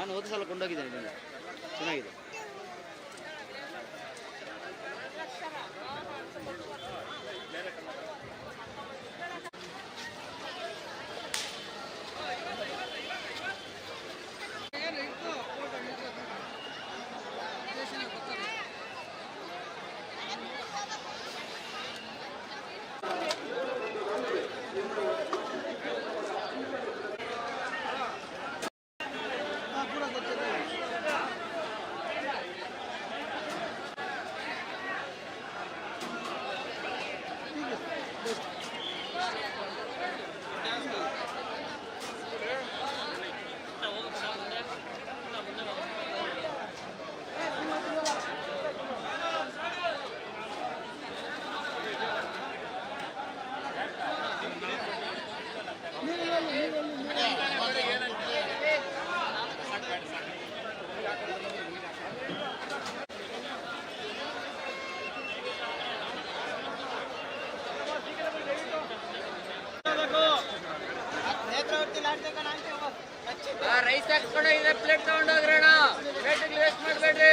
ನಾನು ಹೋದ ಸಲ ಕೊಂಡೋಗಿದ್ದೇನೆ ನಿಮಗೆ, ಚೆನ್ನಾಗಿದೆ. ರೈಸ್ ಹಾಕ್ಸ್ಕೊಂಡು ಇದೇ ಪ್ಲೇಟ್ ತಗೊಂಡೋಗ್ರಣ, ಪ್ಲೇಟಿಗೆ ವೇಸ್ಟ್ ಮಾಡಬೇಡ್ರಿ.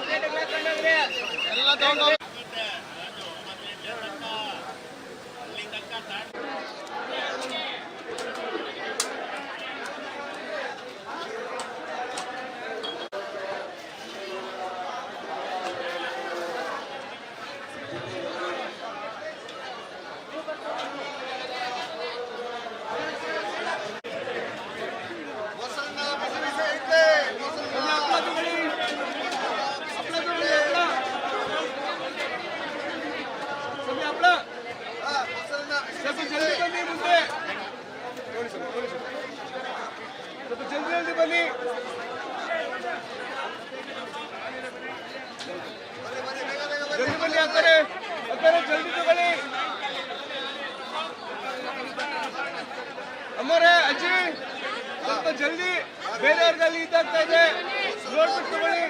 ಪ್ಲೇಟಿಗೆ ಹಾಕೊಂಡೋಗ್ರಿ ಎಲ್ಲ ತಗೊಂಡೋಗ್ರಿ. ಜಲ್ದಿ ಬನ್ನಿ. ಜಲ್ದಿ ಬನ್ನಿ ಹಾಕ್ತಾರೆ, ಜಲ್ದಿ ತಗೊಳ್ಳಿ. ಅಮ್ಮರೇ, ಅಜ್ಜಿ ಸ್ವಲ್ಪ ಜಲ್ದಿ, ಬೇರೆಯವ್ರಿಗಲ್ಲಿ ಇದಾಗ್ತಾ ಇದೆ, ನೋಡ್ಬಿಟ್ಟು ತಗೊಳ್ಳಿ.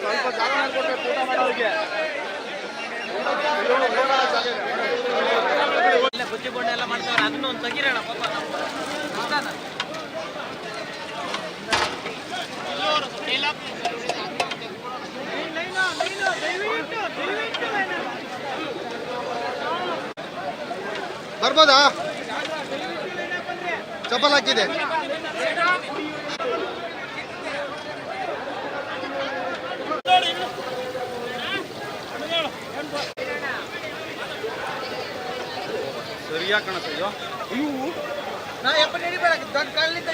ಸ್ವಲ್ಪ ಜಾಗ ಮಾಡ್ಕೊಡ್ಬೇಕು ಊಟ ಮಾಡೋರಿಗೆ. ಬುದ್ಧಿ ಬೋಂಡ ಎಲ್ಲ ಮಾಡ್ತಾವ್ರೆ, ಅದನ್ನು ಒಂದು ತೆಗಿರೋಣ ಪಾಪ. ಬರ್ಬೋದಾ? ಚಪ್ಪಲ್ ಹಾಕಿದೆ. ಸರಿಯಾಗಿ ಕಾಣುತ್ತೆ. ಅಯ್ಯೋ ನಾ ಎಪ್ಪ ನಡಿಬೇಡ, ದೊಡ್ಡ ಕಾಲಿನಿಂದ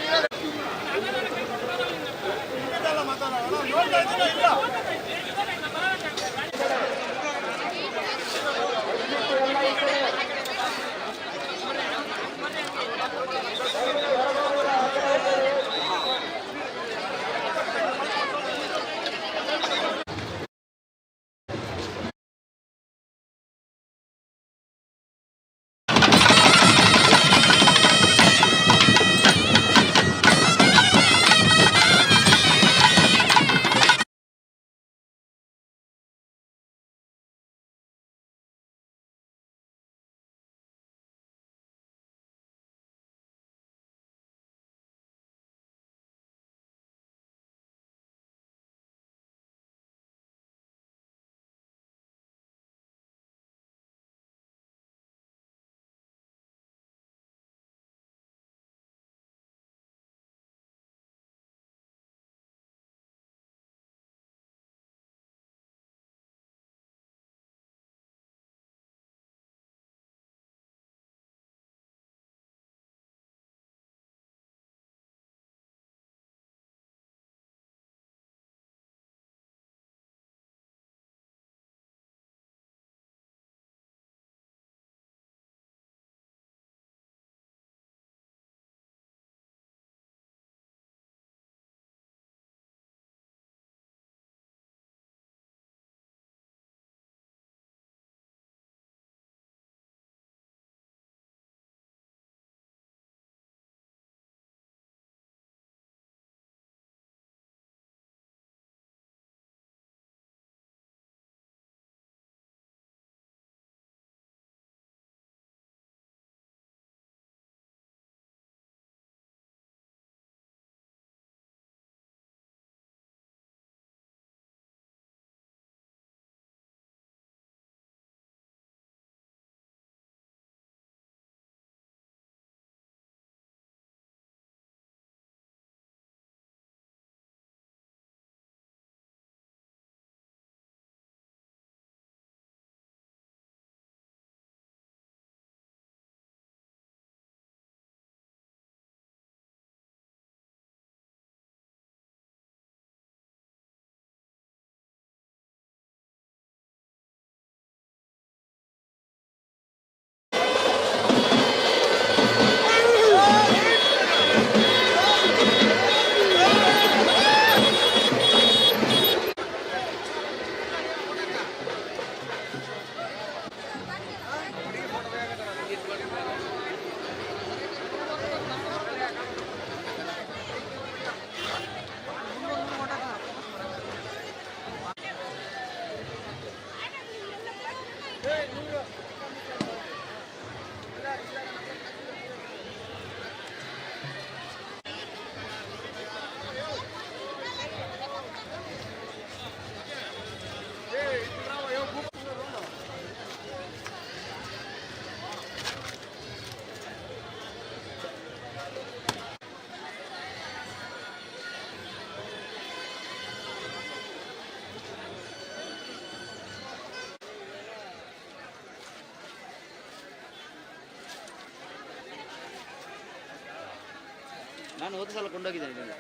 ನಾನು ಹೋದ ಸಲ ಕೊಂಡೋಗಿದ್ದೇನೆ ಇದನ್ನು.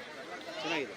ಚೆನ್ನಾಗಿದೆ.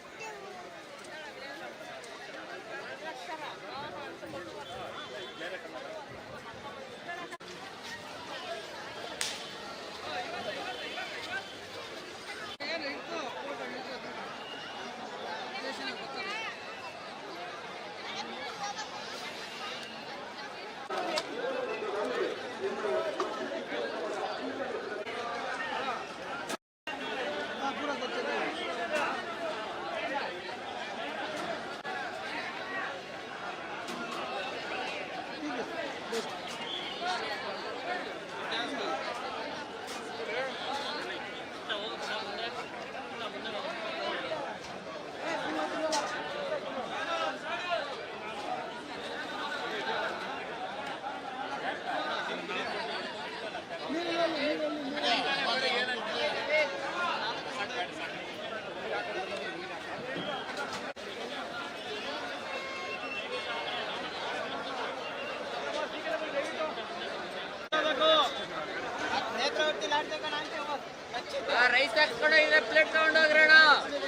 ರೈಸ್ ಹಾಕ್ಸ್ಕೊಂಡು ಇದ್ರೆ ಪ್ಲೇಟ್ ತಗೊಂಡೋಗ್ರಣ.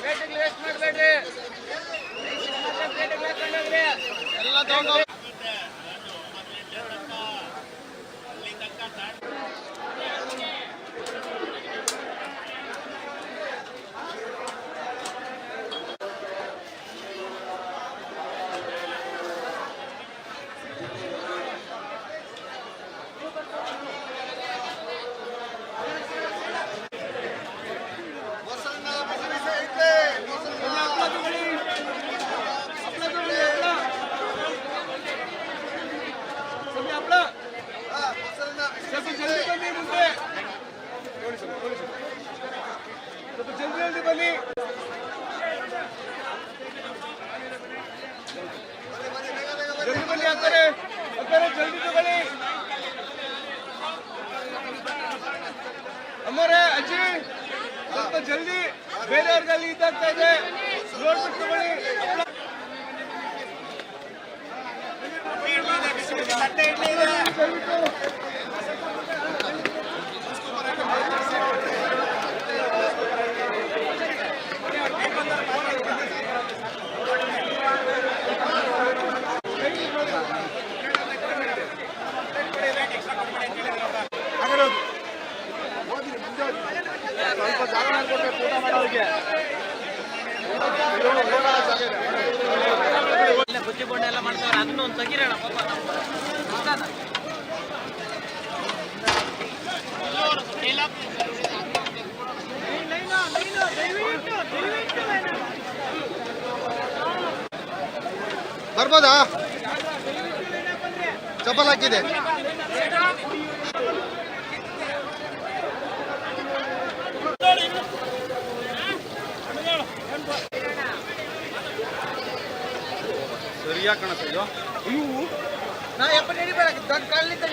ಪ್ಲೇಟಿಗೆ ವೇಸ್ಟ್ ಮಾಡಬೇಡ್ರಿ. ಪ್ಲೇಟಿಗೆ ಹಾಕೊಂಡೋಗ್ರಿ ಎಲ್ಲ ತಗೊಂಡು. ಜಲ್ದಿ ಬನ್ನಿ. ಜಲ್ದಿ ಬನ್ನಿ ಅಂತಾರೆ ಜಲ್ದಿ ತಗೊಳ್ಳಿ. ಅಮ್ಮರೇ ಅಜ್ಜಿ ಸ್ವಲ್ಪ ಜಲ್ದಿ, ಬೇರೆಯವ್ರಿಗಲ್ಲಿ ಇದಾಗ್ತಾ ಇದೆ, ನೋಡ್ಬಿಟ್ಟು ತಗೊಳ್ಳಿ. ಸ್ವಲ್ಪ ಜಾಗ ಮಾಡ್ಕೊಡ್ಬೇಕು ಊಟ ಮಾಡೋರಿಗೆ. ಬುದ್ಧಿ ಬೋಂಡ ಎಲ್ಲ ಮಾಡ್ತಾರೆ, ಅದನ್ನು ಒಂದು ತೆಗಿರೋಣ ಪಾಪ. ಬರ್ಬೋದಾ? ಚಪ್ಪಲ್ ಹಾಕಿದೆ. ಸರಿಯಾಗಿ ಕಾಣುತ್ತೆ ಇದು. ಇವು ನಾ ಎಪ್ಪ ನಡಿಬೇಡ, ದೊಡ್ಡ ಕಾಲಿಂದ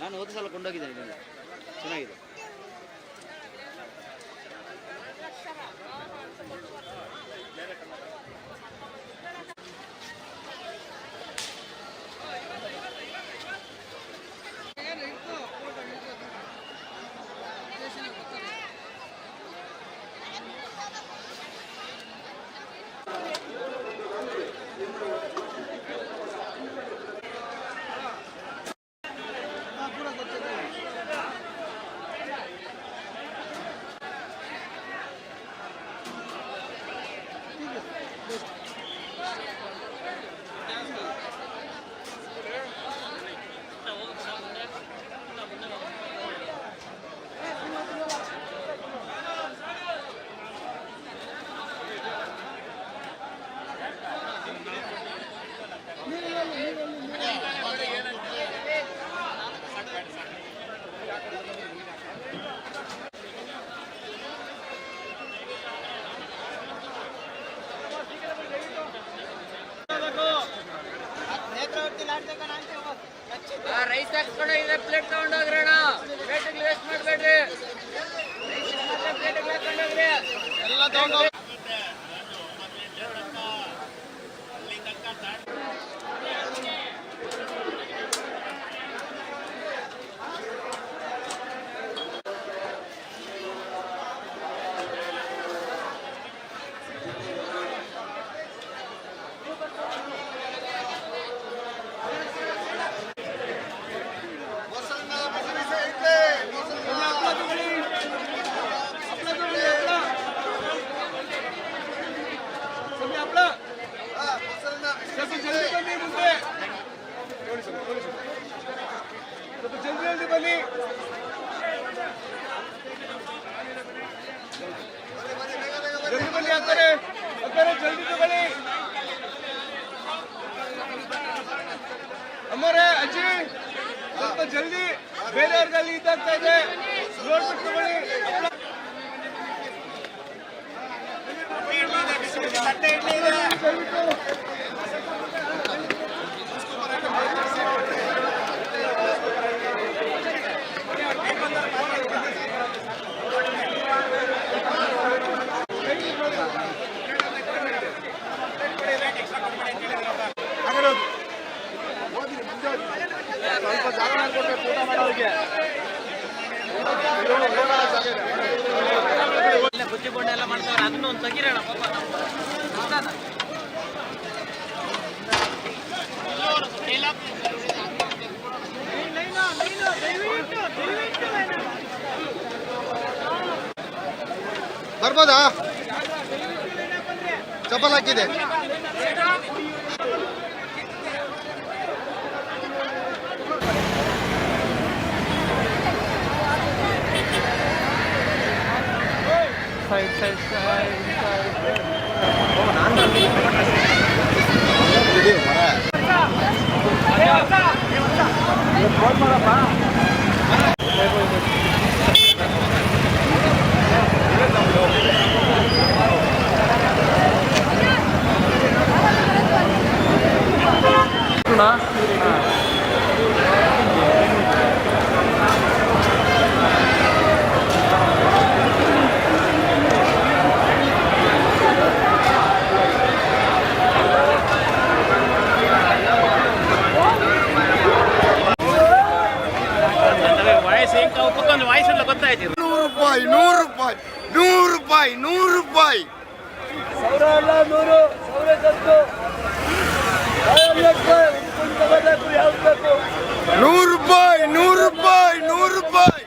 ನಾನು ಹೋದ ಸಲ ಕೊಂಡೋಗಿದ್ದೇನೆ ಇದನ್ನು. ಚೆನ್ನಾಗಿದೆ. ರೈಸ್ ಹಾಕ್ಸ್ಕೊಂಡು ಇದ್ರೆ ಪ್ಲೇಟ್ ತಗೊಂಡೋಗ್ರಣ. ಪ್ಲೇಟಿಗೆ ವೇಸ್ಟ್ ಮಾಡಬೇಡ್ರಿ. ಪ್ಲೇಟಿಗೆ ಹಾಕೊಂಡೋಗ್ರಿ. ಎಲ್ಲ ತಗೊಂಡೋಗ್ರಿ. ಜಲ್ದಿ ಬನ್ನಿ. ಜಲ್ದಿ ಬನ್ನಿ ಅಂತಾರೆ ಜಲ್ದಿ ತಗೊಳ್ಳಿ. ಅಮ್ಮರೇ ಅಜ್ಜಿ ಸ್ವಲ್ಪ ಜಲ್ದಿ, ಬೇರೆಯವ್ರಿಗಲ್ಲಿ ಇದಾಗ್ತಾ ಇದೆ, ನೋಡ್ಬಿಟ್ಟು ತಗೊಳ್ಳಿ. ಸ್ವಲ್ಪ ಜಾಗ ಮಾಡ್ಕೊಡ್ಬೇಕು ಊಟ ಮಾಡೋರಿಗೆ. ಬುದ್ಧಿ ಕೊಂಡ ಎಲ್ಲ ಮಾಡ್ತಾರೆ, ಅದನ್ನು ಒಂದು ತೆಗಿರೋಣ ಪಾಪ. ಬರ್ಬೋದಾ? ಚಪ್ಪಲ್ ಹಾಕಿದೆ. ವಾಯ್ಸೆಲ್ಲ ಗೊತ್ತಾಯ್ತು. 100 ರೂಪಾಯಿ 100 ರೂಪಾಯಿ 100 ರೂಪಾಯಿ 100 ರೂಪಾಯಿ. ಸಾವಿರ ಅಲ್ಲ 100 ಸಾವಿರ ತಂದು 100 ರೂಪಾಯಿ 100 ರೂಪಾಯಿ 100 ರೂಪಾಯಿ.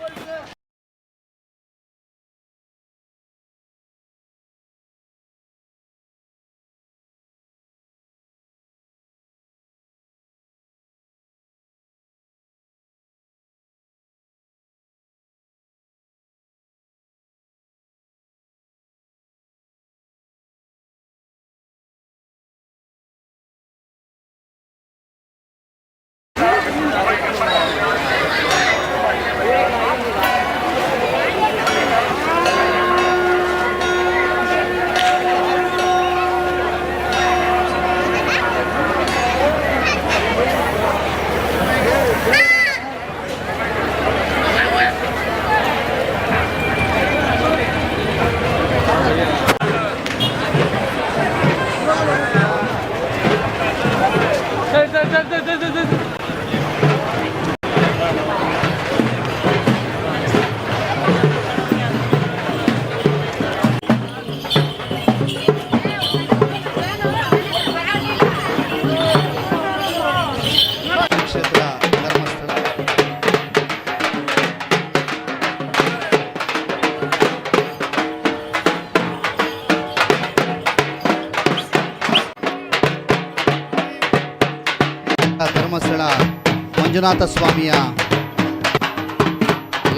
ಮಂಜುನಾಥ ಸ್ವಾಮಿಯ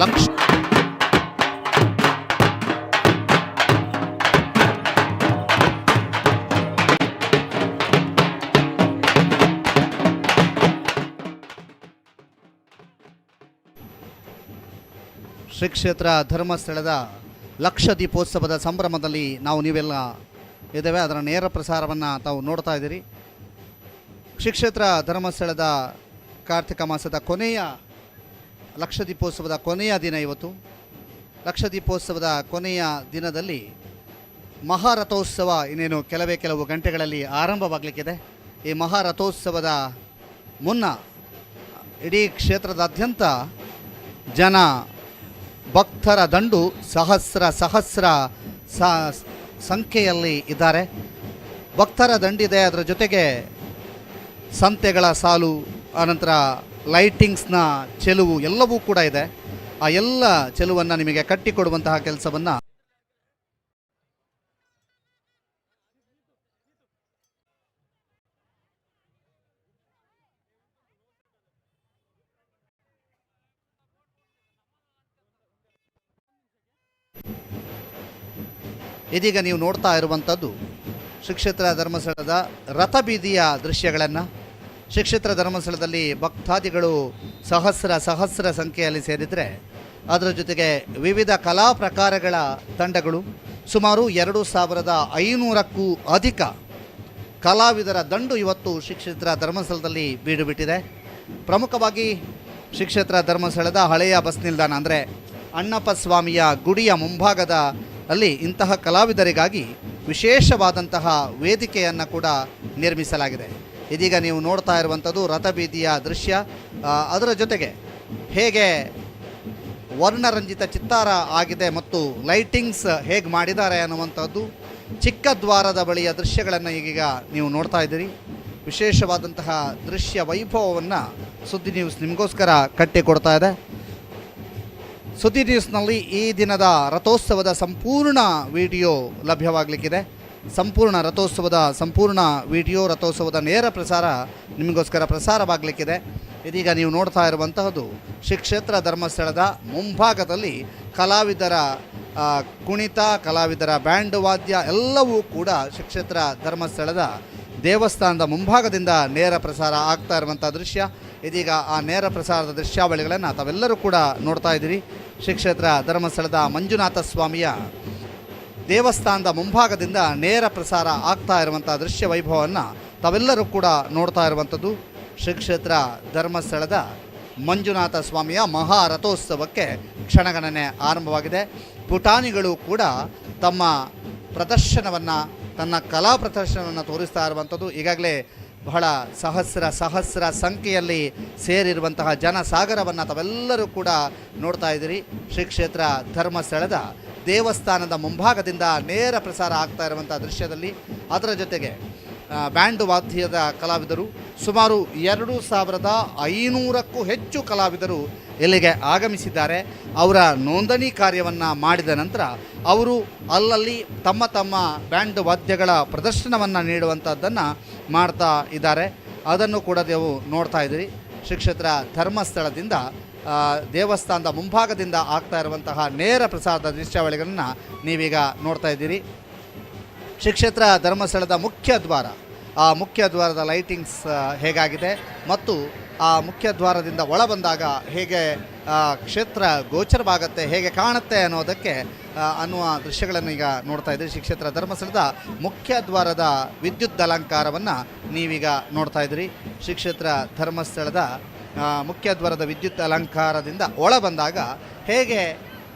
ಲಕ್ಷ ಶ್ರೀ ಕ್ಷೇತ್ರ ಧರ್ಮಸ್ಥಳದ ಲಕ್ಷದೀಪೋತ್ಸವದ ಸಂಭ್ರಮದಲ್ಲಿ ನೀವೆಲ್ಲ ಇದ್ದೇವೆ. ಅದರ ನೇರ ಪ್ರಸಾರವನ್ನು ತಾವು ನೋಡ್ತಾ ಇದ್ದೀರಿ. ಶ್ರೀ ಕ್ಷೇತ್ರ ಧರ್ಮಸ್ಥಳದ ಕಾರ್ತಿಕ ಮಾಸದ ಕೊನೆಯ ಲಕ್ಷದೀಪೋತ್ಸವದ ಕೊನೆಯ ದಿನ ಇವತ್ತು. ಲಕ್ಷದೀಪೋತ್ಸವದ ಕೊನೆಯ ದಿನದಲ್ಲಿ ಮಹಾರಥೋತ್ಸವ ಇನ್ನೇನು ಕೆಲವು ಗಂಟೆಗಳಲ್ಲಿ ಆರಂಭವಾಗಲಿಕ್ಕಿದೆ. ಈ ಮಹಾರಥೋತ್ಸವದ ಮುನ್ನ ಇಡೀ ಕ್ಷೇತ್ರದಾದ್ಯಂತ ಜನ ಭಕ್ತರ ದಂಡು ಸಹಸ್ರ ಸಂಖ್ಯೆಯಲ್ಲಿ ಇದ್ದಾರೆ. ಭಕ್ತರ ದಂಡಿದೆ, ಅದರ ಜೊತೆಗೆ ಸಂತೆಗಳ ಸಾಲು, ಆನಂತರ ಲೈಟಿಂಗ್ಸ್ನ ಚೆಲುವು ಎಲ್ಲವೂ ಕೂಡ ಇದೆ. ಆ ಎಲ್ಲ ಚೆಲುವನ್ನು ನಿಮಗೆ ಕಟ್ಟಿಕೊಡುವಂತಹ ಕೆಲಸವನ್ನು ಇದೀಗ ನೀವು ನೋಡ್ತಾ ಇರುವಂಥದ್ದು ಶ್ರೀ ಕ್ಷೇತ್ರ ಧರ್ಮಸ್ಥಳದ ರಥಬೀದಿಯ ದೃಶ್ಯಗಳನ್ನು. ಶ್ರೀ ಕ್ಷೇತ್ರ ಧರ್ಮಸ್ಥಳದಲ್ಲಿ ಭಕ್ತಾದಿಗಳು ಸಹಸ್ರ ಸಂಖ್ಯೆಯಲ್ಲಿ ಸೇರಿದರೆ, ಅದರ ಜೊತೆಗೆ ವಿವಿಧ ಕಲಾ ಪ್ರಕಾರಗಳ ತಂಡಗಳು, ಸುಮಾರು 2500ಕ್ಕೂ ಅಧಿಕ ಕಲಾವಿದರ ದಂಡು ಇವತ್ತು ಶ್ರೀ ಕ್ಷೇತ್ರ ಧರ್ಮಸ್ಥಳದಲ್ಲಿ ಬೀಡು ಬಿಟ್ಟಿದೆ. ಪ್ರಮುಖವಾಗಿ ಶ್ರೀ ಕ್ಷೇತ್ರ ಧರ್ಮಸ್ಥಳದ ಹಳೆಯ ಬಸ್ ನಿಲ್ದಾಣ ಅಂದರೆ ಅಣ್ಣಪ್ಪ ಸ್ವಾಮಿಯ ಗುಡಿಯ ಮುಂಭಾಗದ ಅಲ್ಲಿ ಇಂತಹ ಕಲಾವಿದರಿಗಾಗಿ ವಿಶೇಷವಾದಂತಹ ವೇದಿಕೆಯನ್ನು ಕೂಡ ನಿರ್ಮಿಸಲಾಗಿದೆ. ಇದೀಗ ನೀವು ನೋಡ್ತಾ ಇರುವಂಥದ್ದು ರಥಬೀದಿಯ ದೃಶ್ಯ. ಅದರ ಜೊತೆಗೆ ಹೇಗೆ ವರ್ಣರಂಜಿತ ಚಿತ್ತಾರ ಆಗಿದೆ ಮತ್ತು ಲೈಟಿಂಗ್ಸ್ ಹೇಗೆ ಮಾಡಿದ್ದಾರೆ ಅನ್ನುವಂಥದ್ದು ಚಿಕ್ಕ ದ್ವಾರದ ಬಳಿಯ ದೃಶ್ಯಗಳನ್ನು ಈಗೀಗ ನೀವು ನೋಡ್ತಾ ಇದ್ದೀರಿ. ವಿಶೇಷವಾದಂತಹ ದೃಶ್ಯ ವೈಭವವನ್ನು ಸುದ್ದಿ ನ್ಯೂಸ್ ನಿಮಗೋಸ್ಕರ ಕಟ್ಟಿಕೊಡ್ತಾ ಇದೆ. ಸುದ್ದಿ ನ್ಯೂಸ್ನಲ್ಲಿ ಈ ದಿನದ ರಥೋತ್ಸವದ ಸಂಪೂರ್ಣ ವಿಡಿಯೋ ಲಭ್ಯವಾಗಲಿಕ್ಕಿದೆ. ಸಂಪೂರ್ಣ ವಿಡಿಯೋ ರಥೋತ್ಸವದ ನೇರ ಪ್ರಸಾರ ನಿಮಗೋಸ್ಕರ ಪ್ರಸಾರವಾಗಲಿಕ್ಕಿದೆ. ಇದೀಗ ನೀವು ನೋಡ್ತಾ ಇರುವಂತಹದ್ದು ಶ್ರೀ ಕ್ಷೇತ್ರ ಧರ್ಮಸ್ಥಳದ ಮುಂಭಾಗದಲ್ಲಿ ಕಲಾವಿದರ ಕುಣಿತ, ಕಲಾವಿದರ ಬ್ಯಾಂಡ್ ವಾದ್ಯ ಎಲ್ಲವೂ ಕೂಡ ಶ್ರೀ ಕ್ಷೇತ್ರ ಧರ್ಮಸ್ಥಳದ ದೇವಸ್ಥಾನದ ಮುಂಭಾಗದಿಂದ ನೇರ ಪ್ರಸಾರ ಆಗ್ತಾ ಇರುವಂಥ ದೃಶ್ಯ. ಇದೀಗ ಆ ನೇರ ಪ್ರಸಾರದ ದೃಶ್ಯಾವಳಿಗಳನ್ನು ತಾವೆಲ್ಲರೂ ಕೂಡ ನೋಡ್ತಾ ಇದ್ದೀರಿ. ಶ್ರೀ ಕ್ಷೇತ್ರ ಧರ್ಮಸ್ಥಳದ ಮಂಜುನಾಥ ಸ್ವಾಮಿಯ ದೇವಸ್ಥಾನದ ಮುಂಭಾಗದಿಂದ ನೇರ ಪ್ರಸಾರ ಆಗ್ತಾ ಇರುವಂಥ ದೃಶ್ಯ ವೈಭವವನ್ನು ತಾವೆಲ್ಲರೂ ಕೂಡ ನೋಡ್ತಾ ಇರುವಂಥದ್ದು. ಶ್ರೀ ಕ್ಷೇತ್ರ ಧರ್ಮಸ್ಥಳದ ಮಂಜುನಾಥ ಸ್ವಾಮಿಯ ಮಹಾರಥೋತ್ಸವಕ್ಕೆ ಕ್ಷಣಗಣನೆ ಆರಂಭವಾಗಿದೆ. ಪುಟಾಣಿಗಳು ಕೂಡ ತಮ್ಮ ತನ್ನ ಕಲಾ ಪ್ರದರ್ಶನವನ್ನು ತೋರಿಸ್ತಾ ಇರುವಂಥದ್ದು. ಈಗಾಗಲೇ ಬಹಳ ಸಹಸ್ರ ಸಂಖ್ಯೆಯಲ್ಲಿ ಸೇರಿರುವಂತಹ ಜನಸಾಗರವನ್ನು ತಾವೆಲ್ಲರೂ ಕೂಡ ನೋಡ್ತಾ ಇದ್ದೀರಿ. ಶ್ರೀ ಕ್ಷೇತ್ರ ಧರ್ಮಸ್ಥಳದ ದೇವಸ್ಥಾನದ ಮುಂಭಾಗದಿಂದ ನೇರ ಪ್ರಸಾರ ಆಗ್ತಾ ಇರುವಂಥ ದೃಶ್ಯದಲ್ಲಿ ಅದರ ಜೊತೆಗೆ ಬ್ಯಾಂಡ್ ವಾದ್ಯದ ಕಲಾವಿದರು ಸುಮಾರು 2500ಕ್ಕೂ ಹೆಚ್ಚು ಕಲಾವಿದರು ಇಲ್ಲಿಗೆ ಆಗಮಿಸಿದ್ದಾರೆ. ಅವರ ನೋಂದಣಿ ಕಾರ್ಯವನ್ನು ಮಾಡಿದ ನಂತರ ಅವರು ಅಲ್ಲಲ್ಲಿ ತಮ್ಮ ಬ್ಯಾಂಡ್ ವಾದ್ಯಗಳ ಪ್ರದರ್ಶನವನ್ನು ನೀಡುವಂಥದ್ದನ್ನು ಮಾಡ್ತಾ ಇದ್ದಾರೆ. ಅದನ್ನು ಕೂಡ ನೀವು ನೋಡ್ತಾ ಇದ್ದೀರಿ. ಶ್ರೀ ಕ್ಷೇತ್ರ ಧರ್ಮಸ್ಥಳದಿಂದ ದೇವಸ್ಥಾನದ ಮುಂಭಾಗದಿಂದ ಆಗ್ತಾ ಇರುವಂತಹ ನೇರ ಪ್ರಸಾರದ ದೃಶ್ಯಾವಳಿಗಳನ್ನು ನೀವೀಗ ನೋಡ್ತಾ ಇದ್ದೀರಿ. ಶ್ರೀ ಕ್ಷೇತ್ರ ಧರ್ಮಸ್ಥಳದ ಮುಖ್ಯ ದ್ವಾರದ ಲೈಟಿಂಗ್ಸ್ ಹೇಗಾಗಿದೆ ಮತ್ತು ಆ ಮುಖ್ಯ ದ್ವಾರದಿಂದ ಒಳ ಬಂದಾಗ ಹೇಗೆ ಕ್ಷೇತ್ರ ಗೋಚರವಾಗುತ್ತೆ, ಹೇಗೆ ಕಾಣುತ್ತೆ ಅನ್ನೋದಕ್ಕೆ ಅನ್ನುವ ದೃಶ್ಯಗಳನ್ನು ಈಗ ನೋಡ್ತಾ ಇದ್ದೀರಿ. ಶ್ರೀ ಕ್ಷೇತ್ರ ಧರ್ಮಸ್ಥಳದ ಮುಖ್ಯ ದ್ವಾರದ ವಿದ್ಯುತ್ ಅಲಂಕಾರವನ್ನು ನೀವೀಗ ನೋಡ್ತಾ ಇದ್ದೀರಿ. ಶ್ರೀ ಕ್ಷೇತ್ರ ಧರ್ಮಸ್ಥಳದ ಮುಖ್ಯ ದ್ವಾರದ ವಿದ್ಯುತ್ ಅಲಂಕಾರದಿಂದ ಒಳ ಬಂದಾಗ ಹೇಗೆ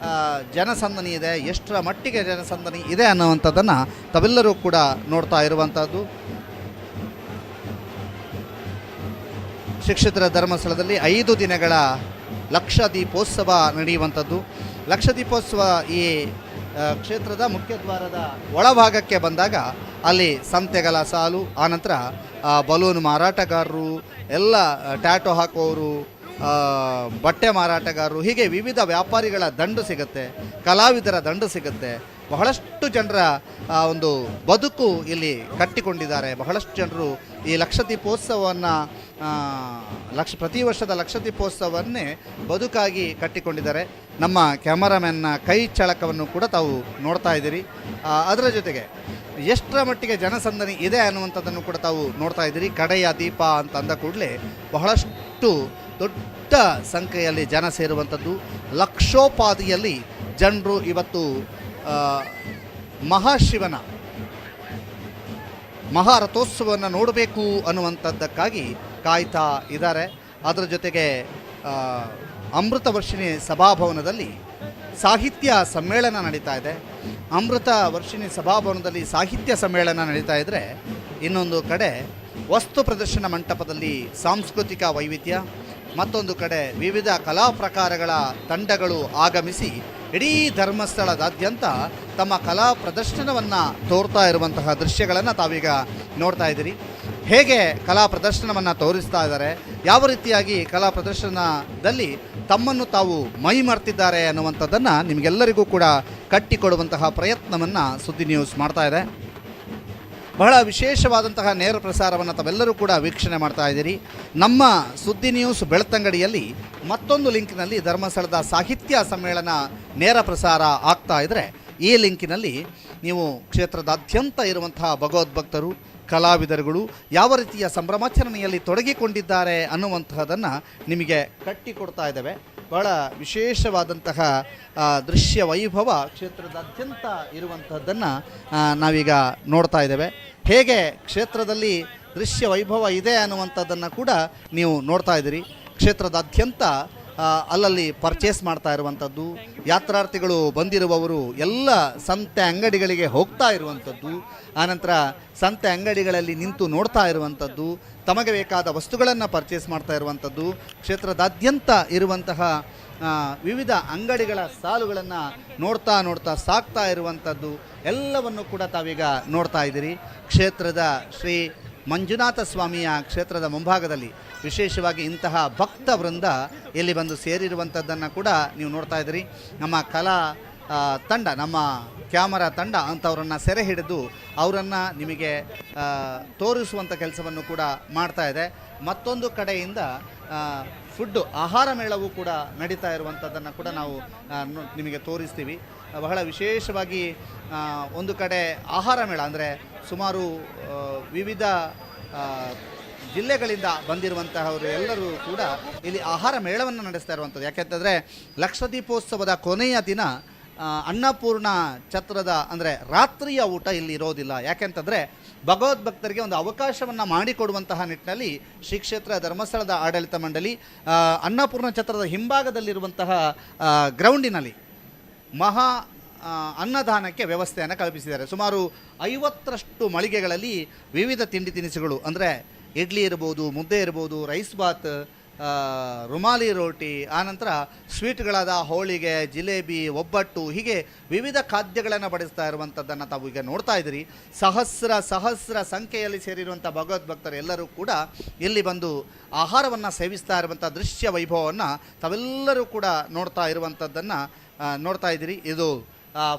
ಜನಸಂದಣಿ ಇದೆ, ಎಷ್ಟರ ಮಟ್ಟಿಗೆ ಜನಸಂದಣಿ ಇದೆ ಅನ್ನುವಂಥದ್ದನ್ನು ತಾವೆಲ್ಲರೂ ಕೂಡ ನೋಡ್ತಾ ಇರುವಂಥದ್ದು. ಶ್ರೀ ಕ್ಷೇತ್ರ ಧರ್ಮಸ್ಥಳದಲ್ಲಿ 5 ದಿನಗಳ ಲಕ್ಷದೀಪೋತ್ಸವ ನಡೆಯುವಂಥದ್ದು. ಲಕ್ಷದೀಪೋತ್ಸವ ಈ ಕ್ಷೇತ್ರದ ಮುಖ್ಯ ದ್ವಾರದ ಒಳಭಾಗಕ್ಕೆ ಬಂದಾಗ ಅಲ್ಲಿ ಸಂತೆಗಳ ಸಾಲು, ಆನಂತರ ಬಲೂನ್ ಮಾರಾಟಗಾರರು, ಎಲ್ಲ ಟ್ಯಾಟೋ ಹಾಕೋರು, ಬಟ್ಟೆ ಮಾರಾಟಗಾರರು, ಹೀಗೆ ವಿವಿಧ ವ್ಯಾಪಾರಿಗಳ ದಂಡು ಸಿಗುತ್ತೆ, ಕಲಾವಿದರ ದಂಡು ಸಿಗುತ್ತೆ. ಬಹಳಷ್ಟು ಜನರ ಒಂದು ಬದುಕು ಇಲ್ಲಿ ಕಟ್ಟಿಕೊಂಡಿದ್ದಾರೆ. ಬಹಳಷ್ಟು ಜನರು ಈ ಲಕ್ಷದೀಪೋತ್ಸವವನ್ನು ಪ್ರತಿ ವರ್ಷದ ಲಕ್ಷದೀಪೋತ್ಸವವನ್ನೇ ಬದುಕಾಗಿ ಕಟ್ಟಿಕೊಂಡಿದ್ದಾರೆ. ನಮ್ಮ ಕ್ಯಾಮರಾಮ್ಯಾನ್ನ ಕೈ ಚಳಕವನ್ನು ಕೂಡ ತಾವು ನೋಡ್ತಾ ಇದ್ದೀರಿ. ಅದರ ಜೊತೆಗೆ ಎಷ್ಟರ ಮಟ್ಟಿಗೆ ಜನಸಂದಣಿ ಇದೆ ಅನ್ನುವಂಥದ್ದನ್ನು ಕೂಡ ತಾವು ನೋಡ್ತಾ ಇದ್ದೀರಿ. ಕಡೆಯ ದೀಪ ಅಂತ ಅಂದ ಕೂಡಲೇ ಬಹಳಷ್ಟು ದೊಡ್ಡ ಸಂಖ್ಯೆಯಲ್ಲಿ ಜನ ಸೇರುವಂಥದ್ದು. ಲಕ್ಷೋಪಾದಿಯಲ್ಲಿ ಜನರು ಇವತ್ತು ಮಹಾಶಿವನ ಮಹಾರಥೋತ್ಸವವನ್ನು ನೋಡಬೇಕು ಅನ್ನುವಂಥದ್ದಕ್ಕಾಗಿ ಕಾಯ್ತಾ ಇದ್ದಾರೆ. ಅದರ ಜೊತೆಗೆ ಅಮೃತ ವರ್ಷಿಣಿ ಸಭಾಭವನದಲ್ಲಿ ಸಾಹಿತ್ಯ ಸಮ್ಮೇಳನ ನಡೀತಾ ಇದೆ. ಅಮೃತ ವರ್ಷಿಣಿ ಸಭಾಭವನದಲ್ಲಿ ಸಾಹಿತ್ಯ ಸಮ್ಮೇಳನ ನಡೀತಾ ಇದ್ದರೆ, ಇನ್ನೊಂದು ಕಡೆ ವಸ್ತು ಪ್ರದರ್ಶನ ಮಂಟಪದಲ್ಲಿ ಸಾಂಸ್ಕೃತಿಕ ವೈವಿಧ್ಯ, ಮತ್ತೊಂದು ಕಡೆ ವಿವಿಧ ಕಲಾ ಪ್ರಕಾರಗಳ ತಂಡಗಳು ಆಗಮಿಸಿ ಇಡೀ ಧರ್ಮಸ್ಥಳದಾದ್ಯಂತ ತಮ್ಮ ಕಲಾ ಪ್ರದರ್ಶನವನ್ನು ತೋರ್ತಾ ಇರುವಂತಹ ದೃಶ್ಯಗಳನ್ನು ತಾವೀಗ ನೋಡ್ತಾ ಇದ್ದೀರಿ. ಹೇಗೆ ಕಲಾ ಪ್ರದರ್ಶನವನ್ನು ತೋರಿಸ್ತಾ ಇದ್ದಾರೆ, ಯಾವ ರೀತಿಯಾಗಿ ಕಲಾ ಪ್ರದರ್ಶನದಲ್ಲಿ ತಮ್ಮನ್ನು ತಾವು ಮೈ ಮರ್ತಿದ್ದಾರೆ ಅನ್ನುವಂಥದ್ದನ್ನು ನಿಮಗೆಲ್ಲರಿಗೂ ಕೂಡ ಕಟ್ಟಿಕೊಡುವಂತಹ ಪ್ರಯತ್ನವನ್ನು ಸುದ್ದಿ ನ್ಯೂಸ್ ಮಾಡ್ತಾ ಇದೆ. ಬಹಳ ವಿಶೇಷವಾದಂತಹ ನೇರ ಪ್ರಸಾರವನ್ನು ತಾವೆಲ್ಲರೂ ಕೂಡ ವೀಕ್ಷಣೆ ಮಾಡ್ತಾ ಇದ್ದೀರಿ. ನಮ್ಮ ಸುದ್ದಿ ನ್ಯೂಸ್ ಬೆಳ್ತಂಗಡಿಯಲ್ಲಿ ಮತ್ತೊಂದು ಲಿಂಕ್ನಲ್ಲಿ ಧರ್ಮಸ್ಥಳದ ಸಾಹಿತ್ಯ ಸಮ್ಮೇಳನ ನೇರ ಪ್ರಸಾರ ಆಗ್ತಾ ಇದ್ದರೆ, ಈ ಲಿಂಕಿನಲ್ಲಿ ನೀವು ಕ್ಷೇತ್ರದಾದ್ಯಂತ ಇರುವಂತಹ ಭಗವದ್ಭಕ್ತರು, ಕಲಾವಿದರುಗಳು ಯಾವ ರೀತಿಯ ಸಂಭ್ರಮಾಚರಣೆಯಲ್ಲಿ ತೊಡಗಿಕೊಂಡಿದ್ದಾರೆ ಅನ್ನುವಂತಹದನ್ನು ನಿಮಗೆ ಕಟ್ಟಿಕೊಡ್ತಾ ಇದ್ದೇವೆ. ಬಹಳ ವಿಶೇಷವಾದಂತಹ ದೃಶ್ಯ ವೈಭವ ಕ್ಷೇತ್ರದಾದ್ಯಂತ ಇರುವಂತಹದ್ದನ್ನು ನಾವೀಗ ನೋಡ್ತಾ ಇದ್ದೇವೆ. ಹೇಗೆ ಕ್ಷೇತ್ರದಲ್ಲಿ ದೃಶ್ಯ ವೈಭವ ಇದೆ ಅನ್ನುವಂಥದ್ದನ್ನು ಕೂಡ ನೀವು ನೋಡ್ತಾ ಇದ್ದೀರಿ. ಕ್ಷೇತ್ರದಾದ್ಯಂತ ಅಲ್ಲಲ್ಲಿ ಪರ್ಚೇಸ್ ಮಾಡ್ತಾ ಇರುವಂಥದ್ದು, ಯಾತ್ರಾರ್ಥಿಗಳು ಬಂದಿರುವವರು ಎಲ್ಲ ಸಂತೆ ಅಂಗಡಿಗಳಿಗೆ ಹೋಗ್ತಾ ಇರುವಂಥದ್ದು, ಆನಂತರ ಸಂತೆ ಅಂಗಡಿಗಳಲ್ಲಿ ನಿಂತು ನೋಡ್ತಾ ಇರುವಂಥದ್ದು, ತಮಗೆ ಬೇಕಾದ ವಸ್ತುಗಳನ್ನು ಪರ್ಚೇಸ್ ಮಾಡ್ತಾ ಇರುವಂಥದ್ದು, ಕ್ಷೇತ್ರದಾದ್ಯಂತ ಇರುವಂತಹ ವಿವಿಧ ಅಂಗಡಿಗಳ ಸಾಲುಗಳನ್ನು ನೋಡ್ತಾ ಸಾಕ್ತಾ ಇರುವಂಥದ್ದು ಎಲ್ಲವನ್ನು ಕೂಡ ತಾವೀಗ ನೋಡ್ತಾ ಇದ್ದೀರಿ. ಕ್ಷೇತ್ರದ ಶ್ರೀ ಮಂಜುನಾಥ ಸ್ವಾಮಿಯ ಕ್ಷೇತ್ರದ ಮುಂಭಾಗದಲ್ಲಿ ವಿಶೇಷವಾಗಿ ಇಂತಹ ಭಕ್ತ ವೃಂದ ಇಲ್ಲಿ ಬಂದು ಸೇರಿರುವಂಥದ್ದನ್ನು ಕೂಡ ನೀವು ನೋಡ್ತಾ ಇದ್ದೀರಿ. ನಮ್ಮ ಕಲಾ ತಂಡ, ನಮ್ಮ ಕ್ಯಾಮರಾ ತಂಡ ಅಂಥವರನ್ನು ಸೆರೆ ಹಿಡಿದು ಅವರನ್ನು ನಿಮಗೆ ತೋರಿಸುವಂಥ ಕೆಲಸವನ್ನು ಕೂಡ ಮಾಡ್ತಾ ಇದೆ. ಮತ್ತೊಂದು ಕಡೆಯಿಂದ ಫುಡ್ಡು ಆಹಾರ ಮೇಳವೂ ಕೂಡ ನಡೀತಾ ಇರುವಂಥದ್ದನ್ನು ಕೂಡ ನಾವು ನಿಮಗೆ ತೋರಿಸ್ತೀವಿ. ಬಹಳ ವಿಶೇಷವಾಗಿ ಒಂದು ಕಡೆ ಆಹಾರ ಮೇಳ ಅಂದರೆ ಸುಮಾರು ವಿವಿಧ ಜಿಲ್ಲೆಗಳಿಂದ ಬಂದಿರುವಂತಹವರು ಎಲ್ಲರೂ ಕೂಡ ಇಲ್ಲಿ ಆಹಾರ ಮೇಳವನ್ನು ನಡೆಸ್ತಾ ಇರುವಂಥದ್ದು. ಯಾಕೆಂತಂದರೆ ಲಕ್ಷದೀಪೋತ್ಸವದ ಕೊನೆಯ ದಿನ ಅನ್ನಪೂರ್ಣ ಛತ್ರದ ಅಂದರೆ ರಾತ್ರಿಯ ಊಟ ಇಲ್ಲಿ ಇರೋದಿಲ್ಲ. ಯಾಕೆಂತಂದರೆ ಭಗವದ್ಭಕ್ತರಿಗೆ ಒಂದು ಅವಕಾಶವನ್ನು ಮಾಡಿಕೊಡುವಂತಹ ನಿಟ್ಟಿನಲ್ಲಿ ಶ್ರೀ ಕ್ಷೇತ್ರ ಧರ್ಮಸ್ಥಳದ ಆಡಳಿತ ಮಂಡಳಿ ಅನ್ನಪೂರ್ಣ ಛತ್ರದ ಹಿಂಭಾಗದಲ್ಲಿರುವಂತಹ ಗ್ರೌಂಡಿನಲ್ಲಿ ಮಹಾ ಅನ್ನದಾನಕ್ಕೆ ವ್ಯವಸ್ಥೆಯನ್ನು ಕಲ್ಪಿಸಿದ್ದಾರೆ. ಸುಮಾರು 50ರಷ್ಟು ಮಳಿಗೆಗಳಲ್ಲಿ ವಿವಿಧ ತಿಂಡಿ ತಿನಿಸುಗಳು ಅಂದರೆ ಇಡ್ಲಿ ಇರ್ಬೋದು, ಮುದ್ದೆ ಇರ್ಬೋದು, ರೈಸ್ ಬಾತ್, ರುಮಾಲಿ ರೋಟಿ, ಆನಂತರ ಸ್ವೀಟ್ಗಳಾದ ಹೋಳಿಗೆ, ಜಿಲೇಬಿ, ಒಬ್ಬಟ್ಟು, ಹೀಗೆ ವಿವಿಧ ಖಾದ್ಯಗಳನ್ನು ಬಡಿಸ್ತಾ ಇರುವಂಥದ್ದನ್ನು ತಾವು ಈಗ ನೋಡ್ತಾ ಇದ್ದೀರಿ. ಸಹಸ್ರ ಸಂಖ್ಯೆಯಲ್ಲಿ ಸೇರಿರುವಂಥ ಭಗವದ್ಭಕ್ತರು ಎಲ್ಲರೂ ಕೂಡ ಇಲ್ಲಿ ಬಂದು ಆಹಾರವನ್ನು ಸೇವಿಸ್ತಾ ಇರುವಂಥ ದೃಶ್ಯ ವೈಭವವನ್ನು ತಾವೆಲ್ಲರೂ ಕೂಡ ನೋಡ್ತಾ ಇರುವಂಥದ್ದನ್ನು ನೋಡ್ತಾ ಇದ್ದೀರಿ. ಇದು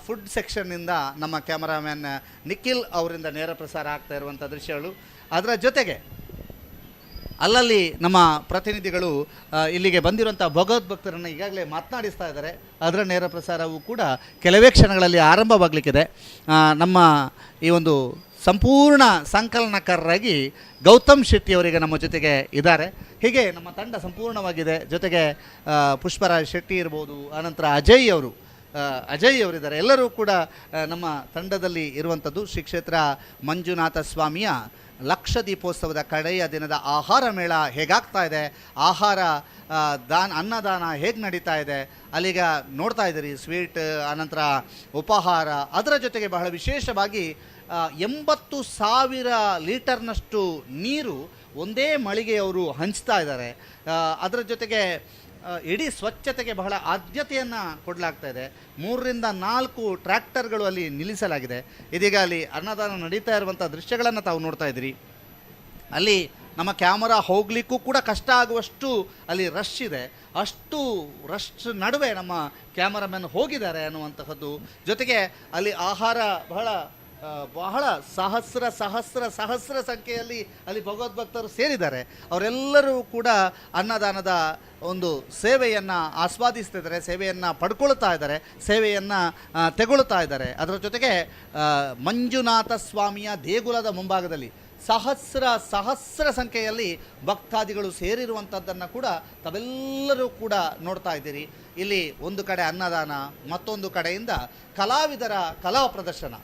ಫುಡ್ ಸೆಕ್ಷನ್ನಿಂದ ನಮ್ಮ ಕ್ಯಾಮರಾಮ್ಯಾನ್ ನಿಖಿಲ್ ಅವರಿಂದ ನೇರ ಪ್ರಸಾರ ಆಗ್ತಾ ಇರುವಂಥ ದೃಶ್ಯಗಳು. ಅದರ ಜೊತೆಗೆ ಅಲ್ಲಲ್ಲಿ ನಮ್ಮ ಪ್ರತಿನಿಧಿಗಳು ಇಲ್ಲಿಗೆ ಬಂದಿರುವಂಥ ಭಗವದ್ಭಕ್ತರನ್ನು ಈಗಾಗಲೇ ಮಾತನಾಡಿಸ್ತಾ ಇದ್ದಾರೆ. ಅದರ ನೇರ ಪ್ರಸಾರವೂ ಕೂಡ ಕೆಲವೇ ಕ್ಷಣಗಳಲ್ಲಿ ಆರಂಭವಾಗಲಿಕ್ಕಿದೆ. ನಮ್ಮ ಈ ಒಂದು ಸಂಪೂರ್ಣ ಸಂಕಲನಕಾರರಾಗಿ ಗೌತಮ್ ಶೆಟ್ಟಿ ಅವರಿಗೆ ನಮ್ಮ ಜೊತೆಗೆ ಇದ್ದಾರೆ. ಹೀಗೆ ನಮ್ಮ ತಂಡ ಸಂಪೂರ್ಣವಾಗಿದೆ. ಜೊತೆಗೆ ಪುಷ್ಪರಾಜ್ ಶೆಟ್ಟಿ ಇರ್ಬೋದು, ಆನಂತರ ಅಜಯ್ ಅವರಿದ್ದಾರೆ. ಎಲ್ಲರೂ ಕೂಡ ನಮ್ಮ ತಂಡದಲ್ಲಿ ಇರುವಂಥದ್ದು. ಶ್ರೀ ಕ್ಷೇತ್ರ ಮಂಜುನಾಥ ಸ್ವಾಮಿಯ ಲಕ್ಷದೀಪೋತ್ಸವದ ಕಡೆಯ ದಿನದ ಆಹಾರ ಮೇಳ ಹೇಗಾಗ್ತಾ ಇದೆ, ಆಹಾರ ಅನ್ನದಾನ ಹೇಗೆ ನಡೀತಾ ಇದೆ, ಅಲ್ಲಿಗ ನೋಡ್ತಾ ಇದ್ದೀರಿ. ಸ್ವೀಟ್, ಆನಂತರ ಉಪಹಾರ, ಅದರ ಜೊತೆಗೆ ಬಹಳ ವಿಶೇಷವಾಗಿ 80,000 ಲೀಟರ್ನಷ್ಟು ನೀರು ಒಂದೇ ಮಳಿಗೆಯವರು ಹಂಚ್ತಾ ಇದ್ದಾರೆ. ಅದರ ಜೊತೆಗೆ ಇಡೀ ಸ್ವಚ್ಛತೆಗೆ ಬಹಳ ಆದ್ಯತೆಯನ್ನು ಕೊಡಲಾಗ್ತಾ ಇದೆ. 3 ರಿಂದ 4 ಟ್ರ್ಯಾಕ್ಟರ್ಗಳು ಅಲ್ಲಿ ನಿಲ್ಲಿಸಲಾಗಿದೆ. ಇದೀಗ ಅಲ್ಲಿ ಅನ್ನದಾನ ನಡೀತಾ ಇರುವಂಥ ದೃಶ್ಯಗಳನ್ನು ತಾವು ನೋಡ್ತಾ ಇದ್ದೀರಿ. ಅಲ್ಲಿ ನಮ್ಮ ಕ್ಯಾಮರಾ ಹೋಗಲಿಕ್ಕೂ ಕೂಡ ಕಷ್ಟ ಆಗುವಷ್ಟು ಅಲ್ಲಿ ರಶ್ ಇದೆ. ಅಷ್ಟು ರಶ್ ನಡುವೆ ನಮ್ಮ ಕ್ಯಾಮರಾಮನ್ ಹೋಗಿದ್ದಾರೆ ಅನ್ನುವಂತಹದ್ದು. ಜೊತೆಗೆ ಅಲ್ಲಿ ಆಹಾರ ಬಹಳ ಸಹಸ್ರ ಸಂಖ್ಯೆಯಲ್ಲಿ ಅಲ್ಲಿ ಭಗವದ್ಭಕ್ತರು ಸೇರಿದ್ದಾರೆ. ಅವರೆಲ್ಲರೂ ಕೂಡ ಅನ್ನದಾನದ ಒಂದು ಸೇವೆಯನ್ನು ಆಸ್ವಾದಿಸ್ತಿದ್ದಾರೆ, ಸೇವೆಯನ್ನು ಪಡ್ಕೊಳ್ತಾ ಇದ್ದಾರೆ, ಸೇವೆಯನ್ನು ತೆಗೊಳ್ತಾ ಇದ್ದಾರೆ. ಅದರ ಜೊತೆಗೆ ಮಂಜುನಾಥ ಸ್ವಾಮಿಯ ದೇಗುಲದ ಮುಂಭಾಗದಲ್ಲಿ ಸಹಸ್ರ ಸಂಖ್ಯೆಯಲ್ಲಿ ಭಕ್ತಾದಿಗಳು ಸೇರಿರುವಂಥದ್ದನ್ನು ಕೂಡ ತಾವೆಲ್ಲರೂ ಕೂಡ ನೋಡ್ತಾ ಇದ್ದೀರಿ. ಇಲ್ಲಿ ಒಂದು ಕಡೆ ಅನ್ನದಾನ, ಮತ್ತೊಂದು ಕಡೆಯಿಂದ ಕಲಾವಿದರ ಕಲಾ ಪ್ರದರ್ಶನ.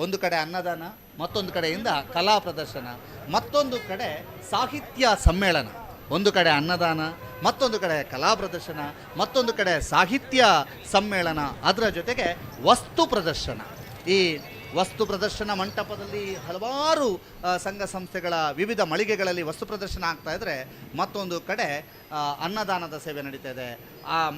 ಒಂದು ಕಡೆ ಅನ್ನದಾನ, ಮತ್ತೊಂದು ಕಡೆಯಿಂದ ಕಲಾ ಪ್ರದರ್ಶನ, ಮತ್ತೊಂದು ಕಡೆ ಸಾಹಿತ್ಯ ಸಮ್ಮೇಳನ. ಒಂದು ಕಡೆ ಅನ್ನದಾನ, ಮತ್ತೊಂದು ಕಡೆ ಕಲಾ ಪ್ರದರ್ಶನ, ಮತ್ತೊಂದು ಕಡೆ ಸಾಹಿತ್ಯ ಸಮ್ಮೇಳನ, ಅದರ ಜೊತೆಗೆ ವಸ್ತು ಪ್ರದರ್ಶನ. ಈ ವಸ್ತು ಪ್ರದರ್ಶನ ಮಂಟಪದಲ್ಲಿ ಹಲವಾರು ಸಂಘ ಸಂಸ್ಥೆಗಳ ವಿವಿಧ ಮಳಿಗೆಗಳಲ್ಲಿ ವಸ್ತು ಪ್ರದರ್ಶನ ಆಗ್ತಾ ಇದ್ದರೆ, ಮತ್ತೊಂದು ಕಡೆ ಅನ್ನದಾನದ ಸೇವೆ ನಡೀತಾ ಇದೆ.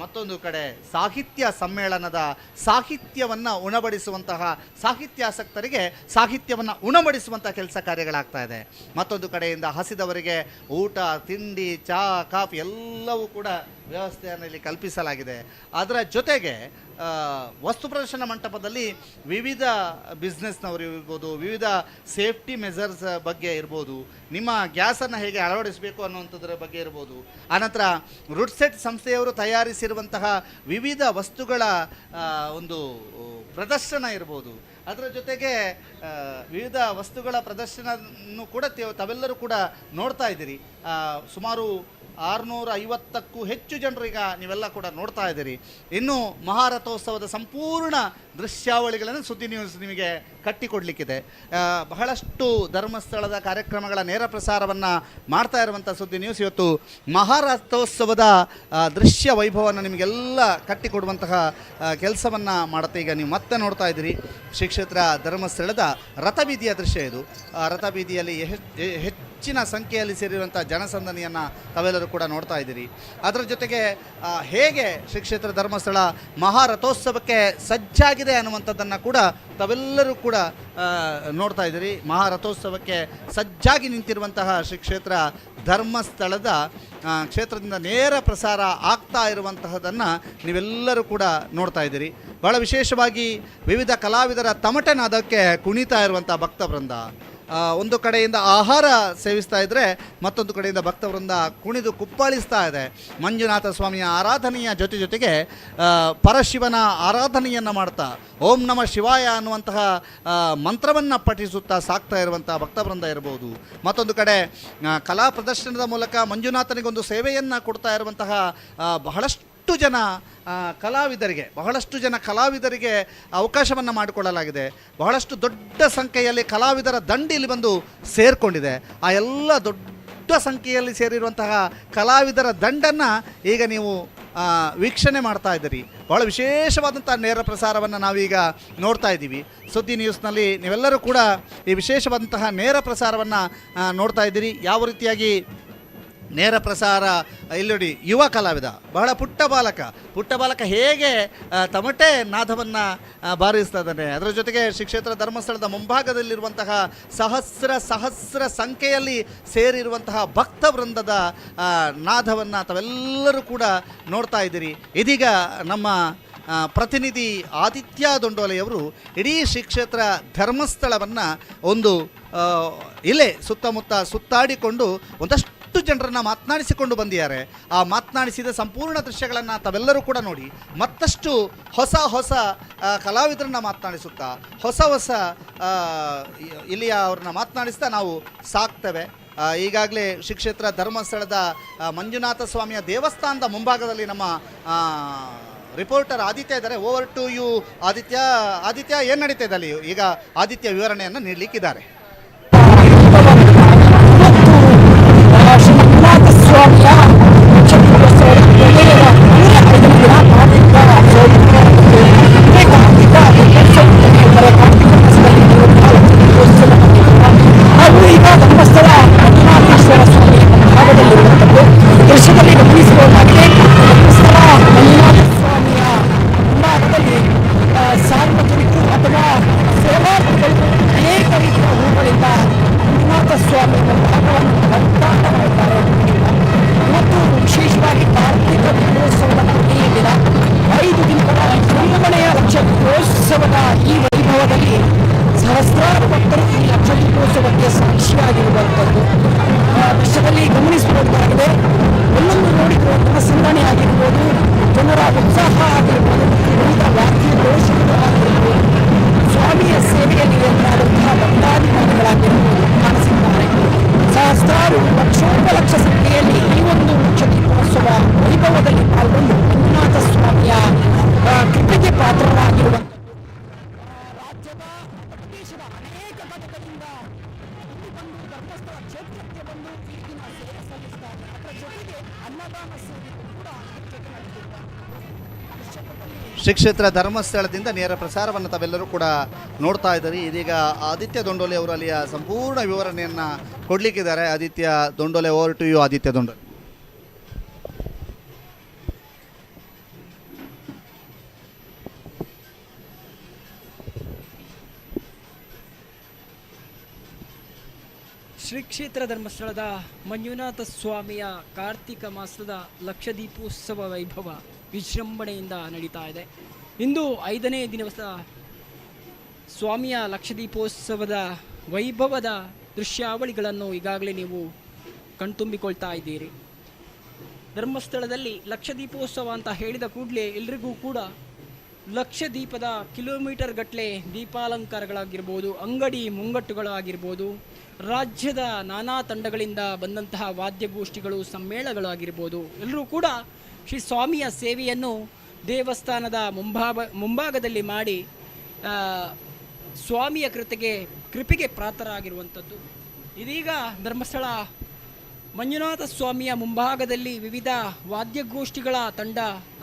ಮತ್ತೊಂದು ಕಡೆ ಸಾಹಿತ್ಯ ಸಮ್ಮೇಳನದ ಸಾಹಿತ್ಯವನ್ನು ಉಣಬಡಿಸುವಂತಹ ಸಾಹಿತ್ಯಾಸಕ್ತರಿಗೆ ಸಾಹಿತ್ಯವನ್ನು ಉಣಬಡಿಸುವಂಥ ಕೆಲಸ ಕಾರ್ಯಗಳಾಗ್ತಾ ಇದೆ. ಮತ್ತೊಂದು ಕಡೆಯಿಂದ ಹಸಿದವರಿಗೆ ಊಟ, ತಿಂಡಿ, ಚಹಾ, ಕಾಫಿ ಎಲ್ಲವೂ ಕೂಡ ವ್ಯವಸ್ಥೆಯನ್ನು ಇಲ್ಲಿ ಕಲ್ಪಿಸಲಾಗಿದೆ. ಅದರ ಜೊತೆಗೆ ವಸ್ತು ಪ್ರದರ್ಶನ ಮಂಟಪದಲ್ಲಿ ವಿವಿಧ ಬಿಸ್ನೆಸ್ನವರು ಇರ್ಬೋದು, ವಿವಿಧ ಸೇಫ್ಟಿ ಮೆಜರ್ಸ್ ಬಗ್ಗೆ ಇರ್ಬೋದು, ನಿಮ್ಮ ಗ್ಯಾಸನ್ನು ಹೇಗೆ ಅಳವಡಿಸಬೇಕು ಅನ್ನುವಂಥದ್ರ ಬಗ್ಗೆ ಇರ್ಬೋದು, ಆನಂತರ ರುಡ್ಸೆಟ್ ಸಂಸ್ಥೆಯವರು ತಯಾರಿಸಿರುವಂತಹ ವಿವಿಧ ವಸ್ತುಗಳ ಒಂದು ಪ್ರದರ್ಶನ ಇರ್ಬೋದು. ಅದರ ಜೊತೆಗೆ ವಿವಿಧ ವಸ್ತುಗಳ ಪ್ರದರ್ಶನವನ್ನು ಕೂಡ ತಾವೆಲ್ಲರೂ ಕೂಡ ನೋಡ್ತಾ ಇದ್ದೀರಿ. ಸುಮಾರು 650ಕ್ಕೂ ಹೆಚ್ಚು ಜನರು ಈಗ ನೀವೆಲ್ಲ ಕೂಡ ನೋಡ್ತಾ ಇದ್ದೀರಿ. ಇನ್ನು ಮಹಾರಥೋತ್ಸವದ ಸಂಪೂರ್ಣ ದೃಶ್ಯಾವಳಿಗಳನ್ನು ಸುದ್ದಿ ನ್ಯೂಸ್ ನಿಮಗೆ ಕಟ್ಟಿಕೊಡ್ಲಿಕ್ಕಿದೆ. ಬಹಳಷ್ಟು ಧರ್ಮಸ್ಥಳದ ಕಾರ್ಯಕ್ರಮಗಳ ನೇರ ಪ್ರಸಾರವನ್ನು ಮಾಡ್ತಾ ಇರುವಂಥ ಸುದ್ದಿ ನ್ಯೂಸ್ ಇವತ್ತು ಮಹಾರಥೋತ್ಸವದ ದೃಶ್ಯ ವೈಭವವನ್ನು ನಿಮಗೆಲ್ಲ ಕಟ್ಟಿಕೊಡುವಂತಹ ಕೆಲಸವನ್ನು ಮಾಡುತ್ತೆ. ಈಗ ನೀವು ಮತ್ತೆ ನೋಡ್ತಾ ಇದ್ದೀರಿ ಶ್ರೀಕ್ಷೇತ್ರ ಧರ್ಮಸ್ಥಳದ ರಥಬೀದಿಯ ದೃಶ್ಯ ಇದು. ರಥಬೀದಿಯಲ್ಲಿ ಹೆಚ್ಚಿನ ಸಂಖ್ಯೆಯಲ್ಲಿ ಸೇರಿರುವಂಥ ಜನಸಂದಣಿಯನ್ನು ತಾವೆಲ್ಲರೂ ಕೂಡ ನೋಡ್ತಾ ಇದ್ದೀರಿ. ಅದರ ಜೊತೆಗೆ ಹೇಗೆ ಶ್ರೀಕ್ಷೇತ್ರ ಧರ್ಮಸ್ಥಳ ಮಹಾರಥೋತ್ಸವಕ್ಕೆ ಸಜ್ಜಾಗಿದೆ ಅನ್ನುವಂಥದ್ದನ್ನು ಕೂಡ ತಾವೆಲ್ಲರೂ ಕೂಡ ನೋಡ್ತಾ ಇದ್ದೀರಿ. ಮಹಾರಥೋತ್ಸವಕ್ಕೆ ಸಜ್ಜಾಗಿ ನಿಂತಿರುವಂತಹ ಶ್ರೀಕ್ಷೇತ್ರ ಧರ್ಮಸ್ಥಳದ ಕ್ಷೇತ್ರದಿಂದ ನೇರ ಪ್ರಸಾರ ಆಗ್ತಾ ಇರುವಂತಹದನ್ನು ನೀವೆಲ್ಲರೂ ಕೂಡ ನೋಡ್ತಾ ಇದ್ದೀರಿ. ಬಹಳ ವಿಶೇಷವಾಗಿ ವಿವಿಧ ಕಲಾವಿದರ ತಮಟೆನಾದಕ್ಕೆ ಕುಣಿತಾ ಇರುವಂಥ ಭಕ್ತವೃಂದ. ಒಂದು ಕಡೆಯಿಂದ ಆಹಾರ ಸೇವಿಸ್ತಾ ಇದ್ದರೆ, ಮತ್ತೊಂದು ಕಡೆಯಿಂದ ಭಕ್ತವೃಂದ ಕುಣಿದು ಕುಪ್ಪಳಿಸ್ತಾ ಇದೆ. ಮಂಜುನಾಥ ಸ್ವಾಮಿಯ ಆರಾಧನೆಯ ಜೊತೆಗೆ ಪರಶಿವನ ಆರಾಧನೆಯನ್ನು ಮಾಡ್ತಾ ಓಂ ನಮಃ ಶಿವಾಯ ಅನ್ನುವಂತಹ ಮಂತ್ರವನ್ನು ಪಠಿಸುತ್ತಾ ಸಾಕ್ತಾ ಇರುವಂಥ ಭಕ್ತವೃಂದ ಇರ್ಬೋದು. ಮತ್ತೊಂದು ಕಡೆ ಕಲಾ ಪ್ರದರ್ಶನದ ಮೂಲಕ ಮಂಜುನಾಥನಿಗೊಂದು ಸೇವೆಯನ್ನು ಕೊಡ್ತಾ ಇರುವಂತಹ ಬಹಳಷ್ಟು ಜನ ಕಲಾವಿದರಿಗೆ ಅವಕಾಶವನ್ನು ಮಾಡಿಕೊಳ್ಳಲಾಗಿದೆ. ಬಹಳಷ್ಟು ದೊಡ್ಡ ಸಂಖ್ಯೆಯಲ್ಲಿ ಕಲಾವಿದರ ದಂಡು ಇಲ್ಲಿ ಬಂದು ಸೇರಿಕೊಂಡಿದೆ. ಆ ಎಲ್ಲ ದೊಡ್ಡ ಸಂಖ್ಯೆಯಲ್ಲಿ ಸೇರಿರುವಂತಹ ಕಲಾವಿದರ ದಂಡನ್ನು ಈಗ ನೀವು ವೀಕ್ಷಣೆ ಮಾಡ್ತಾ ಇದ್ದೀರಿ. ಬಹಳ ವಿಶೇಷವಾದಂಥ ನೇರ ಪ್ರಸಾರವನ್ನು ನಾವೀಗ ನೋಡ್ತಾ ಇದ್ದೀವಿ. ಸುದ್ದಿ ನ್ಯೂಸ್ನಲ್ಲಿ ನೀವೆಲ್ಲರೂ ಕೂಡ ಈ ವಿಶೇಷವಾದಂತಹ ನೇರ ಪ್ರಸಾರವನ್ನು ನೋಡ್ತಾ ಇದ್ದೀರಿ. ಯಾವ ರೀತಿಯಾಗಿ ನೇರ ಪ್ರಸಾರ ಇಲ್ಲಿ ನೋಡಿ, ಯುವ ಕಲಾವಿದ, ಬಹಳ ಪುಟ್ಟ ಬಾಲಕ ಹೇಗೆ ತಮಟೆ ನಾದವನ್ನು ಬಾರಿಸ್ತಾ ಇದ್ದಾನೆ. ಅದರ ಜೊತೆಗೆ ಶ್ರೀಕ್ಷೇತ್ರ ಧರ್ಮಸ್ಥಳದ ಮುಂಭಾಗದಲ್ಲಿರುವಂತಹ ಸಹಸ್ರ ಸಂಖ್ಯೆಯಲ್ಲಿ ಸೇರಿರುವಂತಹ ಭಕ್ತವೃಂದದ ನಾದವನ್ನು ತಾವೆಲ್ಲರೂ ಕೂಡ ನೋಡ್ತಾ ಇದ್ದೀರಿ. ಇದೀಗ ನಮ್ಮ ಪ್ರತಿನಿಧಿ ಆದಿತ್ಯ ದೊಂಡೋಲೆಯವರು ಇಡೀ ಶ್ರೀಕ್ಷೇತ್ರ ಧರ್ಮಸ್ಥಳವನ್ನು ಒಂದು ಇಲ್ಲೇ ಸುತ್ತಮುತ್ತ ಸುತ್ತಾಡಿಕೊಂಡು ಒಂದಷ್ಟು ಜನರನ್ನು ಮಾತನಾಡಿಸಿಕೊಂಡು ಬಂದಿದ್ದಾರೆ. ಆ ಮಾತನಾಡಿಸಿದ ಸಂಪೂರ್ಣ ದೃಶ್ಯಗಳನ್ನು ತಾವೆಲ್ಲರೂ ಕೂಡ ನೋಡಿ, ಮತ್ತಷ್ಟು ಹೊಸ ಕಲಾವಿದರನ್ನ ಮಾತನಾಡಿಸುತ್ತಾ ಹೊಸ ಇಲ್ಲಿಯ ಅವ್ರನ್ನ ಮಾತನಾಡಿಸ್ತಾ ನಾವು ಸಾಕ್ತೇವೆ. ಈಗಾಗಲೇ ಶ್ರೀಕ್ಷೇತ್ರ ಧರ್ಮಸ್ಥಳದ ಮಂಜುನಾಥ ಸ್ವಾಮಿಯ ದೇವಸ್ಥಾನದ ಮುಂಭಾಗದಲ್ಲಿ ನಮ್ಮ ರಿಪೋರ್ಟರ್ ಆದಿತ್ಯ ಇದ್ದಾರೆ. ಓವರ್ ಟು ಯು ಆದಿತ್ಯ ಏನು ನಡೀತಾ ಇದೆ ಅಲ್ಲಿ? ಈಗ ಆದಿತ್ಯ ವಿವರಣೆಯನ್ನು ನೀಡಲಿಕ್ಕಿದ್ದಾರೆ. ಸಾರ್ವಜನಿಕರು ಅಥವಾ ಸೇವಾರ್ಥಿಗಳು ಅನೇಕ ರೀತಿಯ ಹೂಗಳಿಂದ ಮಂಜುನಾಥ ಸ್ವಾಮಿ ಭಕ್ತಾಟ ಮಾಡಿದ್ದಾರೆ. ಮತ್ತು ವಿಶೇಷವಾಗಿ ಕಾರ್ತಿಕ ದೀಪೋತ್ಸವದ ಕೊನೆಯ ದಿನ 5 ದಿನಗಳ ಸಂಗಮನೆಯ ಲಕ್ಷದೀಪೋತ್ಸವದ ಈ ವೈಭವದಲ್ಲಿ ಸಹಸ್ರಾರು ಭಕ್ತರು ಈ ಲಕ್ಷದೀಪೋತ್ಸವಕ್ಕೆ ಸಾಕ್ಷಿಯಾಗಿರುವಂಥದ್ದು ದೃಶ್ಯದಲ್ಲಿ ಗಮನಿಸಬಹುದಾಗಿದೆ. ಎಲ್ಲೊಂದು ನೋಡಿರುವ ಜನಸಂದಣಿ ಆಗಿರ್ಬೋದು, ಜನರ ಉತ್ಸಾಹ ಆಗಿರ್ಬೋದು, ವಿವಿಧ ವಾದ್ಯ ಘೋಷಗಳು ಆಗಿರ್ಬೋದು, ಸ್ವಾಮಿಯ ಸೇವೆಯಲ್ಲಿ ಎದುರಾದಂತಹ ಭಕ್ತಾಭಿಮಾನಿಗಳಾಗಿರ್ಬೋದು ಕಾಣಿಸಿದ್ದಾರೆ. ಸಹಸ್ರಾರು ಲಕ್ಷೋಪಲಕ್ಷ ಸಂಖ್ಯೆಯಲ್ಲಿ ಈ ಒಂದು ಲಕ್ಷದೀಪೋತ್ಸವ ವೈಭವದಲ್ಲಿ ಪಾಲ್ಗೊಂಡು ಮಂಜುನಾಥ ಸ್ವಾಮಿಯ ಕೃಪೆಗೆ ಪಾತ್ರರಾಗಿರುವಂಥದ್ದು. ರಾಜ್ಯದ ದೇಶದ ಅನೇಕ ಘಟಕದಿಂದ ಇಲ್ಲಿ ಬಂದು ಧರ್ಮಸ್ಥಳ ಕ್ಷೇತ್ರಕ್ಕೆ ಬಂದು ಈ ದಿನ ಸೇವೆ ಸಲ್ಲಿಸುತ್ತಾರೆ. ಅದರ ಜೊತೆಗೆ ಅನ್ನದಾನ ಸೇವೆ ಕೂಡ ಜೊತೆ ನಡೆದಿದ್ದಾರೆ. ಶ್ರೀ ಕ್ಷೇತ್ರ ಧರ್ಮಸ್ಥಳದಿಂದ ನೇರ ಪ್ರಸಾರವನ್ನು ತಾವೆಲ್ಲರೂ ಕೂಡ ನೋಡ್ತಾ ಇದ್ದೀರಿ. ಇದೀಗ ಆದಿತ್ಯ ದೊಂಡೋಲೆ ಅವರು ಅಲ್ಲಿಯ ಸಂಪೂರ್ಣ ವಿವರಣೆಯನ್ನು ಕೊಡಲಿಕ್ಕಿದ್ದಾರೆ. Aditya Dondole, over to you Aditya Dondole. Shri ಕ್ಷೇತ್ರ ಧರ್ಮಸ್ಥಳದ ಮಂಜುನಾಥ ಸ್ವಾಮಿಯ ಕಾರ್ತಿಕ ಮಾಸದ ಲಕ್ಷದೀಪೋತ್ಸವ ವೈಭವ ವಿಜೃಂಭಣೆಯಿಂದ ನಡೀತಾ ಇದೆ. ಇಂದು 5ನೇ ದಿನದ ಸ್ವಾಮಿಯ ಲಕ್ಷದೀಪೋತ್ಸವದ ವೈಭವದ ದೃಶ್ಯಾವಳಿಗಳನ್ನು ಈಗಾಗಲೇ ನೀವು ಕಣ್ತುಂಬಿಕೊಳ್ತಾ ಇದ್ದೀರಿ. ಧರ್ಮಸ್ಥಳದಲ್ಲಿ ಲಕ್ಷದೀಪೋತ್ಸವ ಅಂತ ಹೇಳಿದ ಕೂಡಲೇ ಎಲ್ರಿಗೂ ಕೂಡ ಲಕ್ಷದೀಪದ ಕಿಲೋಮೀಟರ್ ಗಟ್ಟಲೆ ದೀಪಾಲಂಕಾರಗಳಾಗಿರ್ಬೋದು, ಅಂಗಡಿ ಮುಂಗಟ್ಟುಗಳಾಗಿರ್ಬೋದು, ರಾಜ್ಯದ ನಾನಾ ತಂಡಗಳಿಂದ ಬಂದಂತಹ ವಾದ್ಯಗೋಷ್ಠಿಗಳು, ಸಮ್ಮೇಳನಗಳಾಗಿರ್ಬೋದು, ಎಲ್ಲರೂ ಕೂಡ ಶ್ರೀ ಸ್ವಾಮಿಯ ಸೇವೆಯನ್ನು ದೇವಸ್ಥಾನದ ಮುಂಭಾಗದಲ್ಲಿ ಮಾಡಿ ಸ್ವಾಮಿಯ ಕೃಪೆಗೆ ಪಾತ್ರರಾಗಿರುವಂಥದ್ದು. ಇದೀಗ ಧರ್ಮಸ್ಥಳ ಮಂಜುನಾಥ ಸ್ವಾಮಿಯ ಮುಂಭಾಗದಲ್ಲಿ ವಿವಿಧ ವಾದ್ಯಗೋಷ್ಠಿಗಳ ತಂಡ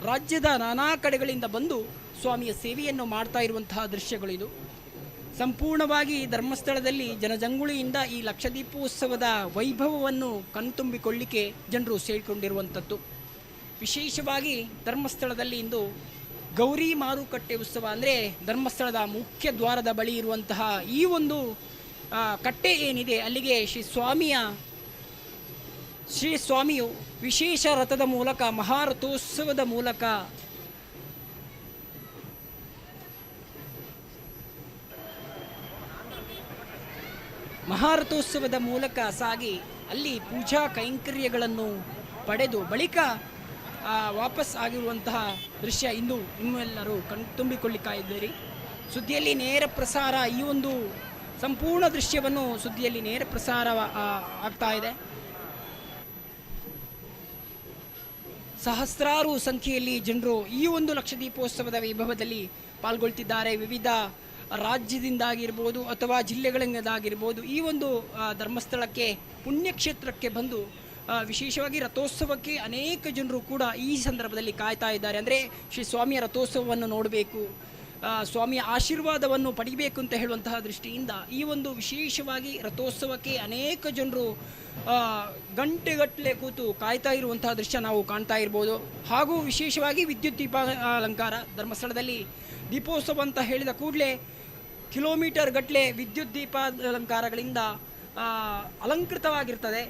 ರಾಜ್ಯದ ನಾನಾ ಕಡೆಗಳಿಂದ ಬಂದು ಸ್ವಾಮಿಯ ಸೇವೆಯನ್ನು ಮಾಡ್ತಾ ಇರುವಂತಹ ದೃಶ್ಯಗಳಿದು. ಸಂಪೂರ್ಣವಾಗಿ ಧರ್ಮಸ್ಥಳದಲ್ಲಿ ಜನಜಂಗುಳಿಯಿಂದ ಈ ಲಕ್ಷದೀಪೋತ್ಸವದ ವೈಭವವನ್ನು ಕಣ್ತುಂಬಿಕೊಳ್ಳಿಕ್ಕೆ ಜನರು ಸೇರಿಕೊಂಡಿರುವಂಥದ್ದು. ವಿಶೇಷವಾಗಿ ಧರ್ಮಸ್ಥಳದಲ್ಲಿ ಇಂದು ಗೌರಿ ಮಾರುಕಟ್ಟೆ ಉತ್ಸವ ಅಂದರೆ ಧರ್ಮಸ್ಥಳದ ಮುಖ್ಯ ದ್ವಾರದ ಬಳಿ ಇರುವಂತಹ ಈ ಒಂದು ಕಟ್ಟೆ ಏನಿದೆ ಅಲ್ಲಿಗೆ ಶ್ರೀ ಸ್ವಾಮಿಯು ವಿಶೇಷ ರಥದ ಮೂಲಕ ಮಹಾರಥೋತ್ಸವದ ಮೂಲಕ ಸಾಗಿ ಅಲ್ಲಿ ಪೂಜಾ ಕೈಂಕರ್ಯಗಳನ್ನು ಪಡೆದು ಬಳಿಕ ವಾಪಸ್ ಆಗಿರುವಂತಹ ದೃಶ್ಯ ಇಂದು ನಿಮ್ಮೆಲ್ಲರೂ ಕಣ್ತುಂಬಿಕೊಳ್ಳಿಕ್ಕಾಗಿದ್ದೀರಿ. ಸುದ್ದಿಯಲ್ಲಿ ನೇರ ಪ್ರಸಾರ ಈ ಒಂದು ಸಂಪೂರ್ಣ ದೃಶ್ಯವನ್ನು ಸುದ್ದಿಯಲ್ಲಿ ನೇರ ಪ್ರಸಾರ ಆಗ್ತಾ ಇದೆ. ಸಹಸ್ರಾರು ಸಂಖ್ಯೆಯಲ್ಲಿ ಜನರು ಈ ಒಂದು ಲಕ್ಷದೀಪೋತ್ಸವದ ವೈಭವದಲ್ಲಿ ಪಾಲ್ಗೊಳ್ತಿದ್ದಾರೆ. ವಿವಿಧ ರಾಜ್ಯದಿಂದಾಗಿರ್ಬೋದು ಅಥವಾ ಜಿಲ್ಲೆಗಳಿಂದಾಗಿರ್ಬೋದು ಈ ಒಂದು ಧರ್ಮಸ್ಥಳಕ್ಕೆ ಪುಣ್ಯಕ್ಷೇತ್ರಕ್ಕೆ ಬಂದು ವಿಶೇಷವಾಗಿ ರಥೋತ್ಸವಕ್ಕೆ ಅನೇಕ ಜನರು ಕೂಡ ಈ ಸಂದರ್ಭದಲ್ಲಿ ಕಾಯ್ತಾ ಇದ್ದಾರೆ. ಅಂದರೆ ಶ್ರೀ ಸ್ವಾಮಿಯ ರಥೋತ್ಸವವನ್ನು ನೋಡಬೇಕು, ಸ್ವಾಮಿಯ ಆಶೀರ್ವಾದವನ್ನು ಪಡಿಬೇಕು ಅಂತ ಹೇಳುವಂತಹ ದೃಷ್ಟಿಯಿಂದ ಈ ಒಂದು ವಿಶೇಷವಾಗಿ ರಥೋತ್ಸವಕ್ಕೆ ಅನೇಕ ಜನರು ಗಂಟೆಗಟ್ಟಲೆ ಕೂತು ಕಾಯ್ತಾ ಇರುವಂತಹ ದೃಶ್ಯ ನಾವು ಕಾಣ್ತಾ ಇರ್ಬೋದು. ಹಾಗೂ ವಿಶೇಷವಾಗಿ ವಿದ್ಯುತ್ ದೀಪ ಅಲಂಕಾರ ಧರ್ಮಸ್ಥಳದಲ್ಲಿ ದೀಪೋತ್ಸವ ಅಂತ ಹೇಳಿದ ಕೂಡಲೇ ಕಿಲೋಮೀಟರ್ ಗಟ್ಟಲೆ ವಿದ್ಯುತ್ ದೀಪ ಅಲಂಕಾರಗಳಿಂದ ಅಲಂಕೃತವಾಗಿರ್ತದೆ.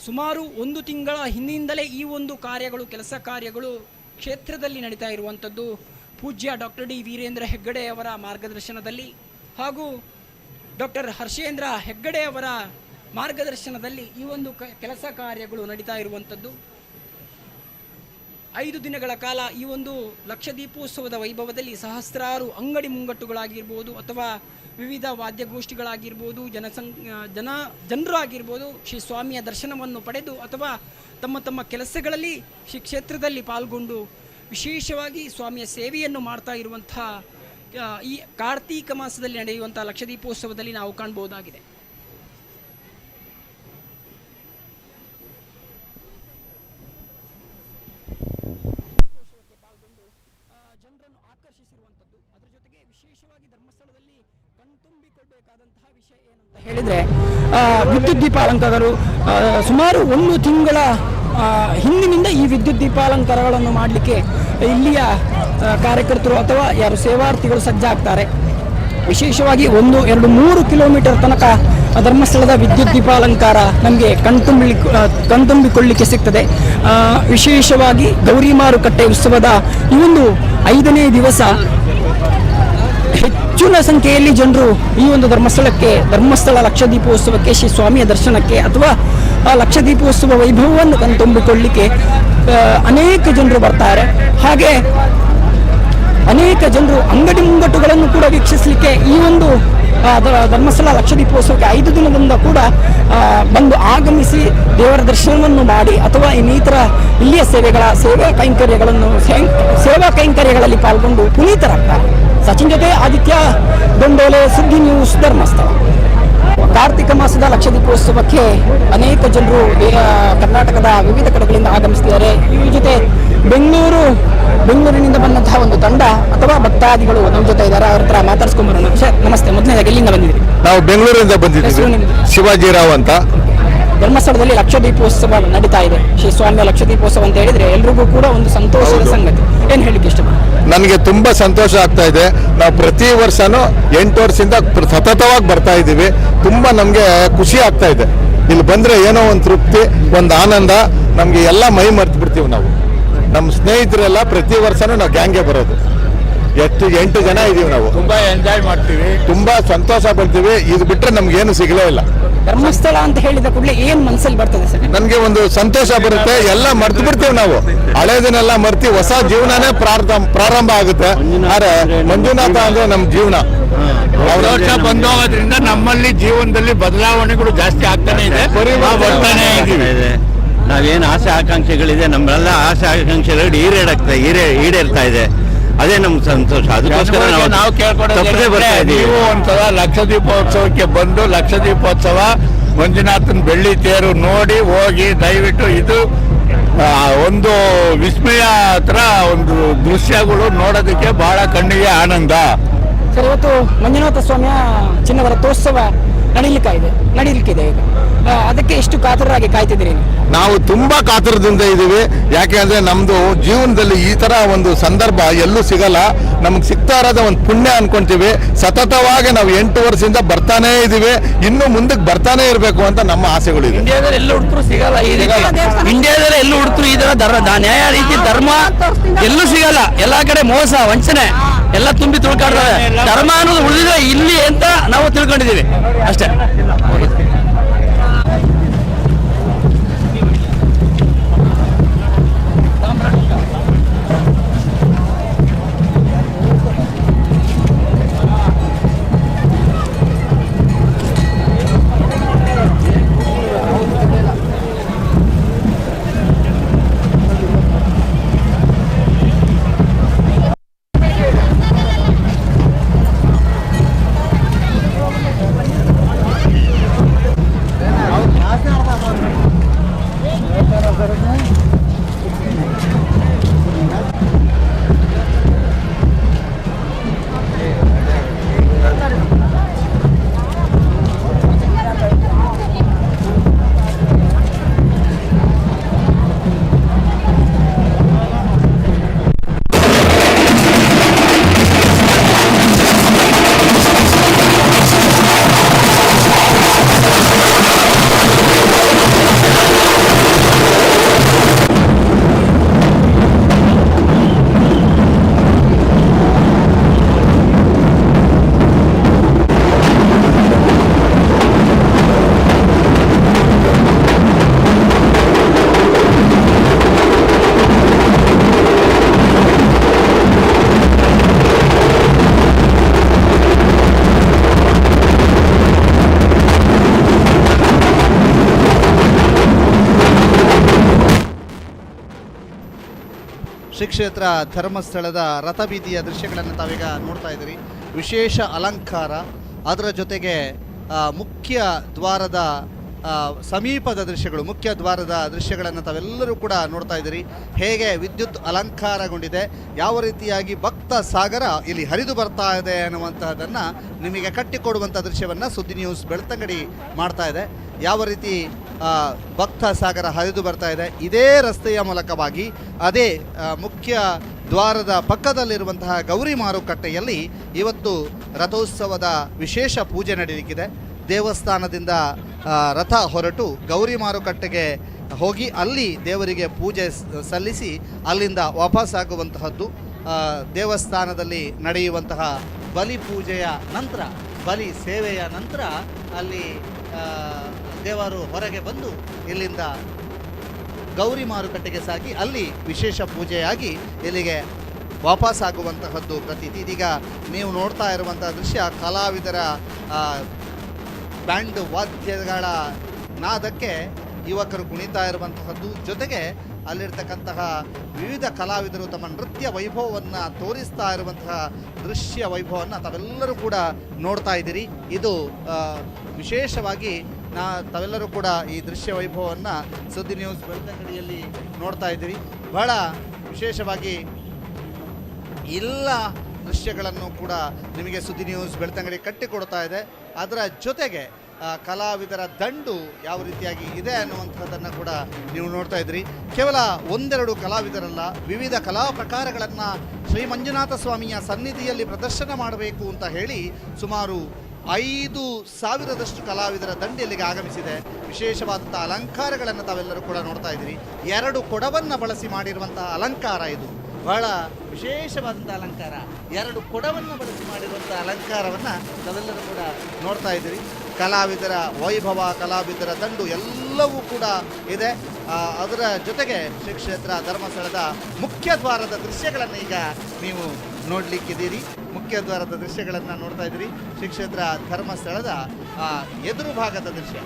ಸುಮಾರು 1 ತಿಂಗಳ ಹಿಂದಿನಿಂದಲೇ ಈ ಒಂದು ಕೆಲಸ ಕಾರ್ಯಗಳು ಕ್ಷೇತ್ರದಲ್ಲಿ ನಡೀತಾ ಇರುವಂಥದ್ದು. ಪೂಜ್ಯ ಡಾಕ್ಟರ್ ಡಿ ವೀರೇಂದ್ರ ಹೆಗ್ಗಡೆ ಅವರ ಮಾರ್ಗದರ್ಶನದಲ್ಲಿ ಹಾಗೂ ಡಾಕ್ಟರ್ ಹರ್ಷೇಂದ್ರ ಹೆಗ್ಗಡೆ ಅವರ ಮಾರ್ಗದರ್ಶನದಲ್ಲಿ ಈ ಒಂದು ಕೆಲಸ ಕಾರ್ಯಗಳು ನಡೀತಾ ಇರುವಂಥದ್ದು. 5 ದಿನಗಳ ಕಾಲ ಈ ಒಂದು ಲಕ್ಷದೀಪೋತ್ಸವದ ವೈಭವದಲ್ಲಿ ಸಹಸ್ರಾರು ಅಂಗಡಿ ಮುಂಗಟ್ಟುಗಳಾಗಿರ್ಬೋದು ಅಥವಾ ವಿವಿಧ ವಾದ್ಯಗೋಷ್ಠಿಗಳಾಗಿರ್ಬೋದು, ಜನರು ಆಗಿರ್ಬೋದು ಶ್ರೀ ಸ್ವಾಮಿಯ ದರ್ಶನವನ್ನು ಪಡೆದು ಅಥವಾ ತಮ್ಮ ಕೆಲಸಗಳಲ್ಲಿ ಶ್ರೀ ಕ್ಷೇತ್ರದಲ್ಲಿ ಪಾಲ್ಗೊಂಡು ವಿಶೇಷವಾಗಿ ಸ್ವಾಮಿಯ ಸೇವೆಯನ್ನು ಮಾಡ್ತಾ ಇರುವಂತಹ ಈ ಕಾರ್ತೀಕ ಮಾಸದಲ್ಲಿ ನಡೆಯುವಂಥ ಲಕ್ಷದೀಪೋತ್ಸವದಲ್ಲಿ ನಾವು ಕಾಣಬಹುದಾಗಿದೆ. ಜನರನ್ನು ಆಕರ್ಷಿಸಿರುವಂಥದ್ದು. ಅದರ ಜೊತೆಗೆ ವಿಶೇಷವಾಗಿ ಧರ್ಮಸ್ಥಳದಲ್ಲಿ ಕಣ್ತುಂಬಿಕೊಳ್ಬೇಕಾದಂತಹ ವಿಷಯ ಏನಂತ ಹೇಳಿದ್ರೆ ವಿದ್ಯುತ್ ದೀಪ ಅಲಂಕಾರಗಳು ಸುಮಾರು 1 ತಿಂಗಳ ಹಿಂದಿನಿಂದ ಈ ವಿದ್ಯುತ್ ದೀಪಾಲಂಕಾರಗಳನ್ನು ಮಾಡಲಿಕ್ಕೆ ಇಲ್ಲಿಯ ಕಾರ್ಯಕರ್ತರು ಅಥವಾ ಯಾರು ಸೇವಾರ್ಥಿಗಳು ಸಜ್ಜಾಗ್ತಾರೆ. ವಿಶೇಷವಾಗಿ 1, 2, 3 ಕಿಲೋಮೀಟರ್ ತನಕ ಧರ್ಮಸ್ಥಳದ ವಿದ್ಯುತ್ ದೀಪಾಲಂಕಾರ ನಮಗೆ ಕಣ್ತುಂಬಿಕೊಳ್ಳಿಕ್ಕೆ ಸಿಗ್ತದೆ. ವಿಶೇಷವಾಗಿ ಗೌರಿ ಮಾರುಕಟ್ಟೆ ಉತ್ಸವದ ಈ ಒಂದು 5ನೇ ದಿವಸ ಹೆಚ್ಚಿನ ಸಂಖ್ಯೆಯಲ್ಲಿ ಜನರು ಈ ಒಂದು ಧರ್ಮಸ್ಥಳ ಲಕ್ಷದೀಪೋತ್ಸವಕ್ಕೆ ಶ್ರೀ ಸ್ವಾಮಿಯ ದರ್ಶನಕ್ಕೆ ಅಥವಾ ಲಕ್ಷದೀಪೋತ್ಸವ ವೈಭವವನ್ನು ಕಣ್ತುಂಬಿಕೊಳ್ಳಿಕ್ಕೆ ಅನೇಕ ಜನರು ಬರ್ತಾರೆ. ಹಾಗೆ ಅನೇಕ ಜನರು ಅಂಗಡಿ ಮುಂಗಟ್ಟುಗಳನ್ನು ಕೂಡ ವೀಕ್ಷಿಸಲಿಕ್ಕೆ ಈ ಒಂದು ಧರ್ಮಸ್ಥಳ ಲಕ್ಷದೀಪೋತ್ಸವಕ್ಕೆ 5 ದಿನದಿಂದ ಕೂಡ ಬಂದು ಆಗಮಿಸಿ ದೇವರ ದರ್ಶನವನ್ನು ಮಾಡಿ ಅಥವಾ ಇನ್ನಿತರ ಇಲ್ಲಿಯ ಸೇವಾ ಕೈಂಕರ್ಯಗಳಲ್ಲಿ ಪಾಲ್ಗೊಂಡು ಪುನೀತರಾಗ್ತಾರೆ. ಸಚಿನ್ ಜೊತೆ ಆದಿತ್ಯ ದೊಂಡೋಲೆ, ಸುದ್ದಿ ನ್ಯೂಸ್, ಧರ್ಮಸ್ಥಳ. ಕಾರ್ತಿಕ ಮಾಸದ ಲಕ್ಷದೀಪೋತ್ಸವಕ್ಕೆ ಅನೇಕ ಜನರು ಕರ್ನಾಟಕದ ವಿವಿಧ ಕಡೆಗಳಿಂದ ಆಗಮಿಸಿದ್ದಾರೆ. ಈ ಜೊತೆ ಬೆಂಗಳೂರಿನಿಂದ ಬಂದಂತಹ ಒಂದು ತಂಡ ಅಥವಾ ಭಕ್ತಾದಿಗಳು ನಮ್ಮ ಜೊತೆ ಇದ್ದಾರೆ. ಅವ್ರ ಹತ್ರ ಮಾತಾಡ್ಸ್ಕೊಂಡ್ಬರೋಣ. ಸರ್ ನಮಸ್ತೆ, ಮೊದಲನೇದಾಗಿ ಎಲ್ಲಿಂದ ಬಂದಿದ್ದೀರಿ? ನಾವು ಬೆಂಗಳೂರಿಂದ ಬಂದಿದ್ದೀವಿ. ಶಿವಾಜಿರಾವ್ ಅಂತ. ಧರ್ಮಸ್ಥಳದಲ್ಲಿ ಲಕ್ಷದೀಪೋತ್ಸವ ನಡೀತಾ ಇದೆ. ಶ್ರೀ ಸ್ವಾಮಿಯ ಲಕ್ಷದೀಪೋತ್ಸವ ಅಂತ ಹೇಳಿದ್ರೆ ಎಲ್ರಿಗೂ ಕೂಡ ಒಂದು ಸಂತೋಷದ ಸಂಗತಿ. ಏನ್ ಹೇಳಿಕ್ಕೆ ಇಷ್ಟಪಡ್ತೀನಿ? ನನಗೆ ತುಂಬಾ ಸಂತೋಷ ಆಗ್ತಾ ಇದೆ. ನಾವು ಪ್ರತಿ ವರ್ಷನೂ 8 ವರ್ಷದಿಂದ ಸತತವಾಗಿ ಬರ್ತಾ ಇದ್ದೀವಿ. ತುಂಬಾ ನಮ್ಗೆ ಖುಷಿ ಆಗ್ತಾ ಇದೆ. ಇಲ್ಲಿ ಬಂದ್ರೆ ಏನೋ ಒಂದು ತೃಪ್ತಿ, ಒಂದು ಆನಂದ, ನಮ್ಗೆ ಎಲ್ಲ ಮೈ ಮರ್ತು ಬಿಡ್ತೀವಿ. ನಾವು ನಮ್ಮ ಸ್ನೇಹಿತರೆಲ್ಲ ಪ್ರತಿ ವರ್ಷನೂ ನಾವು ಗ್ಯಾಂಗ್ಗೆ ಬರೋದು. 8 ಜನ ಇದೀವಿ. ನಾವು ತುಂಬಾ ಎಂಜಾಯ್ ಮಾಡ್ತೀವಿ, ತುಂಬಾ ಸಂತೋಷ ಪಡ್ತೀವಿ. ಇದು ಬಿಟ್ರೆ ನಮ್ಗೆ ಏನು ಸಿಗಲೇ ಇಲ್ಲ. ಧರ್ಮಸ್ಥಳ ಅಂತ ಹೇಳಿದ ಕೂಡಲೇ ಏನ್ ಮನಸ್ಸಲ್ಲಿ ಬರ್ತದೆ ಸರ್? ನನ್ಗೆ ಒಂದು ಸಂತೋಷ ಬರುತ್ತೆ. ಎಲ್ಲ ಮರ್ತು ಬಿಡ್ತೀವಿ ನಾವು. ಹಳೇದನ್ನೆಲ್ಲ ಮರ್ತಿ ಹೊಸ ಜೀವನನೇ ಪ್ರಾರಂಭ ಆಗುತ್ತೆ. ಆದ್ರೆ ಮಂಜುನಾಥ ಅಂದ್ರೆ ನಮ್ ಜೀವನ. ವರ್ಷ ಬಂದೋಗೋದ್ರಿಂದ ನಮ್ಮಲ್ಲಿ ಜೀವನದಲ್ಲಿ ಬದಲಾವಣೆಗಳು ಜಾಸ್ತಿ ಆಗ್ತಾನೆ ಇದೆ, ಬರ್ತಾನೆ ಇದೀವಿ. ನಾವೇನು ಆಸೆ ಆಕಾಂಕ್ಷೆಗಳಿದೆ, ನಮ್ಮೆಲ್ಲ ಆಸೆ ಆಕಾಂಕ್ಷೆಗಳು ಈಡೇರ್ತಾ ಇದೆ. ಅದೇ ನಮ್ಗೆ ಸಂತೋಷ. ಅದಕ್ಕೋಸ್ಕರ ನಾವು ಕೇಳ್ಕೊಡೋದು, ನೀವು ಒಂದ್ಸಲ ಲಕ್ಷದೀಪೋತ್ಸವಕ್ಕೆ ಬಂದು ಲಕ್ಷದೀಪೋತ್ಸವ ಮಂಜುನಾಥನ್ ಬೆಳ್ಳಿ ತೇರು ನೋಡಿ ಹೋಗಿ. ದಯವಿಟ್ಟು ಇದು ಒಂದು ವಿಸ್ಮಯ ತರ ಒಂದು ದೃಶ್ಯಗಳು ನೋಡೋದಕ್ಕೆ ಬಹಳ ಕಣ್ಣಿಗೆ ಆನಂದ. ಸರ್, ಇವತ್ತು ಮಂಜುನಾಥ ಸ್ವಾಮಿಯ ಚಿನ್ನದ ರಥೋತ್ಸವ ನಡೀಲಿಕ್ಕಿದೆ ಈಗ. ಅದಕ್ಕೆ ಎಷ್ಟು ಕಾತರರಾಗಿ ಕಾಯ್ತಿದ್ದೀರಿ? ನಾವು ತುಂಬಾ ಕಾತರದಿಂದ ಇದ್ದೀವಿ. ಯಾಕೆ ಅಂದ್ರೆ ನಮ್ದು ಜೀವನದಲ್ಲಿ ಈ ತರ ಒಂದು ಸಂದರ್ಭ ಎಲ್ಲೂ ಸಿಗಲ್ಲ. ನಮ್ಗೆ ಸಿಗ್ತಾ ಇರೋದ ಒಂದು ಪುಣ್ಯ ಅನ್ಕೊಂತೀವಿ. ಸತತವಾಗಿ ನಾವು 8 ವರ್ಷದಿಂದ ಬರ್ತಾನೆ ಇದೀವಿ. ಇನ್ನು ಮುಂದಕ್ಕೆ ಬರ್ತಾನೆ ಇರಬೇಕು ಅಂತ ನಮ್ಮ ಆಸೆಗಳಿದೆ. ಇಂಡಿಯಾದಲ್ಲಿ ಎಲ್ಲೂ ಹುಡುಕರು ಸಿಗಲ್ಲ. ಇಂಡಿಯಾದಲ್ಲಿ ಎಲ್ಲೂ ಹುಡುಕರು ಈ ತರ ನ್ಯಾಯ ರೀತಿ ಧರ್ಮ ಎಲ್ಲೂ ಸಿಗಲ್ಲ. ಎಲ್ಲಾ ಕಡೆ ಮೋಸ, ವಂಚನೆ ಎಲ್ಲ ತುಂಬಿ ತುಳ್ಕಾಡ್ತಾರೆ. ಧರ್ಮ ಅನ್ನೋದು ಉಳಿದಿದೆ ಇಲ್ಲಿ ಅಂತ ನಾವು ತಿಳ್ಕೊಂಡಿದ್ದೀವಿ ಅಷ್ಟೇ. ಶ್ರೀ ಕ್ಷೇತ್ರ ಧರ್ಮಸ್ಥಳದ ರಥಬೀದಿಯ ದೃಶ್ಯಗಳನ್ನು ತಾವೀಗ ನೋಡ್ತಾ ಇದ್ದೀರಿ. ವಿಶೇಷ ಅಲಂಕಾರ, ಅದರ ಜೊತೆಗೆ ಮುಖ್ಯ ದ್ವಾರದ ಸಮೀಪದ ದೃಶ್ಯಗಳು, ಮುಖ್ಯ ದ್ವಾರದ ದೃಶ್ಯಗಳನ್ನು ತಾವೆಲ್ಲರೂ ಕೂಡ ನೋಡ್ತಾ ಇದ್ದೀರಿ. ಹೇಗೆ ವಿದ್ಯುತ್ ಅಲಂಕಾರಗೊಂಡಿದೆ, ಯಾವ ರೀತಿಯಾಗಿ ಭಕ್ತ ಸಾಗರ ಇಲ್ಲಿ ಹರಿದು ಬರ್ತಾ ಇದೆ ಅನ್ನುವಂತಹದ್ದನ್ನು ನಿಮಗೆ ಕಟ್ಟಿಕೊಡುವಂಥ ದೃಶ್ಯವನ್ನು ಸುದ್ದಿ ನ್ಯೂಸ್ ಬೆಳ್ತಂಗಡಿ ಮಾಡ್ತಾ ಇದೆ. ಯಾವ ರೀತಿ ಭಕ್ತ ಸಾಗರ ಹರಿದು ಬರ್ತಾ ಇದೆ. ಇದೇ ರಸ್ತೆಯ ಮೂಲಕವಾಗಿ ಅದೇ ಮುಖ್ಯ ದ್ವಾರದ ಪಕ್ಕದಲ್ಲಿರುವಂತಹ ಗೌರಿ ಮಾರುಕಟ್ಟೆಯಲ್ಲಿ ಇವತ್ತು ರಥೋತ್ಸವದ ವಿಶೇಷ ಪೂಜೆ ನಡೆಯಲಿಕ್ಕಿದೆ. ದೇವಸ್ಥಾನದಿಂದ ರಥ ಹೊರಟು ಗೌರಿ ಮಾರುಕಟ್ಟೆಗೆ ಹೋಗಿ ಅಲ್ಲಿ ದೇವರಿಗೆ ಪೂಜೆ ಸಲ್ಲಿಸಿ ಅಲ್ಲಿಂದ ವಾಪಸ್ಸಾಗುವಂತಹದ್ದು. ದೇವಸ್ಥಾನದಲ್ಲಿ ನಡೆಯುವಂತಹ ಬಲಿ ಪೂಜೆಯ ನಂತರ, ಬಲಿ ಸೇವೆಯ ನಂತರ ಅಲ್ಲಿ ದೇವರು ಹೊರಗೆ ಬಂದು ಇಲ್ಲಿಂದ ಗೌರಿ ಮಾರುಕಟ್ಟೆಗೆ ಸಾಗಿ ಅಲ್ಲಿ ವಿಶೇಷ ಪೂಜೆಯಾಗಿ ಇಲ್ಲಿಗೆ ವಾಪಸ್ಸಾಗುವಂತಹದ್ದು ಪ್ರತೀತಿ. ಇದೀಗ ನೀವು ನೋಡ್ತಾ ಇರುವಂತಹ ದೃಶ್ಯ ಕಲಾವಿದರ ಬ್ಯಾಂಡ್ ವಾದ್ಯಗಳ ನಾದಕ್ಕೆ ಯುವಕರು ಕುಣಿತಾ ಇರುವಂತಹದ್ದು. ಜೊತೆಗೆ ಅಲ್ಲಿರ್ತಕ್ಕಂತಹ ವಿವಿಧ ಕಲಾವಿದರು ತಮ್ಮ ನೃತ್ಯ ವೈಭವವನ್ನು ತೋರಿಸ್ತಾ ಇರುವಂತಹ ದೃಶ್ಯ ವೈಭವವನ್ನು ತಾವೆಲ್ಲರೂ ಕೂಡ ನೋಡ್ತಾ ಇದ್ದೀರಿ. ಇದು ವಿಶೇಷವಾಗಿ ತಾವೆಲ್ಲರೂ ಕೂಡ ಈ ದೃಶ್ಯ ವೈಭವವನ್ನು ಸುದ್ದಿ ನ್ಯೂಸ್ ಬೆಳ್ತಂಗಡಿಯಲ್ಲಿ ನೋಡ್ತಾ ಇದ್ದೀರಿ. ಬಹಳ ವಿಶೇಷವಾಗಿ ಎಲ್ಲ ದೃಶ್ಯಗಳನ್ನು ಕೂಡ ನಿಮಗೆ ಸುದ್ದಿ ನ್ಯೂಸ್ ಬೆಳ್ತಂಗಡಿ ಕಟ್ಟಿಕೊಡ್ತಾ ಇದೆ. ಅದರ ಜೊತೆಗೆ ಕಲಾವಿದರ ದಂಡು ಯಾವ ರೀತಿಯಾಗಿ ಇದೆ ಅನ್ನುವಂಥದ್ದನ್ನು ಕೂಡ ನೀವು ನೋಡ್ತಾ ಇದ್ರಿ. ಕೇವಲ ಒಂದೆರಡು ಕಲಾವಿದರಲ್ಲ, ವಿವಿಧ ಕಲಾ ಪ್ರಕಾರಗಳನ್ನು ಶ್ರೀ ಮಂಜುನಾಥ ಸ್ವಾಮಿಯ ಸನ್ನಿಧಿಯಲ್ಲಿ ಪ್ರದರ್ಶನ ಮಾಡಬೇಕು ಅಂತ ಹೇಳಿ ಸುಮಾರು 5,000ದಷ್ಟು ಕಲಾವಿದರ ದಂಡು ಇಲ್ಲಿಗೆ ಆಗಮಿಸಿದೆ. ವಿಶೇಷವಾದಂಥ ಅಲಂಕಾರಗಳನ್ನು ತಾವೆಲ್ಲರೂ ಕೂಡ ನೋಡ್ತಾ ಇದ್ದೀರಿ. 2 ಕೊಡವನ್ನು ಬಳಸಿ ಮಾಡಿರುವಂತಹ ಅಲಂಕಾರ ಇದು. ಬಹಳ ವಿಶೇಷವಾದಂಥ ಅಲಂಕಾರ. 2 ಕೊಡವನ್ನು ಬಳಸಿ ಮಾಡಿರುವಂಥ ಅಲಂಕಾರವನ್ನು ತಾವೆಲ್ಲರೂ ಕೂಡ ನೋಡ್ತಾ ಇದ್ದೀರಿ. ಕಲಾವಿದರ ವೈಭವ, ಕಲಾವಿದರ ದಂಡು ಎಲ್ಲವೂ ಕೂಡ ಇದೆ. ಅದರ ಜೊತೆಗೆ ಶ್ರೀ ಕ್ಷೇತ್ರ ಧರ್ಮಸ್ಥಳದ ಮುಖ್ಯ ದ್ವಾರದ ದೃಶ್ಯಗಳನ್ನು ಈಗ ನೀವು ನೋಡಲಿಕ್ಕಿದ್ದೀರಿ. ಮುಖ್ಯ ದ್ವಾರದ ದೃಶ್ಯಗಳನ್ನು ನೋಡ್ತಾ ಇದ್ದೀರಿ. ಶ್ರೀ ಕ್ಷೇತ್ರ ಧರ್ಮಸ್ಥಳದ ಎದುರು ಭಾಗದ ದೃಶ್ಯ,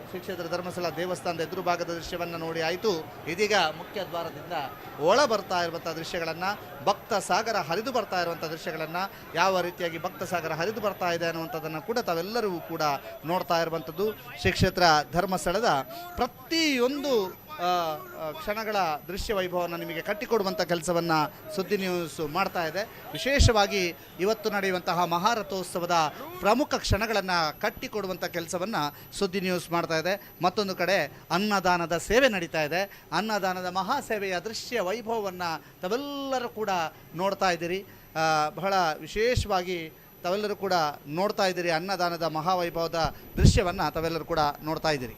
ಶ್ರೀ ಕ್ಷೇತ್ರ ಧರ್ಮಸ್ಥಳ ದೇವಸ್ಥಾನದ ಎದುರು ಭಾಗದ ದೃಶ್ಯವನ್ನು ನೋಡಿ ಆಯಿತು. ಇದೀಗ ಮುಖ್ಯ ದ್ವಾರದಿಂದ ಒಳ ಬರ್ತಾ ಇರುವಂಥ ದೃಶ್ಯಗಳನ್ನು, ಭಕ್ತ ಸಾಗರ ಹರಿದು ಬರ್ತಾ ಇರುವಂಥ ದೃಶ್ಯಗಳನ್ನು, ಯಾವ ರೀತಿಯಾಗಿ ಭಕ್ತ ಸಾಗರ ಹರಿದು ಬರ್ತಾ ಇದೆ ಅನ್ನುವಂಥದ್ದನ್ನು ಕೂಡ ತಾವೆಲ್ಲರೂ ಕೂಡ ನೋಡ್ತಾ ಇರುವಂಥದ್ದು. ಶ್ರೀ ಕ್ಷೇತ್ರ ಧರ್ಮಸ್ಥಳದ ಪ್ರತಿಯೊಂದು ಕ್ಷಣಗಳ ದೃಶ್ಯ ವೈಭವವನ್ನು ನಿಮಗೆ ಕಟ್ಟಿಕೊಡುವಂಥ ಕೆಲಸವನ್ನು ಸುದ್ದಿ ನ್ಯೂಸ್ ಮಾಡ್ತಾ ಇದೆ. ವಿಶೇಷವಾಗಿ ಇವತ್ತು ನಡೆಯುವಂತಹ ಮಹಾರಥೋತ್ಸವದ ಪ್ರಮುಖ ಕ್ಷಣಗಳನ್ನು ಕಟ್ಟಿಕೊಡುವಂಥ ಕೆಲಸವನ್ನು ಸುದ್ದಿ ನ್ಯೂಸ್ ಮಾಡ್ತಾ ಇದೆ. ಮತ್ತೊಂದು ಕಡೆ ಅನ್ನದಾನದ ಸೇವೆ ನಡೀತಾ ಇದೆ. ಅನ್ನದಾನದ ಮಹಾಸೇವೆಯ ದೃಶ್ಯ ವೈಭವವನ್ನು ತಾವೆಲ್ಲರೂ ಕೂಡ ನೋಡ್ತಾ ಇದ್ದೀರಿ. ಬಹಳ ವಿಶೇಷವಾಗಿ ತಾವೆಲ್ಲರೂ ಕೂಡ ನೋಡ್ತಾ ಇದ್ದೀರಿ. ಅನ್ನದಾನದ ಮಹಾವೈಭವದ ದೃಶ್ಯವನ್ನು ತಾವೆಲ್ಲರೂ ಕೂಡ ನೋಡ್ತಾ ಇದ್ದೀರಿ.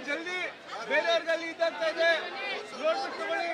ಜಲ್ದಿ ಬೇರೆಯವ್ರಿಗಲ್ಲಿ ಇದಾಗ್ತಾ ಇದೆ, ನೋಡ್ಬಿಟ್ಟು ತಗೊಳ್ಳಿ.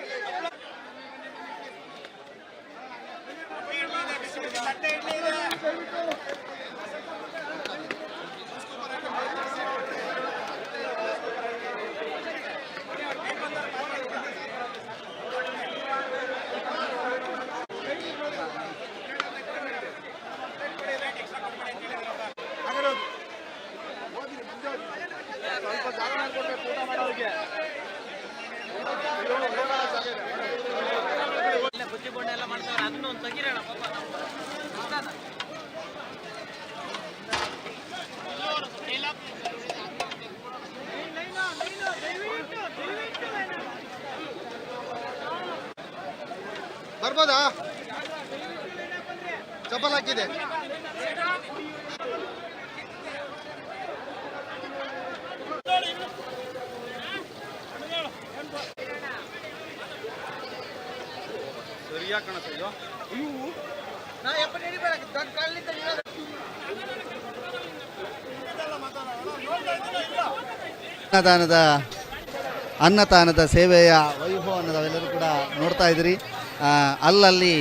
ಬುದ್ಧಿಗೊಂಡ ಎಲ್ಲ ಮಾಡ್ತಾರೆ, ಅದನ್ನ ಒಂದು ತೆಗಿರೋಣ ಪಾಪ. ಬರ್ಬೋದಾ? ಚಪ್ಪಲ್ ಹಾಕಿದೆ. ಸರಿಯಾಗಿ ಕಾಣುತ್ತೆ ಇದು. ನಾ ಎಪ್ಪ ನಡಿಬೇಡ, ದೊಡ್ಡ ಕಾಲಿಂದ ಅನ್ನದಾನದ ಸೇವೆಯ ವೈಭವವನ್ನು ನಾವೆಲ್ಲರೂ ಕೂಡ ನೋಡ್ತಾ ಇದ್ದೀರಿ. ಅಲ್ಲಲ್ಲಿ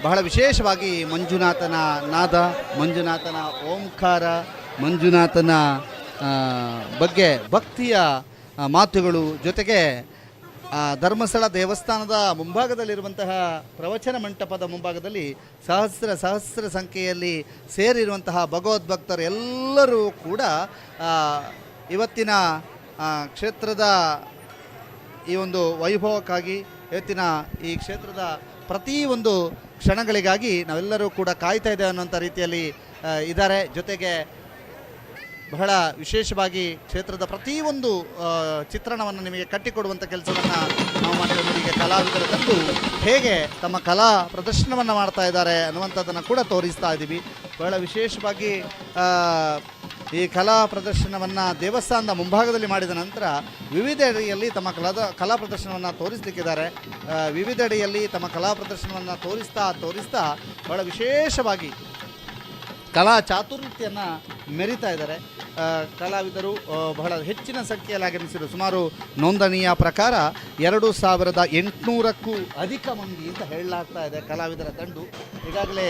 ಬಹಳ ವಿಶೇಷವಾಗಿ ಮಂಜುನಾಥನ ನಾದ, ಮಂಜುನಾಥನ ಓಂಕಾರ, ಮಂಜುನಾಥನ ಬಗ್ಗೆ ಭಕ್ತಿಯ ಮಾತುಗಳು, ಜೊತೆಗೆ ಧರ್ಮಸ್ಥಳ ದೇವಸ್ಥಾನದ ಮುಂಭಾಗದಲ್ಲಿರುವಂತಹ ಪ್ರವಚನ ಮಂಟಪದ ಮುಂಭಾಗದಲ್ಲಿ ಸಹಸ್ರ ಸಂಖ್ಯೆಯಲ್ಲಿ ಸೇರಿರುವಂತಹ ಭಗವದ್ಭಕ್ತರು ಎಲ್ಲರೂ ಕೂಡ ಇವತ್ತಿನ ಕ್ಷೇತ್ರದ ಈ ಒಂದು ವೈಭವಕ್ಕಾಗಿ, ಇವತ್ತಿನ ಈ ಕ್ಷೇತ್ರದ ಪ್ರತಿಯೊಂದು ಕ್ಷಣಗಳಿಗಾಗಿ ನಾವೆಲ್ಲರೂ ಕೂಡ ಕಾಯ್ತಾ ಇದ್ದೇವೆ ಅನ್ನೋಂಥ ರೀತಿಯಲ್ಲಿ ಇದ್ದಾರೆ. ಜೊತೆಗೆ ಬಹಳ ವಿಶೇಷವಾಗಿ ಕ್ಷೇತ್ರದ ಪ್ರತಿಯೊಂದು ಚಿತ್ರಣವನ್ನು ನಿಮಗೆ ಕಟ್ಟಿಕೊಡುವಂಥ ಕೆಲಸವನ್ನು ನಾವು ಮಾಡಿರೋದು. ಈಗ ಕಲಾವಿದರು ತಂದು ಹೇಗೆ ತಮ್ಮ ಕಲಾ ಪ್ರದರ್ಶನವನ್ನು ಮಾಡ್ತಾ ಇದ್ದಾರೆ ಅನ್ನುವಂಥದ್ದನ್ನು ಕೂಡ ತೋರಿಸ್ತಾ ಇದ್ದೀವಿ. ಬಹಳ ವಿಶೇಷವಾಗಿ ಈ ಕಲಾ ಪ್ರದರ್ಶನವನ್ನು ದೇವಸ್ಥಾನದ ಮುಂಭಾಗದಲ್ಲಿ ಮಾಡಿದ ನಂತರ ವಿವಿಧೆಡೆಯಲ್ಲಿ ತಮ್ಮ ಕಲಾ ಪ್ರದರ್ಶನವನ್ನು ತೋರಿಸಲಿಕ್ಕಿದ್ದಾರೆ. ವಿವಿಧೆಡೆಯಲ್ಲಿ ತಮ್ಮ ಕಲಾ ಪ್ರದರ್ಶನವನ್ನು ತೋರಿಸ್ತಾ ಬಹಳ ವಿಶೇಷವಾಗಿ ಕಲಾ ಚಾತುರ್ಯತೆಯನ್ನು ಮೆರಿತಾ ಇದ್ದಾರೆ. ಕಲಾವಿದರು ಬಹಳ ಹೆಚ್ಚಿನ ಸಂಖ್ಯೆಯಲ್ಲಿ ಆಗಮಿಸಿದರು. ಸುಮಾರು ನೋಂದಣಿಯ ಪ್ರಕಾರ 2800ಕ್ಕೂ ಅಧಿಕ ಮಂದಿ ಅಂತ ಹೇಳಲಾಗ್ತಾ ಇದೆ ಕಲಾವಿದರ ತಂಡ. ಈಗಾಗಲೇ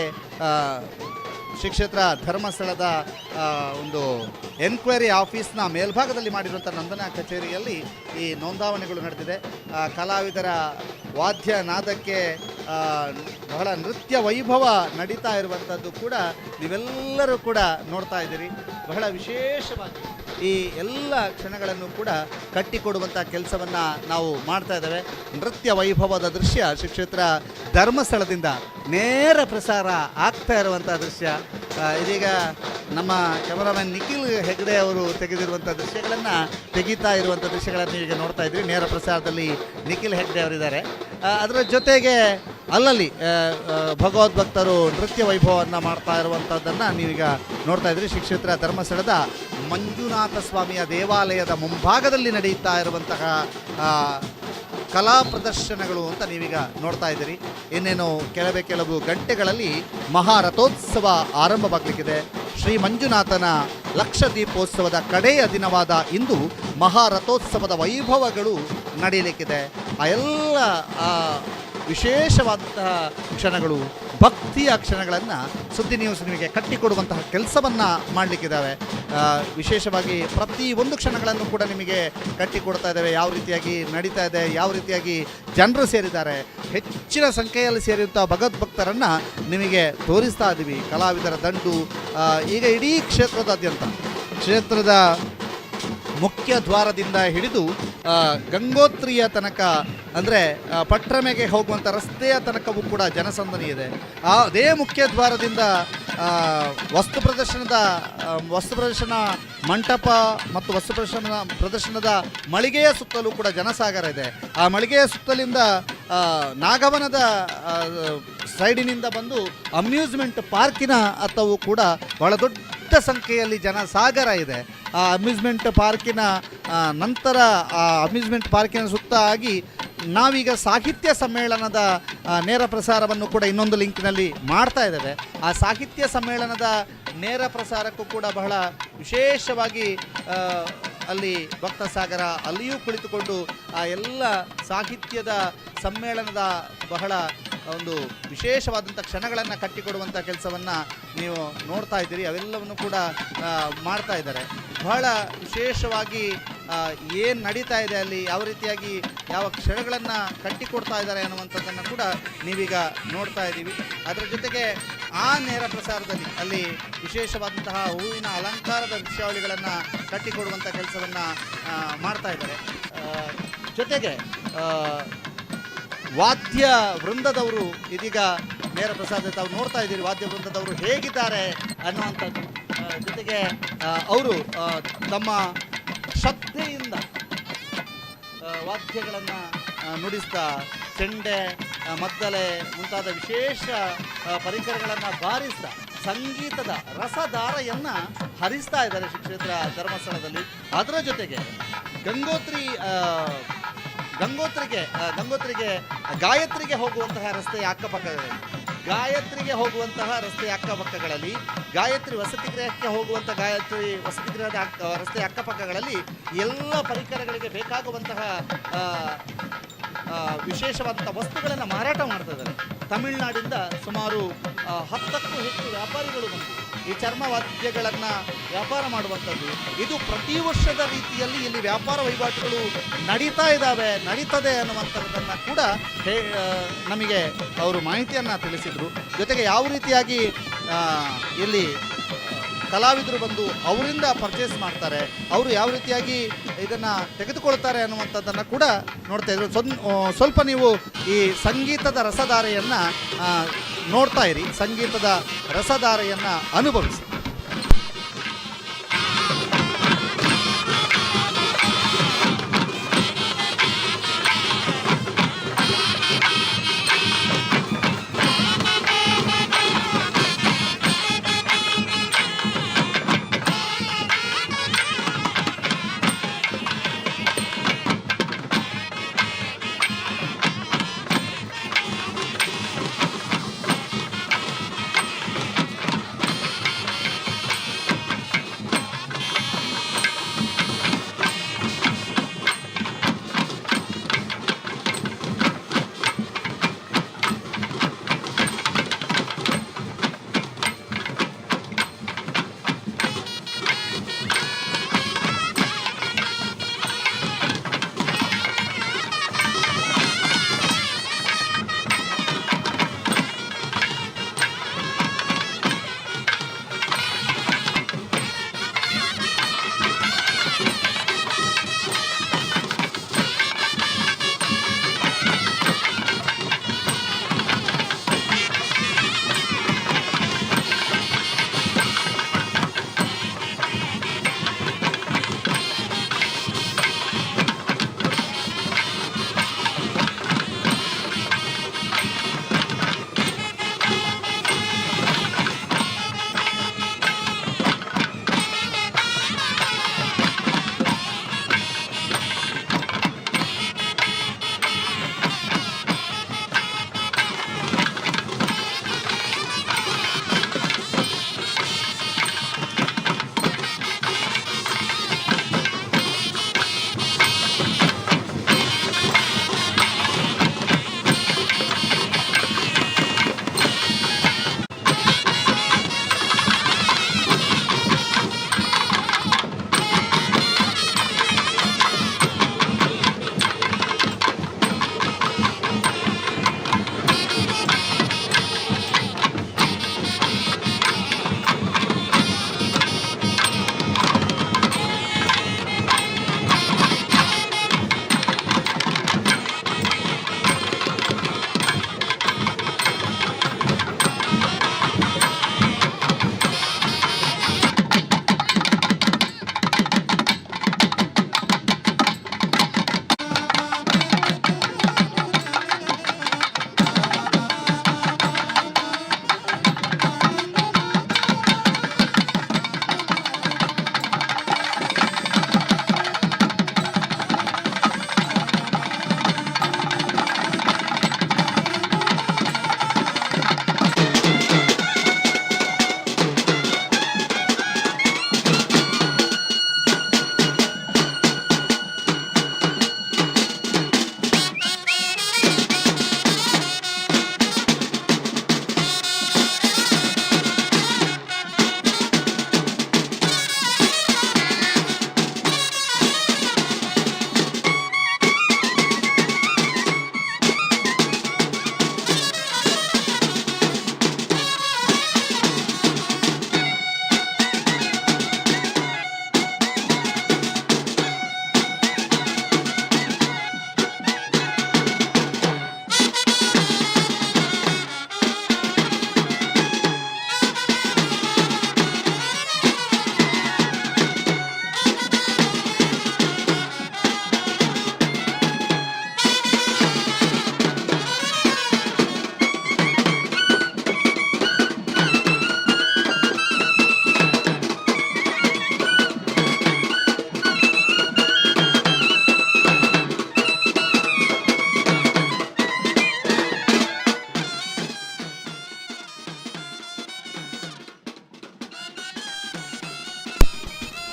ಶ್ರೀ ಕ್ಷೇತ್ರ ಧರ್ಮಸ್ಥಳದ ಒಂದು ಎನ್ಕ್ವೈರಿ ಆಫೀಸ್ನ ಮೇಲ್ಭಾಗದಲ್ಲಿ ಮಾಡಿರುವಂಥ ನೋಂದಣಾ ಕಚೇರಿಯಲ್ಲಿ ಈ ನೋಂದಾವಣೆಗಳು ನಡೆದಿದೆ. ಕಲಾವಿದರ ವಾದ್ಯ ನಾದಕ್ಕೆ ಬಹಳ ನೃತ್ಯ ವೈಭವ ನಡೀತಾ ಇರುವಂಥದ್ದು ಕೂಡ ನೀವೆಲ್ಲರೂ ಕೂಡ ನೋಡ್ತಾ ಇದ್ದೀರಿ. ಬಹಳ ವಿಶೇಷವಾಗಿ ಈ ಎಲ್ಲ ಕ್ಷಣಗಳನ್ನು ಕೂಡ ಕಟ್ಟಿಕೊಡುವಂಥ ಕೆಲಸವನ್ನು ನಾವು ಮಾಡ್ತಾ ಇದ್ದೇವೆ. ನೃತ್ಯ ವೈಭವದ ದೃಶ್ಯ ಶ್ರೀ ಕ್ಷೇತ್ರ ಧರ್ಮಸ್ಥಳದಿಂದ ನೇರ ಪ್ರಸಾರ ಆಗ್ತಾ ಇರುವಂಥ ದೃಶ್ಯ. ಇದೀಗ ನಮ್ಮ ಕ್ಯಾಮರಾಮನ್ ನಿಖಿಲ್ ಹೆಗ್ಡೆ ಅವರು ತೆಗೆದಿರುವಂಥ ದೃಶ್ಯಗಳನ್ನು ತೆಗಿತಾ ಇರುವಂಥ ದೃಶ್ಯಗಳನ್ನು ಈಗ ನೋಡ್ತಾ ಇದ್ರಿ. ನೇರ ಪ್ರಸಾರದಲ್ಲಿ ನಿಖಿಲ್ ಹೆಗ್ಡೆ ಅವರಿದ್ದಾರೆ. ಅದರ ಜೊತೆಗೆ ಅಲ್ಲಲ್ಲಿ ಭಗವದ್ಭಕ್ತರು ನೃತ್ಯ ವೈಭವವನ್ನು ಮಾಡ್ತಾ ಇರುವಂಥದ್ದನ್ನು ನೀವೀಗ ನೋಡ್ತಾ ಇದ್ರಿ. ಶ್ರೀ ಕ್ಷೇತ್ರ ಧರ್ಮಸ್ಥಳದ ಮಂಜುನಾಥ ಸ್ವಾಮಿಯ ದೇವಾಲಯದ ಮುಂಭಾಗದಲ್ಲಿ ನಡೆಯುತ್ತಾ ಇರುವಂತಹ ಕಲಾ ಪ್ರದರ್ಶನಗಳು ಅಂತ ನೀವೀಗ ನೋಡ್ತಾ ಇದ್ದೀರಿ. ಇನ್ನೇನು ಕೆಲವು ಗಂಟೆಗಳಲ್ಲಿ ಮಹಾರಥೋತ್ಸವ ಆರಂಭವಾಗಲಿಕ್ಕಿದೆ. ಶ್ರೀ ಮಂಜುನಾಥನ ಲಕ್ಷದೀಪೋತ್ಸವದ ಕಡೆಯ ದಿನವಾದ ಇಂದು ಮಹಾರಥೋತ್ಸವದ ವೈಭವಗಳು ನಡೆಯಲಿಕ್ಕಿದೆ. ಆ ಎಲ್ಲ ವಿಶೇಷವಾದಂತಹ ಕ್ಷಣಗಳು, ಭಕ್ತಿಯ ಕ್ಷಣಗಳನ್ನು ಸುದ್ದಿ ನ್ಯೂಸ್ ನಿಮಗೆ ಕಟ್ಟಿಕೊಡುವಂತಹ ಕೆಲಸವನ್ನು ಮಾಡಲಿಕ್ಕಿದ್ದಾವೆ. ವಿಶೇಷವಾಗಿ ಪ್ರತಿಯೊಂದು ಕ್ಷಣಗಳನ್ನು ಕೂಡ ನಿಮಗೆ ಕಟ್ಟಿಕೊಡ್ತಾ ಇದ್ದಾವೆ. ಯಾವ ರೀತಿಯಾಗಿ ನಡೀತಾ ಇದೆ, ಯಾವ ರೀತಿಯಾಗಿ ಜನರು ಸೇರಿದ್ದಾರೆ, ಹೆಚ್ಚಿನ ಸಂಖ್ಯೆಯಲ್ಲಿ ಸೇರಿರುವಂಥ ಭಗವದ್ಭಕ್ತರನ್ನು ನಿಮಗೆ ತೋರಿಸ್ತಾ ಇದ್ದೀವಿ. ಕಲಾವಿದರ ದಂಡು ಈಗ ಇಡೀ ಕ್ಷೇತ್ರದ ಮುಖ್ಯ ದ್ವಾರದಿಂದ ಹಿಡಿದು ಗಂಗೋತ್ರಿಯ ತನಕ, ಅಂದರೆ ಪಟ್ರಮೆಗೆ ಹೋಗುವಂಥ ರಸ್ತೆಯ ತನಕವೂ ಕೂಡ ಜನಸಂದಣಿ ಇದೆ. ಅದೇ ಮುಖ್ಯ ದ್ವಾರದಿಂದ ವಸ್ತು ಪ್ರದರ್ಶನ ಮಂಟಪ ಮತ್ತು ಪ್ರದರ್ಶನದ ಮಳಿಗೆಯ ಸುತ್ತಲೂ ಕೂಡ ಜನಸಾಗರ ಇದೆ. ಆ ಮಳಿಗೆಯ ಸುತ್ತಲಿಂದ ನಾಗವನದ ಸೈಡಿನಿಂದ ಬಂದು ಅಮ್ಯೂಸ್ಮೆಂಟ್ ಪಾರ್ಕಿನ ಹತ್ತವೂ ಕೂಡ ಬಹಳ ದೊಡ್ಡ ಸಂಖ್ಯೆಯಲ್ಲಿ ಜನಸಾಗರ ಇದೆ. ಆ ಅಮ್ಯೂಸ್ಮೆಂಟ್ ಪಾರ್ಕಿನ ನಂತರ ಅಮ್ಯೂಸ್ಮೆಂಟ್ ಪಾರ್ಕಿನ ಸುತ್ತ ಆಗಿ ನಾವೀಗ ಸಾಹಿತ್ಯ ಸಮ್ಮೇಳನದ ನೇರ ಪ್ರಸಾರವನ್ನು ಕೂಡ ಇನ್ನೊಂದು ಲಿಂಕ್ನಲ್ಲಿ ಮಾಡ್ತಾ ಇದ್ದೇವೆ. ಆ ಸಾಹಿತ್ಯ ಸಮ್ಮೇಳನದ ನೇರ ಪ್ರಸಾರಕ್ಕೂ ಕೂಡ ಬಹಳ ವಿಶೇಷವಾಗಿ ಅಲ್ಲಿ ಭಕ್ತ ಸಾಗರ ಅಲ್ಲಿಯೂ ಕುಳಿತುಕೊಂಡು ಆ ಎಲ್ಲ ಸಾಹಿತ್ಯದ ಸಮ್ಮೇಳನದ ಬಹಳ ಒಂದು ವಿಶೇಷವಾದಂಥ ಕ್ಷಣಗಳನ್ನು ಕಟ್ಟಿಕೊಡುವಂಥ ಕೆಲಸವನ್ನು ನೀವು ನೋಡ್ತಾ ಇದ್ದೀರಿ. ಅವೆಲ್ಲವನ್ನು ಕೂಡ ಮಾಡ್ತಾ ಇದ್ದಾರೆ. ಬಹಳ ವಿಶೇಷವಾಗಿ ಏನು ನಡೀತಾ ಇದೆ ಅಲ್ಲಿ, ಯಾವ ರೀತಿಯಾಗಿ ಯಾವ ಕ್ಷಣಗಳನ್ನು ಕಟ್ಟಿಕೊಡ್ತಾ ಇದ್ದಾರೆ ಅನ್ನುವಂಥದ್ದನ್ನು ಕೂಡ ನೀವೀಗ ನೋಡ್ತಾ ಇದ್ದೀವಿ. ಅದರ ಜೊತೆಗೆ ಆ ನೇರ ಪ್ರಸಾರದಲ್ಲಿ ಅಲ್ಲಿ ವಿಶೇಷವಾದಂತಹ ಹೂವಿನ ಅಲಂಕಾರದ ದೃಶ್ಯಾವಳಿಗಳನ್ನು ಕಟ್ಟಿಕೊಡುವಂಥ ಕೆಲಸವನ್ನು ಮಾಡ್ತಾ ಇದ್ದಾರೆ. ಜೊತೆಗೆ ವಾದ್ಯ ವೃಂದದವರು ಇದೀಗ ನೇರ ಪ್ರಸಾದ ತಾವು ನೋಡ್ತಾ ಇದ್ದೀರಿ. ವಾದ್ಯ ವೃಂದದವರು ಹೇಗಿದ್ದಾರೆ ಅನ್ನುವಂಥದ್ದು, ಜೊತೆಗೆ ಅವರು ತಮ್ಮ ಶ್ರದ್ಧೆಯಿಂದ ವಾದ್ಯಗಳನ್ನು ನುಡಿಸ್ತಾ ಚೆಂಡೆ, ಮದ್ದಲೆ ಮುಂತಾದ ವಿಶೇಷ ಪರಿಕರಗಳನ್ನು ಬಾರಿಸ್ತಾ ಸಂಗೀತದ ರಸಧಾರೆಯನ್ನು ಹರಿಸ್ತಾ ಇದ್ದಾರೆ ಶ್ರೀ ಕ್ಷೇತ್ರ ಧರ್ಮಸ್ಥಳದಲ್ಲಿ. ಅದರ ಜೊತೆಗೆ ಗಂಗೋತ್ರಿಗೆ ಗಾಯತ್ರಿಗೆ ಹೋಗುವಂತಹ ರಸ್ತೆಯ ಅಕ್ಕಪಕ್ಕಗಳಲ್ಲಿ ಗಾಯತ್ರಿ ವಸತಿಗೃಹಕ್ಕೆ ಹೋಗುವಂಥ ಗಾಯತ್ರಿ ವಸತಿಗೃಹದ ರಸ್ತೆಯ ಅಕ್ಕಪಕ್ಕಗಳಲ್ಲಿ ಎಲ್ಲ ಪರಿಕರಗಳಿಗೆ ಬೇಕಾಗುವಂತಹ ವಿಶೇಷವಾದಂಥ ವಸ್ತುಗಳನ್ನು ಮಾರಾಟ ಮಾಡ್ತಾ ಇದ್ದಾರೆ. ತಮಿಳುನಾಡಿಂದ ಸುಮಾರು 10ಕ್ಕೂ ಹೆಚ್ಚು ವ್ಯಾಪಾರಿಗಳು ಬಂದು ಈ ಚರ್ಮ ವಾದ್ಯಗಳನ್ನು ವ್ಯಾಪಾರ ಮಾಡುವಂಥದ್ದು. ಇದು ಪ್ರತಿ ವರ್ಷದ ರೀತಿಯಲ್ಲಿ ಇಲ್ಲಿ ವ್ಯಾಪಾರ ವಹಿವಾಟುಗಳು ನಡೀತದೆ ಅನ್ನುವಂಥದ್ದನ್ನು ಕೂಡ ನಮಗೆ ಅವರು ಮಾಹಿತಿಯನ್ನು ತಿಳಿಸಿದರು. ಜೊತೆಗೆ ಯಾವ ರೀತಿಯಾಗಿ ಇಲ್ಲಿ ಕಲಾವಿದರು ಬಂದು ಅವರಿಂದ ಪರ್ಚೇಸ್ ಮಾಡ್ತಾರೆ, ಅವರು ಯಾವ ರೀತಿಯಾಗಿ ಇದನ್ನು ತೆಗೆದುಕೊಳ್ತಾರೆ ಅನ್ನುವಂಥದ್ದನ್ನು ಕೂಡ ನೋಡ್ತಾ ಇದ್ರು. ಸ್ವಲ್ಪ ನೀವು ಈ ಸಂಗೀತದ ರಸಧಾರೆಯನ್ನು ನೋಡ್ತಾ ಇರಿ, ಸಂಗೀತದ ರಸಧಾರೆಯನ್ನು ಅನುಭವಿಸಿ.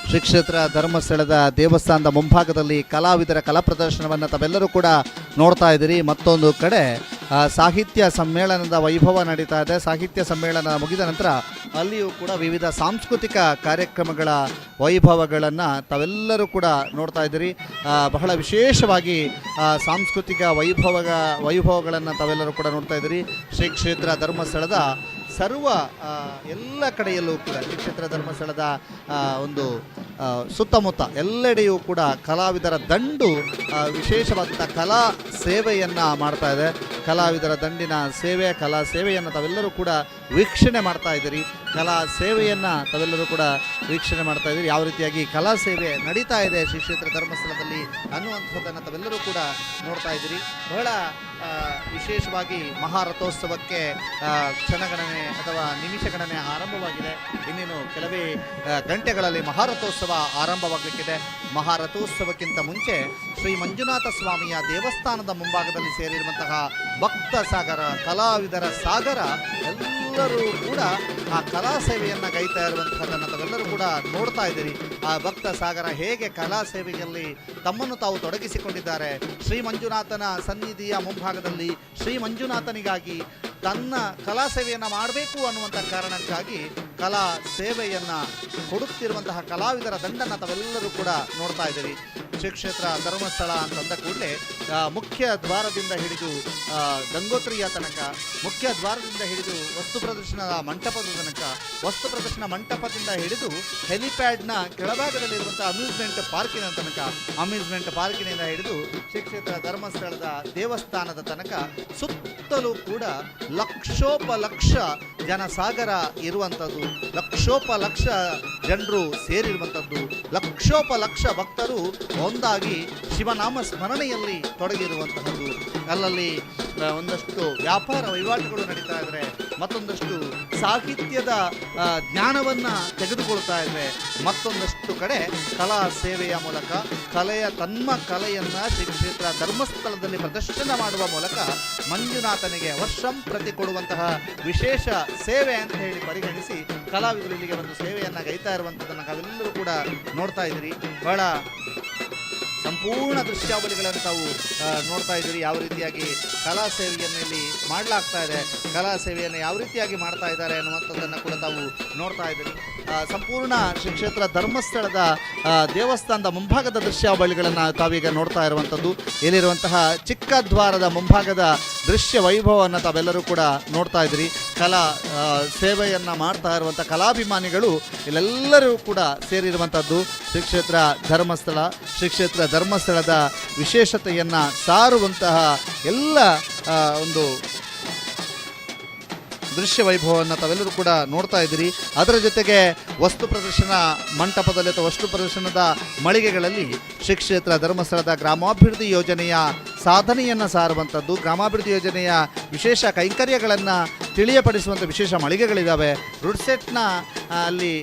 ಶ್ರೀ ಕ್ಷೇತ್ರ ಧರ್ಮಸ್ಥಳದ ದೇವಸ್ಥಾನದ ಮುಂಭಾಗದಲ್ಲಿ ಕಲಾವಿದರ ಕಲಾ ಪ್ರದರ್ಶನವನ್ನು ತಾವೆಲ್ಲರೂ ಕೂಡ ನೋಡ್ತಾ ಇದ್ದೀರಿ. ಮತ್ತೊಂದು ಕಡೆ ಸಾಹಿತ್ಯ ಸಮ್ಮೇಳನದ ವೈಭವ ನಡೀತಾ ಇದೆ. ಸಾಹಿತ್ಯ ಸಮ್ಮೇಳನ ಮುಗಿದ ನಂತರ ಅಲ್ಲಿಯೂ ಕೂಡ ವಿವಿಧ ಸಾಂಸ್ಕೃತಿಕ ಕಾರ್ಯಕ್ರಮಗಳ ವೈಭವಗಳನ್ನು ತಾವೆಲ್ಲರೂ ಕೂಡ ನೋಡ್ತಾ ಇದ್ದೀರಿ. ಬಹಳ ವಿಶೇಷವಾಗಿ ಸಾಂಸ್ಕೃತಿಕ ವೈಭವಗಳನ್ನು ತಾವೆಲ್ಲರೂ ಕೂಡ ನೋಡ್ತಾ ಇದ್ದೀರಿ. ಶ್ರೀ ಕ್ಷೇತ್ರ ಧರ್ಮಸ್ಥಳದ ಸರ್ವ ಎಲ್ಲ ಕಡೆಯಲ್ಲೂ ಕೂಡ ಶ್ರೀ ಕ್ಷೇತ್ರ ಧರ್ಮಸ್ಥಳದ ಒಂದು ಸುತ್ತಮುತ್ತ ಎಲ್ಲೆಡೆಯೂ ಕೂಡ ಕಲಾವಿದರ ದಂಡು ವಿಶೇಷವಾದಂಥ ಕಲಾ ಸೇವೆಯನ್ನು ಮಾಡ್ತಾ ಇದೆ. ಕಲಾವಿದರ ದಂಡಿನ ಸೇವೆ, ಕಲಾ ಸೇವೆಯನ್ನು ತಾವೆಲ್ಲರೂ ಕೂಡ ವೀಕ್ಷಣೆ ಮಾಡ್ತಾ ಇದ್ದೀರಿ. ಕಲಾ ಸೇವೆಯನ್ನು ತಾವೆಲ್ಲರೂ ಕೂಡ ವೀಕ್ಷಣೆ ಮಾಡ್ತಾ ಇದ್ದೀರಿ. ಯಾವ ರೀತಿಯಾಗಿ ಕಲಾ ಸೇವೆ ನಡೀತಾ ಇದೆ ಶ್ರೀ ಕ್ಷೇತ್ರ ಧರ್ಮಸ್ಥಳದಲ್ಲಿ ಅನ್ನುವಂಥದ್ದನ್ನು ತಾವೆಲ್ಲರೂ ಕೂಡ ನೋಡ್ತಾ ಇದ್ದೀರಿ. ಬಹಳ ವಿಶೇಷವಾಗಿ ಮಹಾರಥೋತ್ಸವಕ್ಕೆ ಕ್ಷಣಗಣನೆ ಅಥವಾ ನಿಮಿಷ ಗಣನೆ ಆರಂಭವಾಗಿದೆ. ಇನ್ನೇನು ಕೆಲವೇ ಗಂಟೆಗಳಲ್ಲಿ ಮಹಾರಥೋತ್ಸವ ಆರಂಭವಾಗಲಿಕ್ಕಿದೆ. ಮಹಾರಥೋತ್ಸವಕ್ಕಿಂತ ಮುಂಚೆ ಶ್ರೀ ಮಂಜುನಾಥ ಸ್ವಾಮಿಯ ದೇವಸ್ಥಾನದ ಮುಂಭಾಗದಲ್ಲಿ ಸೇರಿರುವಂತಹ ಭಕ್ತ ಸಾಗರ, ಕಲಾವಿದರ ಸಾಗರ ಎಲ್ಲರೂ ಕೂಡ ಆ ಕಲಾ ಸೇವೆಯನ್ನು ಗೈತಾ ಇರುವಂತಹದ್ದನ್ನು ತಾವೆಲ್ಲರೂ ಕೂಡ ನೋಡ್ತಾ ಇದ್ದೀರಿ. ಆ ಭಕ್ತ ಸಾಗರ ಹೇಗೆ ಕಲಾ ಸೇವೆಯಲ್ಲಿ ತಮ್ಮನ್ನು ತಾವು ತೊಡಗಿಸಿಕೊಂಡಿದ್ದಾರೆ. ಶ್ರೀ ಮಂಜುನಾಥನ ಸನ್ನಿಧಿಯ ಮುಂಭಾಗದಲ್ಲಿ ಶ್ರೀ ಮಂಜುನಾಥನಿಗಾಗಿ ತನ್ನ ಕಲಾ ಸೇವೆಯನ್ನು ಮಾಡಬೇಕು ಅನ್ನುವಂಥ ಕಾರಣಕ್ಕಾಗಿ ಕಲಾ ಸೇವೆಯನ್ನು ಕೊಡುತ್ತಿರುವಂತಹ ಕಲಾವಿದರ ದಂಡನ್ನು ತಾವೆಲ್ಲರೂ ಕೂಡ ನೋಡ್ತಾ ಇದ್ದೀರಿ. ಶ್ರೀ ಕ್ಷೇತ್ರ ಧರ್ಮಸ್ಥಳ ಅಂತಂದ ಕೂಡಲೇ ಮುಖ್ಯ ದ್ವಾರದಿಂದ ಹಿಡಿದು ಗಂಗೋತ್ರಿಯ ತನಕ, ಮುಖ್ಯ ದ್ವಾರದಿಂದ ಹಿಡಿದು ವಸ್ತು ಪ್ರದರ್ಶನದ ಮಂಟಪದ ತನಕ, ವಸ್ತು ಪ್ರದರ್ಶನ ಮಂಟಪದಿಂದ ಹಿಡಿದು ಹೆಲಿಪ್ಯಾಡ್ನ ಕೆಳಭಾಗದಲ್ಲಿರುವಂಥ ಅಮ್ಯೂಸ್ಮೆಂಟ್ ಪಾರ್ಕಿನ ತನಕ, ಅಮ್ಯೂಸ್ಮೆಂಟ್ ಪಾರ್ಕಿನಿಂದ ಹಿಡಿದು ಶ್ರೀ ಕ್ಷೇತ್ರ ಧರ್ಮಸ್ಥಳದ ದೇವಸ್ಥಾನದ ತನಕ ಸುತ್ತಲೂ ಕೂಡ ಲಕ್ಷೋಪಲಕ್ಷ ಜನಸಾಗರ ಇರುವಂಥದ್ದು, ಲಕ್ಷೋಪಲಕ್ಷ ಜನರು ಸೇರಿರುವಂಥದ್ದು, ಲಕ್ಷೋಪಲಕ್ಷ ಭಕ್ತರು ಒಂದಾಗಿ ಶಿವನಾಮ ಸ್ಮರಣೆಯಲ್ಲಿ ತೊಡಗಿರುವಂತಹದ್ದು. ಅಲ್ಲಲ್ಲಿ ಒಂದಷ್ಟು ವ್ಯಾಪಾರ ವಹಿವಾಟುಗಳು ನಡೀತಾ ಇದ್ದಾರೆ, ಮತ್ತೊಂದಷ್ಟು ಸಾಹಿತ್ಯದ ಜ್ಞಾನವನ್ನು ತೆಗೆದುಕೊಳ್ತಾ ಇದ್ದಾರೆ, ಮತ್ತೊಂದಷ್ಟು ಕಡೆ ಕಲಾ ಸೇವೆಯ ಮೂಲಕ ತನ್ನ ಕಲೆಯನ್ನು ಶ್ರೀ ಕ್ಷೇತ್ರ ಧರ್ಮಸ್ಥಳದಲ್ಲಿ ಪ್ರದರ್ಶನ ಮಾಡುವ ಮೂಲಕ ಮಂಜುನಾಥನಿಗೆ ವರ್ಷಂ ಪ್ರತಿ ಕೊಡುವಂತಹ ವಿಶೇಷ ಸೇವೆ ಅಂತ ಹೇಳಿ ಪರಿಗಣಿಸಿ ಕಲಾವಿದರು ಇಲ್ಲಿಗೆ ಒಂದು ಸೇವೆಯನ್ನು ಗೈತಾ ಇರುವಂಥದ್ದನ್ನು ನಾವೆಲ್ಲರೂ ಕೂಡ ನೋಡ್ತಾ ಇದ್ದೀರಿ. ಬಹಳ ಸಂಪೂರ್ಣ ದೃಶ್ಯಾವಳಿಗಳನ್ನು ತಾವು ನೋಡ್ತಾ ಇದ್ದೀರಿ. ಯಾವ ರೀತಿಯಾಗಿ ಕಲಾ ಸೇವೆಯನ್ನು ಇಲ್ಲಿ ಮಾಡಲಾಗ್ತಾ ಇದೆ, ಕಲಾ ಸೇವೆಯನ್ನು ಯಾವ ರೀತಿಯಾಗಿ ಮಾಡ್ತಾ ಇದ್ದಾರೆ ಅನ್ನುವಂಥದ್ದನ್ನು ಕೂಡ ತಾವು ನೋಡ್ತಾ ಇದ್ದೀರಿ. ಸಂಪೂರ್ಣ ಶ್ರೀ ಕ್ಷೇತ್ರ ಧರ್ಮಸ್ಥಳದ ದೇವಸ್ಥಾನದ ಮುಂಭಾಗದ ದೃಶ್ಯಾವಳಿಗಳನ್ನು ತಾವೀಗ ನೋಡ್ತಾ ಇರುವಂಥದ್ದು. ಇಲ್ಲಿರುವಂತಹ ಚಿಕ್ಕ ದ್ವಾರದ ಮುಂಭಾಗದ ದೃಶ್ಯ ವೈಭವವನ್ನು ತಾವೆಲ್ಲರೂ ಕೂಡ ನೋಡ್ತಾ ಇದ್ದೀರಿ. ಕಲಾ ಸೇವೆಯನ್ನು ಮಾಡ್ತಾ ಇರುವಂಥ ಕಲಾಭಿಮಾನಿಗಳು ಇಲ್ಲೆಲ್ಲರೂ ಕೂಡ ಸೇರಿರುವಂಥದ್ದು ಶ್ರೀ ಕ್ಷೇತ್ರ ಧರ್ಮಸ್ಥಳ. ಶ್ರೀ ಕ್ಷೇತ್ರ ಧರ್ಮಸ್ಥಳದ ವಿಶೇಷತೆಯನ್ನು ಸಾರುವಂತಹ ಎಲ್ಲ ಒಂದು ದೃಶ್ಯ ವೈಭವವನ್ನು ತಾವೆಲ್ಲರೂ ಕೂಡ ನೋಡ್ತಾ ಇದ್ದೀರಿ. ಅದರ ಜೊತೆಗೆ ವಸ್ತು ಪ್ರದರ್ಶನ ಮಂಟಪದಲ್ಲಿ ಅಥವಾ ವಸ್ತು ಪ್ರದರ್ಶನದ ಮಳಿಗೆಗಳಲ್ಲಿ ಶ್ರೀ ಕ್ಷೇತ್ರ ಧರ್ಮಸ್ಥಳದ ಗ್ರಾಮಾಭಿವೃದ್ಧಿ ಯೋಜನೆಯ ಸಾಧನೆಯನ್ನು ಸಾರುವಂಥದ್ದು, ಗ್ರಾಮಾಭಿವೃದ್ಧಿ ಯೋಜನೆಯ ವಿಶೇಷ ಕೈಂಕರ್ಯಗಳನ್ನು ತಿಳಿಯಪಡಿಸುವಂಥ ವಿಶೇಷ ಮಳಿಗೆಗಳಿದ್ದಾವೆ. ರುಡ್ಸೆಟ್ನ ಅಲ್ಲಿ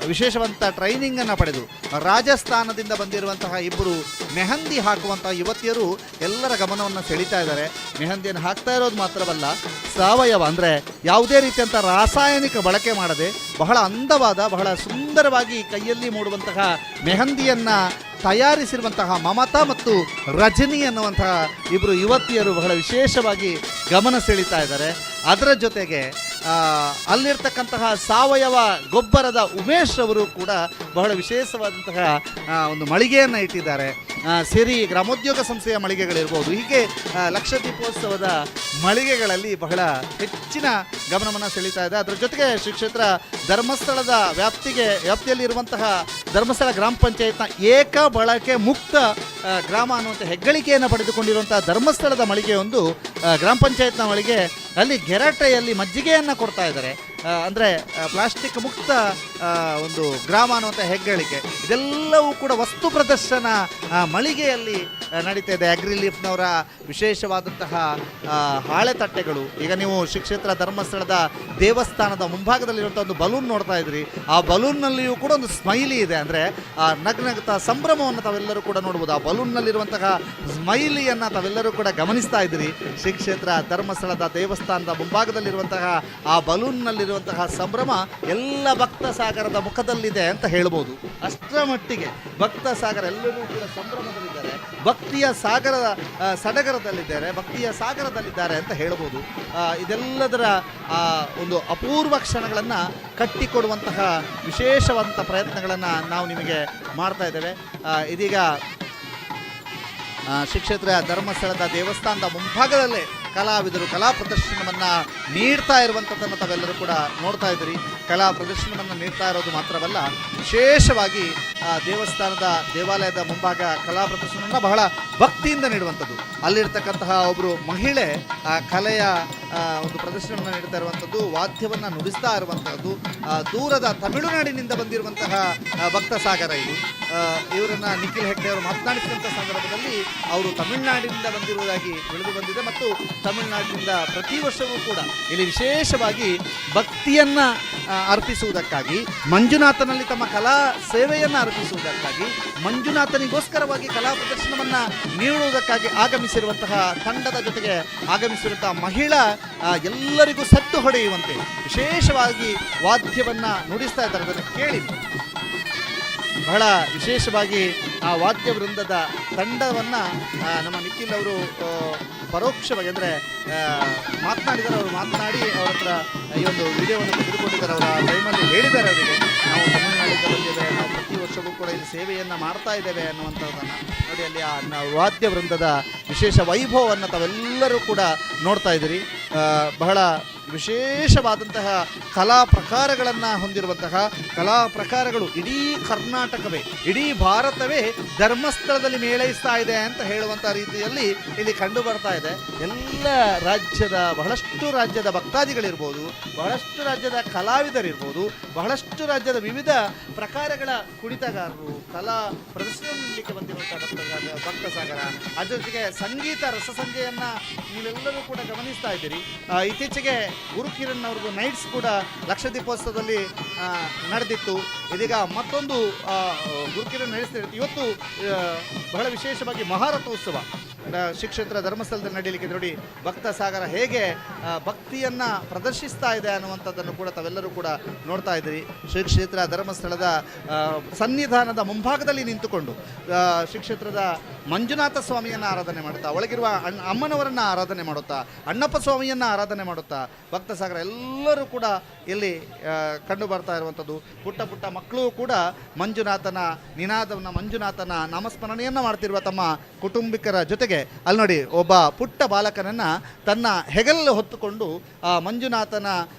ವಿಶೇಷವಂತ ಟ್ರೈನಿಂಗನ್ನು ಪಡೆದು ರಾಜಸ್ಥಾನದಿಂದ ಬಂದಿರುವಂತಹ ಇಬ್ಬರು ಮೆಹಂದಿ ಹಾಕುವಂತಹ ಯುವತಿಯರು ಎಲ್ಲರ ಗಮನವನ್ನು ಸೆಳೀತಾ ಇದ್ದಾರೆ. ಮೆಹಂದಿಯನ್ನು ಹಾಕ್ತಾ ಇರೋದು ಮಾತ್ರವಲ್ಲ, ಸಾವಯವ ಅಂದರೆ ಯಾವುದೇ ರೀತಿಯಂಥ ರಾಸಾಯನಿಕ ಬಳಕೆ ಮಾಡದೆ ಬಹಳ ಅಂದವಾದ, ಬಹಳ ಸುಂದರವಾಗಿ ಕೈಯಲ್ಲಿ ಮೂಡುವಂತಹ ಮೆಹಂದಿಯನ್ನು ತಯಾರಿಸಿರುವಂತಹ ಮಮತಾ ಮತ್ತು ರಜನಿ ಅನ್ನುವಂತಹ ಇಬ್ಬರು ಯುವತಿಯರು ಬಹಳ ವಿಶೇಷವಾಗಿ ಗಮನ ಸೆಳೀತಾ ಇದ್ದಾರೆ. ಅದರ ಜೊತೆಗೆ ಅಲ್ಲಿರ್ತಕ್ಕಂತಹ ಸಾವಯವ ಗೊಬ್ಬರದ ಉಮೇಶ್ ಅವರು ಕೂಡ ಬಹಳ ವಿಶೇಷವಾದಂತಹ ಒಂದು ಮಳಿಗೆಯನ್ನು ಇಟ್ಟಿದ್ದಾರೆ. ಸಿರಿ ಗ್ರಾಮೋದ್ಯೋಗ ಸಂಸ್ಥೆಯ ಮಳಿಗೆಗಳಿರ್ಬೋದು. ಹೀಗೆ ಲಕ್ಷದೀಪೋತ್ಸವದ ಮಳಿಗೆಗಳಲ್ಲಿ ಬಹಳ ಹೆಚ್ಚಿನ ಗಮನವನ್ನು ಸೆಳೀತಾ ಇದೆ. ಅದರ ಜೊತೆಗೆ ಶ್ರೀ ಕ್ಷೇತ್ರ ಧರ್ಮಸ್ಥಳದ ವ್ಯಾಪ್ತಿಯಲ್ಲಿರುವಂತಹ ಧರ್ಮಸ್ಥಳ ಗ್ರಾಮ ಪಂಚಾಯತ್ನ ಏಕ ಬಳಕೆ ಮುಕ್ತ ಗ್ರಾಮ ಅನ್ನುವಂಥ ಹೆಗ್ಗಳಿಕೆಯನ್ನು ಪಡೆದುಕೊಂಡಿರುವಂಥ ಧರ್ಮಸ್ಥಳದ ಮಳಿಗೆಯೊಂದು ಗ್ರಾಮ ಪಂಚಾಯತ್ನ ಮಳಿಗೆ ಅಲ್ಲಿ ಗೆರಟೆಯಲ್ಲಿ ಮಜ್ಜಿಗೆಯನ್ನು ಕೊಡ್ತಾ ಇದ್ದಾರೆ. ಅಂದರೆ ಪ್ಲಾಸ್ಟಿಕ್ ಮುಕ್ತ ಒಂದು ಗ್ರಾಮ ಅನ್ನುವಂಥ ಹೆಗ್ಗಳಿಕೆ. ಇದೆಲ್ಲವೂ ಕೂಡ ವಸ್ತು ಪ್ರದರ್ಶನ ಮಳಿಗೆಯಲ್ಲಿ ನಡೀತಾ ಇದೆ. ಅಗ್ರಿಲೀಫ್ನವರ ವಿಶೇಷವಾದಂತಹ ಹಾಳೆ ತಟ್ಟೆಗಳು. ಈಗ ನೀವು ಶ್ರೀ ಕ್ಷೇತ್ರ ಧರ್ಮಸ್ಥಳದ ದೇವಸ್ಥಾನದ ಮುಂಭಾಗದಲ್ಲಿರುವಂಥ ಒಂದು ಬಲೂನ್ ನೋಡ್ತಾ ಇದ್ರಿ. ಆ ಬಲೂನ್ನಲ್ಲಿಯೂ ಕೂಡ ಒಂದು ಸ್ಮೈಲಿ ಇದೆ. ಅಂದರೆ ಆ ನಗ್ನಗ್ತಾ ಸಂಭ್ರಮವನ್ನು ತಾವೆಲ್ಲರೂ ಕೂಡ ನೋಡ್ಬೋದು. ಆ ಬಲೂನ್ನಲ್ಲಿರುವಂತಹ ಸ್ಮೈಲಿಯನ್ನು ತಾವೆಲ್ಲರೂ ಕೂಡ ಗಮನಿಸ್ತಾ ಇದ್ದೀರಿ. ಶ್ರೀ ಕ್ಷೇತ್ರ ಧರ್ಮಸ್ಥಳದ ದೇವಸ್ಥಾನದ ಮುಂಭಾಗದಲ್ಲಿರುವಂತಹ ಆ ಬಲೂನ್ನಲ್ಲಿರುವಂತಹ ಸಂಭ್ರಮ ಎಲ್ಲ ಭಕ್ತ ಸಾಗರದ ಮುಖದಲ್ಲಿದೆ ಅಂತ ಹೇಳ್ಬೋದು. ಅಷ್ಟರ ಮಟ್ಟಿಗೆ ಭಕ್ತ ಸಾಗರ ಎಲ್ಲರೂ ಕೂಡ ಸಂಭ್ರಮದಲ್ಲಿದ್ದಾರೆ. ಭಕ್ತಿಯ ಸಾಗರದ ಸಡಗರದಲ್ಲಿದ್ದಾರೆ, ಭಕ್ತಿಯ ಸಾಗರದಲ್ಲಿದ್ದಾರೆ ಅಂತ ಹೇಳ್ಬೋದು. ಇದೆಲ್ಲದರ ಒಂದು ಅಪೂರ್ವ ಕ್ಷಣಗಳನ್ನು ಕಟ್ಟಿಕೊಡುವಂತಹ ವಿಶೇಷವಾದಂಥ ಪ್ರಯತ್ನಗಳನ್ನು ನಾವು ನಿಮಗೆ ಮಾಡ್ತಾ ಇದ್ದೇವೆ. ಇದೀಗ ಶ್ರೀ ಕ್ಷೇತ್ರ ಧರ್ಮಸ್ಥಳದ ದೇವಸ್ಥಾನದ ಮುಂಭಾಗದಲ್ಲೇ ಕಲಾವಿದರು ಕಲಾ ಪ್ರದರ್ಶನವನ್ನು ನೀಡ್ತಾ ಇರುವಂಥದ್ದನ್ನು ತಾವೆಲ್ಲರೂ ಕೂಡ ನೋಡ್ತಾ ಇದ್ದೀರಿ. ಕಲಾ ಪ್ರದರ್ಶನವನ್ನು ನೀಡ್ತಾ ಇರೋದು ಮಾತ್ರವಲ್ಲ, ವಿಶೇಷವಾಗಿ ದೇವಾಲಯದ ಮುಂಭಾಗ ಕಲಾ ಪ್ರದರ್ಶನವನ್ನು ಬಹಳ ಭಕ್ತಿಯಿಂದ ನೀಡುವಂಥದ್ದು. ಅಲ್ಲಿರ್ತಕ್ಕಂತಹ ಒಬ್ಬರು ಮಹಿಳೆ ಕಲೆಯ ಒಂದು ಪ್ರದರ್ಶನವನ್ನು ನೀಡ್ತಾ ಇರುವಂಥದ್ದು, ವಾದ್ಯವನ್ನು ನುಡಿಸ್ತಾ ಇರುವಂಥದ್ದು. ದೂರದ ತಮಿಳುನಾಡಿನಿಂದ ಬಂದಿರುವಂತಹ ಭಕ್ತ ಸಾಗರ ಇದು. ಇವರನ್ನು ನಿಖಿಲ್ ಹೆಗ್ಡೆ ಅವರು ಮಾತನಾಡಿಸಿದಂಥ ಸಂದರ್ಭದಲ್ಲಿ ಅವರು ತಮಿಳುನಾಡಿನಿಂದ ಬಂದಿರುವುದಾಗಿ ತಿಳಿದು ಬಂದಿದೆ ಮತ್ತು ತಮಿಳುನಾಡಿನಿಂದ ಪ್ರತಿ ವರ್ಷವೂ ಕೂಡ ಇಲ್ಲಿ ವಿಶೇಷವಾಗಿ ಭಕ್ತಿಯನ್ನು ಅರ್ಪಿಸುವುದಕ್ಕಾಗಿ, ಮಂಜುನಾಥನಲ್ಲಿ ತಮ್ಮ ಕಲಾ ಸೇವೆಯನ್ನು ಅರ್ಪಿಸುವುದಕ್ಕಾಗಿ, ಮಂಜುನಾಥನಿಗೋಸ್ಕರವಾಗಿ ಕಲಾ ಪ್ರದರ್ಶನವನ್ನು ನೀಡುವುದಕ್ಕಾಗಿ ಆಗಮಿಸಿರುವಂತಹ ತಂಡದ ಜೊತೆಗೆ ಆಗಮಿಸಿರುವಂತಹ ಮಹಿಳಾ ಎಲ್ಲರಿಗೂ ಸದ್ದು ಹೊಡೆಯುವಂತೆ ವಿಶೇಷವಾಗಿ ವಾದ್ಯವನ್ನು ನುಡಿಸ್ತಾ ಇದ್ದಾರೆ. ಅದನ್ನು ಕೇಳಿ ಬಹಳ ವಿಶೇಷವಾಗಿ ಆ ವಾದ್ಯ ವೃಂದದ ತಂಡವನ್ನು ನಮ್ಮ ನಿಖಿಲ್ ಅವರು ಪರೋಕ್ಷವಾಗಿ ಅಂದರೆ ಮಾತನಾಡಿದ್ದಾರೆ. ಅವರು ಮಾತನಾಡಿ ಅವರ ಹತ್ರ ಈ ಒಂದು ವಿಡಿಯೋವನ್ನು ತೆಗೆದುಕೊಂಡಿದ್ದಾರೆ. ಅವರ ಟೈಮಲ್ಲಿ ಹೇಳಿದ್ದಾರೆ ಅವರಿಗೆ, ನಾವು ತಮಿಳುನಾಡಿಂದ ಬಂದಿದ್ದೇವೆ, ನಾವು ಪ್ರತಿ ವರ್ಷವೂ ಕೂಡ ಇಲ್ಲಿ ಸೇವೆಯನ್ನು ಮಾಡ್ತಾ ಇದ್ದೇವೆ ಅನ್ನುವಂಥದ್ದನ್ನು ನೋಡಿ. ಅಲ್ಲಿ ಆ ವಾದ್ಯ ವೃಂದದ ವಿಶೇಷ ವೈಭವವನ್ನು ತಾವೆಲ್ಲರೂ ಕೂಡ ನೋಡ್ತಾ ಇದ್ದೀರಿ. ಬಹಳ ವಿಶೇಷವಾದಂತಹ ಕಲಾ ಪ್ರಕಾರಗಳನ್ನು ಹೊಂದಿರುವಂತಹ ಕಲಾ ಪ್ರಕಾರಗಳು ಇಡೀ ಕರ್ನಾಟಕವೇ, ಇಡೀ ಭಾರತವೇ ಧರ್ಮಸ್ಥಳದಲ್ಲಿ ಮೇಳೈಸ್ತಾ ಇದೆ ಅಂತ ಹೇಳುವಂಥ ರೀತಿಯಲ್ಲಿ ಇಲ್ಲಿ ಕಂಡು ಬರ್ತಾ ಇದೆ. ಎಲ್ಲ ರಾಜ್ಯದ ಬಹಳಷ್ಟು ರಾಜ್ಯದ ಭಕ್ತಾದಿಗಳಿರ್ಬೋದು, ಬಹಳಷ್ಟು ರಾಜ್ಯದ ಕಲಾವಿದರಿರ್ಬೋದು, ಬಹಳಷ್ಟು ರಾಜ್ಯದ ವಿವಿಧ ಪ್ರಕಾರಗಳ ಕುಣಿತಗಾರರು, ಕಲಾ ಪ್ರದರ್ಶನ ನೀಡಲಿಕ್ಕೆ ಬಂದಿರುವಂಥ ಭಕ್ತ ಸಾಗರ, ಅದರ ಜೊತೆಗೆ ಸಂಗೀತ ರಸಸಂಜೆಯನ್ನು ನೀವೆಲ್ಲರೂ ಕೂಡ ಗಮನಿಸ್ತಾ ಇದ್ದೀರಿ. ಇತ್ತೀಚೆಗೆ ಗುರುಕಿರಣ್ ಅವ್ರದ್ದು ನೈಟ್ಸ್ ಕೂಡ ಲಕ್ಷದೀಪೋತ್ಸವದಲ್ಲಿ ನಡೆದಿತ್ತು. ಇದೀಗ ಮತ್ತೊಂದು ಗುರುಕಿರಣ್ ನಡೆಸ್ತಿರುತ್ತೆ. ಇವತ್ತು ಬಹಳ ವಿಶೇಷವಾಗಿ ಮಹಾರಥೋತ್ಸವ ಶ್ರೀ ಕ್ಷೇತ್ರ ಧರ್ಮಸ್ಥಳದಲ್ಲಿ ನಡೆಯಲಿಕ್ಕೆ ನೋಡಿ. ಭಕ್ತ ಸಾಗರ ಹೇಗೆ ಭಕ್ತಿಯನ್ನು ಪ್ರದರ್ಶಿಸ್ತಾ ಇದೆ ಅನ್ನುವಂಥದ್ದನ್ನು ಕೂಡ ತಾವೆಲ್ಲರೂ ಕೂಡ ನೋಡ್ತಾ ಇದ್ದೀರಿ. ಶ್ರೀ ಕ್ಷೇತ್ರ ಧರ್ಮಸ್ಥಳದ ಸನ್ನಿಧಾನದ ಮುಂಭಾಗದಲ್ಲಿ ನಿಂತುಕೊಂಡು ಶ್ರೀ ಕ್ಷೇತ್ರದ ಮಂಜುನಾಥ ಸ್ವಾಮಿಯನ್ನು ಆರಾಧನೆ ಮಾಡುತ್ತಾ, ಒಳಗಿರುವ ಅಮ್ಮನವರನ್ನು ಆರಾಧನೆ ಮಾಡುತ್ತಾ, ಅಣ್ಣಪ್ಪ ಸ್ವಾಮಿಯನ್ನು ಆರಾಧನೆ ಮಾಡುತ್ತಾ ಭಕ್ತ ಸಾಗರ ಎಲ್ಲರೂ ಕೂಡ ಇಲ್ಲಿ ಕಂಡು ಬರ್ತಾ ಇರುವಂಥದ್ದು. ಪುಟ್ಟ ಪುಟ್ಟ ಮಕ್ಕಳು ಕೂಡ ಮಂಜುನಾಥನ ನಿನಾದವನ್ನು, ಮಂಜುನಾಥನ ನಾಮಸ್ಮರಣೆಯನ್ನು ಮಾಡ್ತಿರುವ ತಮ್ಮ ಕುಟುಂಬಿಕರ ಜೊತೆಗೆ ಅಲ್ಲಿ ನೋಡಿ ಒಬ್ಬ ಪುಟ್ಟ ಬಾಲಕನನ್ನು ತನ್ನ ಹೆಗಲು ಹೊತ್ತುಕೊಂಡು ಆ ಮಂಜುನಾಥನ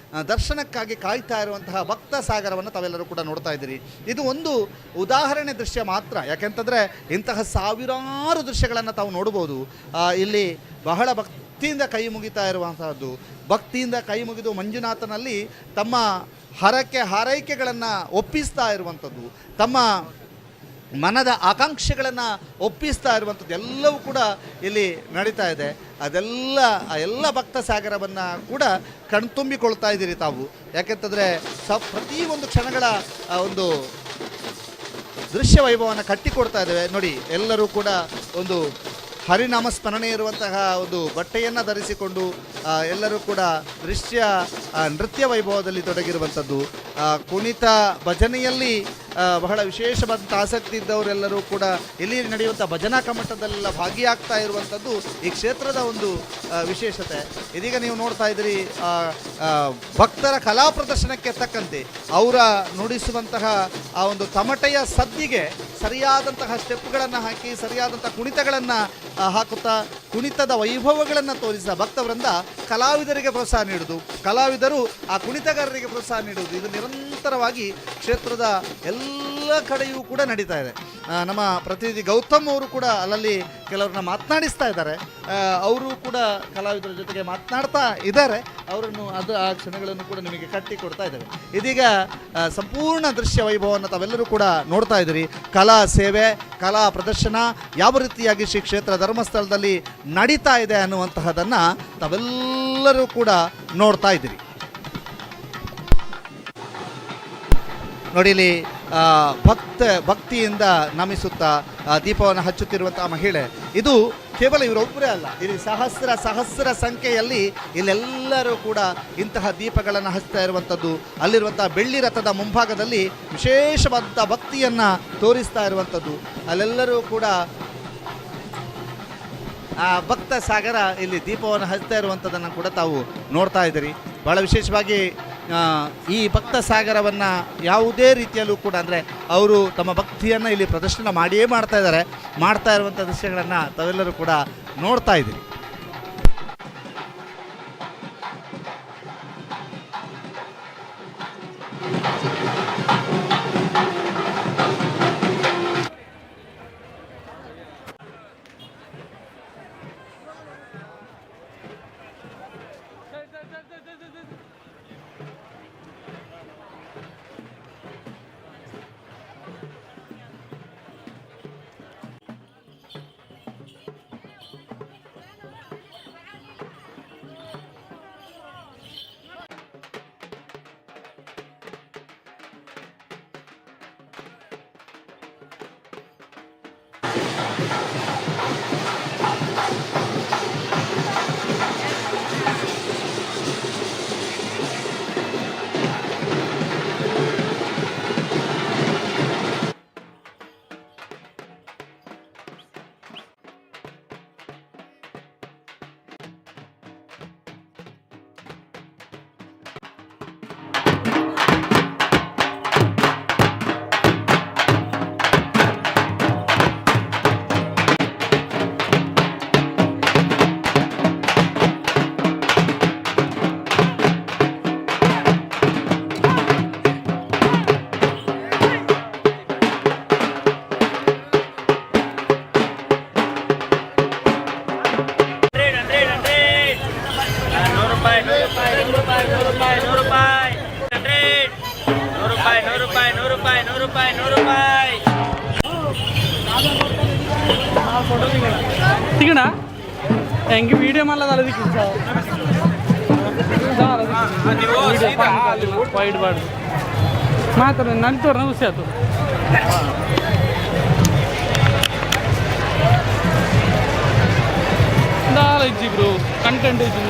ದರ್ಶನಕ್ಕಾಗಿ ಕಾಯ್ತಾ ಇರುವಂತಹ ಭಕ್ತ ಸಾಗರವನ್ನು ತಾವೆಲ್ಲರೂ ಕೂಡ ನೋಡ್ತಾ ಇದ್ದೀರಿ. ಇದು ಒಂದು ಉದಾಹರಣೆ ದೃಶ್ಯ ಮಾತ್ರ, ಯಾಕೆಂತಂದರೆ ಇಂತಹ ಸಾವಿರಾರು ದೃಶ್ಯಗಳನ್ನು ತಾವು ನೋಡ್ಬೋದು. ಇಲ್ಲಿ ಬಹಳ ಭಕ್ತಿಯಿಂದ ಕೈ ಮುಗಿತಾ ಇರುವಂತಹದ್ದು, ಭಕ್ತಿಯಿಂದ ಕೈ ಮುಗಿದು ಮಂಜುನಾಥನಲ್ಲಿ ತಮ್ಮ ಹಾರೈಕೆಗಳನ್ನು ಒಪ್ಪಿಸ್ತಾ ಇರುವಂಥದ್ದು, ತಮ್ಮ ಮನದ ಆಕಾಂಕ್ಷೆಗಳನ್ನು ಒಪ್ಪಿಸ್ತಾ ಇರುವಂಥದ್ದು ಎಲ್ಲವೂ ಕೂಡ ಇಲ್ಲಿ ನಡೀತಾ ಇದೆ. ಎಲ್ಲ ಭಕ್ತ ಸಾಗರವನ್ನು ಕೂಡ ಕಣ್ತುಂಬಿಕೊಳ್ತಾ ಇದ್ದೀರಿ ತಾವು. ಯಾಕೆಂತಂದರೆ ಪ್ರತಿಯೊಂದು ಕ್ಷಣಗಳ ಒಂದು ದೃಶ್ಯ ವೈಭವವನ್ನು ಕಟ್ಟಿಕೊಡ್ತಾ ಇದ್ದೇವೆ ನೋಡಿ. ಎಲ್ಲರೂ ಕೂಡ ಒಂದು ಹರಿನಾಮ ಸ್ಮರಣೆ ಇರುವಂತಹ ಒಂದು ಬಟ್ಟೆಯನ್ನು ಧರಿಸಿಕೊಂಡು ಎಲ್ಲರೂ ಕೂಡ ನೃತ್ಯ ವೈಭವದಲ್ಲಿ ತೊಡಗಿರುವಂಥದ್ದು, ಕುಣಿತ ಭಜನೆಯಲ್ಲಿ ಬಹಳ ವಿಶೇಷವಾದಂಥ ಆಸಕ್ತಿ ಇದ್ದವರೆಲ್ಲರೂ ಕೂಡ ಇಲ್ಲಿ ನಡೆಯುವಂಥ ಭಜನಾ ಕಮ್ಮಟದಲ್ಲೆಲ್ಲ ಭಾಗಿಯಾಗ್ತಾ ಇರುವಂಥದ್ದು ಈ ಕ್ಷೇತ್ರದ ಒಂದು ವಿಶೇಷತೆ. ಇದೀಗ ನೀವು ನೋಡ್ತಾ ಇದ್ದೀರಿ, ಭಕ್ತರ ಕಲಾ ಪ್ರದರ್ಶನಕ್ಕೆ ತಕ್ಕಂತೆ ಅವರ ನುಡಿಸುವಂತಹ ಆ ಒಂದು ತಮಟೆಯ ಸದ್ದಿಗೆ ಸರಿಯಾದಂತಹ ಸ್ಟೆಪ್ಗಳನ್ನು ಹಾಕಿ, ಸರಿಯಾದಂಥ ಕುಣಿತಗಳನ್ನು ಹಾಕುತ್ತಾ, ಕುಣಿತದ ವೈಭವಗಳನ್ನು ತೋರಿಸಿದ ಭಕ್ತವೃಂದ ಕಲಾವಿದರಿಗೆ ಪ್ರೋತ್ಸಾಹ ನೀಡುವುದು, ಕಲಾವಿದರು ಆ ಕುಣಿತಗಾರರಿಗೆ ಪ್ರೋತ್ಸಾಹ ನೀಡುವುದು, ಇದು ನಿರಂತರವಾಗಿ ಕ್ಷೇತ್ರದ ಎಲ್ಲ ಕಡೆಯೂ ಕೂಡ ನಡೀತಾ ಇದೆ. ನಮ್ಮ ಪ್ರತಿನಿಧಿ ಗೌತಮ್ ಅವರು ಕೂಡ ಅಲ್ಲಲ್ಲಿ ಕೆಲವ್ರನ್ನ ಮಾತನಾಡಿಸ್ತಾ ಇದ್ದಾರೆ. ಅವರು ಕೂಡ ಕಲಾವಿದರ ಜೊತೆಗೆ ಮಾತನಾಡ್ತಾ ಇದ್ದಾರೆ. ಅವರನ್ನು ಆ ಕ್ಷಣಗಳನ್ನು ಕೂಡ ನಿಮಗೆ ಕಟ್ಟಿಕೊಡ್ತಾ ಇದ್ದೇವೆ. ಇದೀಗ ಸಂಪೂರ್ಣ ದೃಶ್ಯ ವೈಭವವನ್ನು ತಾವೆಲ್ಲರೂ ಕೂಡ ನೋಡ್ತಾ ಇದ್ದೀರಿ. ಕಲಾ ಸೇವೆ, ಕಲಾ ಪ್ರದರ್ಶನ ಯಾವ ರೀತಿಯಾಗಿ ಶ್ರೀ ಕ್ಷೇತ್ರ ಧರ್ಮಸ್ಥಳದಲ್ಲಿ ನಡೀತಾ ಇದೆ ಅನ್ನುವಂತಹದನ್ನು ತಾವೆಲ್ಲರೂ ಕೂಡ ನೋಡ್ತಾ ಇದ್ದೀರಿ. ನೋಡಿ, ಇಲ್ಲಿ ಭಕ್ತಿಯಿಂದ ನಮಿಸುತ್ತಾ ದೀಪವನ್ನು ಹಚ್ಚುತ್ತಿರುವಂತಹ ಮಹಿಳೆ, ಇದು ಕೇವಲ ಇವರೊಬ್ಬರೇ ಅಲ್ಲ, ಇಲ್ಲಿ ಸಹಸ್ರ ಸಂಖ್ಯೆಯಲ್ಲಿ ಇಲ್ಲೆಲ್ಲರೂ ಕೂಡ ಇಂತಹ ದೀಪಗಳನ್ನು ಹಚ್ತಾ ಇರುವಂಥದ್ದು. ಅಲ್ಲಿರುವಂಥ ಬೆಳ್ಳಿ ರಥದ ಮುಂಭಾಗದಲ್ಲಿ ವಿಶೇಷವಾದಂಥ ಭಕ್ತಿಯನ್ನು ತೋರಿಸ್ತಾ ಇರುವಂಥದ್ದು. ಅಲ್ಲೆಲ್ಲರೂ ಕೂಡ ಭಕ್ತ ಸಾಗರ ಇಲ್ಲಿ ದೀಪವನ್ನು ಹಚ್ತಾ ಇರುವಂಥದ್ದನ್ನು ಕೂಡ ತಾವು ನೋಡ್ತಾ ಇದ್ದೀರಿ. ಭಾಳ ವಿಶೇಷವಾಗಿ ಈ ಭಕ್ತ ಸಾಗರವನ್ನು ಯಾವುದೇ ರೀತಿಯಲ್ಲೂ ಕೂಡ ಅಂದರೆ ಅವರು ತಮ್ಮ ಭಕ್ತಿಯನ್ನು ಇಲ್ಲಿ ಪ್ರದರ್ಶನ ಮಾಡಿಯೇ ಮಾಡ್ತಾ ಇರುವಂಥ ದೃಶ್ಯಗಳನ್ನು ತಾವೆಲ್ಲರೂ ಕೂಡ ನೋಡ್ತಾ ಇದ್ದೀರಿ. ತಿಗಣ ಹೆಂಗೆ ವಿಡಿಯೋ ಮಾಡಲ್ಲ ವೈಡ್ ಬಾರ್ದು ಮಾತಾಡ ನನ್ನ ತೋರ ಖುಷಿ ಆಯ್ತು. ದಾಳ ಇಜ್ಜಿ ಬ್ರೋ ಕಂಟೆಂಟ್ ಇಜ್ಜಿ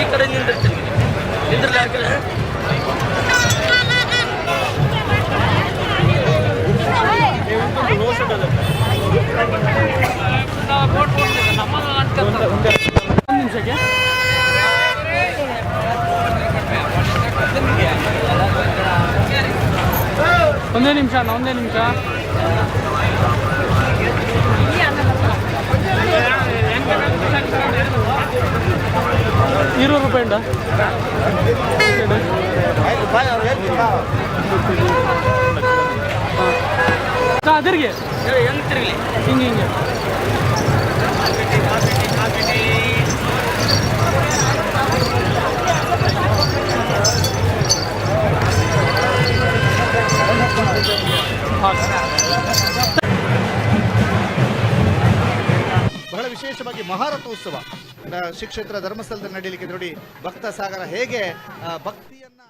ಈ ಕಡೆ ನಿಂದಿರ್ತೀನಿ ನಿಮಿಷಕ್ಕೆ ಒಂದೇ ನಿಮಿಷ 20 ರೂಪಾಯಿ ಉಂಟಾ? ತಿರ್ಗಿ ಹಿಂಗೆ ಬಹಳ ವಿಶೇಷವಾಗಿ ಮಹಾರಥೋತ್ಸವ ಶ್ರೀ ಕ್ಷೇತ್ರ ಧರ್ಮಸ್ಥಳದಲ್ಲಿ ನಡೀಲಿಕ್ಕೆ ನೋಡಿ ಭಕ್ತ ಸಾಗರ ಹೇಗೆ ಭಕ್ತಿಯನ್ನ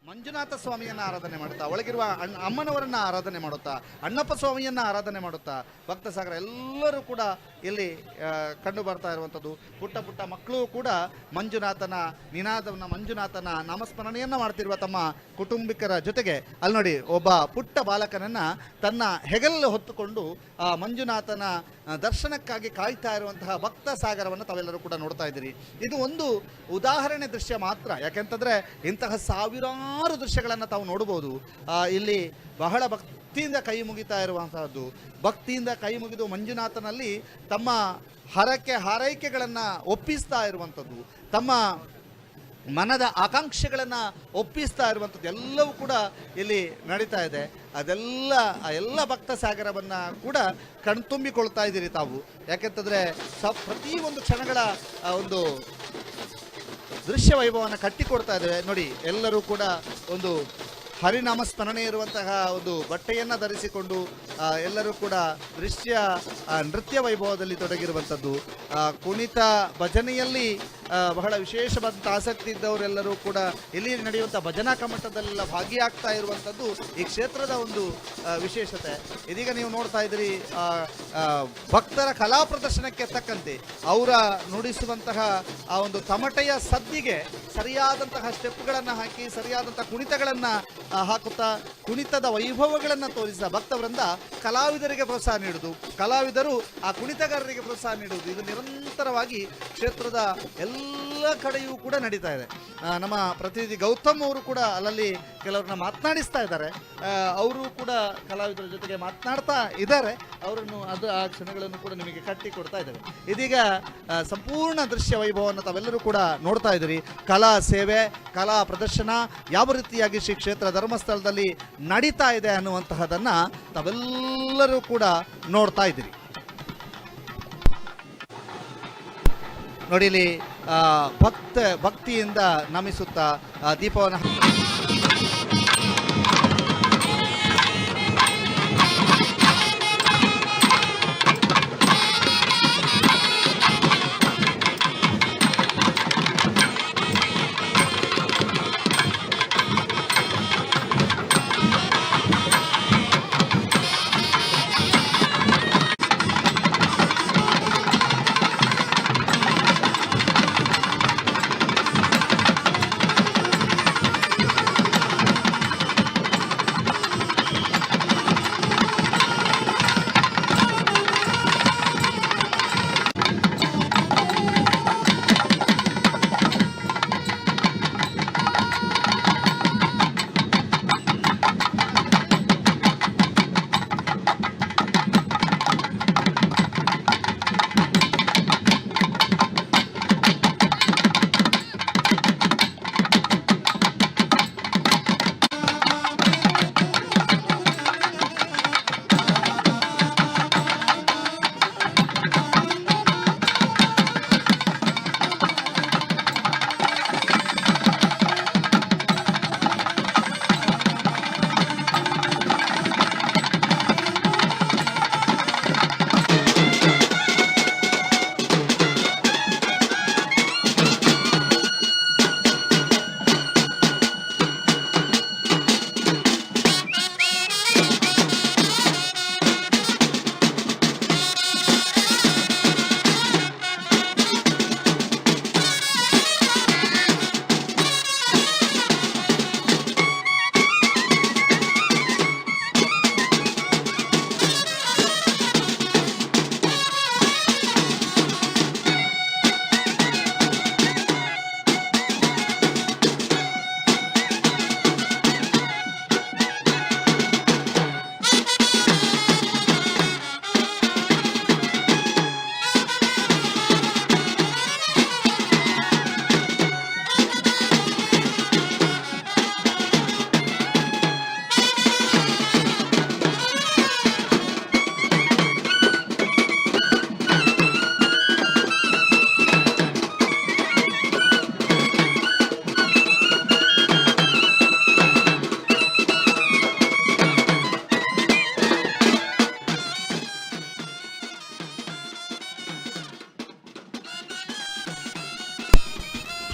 ಮಂಜುನಾಥ ಸ್ವಾಮಿಯನ್ನು ಆರಾಧನೆ ಮಾಡುತ್ತಾ, ಒಳಗಿರುವ ಅಮ್ಮನವರನ್ನ ಆರಾಧನೆ ಮಾಡುತ್ತಾ, ಅಣ್ಣಪ್ಪ ಸ್ವಾಮಿಯನ್ನು ಆರಾಧನೆ ಮಾಡುತ್ತಾ ಭಕ್ತ ಸಾಗರ ಎಲ್ಲರೂ ಕೂಡ ಇಲ್ಲಿ ಕಂಡು ಬರ್ತಾ ಇರುವಂಥದ್ದು. ಪುಟ್ಟ ಪುಟ್ಟ ಮಕ್ಕಳು ಕೂಡ ಮಂಜುನಾಥನ ನಿನಾದವನ್ನು, ಮಂಜುನಾಥನ ನಾಮಸ್ಮರಣೆಯನ್ನು ಮಾಡ್ತಿರುವ ತಮ್ಮ ಕುಟುಂಬಿಕರ ಜೊತೆಗೆ ಅಲ್ಲಿ ನೋಡಿ ಒಬ್ಬ ಪುಟ್ಟ ಬಾಲಕನನ್ನು ತನ್ನ ಹೆಗಲು ಹೊತ್ತುಕೊಂಡು ಆ ಮಂಜುನಾಥನ ದರ್ಶನಕ್ಕಾಗಿ ಕಾಯ್ತಾ ಇರುವಂತಹ ಭಕ್ತ ಸಾಗರವನ್ನು ತಾವೆಲ್ಲರೂ ಕೂಡ ನೋಡ್ತಾ ಇದ್ದೀರಿ. ಇದು ಒಂದು ಉದಾಹರಣೆ ದೃಶ್ಯ ಮಾತ್ರ, ಯಾಕೆಂತಂದರೆ ಇಂತಹ ಸಾವಿರಾರು ದೃಶ್ಯಗಳನ್ನು ತಾವು ನೋಡ್ಬೋದು. ಇಲ್ಲಿ ಬಹಳ ಭಕ್ತಿಯಿಂದ ಕೈ ಮುಗಿತಾ ಇರುವಂತಹದ್ದು, ಭಕ್ತಿಯಿಂದ ಕೈ ಮುಗಿದು ಮಂಜುನಾಥನಲ್ಲಿ ತಮ್ಮ ಹಾರೈಕೆಗಳನ್ನು ಒಪ್ಪಿಸ್ತಾ ಇರುವಂಥದ್ದು, ತಮ್ಮ ಮನದ ಆಕಾಂಕ್ಷೆಗಳನ್ನು ಒಪ್ಪಿಸ್ತಾ ಇರುವಂಥದ್ದು ಎಲ್ಲವೂ ಕೂಡ ಇಲ್ಲಿ ನಡೀತಾ ಇದೆ. ಎಲ್ಲ ಭಕ್ತ ಸಾಗರವನ್ನು ಕೂಡ ಕಣ್ತುಂಬಿಕೊಳ್ತಾ ಇದ್ದೀರಿ ತಾವು. ಯಾಕೆಂತಂದರೆ ಪ್ರತಿಯೊಂದು ಕ್ಷಣಗಳ ಒಂದು ದೃಶ್ಯ ವೈಭವವನ್ನು ಕಟ್ಟಿಕೊಡ್ತಾ ಇದ್ದೇವೆ ನೋಡಿ. ಎಲ್ಲರೂ ಕೂಡ ಒಂದು ಹರಿನಾಮ ಸ್ಮರಣೆ ಇರುವಂತಹ ಒಂದು ಬಟ್ಟೆಯನ್ನು ಧರಿಸಿಕೊಂಡು ಎಲ್ಲರೂ ಕೂಡ ನೃತ್ಯ ವೈಭವದಲ್ಲಿ ತೊಡಗಿರುವಂಥದ್ದು, ಕುಣಿತ ಭಜನೆಯಲ್ಲಿ ಬಹಳ ವಿಶೇಷವಾದಂಥ ಆಸಕ್ತಿ ಇದ್ದವರೆಲ್ಲರೂ ಕೂಡ ಇಲ್ಲಿ ನಡೆಯುವಂಥ ಭಜನಾ ಕಮ್ಮಟದಲ್ಲೆಲ್ಲ ಭಾಗಿಯಾಗ್ತಾ ಇರುವಂಥದ್ದು ಈ ಕ್ಷೇತ್ರದ ಒಂದು ವಿಶೇಷತೆ. ಇದೀಗ ನೀವು ನೋಡ್ತಾ ಇದ್ದೀರಿ ಭಕ್ತರ ಕಲಾ ಪ್ರದರ್ಶನಕ್ಕೆ ತಕ್ಕಂತೆ ಅವರ ನುಡಿಸುವಂತಹ ಆ ಒಂದು ತಮಟೆಯ ಸದ್ದಿಗೆ ಸರಿಯಾದಂತಹ ಸ್ಟೆಪ್ಗಳನ್ನು ಹಾಕಿ ಸರಿಯಾದಂಥ ಕುಣಿತಗಳನ್ನು ಹಾಕುತ್ತಾ ಕುಣಿತದ ವೈಭವಗಳನ್ನು ತೋರಿಸಿದ ಭಕ್ತವೃಂದ ಕಲಾವಿದರಿಗೆ ಪ್ರೋತ್ಸಾಹ ನೀಡುವುದು, ಕಲಾವಿದರು ಆ ಕುಣಿತಗಾರರಿಗೆ ಪ್ರೋತ್ಸಾಹ ನೀಡುವುದು, ಇದು ನಿರಂತರವಾಗಿ ಕ್ಷೇತ್ರದ ಎಲ್ಲ ಕಡೆಯೂ ಕೂಡ ನಡೀತಾ ಇದೆ. ನಮ್ಮ ಪ್ರತಿನಿಧಿ ಗೌತಮ್ ಅವರು ಕೂಡ ಅಲ್ಲಲ್ಲಿ ಕೆಲವ್ರನ್ನ ಮಾತನಾಡಿಸ್ತಾ ಇದ್ದಾರೆ. ಅವರು ಕೂಡ ಕಲಾವಿದರ ಜೊತೆಗೆ ಮಾತನಾಡ್ತಾ ಇದ್ದಾರೆ. ಅವರನ್ನು ಆ ಕ್ಷಣಗಳನ್ನು ಕೂಡ ನಿಮಗೆ ಕಟ್ಟಿ ಕೊಡ್ತಾ ಇದ್ದಾರೆ. ಇದೀಗ ಸಂಪೂರ್ಣ ದೃಶ್ಯ ವೈಭವವನ್ನು ತಾವೆಲ್ಲರೂ ಕೂಡ ನೋಡ್ತಾ ಇದ್ದೀರಿ. ಕಲಾ ಸೇವೆ, ಕಲಾ ಪ್ರದರ್ಶನ ಯಾವ ರೀತಿಯಾಗಿ ಶ್ರೀ ಕ್ಷೇತ್ರ ಧರ್ಮಸ್ಥಳದಲ್ಲಿ ನಡೀತಾ ಇದೆ ಅನ್ನುವಂತಹದನ್ನು ತಾವೆಲ್ಲರೂ ಕೂಡ ನೋಡ್ತಾ ಇದ್ದೀರಿ. ನೋಡಿ ಇಲ್ಲಿ ಭಕ್ತಿಯಿಂದ ನಮಿಸುತ್ತಾ ದೀಪವನ್ನು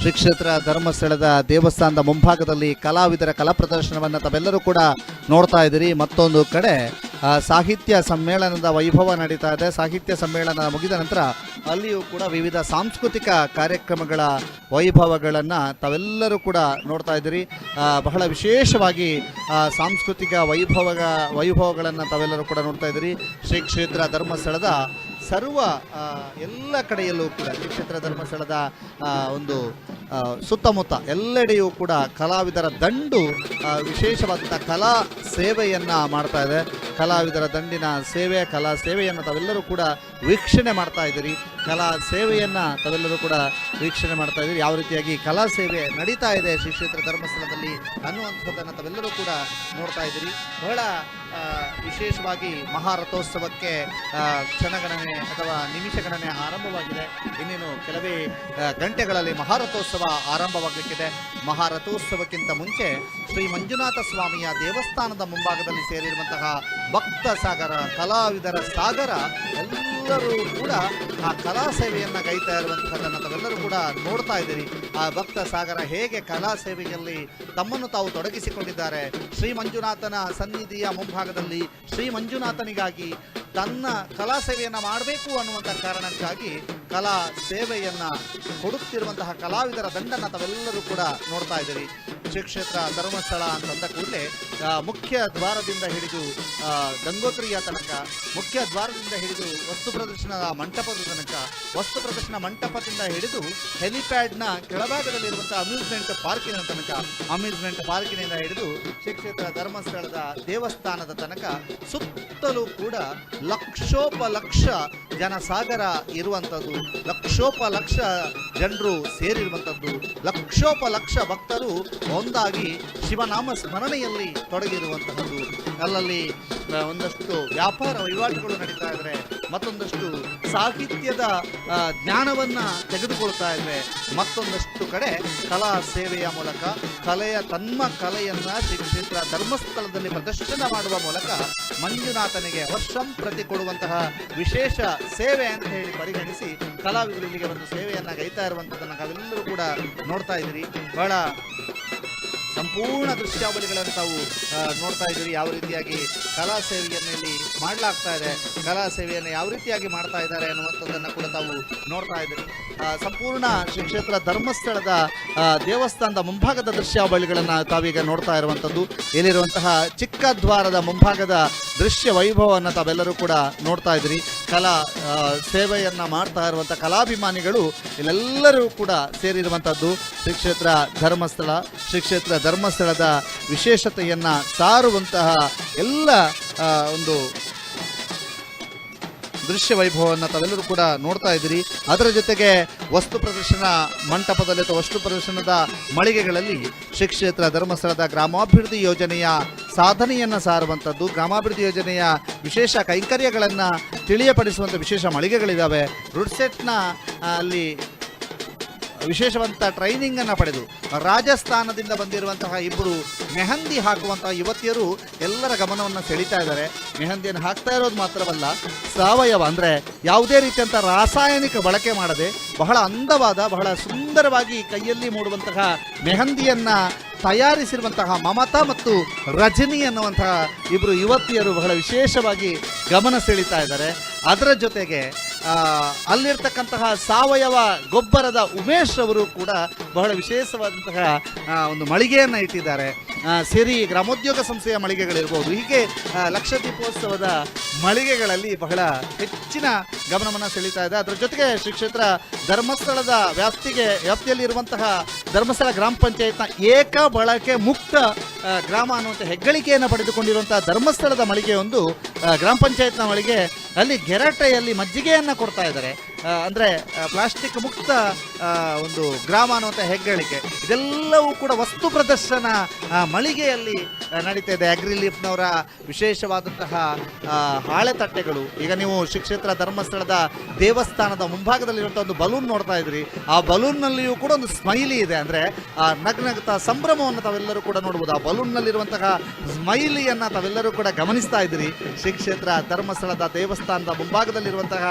ಶ್ರೀ ಕ್ಷೇತ್ರ ಧರ್ಮಸ್ಥಳದ ದೇವಸ್ಥಾನದ ಮುಂಭಾಗದಲ್ಲಿ ಕಲಾವಿದರ ಕಲಾ ಪ್ರದರ್ಶನವನ್ನು ತಾವೆಲ್ಲರೂ ಕೂಡ ನೋಡ್ತಾ ಇದ್ದೀರಿ. ಮತ್ತೊಂದು ಕಡೆ ಸಾಹಿತ್ಯ ಸಮ್ಮೇಳನದ ವೈಭವ ನಡೀತಾ ಇದೆ. ಸಾಹಿತ್ಯ ಸಮ್ಮೇಳನ ಮುಗಿದ ನಂತರ ಅಲ್ಲಿಯೂ ಕೂಡ ವಿವಿಧ ಸಾಂಸ್ಕೃತಿಕ ಕಾರ್ಯಕ್ರಮಗಳ ವೈಭವಗಳನ್ನು ತಾವೆಲ್ಲರೂ ಕೂಡ ನೋಡ್ತಾ ಇದ್ದೀರಿ. ಬಹಳ ವಿಶೇಷವಾಗಿ ಸಾಂಸ್ಕೃತಿಕ ವೈಭವಗಳನ್ನು ತಾವೆಲ್ಲರೂ ಕೂಡ ನೋಡ್ತಾ ಇದ್ದೀರಿ. ಶ್ರೀ ಕ್ಷೇತ್ರ ಧರ್ಮಸ್ಥಳದ ಸರ್ವ ಎಲ್ಲ ಕಡೆಯಲ್ಲೂ ಕೂಡ ಶ್ರೀ ಕ್ಷೇತ್ರ ಧರ್ಮಸ್ಥಳದ ಒಂದು ಸುತ್ತಮುತ್ತ ಎಲ್ಲೆಡೆಯೂ ಕೂಡ ಕಲಾವಿದರ ದಂಡು ವಿಶೇಷವಾದಂಥ ಕಲಾ ಸೇವೆಯನ್ನು ಮಾಡ್ತಾ ಇದೆ. ಕಲಾವಿದರ ದಂಡಿನ ಸೇವೆ, ಕಲಾ ಸೇವೆಯನ್ನು ತಾವೆಲ್ಲರೂ ಕೂಡ ವೀಕ್ಷಣೆ ಮಾಡ್ತಾ ಇದ್ದೀರಿ. ಕಲಾ ಸೇವೆಯನ್ನು ತಾವೆಲ್ಲರೂ ಕೂಡ ವೀಕ್ಷಣೆ ಮಾಡ್ತಾ ಇದ್ದೀರಿ. ಯಾವ ರೀತಿಯಾಗಿ ಕಲಾ ಸೇವೆ ನಡೀತಾ ಇದೆ ಶ್ರೀ ಕ್ಷೇತ್ರ ಧರ್ಮಸ್ಥಳದಲ್ಲಿ ಅನ್ನುವಂಥದ್ದನ್ನು ತಾವೆಲ್ಲರೂ ಕೂಡ ನೋಡ್ತಾ ಇದ್ದೀರಿ. ಬಹಳ ವಿಶೇಷವಾಗಿ ಮಹಾರಥೋತ್ಸವಕ್ಕೆ ಕ್ಷಣಗಣನೆ ಅಥವಾ ನಿಮಿಷ ಗಣನೆ ಆರಂಭವಾಗಿದೆ. ಇನ್ನೇನು ಕೆಲವೇ ಗಂಟೆಗಳಲ್ಲಿ ಮಹಾರಥೋತ್ಸವ ಆರಂಭವಾಗಲಿಕ್ಕಿದೆ. ಮಹಾರಥೋತ್ಸವಕ್ಕಿಂತ ಮುಂಚೆ ಶ್ರೀ ಮಂಜುನಾಥ ಸ್ವಾಮಿಯ ದೇವಸ್ಥಾನದ ಮುಂಭಾಗದಲ್ಲಿ ಸೇರಿರುವಂತಹ ಭಕ್ತ ಸಾಗರ, ಕಲಾವಿದರ ಸಾಗರ ಎಲ್ಲ ತಾವೆಲ್ಲರೂ ಕೂಡ ಆ ಕಲಾ ಸೇವೆಯನ್ನು ಗೈತಾ ಇರುವಂತಹದ್ದನ್ನು ತಾವೆಲ್ಲರೂ ಕೂಡ ನೋಡ್ತಾ ಇದ್ದೀರಿ. ಆ ಭಕ್ತ ಸಾಗರ ಹೇಗೆ ಕಲಾ ಸೇವೆಯಲ್ಲಿ ತಮ್ಮನ್ನು ತಾವು ತೊಡಗಿಸಿಕೊಂಡಿದ್ದಾರೆ. ಶ್ರೀ ಮಂಜುನಾಥನ ಸನ್ನಿಧಿಯ ಮುಂಭಾಗದಲ್ಲಿ ಶ್ರೀ ಮಂಜುನಾಥನಿಗಾಗಿ ತನ್ನ ಕಲಾ ಸೇವೆಯನ್ನು ಮಾಡಬೇಕು ಅನ್ನುವಂಥ ಕಾರಣಕ್ಕಾಗಿ ಕಲಾ ಸೇವೆಯನ್ನು ಕೊಡುತ್ತಿರುವಂತಹ ಕಲಾವಿದರ ದಂಡನ್ನು ತಾವೆಲ್ಲರೂ ಕೂಡ ನೋಡ್ತಾ ಇದ್ದೀರಿ. ಶ್ರೀ ಕ್ಷೇತ್ರ ಧರ್ಮಸ್ಥಳ ಅಂತಂದ ಕೂಡಲೇ ಮುಖ್ಯ ದ್ವಾರದಿಂದ ಹಿಡಿದು ಗಂಗೋತ್ರಿಯ ತನಕ, ಮುಖ್ಯ ದ್ವಾರದಿಂದ ಹಿಡಿದು ವಸ್ತು ಪ್ರದರ್ಶನದ ಮಂಟಪದ ತನಕ, ವಸ್ತು ಪ್ರದರ್ಶನ ಮಂಟಪದಿಂದ ಹಿಡಿದು ಹೆಲಿಪ್ಯಾಡ್ನ ಕೆಳಭಾಗದಲ್ಲಿರುವಂಥ ಅಮ್ಯೂಸ್ಮೆಂಟ್ ಪಾರ್ಕಿನ ತನಕ, ಅಮ್ಯೂಸ್ಮೆಂಟ್ ಪಾರ್ಕಿನಿಂದ ಹಿಡಿದು ಶ್ರೀ ಕ್ಷೇತ್ರ ಧರ್ಮಸ್ಥಳದ ದೇವಸ್ಥಾನದ ತನಕ ಸುತ್ತಲೂ ಕೂಡ ಲಕ್ಷೋಪಲಕ್ಷ ಜನಸಾಗರ ಇರುವಂಥದ್ದು, ಲಕ್ಷೋಪಲಕ್ಷ ಜನರು ಸೇರಿರುವಂಥದ್ದು, ಲಕ್ಷೋಪಲಕ್ಷ ಭಕ್ತರು ಒಂದಾಗಿ ಶಿವನಾಮ ಸ್ಮರಣೆಯಲ್ಲಿ ತೊಡಗಿರುವಂತಹದ್ದು. ಅಲ್ಲಲ್ಲಿ ಒಂದಷ್ಟು ವ್ಯಾಪಾರ ವಹಿವಾಟುಗಳು ನಡೀತಾ ಇದ್ರೆ, ಮತ್ತೊಂದಷ್ಟು ಸಾಹಿತ್ಯದ ಜ್ಞಾನವನ್ನ ತೆಗೆದುಕೊಳ್ತಾ ಇದ್ರೆ, ಮತ್ತೊಂದಷ್ಟು ಕಡೆ ಕಲಾ ಸೇವೆಯ ಮೂಲಕ ತನ್ನ ಕಲೆಯನ್ನ ಶ್ರೀ ಕ್ಷೇತ್ರ ಧರ್ಮಸ್ಥಳದಲ್ಲಿ ಪ್ರದರ್ಶನ ಮಾಡುವ ಮೂಲಕ ಮಂಜುನಾಥನಿಗೆ ವರ್ಷಂ ಪ್ರತಿ ಕೊಡುವಂತಹ ವಿಶೇಷ ಸೇವೆ ಅಂತ ಹೇಳಿ ಪರಿಗಣಿಸಿ ಕಲಾವಿದರು ಇಲ್ಲಿಗೆ ಒಂದು ಸೇವೆಯನ್ನ ಗೈತಾ ಇರುವಂತದನ್ನ ನಾವೆಲ್ಲರೂ ಕೂಡ ನೋಡ್ತಾ ಇದ್ದೀರಿ. ಬಹಳ ಸಂಪೂರ್ಣ ದೃಶ್ಯಾವಳಿಗಳನ್ನು ತಾವು ನೋಡ್ತಾ ಇದ್ದೀರಿ. ಯಾವ ರೀತಿಯಾಗಿ ಕಲಾ ಸೇವೆಯನ್ನು ಇಲ್ಲಿ ಮಾಡಲಾಗ್ತಾ ಇದೆ, ಕಲಾ ಸೇವೆಯನ್ನು ಯಾವ ರೀತಿಯಾಗಿ ಮಾಡ್ತಾ ಇದ್ದಾರೆ ಅನ್ನುವಂಥದ್ದನ್ನು ಕೂಡ ತಾವು ನೋಡ್ತಾ ಇದ್ದೀರಿ. ಸಂಪೂರ್ಣ ಶ್ರೀ ಕ್ಷೇತ್ರ ಧರ್ಮಸ್ಥಳದ ದೇವಸ್ಥಾನದ ಮುಂಭಾಗದ ದೃಶ್ಯಾವಳಿಗಳನ್ನು ತಾವೀಗ ನೋಡ್ತಾ ಇರುವಂಥದ್ದು. ಇಲ್ಲಿರುವಂತಹ ಚಿಕ್ಕ ದ್ವಾರದ ಮುಂಭಾಗದ ದೃಶ್ಯ ವೈಭವವನ್ನು ತಾವೆಲ್ಲರೂ ಕೂಡ ನೋಡ್ತಾ ಇದ್ದೀರಿ. ಕಲಾ ಸೇವೆಯನ್ನು ಮಾಡ್ತಾ ಇರುವಂಥ ಕಲಾಭಿಮಾನಿಗಳು ಇಲ್ಲೆಲ್ಲರೂ ಕೂಡ ಸೇರಿರುವಂಥದ್ದು ಶ್ರೀ ಕ್ಷೇತ್ರ ಧರ್ಮಸ್ಥಳ. ಶ್ರೀ ಕ್ಷೇತ್ರ ಧರ್ಮಸ್ಥಳದ ವಿಶೇಷತೆಯನ್ನು ಸಾರುವಂತಹ ಎಲ್ಲ ಒಂದು ದೃಶ್ಯ ವೈಭವವನ್ನು ತಾವೆಲ್ಲರೂ ಕೂಡ ನೋಡ್ತಾ ಇದ್ದೀರಿ. ಅದರ ಜೊತೆಗೆ ವಸ್ತು ಪ್ರದರ್ಶನ ಮಂಟಪದಲ್ಲಿ ಅಥವಾ ವಸ್ತು ಪ್ರದರ್ಶನದ ಮಳಿಗೆಗಳಲ್ಲಿ ಶ್ರೀ ಕ್ಷೇತ್ರ ಧರ್ಮಸ್ಥಳದ ಗ್ರಾಮಾಭಿವೃದ್ಧಿ ಯೋಜನೆಯ ಸಾಧನೆಯನ್ನು ಸಾರುವಂಥದ್ದು, ಗ್ರಾಮಾಭಿವೃದ್ಧಿ ಯೋಜನೆಯ ವಿಶೇಷ ಕೈಂಕರ್ಯಗಳನ್ನು ತಿಳಿಯಪಡಿಸುವಂಥ ವಿಶೇಷ ಮಳಿಗೆಗಳಿದ್ದಾವೆ. ರುಡ್ಸೆಟ್ನ ಅಲ್ಲಿ ವಿಶೇಷವಂತ ಟ್ರೈನಿಂಗ್ ಅನ್ನು ಪಡೆದು ರಾಜಸ್ಥಾನದಿಂದ ಬಂದಿರುವಂತಹ ಇಬ್ಬರು ಮೆಹಂದಿ ಹಾಕುವಂತಹ ಯುವತಿಯರು ಎಲ್ಲರ ಗಮನವನ್ನು ಸೆಳೀತಾ ಇದ್ದಾರೆ. ಮೆಹಂದಿಯನ್ನು ಹಾಕ್ತಾ ಇರೋದು ಮಾತ್ರವಲ್ಲ, ಸಾವಯವ ಅಂದರೆ ಯಾವುದೇ ರೀತಿಯಂಥ ರಾಸಾಯನಿಕ ಬಳಕೆ ಮಾಡದೆ ಬಹಳ ಅಂದವಾದ, ಬಹಳ ಸುಂದರವಾಗಿ ಕೈಯಲ್ಲಿ ಮೂಡುವಂತಹ ಮೆಹಂದಿಯನ್ನು ತಯಾರಿಸಿರುವಂತಹ ಮಮತಾ ಮತ್ತು ರಜನಿ ಅನ್ನುವಂತಹ ಇಬ್ಬರು ಯುವತಿಯರು ಬಹಳ ವಿಶೇಷವಾಗಿ ಗಮನ ಸೆಳೀತಾ ಇದ್ದಾರೆ. ಅದರ ಜೊತೆಗೆ ಅಲ್ಲಿರ್ತಕ್ಕಂತಹ ಸಾವಯವ ಗೊಬ್ಬರದ ಉಮೇಶ್ ಅವರು ಕೂಡ ಬಹಳ ವಿಶೇಷವಾದಂತಹ ಒಂದು ಮಳಿಗೆಯನ್ನು ಇಟ್ಟಿದ್ದಾರೆ. ಸಿರಿ ಗ್ರಾಮೋದ್ಯೋಗ ಸಂಸ್ಥೆಯ ಮಳಿಗೆಗಳಿರ್ಬೋದು. ಹೀಗೆ ಲಕ್ಷದೀಪೋತ್ಸವದ ಮಳಿಗೆಗಳಲ್ಲಿ ಬಹಳ ಹೆಚ್ಚಿನ ಗಮನವನ್ನು ಸೆಳೀತಾ ಇದೆ. ಅದರ ಜೊತೆಗೆ ಶ್ರೀ ಕ್ಷೇತ್ರ ಧರ್ಮಸ್ಥಳದ ವ್ಯಾಪ್ತಿಯಲ್ಲಿರುವಂತಹ ಧರ್ಮಸ್ಥಳ ಗ್ರಾಮ ಪಂಚಾಯತ್ನ ಏಕ ಬಳಕೆ ಮುಕ್ತ ಗ್ರಾಮ ಅನ್ನುವಂಥ ಹೆಗ್ಗಳಿಕೆಯನ್ನು ಪಡೆದುಕೊಂಡಿರುವಂತಹ ಧರ್ಮಸ್ಥಳದ ಮಳಿಗೆಯೊಂದು ಗ್ರಾಮ ಪಂಚಾಯತ್ನ ಮಳಿಗೆ, ಅಲ್ಲಿ ಗೆರಟೆಯಲ್ಲಿ ಮಜ್ಜಿಗೆಯನ್ನು ಕೊಡ್ತಾ ಇದ್ದಾರೆ. ಅಂದರೆ ಪ್ಲಾಸ್ಟಿಕ್ ಮುಕ್ತ ಒಂದು ಗ್ರಾಮ ಅನ್ನುವಂಥ ಹೆಗ್ಗಳಿಕೆ. ಇದೆಲ್ಲವೂ ಕೂಡ ವಸ್ತು ಪ್ರದರ್ಶನ ಮಳಿಗೆಯಲ್ಲಿ ನಡೀತಾ ಇದೆ. ಅಗ್ರಿಲೀಫ್ನವರ ವಿಶೇಷವಾದಂತಹ ಹಾಳೆ ತಟ್ಟೆಗಳು. ಈಗ ನೀವು ಶ್ರೀ ಕ್ಷೇತ್ರ ಧರ್ಮಸ್ಥಳದ ದೇವಸ್ಥಾನದ ಮುಂಭಾಗದಲ್ಲಿರುವಂಥ ಒಂದು ಬಲೂನ್ ನೋಡ್ತಾ ಇದ್ರಿ. ಆ ಬಲೂನ್ನಲ್ಲಿಯೂ ಕೂಡ ಒಂದು ಸ್ಮೈಲಿ ಇದೆ. ಅಂದರೆ ಆ ನಗ್ನಗ್ತಾ ಸಂಭ್ರಮವನ್ನು ತಾವೆಲ್ಲರೂ ಕೂಡ ನೋಡ್ಬೋದು. ಆ ಬಲೂನ್ನಲ್ಲಿರುವಂತಹ ಸ್ಮೈಲಿಯನ್ನು ತಾವೆಲ್ಲರೂ ಕೂಡ ಗಮನಿಸ್ತಾ ಇದ್ದೀರಿ. ಶ್ರೀ ಕ್ಷೇತ್ರ ಧರ್ಮಸ್ಥಳದ ದೇವಸ್ಥಾನದ ಮುಂಭಾಗದಲ್ಲಿರುವಂತಹ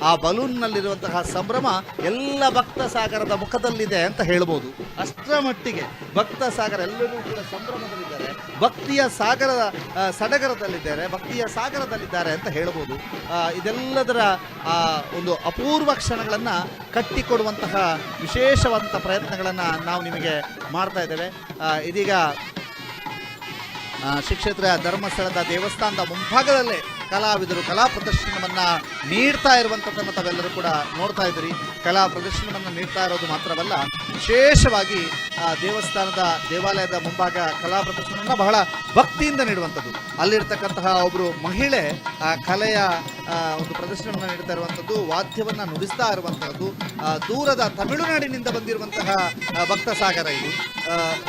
ಆ ಬಲೂನ್ನಲ್ಲಿರುವಂತಹ ಸಂಭ್ರಮ ಎಲ್ಲ ಭಕ್ತ ಸಾಗರದ ಮುಖದಲ್ಲಿದೆ ಅಂತ ಹೇಳ್ಬೋದು. ಅಷ್ಟರ ಮಟ್ಟಿಗೆ ಭಕ್ತ ಸಾಗರ ಎಲ್ಲರೂ ಕೂಡ ಸಂಭ್ರಮದಲ್ಲಿದ್ದಾರೆ, ಭಕ್ತಿಯ ಸಾಗರದ ಸಡಗರದಲ್ಲಿದ್ದಾರೆ, ಭಕ್ತಿಯ ಸಾಗರದಲ್ಲಿದ್ದಾರೆ ಅಂತ ಹೇಳ್ಬೋದು. ಇದೆಲ್ಲದರ ಒಂದು ಅಪೂರ್ವ ಕ್ಷಣಗಳನ್ನು ಕಟ್ಟಿಕೊಡುವಂತಹ ವಿಶೇಷವಾದಂಥ ಪ್ರಯತ್ನಗಳನ್ನು ನಾವು ನಿಮಗೆ ಮಾಡ್ತಾ ಇದ್ದೇವೆ. ಇದೀಗ ಶ್ರೀ ಕ್ಷೇತ್ರ ಧರ್ಮಸ್ಥಳದ ದೇವಸ್ಥಾನದ ಮುಂಭಾಗದಲ್ಲೇ ಕಲಾವಿದರು ಕಲಾ ಪ್ರದರ್ಶನವನ್ನು ನೀಡ್ತಾ ಇರುವಂಥದ್ದನ್ನು ತಾವೆಲ್ಲರೂ ಕೂಡ ನೋಡ್ತಾ ಇದ್ದೀರಿ. ಕಲಾ ಪ್ರದರ್ಶನವನ್ನು ನೀಡ್ತಾ ಇರೋದು ಮಾತ್ರವಲ್ಲ, ವಿಶೇಷವಾಗಿ ದೇವಾಲಯದ ಮುಂಭಾಗ ಕಲಾ ಪ್ರದರ್ಶನವನ್ನು ಬಹಳ ಭಕ್ತಿಯಿಂದ ನೀಡುವಂಥದ್ದು. ಅಲ್ಲಿರ್ತಕ್ಕಂತಹ ಒಬ್ಬರು ಮಹಿಳೆ ಕಲೆಯ ಒಂದು ಪ್ರದರ್ಶನವನ್ನು ನೀಡ್ತಾ ಇರುವಂಥದ್ದು, ವಾದ್ಯವನ್ನು ನುಡಿಸ್ತಾ ಇರುವಂಥದ್ದು. ದೂರದ ತಮಿಳುನಾಡಿನಿಂದ ಬಂದಿರುವಂತಹ ಭಕ್ತ ಸಾಗರ ಇದು.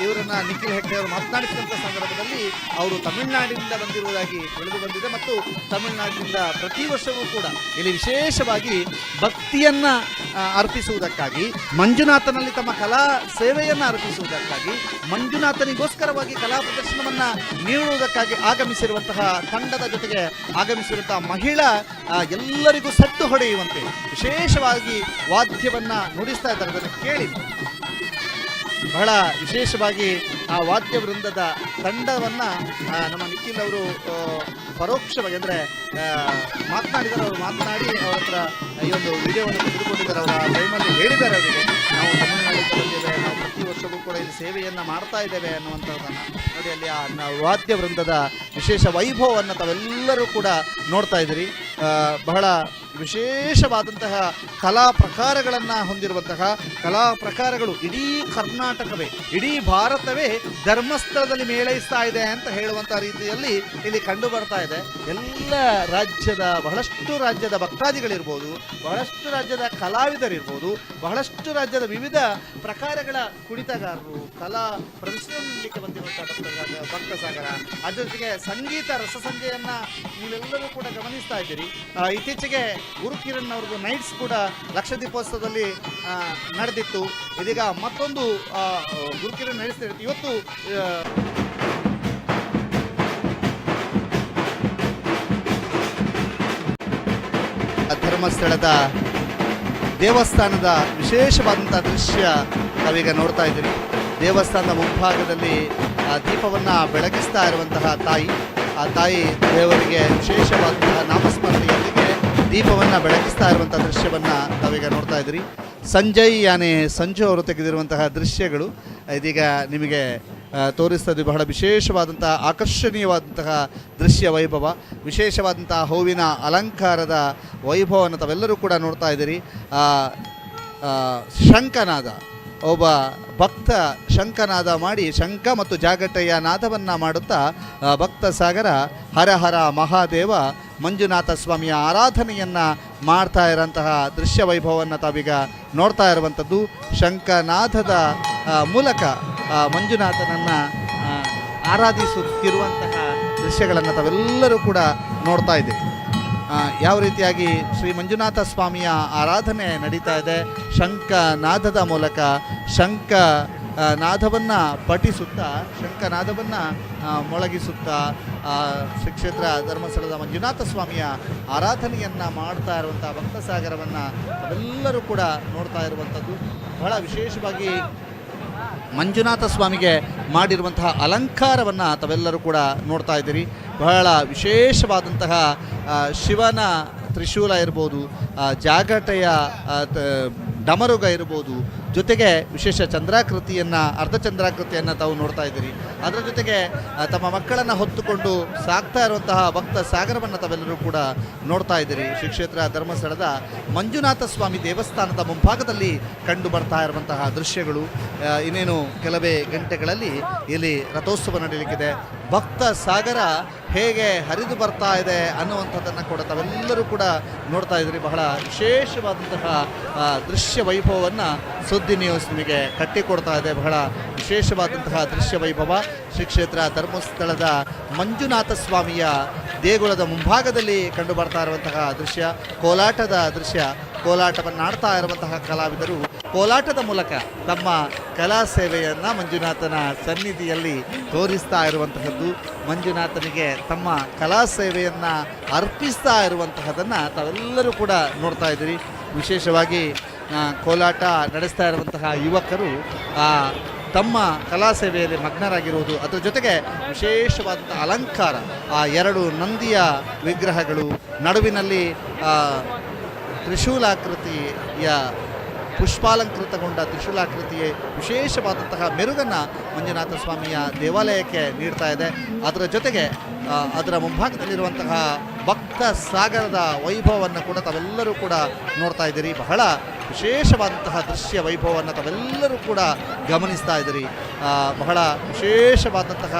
ಇವರನ್ನು ನಿಖಿಲ್ ಹೆಗ್ಡೆ ಅವರು ಮಾತನಾಡಿಸಿದಂಥ ಸಂದರ್ಭದಲ್ಲಿ ಅವರು ತಮಿಳುನಾಡಿನಿಂದ ಬಂದಿರುವುದಾಗಿ ತಿಳಿದು ಬಂದಿದೆ. ಮತ್ತು ತಮಿಳುನಾಡಿನಿಂದ ಪ್ರತಿ ವರ್ಷವೂ ಕೂಡ ಇಲ್ಲಿ ವಿಶೇಷವಾಗಿ ಭಕ್ತಿಯನ್ನು ಅರ್ಪಿಸುವುದಕ್ಕಾಗಿ, ಮಂಜುನಾಥನಲ್ಲಿ ತಮ್ಮ ಕಲಾ ಸೇವೆಯನ್ನು ಅರ್ಪಿಸುವುದಕ್ಕಾಗಿ, ಮಂಜುನಾಥನಿಗೋಸ್ಕರವಾಗಿ ಕಲಾ ಪ್ರದರ್ಶನವನ್ನು ನೀಡುವುದಕ್ಕಾಗಿ ಆಗಮಿಸಿರುವಂತಹ ತಂಡದ ಜೊತೆಗೆ ಆಗಮಿಸಿರುವಂತಹ ಮಹಿಳಾ ಎಲ್ಲರಿಗೂ ಸದ್ದು ಹೊಡೆಯುವಂತೆ ವಿಶೇಷವಾಗಿ ವಾದ್ಯವನ್ನು ನುಡಿಸ್ತಾ ಇದ್ದಾರೆ. ಅದನ್ನು ಕೇಳಿ ಬಹಳ ವಿಶೇಷವಾಗಿ ಆ ವಾದ್ಯ ವೃಂದದ ತಂಡವನ್ನು ನಮ್ಮ ನಿಖಿಲ್ ಅವರು ಪರೋಕ್ಷವಾಗಿ ಅಂದರೆ ಮಾತನಾಡಿದ್ದಾರೆ. ಅವರು ಮಾತನಾಡಿ ಅವರ ಹತ್ರ ಈ ಒಂದು ವಿಡಿಯೋವನ್ನು ತೆಗೆದುಕೊಂಡಿದ್ದಾರೆ. ಅವರ ಟೈಮಲ್ಲಿ ಹೇಳಿದ್ದಾರೆ ಅವರಿಗೆ, ನಾವು ತಮಿಳುನಾಡಿಗೆ ಬಂದಿದ್ದೇವೆ, ನಾವು ಪ್ರತಿ ವರ್ಷವೂ ಕೂಡ ಇಲ್ಲಿ ಸೇವೆಯನ್ನು ಮಾಡ್ತಾ ಇದ್ದೇವೆ ಅನ್ನುವಂಥದ್ದನ್ನು ನೋಡಿ. ಅಲ್ಲಿ ಆ ವಾದ್ಯ ವೃಂದದ ವಿಶೇಷ ವೈಭವವನ್ನು ತಾವೆಲ್ಲರೂ ಕೂಡ ನೋಡ್ತಾ ಇದ್ದೀರಿ. ಬಹಳ ವಿಶೇಷವಾದಂತಹ ಕಲಾ ಪ್ರಕಾರಗಳನ್ನು ಹೊಂದಿರುವಂತಹ ಕಲಾ ಪ್ರಕಾರಗಳು ಇಡೀ ಕರ್ನಾಟಕವೇ, ಇಡೀ ಭಾರತವೇ ಧರ್ಮಸ್ಥಳದಲ್ಲಿ ಮೇಳೈಸ್ತಾ ಇದೆ ಅಂತ ಹೇಳುವಂಥ ರೀತಿಯಲ್ಲಿ ಇಲ್ಲಿ ಕಂಡು ಬರ್ತಾ ಇದೆ. ಎಲ್ಲ ರಾಜ್ಯದ ಬಹಳಷ್ಟು ರಾಜ್ಯದ ಭಕ್ತಾದಿಗಳಿರ್ಬೋದು, ಬಹಳಷ್ಟು ರಾಜ್ಯದ ಕಲಾವಿದರಿರ್ಬೋದು, ಬಹಳಷ್ಟು ರಾಜ್ಯದ ವಿವಿಧ ಪ್ರಕಾರಗಳ ಕುಣಿತಗಾರರು, ಕಲಾ ಪ್ರದರ್ಶನ ನೀಡಲಿಕ್ಕೆ ಬಂದಿರುವಂಥ ಭಕ್ತ ಸಾಗರ, ಅದರ ಜೊತೆಗೆ ಸಂಗೀತ ರಸಸಂಜೆಯನ್ನು ನೀವೆಲ್ಲರೂ ಕೂಡ ಗಮನಿಸ್ತಾ ಇದ್ದೀರಿ. ಇತ್ತೀಚೆಗೆ ಗುರುಕಿರಣ್ ಅವ್ರದ್ದು ನೈಟ್ಸ್ ಕೂಡ ಲಕ್ಷದೀಪೋತ್ಸವದಲ್ಲಿ ನಡೆದಿತ್ತು. ಇದೀಗ ಮತ್ತೊಂದು ಗುರುಕಿರಣ್ ನೈಟ್ಸ್ ಇವತ್ತು ಧರ್ಮಸ್ಥಳದ ದೇವಸ್ಥಾನದ ವಿಶೇಷವಾದಂಥ ದೃಶ್ಯ ನಾವೀಗ ನೋಡ್ತಾ ಇದ್ದೀವಿ. ದೇವಸ್ಥಾನದ ಮುಂಭಾಗದಲ್ಲಿ ದೀಪವನ್ನು ಬೆಳಗಿಸ್ತಾ ಇರುವಂತಹ ತಾಯಿ, ಆ ತಾಯಿ ದೇವರಿಗೆ ವಿಶೇಷವಾದಂತಹ ನಾಮಸ್ಮರಣೆಯೊಂದಿಗೆ ದೀಪವನ್ನು ಬೆಳಗಿಸ್ತಾ ಇರುವಂಥ ದೃಶ್ಯವನ್ನು ನಾವೀಗ ನೋಡ್ತಾ ಇದ್ದೀರಿ. ಸಂಜಯ್ ಯಾನೆ ಸಂಜು ಅವರು ತೆಗೆದಿರುವಂತಹ ದೃಶ್ಯಗಳು ಇದೀಗ ನಿಮಗೆ ತೋರಿಸ್ತಾ ಇದ್ದೀವಿ. ಬಹಳ ವಿಶೇಷವಾದಂತಹ ಆಕರ್ಷಣೀಯವಾದಂತಹ ದೃಶ್ಯ ವೈಭವ, ವಿಶೇಷವಾದಂತಹ ಹೂವಿನ ಅಲಂಕಾರದ ವೈಭವವನ್ನು ತಾವೆಲ್ಲರೂ ಕೂಡ ನೋಡ್ತಾ ಇದ್ದೀರಿ. ಶಂಖನಾದ, ಒಬ್ಬ ಭಕ್ತ ಶಂಖನಾದ ಮಾಡಿ ಶಂಖ ಮತ್ತು ಜಾಗಟೆಯ ನಾದವನ್ನು ಮಾಡುತ್ತಾ ಭಕ್ತ ಸಾಗರ ಹರ ಹರ ಮಹಾದೇವ ಮಂಜುನಾಥ ಸ್ವಾಮಿಯ ಆರಾಧನೆಯನ್ನು ಮಾಡ್ತಾ ಇರೋಂತಹ ದೃಶ್ಯ ವೈಭವವನ್ನು ತಾವೀಗ ನೋಡ್ತಾ ಇರುವಂಥದ್ದು. ಶಂಖನಾದದ ಮೂಲಕ ಮಂಜುನಾಥನನ್ನು ಆರಾಧಿಸುತ್ತಿರುವಂತಹ ದೃಶ್ಯಗಳನ್ನು ತಾವೆಲ್ಲರೂ ಕೂಡ ನೋಡ್ತಾ ಇದ್ದೀವಿ. ಯಾವ ರೀತಿಯಾಗಿ ಶ್ರೀ ಮಂಜುನಾಥ ಸ್ವಾಮಿಯ ಆರಾಧನೆ ನಡೀತಾ ಇದೆ. ಶಂಖನಾದದ ಮೂಲಕ ನಾದವನ್ನು ಪಠಿಸುತ್ತಾ, ಶಂಖನಾದವನ್ನು ಮೊಳಗಿಸುತ್ತಾ ಶ್ರೀ ಕ್ಷೇತ್ರ ಧರ್ಮಸ್ಥಳದ ಮಂಜುನಾಥ ಸ್ವಾಮಿಯ ಆರಾಧನೆಯನ್ನು ಮಾಡ್ತಾ ಇರುವಂಥ ಭಕ್ತಸಾಗರವನ್ನು ನಾವೆಲ್ಲರೂ ಕೂಡ ನೋಡ್ತಾ ಇರುವಂಥದ್ದು. ಬಹಳ ವಿಶೇಷವಾಗಿ ಮಂಜುನಾಥ ಸ್ವಾಮಿಗೆ ಮಾಡಿರುವಂತಹ ಅಲಂಕಾರವನ್ನು ತಾವೆಲ್ಲರೂ ಕೂಡ ನೋಡ್ತಾ ಇದ್ದೀರಿ. ಬಹಳ ವಿಶೇಷವಾದಂತಹ ಶಿವನ ತ್ರಿಶೂಲ ಇರ್ಬೋದು, ಜಾಗಟೆಯ ಡಮರುಗ ಇರ್ಬೋದು, ಜೊತೆಗೆ ವಿಶೇಷ ಚಂದ್ರಾಕೃತಿಯನ್ನು, ಅರ್ಧಚಂದ್ರಾಕೃತಿಯನ್ನು ತಾವು ನೋಡ್ತಾ ಇದ್ದೀರಿ. ಅದರ ಜೊತೆಗೆ ತಮ್ಮ ಮಕ್ಕಳನ್ನು ಹೊತ್ತುಕೊಂಡು ಸಾಗ್ತಾ ಇರುವಂತಹ ಭಕ್ತ ಸಾಗರವನ್ನು ತಾವೆಲ್ಲರೂ ಕೂಡ ನೋಡ್ತಾ ಇದ್ದೀರಿ. ಶ್ರೀ ಕ್ಷೇತ್ರ ಧರ್ಮಸ್ಥಳದ ಮಂಜುನಾಥ ಸ್ವಾಮಿ ದೇವಸ್ಥಾನದ ಮುಂಭಾಗದಲ್ಲಿ ಕಂಡು ಬರ್ತಾ ಇರುವಂತಹ ದೃಶ್ಯಗಳು. ಇನ್ನೇನು ಕೆಲವೇ ಗಂಟೆಗಳಲ್ಲಿ ಇಲ್ಲಿ ರಥೋತ್ಸವ ನಡೆಯಲಿಕ್ಕಿದೆ. ಭಕ್ತ ಸಾಗರ ಹೇಗೆ ಹರಿದು ಬರ್ತಾ ಇದೆ ಅನ್ನುವಂಥದ್ದನ್ನು ಕೂಡ ತಾವೆಲ್ಲರೂ ಕೂಡ ನೋಡ್ತಾ ಇದ್ದೀರಿ. ಬಹಳ ವಿಶೇಷವಾದಂತಹ ದೃಶ್ಯ ವೈಭವವನ್ನು ಸುದ್ದಿ ನ್ಯೂಸ್ ನಿಮಗೆ ಕಟ್ಟಿಕೊಡ್ತಾ ಇದೆ. ಬಹಳ ವಿಶೇಷವಾದಂತಹ ದೃಶ್ಯ ವೈಭವ ಶ್ರೀ ಕ್ಷೇತ್ರ ಧರ್ಮಸ್ಥಳದ ಮಂಜುನಾಥ ಸ್ವಾಮಿಯ ದೇಗುಲದ ಮುಂಭಾಗದಲ್ಲಿ ಕಂಡು ಬರ್ತಾ ಇರುವಂತಹ ದೃಶ್ಯ, ಕೋಲಾಟದ ದೃಶ್ಯ. ಕೋಲಾಟವನ್ನು ಆಡ್ತಾ ಇರುವಂತಹ ಕಲಾವಿದರು ಕೋಲಾಟದ ಮೂಲಕ ತಮ್ಮ ಕಲಾ ಸೇವೆಯನ್ನು ಮಂಜುನಾಥನ ಸನ್ನಿಧಿಯಲ್ಲಿ ತೋರಿಸ್ತಾ ಇರುವಂತಹದ್ದು, ಮಂಜುನಾಥನಿಗೆ ತಮ್ಮ ಕಲಾ ಸೇವೆಯನ್ನು ಅರ್ಪಿಸ್ತಾ ಇರುವಂತಹದನ್ನು ತಾವೆಲ್ಲರೂ ಕೂಡ ನೋಡ್ತಾ ಇದ್ದೀರಿ. ವಿಶೇಷವಾಗಿ ಕೋಲಾಟ ನಡೆಸ್ತಾ ಇರುವಂತಹ ಯುವಕರು ತಮ್ಮ ಕಲಾ ಸೇವೆಯಲ್ಲಿ ಮಗ್ನರಾಗಿರುವುದು, ಅದರ ಜೊತೆಗೆ ವಿಶೇಷವಾದಂಥ ಅಲಂಕಾರ, ಆ ಎರಡು ನಂದಿಯ ವಿಗ್ರಹಗಳು, ನಡುವಿನಲ್ಲಿ ತ್ರಿಶೂಲಾಕೃತಿಯ ಪುಷ್ಪಾಲಂಕೃತಗೊಂಡ ತ್ರಿಶೂಲಾಕೃತಿಯ ವಿಶೇಷವಾದಂತಹ ಮೆರುಗನ್ನು ಮಂಜುನಾಥ ಸ್ವಾಮಿಯ ದೇವಾಲಯಕ್ಕೆ ನೀಡ್ತಾ ಇದೆ. ಅದರ ಜೊತೆಗೆ ಅದರ ಮುಂಭಾಗದಲ್ಲಿರುವಂತಹ ಭಕ್ತ ಸಾಗರದ ವೈಭವವನ್ನು ಕೂಡ ತಾವೆಲ್ಲರೂ ಕೂಡ ನೋಡ್ತಾ ಇದ್ದೀರಿ. ಬಹಳ ವಿಶೇಷವಾದಂತಹ ದೃಶ್ಯ ವೈಭವವನ್ನು ತಾವೆಲ್ಲರೂ ಕೂಡ ಗಮನಿಸ್ತಾ ಇದ್ದೀರಿ. ಬಹಳ ವಿಶೇಷವಾದಂತಹ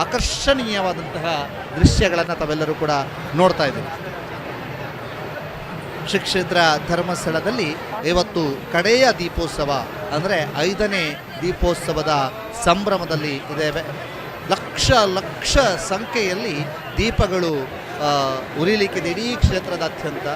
ಆಕರ್ಷಣೀಯವಾದಂತಹ ದೃಶ್ಯಗಳನ್ನು ತಾವೆಲ್ಲರೂ ಕೂಡ ನೋಡ್ತಾ ಇದ್ದೀರಿ. ಶ್ರೀ ಕ್ಷೇತ್ರ ಧರ್ಮಸ್ಥಳದಲ್ಲಿ ಇವತ್ತು ಕಡೆಯ ದೀಪೋತ್ಸವ, ಅಂದರೆ 5ನೇ ದೀಪೋತ್ಸವದ ಸಂಭ್ರಮದಲ್ಲಿ ಇದ್ದೇವೆ. ಲಕ್ಷ ಸಂಖ್ಯೆಯಲ್ಲಿ ದೀಪಗಳು ಉರಿಲಿಕ್ಕಿದೆ ಇಡೀ ಕ್ಷೇತ್ರದಾದ್ಯಂತ.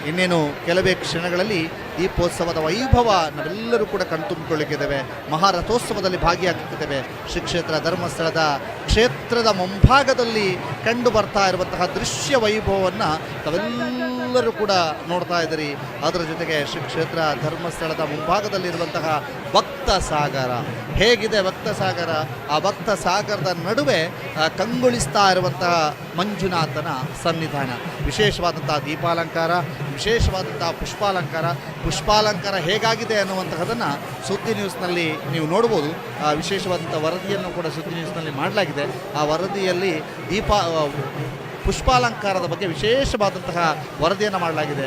ಇನ್ನೇನು ಕೆಲವೇ ಕ್ಷಣಗಳಲ್ಲಿ ದೀಪೋತ್ಸವದ ವೈಭವ ನಾವೆಲ್ಲರೂ ಕೂಡ ಕಣ್ತುಂಬಿಕೊಳ್ಳಿಕ್ಕಿದ್ದೇವೆ. ಮಹಾರಥೋತ್ಸವದಲ್ಲಿ ಭಾಗಿಯಾಗುತ್ತಿದ್ದೇವೆ. ಶ್ರೀ ಕ್ಷೇತ್ರ ಧರ್ಮಸ್ಥಳದ ಕ್ಷೇತ್ರದ ಮುಂಭಾಗದಲ್ಲಿ ಕಂಡು ಬರ್ತಾ ಇರುವಂತಹ ದೃಶ್ಯ ವೈಭವವನ್ನು ತಾವೆಲ್ಲರೂ ಕೂಡ ನೋಡ್ತಾ ಇದ್ದೀರಿ. ಅದರ ಜೊತೆಗೆ ಶ್ರೀ ಕ್ಷೇತ್ರ ಧರ್ಮಸ್ಥಳದ ಮುಂಭಾಗದಲ್ಲಿರುವಂತಹ ಭಕ್ತ ಸಾಗರ ಹೇಗಿದೆ. ಭಕ್ತ ಸಾಗರ, ಆ ಭಕ್ತ ಸಾಗರದ ನಡುವೆ ಕಂಗೊಳಿಸ್ತಾ ಇರುವಂತಹ ಮಂಜುನಾಥನ ಸನ್ನಿಧಾನ, ವಿಶೇಷವಾದಂತಹ ದೀಪಾಲಂಕಾರ, ವಿಶೇಷವಾದಂತಹ ಪುಷ್ಪಾಲಂಕಾರ ಹೇಗಾಗಿದೆ ಅನ್ನುವಂತಹದನ್ನು ಸುದ್ದಿ ನ್ಯೂಸ್ನಲ್ಲಿ ನೀವು ನೋಡ್ಬೋದು. ವಿಶೇಷವಾದಂಥ ವರದಿಯನ್ನು ಕೂಡ ಸುದ್ದಿ ನ್ಯೂಸ್ನಲ್ಲಿ ಮಾಡಲಾಗಿದೆ. ಆ ವರದಿಯಲ್ಲಿ ಪುಷ್ಪಾಲಂಕಾರದ ಬಗ್ಗೆ ವಿಶೇಷವಾದಂತಹ ವರದಿಯನ್ನು ಮಾಡಲಾಗಿದೆ.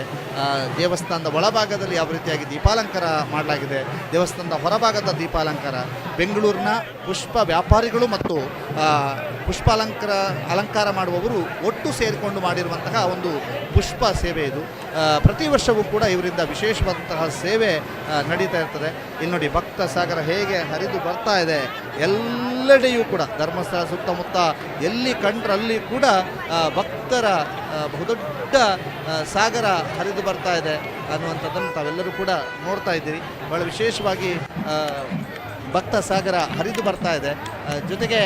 ದೇವಸ್ಥಾನದ ಒಳಭಾಗದಲ್ಲಿ ಯಾವ ರೀತಿಯಾಗಿ ದೀಪಾಲಂಕಾರ ಮಾಡಲಾಗಿದೆ, ದೇವಸ್ಥಾನದ ಹೊರಭಾಗದ ದೀಪಾಲಂಕಾರ, ಬೆಂಗಳೂರಿನ ಪುಷ್ಪ ವ್ಯಾಪಾರಿಗಳು ಮತ್ತು ಅಲಂಕಾರ ಮಾಡುವವರು ಒಟ್ಟು ಸೇರಿಕೊಂಡು ಮಾಡಿರುವಂತಹ ಒಂದು ಪುಷ್ಪ ಸೇವೆ ಇದು. ಪ್ರತಿ ವರ್ಷವೂ ಕೂಡ ಇವರಿಂದ ವಿಶೇಷವಾದಂತಹ ಸೇವೆ ನಡೀತಾ ಇರ್ತದೆ. ಇಲ್ಲಿ ನೋಡಿ ಭಕ್ತ ಸಾಗರ ಹೇಗೆ ಹರಿದು ಬರ್ತಾ ಇದೆ. ಎಲ್ಲೆಡೆಯೂ ಕೂಡ ಧರ್ಮಸ್ಥಳ ಸುತ್ತಮುತ್ತ ಎಲ್ಲಿ ಕಂಡ್ರಲ್ಲಿ ಕೂಡ ಭಕ್ತರ ಬಹುದೊಡ್ಡ ಸಾಗರ ಹರಿದು ಬರ್ತಾ ಇದೆ ಅನ್ನುವಂಥದ್ದನ್ನು ತಾವೆಲ್ಲರೂ ಕೂಡ ನೋಡ್ತಾ ಇದ್ದೀರಿ. ಬಹಳ ವಿಶೇಷವಾಗಿ ಭಕ್ತ ಸಾಗರ ಹರಿದು ಬರ್ತಾ ಇದೆ. ಜೊತೆಗೆ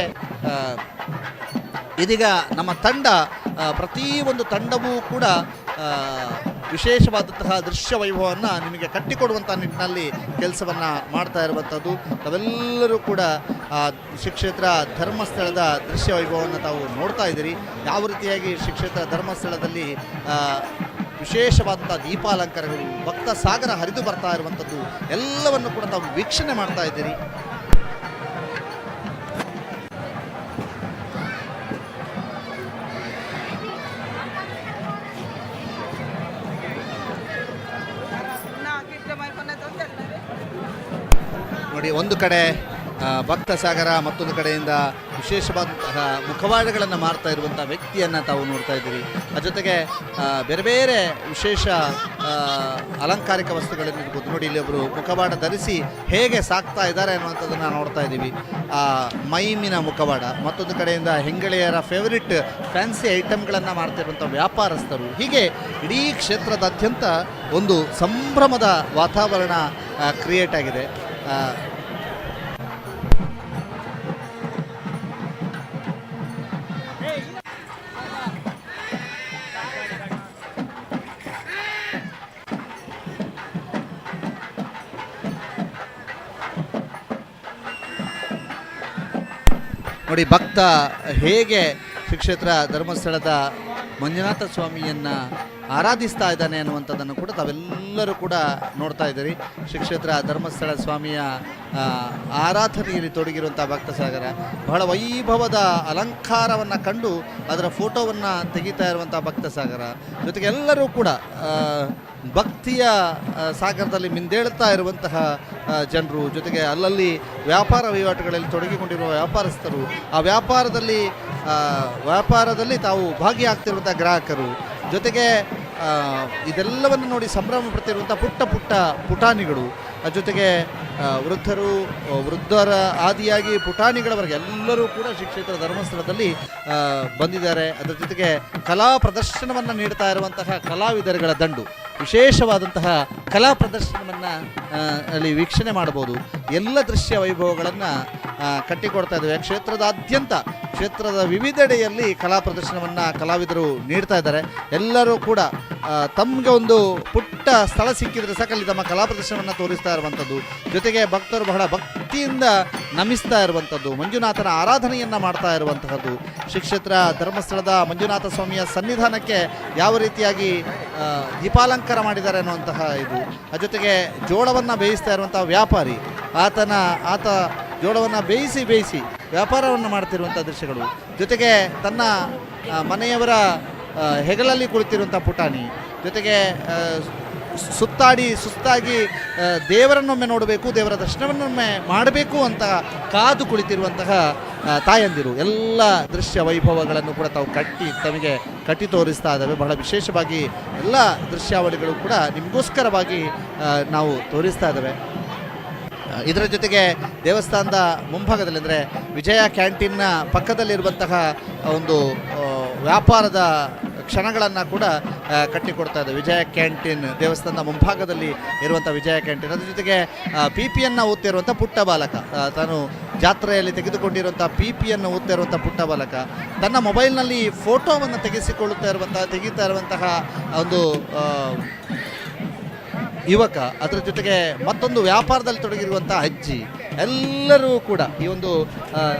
ಇದೀಗ ನಮ್ಮ ತಂಡ, ಪ್ರತಿಯೊಂದು ತಂಡವೂ ಕೂಡ ವಿಶೇಷವಾದಂತಹ ದೃಶ್ಯ ವೈಭವವನ್ನು ನಿಮಗೆ ಕಟ್ಟಿಕೊಡುವಂಥ ನಿಟ್ಟಿನಲ್ಲಿ ಕೆಲಸವನ್ನು ಮಾಡ್ತಾ ಇರುವಂಥದ್ದು. ತಾವೆಲ್ಲರೂ ಕೂಡ ಶ್ರೀ ಕ್ಷೇತ್ರ ಧರ್ಮಸ್ಥಳದ ದೃಶ್ಯ ವೈಭವವನ್ನು ತಾವು ನೋಡ್ತಾ ಇದ್ದೀರಿ. ಯಾವ ರೀತಿಯಾಗಿ ಶ್ರೀ ಕ್ಷೇತ್ರ ಧರ್ಮಸ್ಥಳದಲ್ಲಿ ವಿಶೇಷವಾದಂಥ ದೀಪಾಲಂಕಾರಗಳು, ಭಕ್ತ ಸಾಗರ ಹರಿದು ಬರ್ತಾ ಇರುವಂಥದ್ದು ಎಲ್ಲವನ್ನು ಕೂಡ ತಾವು ವೀಕ್ಷಣೆ ಮಾಡ್ತಾ ಇದ್ದೀರಿ. ನೋಡಿ, ಒಂದು ಕಡೆ ಭಕ್ತ ಸಾಗರ, ಮತ್ತೊಂದು ಕಡೆಯಿಂದ ವಿಶೇಷವಾದಂತಹ ಮುಖವಾಡಗಳನ್ನು ಮಾರ್ತಾ ಇರುವಂಥ ವ್ಯಕ್ತಿಯನ್ನು ತಾವು ನೋಡ್ತಾ ಇದ್ದೀರಿ. ಅದ್ರ ಜೊತೆಗೆ ಬೇರೆ ಬೇರೆ ವಿಶೇಷ ಅಲಂಕಾರಿಕ ವಸ್ತುಗಳನ್ನಿರ್ಬೋದು. ನೋಡಿ, ಇಲ್ಲಿ ಒಬ್ಬರು ಮುಖವಾಡ ಧರಿಸಿ ಹೇಗೆ ಸಾಕ್ತಾ ಇದ್ದಾರೆ ಅನ್ನುವಂಥದ್ದನ್ನು ನೋಡ್ತಾ ಇದ್ದೀವಿ. ಮೈಮಿನ ಮುಖವಾಡ, ಮತ್ತೊಂದು ಕಡೆಯಿಂದ ಹೆಂಗಳೆಯರ ಫೇವರಿಟ್ ಫ್ಯಾನ್ಸಿ ಐಟಮ್ಗಳನ್ನು ಮಾಡ್ತಿರುವಂಥ ವ್ಯಾಪಾರಸ್ಥರು. ಹೀಗೆ ಇಡೀ ಕ್ಷೇತ್ರದಾದ್ಯಂತ ಒಂದು ಸಂಭ್ರಮದ ವಾತಾವರಣ ಕ್ರಿಯೇಟ್ ಆಗಿದೆ. ನೋಡಿ, ಭಕ್ತ ಹೇಗೆ ಶ್ರೀ ಕ್ಷೇತ್ರ ಧರ್ಮಸ್ಥಳದ ಮಂಜುನಾಥ ಸ್ವಾಮಿಯನ್ನು ಆರಾಧಿಸ್ತಾ ಇದ್ದಾನೆ ಅನ್ನುವಂಥದ್ದನ್ನು ಕೂಡ ತಾವೆಲ್ಲರೂ ಕೂಡ ನೋಡ್ತಾ ಇದ್ದೀರಿ. ಶ್ರೀ ಕ್ಷೇತ್ರ ಧರ್ಮಸ್ಥಳ ಸ್ವಾಮಿಯ ಆರಾಧನೆಯಲ್ಲಿ ತೊಡಗಿರುವಂಥ ಭಕ್ತ ಸಾಗರ ಬಹಳ ವೈಭವದ ಅಲಂಕಾರವನ್ನು ಕಂಡು ಅದರ ಫೋಟೋವನ್ನು ತೆಗಿತಾ ಇರುವಂಥ ಭಕ್ತ ಸಾಗರ. ಜೊತೆಗೆ ಎಲ್ಲರೂ ಕೂಡ ಭಕ್ತಿಯ ಸಾಗರದಲ್ಲಿ ಮಿಂದೇಳುತ್ತಾ ಇರುವಂತಹ ಜನರು, ಜೊತೆಗೆ ಅಲ್ಲಲ್ಲಿ ವ್ಯಾಪಾರ ವಹಿವಾಟುಗಳಲ್ಲಿ ತೊಡಗಿಕೊಂಡಿರುವ ವ್ಯಾಪಾರಸ್ಥರು, ಆ ವ್ಯಾಪಾರದಲ್ಲಿ ತಾವು ಭಾಗಿಯಾಗ್ತಿರುವಂಥ ಗ್ರಾಹಕರು, ಜೊತೆಗೆ ಇದೆಲ್ಲವನ್ನು ನೋಡಿ ಸಂಭ್ರಮ ಪಡ್ತಿರುವಂಥ ಪುಟ್ಟ ಪುಟಾಣಿಗಳು, ಜೊತೆಗೆ ವೃದ್ಧರ ಆದಿಯಾಗಿ ಪುಟಾಣಿಗಳವರೆಗೆ ಎಲ್ಲರೂ ಕೂಡ ಶ್ರೀ ಕ್ಷೇತ್ರ ಧರ್ಮಸ್ಥಳದಲ್ಲಿ ಬಂದಿದ್ದಾರೆ. ಅದರ ಜೊತೆಗೆ ಕಲಾ ಪ್ರದರ್ಶನವನ್ನು ನೀಡ್ತಾ ಇರುವಂತಹ ಕಲಾವಿದರುಗಳ ದಂಡು, ವಿಶೇಷವಾದಂತಹ ಕಲಾ ಪ್ರದರ್ಶನವನ್ನು ಅಲ್ಲಿ ವೀಕ್ಷಣೆ ಮಾಡಬಹುದು. ಎಲ್ಲ ದೃಶ್ಯ ವೈಭವಗಳನ್ನು ಕಟ್ಟಿಕೊಡ್ತಾ ಇದ್ದೇವೆ. ಕ್ಷೇತ್ರದಾದ್ಯಂತ, ಕ್ಷೇತ್ರದ ವಿವಿಧೆಡೆಯಲ್ಲಿ ಕಲಾ ಪ್ರದರ್ಶನವನ್ನು ಕಲಾವಿದರು ನೀಡ್ತಾ ಇದ್ದಾರೆ. ಎಲ್ಲರೂ ಕೂಡ ತಮಗೆ ಒಂದು ಪುಟ್ಟ ಸ್ಥಳ ಸಿಕ್ಕಿದ್ರೆ ಸಾಕಲ್ಲಿ ತಮ್ಮ ಕಲಾ ಪ್ರದರ್ಶನವನ್ನು ತೋರಿಸ್ತಾ ಇರುವಂಥದ್ದು, ಜೊತೆಗೆ ಭಕ್ತರು ಬಹಳ ಭಕ್ತಿಯಿಂದ ನಮಿಸ್ತಾ ಇರುವಂಥದ್ದು, ಮಂಜುನಾಥನ ಆರಾಧನೆಯನ್ನು ಮಾಡ್ತಾ ಇರುವಂತಹದ್ದು. ಶ್ರೀ ಕ್ಷೇತ್ರ ಧರ್ಮಸ್ಥಳದ ಮಂಜುನಾಥ ಸ್ವಾಮಿಯ ಸನ್ನಿಧಾನಕ್ಕೆ ಯಾವ ರೀತಿಯಾಗಿ ದೀಪಾಲಂಕಾರ ಮಾಡಿದ್ದಾರೆ ಅನ್ನುವಂತಹ ಇದು. ಜೊತೆಗೆ ಜೋಳವನ್ನು ಬೇಯಿಸ್ತಾ ಇರುವಂತಹ ವ್ಯಾಪಾರಿ, ಆತ ಜೋಳವನ್ನು ಬೇಯಿಸಿ ವ್ಯಾಪಾರವನ್ನು ಮಾಡ್ತಿರುವಂಥ ದೃಶ್ಯಗಳು, ಜೊತೆಗೆ ತನ್ನ ಮನೆಯವರ ಹೆಗಲಲ್ಲಿ ಕುಳಿತಿರುವಂಥ ಪುಟಾಣಿ, ಜೊತೆಗೆ ಸುಸ್ತಾಗಿ ದೇವರನ್ನೊಮ್ಮೆ ನೋಡಬೇಕು, ದೇವರ ದರ್ಶನವನ್ನೊಮ್ಮೆ ಮಾಡಬೇಕು ಅಂತ ಕಾದು ಕುಳಿತಿರುವಂತಹ ತಾಯಂದಿರು. ಎಲ್ಲ ದೃಶ್ಯ ವೈಭವಗಳನ್ನು ಕೂಡ ತಾವು ತಮಗೆ ಕಟ್ಟಿ ತೋರಿಸ್ತಾ ಇದ್ದಾವೆ. ಬಹಳ ವಿಶೇಷವಾಗಿ ಎಲ್ಲ ದೃಶ್ಯಾವಳಿಗಳು ಕೂಡ ನಿಮಗೋಸ್ಕರವಾಗಿ ನಾವು ತೋರಿಸ್ತಾ ಇದ್ದಾವೆ. ಇದರ ಜೊತೆಗೆ ದೇವಸ್ಥಾನದ ಮುಂಭಾಗದಲ್ಲಿ, ಅಂದರೆ ವಿಜಯ ಕ್ಯಾಂಟೀನ್ನ ಪಕ್ಕದಲ್ಲಿರುವಂತಹ ಒಂದು ವ್ಯಾಪಾರದ ಕ್ಷಣಗಳನ್ನು ಕೂಡ ಕಟ್ಟಿಕೊಡ್ತಾ ಇದೆ. ವಿಜಯ ಕ್ಯಾಂಟೀನ್ ದೇವಸ್ಥಾನದ ಮುಂಭಾಗದಲ್ಲಿ ಇರುವಂಥ ವಿಜಯ ಕ್ಯಾಂಟೀನ್, ಅದ್ರ ಜೊತೆಗೆ PP-ಯನ್ನು ಓದ್ತಿರುವಂಥ ಪುಟ್ಟ ಬಾಲಕ, ತಾನು ಜಾತ್ರೆಯಲ್ಲಿ ತೆಗೆದುಕೊಂಡಿರುವಂಥ PP-ಯನ್ನು ಓದ್ತಾ ಇರುವಂಥ ಪುಟ್ಟ ಬಾಲಕ ತನ್ನ ಮೊಬೈಲ್ನಲ್ಲಿ ಫೋಟೋವನ್ನು ತೆಗಿತಾ ಇರುವಂತಹ ಒಂದು ಯುವಕ, ಅದರ ಜೊತೆಗೆ ಮತ್ತೊಂದು ವ್ಯಾಪಾರದಲ್ಲಿ ತೊಡಗಿರುವಂಥ ಅಜ್ಜಿ, ಎಲ್ಲರೂ ಕೂಡ ಈ ಒಂದು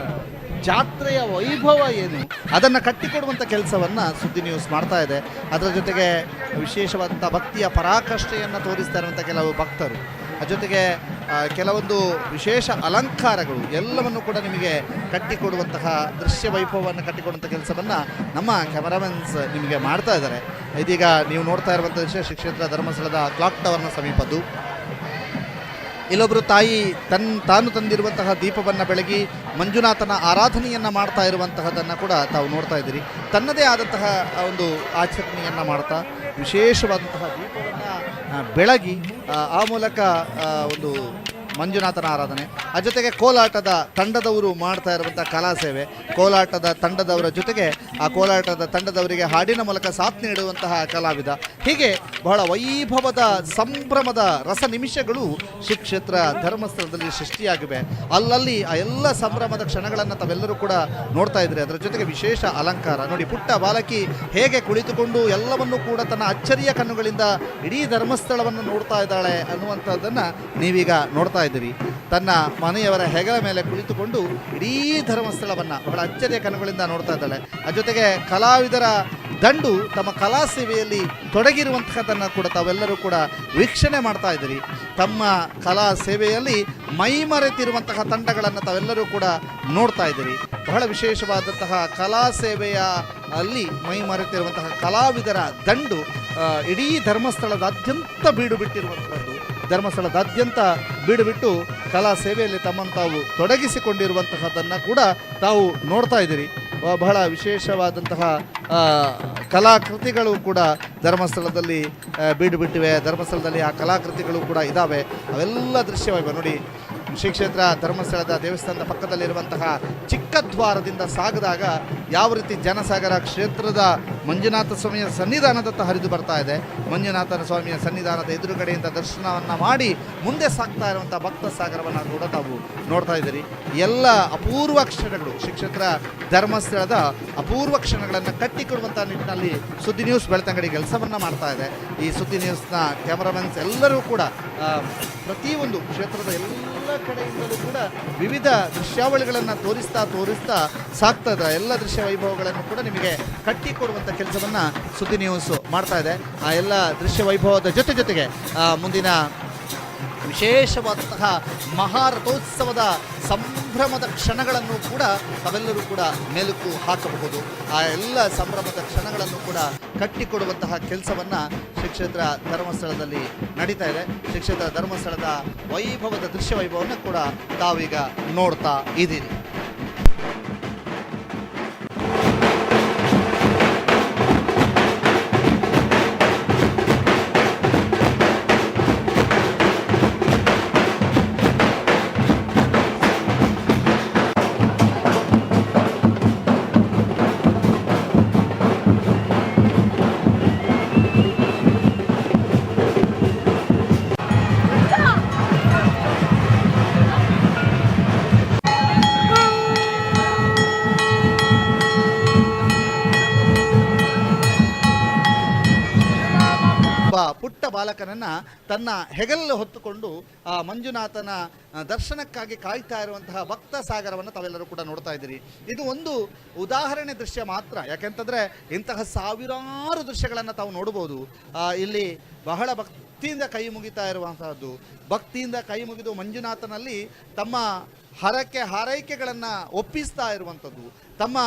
ಜಾತ್ರೆಯ ವೈಭವ ಏನು ಅದನ್ನು ಕಟ್ಟಿಕೊಡುವಂಥ ಕೆಲಸವನ್ನು ಸುದ್ದಿ ನ್ಯೂಸ್ ಮಾಡ್ತಾ ಇದೆ. ಅದರ ಜೊತೆಗೆ ವಿಶೇಷವಾದಂಥ ಭಕ್ತಿಯ ಪರಾಕಾಷ್ಠೆಯನ್ನು ತೋರಿಸ್ತಾ ಇರುವಂಥ ಕೆಲವು ಭಕ್ತರು, ಅದರ ಜೊತೆಗೆ ಕೆಲವೊಂದು ವಿಶೇಷ ಅಲಂಕಾರಗಳು ಎಲ್ಲವನ್ನು ಕೂಡ ನಿಮಗೆ ಕಟ್ಟಿಕೊಡುವಂತಹ ದೃಶ್ಯ ವೈಭವವನ್ನು ಕಟ್ಟಿಕೊಡುವಂಥ ಕೆಲಸವನ್ನು ನಮ್ಮ ಕ್ಯಾಮರಾಮನ್ಸ್ ನಿಮಗೆ ಮಾಡ್ತಾ ಇದ್ದಾರೆ. ಇದೀಗ ನೀವು ನೋಡ್ತಾ ಇರುವಂಥ ವಿಷಯ ಶ್ರೀ ಕ್ಷೇತ್ರ ಧರ್ಮಸ್ಥಳದ ಕ್ಲಾಕ್ ಟವರ್ನ ಸಮೀಪದ್ದು. ಇಲ್ಲೊಬ್ಬರು ತಾಯಿ ತಾನು ತಂದಿರುವಂತಹ ದೀಪವನ್ನು ಬೆಳಗಿ ಮಂಜುನಾಥನ ಆರಾಧನೆಯನ್ನು ಮಾಡ್ತಾ ಇರುವಂತಹದನ್ನು ಕೂಡ ತಾವು ನೋಡ್ತಾ ಇದ್ದೀರಿ. ತನ್ನದೇ ಆದಂತಹ ಒಂದು ಆಚರಣೆಯನ್ನು ಮಾಡ್ತಾ ವಿಶೇಷವಾದಂತಹ ದೀಪವನ್ನು ಬೆಳಗಿ ಆ ಮೂಲಕ ಒಂದು ಮಂಜುನಾಥನ ಆರಾಧನೆ, ಆ ಜೊತೆಗೆ ಕೋಲಾಟದ ತಂಡದವರು ಮಾಡ್ತಾ ಇರುವಂಥ ಕಲಾ ಸೇವೆ, ಕೋಲಾಟದ ತಂಡದವರ ಜೊತೆಗೆ ಆ ಕೋಲಾಟದ ತಂಡದವರಿಗೆ ಹಾಡಿನ ಮೂಲಕ ಸಾಥ್ ನೀಡುವಂತಹ ಕಲಾವಿದ, ಹೀಗೆ ಬಹಳ ವೈಭವದ ಸಂಭ್ರಮದ ರಸ ನಿಮಿಷಗಳು ಶ್ರೀ ಕ್ಷೇತ್ರ ಧರ್ಮಸ್ಥಳದಲ್ಲಿ ಸೃಷ್ಟಿಯಾಗಿವೆ. ಅಲ್ಲಲ್ಲಿ ಆ ಎಲ್ಲ ಸಂಭ್ರಮದ ಕ್ಷಣಗಳನ್ನು ತಾವೆಲ್ಲರೂ ಕೂಡ ನೋಡ್ತಾ ಇದ್ರಿ. ಅದರ ಜೊತೆಗೆ ವಿಶೇಷ ಅಲಂಕಾರ ನೋಡಿ, ಪುಟ್ಟ ಬಾಲಕಿ ಹೇಗೆ ಕುಳಿತುಕೊಂಡು ಎಲ್ಲವನ್ನೂ ಕೂಡ ತನ್ನ ಅಚ್ಚರಿಯ ಕಣ್ಣುಗಳಿಂದ ಇಡೀ ಧರ್ಮಸ್ಥಳವನ್ನು ನೋಡ್ತಾ ಇದ್ದಾಳೆ ಅನ್ನುವಂಥದ್ದನ್ನು ನೀವೀಗ ನೋಡ್ತಾ ಇದ್ದೀರಿ. ತನ್ನ ಮನೆಯವರ ಹೆಗಲ ಮೇಲೆ ಕುಳಿತುಕೊಂಡು ಇಡೀ ಧರ್ಮಸ್ಥಳವನ್ನು ಬಹಳ ಅಚ್ಚರಿಯ ಕಣ್ಣುಗಳಿಂದ ನೋಡ್ತಾ ಇದ್ದಾಳೆ. ಅದ್ರ ಜೊತೆಗೆ ಕಲಾವಿದರ ದಂಡು ತಮ್ಮ ಕಲಾ ಸೇವೆಯಲ್ಲಿ ತೊಡಗಿರುವಂತಹದನ್ನು ಕೂಡ ತಾವೆಲ್ಲರೂ ಕೂಡ ವೀಕ್ಷಣೆ ಮಾಡ್ತಾ ಇದ್ದೀರಿ. ತಮ್ಮ ಕಲಾ ಸೇವೆಯಲ್ಲಿ ಮೈಮರೆತಿರುವಂತಹ ತಂಡಗಳನ್ನು ತಾವೆಲ್ಲರೂ ಕೂಡ ನೋಡ್ತಾ ಇದ್ದೀರಿ. ಬಹಳ ವಿಶೇಷವಾದಂತಹ ಕಲಾ ಸೇವೆಯ ಅಲ್ಲಿ ಮೈಮರೆತಿರುವಂತಹ ಕಲಾವಿದರ ದಂಡು ಇಡೀ ಧರ್ಮಸ್ಥಳದಾದ್ಯಂತ ಬೀಡು ಬಿಟ್ಟಿರುವಂಥದ್ದು, ಧರ್ಮಸ್ಥಳದಾದ್ಯಂತ ಬೀಡು ಬಿಟ್ಟು ಕಲಾ ಸೇವೆಯಲ್ಲಿ ತಮ್ಮನ್ನು ತಾವು ತೊಡಗಿಸಿಕೊಂಡಿರುವಂತಹದ್ದನ್ನು ಕೂಡ ತಾವು ನೋಡ್ತಾ ಇದ್ದೀರಿ. ಬಹಳ ವಿಶೇಷವಾದಂತಹ ಕಲಾಕೃತಿಗಳು ಕೂಡ ಧರ್ಮಸ್ಥಳದಲ್ಲಿ ಬೀಡು ಬಿಟ್ಟಿವೆ. ಧರ್ಮಸ್ಥಳದಲ್ಲಿ ಆ ಕಲಾಕೃತಿಗಳು ಕೂಡ ಇದ್ದಾವೆ. ಅವೆಲ್ಲ ದೃಶ್ಯವಾಗಿ ನೋಡಿ, ಶ್ರೀ ಕ್ಷೇತ್ರ ಧರ್ಮಸ್ಥಳದ ದೇವಸ್ಥಾನದ ಪಕ್ಕದಲ್ಲಿರುವಂತಹ ಚಿಕ್ಕ ದ್ವಾರದಿಂದ ಸಾಗಿದಾಗ ಯಾವ ರೀತಿ ಜನಸಾಗರ ಕ್ಷೇತ್ರದ ಮಂಜುನಾಥ ಸ್ವಾಮಿಯ ಸನ್ನಿಧಾನದತ್ತ ಹರಿದು ಬರ್ತಾ ಇದೆ. ಮಂಜುನಾಥನ ಸ್ವಾಮಿಯ ಸನ್ನಿಧಾನದ ಎದುರುಗಡೆಯಿಂದ ದರ್ಶನವನ್ನು ಮಾಡಿ ಮುಂದೆ ಸಾಗ್ತಾ ಇರುವಂಥ ಭಕ್ತ ಸಾಗರವನ್ನು ಕೂಡ ತಾವು ನೋಡ್ತಾ ಇದ್ದೀರಿ. ಎಲ್ಲ ಅಪೂರ್ವ ಕ್ಷಣಗಳು ಶ್ರೀ ಕ್ಷೇತ್ರ ಧರ್ಮಸ್ಥಳದ ಅಪೂರ್ವ ಕ್ಷಣಗಳನ್ನು ಕಟ್ಟಿಕೊಡುವಂಥ ನಿಟ್ಟಿನಲ್ಲಿ ಸುದ್ದಿ ನ್ಯೂಸ್ ಬೆಳ್ತಂಗಡಿ ಕೆಲಸವನ್ನು ಮಾಡ್ತಾ ಇದೆ. ಈ ಸುದ್ದಿ ನ್ಯೂಸ್ನ ಕ್ಯಾಮರಾಮನ್ಸ್ ಎಲ್ಲರೂ ಕೂಡ ಪ್ರತಿಯೊಂದು ಕ್ಷೇತ್ರದ ಎಲ್ಲ ಕಡೆಯಿಂದಲೂ ಕೂಡ ವಿವಿಧ ದೃಶ್ಯಾವಳಿಗಳನ್ನು ತೋರಿಸ್ತಾ ಸಾಕ್ತಾ ಇದ್ದಾರೆ. ಎಲ್ಲ ದೃಶ್ಯ ವೈಭವಗಳನ್ನು ಕೂಡ ನಿಮಗೆ ಕಟ್ಟಿಕೊಡುವಂಥ ಕೆಲಸವನ್ನು ಸುದ್ದಿ ನ್ಯೂಸ್ ಮಾಡ್ತಾ ಇದೆ. ಆ ಎಲ್ಲ ದೃಶ್ಯ ವೈಭವದ ಜೊತೆಗೆ ಮುಂದಿನ ವಿಶೇಷವಾದಂತಹ ಮಹಾರಥೋತ್ಸವದ ಸಂಭ್ರಮದ ಕ್ಷಣಗಳನ್ನು ಕೂಡ ತಾವೆಲ್ಲರೂ ಕೂಡ ಮೆಲುಕು ಹಾಕಬಹುದು. ಆ ಎಲ್ಲ ಸಂಭ್ರಮದ ಕ್ಷಣಗಳನ್ನು ಕೂಡ ಕಟ್ಟಿಕೊಡುವಂತಹ ಕೆಲಸವನ್ನು ಶ್ರೀ ಕ್ಷೇತ್ರ ಧರ್ಮಸ್ಥಳದಲ್ಲಿ ನಡೀತಾ ಇದೆ. ಶ್ರೀ ಕ್ಷೇತ್ರ ಧರ್ಮಸ್ಥಳದ ವೈಭವದ ದೃಶ್ಯ ವೈಭವವನ್ನು ಕೂಡ ತಾವೀಗ ನೋಡ್ತಾ ಇದ್ದೀರಿ. ಪುಟ್ಟ ಬಾಲಕನನ್ನು ತನ್ನ ಹೆಗಲಲ್ಲಿ ಹೊತ್ತುಕೊಂಡು ಆ ಮಂಜುನಾಥನ ದರ್ಶನಕ್ಕಾಗಿ ಕಾಯ್ತಾ ಇರುವಂತಹ ಭಕ್ತ ಸಾಗರವನ್ನು ತಾವೆಲ್ಲರೂ ಕೂಡ ನೋಡ್ತಾ ಇದ್ದೀರಿ. ಇದು ಒಂದು ಉದಾಹರಣೆ ದೃಶ್ಯ ಮಾತ್ರ, ಯಾಕೆಂತಂದರೆ ಇಂತಹ ಸಾವಿರಾರು ದೃಶ್ಯಗಳನ್ನು ತಾವು ನೋಡ್ಬೋದು. ಇಲ್ಲಿ ಬಹಳ ಭಕ್ತಿಯಿಂದ ಕೈ ಮುಗಿತಾ ಇರುವಂತಹದ್ದು, ಭಕ್ತಿಯಿಂದ ಕೈ ಮುಗಿದು ಮಂಜುನಾಥನಲ್ಲಿ ತಮ್ಮ ಹಾರೈಕೆಗಳನ್ನು ಒಪ್ಪಿಸ್ತಾ ಇರುವಂಥದ್ದು, ತಮ್ಮ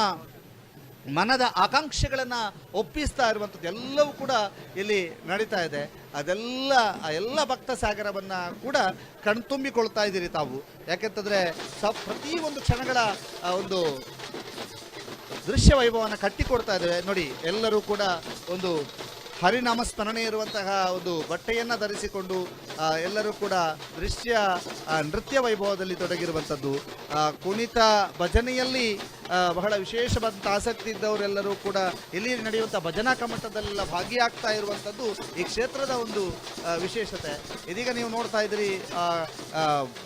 ಮನದ ಆಕಾಂಕ್ಷೆಗಳನ್ನು ಒಪ್ಪಿಸ್ತಾ ಇರುವಂಥದ್ದು ಎಲ್ಲವೂ ಕೂಡ ಇಲ್ಲಿ ನಡೀತಾ ಇದೆ. ಎಲ್ಲ ಭಕ್ತ ಸಾಗರವನ್ನು ಕೂಡ ಕಣ್ತುಂಬಿಕೊಳ್ತಾ ಇದ್ದೀರಿ ತಾವು. ಯಾಕೆಂತಂದರೆ ಪ್ರತಿಯೊಂದು ಕ್ಷಣಗಳ ಒಂದು ದೃಶ್ಯ ವೈಭವವನ್ನು ಕಟ್ಟಿಕೊಡ್ತಾ ಇದ್ದೇವೆ ನೋಡಿ. ಎಲ್ಲರೂ ಕೂಡ ಒಂದು ಹರಿನಾಮ ಸ್ಮರಣೆ ಇರುವಂತಹ ಒಂದು ಬಟ್ಟೆಯನ್ನು ಧರಿಸಿಕೊಂಡು ಎಲ್ಲರೂ ಕೂಡ ನೃತ್ಯ ವೈಭವದಲ್ಲಿ ತೊಡಗಿರುವಂಥದ್ದು, ಕುಣಿತ ಭಜನೆಯಲ್ಲಿ ಬಹಳ ವಿಶೇಷವಾದಂಥ ಆಸಕ್ತಿ ಇದ್ದವರೆಲ್ಲರೂ ಕೂಡ ಇಲ್ಲಿ ನಡೆಯುವಂಥ ಭಜನಾ ಕಮ್ಮಟದಲ್ಲೆಲ್ಲ ಭಾಗಿಯಾಗ್ತಾ ಇರುವಂಥದ್ದು ಈ ಕ್ಷೇತ್ರದ ಒಂದು ವಿಶೇಷತೆ. ಇದೀಗ ನೀವು ನೋಡ್ತಾ ಇದ್ದೀರಿ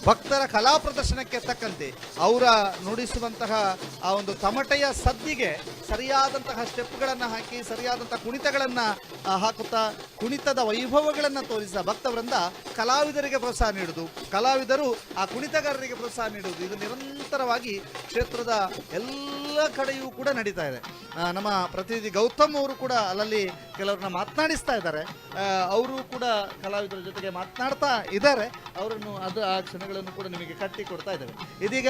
ಭಕ್ತರ ಕಲಾ ಪ್ರದರ್ಶನಕ್ಕೆ ತಕ್ಕಂತೆ ಅವರ ನುಡಿಸುವಂತಹ ಆ ಒಂದು ತಮಟೆಯ ಸದ್ದಿಗೆ ಸರಿಯಾದಂತಹ ಸ್ಟೆಪ್ಗಳನ್ನು ಹಾಕಿ ಸರಿಯಾದಂಥ ಕುಣಿತಗಳನ್ನು ಹಾಕುತ್ತಾ ಕುಣಿತದ ವೈಭವಗಳನ್ನು ತೋರಿಸಿದ ಭಕ್ತವೃಂದ ಕಲಾವಿದರಿಗೆ ಪ್ರೋತ್ಸಾಹ ನೀಡುವುದು, ಕಲಾವಿದರು ಆ ಕುಣಿತಗಾರರಿಗೆ ಪ್ರೋತ್ಸಾಹ ನೀಡುವುದು, ಇದು ನಿರಂತರವಾಗಿ ಕ್ಷೇತ್ರದ ಎಲ್ಲ ಕಡೆಯೂ ಕೂಡ ನಡೀತಾ ಇದೆ. ನಮ್ಮ ಪ್ರತಿನಿಧಿ ಗೌತಮ್ ಅವರು ಕೂಡ ಅಲ್ಲಲ್ಲಿ ಕೆಲವ್ರನ್ನ ಮಾತನಾಡಿಸ್ತಾ ಇದ್ದಾರೆ. ಅವರು ಕೂಡ ಕಲಾವಿದರ ಜೊತೆಗೆ ಮಾತನಾಡ್ತಾ ಇದ್ದಾರೆ. ಅವರನ್ನು ಆ ಕ್ಷಣಗಳನ್ನು ಕೂಡ ನಿಮಗೆ ಕಟ್ಟಿಕೊಡ್ತಾ ಇದ್ದೇವೆ. ಇದೀಗ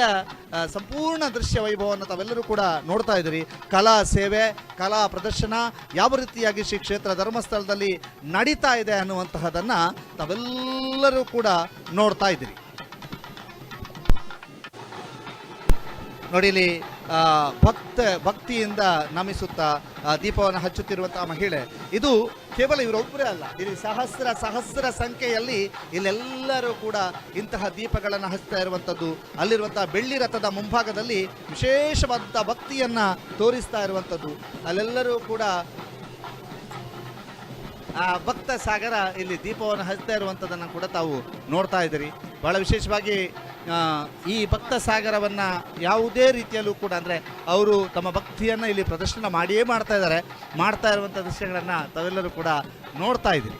ಸಂಪೂರ್ಣ ದೃಶ್ಯ ವೈಭವವನ್ನು ತಾವೆಲ್ಲರೂ ಕೂಡ ನೋಡ್ತಾ ಇದ್ದೀರಿ. ಕಲಾ ಸೇವೆ, ಕಲಾ ಪ್ರದರ್ಶನ ಯಾವ ರೀತಿಯಾಗಿ ಶ್ರೀ ಕ್ಷೇತ್ರ ಧರ್ಮಸ್ಥಳದಲ್ಲಿ ನಡೀತಾ ಇದೆ ಅನ್ನುವಂತಹದನ್ನು ತಾವೆಲ್ಲರೂ ಕೂಡ ನೋಡ್ತಾ ಇದ್ದೀರಿ. ನೋಡಿ, ಇಲ್ಲಿ ಭಕ್ತಿಯಿಂದ ನಮಿಸುತ್ತಾ ದೀಪವನ್ನು ಹಚ್ಚುತ್ತಿರುವಂತಹ ಮಹಿಳೆ, ಇದು ಕೇವಲ ಇವರೊಬ್ಬರೇ ಅಲ್ಲ, ಇಲ್ಲಿ ಸಹಸ್ರ ಸಂಖ್ಯೆಯಲ್ಲಿ ಇಲ್ಲೆಲ್ಲರೂ ಕೂಡ ಇಂತಹ ದೀಪಗಳನ್ನು ಹಚ್ತಾ ಇರುವಂಥದ್ದು. ಅಲ್ಲಿರುವಂತಹ ಬೆಳ್ಳಿ ರಥದ ಮುಂಭಾಗದಲ್ಲಿ ವಿಶೇಷವಾದಂಥ ಭಕ್ತಿಯನ್ನು ತೋರಿಸ್ತಾ ಇರುವಂಥದ್ದು. ಅಲ್ಲೆಲ್ಲರೂ ಕೂಡ ಆ ಭಕ್ತ ಸಾಗರ ಇಲ್ಲಿ ದೀಪವನ್ನು ಹಚ್ತಾ ಇರುವಂಥದ್ದನ್ನು ಕೂಡ ತಾವು ನೋಡ್ತಾ ಇದ್ದೀರಿ. ಬಹಳ ವಿಶೇಷವಾಗಿ ಈ ಭಕ್ತ ಸಾಗರವನ್ನು ಯಾವುದೇ ರೀತಿಯಲ್ಲೂ ಕೂಡ ಅಂದರೆ ಅವರು ತಮ್ಮ ಭಕ್ತಿಯನ್ನು ಇಲ್ಲಿ ಪ್ರದರ್ಶನ ಮಾಡಿಯೇ ಮಾಡ್ತಾ ಇರುವಂಥ ದೃಶ್ಯಗಳನ್ನು ತಾವೆಲ್ಲರೂ ಕೂಡ ನೋಡ್ತಾ ಇದ್ದೀರಿ.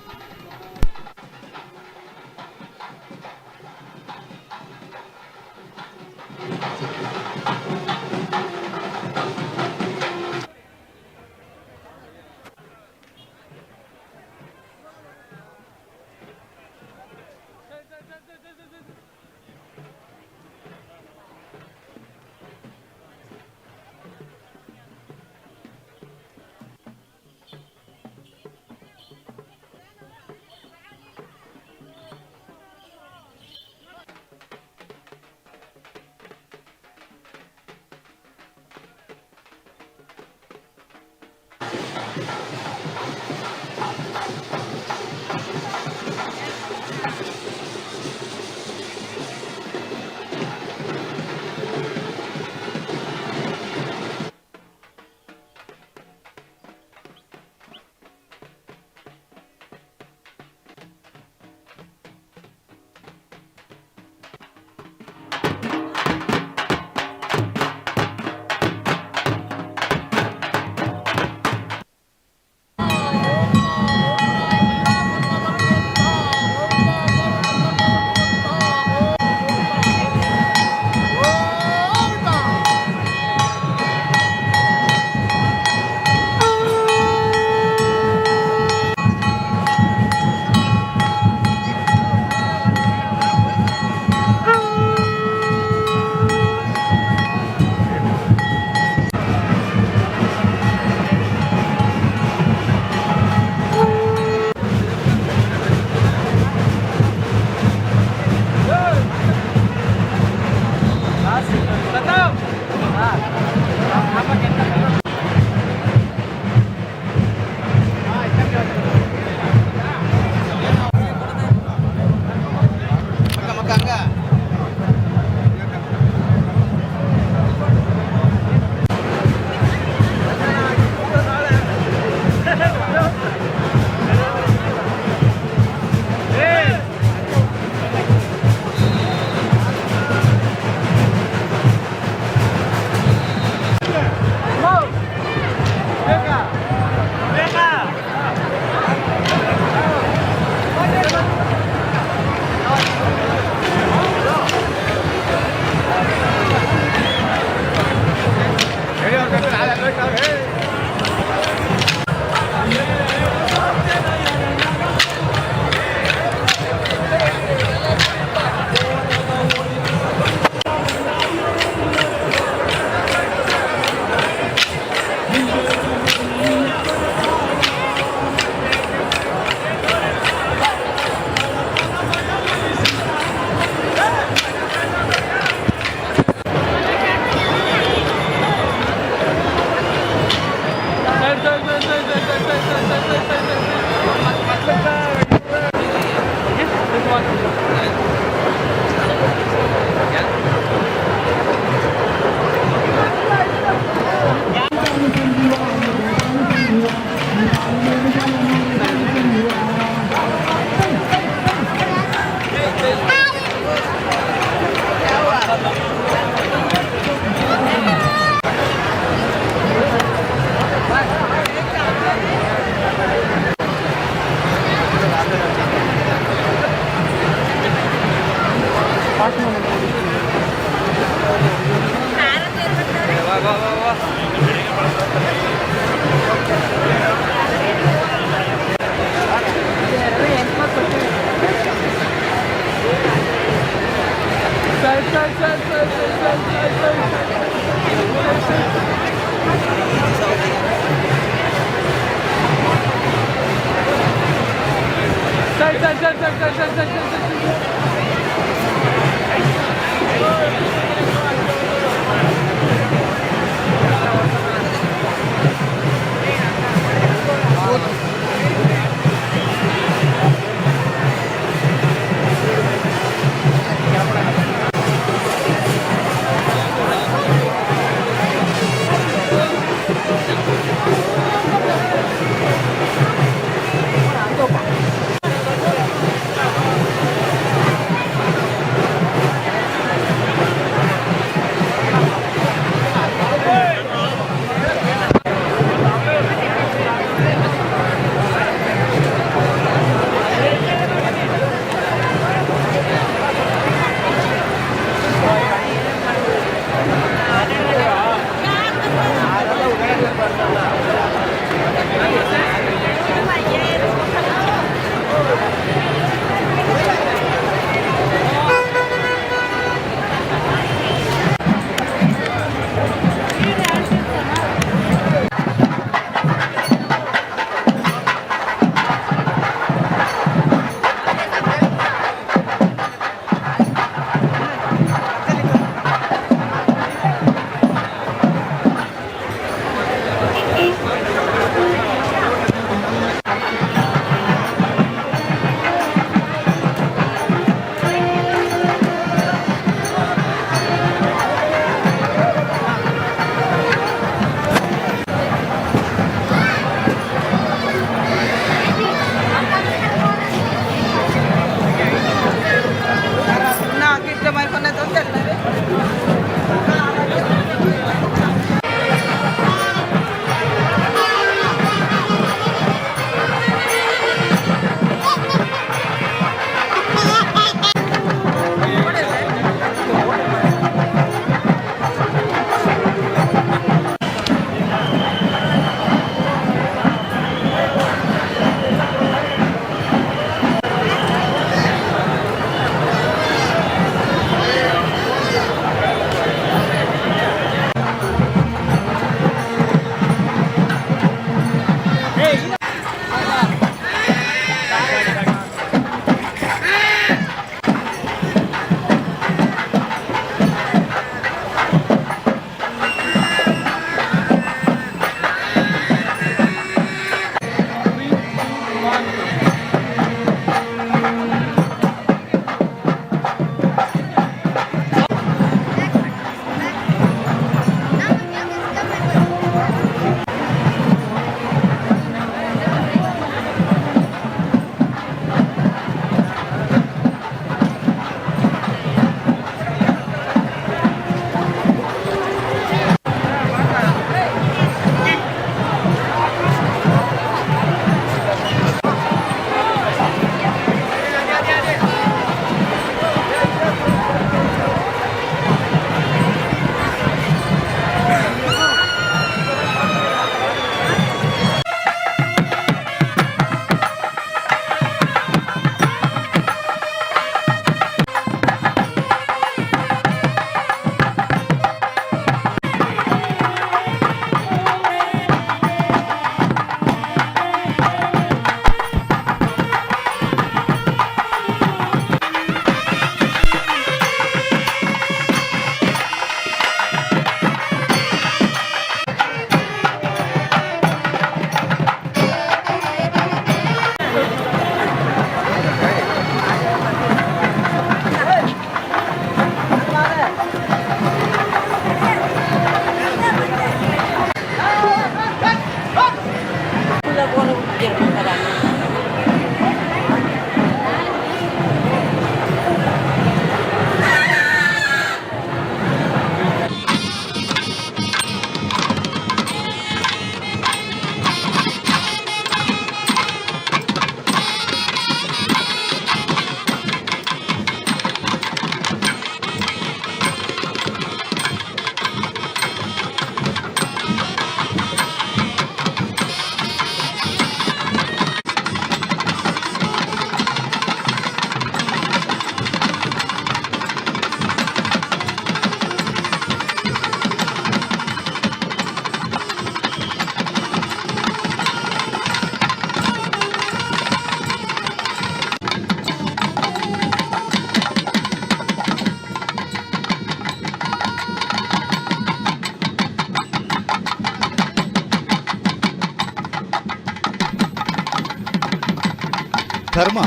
ಧರ್ಮ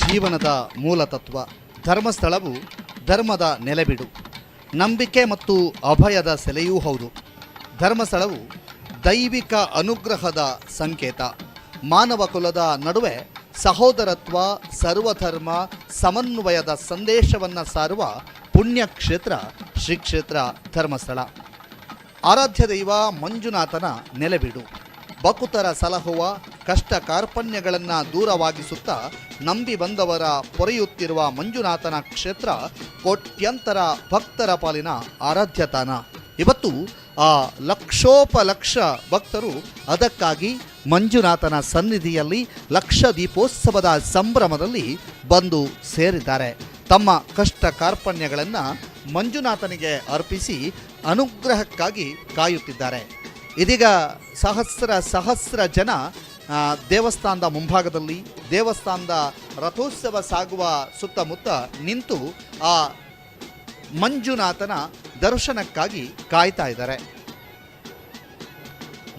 ಜೀವನದ ಮೂಲ ತತ್ವ. ಧರ್ಮಸ್ಥಳವು ಧರ್ಮದ ನೆಲೆಬಿಡು, ನಂಬಿಕೆ ಮತ್ತು ಅಭಯದ ಸೆಲೆಯೂ ಹೌದು. ಧರ್ಮಸ್ಥಳವು ದೈವಿಕ ಅನುಗ್ರಹದ ಸಂಕೇತ. ಮಾನವ ಕುಲದ ನಡುವೆ ಸಹೋದರತ್ವ, ಸರ್ವಧರ್ಮ ಸಮನ್ವಯದ ಸಂದೇಶವನ್ನು ಸಾರುವ ಪುಣ್ಯಕ್ಷೇತ್ರ ಶ್ರೀ ಕ್ಷೇತ್ರ ಧರ್ಮಸ್ಥಳ. ಆರಾಧ್ಯ ದೈವ ಮಂಜುನಾಥನ ನೆಲೆಬಿಡು. ಭಕ್ತರ ಸಲಹುವ ಕಷ್ಟ ಕಾರ್ಪಣ್ಯಗಳನ್ನು ದೂರವಾಗಿಸುತ್ತಾ ನಂಬಿ ಬಂದವರ ಪೊರೆಯುತ್ತಿರುವ ಮಂಜುನಾಥನ ಕ್ಷೇತ್ರ ಕೋಟ್ಯಂತರ ಭಕ್ತರ ಪಾಲಿನ ಆರಾಧ್ಯ ತಾಣ. ಇವತ್ತು ಆ ಲಕ್ಷೋಪಲಕ್ಷ ಭಕ್ತರು ಅದಕ್ಕಾಗಿ ಮಂಜುನಾಥನ ಸನ್ನಿಧಿಯಲ್ಲಿ ಲಕ್ಷ ದೀಪೋತ್ಸವದ ಸಂಭ್ರಮದಲ್ಲಿ ಬಂದು ಸೇರಿದ್ದಾರೆ. ತಮ್ಮ ಕಷ್ಟ ಕಾರ್ಪಣ್ಯಗಳನ್ನು ಮಂಜುನಾಥನಿಗೆ ಅರ್ಪಿಸಿ ಅನುಗ್ರಹಕ್ಕಾಗಿ ಕಾಯುತ್ತಿದ್ದಾರೆ. ಇದೀಗ ಸಹಸ್ರ ಜನ ದೇವಸ್ಥಾನದ ಮುಂಭಾಗದಲ್ಲಿ, ದೇವಸ್ಥಾನದ ರಥೋತ್ಸವ ಸಾಗುವ ಸುತ್ತಮುತ್ತ ನಿಂತು ಆ ಮಂಜುನಾಥನ ದರ್ಶನಕ್ಕಾಗಿ ಕಾಯ್ತಾ ಇದ್ದಾರೆ.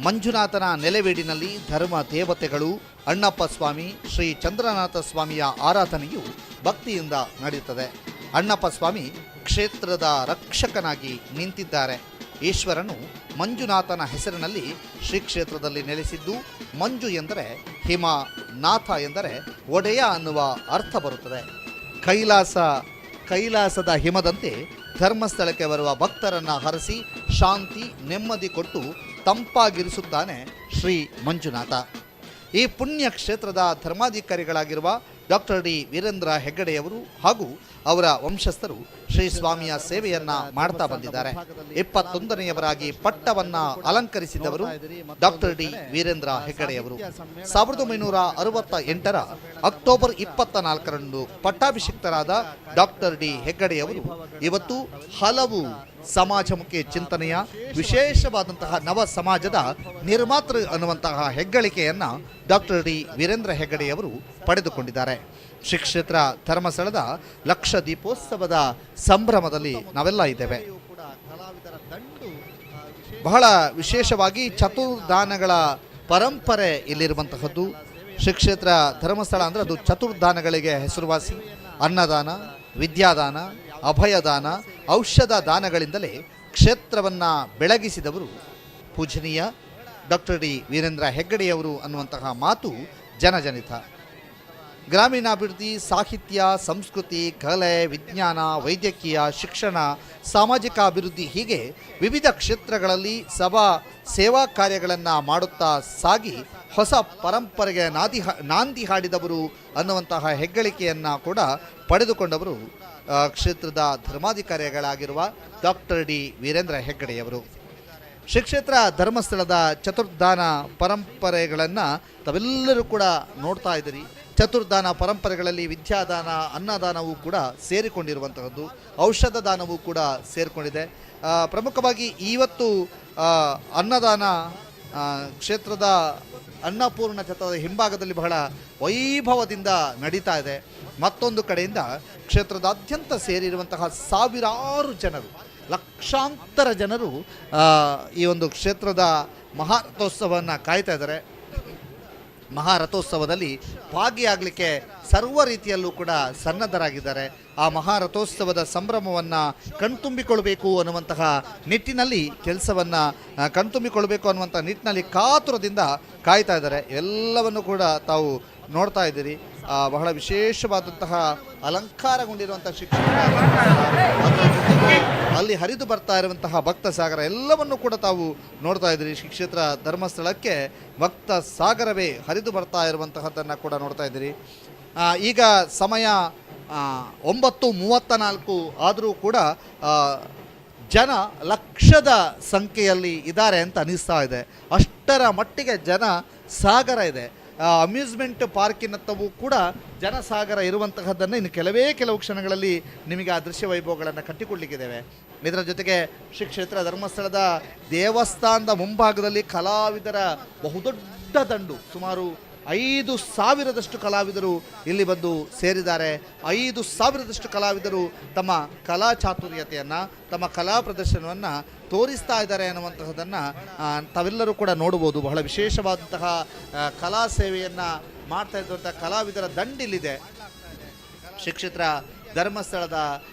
ಮಂಜುನಾಥನ ನೆಲೆವೀಡಿನಲ್ಲಿ ಧರ್ಮ ದೇವತೆಗಳು, ಅಣ್ಣಪ್ಪ ಸ್ವಾಮಿ, ಶ್ರೀ ಚಂದ್ರನಾಥ ಸ್ವಾಮಿಯ ಆರಾಧನೆಯು ಭಕ್ತಿಯಿಂದ ನಡೆಯುತ್ತದೆ. ಅಣ್ಣಪ್ಪ ಸ್ವಾಮಿ ಕ್ಷೇತ್ರದ ರಕ್ಷಕನಾಗಿ ನಿಂತಿದ್ದಾರೆ. ಈಶ್ವರನು ಮಂಜುನಾಥನ ಹೆಸರಿನಲ್ಲಿ ಶ್ರೀ ಕ್ಷೇತ್ರದಲ್ಲಿ ನೆಲೆಸಿದ್ದು, ಮಂಜು ಎಂದರೆ ಹಿಮ, ನಾಥ ಎಂದರೆ ಒಡೆಯ ಅನ್ನುವ ಅರ್ಥ ಬರುತ್ತದೆ. ಕೈಲಾಸದ ಹಿಮದಂತೆ ಧರ್ಮಸ್ಥಳಕ್ಕೆ ಬರುವ ಭಕ್ತರನ್ನು ಹರಸಿ ಶಾಂತಿ ನೆಮ್ಮದಿ ಕೊಟ್ಟು ತಂಪಾಗಿರಿಸುತ್ತಾನೆ ಶ್ರೀ ಮಂಜುನಾಥ. ಈ ಪುಣ್ಯ ಕ್ಷೇತ್ರದ ಧರ್ಮಾಧಿಕಾರಿಗಳಾಗಿರುವ ಡಾಕ್ಟರ್ ಡಿ ವೀರೇಂದ್ರ ಹೆಗ್ಗಡೆಯವರು ಹಾಗೂ ಅವರ ವಂಶಸ್ಥರು ಶ್ರೀ ಸ್ವಾಮಿಯ ಸೇವೆಯನ್ನ ಮಾಡ್ತಾ ಬಂದಿದ್ದಾರೆ. 21ನೇಯವರಾಗಿ ಪಟ್ಟವನ್ನ ಅಲಂಕರಿಸಿದವರು ಡಾಕ್ಟರ್ ಡಿ ವೀರೇಂದ್ರ ಹೆಗ್ಗಡೆಯವರು. 1968ರ ಅಕ್ಟೋಬರ್ 24ರಂದು ಪಟ್ಟಾಭಿಷಿಕ್ತರಾದ ಡಾಕ್ಟರ್ ಡಿ ಹೆಗ್ಗಡೆಯವರು ಇವತ್ತು ಹಲವು ಸಮಾಜಮುಖಿ ಚಿಂತನೆಯ ವಿಶೇಷವಾದಂತಹ ನವ ಸಮಾಜದ ನಿರ್ಮಾತೃ ಅನ್ನುವಂತಹ ಹೆಗ್ಗಳಿಕೆಯನ್ನು ಡಾಕ್ಟರ್ ಡಿ ವೀರೇಂದ್ರ ಹೆಗ್ಗಡೆಯವರು ಪಡೆದುಕೊಂಡಿದ್ದಾರೆ. ಶ್ರೀ ಕ್ಷೇತ್ರ ಧರ್ಮಸ್ಥಳದ ಲಕ್ಷ ದೀಪೋತ್ಸವದ ಸಂಭ್ರಮದಲ್ಲಿ ನಾವೆಲ್ಲ ಇದ್ದೇವೆ. ಬಹಳ ವಿಶೇಷವಾಗಿ ಚತುರ್ದಾನಗಳ ಪರಂಪರೆ ಇಲ್ಲಿರುವಂತಹದ್ದು. ಶ್ರೀ ಕ್ಷೇತ್ರ ಧರ್ಮಸ್ಥಳ ಅಂದರೆ ಅದು ಚತುರ್ದಾನಗಳಿಗೆ ಹೆಸರುವಾಸಿ. ಅನ್ನದಾನ, ವಿದ್ಯಾದಾನ, ಅಭಯದಾನ, ಔಷಧ ದಾನಗಳಿಂದಲೇ ಕ್ಷೇತ್ರವನ್ನು ಬೆಳಗಿಸಿದವರು ಪೂಜನೀಯ ಡಾಕ್ಟರ್ ಡಿ ವೀರೇಂದ್ರ ಹೆಗ್ಗಡೆಯವರು ಅನ್ನುವಂತಹ ಮಾತು ಜನಜನಿತ. ಗ್ರಾಮೀಣಾಭಿವೃದ್ಧಿ, ಸಾಹಿತ್ಯ, ಸಂಸ್ಕೃತಿ, ಕಲೆ, ವಿಜ್ಞಾನ, ವೈದ್ಯಕೀಯ, ಶಿಕ್ಷಣ, ಸಾಮಾಜಿಕ ಅಭಿವೃದ್ಧಿ ಹೀಗೆ ವಿವಿಧ ಕ್ಷೇತ್ರಗಳಲ್ಲಿ ಸೇವಾ ಕಾರ್ಯಗಳನ್ನು ಮಾಡುತ್ತಾ ಸಾಗಿ ಹೊಸ ಪರಂಪರೆಗೆ ನಾಂದಿ ಹಾಡಿದವರು ಅನ್ನುವಂತಹ ಹೆಗ್ಗಳಿಕೆಯನ್ನು ಕೂಡ ಪಡೆದುಕೊಂಡವರು ಕ್ಷೇತ್ರದ ಧರ್ಮಾಧಿಕಾರಿಗಳಾಗಿರುವ ಡಾಕ್ಟರ್ ಡಿ ವೀರೇಂದ್ರ ಹೆಗ್ಗಡೆಯವರು. ಶ್ರೀ ಕ್ಷೇತ್ರ ಧರ್ಮಸ್ಥಳದ ಚತುರ್ದಾನ ಪರಂಪರೆಗಳನ್ನು ತಾವೆಲ್ಲರೂ ಕೂಡ ನೋಡ್ತಾ ಇದ್ದೀರಿ. ಚತುರ್ದಾನ ಪರಂಪರೆಗಳಲ್ಲಿ ವಿದ್ಯಾದಾನ, ಅನ್ನದಾನವೂ ಕೂಡ ಸೇರಿಕೊಂಡಿರುವಂತಹದ್ದು, ಔಷಧ ದಾನವೂ ಕೂಡ ಸೇರಿಕೊಂಡಿದೆ. ಪ್ರಮುಖವಾಗಿ ಇವತ್ತು ಅನ್ನದಾನ ಕ್ಷೇತ್ರದ ಅನ್ನಪೂರ್ಣ ಛತ್ರದ ಹಿಂಭಾಗದಲ್ಲಿ ಬಹಳ ವೈಭವದಿಂದ ನಡೀತಾ ಇದೆ. ಮತ್ತೊಂದು ಕಡೆಯಿಂದ ಕ್ಷೇತ್ರದಾದ್ಯಂತ ಸೇರಿರುವಂತಹ ಸಾವಿರಾರು ಜನರು, ಲಕ್ಷಾಂತರ ಜನರು ಈ ಒಂದು ಕ್ಷೇತ್ರದ ಮಹಾರಥೋತ್ಸವವನ್ನು ಕಾಯ್ತಾ ಇದ್ದಾರೆ. ಮಹಾರಥೋತ್ಸವದಲ್ಲಿ ಭಾಗಿಯಾಗಲಿಕ್ಕೆ ಸರ್ವ ರೀತಿಯಲ್ಲೂ ಕೂಡ ಸನ್ನದ್ಧರಾಗಿದ್ದಾರೆ. ಆ ಮಹಾರಥೋತ್ಸವದ ಸಂಭ್ರಮವನ್ನು ಕಣ್ತುಂಬಿಕೊಳ್ಬೇಕು ಅನ್ನುವಂತಹ ನಿಟ್ಟಿನಲ್ಲಿ ಕೆಲಸವನ್ನು ಕಣ್ತುಂಬಿಕೊಳ್ಬೇಕು ಅನ್ನುವಂಥ ನಿಟ್ಟಿನಲ್ಲಿ ಕಾತುರದಿಂದ ಕಾಯ್ತಾ ಇದ್ದಾರೆ. ಎಲ್ಲವನ್ನು ಕೂಡ ತಾವು ನೋಡ್ತಾ ಇದ್ದೀರಿ. ಬಹಳ ವಿಶೇಷವಾದಂತಹ ಅಲಂಕಾರಗೊಂಡಿರುವಂಥ ಶಿಕ್ಷಣ, ಅಲ್ಲಿ ಹರಿದು ಬರ್ತಾ ಇರುವಂತಹ ಭಕ್ತ ಸಾಗರ ಎಲ್ಲವನ್ನು ಕೂಡ ತಾವು ನೋಡ್ತಾ ಇದ್ದೀರಿ. ಶ್ರೀ ಕ್ಷೇತ್ರ ಧರ್ಮಸ್ಥಳಕ್ಕೆ ಭಕ್ತ ಸಾಗರವೇ ಹರಿದು ಬರ್ತಾ ಇರುವಂತಹದ್ದನ್ನು ಕೂಡ ನೋಡ್ತಾ ಇದ್ದೀರಿ. ಈಗ ಸಮಯ 9:34 ಆದರೂ ಕೂಡ ಜನ ಲಕ್ಷದ ಸಂಖ್ಯೆಯಲ್ಲಿ ಇದ್ದಾರೆ ಅಂತ ಅನಿಸ್ತಾ ಇದೆ. ಅಷ್ಟರ ಮಟ್ಟಿಗೆ ಜನ ಸಾಗರ ಇದೆ. ಅಮ್ಯೂಸ್ಮೆಂಟ್ ಪಾರ್ಕಿನತ್ತವೂ ಕೂಡ ಜನಸಾಗರ ಇರುವಂತಹದ್ದನ್ನು ಇನ್ನು ಕೆಲವು ಕ್ಷಣಗಳಲ್ಲಿ ನಿಮಗೆ ಆ ದೃಶ್ಯ ವೈಭವಗಳನ್ನು ಕಟ್ಟಿಕೊಳ್ಳಲಿಕ್ಕಿದ್ದೇವೆ. ಇದರ ಜೊತೆಗೆ ಶ್ರೀ ಕ್ಷೇತ್ರ ಧರ್ಮಸ್ಥಳದ ದೇವಸ್ಥಾನದ ಮುಂಭಾಗದಲ್ಲಿ ಕಲಾವಿದರ ಬಹುದೊಡ್ಡ ದಂಡು, ಸುಮಾರು 5,000 ಕಲಾವಿದರು ಇಲ್ಲಿ ಬಂದು ಸೇರಿದ್ದಾರೆ. 5,000 ಕಲಾವಿದರು ತಮ್ಮ ಕಲಾ ಚಾತುರ್ಯತೆಯನ್ನು, ತಮ್ಮ ಕಲಾ ಪ್ರದರ್ಶನವನ್ನು ತೋರಿಸ್ತಾ ಇದ್ದಾರೆ ಅನ್ನುವಂತಹದ್ದನ್ನು ತಾವೆಲ್ಲರೂ ಕೂಡ ನೋಡ್ಬೋದು. ಬಹಳ ವಿಶೇಷವಾದಂತಹ ಕಲಾ ಸೇವೆಯನ್ನು ಮಾಡ್ತಾ ಇದ್ದಂಥ ಕಲಾವಿದರ ದಂಡಿಲ್ಲಿದೆ. ಶ್ರೀ ಕ್ಷೇತ್ರ ಧರ್ಮಸ್ಥಳದ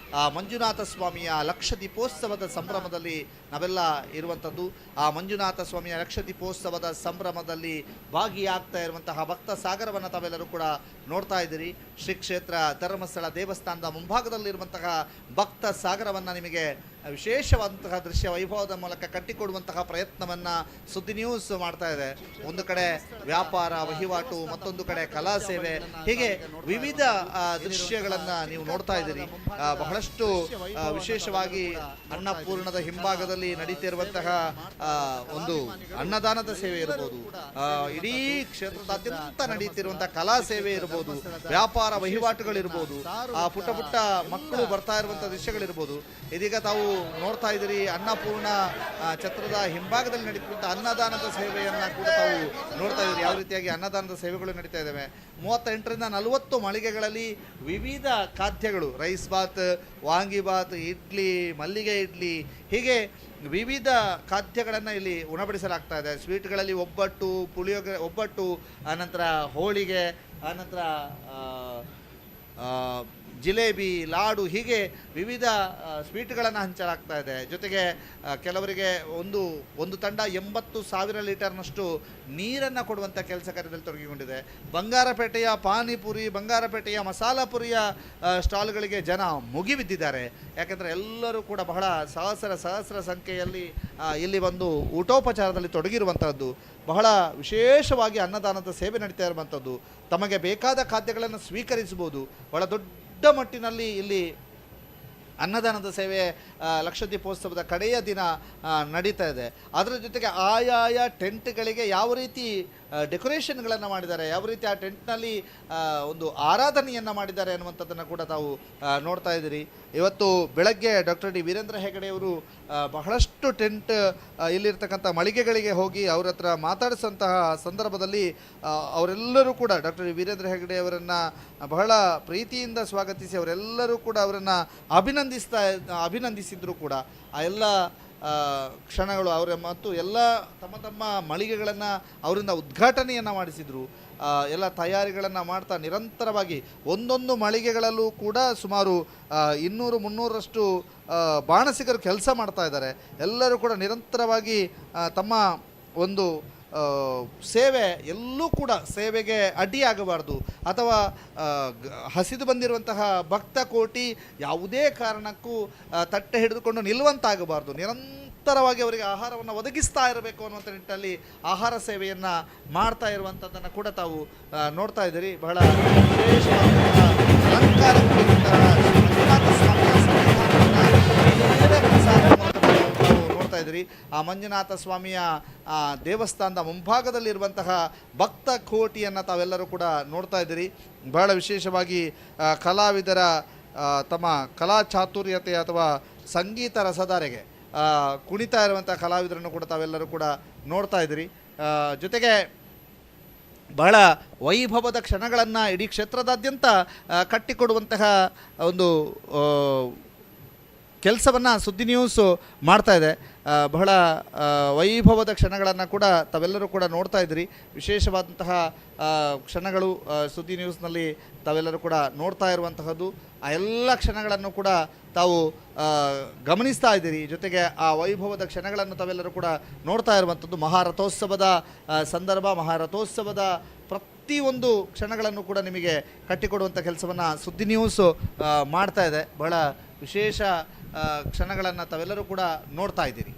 ಮಂಜುನಾಥ ಸ್ವಾಮಿಯ ಲಕ್ಷದೀಪೋತ್ಸವದ ಸಂಭ್ರಮದಲ್ಲಿ ನಾವೆಲ್ಲ ಇರುವಂಥದ್ದು. ಆ ಮಂಜುನಾಥ ಸ್ವಾಮಿಯ ಲಕ್ಷದೀಪೋತ್ಸವದ ಸಂಭ್ರಮದಲ್ಲಿ ಭಾಗಿಯಾಗ್ತಾ ಇರುವಂತಹ ಭಕ್ತ ಸಾಗರವನ್ನು ತಾವೆಲ್ಲರೂ ಕೂಡ ನೋಡ್ತಾ ಇದ್ದೀರಿ. ಶ್ರೀ ಕ್ಷೇತ್ರ ಧರ್ಮಸ್ಥಳ ದೇವಸ್ಥಾನದ ಮುಂಭಾಗದಲ್ಲಿರುವಂತಹ ಭಕ್ತ ಸಾಗರವನ್ನು ನಿಮಗೆ ವಿಶೇಷವಾದಂತಹ ದೃಶ್ಯ ವೈಭವದ ಮೂಲಕ ಕಟ್ಟಿಕೊಡುವಂತಹ ಪ್ರಯತ್ನವನ್ನು ಸುದ್ದಿ ನ್ಯೂಸ್ ಮಾಡ್ತಾ ಇದೆ. ಒಂದು ಕಡೆ ವ್ಯಾಪಾರ ವಹಿವಾಟು, ಮತ್ತೊಂದು ಕಡೆ ಕಲಾ ಸೇವೆ, ಹೀಗೆ ವಿವಿಧ ದೃಶ್ಯಗಳನ್ನು ನೀವು ನೋಡ್ತಾ ಇದ್ದೀರಿ. ಬಹಳಷ್ಟು ವಿಶೇಷವಾಗಿ ಅನ್ನಪೂರ್ಣದ ಹಿಂಭಾಗದಲ್ಲಿ ನಡೀತಿರುವಂತಹ ಒಂದು ಅನ್ನದಾನದ ಸೇವೆ ಇರ್ಬೋದು, ಇಡೀ ಕ್ಷೇತ್ರದಾದ್ಯಂತ ನಡೀತಿರುವಂತಹ ಕಲಾ ಸೇವೆ ಇರ್ಬೋದು, ವ್ಯಾಪಾರ ವಹಿವಾಟುಗಳಿರ್ಬೋದು, ಪುಟ್ಟ ಪುಟ್ಟ ಮಕ್ಕಳು ಬರ್ತಾ ಇರುವಂತಹ ದೃಶ್ಯಗಳಿರ್ಬೋದು. ಇದೀಗ ತಾವು ನೋಡ್ತಾ ಇದ್ದೀರಿ ಅನ್ನಪೂರ್ಣ ಛತ್ರದ ಹಿಂಭಾಗದಲ್ಲಿ ನಡೀತಿರುವಂತಹ ಅನ್ನದಾನದ ಸೇವೆಯನ್ನ ಕೂಡ ತಾವು ನೋಡ್ತಾ ಇದ್ದೀರಿ. ಯಾವ ರೀತಿಯಾಗಿ ಅನ್ನದಾನದ ಸೇವೆಗಳು ನಡೀತಾ ಇದ್ದಾವೆ. 38ರಿಂದ 40 ಮಳಿಗೆಗಳಲ್ಲಿ ವಿವಿಧ ಖಾದ್ಯಗಳು, ರೈಸ್ ಬಾತ್, ವಾಂಗಿಬಾತ್, ಇಡ್ಲಿ, ಮಲ್ಲಿಗೆ ಇಡ್ಲಿ, ಹೀಗೆ ವಿವಿಧ ಖಾದ್ಯಗಳನ್ನು ಇಲ್ಲಿ ಉಣಬಡಿಸಲಾಗ್ತಾ ಇದೆ. ಸ್ವೀಟ್ಗಳಲ್ಲಿ ಒಬ್ಬಟ್ಟು, ಪುಳಿಯೋಗರೆ, ಒಬ್ಬಟ್ಟು, ಆನಂತರ ಹೋಳಿಗೆ, ಆನಂತರ ಜಿಲೇಬಿ, ಲಾಡು, ಹೀಗೆ ವಿವಿಧ ಸ್ವೀಟ್ಗಳನ್ನು ಹಂಚಲಾಗ್ತಾ ಇದೆ. ಜೊತೆಗೆ ಕೆಲವರಿಗೆ ಒಂದು ತಂಡ 80,000 ಲೀಟರ್ನಷ್ಟು ನೀರನ್ನು ಕೊಡುವಂಥ ಕೆಲಸ ಕಾರ್ಯದಲ್ಲಿ ತೊಡಗಿಕೊಂಡಿದೆ. ಬಂಗಾರಪೇಟೆಯ ಪಾನಿಪುರಿ, ಬಂಗಾರಪೇಟೆಯ ಮಸಾಲ ಪುರಿಯ ಸ್ಟಾಲ್ಗಳಿಗೆ ಜನ ಮುಗಿಬಿದ್ದಿದ್ದಾರೆ. ಯಾಕೆಂದರೆ ಎಲ್ಲರೂ ಕೂಡ ಬಹಳ ಸಹಸ್ರ ಸಂಖ್ಯೆಯಲ್ಲಿ ಇಲ್ಲಿ ಒಂದು ಊಟೋಪಚಾರದಲ್ಲಿ ತೊಡಗಿರುವಂಥದ್ದು. ಬಹಳ ವಿಶೇಷವಾಗಿ ಅನ್ನದಾನದ ಸೇವೆ ನಡೀತಾ ಇರುವಂಥದ್ದು. ತಮಗೆ ಬೇಕಾದ ಖಾದ್ಯಗಳನ್ನು ಸ್ವೀಕರಿಸಬಹುದು. ಬಹಳ ದೊಡ್ಡ ಮಟ್ಟಿನಲ್ಲಿ ಇಲ್ಲಿ ಅನ್ನದಾನದ ಸೇವೆ ಲಕ್ಷದೀಪೋತ್ಸವದ ಕಡೆಯ ದಿನ ನಡೀತಾ ಇದೆ. ಅದರ ಜೊತೆಗೆ ಆಯಾಯ ಟೆಂಟ್ಗಳಿಗೆ ಯಾವ ರೀತಿ ಡೆಕೋರೇಷನ್ಗಳನ್ನು ಮಾಡಿದ್ದಾರೆ, ಯಾವ ರೀತಿ ಆ ಟೆಂಟ್ನಲ್ಲಿ ಒಂದು ಆರಾಧನೆಯನ್ನು ಮಾಡಿದ್ದಾರೆ ಅನ್ನುವಂಥದ್ದನ್ನು ಕೂಡ ತಾವು ನೋಡ್ತಾ ಇದ್ದೀರಿ. ಇವತ್ತು ಬೆಳಗ್ಗೆ ಡಾಕ್ಟರ್ ಡಿ ವೀರೇಂದ್ರ ಹೆಗಡೆಯವರು ಬಹಳಷ್ಟು ಟೆಂಟ್ ಇಲ್ಲಿರ್ತಕ್ಕಂಥ ಮಳಿಗೆಗಳಿಗೆ ಹೋಗಿ ಅವ್ರ ಹತ್ರ ಮಾತಾಡಿಸೋಂತಹ ಸಂದರ್ಭದಲ್ಲಿ ಅವರೆಲ್ಲರೂ ಕೂಡ ಡಾಕ್ಟರ್ ಡಿ ವೀರೇಂದ್ರ ಹೆಗಡೆಯವರನ್ನು ಬಹಳ ಪ್ರೀತಿಯಿಂದ ಸ್ವಾಗತಿಸಿ ಅವರೆಲ್ಲರೂ ಕೂಡ ಅವರನ್ನು ಅಭಿನಂದಿಸಿದ್ರು ಕೂಡ. ಆ ಎಲ್ಲ ಕ್ಷಣಗಳು ಅವರ ಮತ್ತು ಎಲ್ಲ ತಮ್ಮ ಮಳಿಗೆಗಳನ್ನು ಅವರಿಂದ ಉದ್ಘಾಟನೆಯನ್ನು ಮಾಡಿಸಿದರು. ಎಲ್ಲ ತಯಾರಿಗಳನ್ನು ಮಾಡ್ತಾ ನಿರಂತರವಾಗಿ ಒಂದೊಂದು ಮಳಿಗೆಗಳಲ್ಲೂ ಕೂಡ ಸುಮಾರು 200-300ರಷ್ಟು ಬಾಣಸಿಗರು ಕೆಲಸ ಮಾಡ್ತಾ ಇದ್ದಾರೆ. ಎಲ್ಲರೂ ಕೂಡ ನಿರಂತರವಾಗಿ ತಮ್ಮ ಒಂದು ಸೇವೆ ಎಲ್ಲೂ ಕೂಡ ಸೇವೆಗೆ ಅಡ್ಡಿಯಾಗಬಾರ್ದು ಅಥವಾ ಹಸಿದು ಬಂದಿರುವಂತಹ ಭಕ್ತ ಕೋಟಿ ಯಾವುದೇ ಕಾರಣಕ್ಕೂ ತಟ್ಟೆ ಹಿಡಿದುಕೊಂಡು ನಿಲ್ಲುವಂತಾಗಬಾರ್ದು. ನಿರಂತರವಾಗಿ ಅವರಿಗೆ ಆಹಾರವನ್ನು ಒದಗಿಸ್ತಾ ಇರಬೇಕು ಅನ್ನುವಂಥ ನಿಟ್ಟಿನಲ್ಲಿ ಆಹಾರ ಸೇವೆಯನ್ನು ಮಾಡ್ತಾ ಇರುವಂಥದ್ದನ್ನು ಕೂಡ ತಾವು ನೋಡ್ತಾ ಇದ್ದೀರಿ. ಬಹಳ ವಿಶೇಷವಾದಂತಹ ಅಲಂಕಾರ ನೋಡ್ತಾ ಇದ್ದೀರಿ. ಆ ಮಂಜುನಾಥ ಸ್ವಾಮಿಯ ದೇವಸ್ಥಾನದ ಮುಂಭಾಗದಲ್ಲಿರುವಂತಹ ಭಕ್ತ ಕೋಟಿಯನ್ನು ತಾವೆಲ್ಲರೂ ಕೂಡ ನೋಡ್ತಾ ಇದ್ದೀರಿ. ಬಹಳ ವಿಶೇಷವಾಗಿ ಕಲಾವಿದರ ತಮ್ಮ ಕಲಾ ಚಾತುರ್ಯತೆ ಅಥವಾ ಸಂಗೀತ ರಸಧಾರೆಗೆ ಕುಣಿತಾ ಇರುವಂಥ ಕಲಾವಿದರನ್ನು ಕೂಡ ತಾವೆಲ್ಲರೂ ಕೂಡ ನೋಡ್ತಾ ಇದ್ದೀರಿ. ಜೊತೆಗೆ ಬಹಳ ವೈಭವದ ಕ್ಷಣಗಳನ್ನು ಇಡೀ ಕ್ಷೇತ್ರದಾದ್ಯಂತ ಕಟ್ಟಿಕೊಡುವಂತಹ ಒಂದು ಕೆಲಸವನ್ನು ಸುದ್ದಿ ನ್ಯೂಸು ಮಾಡ್ತಾ ಇದೆ. ಬಹಳ ವೈಭವದ ಕ್ಷಣಗಳನ್ನು ಕೂಡ ತಾವೆಲ್ಲರೂ ಕೂಡ ನೋಡ್ತಾ ಇದ್ದೀರಿ. ವಿಶೇಷವಾದಂತಹ ಕ್ಷಣಗಳು ಸುದ್ದಿ ನ್ಯೂಸ್ನಲ್ಲಿ ತಾವೆಲ್ಲರೂ ಕೂಡ ನೋಡ್ತಾ ಇರುವಂತಹದ್ದು. ಆ ಎಲ್ಲ ಕ್ಷಣಗಳನ್ನು ಕೂಡ ತಾವು ಗಮನಿಸ್ತಾ ಇದ್ದೀರಿ. ಜೊತೆಗೆ ಆ ವೈಭವದ ಕ್ಷಣಗಳನ್ನು ತಾವೆಲ್ಲರೂ ಕೂಡ ನೋಡ್ತಾ ಇರುವಂಥದ್ದು. ಮಹಾರಥೋತ್ಸವದ ಸಂದರ್ಭ, ಮಹಾರಥೋತ್ಸವದ ಪ್ರತಿಯೊಂದು ಕ್ಷಣಗಳನ್ನು ಕೂಡ ನಿಮಗೆ ಕಟ್ಟಿಕೊಡುವಂಥ ಕೆಲಸವನ್ನು ಸುದ್ದಿ ನ್ಯೂಸು ಮಾಡ್ತಾ ಇದೆ. ಬಹಳ ವಿಶೇಷ ಕ್ಷಣಗಳನ್ನು ತಾವೆಲ್ಲರೂ ಕೂಡ ನೋಡ್ತಾ ಇದ್ದೀರಿ.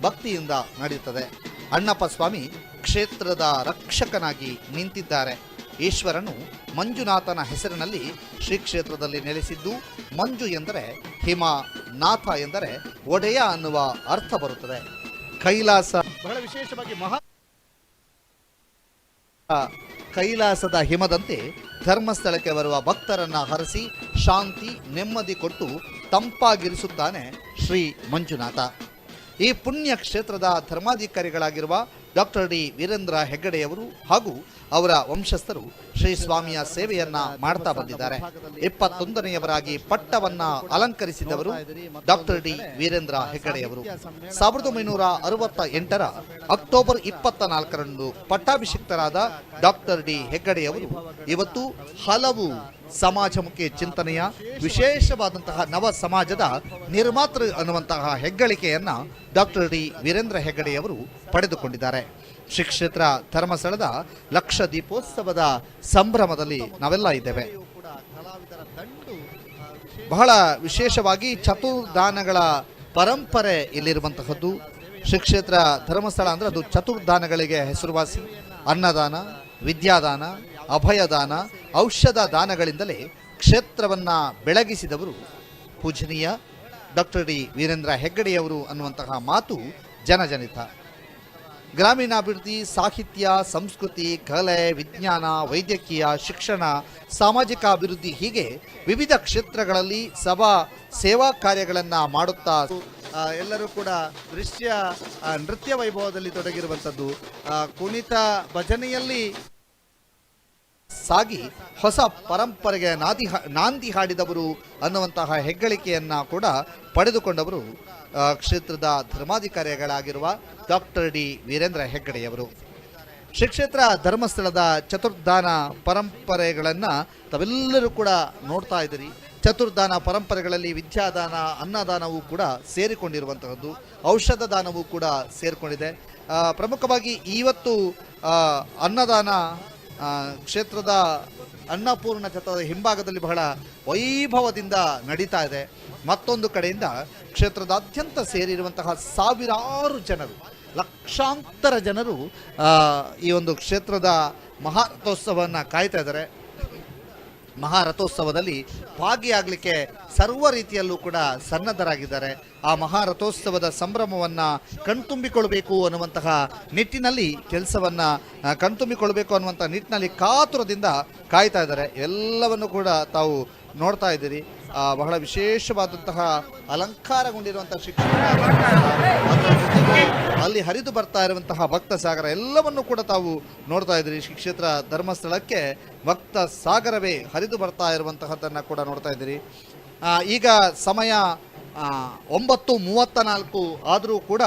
ಭಕ್ತಿಯಿಂದ ನಡೆಯುತ್ತದೆ. ಅಣ್ಣಪ್ಪ ಸ್ವಾಮಿ ಕ್ಷೇತ್ರದ ರಕ್ಷಕನಾಗಿ ನಿಂತಿದ್ದಾರೆ. ಈಶ್ವರನು ಮಂಜುನಾಥನ ಹೆಸರಿನಲ್ಲಿ ಶ್ರೀ ಕ್ಷೇತ್ರದಲ್ಲಿ ನೆಲೆಸಿದ್ದು, ಮಂಜು ಎಂದರೆ ಹಿಮ, ನಾಥ ಎಂದರೆ ಒಡೆಯ ಅನ್ನುವ ಅರ್ಥ ಬರುತ್ತದೆ. ಕೈಲಾಸ ಬಹಳ ವಿಶೇಷವಾಗಿ ಕೈಲಾಸದ ಹಿಮದಂತೆ ಧರ್ಮಸ್ಥಳಕ್ಕೆ ಬರುವ ಭಕ್ತರನ್ನ ಹರಸಿ ಶಾಂತಿ ನೆಮ್ಮದಿ ಕೊಟ್ಟು ತಂಪಾಗಿರಿಸುತ್ತಾನೆ ಶ್ರೀ ಮಂಜುನಾಥ. ಈ ಪುಣ್ಯ ಕ್ಷೇತ್ರದ ಧರ್ಮಾಧಿಕಾರಿಗಳಾಗಿರುವ ಡಾಕ್ಟರ್ ಡಿ ವೀರೇಂದ್ರ ಹೆಗ್ಗಡೆಯವರು ಹಾಗೂ ಅವರ ವಂಶಸ್ಥರು ಶ್ರೀ ಸ್ವಾಮಿಯ ಸೇವೆಯನ್ನ ಮಾಡ್ತಾ ಬಂದಿದ್ದಾರೆ. 21ನೇಯವರಾಗಿ ಪಟ್ಟವನ್ನ ಅಲಂಕರಿಸಿದವರು ಡಾಕ್ಟರ್ ಡಿ ವೀರೇಂದ್ರ ಹೆಗ್ಗಡೆಯವರು. 1968ರ ಅಕ್ಟೋಬರ್ 24ರಂದು ಪಟ್ಟಾಭಿಷಿಕ್ತರಾದ ಡಾಕ್ಟರ್ ಡಿ ಹೆಗ್ಗಡೆಯವರು ಇವತ್ತು ಹಲವು ಸಮಾಜಮುಖಿ ಚಿಂತನೆಯ ವಿಶೇಷವಾದಂತಹ ನವ ಸಮಾಜದ ನಿರ್ಮಾತೃ ಅನ್ನುವಂತಹ ಹೆಗ್ಗಳಿಕೆಯನ್ನ ಡಾಕ್ಟರ್ ಡಿ ವೀರೇಂದ್ರ ಹೆಗ್ಗಡೆಯವರು ಪಡೆದುಕೊಂಡಿದ್ದಾರೆ. ಶ್ರೀ ಕ್ಷೇತ್ರ ಧರ್ಮಸ್ಥಳದ ಲಕ್ಷದೀಪೋತ್ಸವದ ಸಂಭ್ರಮದಲ್ಲಿ ನಾವೆಲ್ಲ ಇದ್ದೇವೆ. ಬಹಳ ವಿಶೇಷವಾಗಿ ಚತುರ್ದಾನಗಳ ಪರಂಪರೆ ಇಲ್ಲಿರುವಂತಹದ್ದು. ಶ್ರೀ ಕ್ಷೇತ್ರ ಧರ್ಮಸ್ಥಳ ಅಂದರೆ ಅದು ಚತುರ್ದಾನಗಳಿಗೆ ಹೆಸರುವಾಸಿ. ಅನ್ನದಾನ, ವಿದ್ಯಾದಾನ, ಅಭಯದಾನ, ಔಷಧ ದಾನಗಳಿಂದಲೇ ಕ್ಷೇತ್ರವನ್ನು ಬೆಳಗಿಸಿದವರು ಪೂಜನೀಯ ಡಾಕ್ಟರ್ ಡಿ ವೀರೇಂದ್ರ ಹೆಗ್ಗಡೆಯವರು ಅನ್ನುವಂತಹ ಮಾತು ಜನಜನಿತ. ಗ್ರಾಮೀಣಾಭಿವೃದ್ಧಿ, ಸಾಹಿತ್ಯ, ಸಂಸ್ಕೃತಿ, ಕಲೆ, ವಿಜ್ಞಾನ, ವೈದ್ಯಕೀಯ, ಶಿಕ್ಷಣ, ಸಾಮಾಜಿಕ ಅಭಿವೃದ್ಧಿ ಹೀಗೆ ವಿವಿಧ ಕ್ಷೇತ್ರಗಳಲ್ಲಿ ಸೇವಾ ಕಾರ್ಯಗಳನ್ನು ಮಾಡುತ್ತಾ ಎಲ್ಲರೂ ಕೂಡ ನೃತ್ಯ ವೈಭವದಲ್ಲಿ ತೊಡಗಿರುವಂಥದ್ದು, ಕುಣಿತ ಭಜನೆಯಲ್ಲಿ ಸಾಗಿ ಹೊಸ ಪರಂಪರೆಗೆ ನಾಂದಿ ಹಾಡಿದವರು ಅನ್ನುವಂತಹ ಹೆಗ್ಗಳಿಕೆಯನ್ನ ಕೂಡ ಪಡೆದುಕೊಂಡವರು ಕ್ಷೇತ್ರದ ಧರ್ಮಾಧಿಕಾರಿಗಳಾಗಿರುವ ಡಾಕ್ಟರ್ ಡಿ ವೀರೇಂದ್ರ ಹೆಗ್ಗಡೆಯವರು. ಶ್ರೀ ಕ್ಷೇತ್ರ ಧರ್ಮಸ್ಥಳದ ಚತುರ್ದಾನ ಪರಂಪರೆಗಳನ್ನು ತಾವೆಲ್ಲರೂ ಕೂಡ ನೋಡ್ತಾ ಇದ್ದೀರಿ. ಚತುರ್ದಾನ ಪರಂಪರೆಗಳಲ್ಲಿ ವಿದ್ಯಾದಾನ, ಅನ್ನದಾನವೂ ಕೂಡ ಸೇರಿಕೊಂಡಿರುವಂತಹದ್ದು, ಔಷಧ ದಾನವೂ ಕೂಡ ಸೇರಿಕೊಂಡಿದೆ. ಪ್ರಮುಖವಾಗಿ ಇವತ್ತು ಅನ್ನದಾನ ಕ್ಷೇತ್ರದ ಅನ್ನಪೂರ್ಣ ಛತ್ರದ ಹಿಂಭಾಗದಲ್ಲಿ ಬಹಳ ವೈಭವದಿಂದ ನಡೀತಾ ಇದೆ. ಮತ್ತೊಂದು ಕಡೆಯಿಂದ ಕ್ಷೇತ್ರದಾದ್ಯಂತ ಸೇರಿರುವಂತಹ ಸಾವಿರಾರು ಜನರು, ಲಕ್ಷಾಂತರ ಜನರು ಈ ಒಂದು ಕ್ಷೇತ್ರದ ಮಹಾರಥೋತ್ಸವವನ್ನು ಕಾಯ್ತಾ ಇದ್ದಾರೆ. ಮಹಾರಥೋತ್ಸವದಲ್ಲಿ ಭಾಗಿಯಾಗಲಿಕ್ಕೆ ಸರ್ವ ರೀತಿಯಲ್ಲೂ ಕೂಡ ಸನ್ನದ್ಧರಾಗಿದ್ದಾರೆ. ಆ ಮಹಾರಥೋತ್ಸವದ ಸಂಭ್ರಮವನ್ನು ಕಣ್ತುಂಬಿಕೊಳ್ಬೇಕು ಅನ್ನುವಂತಹ ನಿಟ್ಟಿನಲ್ಲಿ ಕೆಲಸವನ್ನು ಕಣ್ತುಂಬಿಕೊಳ್ಬೇಕು ಅನ್ನುವಂಥ ನಿಟ್ಟಿನಲ್ಲಿ ಕಾತುರದಿಂದ ಕಾಯ್ತಾ ಇದ್ದಾರೆ. ಎಲ್ಲವನ್ನು ಕೂಡ ತಾವು ನೋಡ್ತಾ ಇದ್ದೀರಿ. ಬಹಳ ವಿಶೇಷವಾದಂತಹ ಅಲಂಕಾರಗೊಂಡಿರುವಂಥ ಶಿಕ್ಷಣ, ಅಲ್ಲಿ ಹರಿದು ಬರ್ತಾ ಇರುವಂತಹ ಭಕ್ತ ಸಾಗರ ಎಲ್ಲವನ್ನು ಕೂಡ ತಾವು ನೋಡ್ತಾ ಇದ್ದೀರಿ. ಶ್ರೀ ಕ್ಷೇತ್ರ ಧರ್ಮಸ್ಥಳಕ್ಕೆ ಭಕ್ತ ಸಾಗರವೇ ಹರಿದು ಬರ್ತಾ ಇರುವಂತಹದ್ದನ್ನು ಕೂಡ ನೋಡ್ತಾ ಇದ್ದೀರಿ. ಈಗ ಸಮಯ 9:34 ಆದರೂ ಕೂಡ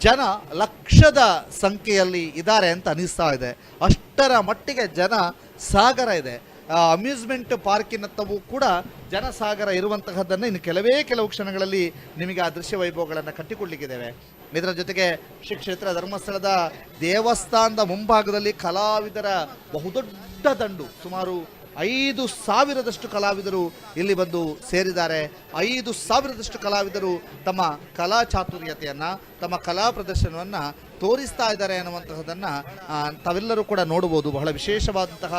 ಜನ ಲಕ್ಷದ ಸಂಖ್ಯೆಯಲ್ಲಿ ಇದ್ದಾರೆ ಅಂತ ಅನಿಸ್ತಾ ಇದೆ. ಅಷ್ಟರ ಮಟ್ಟಿಗೆ ಜನ ಸಾಗರ ಇದೆ. ಅಮ್ಯೂಸ್ಮೆಂಟ್ ಪಾರ್ಕಿನತ್ತವೂ ಕೂಡ ಜನಸಾಗರ ಇರುವಂತಹದ್ದನ್ನು ಇನ್ನು ಕೆಲವು ಕ್ಷಣಗಳಲ್ಲಿ ನಿಮಗೆ ಆ ದೃಶ್ಯ ವೈಭವಗಳನ್ನು ಕಟ್ಟಿಕೊಳ್ಳಲಿಕ್ಕಿದ್ದೇವೆ. ಇದರ ಜೊತೆಗೆ ಶ್ರೀ ಕ್ಷೇತ್ರ ಧರ್ಮಸ್ಥಳದ ದೇವಸ್ಥಾನದ ಮುಂಭಾಗದಲ್ಲಿ ಕಲಾವಿದರ ಬಹುದೊಡ್ಡ ದಂಡು, ಸುಮಾರು 5,000ದಷ್ಟು ಕಲಾವಿದರು ಇಲ್ಲಿ ಬಂದು ಸೇರಿದ್ದಾರೆ. 5,000ದಷ್ಟು ಕಲಾವಿದರು ತಮ್ಮ ಕಲಾ ಚಾತುರ್ಯತೆಯನ್ನು, ತಮ್ಮ ಕಲಾ ಪ್ರದರ್ಶನವನ್ನು ತೋರಿಸ್ತಾ ಇದ್ದಾರೆ ಅನ್ನುವಂತಹದ್ದನ್ನು ತಾವೆಲ್ಲರೂ ಕೂಡ ನೋಡ್ಬೋದು. ಬಹಳ ವಿಶೇಷವಾದಂತಹ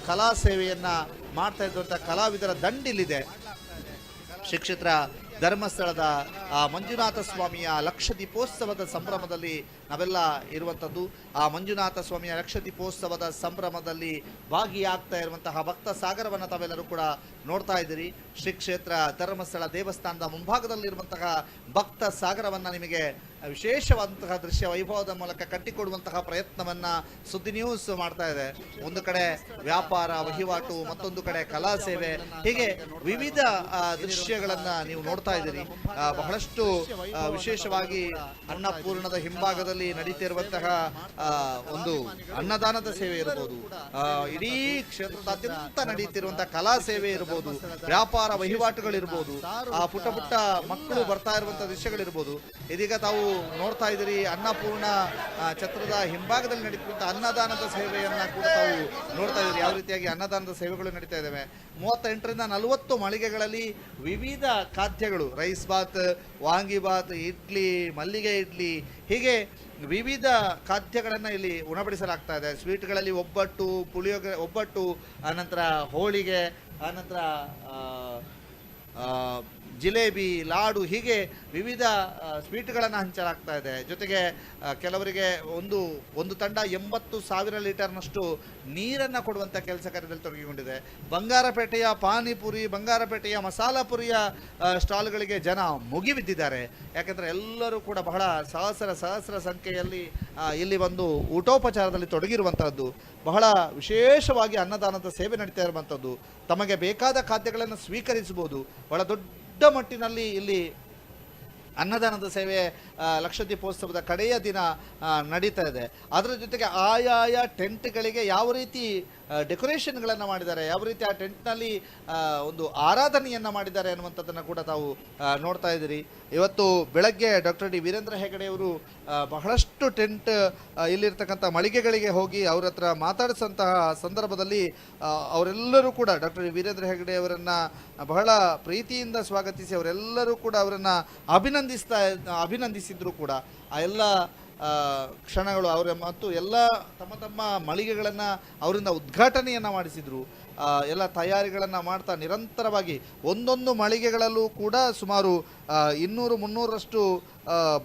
ಕಲಾ ಸೇವೆಯನ್ನು ಮಾಡ್ತಾ ಇದ್ದಂಥ ಕಲಾವಿದರ ದಂಡಿಲ್ಲಿದೆ. ಶ್ರೀ ಕ್ಷೇತ್ರ ಧರ್ಮಸ್ಥಳದ ಮಂಜುನಾಥ ಸ್ವಾಮಿಯ ಲಕ್ಷದೀಪೋತ್ಸವದ ಸಂಭ್ರಮದಲ್ಲಿ ನಾವೆಲ್ಲ ಇರುವಂಥದ್ದು. ಆ ಮಂಜುನಾಥ ಸ್ವಾಮಿಯ ಲಕ್ಷದೀಪೋತ್ಸವದ ಸಂಭ್ರಮದಲ್ಲಿ ಭಾಗಿಯಾಗ್ತಾ ಇರುವಂತಹ ಭಕ್ತ ಸಾಗರವನ್ನು ತಾವೆಲ್ಲರೂ ಕೂಡ ನೋಡ್ತಾ ಇದ್ದೀರಿ. ಶ್ರೀ ಕ್ಷೇತ್ರ ಧರ್ಮಸ್ಥಳ ದೇವಸ್ಥಾನದ ಮುಂಭಾಗದಲ್ಲಿರುವಂತಹ ಭಕ್ತ ಸಾಗರವನ್ನು ನಿಮಗೆ ವಿಶೇಷವಾದಂತಹ ದೃಶ್ಯ ವೈಭವದ ಮೂಲಕ ಕಟ್ಟಿಕೊಡುವಂತಹ ಪ್ರಯತ್ನವನ್ನು ಸುದ್ದಿ ನ್ಯೂಸ್ ಮಾಡ್ತಾ ಇದೆ. ಒಂದು ಕಡೆ ವ್ಯಾಪಾರ ವಹಿವಾಟು, ಮತ್ತೊಂದು ಕಡೆ ಕಲಾ ಸೇವೆ, ಹೀಗೆ ವಿವಿಧ ದೃಶ್ಯಗಳನ್ನು ನೀವು ನೋಡ್ತಾ ಇದ್ದೀರಿ. ಬಹಳಷ್ಟು ವಿಶೇಷವಾಗಿ ಅನ್ನಪೂರ್ಣದ ಹಿಂಭಾಗದಲ್ಲಿ ನಡೀತಿರುವಂತಹ ಒಂದು ಅನ್ನದಾನದ ಸೇವೆ ಇರಬಹುದು, ಇಡೀ ಕ್ಷೇತ್ರದಾದ್ಯಂತ ನಡೀತಿರುವಂತಹ ಕಲಾ ಸೇವೆ ಇರಬಹುದು, ವ್ಯಾಪಾರ ವಹಿವಾಟುಗಳಿರ್ಬೋದು, ಪುಟ್ಟ ಪುಟ್ಟ ಮಕ್ಕಳು ಬರ್ತಾ ಇರುವಂತಹ ದೃಶ್ಯಗಳಿರ್ಬೋದು. ಇದೀಗ ತಾವು ನೋಡ್ತಾ ಇದ್ದೀರಿ ಅನ್ನಪೂರ್ಣ ಛತ್ರದ ಹಿಂಭಾಗದಲ್ಲಿ ನಡೀತಿರುವಂಥ ಅನ್ನದಾನದ ಸೇವೆಯನ್ನು ಕೂಡ ತಾವು ನೋಡ್ತಾ ಇದ್ದೀರಿ. ಯಾವ ರೀತಿಯಾಗಿ ಅನ್ನದಾನದ ಸೇವೆಗಳು ನಡೀತಾ ಇದ್ದಾವೆ. 38ರಿಂದ 40 ಮಳಿಗೆಗಳಲ್ಲಿ ವಿವಿಧ ಖಾದ್ಯಗಳು, ರೈಸ್ ಬಾತ್, ವಾಂಗಿಬಾತ್, ಇಡ್ಲಿ, ಮಲ್ಲಿಗೆ ಇಡ್ಲಿ, ಹೀಗೆ ವಿವಿಧ ಖಾದ್ಯಗಳನ್ನು ಇಲ್ಲಿ ಉಣಬಡಿಸಲಾಗ್ತಾ ಇದೆ. ಸ್ವೀಟ್ಗಳಲ್ಲಿ ಒಬ್ಬಟ್ಟು, ಪುಳಿಯೋಗರೆ, ಒಬ್ಬಟ್ಟು, ಆನಂತರ ಹೋಳಿಗೆ, ಆನಂತರ ಜಿಲೇಬಿ, ಲಾಡು, ಹೀಗೆ ವಿವಿಧ ಸ್ವೀಟ್ಗಳನ್ನು ಹಂಚಲಾಗ್ತಾ ಇದೆ. ಜೊತೆಗೆ ಕೆಲವರಿಗೆ ಒಂದು ತಂಡ 80,000 ಲೀಟರ್ನಷ್ಟು ನೀರನ್ನು ಕೊಡುವಂಥ ಕೆಲಸ ಕಾರ್ಯದಲ್ಲಿ ತೊಡಗಿಕೊಂಡಿದೆ. ಬಂಗಾರಪೇಟೆಯ ಪಾನಿಪುರಿ, ಬಂಗಾರಪೇಟೆಯ ಮಸಾಲ ಪುರಿಯ ಸ್ಟಾಲ್ಗಳಿಗೆ ಜನ ಮುಗಿಬಿದ್ದಿದ್ದಾರೆ. ಯಾಕೆಂದರೆ ಎಲ್ಲರೂ ಕೂಡ ಬಹಳ ಸಹಸ್ರ ಸಂಖ್ಯೆಯಲ್ಲಿ ಇಲ್ಲಿ ಒಂದು ಊಟೋಪಚಾರದಲ್ಲಿ ತೊಡಗಿರುವಂಥದ್ದು. ಬಹಳ ವಿಶೇಷವಾಗಿ ಅನ್ನದಾನದ ಸೇವೆ ನಡೀತಾ ಇರುವಂಥದ್ದು. ತಮಗೆ ಬೇಕಾದ ಖಾದ್ಯಗಳನ್ನು ಸ್ವೀಕರಿಸಬಹುದು. ಬಹಳ ದೊಡ್ಡ ಮಟ್ಟಿನಲ್ಲಿ ಇಲ್ಲಿ ಅನ್ನದಾನದ ಸೇವೆ ಲಕ್ಷದೀಪೋತ್ಸವದ ಕಡೆಯ ದಿನ ನಡೀತಾ ಇದೆ. ಅದರ ಜೊತೆಗೆ ಆಯಾಯ ಟೆಂಟ್ಗಳಿಗೆ ಯಾವ ರೀತಿ ಡೆಕೋರೇಷನ್ಗಳನ್ನು ಮಾಡಿದ್ದಾರೆ, ಯಾವ ರೀತಿ ಆ ಟೆಂಟ್ನಲ್ಲಿ ಒಂದು ಆರಾಧನೆಯನ್ನು ಮಾಡಿದ್ದಾರೆ ಅನ್ನುವಂಥದ್ದನ್ನು ಕೂಡ ತಾವು ನೋಡ್ತಾ ಇದ್ದೀರಿ. ಇವತ್ತು ಬೆಳಗ್ಗೆ ಡಾಕ್ಟರ್ ಡಿ ವೀರೇಂದ್ರ ಹೆಗಡೆ ಅವರು ಬಹಳಷ್ಟು ಟೆಂಟ್ ಇಲ್ಲಿರ್ತಕ್ಕಂಥ ಮಳಿಗೆಗಳಿಗೆ ಹೋಗಿ ಅವ್ರ ಹತ್ರ ಮಾತಾಡಿಸಂತಹ ಸಂದರ್ಭದಲ್ಲಿ ಅವರೆಲ್ಲರೂ ಕೂಡ ಡಾಕ್ಟರ್ ಡಿ ವೀರೇಂದ್ರ ಹೆಗಡೆ ಅವರನ್ನು ಬಹಳ ಪ್ರೀತಿಯಿಂದ ಸ್ವಾಗತಿಸಿ ಅವರೆಲ್ಲರೂ ಕೂಡ ಅವರನ್ನು ಅಭಿನಂದಿಸಿದ್ರು ಕೂಡ ಆ ಎಲ್ಲ ಕ್ಷಣಗಳು ಅವರ ಮತ್ತು ಎಲ್ಲ ತಮ್ಮ ಮಳಿಗೆಗಳನ್ನು ಅವರಿಂದ ಉದ್ಘಾಟನೆಯನ್ನು ಮಾಡಿಸಿದರು. ಎಲ್ಲ ತಯಾರಿಗಳನ್ನು ಮಾಡ್ತಾ ನಿರಂತರವಾಗಿ ಒಂದೊಂದು ಮಳಿಗೆಗಳಲ್ಲೂ ಕೂಡ ಸುಮಾರು 200-300ರಷ್ಟು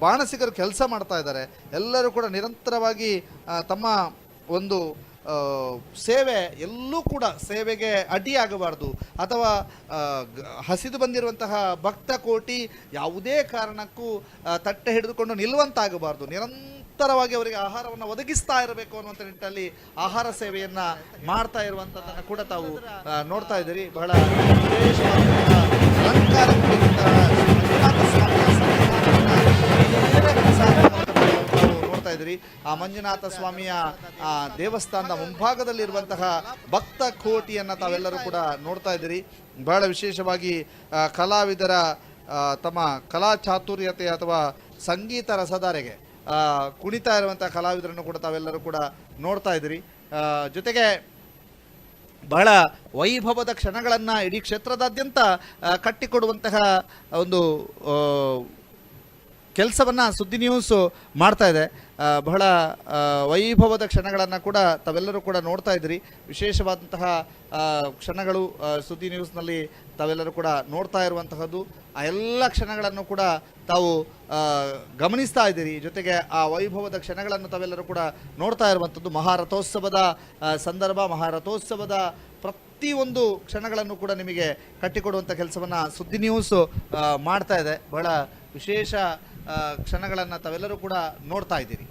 ಬಾಣಸಿಗರು ಕೆಲಸ ಮಾಡ್ತಾ ಇದ್ದಾರೆ. ಎಲ್ಲರೂ ಕೂಡ ನಿರಂತರವಾಗಿ ತಮ್ಮ ಒಂದು ಸೇವೆ ಎಲ್ಲೂ ಕೂಡ ಸೇವೆಗೆ ಅಡ್ಡಿಯಾಗಬಾರ್ದು ಅಥವಾ ಹಸಿದು ಬಂದಿರುವಂತಹ ಭಕ್ತ ಕೋಟಿ ಯಾವುದೇ ಕಾರಣಕ್ಕೂ ತಟ್ಟೆ ಹಿಡಿದುಕೊಂಡು ನಿಲ್ಲುವಂತಾಗಬಾರ್ದು. ನಿರಂತರವಾಗಿ ಅವರಿಗೆ ಆಹಾರವನ್ನು ಒದಗಿಸ್ತಾ ಇರಬೇಕು ಅನ್ನುವಂಥ ನಿಟ್ಟಿನಲ್ಲಿ ಆಹಾರ ಸೇವೆಯನ್ನು ಮಾಡ್ತಾ ಇರುವಂಥದ್ದನ್ನು ಕೂಡ ತಾವು ನೋಡ್ತಾ ಇದ್ದೀರಿ. ಬಹಳ ನೋಡ್ತಾ ಇದ್ದೀರಿ. ಆ ಮಂಜುನಾಥ ಸ್ವಾಮಿಯ ದೇವಸ್ಥಾನದ ಮುಂಭಾಗದಲ್ಲಿರುವಂತಹ ಭಕ್ತ ಕೋಟಿಯನ್ನು ತಾವೆಲ್ಲರೂ ಕೂಡ ನೋಡ್ತಾ ಇದ್ದೀರಿ. ಬಹಳ ವಿಶೇಷವಾಗಿ ಕಲಾವಿದರ ತಮ್ಮ ಕಲಾ ಚಾತುರ್ಯತೆ ಅಥವಾ ಸಂಗೀತ ರಸಧಾರೆಗೆ ಕುಣಿತಾ ಇರುವಂಥ ಕಲಾವಿದರನ್ನು ಕೂಡ ತಾವೆಲ್ಲರೂ ಕೂಡ ನೋಡ್ತಾ ಇದ್ದೀರಿ. ಜೊತೆಗೆ ಬಹಳ ವೈಭವದ ಕ್ಷಣಗಳನ್ನು ಇಡೀ ಕ್ಷೇತ್ರದಾದ್ಯಂತ ಕಟ್ಟಿಕೊಡುವಂತಹ ಒಂದು ಕೆಲಸವನ್ನು ಸುದ್ದಿ ನ್ಯೂಸು ಮಾಡ್ತಾ ಇದೆ. ಬಹಳ ವೈಭವದ ಕ್ಷಣಗಳನ್ನು ಕೂಡ ತಾವೆಲ್ಲರೂ ಕೂಡ ನೋಡ್ತಾ ಇದ್ದೀರಿ. ವಿಶೇಷವಾದಂತಹ ಕ್ಷಣಗಳು ಸುದ್ದಿ ನ್ಯೂಸ್ನಲ್ಲಿ ತಾವೆಲ್ಲರೂ ಕೂಡ ನೋಡ್ತಾ ಇರುವಂತಹದ್ದು. ಆ ಎಲ್ಲ ಕ್ಷಣಗಳನ್ನು ಕೂಡ ತಾವು ಗಮನಿಸ್ತಾ ಇದ್ದೀರಿ. ಜೊತೆಗೆ ಆ ವೈಭವದ ಕ್ಷಣಗಳನ್ನು ತಾವೆಲ್ಲರೂ ಕೂಡ ನೋಡ್ತಾ ಇರುವಂಥದ್ದು. ಮಹಾರಥೋತ್ಸವದ ಸಂದರ್ಭ, ಮಹಾರಥೋತ್ಸವದ ಪ್ರತಿಯೊಂದು ಕ್ಷಣಗಳನ್ನು ಕೂಡ ನಿಮಗೆ ಕಟ್ಟಿಕೊಡುವಂಥ ಕೆಲಸವನ್ನು ಸುದ್ದಿ ನ್ಯೂಸು ಮಾಡ್ತಾ ಇದೆ. ಬಹಳ ವಿಶೇಷ ಕ್ಷಣಗಳನ್ನು ತಾವೆಲ್ಲರೂ ಕೂಡ ನೋಡ್ತಾ ಇದ್ದೀರಿ.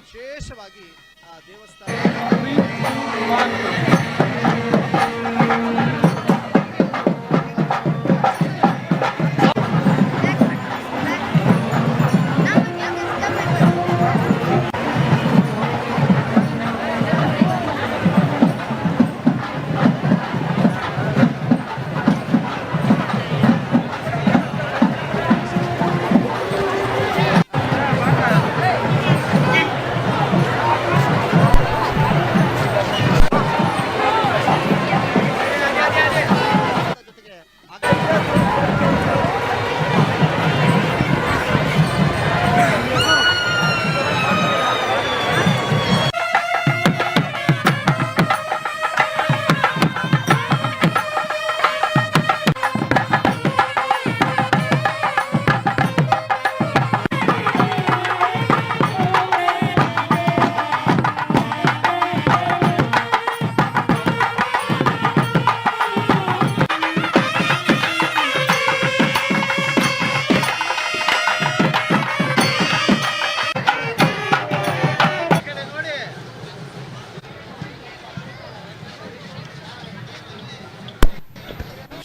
ವಿಶೇಷವಾಗಿ ಆ ದೇವಸ್ಥಾನ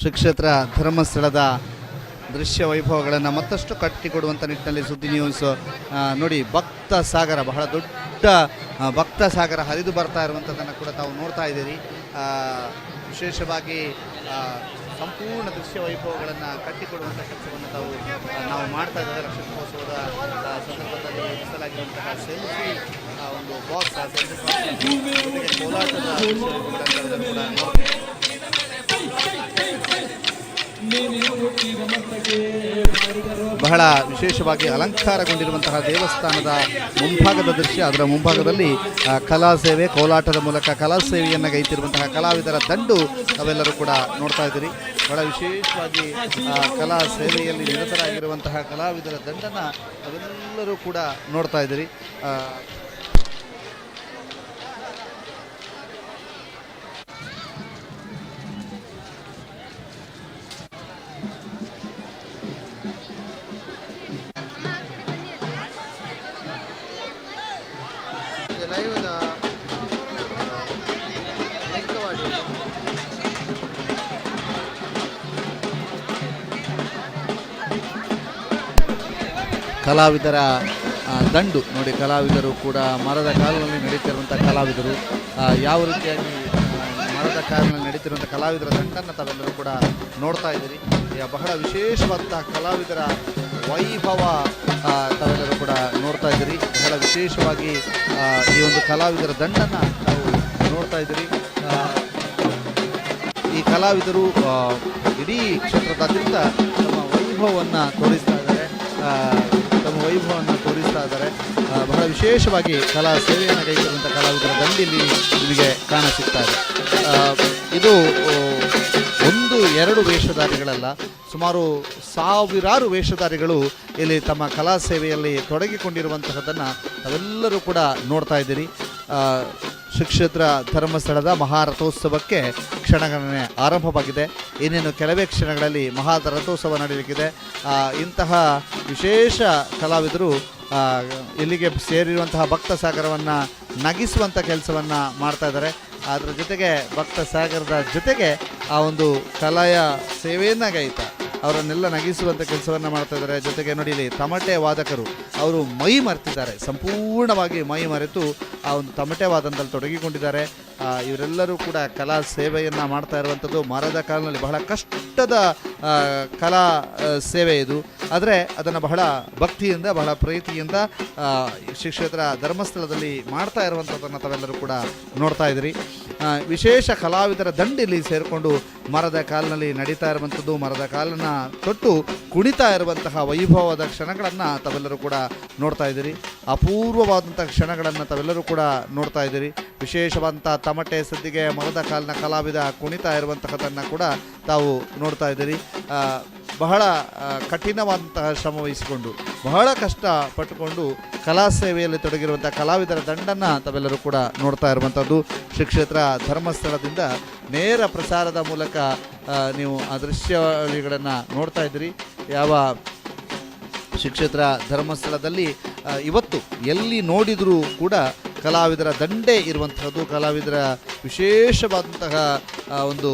ಶ್ರೀ ಕ್ಷೇತ್ರ ಧರ್ಮಸ್ಥಳದ ದೃಶ್ಯ ವೈಭವಗಳನ್ನು ಮತ್ತಷ್ಟು ಕಟ್ಟಿಕೊಡುವಂಥ ನಿಟ್ಟಿನಲ್ಲಿ ಸುದ್ದಿ ನ್ಯೂಸ್ ನೋಡಿ, ಭಕ್ತ ಸಾಗರ, ಬಹಳ ದೊಡ್ಡ ಭಕ್ತ ಸಾಗರ ಹರಿದು ಬರ್ತಾ ಇರುವಂಥದ್ದನ್ನು ಕೂಡ ತಾವು ನೋಡ್ತಾ ಇದ್ದೀರಿ. ವಿಶೇಷವಾಗಿ ಸಂಪೂರ್ಣ ದೃಶ್ಯ ವೈಭವಗಳನ್ನು ಕಟ್ಟಿಕೊಡುವಂಥ ಕೆಲಸವನ್ನು ನಾವು ಮಾಡ್ತಾ ಇದ್ದೇವೆ. ಲಕ್ಷದೀಪೋತ್ಸವದ ಸಂದರ್ಭದಲ್ಲಿ ರೂಪಿಸಲಾಗಿರುವಂತಹ ಸೆಲ್ಫಿ ಒಂದು ಬಾಕ್ಸ್, ಆ ಸೆಲ್ಫಿ ಬಾಕ್ಸ್ ಕೋಲಾಟದ ದೃಶ್ಯ ಕೂಡ ಬಹಳ ವಿಶೇಷವಾಗಿ ಅಲಂಕಾರಗೊಂಡಿರುವಂತಹ ದೇವಸ್ಥಾನದ ಮುಂಭಾಗದ ದೃಶ್ಯ. ಅದರ ಮುಂಭಾಗದಲ್ಲಿ ಕಲಾ ಸೇವೆ, ಕೋಲಾಟದ ಮೂಲಕ ಕಲಾ ಸೇವೆಯನ್ನು ಗೈತಿರುವಂತಹ ಕಲಾವಿದರ ದಂಡು ನಾವೆಲ್ಲರೂ ಕೂಡ ನೋಡ್ತಾ ಇದ್ದೀರಿ. ಬಹಳ ವಿಶೇಷವಾಗಿ ಕಲಾ ಸೇವೆಯಲ್ಲಿ ನಿರತರಾಗಿರುವಂತಹ ಕಲಾವಿದರ ದಂಡನ್ನು ನಾವೆಲ್ಲರೂ ಕೂಡ ನೋಡ್ತಾ ಇದ್ದೀರಿ. ಕಲಾವಿದರ ದಂಡು ನೋಡಿ, ಕಲಾವಿದರು ಕೂಡ ಮರದ ಕಾಲಿನಲ್ಲಿ ನಡೀತಿರುವಂಥ ಕಲಾವಿದರು ಯಾವ ರೀತಿಯಾಗಿ ಮರದ ಕಾಲಿನಲ್ಲಿ ನಡೀತಿರುವಂಥ ಕಲಾವಿದರ ದಂಡನ್ನು ತಾವೆಲ್ಲರೂ ಕೂಡ ನೋಡ್ತಾ ಇದ್ದೀರಿ. ಬಹಳ ವಿಶೇಷವಾದಂತಹ ಕಲಾವಿದರ ವೈಭವ ತಾವೆಲ್ಲರೂ ಕೂಡ ನೋಡ್ತಾ ಇದ್ದೀರಿ. ಬಹಳ ವಿಶೇಷವಾಗಿ ಈ ಒಂದು ಕಲಾವಿದರ ದಂಡನ್ನು ನಾವು ನೋಡ್ತಾ ಇದ್ದೀರಿ. ಈ ಕಲಾವಿದರು ಇಡೀ ಕ್ಷೇತ್ರದಾದ್ಯಂತ ತಮ್ಮ ವೈಭವವನ್ನು ತೋರಿಸ್ತಾ ಇದ್ದಾರೆ. ಬಹಳ ವಿಶೇಷವಾಗಿ ಕಲಾ ಸೇವೆಯನ್ನು ಕೈಗೊಳ್ಳುವಂಥ ಕಲಾವಿದರ ದಂಡಿಲ್ಲಿ ನಿಮಗೆ ಕಾಣಸಿಗ್ತಾ ಇದೆ. ಇದು 1-2 ವೇಷಧಾರಿಗಳಲ್ಲ, ಸುಮಾರು ಸಾವಿರಾರು ವೇಷಧಾರಿಗಳು ಇಲ್ಲಿ ತಮ್ಮ ಕಲಾ ಸೇವೆಯಲ್ಲಿ ತೊಡಗಿಕೊಂಡಿರುವಂತಹದ್ದನ್ನು ನಾವೆಲ್ಲರೂ ಕೂಡ ನೋಡ್ತಾ ಇದ್ದೀರಿ. ಶ್ರೀ ಕ್ಷೇತ್ರ ಧರ್ಮಸ್ಥಳದ ಮಹಾರಥೋತ್ಸವಕ್ಕೆ ಕ್ಷಣಗಣನೆ ಆರಂಭವಾಗಿದೆ. ಇನ್ನೇನು ಕೆಲವೇ ಕ್ಷಣಗಳಲ್ಲಿ ಮಹಾರಥೋತ್ಸವ ನಡೆಯಲಿಕ್ಕಿದೆ. ಇಂತಹ ವಿಶೇಷ ಕಲಾವಿದರು ಇಲ್ಲಿಗೆ ಸೇರಿರುವಂತಹ ಭಕ್ತ ಸಾಗರವನ್ನು ನಗಿಸುವಂಥ ಕೆಲಸವನ್ನು ಮಾಡ್ತಾ ಇದ್ದಾರೆ. ಅದರ ಜೊತೆಗೆ ಭಕ್ತ ಸಾಗರದ ಜೊತೆಗೆ ಆ ಒಂದು ಕಲೆಯ ಸೇವೆಯನ್ನು ಗೈತಾ ಅವರನ್ನೆಲ್ಲ ನಗಿಸುವಂಥ ಕೆಲಸವನ್ನು ಮಾಡ್ತಾ ಇದ್ದಾರೆ. ಜೊತೆಗೆ ನೋಡಿ, ಇಲ್ಲಿ ತಮಟೆ ವಾದಕರು ಅವರು ಮೈ ಮರೆತಿದ್ದಾರೆ, ಸಂಪೂರ್ಣವಾಗಿ ಮೈ ಮರೆತು ಆ ಒಂದು ತಮಟೆ ವಾದನದಲ್ಲಿ ತೊಡಗಿಕೊಂಡಿದ್ದಾರೆ. ಇವರೆಲ್ಲರೂ ಕೂಡ ಕಲಾ ಸೇವೆಯನ್ನು ಮಾಡ್ತಾ ಇರುವಂಥದ್ದು. ಮರದ ಕಾಲಿನಲ್ಲಿ ಬಹಳ ಕಷ್ಟದ ಕಲಾ ಸೇವೆ ಇದು, ಆದರೆ ಅದನ್ನು ಬಹಳ ಭಕ್ತಿಯಿಂದ, ಬಹಳ ಪ್ರೀತಿಯಿಂದ ಶ್ರೀ ಕ್ಷೇತ್ರ ಧರ್ಮಸ್ಥಳದಲ್ಲಿ ಮಾಡ್ತಾ ಇರುವಂಥದ್ದನ್ನು ತಾವೆಲ್ಲರೂ ಕೂಡ ನೋಡ್ತಾ ಇದ್ದೀರಿ. ವಿಶೇಷ ಕಲಾವಿದರ ದಂಡಿಲ್ಲಿ ಸೇರಿಕೊಂಡು ಮರದ ಕಾಲಿನಲ್ಲಿ ನಡೀತಾ ಇರುವಂಥದ್ದು, ಮರದ ಕಾಲನ್ನು ತೊಟ್ಟು ಕುಣಿತಾ ಇರುವಂತಹ ವೈಭವದ ಕ್ಷಣಗಳನ್ನು ತಾವೆಲ್ಲರೂ ಕೂಡ ನೋಡ್ತಾ ಇದ್ದೀರಿ. ಅಪೂರ್ವವಾದಂಥ ಕ್ಷಣಗಳನ್ನು ತಾವೆಲ್ಲರೂ ಕೂಡ ನೋಡ್ತಾ ಇದ್ದೀರಿ. ವಿಶೇಷವಾದಂಥ ತಮಟೆ ಸದ್ದಿಗೆ ಮರದ ಕಾಲಿನ ಕಲಾವಿದ ಕುಣಿತಾ ಇರುವಂತಹದನ್ನು ಕೂಡ ತಾವು ನೋಡ್ತಾ ಇದ್ದೀರಿ. ಬಹಳ ಕಠಿಣವಾದಂತಹ ಶ್ರಮ ವಹಿಸಿಕೊಂಡು, ಬಹಳ ಕಷ್ಟ ಪಟ್ಟುಕೊಂಡು ಕಲಾ ಸೇವೆಯಲ್ಲಿ ತೊಡಗಿರುವಂಥ ಕಲಾವಿದರ ದಂಡನ್ನು ತಾವೆಲ್ಲರೂ ಕೂಡ ನೋಡ್ತಾ ಇರುವಂಥದ್ದು. ಶ್ರೀ ಕ್ಷೇತ್ರ ಧರ್ಮಸ್ಥಳದಿಂದ ನೇರ ಪ್ರಸಾರದ ಮೂಲಕ ನೀವು ಆ ದೃಶ್ಯಾವಳಿಗಳನ್ನು ನೋಡ್ತಾ ಇದ್ದೀರಿ. ಯಾವ ಶ್ರೀ ಕ್ಷೇತ್ರ ಧರ್ಮಸ್ಥಳದಲ್ಲಿ ಇವತ್ತು ಎಲ್ಲಿ ನೋಡಿದರೂ ಕೂಡ ಕಲಾವಿದರ ದಂಡೇ ಇರುವಂತಹದ್ದು, ಕಲಾವಿದರ ವಿಶೇಷವಾದಂತಹ ಒಂದು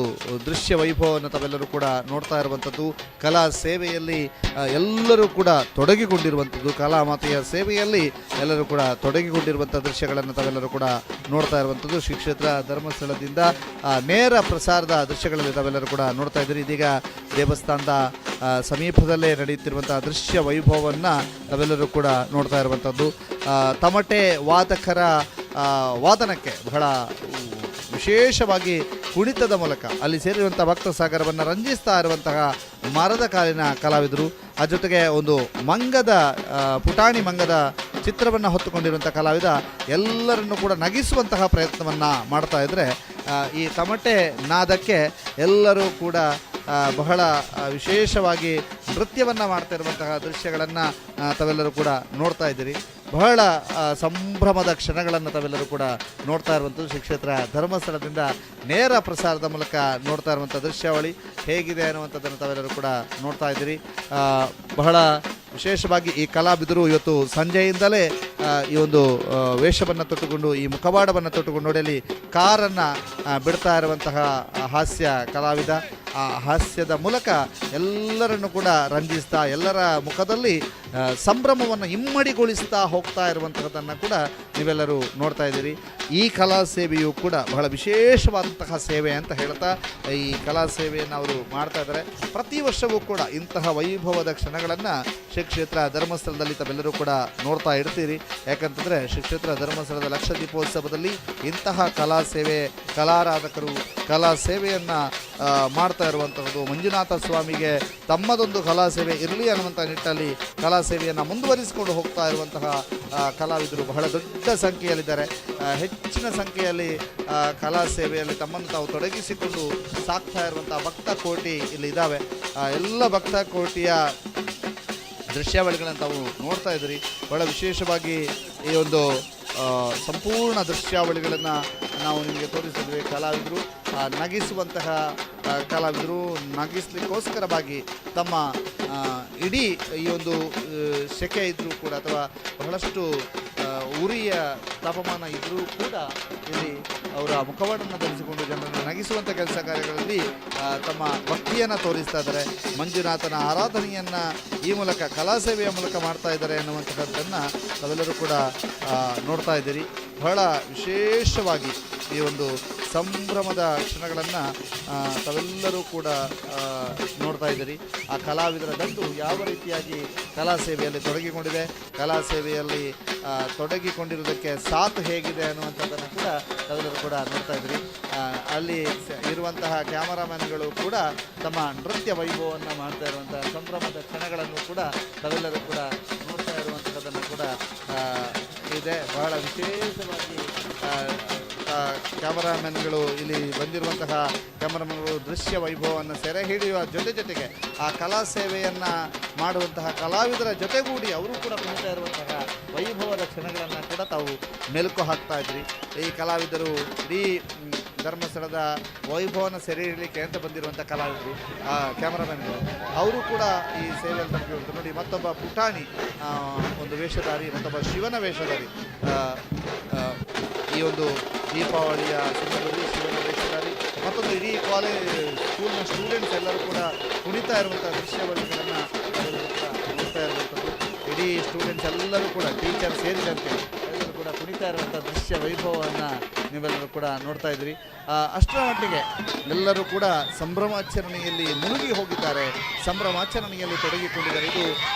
ದೃಶ್ಯ ವೈಭವವನ್ನು ತಾವೆಲ್ಲರೂ ಕೂಡ ನೋಡ್ತಾ ಇರುವಂಥದ್ದು. ಕಲಾ ಸೇವೆಯಲ್ಲಿ ಎಲ್ಲರೂ ಕೂಡ ತೊಡಗಿಕೊಂಡಿರುವಂಥದ್ದು, ಕಲಾಮಾತೆಯ ಸೇವೆಯಲ್ಲಿ ಎಲ್ಲರೂ ಕೂಡ ತೊಡಗಿಕೊಂಡಿರುವಂಥ ದೃಶ್ಯಗಳನ್ನು ತಾವೆಲ್ಲರೂ ಕೂಡ ನೋಡ್ತಾ ಇರುವಂಥದ್ದು. ಶ್ರೀ ಕ್ಷೇತ್ರ ಧರ್ಮಸ್ಥಳದಿಂದ ನೇರ ಪ್ರಸಾರದ ದೃಶ್ಯಗಳಲ್ಲಿ ತಾವೆಲ್ಲರೂ ಕೂಡ ನೋಡ್ತಾ ಇದ್ದೀರಿ. ಇದೀಗ ದೇವಸ್ಥಾನದ ಸಮೀಪದಲ್ಲೇ ನಡೆಯುತ್ತಿರುವಂಥ ದೃಶ್ಯ ವೈಭವವನ್ನು ನಾವೆಲ್ಲರೂ ಕೂಡ ನೋಡ್ತಾ ಇರುವಂಥದ್ದು. ತಮಟೆ ವಾದಕರ ವಾದನಕ್ಕೆ ಬಹಳ ವಿಶೇಷವಾಗಿ ಕುಣಿತದ ಮೂಲಕ ಅಲ್ಲಿ ಸೇರಿರುವಂಥ ಭಕ್ತ ಸಾಗರವನ್ನು ರಂಜಿಸ್ತಾ ಇರುವಂತಹ ಮರದ ಕಾಲಿನ ಕಲಾವಿದರು, ಆ ಜೊತೆಗೆ ಒಂದು ಮಂಗದ ಪುಟಾಣಿ ಮಂಗದ ಚಿತ್ರವನ್ನು ಹೊತ್ತುಕೊಂಡಿರುವಂಥ ಕಲಾವಿದ ಎಲ್ಲರನ್ನು ಕೂಡ ನಗಿಸುವಂತಹ ಪ್ರಯತ್ನವನ್ನು ಮಾಡ್ತಾ ಇದ್ದರೆ, ಈ ತಮಟೆ ನಾದಕ್ಕೆ ಎಲ್ಲರೂ ಕೂಡ ಬಹಳ ವಿಶೇಷವಾಗಿ ನೃತ್ಯವನ್ನು ಮಾಡ್ತಾ ಇರುವಂತಹ ದೃಶ್ಯಗಳನ್ನು ತಾವೆಲ್ಲರೂ ಕೂಡ ನೋಡ್ತಾ ಇದ್ದೀರಿ. ಬಹಳ ಸಂಭ್ರಮದ ಕ್ಷಣಗಳನ್ನು ತಾವೆಲ್ಲರೂ ಕೂಡ ನೋಡ್ತಾ ಇರುವಂಥದ್ದು. ಶ್ರೀ ಕ್ಷೇತ್ರ ಧರ್ಮಸ್ಥಳದಿಂದ ನೇರ ಪ್ರಸಾರದ ಮೂಲಕ ನೋಡ್ತಾ ಇರುವಂಥ ದೃಶ್ಯಾವಳಿ ಹೇಗಿದೆ ಅನ್ನುವಂಥದ್ದನ್ನು ತಾವೆಲ್ಲರೂ ಕೂಡ ನೋಡ್ತಾ ಇದ್ದೀರಿ. ಬಹಳ ವಿಶೇಷವಾಗಿ ಈ ಕಲಾವಿದರು ಇವತ್ತು ಸಂಜೆಯಿಂದಲೇ ಈ ಒಂದು ವೇಷವನ್ನು ತೊಟ್ಟುಕೊಂಡು, ಈ ಮುಖವಾಡವನ್ನು ತೊಟ್ಟುಕೊಂಡು ನೋಡಿ ಅಲ್ಲಿ ಕಾರನ್ನು ಬಿಡ್ತಾ ಇರುವಂತಹ ಹಾಸ್ಯ ಕಲಾವಿದ, ಆ ಹಾಸ್ಯದ ಮೂಲಕ ಎಲ್ಲರನ್ನು ಕೂಡ ರಂಜಿಸ್ತಾ ಎಲ್ಲರ ಮುಖದಲ್ಲಿ ಸಂಭ್ರಮವನ್ನು ಇಮ್ಮಡಿಗೊಳಿಸ್ತಾ ಹೋಗ್ತಾ ಇರುವಂತಹದ್ದನ್ನು ಕೂಡ ನೀವೆಲ್ಲರೂ ನೋಡ್ತಾ ಇದ್ದೀರಿ. ಈ ಕಲಾ ಸೇವೆಯು ಕೂಡ ಬಹಳ ವಿಶೇಷವಾದಂತಹ ಸೇವೆ ಅಂತ ಹೇಳ್ತಾ ಈ ಕಲಾ ಸೇವೆಯನ್ನು ಅವರು ಮಾಡ್ತಾ ಇದ್ದಾರೆ. ಪ್ರತಿ ವರ್ಷವೂ ಕೂಡ ಇಂತಹ ವೈಭವದ ಕ್ಷಣಗಳನ್ನು ಶ್ರೀ ಕ್ಷೇತ್ರ ಧರ್ಮಸ್ಥಳದಲ್ಲಿ ತಾವೆಲ್ಲರೂ ಕೂಡ ನೋಡ್ತಾ ಇರ್ತೀರಿ. ಯಾಕಂತಂದರೆ ಶ್ರೀ ಕ್ಷೇತ್ರ ಧರ್ಮಸ್ಥಳದ ಲಕ್ಷ ದೀಪೋತ್ಸವದಲ್ಲಿ ಇಂತಹ ಕಲಾ ಸೇವೆ, ಕಲಾರಾಧಕರು ಕಲಾ ಸೇವೆಯನ್ನು ಮಾಡ್ತಾ ಇರುವಂತಹದ್ದು, ಮಂಜುನಾಥ ಸ್ವಾಮಿಗೆ ತಮ್ಮದೊಂದು ಕಲಾ ಸೇವೆ ಇರಲಿ ಅನ್ನುವಂಥ ನಿಟ್ಟಲ್ಲಿ ಕಲಾ ಸೇವೆಯನ್ನು ಮುಂದುವರಿಸಿಕೊಂಡು ಹೋಗ್ತಾ ಇರುವಂತಹ ಕಲಾವಿದರು ಬಹಳ ದೊಡ್ಡ ಸಂಖ್ಯೆಯಲ್ಲಿದ್ದಾರೆ. ಹೆಚ್ಚಿನ ಸಂಖ್ಯೆಯಲ್ಲಿ ಕಲಾ ಸೇವೆಯಲ್ಲಿ ತಮ್ಮನ್ನು ತಾವು ತೊಡಗಿಸಿಕೊಂಡು ಸಾಕ್ತಾ ಇರುವಂಥ ಭಕ್ತ ಕೋಟಿ ಇಲ್ಲಿ ಇದ್ದಾವೆ. ಎಲ್ಲ ಭಕ್ತ ಕೋಟಿಯ ದೃಶ್ಯಾವಳಿಗಳನ್ನು ತಾವು ನೋಡ್ತಾ ಇದ್ದೀರಿ. ಬಹಳ ವಿಶೇಷವಾಗಿ ಈ ಒಂದು ಸಂಪೂರ್ಣ ದೃಶ್ಯಾವಳಿಗಳನ್ನು ನಾವು ನಿಮಗೆ ತೋರಿಸಿದ್ವಿ. ಕಲಾವಿದರು ನಗಿಸುವಂತಹ ಕಲಾವಿದರು ನಗಿಸ್ಲಿಕ್ಕೋಸ್ಕರವಾಗಿ ಇಲ್ಲಿ ಇಡೀ ಈ ಒಂದು ಸೆಕೆ ಇದ್ದರೂ ಕೂಡ ಅಥವಾ ಬಹಳಷ್ಟು ಉರಿಯ ತಾಪಮಾನ ಇದ್ದರೂ ಕೂಡ ಇಲ್ಲಿ ಅವರ ಮುಖವಾಡನ್ನು ಧರಿಸಿಕೊಂಡು ಜನರನ್ನು ನಗಿಸುವಂಥ ಕೆಲಸ ಕಾರ್ಯಗಳಲ್ಲಿ ತಮ್ಮ ಭಕ್ತಿಯನ್ನು ತೋರಿಸ್ತಾ ಇದ್ದಾರೆ. ಮಂಜುನಾಥನ ಆರಾಧನೆಯನ್ನು ಈ ಮೂಲಕ ಕಲಾ ಸೇವೆಯ ಮೂಲಕ ಮಾಡ್ತಾ ಇದ್ದಾರೆ ಅನ್ನುವಂಥದ್ದನ್ನು ತಾವೆಲ್ಲರೂ ಕೂಡ ನೋಡ್ತಾ ಇದ್ದೀರಿ. ಬಹಳ ವಿಶೇಷವಾಗಿ ಈ ಒಂದು ಸಂಭ್ರಮದ ಕ್ಷಣಗಳನ್ನು ತಾವೆಲ್ಲರೂ ಕೂಡ ನೋಡ್ತಾ ಇದ್ದೀರಿ. ಆ ಕಲಾವಿದರ ದಂಡು ಯಾವ ರೀತಿಯಾಗಿ ಕಲಾ ಸೇವೆಯಲ್ಲಿ ತೊಡಗಿಕೊಂಡಿದೆ, ಕಲಾ ಸೇವೆಯಲ್ಲಿ ತೊಡಗಿಕೊಂಡಿರುವುದಕ್ಕೆ ಸಾಥ್ ಹೇಗಿದೆ ಅನ್ನುವಂಥದ್ದನ್ನು ಕೂಡ ತಾವೆಲ್ಲರೂ ಕೂಡ ನೋಡ್ತಾ ಇದ್ದೀರಿ. ಅಲ್ಲಿ ಇರುವಂತಹ ಕ್ಯಾಮರಾಮನ್ಗಳು ಕೂಡ ತಮ್ಮ ನೃತ್ಯ ವೈಭವವನ್ನು ಮಾಡ್ತಾ ಇರುವಂತಹ ಸಂಭ್ರಮದ ಕ್ಷಣಗಳನ್ನು ಕೂಡ ತಾವೆಲ್ಲರೂ ಕೂಡ ನೋಡ್ತಾ ಇರುವಂಥದ್ದನ್ನು ಕೂಡ ಇದೆ. ಬಹಳ ವಿಶೇಷವಾಗಿ ಕ್ಯಾಮರಾಮನ್ಗಳು ಇಲ್ಲಿ ಬಂದಿರುವಂತಹ ಕ್ಯಾಮರಾಮನ್ಗಳು ದೃಶ್ಯ ವೈಭವವನ್ನು ಸೆರೆ ಹಿಡಿಯುವ ಜೊತೆಗೆ ಆ ಕಲಾ ಸೇವೆಯನ್ನು ಮಾಡುವಂತಹ ಕಲಾವಿದರ ಜೊತೆಗೂಡಿ ಅವರು ಕೂಡ ಕುಣಿತಾ ಇರುವಂತಹ ವೈಭವದ ಕ್ಷಣಗಳನ್ನು ಕೂಡ ತಾವು ಮೆಲುಕು ಹಾಕ್ತಾ ಇದ್ರಿ. ಈ ಕಲಾವಿದರು ಇಡೀ ಧರ್ಮಸ್ಥಳದ ವೈಭವನ ಸೆರೆ ಹಿಡಲಿಕ್ಕೆ ಅಂತ ಬಂದಿರುವಂಥ ಕಲಾವಿದರು, ಕ್ಯಾಮರಾಮನ್ಗಳು ಅವರು ಕೂಡ ಈ ಸೇವೆಯಲ್ಲಿ ತಲುಪಿರುವಂಥ ನೋಡಿ. ಮತ್ತೊಬ್ಬ ಪುಟಾಣಿ ಒಂದು ವೇಷಧಾರಿ, ಮತ್ತೊಬ್ಬ ಶಿವನ ವೇಷಧಾರಿ, ಈ ಒಂದು ದೀಪಾವಳಿಯ ಸಂದರ್ಭದಲ್ಲಿ ಶಿವನ ವೇಷಧಾರಿ, ಮತ್ತೊಂದು ಇಡೀ ಸ್ಕೂಲ್ನ ಸ್ಟೂಡೆಂಟ್ಸ್ ಎಲ್ಲರೂ ಕೂಡ ಕುಣಿತಾ ಇರುವಂಥ ದೃಶ್ಯಾವಳಿಗಳನ್ನು ನೋಡ್ತಾ ಇರುವಂಥದ್ದು. ಇಡೀ ಸ್ಟೂಡೆಂಟ್ಸ್ ಎಲ್ಲರೂ ಕೂಡ ಟೀಚರ್ ಸೇರಿದಂತೆ ಎಲ್ಲರೂ ಕೂಡ ಕುಣಿತಾ ಇರುವಂಥ ದೃಶ್ಯ ವೈಭವವನ್ನು ನೀವೆಲ್ಲರೂ ಕೂಡ ನೋಡ್ತಾ ಇದ್ರಿ. ಅಷ್ಟರ ಮಟ್ಟಿಗೆ ಎಲ್ಲರೂ ಕೂಡ ಸಂಭ್ರಮಾಚರಣೆಯಲ್ಲಿ ಮುಳುಗಿ ಹೋಗಿದ್ದಾರೆ, ಸಂಭ್ರಮಾಚರಣೆಯಲ್ಲಿ ತೊಡಗಿಕೊಂಡಿದ್ದಾರೆ. ಇದು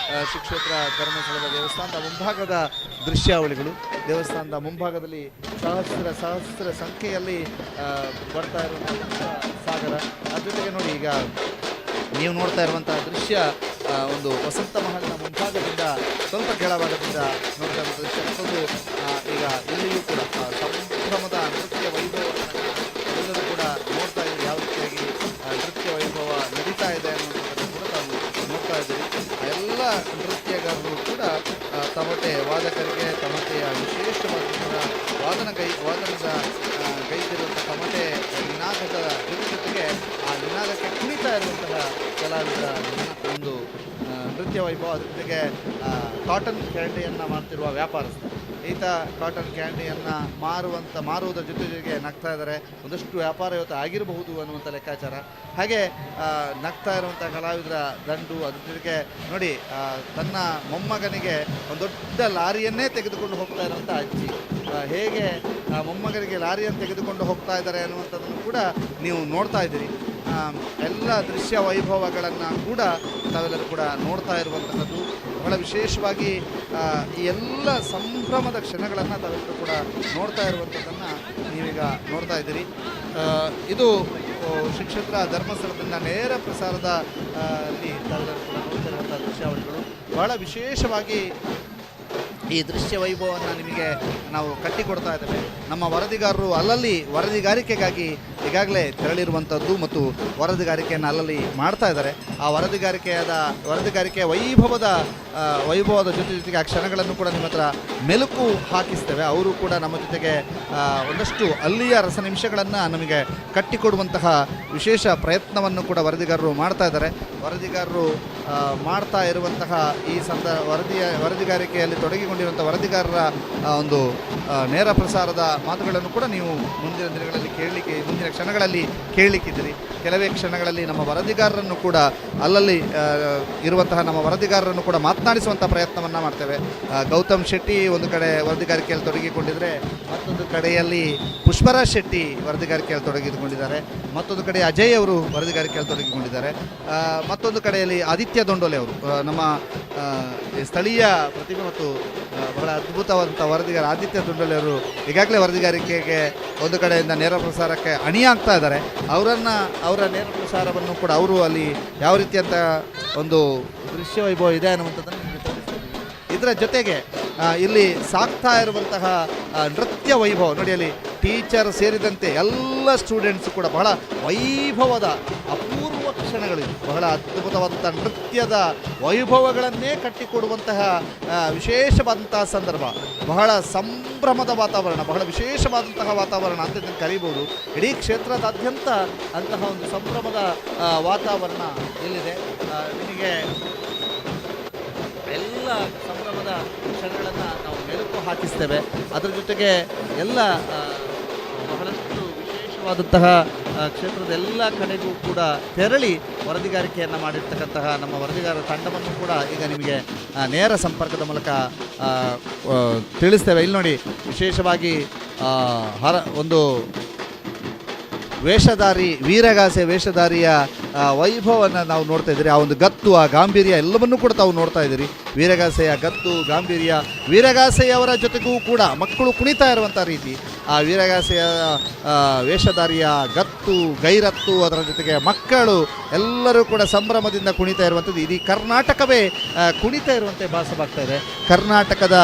ಶ್ರೀ ಕ್ಷೇತ್ರ ಧರ್ಮಸ್ಥಳದ ದೇವಸ್ಥಾನದ ಮುಂಭಾಗದ ದೃಶ್ಯಾವಳಿಗಳು. ದೇವಸ್ಥಾನದ ಮುಂಭಾಗದಲ್ಲಿ ಸಹಸ್ರ ಸಂಖ್ಯೆಯಲ್ಲಿ ಬರ್ತಾ ಇರುವಂಥ ಸಾಗರ. ಅದ್ರ ಜೊತೆಗೆ ನೋಡಿ, ಈಗ ನೀವು ನೋಡ್ತಾ ಇರುವಂಥ ದೃಶ್ಯ ಒಂದು ವಸಂತ ಮಹಲ್ನ ಮುಂಭಾಗದಿಂದ ಸ್ವಲ್ಪ ಕೆಳಭಾಗದಿಂದ ನೋಡ್ತಾ ಇರುವಂಥ ದೃಶ್ಯ. ಮತ್ತೊಂದು ಈಗ ಇಲ್ಲಿಯೂ ಕೂಡ ಸಂಭ್ರಮದ ನೃತ್ಯ ವೈಭವವನ್ನು ಎಲ್ಲರೂ ಕೂಡ ನೋಡ್ತಾ ಇದ್ದೀವಿ. ಯಾವ ರೀತಿಯಾಗಿ ನೃತ್ಯ ವೈಭವ ನಡೀತಾ ಇದೆ ಅನ್ನೋದನ್ನು ಕೂಡ ತಾವು ನೋಡ್ತಾ ಇದ್ದೀವಿ. ಎಲ್ಲ ನೃತ್ಯಗಾರರು ಕೂಡ ತಮಟೆ ವಾದಕರಿಗೆ ತಮಟೆಯ ವಿಶೇಷವಾದ ವಾದನದ ಗೈದಿರುವಂಥ ತಮಟೆ ನಿನಾದದ ಜೊತೆಗೆ ಆ ನಿನಾದಕ್ಕೆ ಕುಣಿತಾ ಇರುವಂತಹ ಕಲಾವಿದರ ಒಂದು ನೃತ್ಯ ವೈಭವ. ಅದ್ರ ಜೊತೆಗೆ ಕಾಟನ್ ಕ್ಯಾಂಡಿಯನ್ನು ಮಾಡ್ತಿರುವ ವ್ಯಾಪಾರಸ್ಥ, ಈತ ಕಾಟನ್ ಕ್ಯಾಂಡಿಯನ್ನು ಮಾರುವುದರ ಜೊತೆಗೆ ನಗ್ತಾ ಇದ್ದಾರೆ. ಒಂದಷ್ಟು ವ್ಯಾಪಾರ ಇವತ್ತು ಆಗಿರಬಹುದು ಅನ್ನುವಂಥ ಲೆಕ್ಕಾಚಾರ. ಹಾಗೆ ನಗ್ತಾ ಇರುವಂಥ ಕಲಾವಿದರ ದಂಡು. ಅದ್ರ ಜೊತೆಗೆ ನೋಡಿ, ತನ್ನ ಮೊಮ್ಮಗನಿಗೆ ಒಂದು ದೊಡ್ಡ ಲಾರಿಯನ್ನೇ ತೆಗೆದುಕೊಂಡು ಹೋಗ್ತಾ ಇರುವಂಥ ಅಜ್ಜಿ ಹೇಗೆ ಮೊಮ್ಮಗನಿಗೆ ಲಾರಿಯನ್ನು ತೆಗೆದುಕೊಂಡು ಹೋಗ್ತಾ ಇದ್ದಾರೆ ಅನ್ನುವಂಥದ್ದನ್ನು ಕೂಡ ನೀವು ನೋಡ್ತಾ ಇದ್ದೀರಿ. ಎಲ್ಲ ದೃಶ್ಯ ವೈಭವಗಳನ್ನು ಕೂಡ ತಾವೆಲ್ಲರೂ ಕೂಡ ನೋಡ್ತಾ ಇರುವಂತಹದ್ದು. ಬಹಳ ವಿಶೇಷವಾಗಿ ಈ ಎಲ್ಲ ಸಂಭ್ರಮದ ಕ್ಷಣಗಳನ್ನು ತಾವೆಲ್ಲರೂ ಕೂಡ ನೋಡ್ತಾ ಇರುವಂಥದ್ದನ್ನು ನೀವೀಗ ನೋಡ್ತಾ ಇದ್ದೀರಿ. ಇದು ಶ್ರೀ ಕ್ಷೇತ್ರ ಧರ್ಮಸ್ಥಳದಿಂದ ನೇರ ಪ್ರಸಾರದ ಅಲ್ಲಿ ತಾವೆಲ್ಲರೂ ಕೂಡ ನೋಡ್ತಾ ಇರುವಂಥ ದೃಶ್ಯಾವಳಿಗಳು. ಬಹಳ ವಿಶೇಷವಾಗಿ ಈ ದೃಶ್ಯ ವೈಭವವನ್ನು ನಿಮಗೆ ನಾವು ಕಟ್ಟಿಕೊಡ್ತಾ ಇದ್ದೇವೆ. ನಮ್ಮ ವರದಿಗಾರರು ಅಲ್ಲಲ್ಲಿ ವರದಿಗಾರಿಕೆಗಾಗಿ ಈಗಾಗಲೇ ತೆರಳಿರುವಂಥದ್ದು ಮತ್ತು ವರದಿಗಾರಿಕೆಯನ್ನು ಅಲ್ಲಲ್ಲಿ ಮಾಡ್ತಾ ಇದ್ದಾರೆ. ಆ ವರದಿಗಾರಿಕೆಯ ವೈಭವದ ಜೊತೆಗೆ ಆ ಕ್ಷಣಗಳನ್ನು ಕೂಡ ನಿಮ್ಮ ಹತ್ರ ಮೆಲುಕು ಹಾಕಿಸ್ತೇವೆ. ಅವರು ಕೂಡ ನಮ್ಮ ಜೊತೆಗೆ ಒಂದಷ್ಟು ಅಲ್ಲಿಯ ರಸ ನಿಮಿಷಗಳನ್ನು ನಮಗೆ ಕಟ್ಟಿಕೊಡುವಂತಹ ವಿಶೇಷ ಪ್ರಯತ್ನವನ್ನು ಕೂಡ ವರದಿಗಾರರು ಮಾಡ್ತಾ ಇದ್ದಾರೆ. ವರದಿಗಾರರು ಮಾಡ್ತಾ ಇರುವಂತಹ ಈ ವರದಿಗಾರಿಕೆಯಲ್ಲಿ ತೊಡಗಿಕೊಂಡಿರುವಂಥ ವರದಿಗಾರರ ಒಂದು ನೇರ ಪ್ರಸಾರದ ಮಾತುಗಳನ್ನು ಕೂಡ ನೀವು ಮುಂದಿನ ದಿನಗಳಲ್ಲಿ ಕೇಳಲಿಕ್ಕೆ ಮುಂದಿನ ಕ್ಷಣಗಳಲ್ಲಿ ಕೇಳಲಿಕ್ಕಿದ್ದೀರಿ. ಕೆಲವೇ ಕ್ಷಣಗಳಲ್ಲಿ ನಮ್ಮ ವರದಿಗಾರರನ್ನು ಕೂಡ ಅಲ್ಲಲ್ಲಿ ಇರುವಂತಹ ನಮ್ಮ ವರದಿಗಾರರನ್ನು ಕೂಡ ಮಾತನಾಡಿಸುವಂಥ ಪ್ರಯತ್ನವನ್ನು ಮಾಡ್ತೇವೆ. ಗೌತಮ್ ಶೆಟ್ಟಿ ಒಂದು ಕಡೆ ವರದಿಗಾರಿಕೆಯಲ್ಲಿ ತೊಡಗಿಕೊಂಡಿದ್ದರೆ, ಮತ್ತೊಂದು ಕಡೆಯಲ್ಲಿ ಪುಷ್ಪರಾಜ್ ಶೆಟ್ಟಿ ವರದಿಗಾರಿಕೆಯಲ್ಲಿ ತೊಡಗಿಕೊಂಡಿದ್ದಾರೆ, ಮತ್ತೊಂದು ಕಡೆ ಅಜಯ್ ಅವರು ವರದಿಗಾರಿಕೆಯಲ್ಲಿ ತೊಡಗಿಕೊಂಡಿದ್ದಾರೆ, ಮತ್ತೊಂದು ಕಡೆಯಲ್ಲಿ ಆದಿತ್ಯ ದೊಂಡೋಲೆ ಅವರು ನಮ್ಮ ಸ್ಥಳೀಯ ಪ್ರತಿಭೆ ಮತ್ತು ಬಹಳ ಅದ್ಭುತವಾದಂಥ ವರದಿಗಾರ ಆದಿತ್ಯ ದೊಂಡೋಲೆ ಅವರು ಈಗಾಗಲೇ ವರದಿಗಾರಿಕೆಗೆ ಒಂದು ಕಡೆಯಿಂದ ನೇರ ಪ್ರಸಾರಕ್ಕೆ ಅಣಿಯಾಗ್ತಾ ಇದ್ದಾರೆ. ಅವರ ನೇರ ಪ್ರಸಾರವನ್ನು ಕೂಡ ಅವರು ಅಲ್ಲಿ ಯಾವ ರೀತಿಯಂಥ ಒಂದು ದೃಶ್ಯ ವೈಭವ ಇದೆ ಅನ್ನುವಂಥದ್ದನ್ನು ನಿಮಗೆ ತೋರಿಸ್ತೀವಿ. ಇದರ ಜೊತೆಗೆ ಇಲ್ಲಿ ಸಾಕ್ತಾ ಇರುವಂತಹ ನೃತ್ಯ ವೈಭವ ನೋಡಿ, ಅಲ್ಲಿ ಟೀಚರ್ ಸೇರಿದಂತೆ ಎಲ್ಲ ಸ್ಟೂಡೆಂಟ್ಸು ಕೂಡ ಬಹಳ ವೈಭವದ ಅಪೂರ್ವ ಕ್ಷಣಗಳಿವೆ. ಬಹಳ ಅದ್ಭುತವಾದಂಥ ನೃತ್ಯದ ವೈಭವಗಳನ್ನೇ ಕಟ್ಟಿಕೊಡುವಂತಹ ವಿಶೇಷವಾದಂತಹ ಸಂದರ್ಭ, ಬಹಳ ಸಂಭ್ರಮದ ವಾತಾವರಣ, ಬಹಳ ವಿಶೇಷವಾದಂತಹ ವಾತಾವರಣ ಅಂತ ಇದನ್ನು ಕರೀಬೋದು. ಇಡೀ ಕ್ಷೇತ್ರದಾದ್ಯಂತ ಅಂತಹ ಒಂದು ಸಂಭ್ರಮದ ವಾತಾವರಣ ಇಲ್ಲಿದೆ. ನಿಮಗೆ ಎಲ್ಲ ಸಂಭ್ರಮದ ಕ್ಷಣಗಳನ್ನು ನಾವು ಮೆಲುಕು ಹಾಕಿಸ್ತೇವೆ. ಅದರ ಜೊತೆಗೆ ಎಲ್ಲ ಬಹಳಷ್ಟು ವಿಶೇಷವಾದಂತಹ ಕ್ಷೇತ್ರದ ಎಲ್ಲ ಕಡೆಗೂ ಕೂಡ ತೆರಳಿ ವರದಿಗಾರಿಕೆಯನ್ನು ಮಾಡಿರ್ತಕ್ಕಂತಹ ನಮ್ಮ ವರದಿಗಾರರ ತಂಡವನ್ನು ಕೂಡ ಈಗ ನಿಮಗೆ ನೇರ ಸಂಪರ್ಕದ ಮೂಲಕ ತಿಳಿಸ್ತೇವೆ. ಇಲ್ಲಿ ನೋಡಿ, ವಿಶೇಷವಾಗಿ ಒಂದು ವೇಷಧಾರಿ ವೀರಗಾಸೆ ವೇಷಧಾರಿಯ ವೈಭವವನ್ನು ನಾವು ನೋಡ್ತಾ ಇದ್ದೀರಿ. ಆ ಒಂದು ಗತ್ತು, ಆ ಗಾಂಭೀರ್ಯ ಎಲ್ಲವನ್ನೂ ಕೂಡ ತಾವು ನೋಡ್ತಾ ಇದ್ದೀರಿ. ವೀರಗಾಸೆಯ ಗತ್ತು, ಗಾಂಭೀರ್ಯ, ವೀರಗಾಸೆಯವರ ಜೊತೆಗೂ ಕೂಡ ಮಕ್ಕಳು ಕುಣಿತಾ ಇರುವಂಥ ರೀತಿ, ಆ ವೀರಗಾಸೆಯ ವೇಷಧಾರಿಯ ಗತ್ತು, ಗೈರತ್ತು, ಅದರ ಜೊತೆಗೆ ಮಕ್ಕಳು ಎಲ್ಲರೂ ಕೂಡ ಸಂಭ್ರಮದಿಂದ ಕುಣಿತಾ ಇರುವಂಥದ್ದು. ಇಡೀ ಕರ್ನಾಟಕವೇ ಕುಣಿತಾ ಇರುವಂತೆ ಭಾಸವಾಗ್ತಾ ಇದೆ. ಕರ್ನಾಟಕದ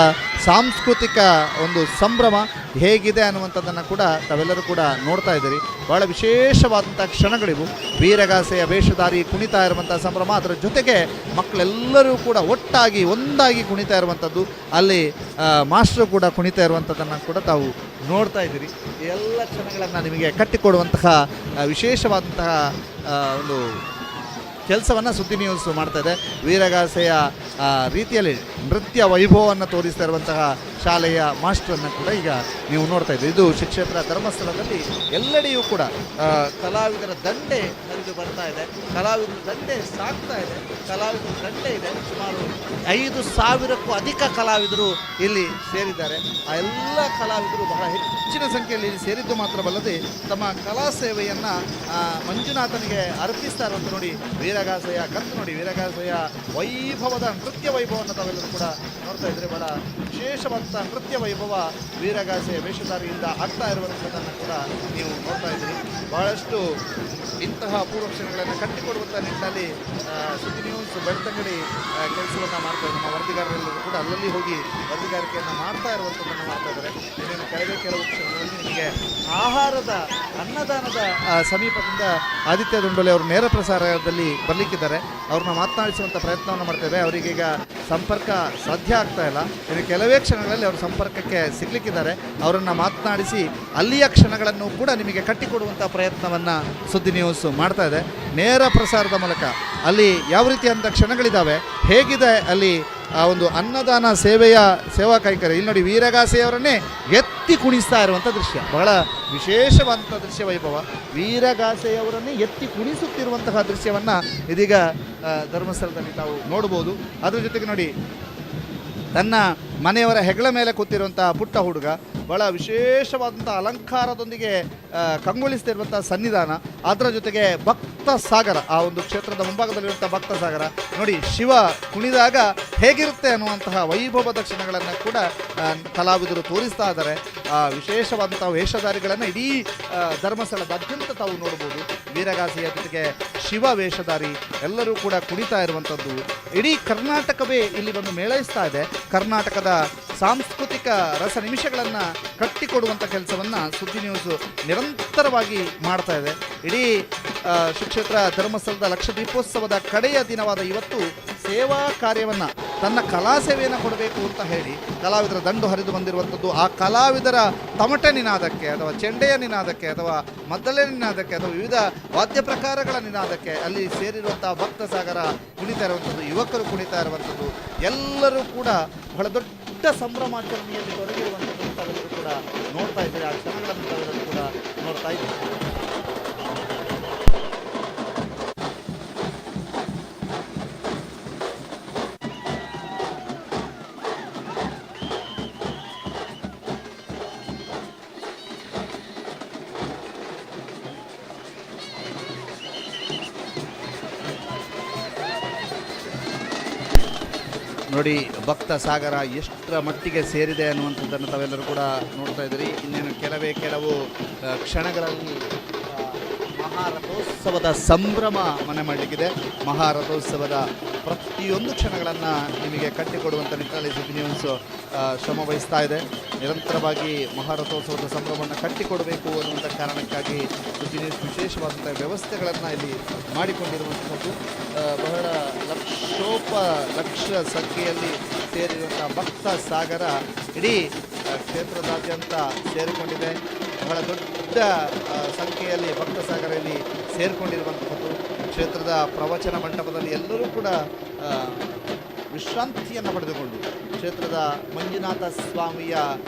ಸಾಂಸ್ಕೃತಿಕ ಒಂದು ಸಂಭ್ರಮ ಹೇಗಿದೆ ಅನ್ನುವಂಥದ್ದನ್ನು ಕೂಡ ತಾವೆಲ್ಲರೂ ಕೂಡ ನೋಡ್ತಾ ಇದ್ದೀರಿ. ಭಾಳ ವಿಶೇಷವಾದಂಥ ಕ್ಷಣಗಳಿವು. ವೀರಗಾಸೆಯ ವೇಷಧಾರಿ ಕುಣಿತಾ ಇರುವಂಥ ಸಂಭ್ರಮ, ಅದರ ಜೊತೆಗೆ ಮಕ್ಕಳೆಲ್ಲರೂ ಕೂಡ ಒಟ್ಟಾಗಿ ಒಂದಾಗಿ ಕುಣಿತಾ ಇರುವಂಥದ್ದು, ಅಲ್ಲಿ ಮಾಸ್ಟ್ರು ಕೂಡ ಕುಣಿತಾ ಇರುವಂಥದ್ದನ್ನು ಕೂಡ ತಾವು ನೋಡ್ತಾ ಇದ್ದೀರಿ. ಎಲ್ಲ ಕ್ಷಣಗಳನ್ನು ನಿಮಗೆ ಕಟ್ಟಿಕೊಡುವಂತಹ ವಿಶೇಷವಾದಂತಹ ಒಂದು ಕೆಲಸವನ್ನು ಸುದ್ದಿ ನ್ಯೂಸ್ ಮಾಡ್ತಾಯಿದೆ. ವೀರಗಾಸೆಯ ರೀತಿಯಲ್ಲಿ ನೃತ್ಯ ವೈಭವವನ್ನು ತೋರಿಸ್ತಾ ಇರುವಂತಹ ಶಾಲೆಯ ಮಾಸ್ಟರನ್ನು ಕೂಡ ಈಗ ನೀವು ನೋಡ್ತಾ ಇದ್ದೀರಿ. ಇದು ಶ್ರೀ ಕ್ಷೇತ್ರ ಧರ್ಮಸ್ಥಳದಲ್ಲಿ ಎಲ್ಲೆಡೆಯೂ ಕೂಡ ಕಲಾವಿದರ ದಂಡೆ ಹರಿದು ಬರ್ತಾ ಇದೆ. ಕಲಾವಿದರ ದಂಡೆ ಸಾಗ್ತಾ ಇದೆ. ಕಲಾವಿದರ ದಂಡೆ ಇದೆ. ಸುಮಾರು 5,000ಕ್ಕೂ ಅಧಿಕ ಕಲಾವಿದರು ಇಲ್ಲಿ ಸೇರಿದ್ದಾರೆ. ಆ ಎಲ್ಲ ಕಲಾವಿದರು ಬಹಳ ಹೆಚ್ಚಿನ ಸಂಖ್ಯೆಯಲ್ಲಿ ಇಲ್ಲಿ ಸೇರಿದ್ದು ಮಾತ್ರವಲ್ಲದೆ ತಮ್ಮ ಕಲಾ ಸೇವೆಯನ್ನು ಮಂಜುನಾಥನಿಗೆ ಅರ್ಪಿಸ್ತಾ ಇರುವಂಥ ನೋಡಿ, ವೀರಗಾಸೆಯ ಗತ್ತು ನೋಡಿ, ವೀರಗಾಸೆಯ ವೈಭವದ ನೃತ್ಯ ವೈಭವವನ್ನು ತಾವೆಲ್ಲರೂ ಕೂಡ ನೋಡ್ತಾ ಇದ್ರೆ ಬಹಳ ವಿಶೇಷವಾದಂಥ ನೃತ್ಯ ವೈಭವ ವೀರಗಾಸೆಯ ವೇಷಧಾರಿಯಿಂದ ಆಗ್ತಾ ಇರುವಂಥದ್ದನ್ನು ಕೂಡ ನೀವು ನೋಡ್ತಾ ಇದ್ದೀರಿ. ಬಹಳಷ್ಟು ಇಂತಹ ಅಪೂರ್ವ ಕ್ಷಣಗಳನ್ನು ಕಟ್ಟಿಕೊಡುವಂಥ ನಿಟ್ಟಿನಲ್ಲಿ ಸುದ್ದಿ ನ್ಯೂಸ್ ಬೆಳ್ತಂಗಡಿ ಕೆಲಸವನ್ನು ಮಾಡ್ತಾರೆ. ನಮ್ಮ ವರದಿಗಾರರೆಲ್ಲರೂ ಕೂಡ ಅಲ್ಲಲ್ಲಿ ಹೋಗಿ ವರದಿಗಾರಿಕೆಯನ್ನು ಮಾಡ್ತಾ ಇರುವಂಥದ್ದನ್ನು ಮಾಡ್ತಾ ಇದ್ದಾರೆ. ಇನ್ನೇನು ಕೆಲವು ಕ್ಷಣಗಳಲ್ಲಿ ನಿಮಗೆ ಆಹಾರದ ಅನ್ನದಾನದ ಸಮೀಪದಿಂದ ಆದಿತ್ಯ ದೊಂಡೋಲೆ ಅವರು ನೇರ ಪ್ರಸಾರದಲ್ಲಿ ಬರಲಿಕ್ಕಿದ್ದಾರೆ. ಅವ್ರನ್ನ ಮಾತನಾಡಿಸುವಂಥ ಪ್ರಯತ್ನವನ್ನು ಮಾಡ್ತೇವೆ. ಅವರಿಗೀಗ ಸಂಪರ್ಕ ಸಾಧ್ಯ ಆಗ್ತಾ ಇಲ್ಲ. ಇನ್ನು ಕೆಲವೇ ಕ್ಷಣಗಳಲ್ಲಿ ಅವರು ಸಂಪರ್ಕಕ್ಕೆ ಸಿಗಲಿಕ್ಕಿದ್ದಾರೆ. ಅವರನ್ನು ಮಾತನಾಡಿಸಿ ಅಲ್ಲಿಯ ಕ್ಷಣಗಳನ್ನು ಕೂಡ ನಿಮಗೆ ಕಟ್ಟಿಕೊಡುವಂಥ ಪ್ರಯತ್ನವನ್ನು ಸುದ್ದಿ ನ್ಯೂಸ್ ಮಾಡ್ತಾ ಇದೆ. ನೇರ ಪ್ರಸಾರದ ಮೂಲಕ ಅಲ್ಲಿ ಯಾವ ರೀತಿಯಂಥ ಕ್ಷಣಗಳಿದ್ದಾವೆ, ಹೇಗಿದೆ ಅಲ್ಲಿ ಆ ಒಂದು ಅನ್ನದಾನ ಸೇವೆಯ ಸೇವಾ ಕೈಕರ್ಯ. ಇಲ್ಲಿ ನೋಡಿ, ವೀರಗಾಸೆಯವರನ್ನೇ ಎತ್ತಿ ಕುಣಿಸ್ತಾ ಇರುವಂಥ ದೃಶ್ಯ, ಬಹಳ ವಿಶೇಷವಾದಂಥ ದೃಶ್ಯ ವೈಭವ. ವೀರಗಾಸೆಯವರನ್ನೇ ಎತ್ತಿ ಕುಣಿಸುತ್ತಿರುವಂತಹ ದೃಶ್ಯವನ್ನು ಇದೀಗ ಧರ್ಮಸ್ಥಳದಲ್ಲಿ ತಾವು ನೋಡ್ಬೋದು. ಅದ್ರ ಜೊತೆಗೆ ನೋಡಿ, ತನ್ನ ಮನೆಯವರ ಹೆಗಲ ಮೇಲೆ ಕೂತಿರುವಂಥ ಪುಟ್ಟ ಹುಡುಗ ಬಹಳ ವಿಶೇಷವಾದಂಥ ಅಲಂಕಾರದೊಂದಿಗೆ ಕಂಗೊಳಿಸ್ತಿರುವಂಥ ಸನ್ನಿಧಾನ. ಅದರ ಜೊತೆಗೆ ಭಕ್ತ ಸಾಗರ, ಆ ಒಂದು ಕ್ಷೇತ್ರದ ಮುಂಭಾಗದಲ್ಲಿರುವಂಥ ಭಕ್ತ ಸಾಗರ ನೋಡಿ, ಶಿವ ಕುಣಿದಾಗ ಹೇಗಿರುತ್ತೆ ಅನ್ನುವಂತಹ ವೈಭವದ ಕ್ಷಣಗಳನ್ನು ಕೂಡ ಕಲಾವಿದರು ತೋರಿಸ್ತಾ ಇದ್ದಾರೆ. ವಿಶೇಷವಾದಂಥ ವೇಷಧಾರಿಗಳನ್ನು ಇಡೀ ಧರ್ಮಸ್ಥಳದಾದ್ಯಂತ ತಾವು ನೋಡ್ಬೋದು. ವೀರಗಾಸೆಯ ಜೊತೆಗೆ ಶಿವ ವೇಷಧಾರಿ ಎಲ್ಲರೂ ಕೂಡ ಕುಣಿತಾ ಇರುವಂಥದ್ದು. ಇಡೀ ಕರ್ನಾಟಕವೇ ಇಲ್ಲಿ ಬಂದು ಮೇಳೈಸ್ತಾ ಇದೆ. ಕರ್ನಾಟಕದ ಸಾಂಸ್ಕೃತಿಕ ರಸ ನಿಮಿಷಗಳನ್ನು ಕಟ್ಟಿಕೊಡುವಂಥ ಕೆಲಸವನ್ನು ಸುದ್ದಿ ನ್ಯೂಸ್ ನಿರಂತರವಾಗಿ ಮಾಡ್ತಾ ಇದೆ. ಇಡೀ ಶ್ರೀ ಕ್ಷೇತ್ರ ಧರ್ಮಸ್ಥಳದ ಲಕ್ಷದೀಪೋತ್ಸವದ ಕಡೆಯ ದಿನವಾದ ಇವತ್ತು ಸೇವಾ ಕಾರ್ಯವನ್ನು, ತನ್ನ ಕಲಾ ಸೇವೆಯನ್ನು ಕೊಡಬೇಕು ಅಂತ ಹೇಳಿ ಕಲಾವಿದರ ದಂಡು ಹರಿದು ಬಂದಿರುವಂಥದ್ದು. ಆ ಕಲಾವಿದರ ತಮಟೆ ನಿನಾದಕ್ಕೆ ಅಥವಾ ಚೆಂಡೆಯ ನಿನಾದಕ್ಕೆ ಅಥವಾ ಮದ್ದಳೆ ನಿನಾದಕ್ಕೆ ಅಥವಾ ವಿವಿಧ ವಾದ್ಯ ಪ್ರಕಾರಗಳ ನಿನಾದಕ್ಕೆ ಅಲ್ಲಿ ಸೇರಿರುವಂಥ ಭಕ್ತ ಸಾಗರ ಕುಣಿತಾ ಇರುವಂಥದ್ದು, ಯುವಕರು ಕುಣಿತಾ ಇರುವಂಥದ್ದು, ಎಲ್ಲರೂ ಕೂಡ ಬಹಳ ದೊಡ್ಡ ಸಂಭ್ರಮಾಚರಣೆಯಲ್ಲಿ ತೊಡಗಿರುವಂಥದ್ದು ತಾವೆಲ್ಲರೂ ಕೂಡ ನೋಡ್ತಾ ಇದ್ದೀರಿ. ಆ ಕ್ಷಣಗಳನ್ನು ತಾವೆಲ್ಲರೂ ಕೂಡ ನೋಡ್ತಾ ಇದ್ದೀರಿ. ನೋಡಿ ಭಕ್ತ ಸಾಗರ ಎಷ್ಟರ ಮಟ್ಟಿಗೆ ಸೇರಿದೆ ಅನ್ನುವಂಥದ್ದನ್ನು ತಾವೆಲ್ಲರೂ ಕೂಡ ನೋಡ್ತಾ ಇದ್ದೀರಿ. ಇನ್ನೇನು ಕೆಲವು ಕ್ಷಣಗಳಲ್ಲಿ ಮಹಾರಥೋತ್ಸವದ ಸಂಭ್ರಮ ಮನೆ ಮಾಡಲಿಕ್ಕಿದೆ. ಮಹಾರಥೋತ್ಸವದ ಪ್ರತಿಯೊಂದು ಕ್ಷಣಗಳನ್ನು ನಿಮಗೆ ಕಟ್ಟಿಕೊಡುವಂಥ ನಿಟ್ಟಿನಲ್ಲಿ ಸುದ್ದಿ ನ್ಯೂಸ್ ಶ್ರಮ ವಹಿಸ್ತಾ ಇದೆ. ನಿರಂತರವಾಗಿ ಮಹಾರಥೋತ್ಸವದ ಸಂಭ್ರಮವನ್ನು ಕಟ್ಟಿಕೊಡಬೇಕು ಅನ್ನುವಂಥ ಕಾರಣಕ್ಕಾಗಿ ಸುದ್ದಿ ನ್ಯೂಸ್ ವಿಶೇಷವಾದಂಥ ವ್ಯವಸ್ಥೆಗಳನ್ನು ಇಲ್ಲಿ ಮಾಡಿಕೊಂಡಿರುವಂಥದ್ದು. ಬಹಳ ಲಕ್ಷ ಸಂಖ್ಯೆಯಲ್ಲಿ ಸೇರಿರುವಂಥ ಭಕ್ತ ಸಾಗರ ಇಡೀ ಕ್ಷೇತ್ರದಾದ್ಯಂತ ಸೇರಿಕೊಂಡಿದೆ. ಬಹಳ ದೊಡ್ಡ ಸಂಖ್ಯೆಯಲ್ಲಿ ಭಕ್ತ ಸಾಗರ ಇಲ್ಲಿ ಸೇರಿಕೊಂಡಿರುವಂಥದ್ದು. ಕ್ಷೇತ್ರದ ಪ್ರವಚನ ಮಂಟಪದಲ್ಲಿ ಎಲ್ಲರೂ ಕೂಡ ವಿಶ್ರಾಂತಿಯನ್ನು ಪಡೆದುಕೊಂಡು ಕ್ಷೇತ್ರದ ಮಂಜುನಾಥ ಸ್ವಾಮಿಯ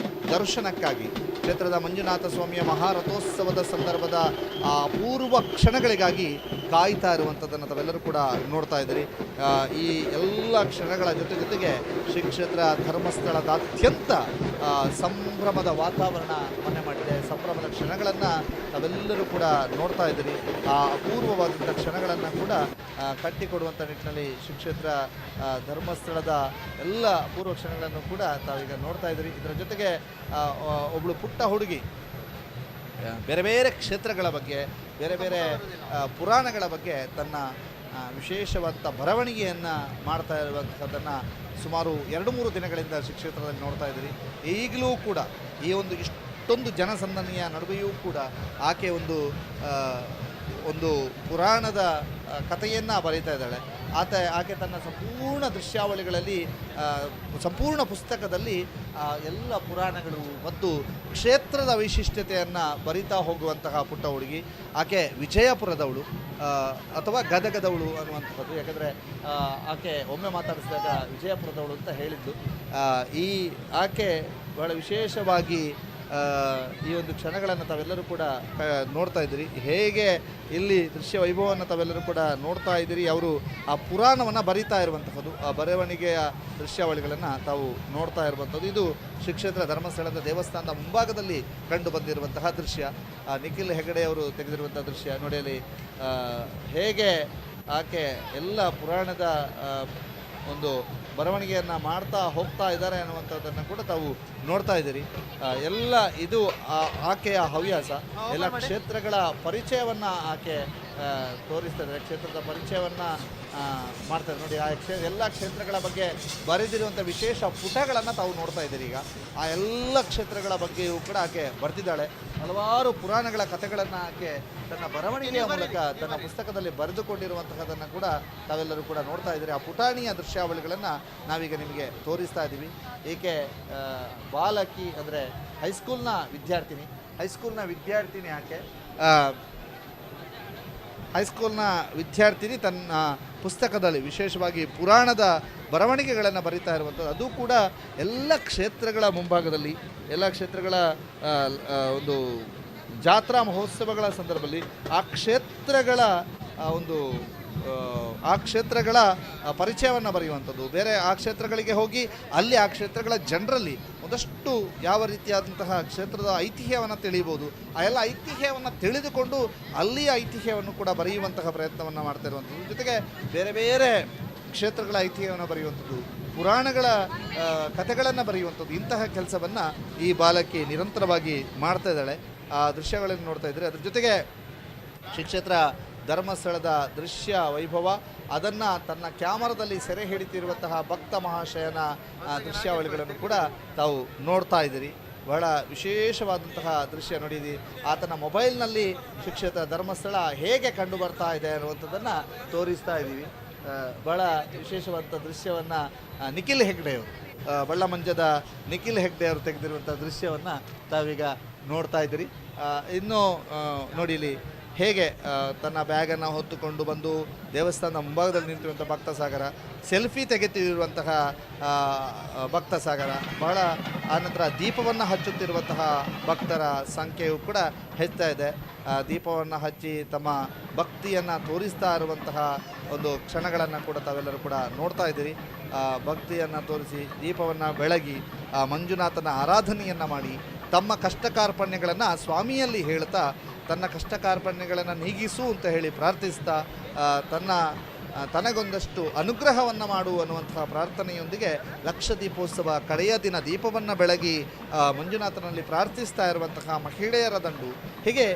ದರ್ಶನಕ್ಕಾಗಿ, ಕ್ಷೇತ್ರದ ಮಂಜುನಾಥ ಸ್ವಾಮಿಯ ಮಹಾರಥೋತ್ಸವದ ಸಂದರ್ಭದ ಅಪೂರ್ವ ಕ್ಷಣಗಳಿಗಾಗಿ ಕಾಯ್ತಾ ಇರುವಂಥದ್ದನ್ನು ತಾವೆಲ್ಲರೂ ಕೂಡ ನೋಡ್ತಾ ಇದ್ದೀರಿ. ಈ ಎಲ್ಲ ಕ್ಷಣಗಳ ಜೊತೆಗೆ ಶ್ರೀ ಕ್ಷೇತ್ರ ಧರ್ಮಸ್ಥಳದಾದ್ಯಂತ ಸಂಭ್ರಮದ ವಾತಾವರಣ ಮನೆ ಮಾಡಿದೆ. ಸಂಭ್ರಮದ ಕ್ಷಣಗಳನ್ನು ತಾವೆಲ್ಲರೂ ಕೂಡ ನೋಡ್ತಾ ಇದ್ದೀರಿ. ಆ ಅಪೂರ್ವವಾದಂಥ ಕ್ಷಣಗಳನ್ನು ಕೂಡ ಕಟ್ಟಿಕೊಡುವಂಥ ನಿಟ್ಟಿನಲ್ಲಿ ಶ್ರೀ ಕ್ಷೇತ್ರ ಧರ್ಮಸ್ಥಳದ ಎಲ್ಲ ಅಪೂರ್ವ ಕ್ಷಣಗಳನ್ನು ಕೂಡ ತಾವೀಗ ನೋಡ್ತಾ ಇದ್ದೀರಿ. ಇದರ ಜೊತೆಗೆ ಒಬ್ಬಳು ಪುಟ್ಟ ಹುಡುಗಿ ಬೇರೆ ಬೇರೆ ಕ್ಷೇತ್ರಗಳ ಬಗ್ಗೆ, ಬೇರೆ ಬೇರೆ ಪುರಾಣಗಳ ಬಗ್ಗೆ ತನ್ನ ವಿಶೇಷವಾದ ಬರವಣಿಗೆಯನ್ನು ಮಾಡ್ತಾ ಇರುವಂಥದ್ದನ್ನು ಸುಮಾರು 2-3 ದಿನಗಳಿಂದ ಶ್ರೀ ಕ್ಷೇತ್ರದಲ್ಲಿ ನೋಡ್ತಾ ಇದ್ದೀರಿ. ಈಗಲೂ ಕೂಡ ಈ ಒಂದು ಇಷ್ಟೊಂದು ಜನಸಂದಣಿಯ ನಡುವೆಯೂ ಕೂಡ ಆಕೆ ಒಂದು ಪುರಾಣದ ಕಥೆಯನ್ನು ಬರೀತಾ ಇದ್ದಾಳೆ. ಆಕೆ ತನ್ನ ಸಂಪೂರ್ಣ ದೃಶ್ಯಾವಳಿಗಳಲ್ಲಿ, ಸಂಪೂರ್ಣ ಪುಸ್ತಕದಲ್ಲಿ ಎಲ್ಲ ಪುರಾಣಗಳು ಮತ್ತು ಕ್ಷೇತ್ರದ ವೈಶಿಷ್ಟ್ಯತೆಯನ್ನು ಬರಿತಾ ಹೋಗುವಂತಹ ಪುಟ್ಟ ಹುಡುಗಿ. ಆಕೆ ವಿಜಯಪುರದವಳು ಅಥವಾ ಗದಗದವಳು ಅನ್ನುವಂಥದ್ದು. ಯಾಕಂದರೆ ಆಕೆ ಒಮ್ಮೆ ಮಾತಾಡಿಸಿದಾಗ ವಿಜಯಪುರದವಳು ಅಂತ ಹೇಳಿದ್ದು. ಆಕೆ ಬಹಳ ವಿಶೇಷವಾಗಿ ಈ ಒಂದು ಕ್ಷಣಗಳನ್ನು ತಾವೆಲ್ಲರೂ ಕೂಡ ನೋಡ್ತಾ ಇದ್ದೀರಿ. ಹೇಗೆ ಇಲ್ಲಿ ದೃಶ್ಯ ವೈಭವವನ್ನು ತಾವೆಲ್ಲರೂ ಕೂಡ ನೋಡ್ತಾ ಇದ್ದೀರಿ. ಅವರು ಆ ಪುರಾಣವನ್ನು ಬರಿತಾ ಇರುವಂಥದ್ದು, ಆ ಬರವಣಿಗೆಯ ದೃಶ್ಯಾವಳಿಗಳನ್ನು ತಾವು ನೋಡ್ತಾ ಇರುವಂಥದ್ದು. ಇದು ಶ್ರೀ ಕ್ಷೇತ್ರ ಧರ್ಮಸ್ಥಳದ ದೇವಸ್ಥಾನದ ಮುಂಭಾಗದಲ್ಲಿ ಕಂಡು ಬಂದಿರುವಂತಹ ದೃಶ್ಯ. ನಿಖಿಲ್ ಹೆಗಡೆ ಅವರು ತೆಗೆದಿರುವಂಥ ದೃಶ್ಯ ನೋಡಿ. ಅಲ್ಲಿ ಹೇಗೆ ಆಕೆ ಎಲ್ಲ ಪುರಾಣದ ಒಂದು ಬರವಣಿಗೆಯನ್ನು ಮಾಡ್ತಾ ಹೋಗ್ತಾ ಇದ್ದಾರೆ ಅನ್ನುವಂಥದ್ದನ್ನು ಕೂಡ ತಾವು ನೋಡ್ತಾ ಇದ್ದೀರಿ. ಎಲ್ಲ ಇದು ಆಕೆಯ ಹವ್ಯಾಸ. ಎಲ್ಲ ಕ್ಷೇತ್ರಗಳ ಪರಿಚಯವನ್ನು ಆಕೆ ತೋರಿಸ್ತಾ ಇದ್ದಾರೆ, ಕ್ಷೇತ್ರದ ಪರಿಚಯವನ್ನು ಮಾಡ್ತಾರೆ ನೋಡಿ. ಎಲ್ಲ ಕ್ಷೇತ್ರಗಳ ಬಗ್ಗೆ ಬರೆದಿರುವಂಥ ವಿಶೇಷ ಪುಟಗಳನ್ನು ತಾವು ನೋಡ್ತಾ ಇದ್ದೀರಿ. ಈಗ ಆ ಎಲ್ಲ ಕ್ಷೇತ್ರಗಳ ಬಗ್ಗೆಯೂ ಕೂಡ ಆಕೆ ಬರೆದಿದ್ದಾಳೆ. ಹಲವಾರು ಪುರಾಣಗಳ ಕಥೆಗಳನ್ನು ಆಕೆ ತನ್ನ ಬರವಣಿಗೆಯ ಮೂಲಕ ತನ್ನ ಪುಸ್ತಕದಲ್ಲಿ ಬರೆದುಕೊಂಡಿರುವಂತಹದನ್ನು ಕೂಡ ತಾವೆಲ್ಲರೂ ಕೂಡ ನೋಡ್ತಾ ಇದ್ದೀರಿ. ಆ ಪುಟಾಣಿಯ ದೃಶ್ಯಾವಳಿಗಳನ್ನು ನಾವೀಗ ನಿಮಗೆ ತೋರಿಸ್ತಾ ಇದ್ದೀವಿ. ಏಕೆ ಬಾಲಕಿ ಅಂದರೆ ಹೈಸ್ಕೂಲ್ನ ವಿದ್ಯಾರ್ಥಿನಿ ಆಕೆ ಹೈಸ್ಕೂಲ್ನ ವಿದ್ಯಾರ್ಥಿನಿ ತನ್ನ ಪುಸ್ತಕದಲ್ಲಿ ವಿಶೇಷವಾಗಿ ಪುರಾಣದ ಬರವಣಿಗೆಗಳನ್ನು ಬರಿತಾ ಇರುವಂಥದ್ದು. ಅದು ಕೂಡ ಎಲ್ಲ ಕ್ಷೇತ್ರಗಳ ಮುಂಭಾಗದಲ್ಲಿ, ಎಲ್ಲ ಕ್ಷೇತ್ರಗಳ ಒಂದು ಜಾತ್ರಾ ಮಹೋತ್ಸವಗಳ ಸಂದರ್ಭದಲ್ಲಿ ಆ ಕ್ಷೇತ್ರಗಳ ಪರಿಚಯವನ್ನು ಬರೆಯುವಂಥದ್ದು. ಬೇರೆ ಆ ಕ್ಷೇತ್ರಗಳಿಗೆ ಹೋಗಿ ಅಲ್ಲಿ ಆ ಕ್ಷೇತ್ರಗಳ ಜನರಲ್ಲಿ ಒಂದಷ್ಟು ಯಾವ ರೀತಿಯಾದಂತಹ ಕ್ಷೇತ್ರದ ಐತಿಹ್ಯವನ್ನು ತಿಳಿಯಬಹುದು. ಆ ಎಲ್ಲ ಐತಿಹ್ಯವನ್ನು ತಿಳಿದುಕೊಂಡು ಅಲ್ಲಿಯ ಐತಿಹ್ಯವನ್ನು ಕೂಡ ಬರೆಯುವಂತಹ ಪ್ರಯತ್ನವನ್ನು ಮಾಡ್ತಾ ಇರುವಂಥದ್ದು. ಜೊತೆಗೆ ಬೇರೆ ಬೇರೆ ಕ್ಷೇತ್ರಗಳ ಐತಿಹ್ಯವನ್ನು ಬರೆಯುವಂಥದ್ದು, ಪುರಾಣಗಳ ಕಥೆಗಳನ್ನು ಬರೆಯುವಂಥದ್ದು, ಇಂತಹ ಕೆಲಸವನ್ನು ಈ ಬಾಲಕಿ ನಿರಂತರವಾಗಿ ಮಾಡ್ತಾ ಇದ್ದಾಳೆ. ಆ ದೃಶ್ಯಗಳನ್ನು ನೋಡ್ತಾ ಇದ್ದರೆ ಅದ್ರ ಜೊತೆಗೆ ಶ್ರೀ ಕ್ಷೇತ್ರ ಧರ್ಮಸ್ಥಳದ ದೃಶ್ಯ ವೈಭವ ಅದನ್ನು ತನ್ನ ಕ್ಯಾಮರಾದಲ್ಲಿ ಸೆರೆ ಹಿಡಿತಿರುವಂತಹ ಭಕ್ತ ಮಹಾಶಯನ ದೃಶ್ಯಾವಳಿಗಳನ್ನು ಕೂಡ ತಾವು ನೋಡ್ತಾ ಇದ್ದೀರಿ. ಬಹಳ ವಿಶೇಷವಾದಂತಹ ದೃಶ್ಯ ನೋಡಿದ್ದೀವಿ. ಆತನ ಮೊಬೈಲ್ನಲ್ಲಿ ಶ್ರೀ ಕ್ಷೇತ್ರ ಧರ್ಮಸ್ಥಳ ಹೇಗೆ ಕಂಡು ಬರ್ತಾ ಇದೆ ಅನ್ನುವಂಥದ್ದನ್ನು ತೋರಿಸ್ತಾ ಇದ್ದೀವಿ. ಬಹಳ ವಿಶೇಷವಾದಂಥ ದೃಶ್ಯವನ್ನು ನಿಖಿಲ್ ಹೆಗ್ಡೆಯವರು, ಬಳ್ಳಮಂಜದ ನಿಖಿಲ್ ಹೆಗ್ಡೆಯವರು ತೆಗೆದಿರುವಂಥ ದೃಶ್ಯವನ್ನು ತಾವೀಗ ನೋಡ್ತಾ ಇದ್ದೀರಿ. ಇನ್ನು ನೋಡಿ ಇಲ್ಲಿ ಹೇಗೆ ತನ್ನ ಬ್ಯಾಗನ್ನು ಹೊತ್ತುಕೊಂಡು ಬಂದು ದೇವಸ್ಥಾನದ ಮುಂಭಾಗದಲ್ಲಿ ನಿಂತಿರುವಂಥ ಭಕ್ತ ಸಾಗರ, ಸೆಲ್ಫಿ ತೆಗೆತಿರುವಂತಹ ಭಕ್ತ ಸಾಗರ, ಬಹಳ ಆನಂತರ ದೀಪವನ್ನು ಹಚ್ಚುತ್ತಿರುವಂತಹ ಭಕ್ತರ ಸಂಖ್ಯೆಯು ಕೂಡ ಹೆಚ್ಚುತ್ತಾ ಇದೆ. ದೀಪವನ್ನು ಹಚ್ಚಿ ತಮ್ಮ ಭಕ್ತಿಯನ್ನು ತೋರಿಸ್ತಾ ಇರುವಂತಹ ಒಂದು ಕ್ಷಣಗಳನ್ನು ಕೂಡ ತಾವೆಲ್ಲರೂ ಕೂಡ ನೋಡ್ತಾ ಇದ್ದೀರಿ. ಭಕ್ತಿಯನ್ನು ತೋರಿಸಿ ದೀಪವನ್ನು ಬೆಳಗಿ ಮಂಜುನಾಥನ ಆರಾಧನೆಯನ್ನು ಮಾಡಿ ತಮ್ಮ ಕಷ್ಟ ಕಾರ್ಪಣ್ಯಗಳನ್ನು ಸ್ವಾಮಿಯಲ್ಲಿ ಹೇಳ್ತಾ ತನ್ನ ಕಷ್ಟ ಕಾರ್ಪಣ್ಯಗಳನ್ನು ನೀಗಿಸು ಅಂತ ಹೇಳಿ ಪ್ರಾರ್ಥಿಸ್ತಾ ತನ್ನ ತನಗೊಂದಷ್ಟು ಅನುಗ್ರಹವನ್ನು ಮಾಡು ಅನ್ನುವಂತಹ ಪ್ರಾರ್ಥನೆಯೊಂದಿಗೆ ಲಕ್ಷದೀಪೋತ್ಸವ ಕಡೆಯ ದಿನ ದೀಪವನ್ನು ಬೆಳಗಿ ಮಂಜುನಾಥನಲ್ಲಿ ಪ್ರಾರ್ಥಿಸ್ತಾ ಇರುವಂತಹ ಮಹಿಳೆಯರ ದಂಡು. ಹೀಗೆ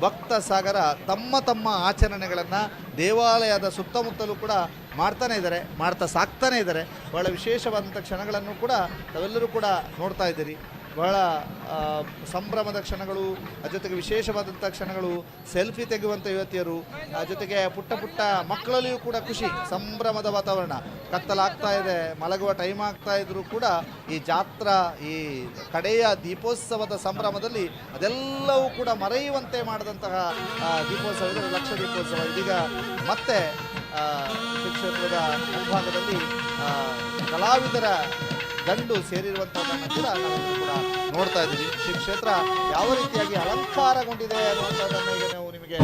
ಭಕ್ತ ಸಾಗರ ತಮ್ಮ ತಮ್ಮ ಆಚರಣೆಗಳನ್ನು ದೇವಾಲಯದ ಸುತ್ತಮುತ್ತಲೂ ಕೂಡ ಮಾಡ್ತಾನೆ ಇದ್ದಾರೆ, ಮಾಡ್ತಾ ಸಾಕ್ತಾನೆ ಇದ್ದಾರೆ. ಬಹಳ ವಿಶೇಷವಾದಂಥ ಕ್ಷಣಗಳನ್ನು ಕೂಡ ತಾವೆಲ್ಲರೂ ಕೂಡ ನೋಡ್ತಾ ಇದ್ದೀರಿ. ಬಹಳ ಸಂಭ್ರಮದ ಕ್ಷಣಗಳು, ಜೊತೆಗೆ ವಿಶೇಷವಾದಂಥ ಕ್ಷಣಗಳು, ಸೆಲ್ಫಿ ತೆಗೆಯುವಂಥ ಯುವತಿಯರು, ಜೊತೆಗೆ ಪುಟ್ಟ ಪುಟ್ಟ ಮಕ್ಕಳಲ್ಲಿಯೂ ಕೂಡ ಖುಷಿ, ಸಂಭ್ರಮದ ವಾತಾವರಣ. ಕತ್ತಲಾಗ್ತಾ ಇದೆ, ಮಲಗುವ ಟೈಮ್ ಆಗ್ತಾ ಇದ್ರೂ ಕೂಡ ಈ ಜಾತ್ರಾ, ಈ ಕಡೆಯ ದೀಪೋತ್ಸವದ ಸಂಭ್ರಮದಲ್ಲಿ ಅದೆಲ್ಲವೂ ಕೂಡ ಮರೆಯುವಂತೆ ಮಾಡಿದಂತಹ ದೀಪೋತ್ಸವ ಇದೆ ಲಕ್ಷ ದೀಪೋತ್ಸವ. ಇದೀಗ ಮತ್ತೆ ಕ್ಷೇತ್ರದ ಮುಂಭಾಗದಲ್ಲಿ ಕಲಾವಿದರ ದಂಡು ಸೇರಿರುವಂಥದ್ದನ್ನು ಕೂಡ ನಾವೆಲ್ಲರೂ ಕೂಡ ನೋಡ್ತಾ ಇದ್ದೀವಿ. ಶ್ರೀ ಕ್ಷೇತ್ರ ಯಾವ ರೀತಿಯಾಗಿ ಅಲಂಕಾರಗೊಂಡಿದೆ ಅನ್ನುವಂಥದ್ದನ್ನು ಈಗ ನಾವು ನಿಮಗೆ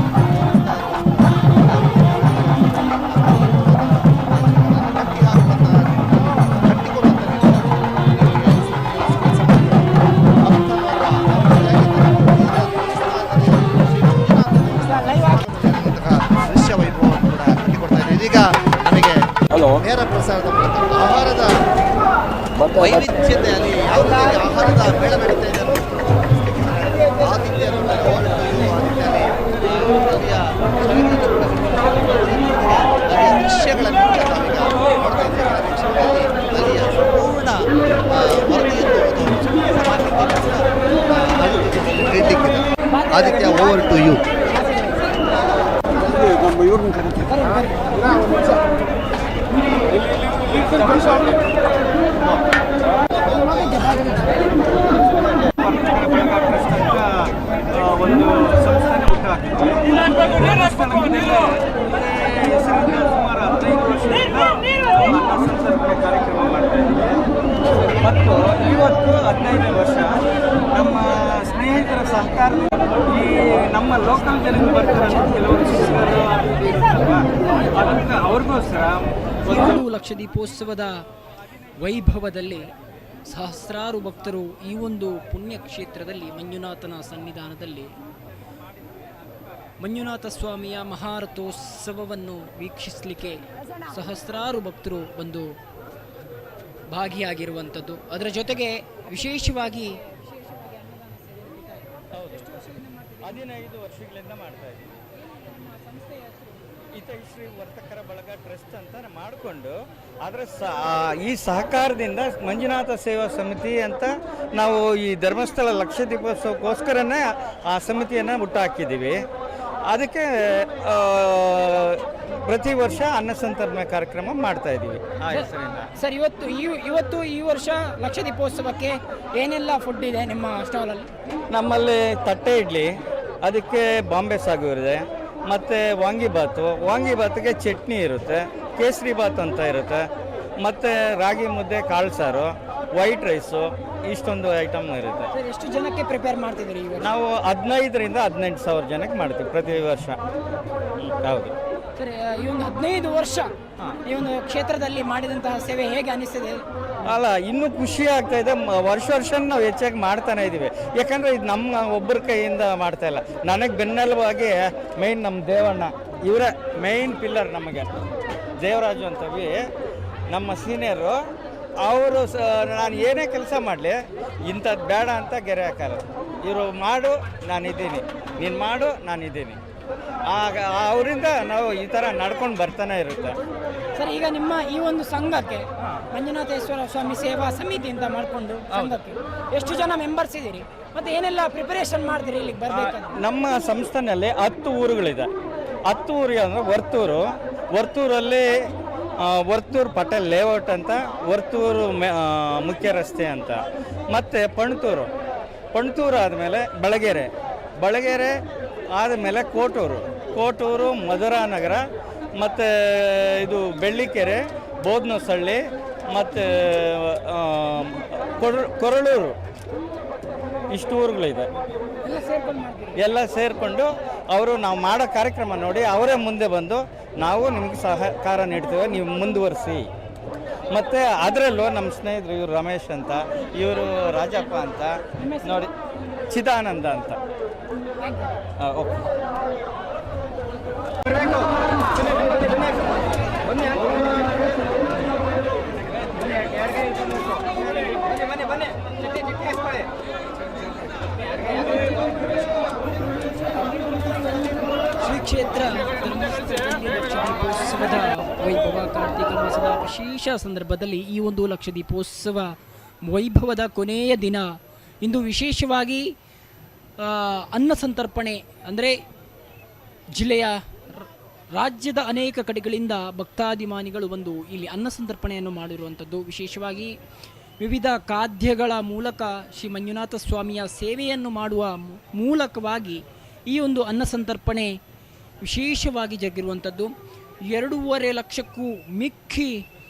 ದೃಶ್ಯ ವೈಭವವನ್ನು ಕೂಡ ಕಟ್ಟಿಕೊಡ್ತಾ ಇದ್ದೀವಿ. ಇದೀಗ ನಮಗೆ ನೇರ ಪ್ರಸಾರದ ಮೂಲಕ ಆಹಾರದ ವೈವಿಧ್ಯತೆ, ಅಲ್ಲಿ ಯಾವ ರೀತಿಯಾಗಿ ಆಹಾರದ ಮೇಳ ನಡೀತಾ ಇದೆ ಆತಿಥ್ಯದಲ್ಲಿ ದೃಶ್ಯಗಳನ್ನು ನಾವೀಗ ನೋಡ್ತಾ ಇದ್ದೇವೆ. ಅಲ್ಲಿಯ ಸಂಪೂರ್ಣ ವರದಿಯನ್ನು ಆದಿತ್ಯ, ಓವರ್ ಟು ಯು. ಒಂದು ಸಂಸ್ಥಾನ ಹುಟ್ಟುಹಾಕಿದ್ವಿ. ಸುಮಾರು 15 ವರ್ಷದಿಂದ ಅನ್ನ ಸಂತರ್ಪಣೆ ಕಾರ್ಯಕ್ರಮ ಮಾಡ್ತಾ ಇದ್ದೀವಿ. ಮತ್ತು ಇವತ್ತು 15ನೇ ವರ್ಷ ನಮ್ಮ ಸ್ನೇಹಿತರ ಸಹಕಾರ. ಈ ನಮ್ಮ ಲೋಕಲ್ ಜನರಿಗೆ ಬರ್ತಾರೆ ಕೆಲವರು ಶಿಕ್ಷಕರು ಅದಕ್ಕೆ ಅವ್ರಿಗೋಸ್ಕರ ಲಕ್ಷದೀಪೋತ್ಸವದ ವೈಭವದಲ್ಲಿ ಸಹಸ್ರಾರು ಭಕ್ತರು ಈ ಒಂದು ಪುಣ್ಯ ಕ್ಷೇತ್ರದಲ್ಲಿ ಮಂಜುನಾಥನ ಸನ್ನಿಧಾನದಲ್ಲಿ ಮಂಜುನಾಥ ಸ್ವಾಮಿಯ ಮಹಾರಥೋತ್ಸವವನ್ನು ವೀಕ್ಷಿಸಲಿಕ್ಕೆ ಸಹಸ್ರಾರು ಭಕ್ತರು ಬಂದು ಭಾಗಿಯಾಗಿರುವಂಥದ್ದು. ಅದರ ಜೊತೆಗೆ ವಿಶೇಷವಾಗಿ 15 ವರ್ಷಗಳಿಂದ ಮಾಡ್ತಾ ಇದ್ದೀವಿ. ಶ್ರೀ ವರ್ತಕರ ಬಳಗ ಟ್ರಸ್ಟ್ ಅಂತ ಮಾಡಿಕೊಂಡು ಅದರ ಈ ಸಹಕಾರದಿಂದ ಮಂಜುನಾಥ ಸೇವಾ ಸಮಿತಿ ಅಂತ ನಾವು ಈ ಧರ್ಮಸ್ಥಳ ಲಕ್ಷದೀಪೋತ್ಸವಕ್ಕೋಸ್ಕರನೇ ಆ ಸಮಿತಿಯನ್ನು ಹುಟ್ಟುಹಾಕಿದ್ದೀವಿ. ಅದಕ್ಕೆ ಪ್ರತಿ ವರ್ಷ ಅನ್ನ ಸಂತರ್ಪಣೆ ಕಾರ್ಯಕ್ರಮ ಮಾಡ್ತಾ ಇದ್ದೀವಿ ಆ ಹೆಸರಿಂದ. ಸರ್, ಇವತ್ತು ಈ ವರ್ಷ ಲಕ್ಷದೀಪೋತ್ಸವಕ್ಕೆ ಏನೆಲ್ಲ ಫುಡ್ ಇದೆ ನಿಮ್ಮ ಸ್ಟಾಲಲ್ಲಿ? ನಮ್ಮಲ್ಲಿ ತಟ್ಟೆ ಇಡ್ಲಿ, ಅದಕ್ಕೆ ಬಾಂಬೆ ಸಾಗು ಇದೆ, ಮತ್ತು ವಾಂಗಿಬಾತ್ಗೆ ಚಟ್ನಿ ಇರುತ್ತೆ, ಕೇಸರಿ ಬಾತ್ ಅಂತ ಇರುತ್ತೆ, ಮತ್ತು ರಾಗಿ ಮುದ್ದೆ, ಕಾಳು ಸಾರು, ವೈಟ್ ರೈಸು, ಇಷ್ಟೊಂದು ಐಟಮ್ ಇರುತ್ತೆ. ಸರ್, ಎಷ್ಟು ಜನಕ್ಕೆ ಪ್ರಿಪೇರ್ ಮಾಡ್ತಿದ್ದೀರಿ? ನಾವು 15,000 ರಿಂದ 18,000 ಜನಕ್ಕೆ ಮಾಡ್ತೀವಿ ಪ್ರತಿ ವರ್ಷ. ಹೌದು ಸರ್, ಈ ಒಂದು 15 ವರ್ಷ ಈ ಒಂದು ಕ್ಷೇತ್ರದಲ್ಲಿ ಮಾಡಿದಂತಹ ಸೇವೆ ಹೇಗೆ ಅನಿಸ್ತದೆ? ಅಲ್ಲ, ಇನ್ನೂ ಖುಷಿ ಆಗ್ತಾ ಇದೆ. ವರ್ಷ ನಾವು ಹೆಚ್ಚಾಗಿ ಮಾಡ್ತಾನೆ ಇದ್ದೀವಿ. ಯಾಕಂದರೆ ಇದು ನಮ್ಮ ಒಬ್ಬರ ಕೈಯಿಂದ ಮಾಡ್ತಾ ಇಲ್ಲ. ನನಗೆ ಬೆನ್ನೆಲುಬಾಗಿ ಮೇಯ್ನ್ ನಮ್ಮ ದೇವಣ್ಣ, ಇವರೇ ಮೇಯ್ನ್ ಪಿಲ್ಲರ್ ನಮಗೆ. ದೇವರಾಜು ಅಂತವಿ ನಮ್ಮ ಸೀನಿಯರು. ಅವರು ನಾನು ಏನೇ ಕೆಲಸ ಮಾಡಲಿ ಇಂಥದ್ದು ಬೇಡ ಅಂತ ಗೆರೆ ಹಾಕಲ್ಲ. ಇವರು ಮಾಡು ನಾನಿದ್ದೀನಿ, ನೀನು ಮಾಡು ನಾನಿದ್ದೀನಿ. ಆಗ ಅವರಿಂದ ನಾವು ಈ ಥರ ನಡ್ಕೊಂಡು ಬರ್ತಾನೆ ಇರುತ್ತೆ. ಸರ್, ಈಗ ನಿಮ್ಮ ಈ ಒಂದು ಸಂಘಕ್ಕೆ ಮಂಜುನಾಥೇಶ್ವರ ಸ್ವಾಮಿ ಸೇವಾ ಸಮಿತಿ ಅಂತ ಮಾಡಿಕೊಂಡು ಸಂಘಕ್ಕೆ ಎಷ್ಟು ಜನ ಮೆಂಬರ್ಸ್ ಇದ್ದೀರಿ ಮತ್ತು ಏನೆಲ್ಲ ಪ್ರಿಪರೇಷನ್ ಮಾಡ್ತೀರಿ ಇಲ್ಲಿಗೆ ಬರಬೇಕಂತ? ನಮ್ಮ ಸಂಸ್ಥೆಯಲ್ಲಿ 10 ಊರುಗಳಿದೆ. 10 ಊರಿಗೆ ಅಂದರೆ ವರ್ತೂರಲ್ಲಿ ವರ್ತೂರು ಪಟೇಲ್ ಲೇಔಟ್ ಅಂತ, ವರ್ತೂರು ಮುಖ್ಯ ರಸ್ತೆ ಅಂತ, ಮತ್ತು ಪಣ್ತೂರು ಆದಮೇಲೆ ಬಳಗೆರೆ ಆದಮೇಲೆ ಕೋಟೂರು ಮಧುರಾನಗರ, ಮತ್ತು ಇದು ಬೆಳ್ಳಿಕೆರೆ, ಬೋದ್ನಸಳ್ಳಿ, ಮತ್ತು ಕೊರಳೂರು, ಇಷ್ಟು ಊರುಗಳಿದೆ. ಎಲ್ಲ ಸೇರಿಕೊಂಡು ಅವರು ನಾವು ಮಾಡೋ ಕಾರ್ಯಕ್ರಮ ನೋಡಿ ಅವರೇ ಮುಂದೆ ಬಂದು ನಾವು ನಿಮಗೆ ಸಹಕಾರ ನೀಡ್ತೇವೆ, ನೀವು ಮುಂದುವರಿಸಿ. ಮತ್ತು ಅದರಲ್ಲೂ ನಮ್ಮ ಸ್ನೇಹಿತರು ಇವರು ರಮೇಶ್ ಅಂತ, ಇವರು ರಾಜಪ್ಪ ಅಂತ ನೋಡಿ, ಚಿದಾನಂದ ಅಂತ. ಓಕೆ. ಶ್ರೀ ಕ್ಷೇತ್ರ ಧರ್ಮಸ್ಥಳದಲ್ಲಿ ಲಕ್ಷದೀಪೋತ್ಸವದ ವೈಭವ ಕಾರ್ತಿಕ ಮಾಸದ ವಿಶೇಷ ಸಂದರ್ಭದಲ್ಲಿ ಈ ಒಂದು ಲಕ್ಷದೀಪೋತ್ಸವ ವೈಭವದ ಕೊನೆಯ ದಿನ ಇಂದು ವಿಶೇಷವಾಗಿ ಅನ್ನ ಸಂತರ್ಪಣೆ ಅಂದರೆ ಜಿಲ್ಲೆಯ ರಾಜ್ಯದ ಅನೇಕ ಕಡೆಗಳಿಂದ ಭಕ್ತಾಭಿಮಾನಿಗಳು ಬಂದು ಇಲ್ಲಿ ಅನ್ನ ಸಂತರ್ಪಣೆಯನ್ನು ಮಾಡಿರುವಂಥದ್ದು. ವಿಶೇಷವಾಗಿ ವಿವಿಧ ಖಾದ್ಯಗಳ ಮೂಲಕ ಶ್ರೀ ಮಂಜುನಾಥ ಸ್ವಾಮಿಯ ಸೇವೆಯನ್ನು ಮಾಡುವ ಮೂಲಕವಾಗಿ ಈ ಒಂದು ಅನ್ನ ಸಂತರ್ಪಣೆ ವಿಶೇಷವಾಗಿ ಜರುಗಿರುವಂಥದ್ದು. 2.5 ಲಕ್ಷಕ್ಕೂ ಮಿಕ್ಕಿ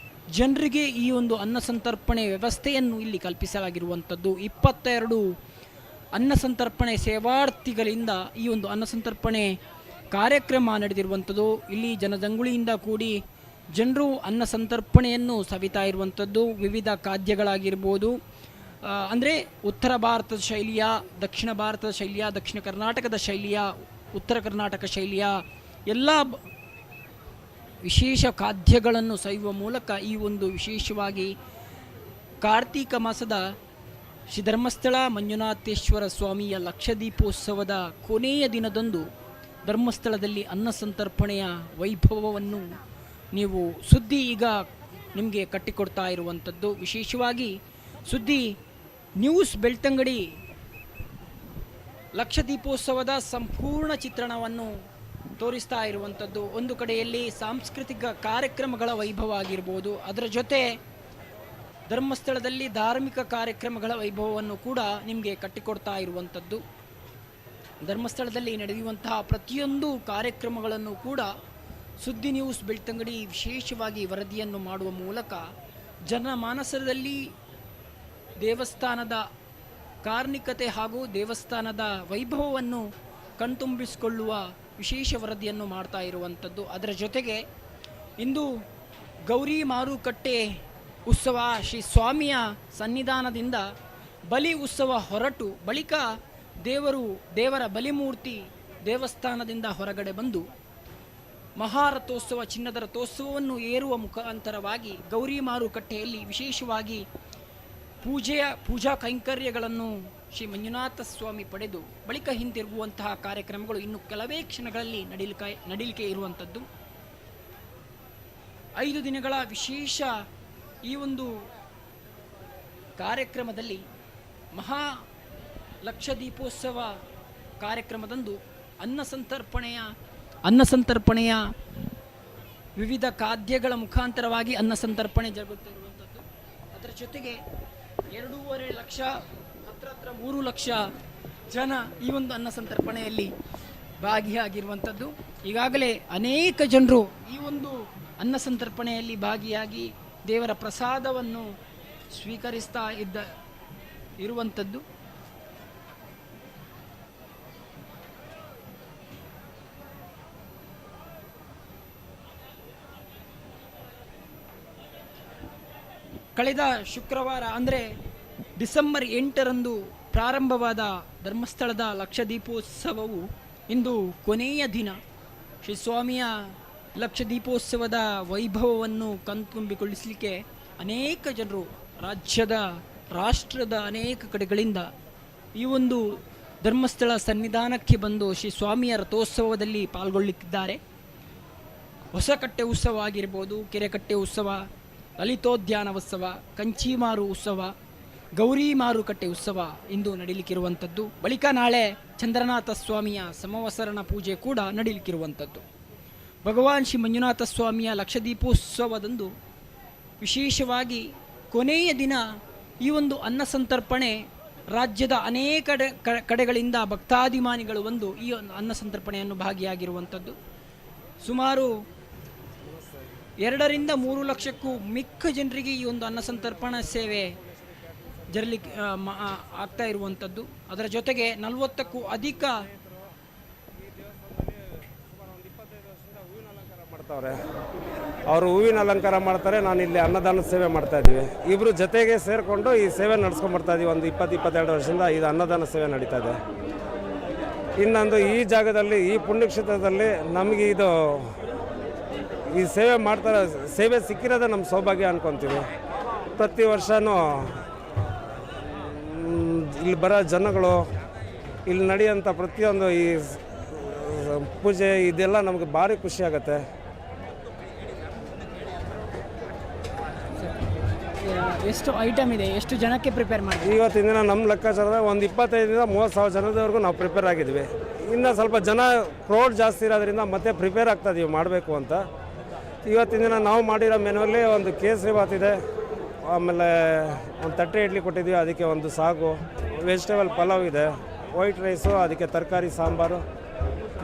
ಜನರಿಗೆ ಈ ಒಂದು ಅನ್ನ ಸಂತರ್ಪಣೆ ವ್ಯವಸ್ಥೆಯನ್ನು ಇಲ್ಲಿ ಕಲ್ಪಿಸಲಾಗಿರುವಂಥದ್ದು. 22 ಅನ್ನ ಸಂತರ್ಪಣೆ ಸೇವಾರ್ಥಿಗಳಿಂದ ಈ ಒಂದು ಅನ್ನ ಸಂತರ್ಪಣೆ ಕಾರ್ಯಕ್ರಮ ನಡೆದಿರುವಂಥದ್ದು. ಇಲ್ಲಿ ಜನಜಂಗುಳಿಯಿಂದ ಕೂಡಿ ಜನರು ಅನ್ನ ಸಂತರ್ಪಣೆಯನ್ನು ಸವಿತಾ ಇರುವಂಥದ್ದು. ವಿವಿಧ ಖಾದ್ಯಗಳಾಗಿರ್ಬೋದು, ಅಂದರೆ ಉತ್ತರ ಭಾರತದ ಶೈಲಿಯ, ದಕ್ಷಿಣ ಭಾರತದ ಶೈಲಿಯ, ದಕ್ಷಿಣ ಕರ್ನಾಟಕದ ಶೈಲಿಯ, ಉತ್ತರ ಕರ್ನಾಟಕ ಶೈಲಿಯ ಎಲ್ಲ ವಿಶೇಷ ಖಾದ್ಯಗಳನ್ನು ಸವಿಯುವ ಮೂಲಕ ಈ ಒಂದು ವಿಶೇಷವಾಗಿ ಕಾರ್ತೀಕ ಮಾಸದ ಶ್ರೀ ಧರ್ಮಸ್ಥಳ ಮಂಜುನಾಥೇಶ್ವರ ಸ್ವಾಮಿಯ ಲಕ್ಷದೀಪೋತ್ಸವದ ಕೊನೆಯ ದಿನದಂದು ಧರ್ಮಸ್ಥಳದಲ್ಲಿ ಅನ್ನ ಸಂತರ್ಪಣೆಯ ವೈಭವವನ್ನು ನೀವು ಸುದ್ದಿ ಈಗ ನಿಮಗೆ ಕಟ್ಟಿಕೊಡ್ತಾ ಇರುವಂಥದ್ದು. ವಿಶೇಷವಾಗಿ ಸುದ್ದಿ ನ್ಯೂಸ್ ಬೆಳ್ತಂಗಡಿ ಲಕ್ಷದೀಪೋತ್ಸವದ ಸಂಪೂರ್ಣ ಚಿತ್ರಣವನ್ನು ತೋರಿಸ್ತಾ ಇರುವಂಥದ್ದು. ಒಂದು ಕಡೆಯಲ್ಲಿ ಸಾಂಸ್ಕೃತಿಕ ಕಾರ್ಯಕ್ರಮಗಳ ವೈಭವ ಆಗಿರ್ಬೋದು, ಅದರ ಜೊತೆ ಧರ್ಮಸ್ಥಳದಲ್ಲಿ ಧಾರ್ಮಿಕ ಕಾರ್ಯಕ್ರಮಗಳ ವೈಭವವನ್ನು ಕೂಡ ನಿಮಗೆ ಕಟ್ಟಿಕೊಡ್ತಾ ಇರುವಂಥದ್ದು. ಧರ್ಮಸ್ಥಳದಲ್ಲಿ ನಡೆಯುವಂತಹ ಪ್ರತಿಯೊಂದು ಕಾರ್ಯಕ್ರಮಗಳನ್ನು ಕೂಡ ಸುದ್ದಿ ನ್ಯೂಸ್ ಬೆಳ್ತಂಗಡಿ ವಿಶೇಷವಾಗಿ ವರದಿಯನ್ನು ಮಾಡುವ ಮೂಲಕ ಜನಮಾನಸದಲ್ಲಿ ದೇವಸ್ಥಾನದ ಕಾರ್ಣಿಕತೆ ಹಾಗೂ ದೇವಸ್ಥಾನದ ವೈಭವವನ್ನು ಕಣ್ತುಂಬಿಸಿಕೊಳ್ಳುವ ವಿಶೇಷ ವರದಿಯನ್ನು ಮಾಡ್ತಾ ಇರುವಂಥದ್ದು. ಅದರ ಜೊತೆಗೆ ಇಂದು ಗೌರಿ ಮಾರುಕಟ್ಟೆ ಉತ್ಸವ ಶ್ರೀ ಸ್ವಾಮಿಯ ಸನ್ನಿಧಾನದಿಂದ ಬಲಿ ಉತ್ಸವ ಹೊರಟು ಬಳಿಕ ದೇವರ ಬಲಿಮೂರ್ತಿ ದೇವಸ್ಥಾನದಿಂದ ಹೊರಗಡೆ ಬಂದು ಮಹಾರಥೋತ್ಸವ, ಚಿನ್ನದ ರಥೋತ್ಸವವನ್ನು ಏರುವ ಮುಖಾಂತರವಾಗಿ ಗೌರಿ ಮಾರುಕಟ್ಟೆಯಲ್ಲಿ ವಿಶೇಷವಾಗಿ ಪೂಜಾ ಕೈಂಕರ್ಯಗಳನ್ನು ಶ್ರೀ ಮಂಜುನಾಥ ಸ್ವಾಮಿ ಪಡೆದು ಬಳಿಕ ಹಿಂತಿರುಗುವಂತಹ ಕಾರ್ಯಕ್ರಮಗಳು ಇನ್ನು ಕೆಲವೇ ಕ್ಷಣಗಳಲ್ಲಿ ನಡೀಲಿಕ್ಕೆ ಇರುವಂಥದ್ದು. 5 ದಿನಗಳ ವಿಶೇಷ ಈ ಒಂದು ಕಾರ್ಯಕ್ರಮದಲ್ಲಿ ಮಹಾ ಲಕ್ಷದೀಪೋತ್ಸವ ಕಾರ್ಯಕ್ರಮದಂದು ಅನ್ನ ಸಂತರ್ಪಣೆಯ ವಿವಿಧ ಖಾದ್ಯಗಳ ಮುಖಾಂತರವಾಗಿ ಅನ್ನ ಸಂತರ್ಪಣೆ ಜರುಗುತ್ತಿರುವಂಥದ್ದು. ಅದರ ಜೊತೆಗೆ 2.5 ಲಕ್ಷ ಹತ್ರ 3 ಲಕ್ಷ ಜನ ಈ ಒಂದು ಅನ್ನ ಸಂತರ್ಪಣೆಯಲ್ಲಿ ಭಾಗಿಯಾಗಿರುವಂಥದ್ದು. ಈಗಾಗಲೇ ಅನೇಕ ಜನರು ಈ ಒಂದು ಅನ್ನ ಸಂತರ್ಪಣೆಯಲ್ಲಿ ಭಾಗಿಯಾಗಿ ದೇವರ ಪ್ರಸಾದವನ್ನು ಸ್ವೀಕರಿಸ್ತಾ ಇರುವಂಥದ್ದು. ಕಳೆದ ಶುಕ್ರವಾರ ಅಂದರೆ ಡಿಸೆಂಬರ್ 8ರಂದು ಪ್ರಾರಂಭವಾದ ಧರ್ಮಸ್ಥಳದ ಲಕ್ಷದೀಪೋತ್ಸವವು ಇಂದು ಕೊನೆಯ ದಿನ. ಶ್ರೀ ಸ್ವಾಮಿಯ ಲಕ್ಷದೀಪೋತ್ಸವದ ವೈಭವವನ್ನು ಕಣ್ತುಂಬಿಕೊಳ್ಳಿಸಲಿಕ್ಕೆ ಅನೇಕ ಜನರು ರಾಷ್ಟ್ರದ ಅನೇಕ ಕಡೆಗಳಿಂದ ಈ ಒಂದು ಧರ್ಮಸ್ಥಳ ಸನ್ನಿಧಾನಕ್ಕೆ ಬಂದು ಶ್ರೀ ಸ್ವಾಮಿಯ ರಥೋತ್ಸವದಲ್ಲಿ ಪಾಲ್ಗೊಳ್ಳುತ್ತಿದ್ದಾರೆ. ಹೊಸಕಟ್ಟೆ ಉತ್ಸವ ಆಗಿರ್ಬೋದು, ಕೆರೆಕಟ್ಟೆ ಉತ್ಸವ, ಲಲಿತೋದ್ಯಾನ ಉತ್ಸವ, ಕಂಚಿಮಾರು ಉತ್ಸವ, ಗೌರಿ ಮಾರುಕಟ್ಟೆ ಉತ್ಸವ ಇಂದು ನಡೀಲಿಕ್ಕಿರುವಂಥದ್ದು. ಬಳಿಕ ನಾಳೆ ಚಂದ್ರನಾಥ ಸ್ವಾಮಿಯ ಸಮವಸರಣ ಪೂಜೆ ಕೂಡ ನಡೀಲಿಕ್ಕಿರುವಂಥದ್ದು. ಭಗವಾನ್ ಶ್ರೀ ಮಂಜುನಾಥ ಸ್ವಾಮಿಯ ಲಕ್ಷದೀಪೋತ್ಸವದಂದು ವಿಶೇಷವಾಗಿ ಕೊನೆಯ ದಿನ ಈ ಒಂದು ಅನ್ನ ಸಂತರ್ಪಣೆ ರಾಜ್ಯದ ಅನೇಕ ಕಡೆಗಳಿಂದ ಭಕ್ತಾಭಿಮಾನಿಗಳು ಬಂದು ಈ ಅನ್ನ ಸಂತರ್ಪಣೆಯನ್ನು ಭಾಗಿಯಾಗಿರುವಂಥದ್ದು. ಸುಮಾರು 2 ರಿಂದ 3 ಲಕ್ಷಕ್ಕೂ ಮಿಕ್ಕ ಜನರಿಗೆ ಈ ಒಂದು ಅನ್ನ ಸಂತರ್ಪಣಾ ಸೇವೆ ಜರಲಿಕ್ಕೆ ಆಗ್ತಾ ಇರುವಂಥದ್ದು. ಅದರ ಜೊತೆಗೆ 40ಕ್ಕೂ ಅಧಿಕ ಮಾಡ್ತಾವ್ರೆ. ಅವರು ಹೂವಿನ ಅಲಂಕಾರ ಮಾಡ್ತಾರೆ, ನಾನು ಇಲ್ಲಿ ಅನ್ನದಾನ ಸೇವೆ ಮಾಡ್ತಾ ಇದ್ದೀವಿ. ಇಬ್ಬರು ಜೊತೆಗೆ ಸೇರಿಕೊಂಡು ಈ ಸೇವೆ ನಡೆಸ್ಕೊಂಡು ಬರ್ತಾ ಇದ್ದೀವಿ. ಒಂದು 20-22 ವರ್ಷದಿಂದ ಇದು ಅನ್ನದಾನ ಸೇವೆ ನಡೀತಾ ಇದೆ. ಇನ್ನೊಂದು ಈ ಜಾಗದಲ್ಲಿ, ಈ ಪುಣ್ಯಕ್ಷೇತ್ರದಲ್ಲಿ ನಮಗೆ ಇದು ಈ ಸೇವೆ ಮಾಡ್ತಾರೆ, ಸೇವೆ ಸಿಕ್ಕಿರೋದೇ ನಮ್ಮ ಸೌಭಾಗ್ಯ ಅನ್ಕೊತೀವಿ. ಪ್ರತಿ ವರ್ಷವೂ ಇಲ್ಲಿ ಬರೋ ಜನಗಳು, ಇಲ್ಲಿ ನಡೆಯೋಂಥ ಪ್ರತಿಯೊಂದು ಈ ಪೂಜೆ ಇದೆಲ್ಲ ನಮಗೆ ಭಾರಿ ಖುಷಿ ಆಗುತ್ತೆ. ಎಷ್ಟು ಐಟಮ್ ಇದೆ, ಎಷ್ಟು ಜನಕ್ಕೆ ಪ್ರಿಪೇರ್ ಮಾಡಿ? ಇವತ್ತಿನ ದಿನ ನಮ್ಮ ಲೆಕ್ಕಾಚಾರದ ಒಂದು 25,000-30,000 ಜನದವರೆಗೂ ನಾವು ಪ್ರಿಪೇರ್ ಆಗಿದ್ವಿ. ಇನ್ನು ಸ್ವಲ್ಪ ಜನ ಕ್ರೌಡ್ ಜಾಸ್ತಿ ಇರೋದ್ರಿಂದ ಮತ್ತೆ ಪ್ರಿಪೇರ್ ಆಗ್ತಾಯಿದ್ದೀವಿ ಮಾಡಬೇಕು ಅಂತ. ಇವತ್ತಿನ ದಿನ ನಾವು ಮಾಡಿರೋ ಮೆನುವಲ್ಲಿ ಒಂದು ಕೇಸರಿಬಾತ್ ಇದೆ, ಆಮೇಲೆ ಒಂದು ತಟ್ಟೆ ಇಡ್ಲಿ ಕೊಟ್ಟಿದ್ವಿ, ಅದಕ್ಕೆ ಒಂದು ಸಾಗು, ವೆಜಿಟೇಬಲ್ ಪಲಾವ್ ಇದೆ, ವೈಟ್ ರೈಸು, ಅದಕ್ಕೆ ತರಕಾರಿ ಸಾಂಬಾರು,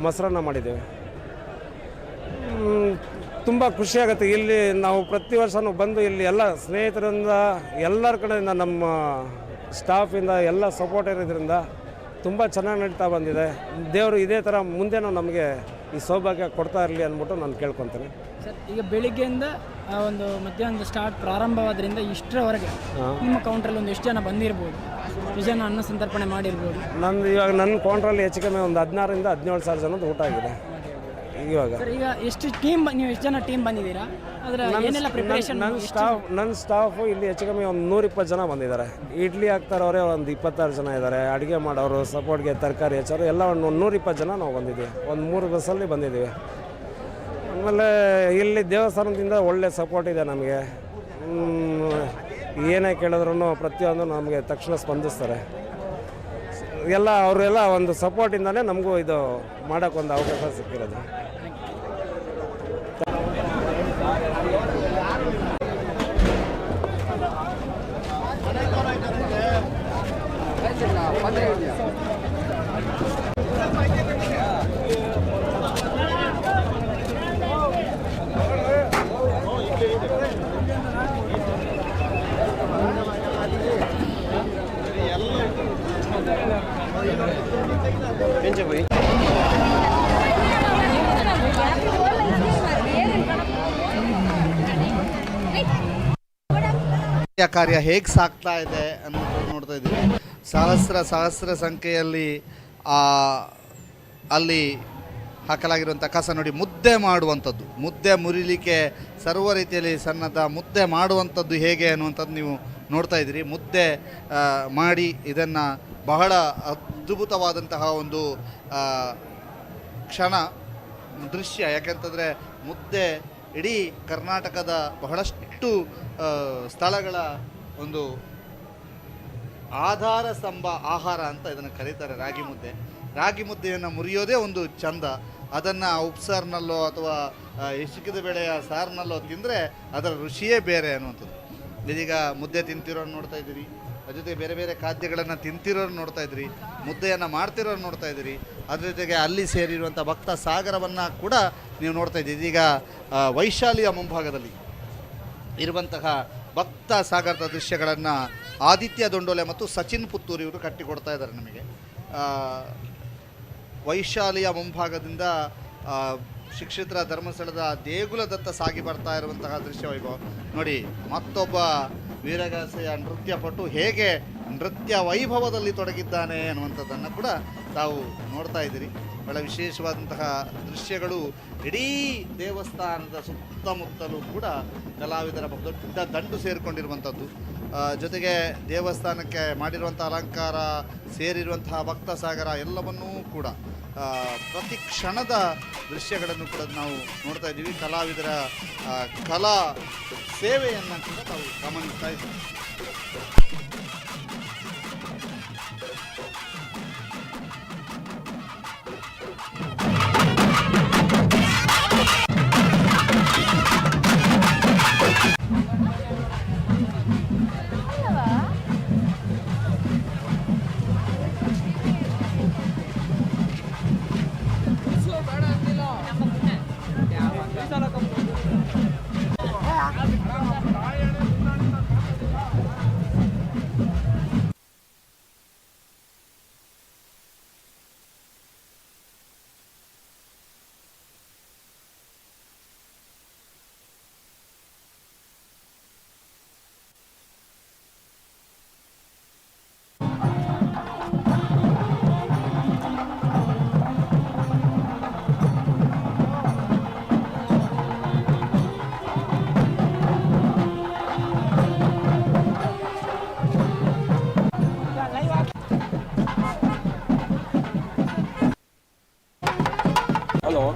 ಮೊಸರನ್ನ ಮಾಡಿದ್ದೇವೆ. ತುಂಬ ಖುಷಿಯಾಗುತ್ತೆ. ಇಲ್ಲಿ ನಾವು ಪ್ರತಿ ವರ್ಷವೂ ಬಂದು ಇಲ್ಲಿ ಎಲ್ಲ ಸ್ನೇಹಿತರಿಂದ ಎಲ್ಲರ ಕಡೆಯಿಂದ ನಮ್ಮ ಸ್ಟಾಫಿಂದ ಎಲ್ಲ ಸಪೋರ್ಟ್ ಇರೋದ್ರಿಂದ ತುಂಬ ಚೆನ್ನಾಗಿ ನಡೀತಾ ಬಂದಿದೆ. ದೇವರು ಇದೇ ಥರ ಮುಂದೆನೂ ನಮಗೆ ಈ ಸೌಭಾಗ್ಯ ಕೊಡ್ತಾ ಇರಲಿ ಅಂದ್ಬಿಟ್ಟು ನಾನು ಕೇಳ್ಕೊತೀನಿ. ಸರ್, ಈಗ ಬೆಳಿಗ್ಗೆಯಿಂದ ಒಂದು ಮಧ್ಯಾಹ್ನದ ಸ್ಟಾರ್ಟ್ ಪ್ರಾರಂಭವಾದ್ರಿಂದ ಇಷ್ಟರವರೆಗೆ ನಿಮ್ಮ ಕೌಂಟ್ರಲ್ಲಿ ಒಂದು ಎಷ್ಟು ಜನ ಬಂದಿರ್ಬೋದು, ಎಷ್ಟು ಜನ ಅನ್ನ ಸಂತರ್ಪಣೆ ಮಾಡಿರ್ಬೋದು? ಇವಾಗ ನನ್ನ ಕೌಂಟ್ರಲ್ಲಿ ಹೆಚ್ಚು ಕಮ್ಮಿ ಒಂದು 16,000-17,000 ಜನದ ಊಟ ಆಗಿದೆ ಇವಾಗ. ಸರ್, ಈಗ ಎಷ್ಟು ನೀವು ಎಷ್ಟು ಜನ ಟೀಮ್ ಬಂದಿದ್ದೀರಾ? ಅದರ ಏನೆಲ್ಲ ಪ್ರಿಪರೇಷನ್? ನನ್ನ ಸ್ಟಾಫು ಇಲ್ಲಿ ಹೆಚ್ಚು ಕಮ್ಮಿ ಒಂದು 120 ಜನ ಬಂದಿದ್ದಾರೆ. ಇಡ್ಲಿ ಹಾಕ್ತಾರವರೇ ಒಂದು 26 ಜನ ಇದ್ದಾರೆ, ಅಡುಗೆ ಮಾಡೋರು, ಸಪೋರ್ಟ್ಗೆ ತರಕಾರಿ ಹೆಚ್ಚೋರು ಎಲ್ಲ ಒಂದು 120 ಜನ ನಾವು ಬಂದಿದ್ದೀವಿ. ಒಂದು 3 ಬಸ್ಸಲ್ಲಿ ಬಂದಿದ್ದೀವಿ. ಆಮೇಲೆ ಇಲ್ಲಿ ದೇವಸ್ಥಾನದಿಂದ ಒಳ್ಳೆ ಸಪೋರ್ಟ್ ಇದೆ ನಮಗೆ. ಏನೇ ಕೇಳಿದ್ರೂ ಪ್ರತಿಯೊಂದು ನಮಗೆ ತಕ್ಷಣ ಸ್ಪಂದಿಸ್ತಾರೆ. ಎಲ್ಲ ಅವರೆಲ್ಲ ಒಂದು ಸಪೋರ್ಟಿಂದಲೇ ನಮಗೂ ಇದು ಮಾಡೋಕ್ಕೊಂದು ಅವಕಾಶ ಸಿಕ್ಕಿರೋದು. ಕಾರ್ಯ ಹೇಗೆ ಸಾಗ್ತಾ ಇದೆ ಅನ್ನೋದು ನೋಡ್ತಾ ಇದ್ದೀವಿ. ಸಹಸ್ರ ಸಂಖ್ಯೆಯಲ್ಲಿ ಅಲ್ಲಿ ಹಾಕಲಾಗಿರುವಂಥ ಕಸ ನೋಡಿ, ಮುದ್ದೆ ಮಾಡುವಂಥದ್ದು, ಮುದ್ದೆ ಮುರಿಲಿಕ್ಕೆ ಸರ್ವ ರೀತಿಯಲ್ಲಿ ಸನ್ನದ್ಧ, ಮುದ್ದೆ ಮಾಡುವಂಥದ್ದು ಹೇಗೆ ಅನ್ನುವಂಥದ್ದು ನೀವು ನೋಡ್ತಾ ಇದ್ದೀರಿ. ಮುದ್ದೆ ಮಾಡಿ ಇದನ್ನು ಬಹಳ ಅದ್ಭುತವಾದಂತಹ ಒಂದು ಕ್ಷಣ ದೃಶ್ಯ. ಯಾಕೆಂತಂದರೆ ಮುದ್ದೆ ಇಡೀ ಕರ್ನಾಟಕದ ಬಹಳಷ್ಟು ಸ್ಥಳಗಳ ಒಂದು ಆಧಾರ ಸ್ತಂಭ ಆಹಾರ ಅಂತ ಇದನ್ನು ಕರೀತಾರೆ. ರಾಗಿ ಮುದ್ದೆಯನ್ನು ಮುರಿಯೋದೇ ಒಂದು ಚಂದ. ಅದನ್ನು ಉಪ್ಸಾರಿನಲ್ಲೋ ಅಥವಾ ಸಿಕ್ಕಿದ ಬೆಳೆಯ ಸಾರಿನಲ್ಲೋ ತಿಂದರೆ ಅದರ ರುಚಿಯೇ ಬೇರೆ ಅನ್ನುವಂಥದ್ದು. ಇದೀಗ ಮುದ್ದೆ ತಿಂತಿರೋರು ನೋಡ್ತಾ ಇದ್ದೀರಿ, ಅದ್ರ ಜೊತೆಗೆ ಬೇರೆ ಬೇರೆ ಖಾದ್ಯಗಳನ್ನು ತಿಂತಿರೋರು ನೋಡ್ತಾ ಇದ್ದೀರಿ, ಮುದ್ದೆಯನ್ನು ಮಾಡ್ತಿರೋರು ನೋಡ್ತಾ ಇದ್ದೀರಿ. ಅದ್ರ ಜೊತೆಗೆ ಅಲ್ಲಿ ಸೇರಿರುವಂಥ ಭಕ್ತ ಸಾಗರವನ್ನು ಕೂಡ ನೀವು ನೋಡ್ತಾ ಇದ್ದೀರಿ. ಇದೀಗ ವೈಶಾಲಿಯ ಮುಂಭಾಗದಲ್ಲಿ ಇರುವಂತಹ ಭಕ್ತ ಸಾಗರದ ದೃಶ್ಯಗಳನ್ನು ಆದಿತ್ಯ ದೊಂಡೋಲೆ ಮತ್ತು ಸಚಿನ್ ಪುತ್ತೂರು ಇವರು ಕಟ್ಟಿಕೊಡ್ತಾ ಇದ್ದಾರೆ ನಮಗೆ. ವೈಶಾಲಿಯ ಮುಂಭಾಗದಿಂದ ಶ್ರೀಕ್ಷೇತ್ರ ಧರ್ಮಸ್ಥಳದ ದೇಗುಲದತ್ತ ಸಾಗಿ ಬರ್ತಾ ಇರುವಂತಹ ದೃಶ್ಯ ವೈಭವ ನೋಡಿ. ಮತ್ತೊಬ್ಬ ವೀರಗಾಸೆಯ ನೃತ್ಯಪಟು ಹೇಗೆ ನೃತ್ಯ ವೈಭವದಲ್ಲಿ ತೊಡಗಿದ್ದಾನೆ ಅನ್ನುವಂಥದ್ದನ್ನು ಕೂಡ ತಾವು ನೋಡ್ತಾ ಇದ್ದೀರಿ. ಬಹಳ ವಿಶೇಷವಾದಂತಹ ದೃಶ್ಯಗಳು. ಇಡೀ ದೇವಸ್ಥಾನದ ಸುತ್ತಮುತ್ತಲೂ ಕೂಡ ಕಲಾವಿದರ ದೊಡ್ಡ ದಂಡು ಸೇರಿಕೊಂಡಿರುವಂಥದ್ದು. ಜೊತೆಗೆ ದೇವಸ್ಥಾನಕ್ಕೆ ಮಾಡಿರುವಂಥ ಅಲಂಕಾರ, ಸೇರಿರುವಂತಹ ಭಕ್ತ ಸಾಗರ ಎಲ್ಲವನ್ನೂ ಕೂಡ ಪ್ರತಿ ಕ್ಷಣದ ದೃಶ್ಯಗಳನ್ನು ಕೂಡ ನಾವು ನೋಡ್ತಾ ಇದ್ದೀವಿ. ಕಲಾವಿದರ ಕಲಾ ಸೇವೆಯನ್ನು ಕೂಡ ನಾವು ಗಮನಿಸ್ತಾ ಇದ್ದೀವಿ. ಹಲೋ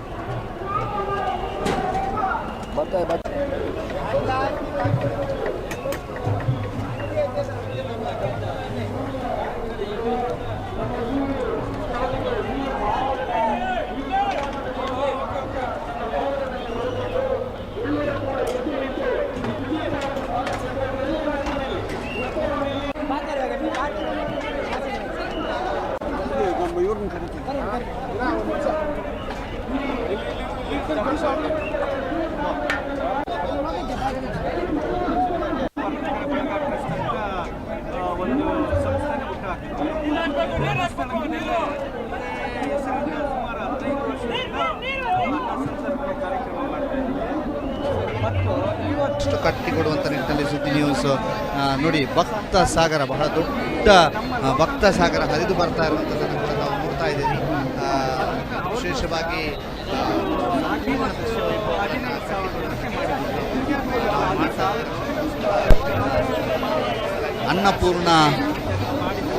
ಅಷ್ಟು ಕಟ್ಟಿಕೊಡುವಂಥ ನಿಟ್ಟಿನಲ್ಲಿ ಸುದ್ದಿ ನ್ಯೂಸ್ ನೋಡಿ, ಭಕ್ತ ಸಾಗರ, ಬಹಳ ದೊಡ್ಡ ಭಕ್ತ ಸಾಗರ ಹರಿದು ಬರ್ತಾ ಇರುವಂಥದ್ದನ್ನು ಕೂಡ ನಾವು ನೋಡ್ತಾ ಇದ್ದೀವಿ. ವಿಶೇಷವಾಗಿ ಅನ್ನಪೂರ್ಣ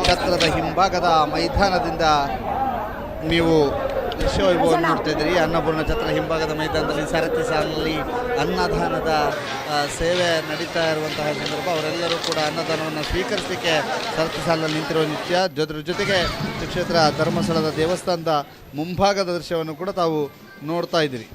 ಛತ್ರದ ಹಿಂಭಾಗದ ಮೈದಾನದಿಂದ ನೀವು ದೃಶ್ಯವೈಭವವನ್ನು ನೋಡ್ತಾ ಇದ್ದೀರಿ. ಅನ್ನಪೂರ್ಣ ಛತ್ರ ಹಿಂಭಾಗದ ಮೈದಾನದಲ್ಲಿ ಸರತಿ ಸಾಲಿನಲ್ಲಿ ಅನ್ನದಾನದ ಸೇವೆ ನಡೀತಾ ಇರುವಂತಹ ಸಂದರ್ಭ. ಅವರೆಲ್ಲರೂ ಕೂಡ ಅನ್ನದಾನವನ್ನು ಸ್ವೀಕರಿಸಲಿಕ್ಕೆ ಸರತಿ ಸಾಲಿನಲ್ಲಿ ನಿಂತಿರುವ ನಿತ್ಯ. ಜೊತೆಗೆ ಕ್ಷೇತ್ರ ಧರ್ಮಸ್ಥಳದ ದೇವಸ್ಥಾನದ ಮುಂಭಾಗದ ದೃಶ್ಯವನ್ನು ಕೂಡ ತಾವು ನೋಡ್ತಾ ಇದ್ದೀರಿ.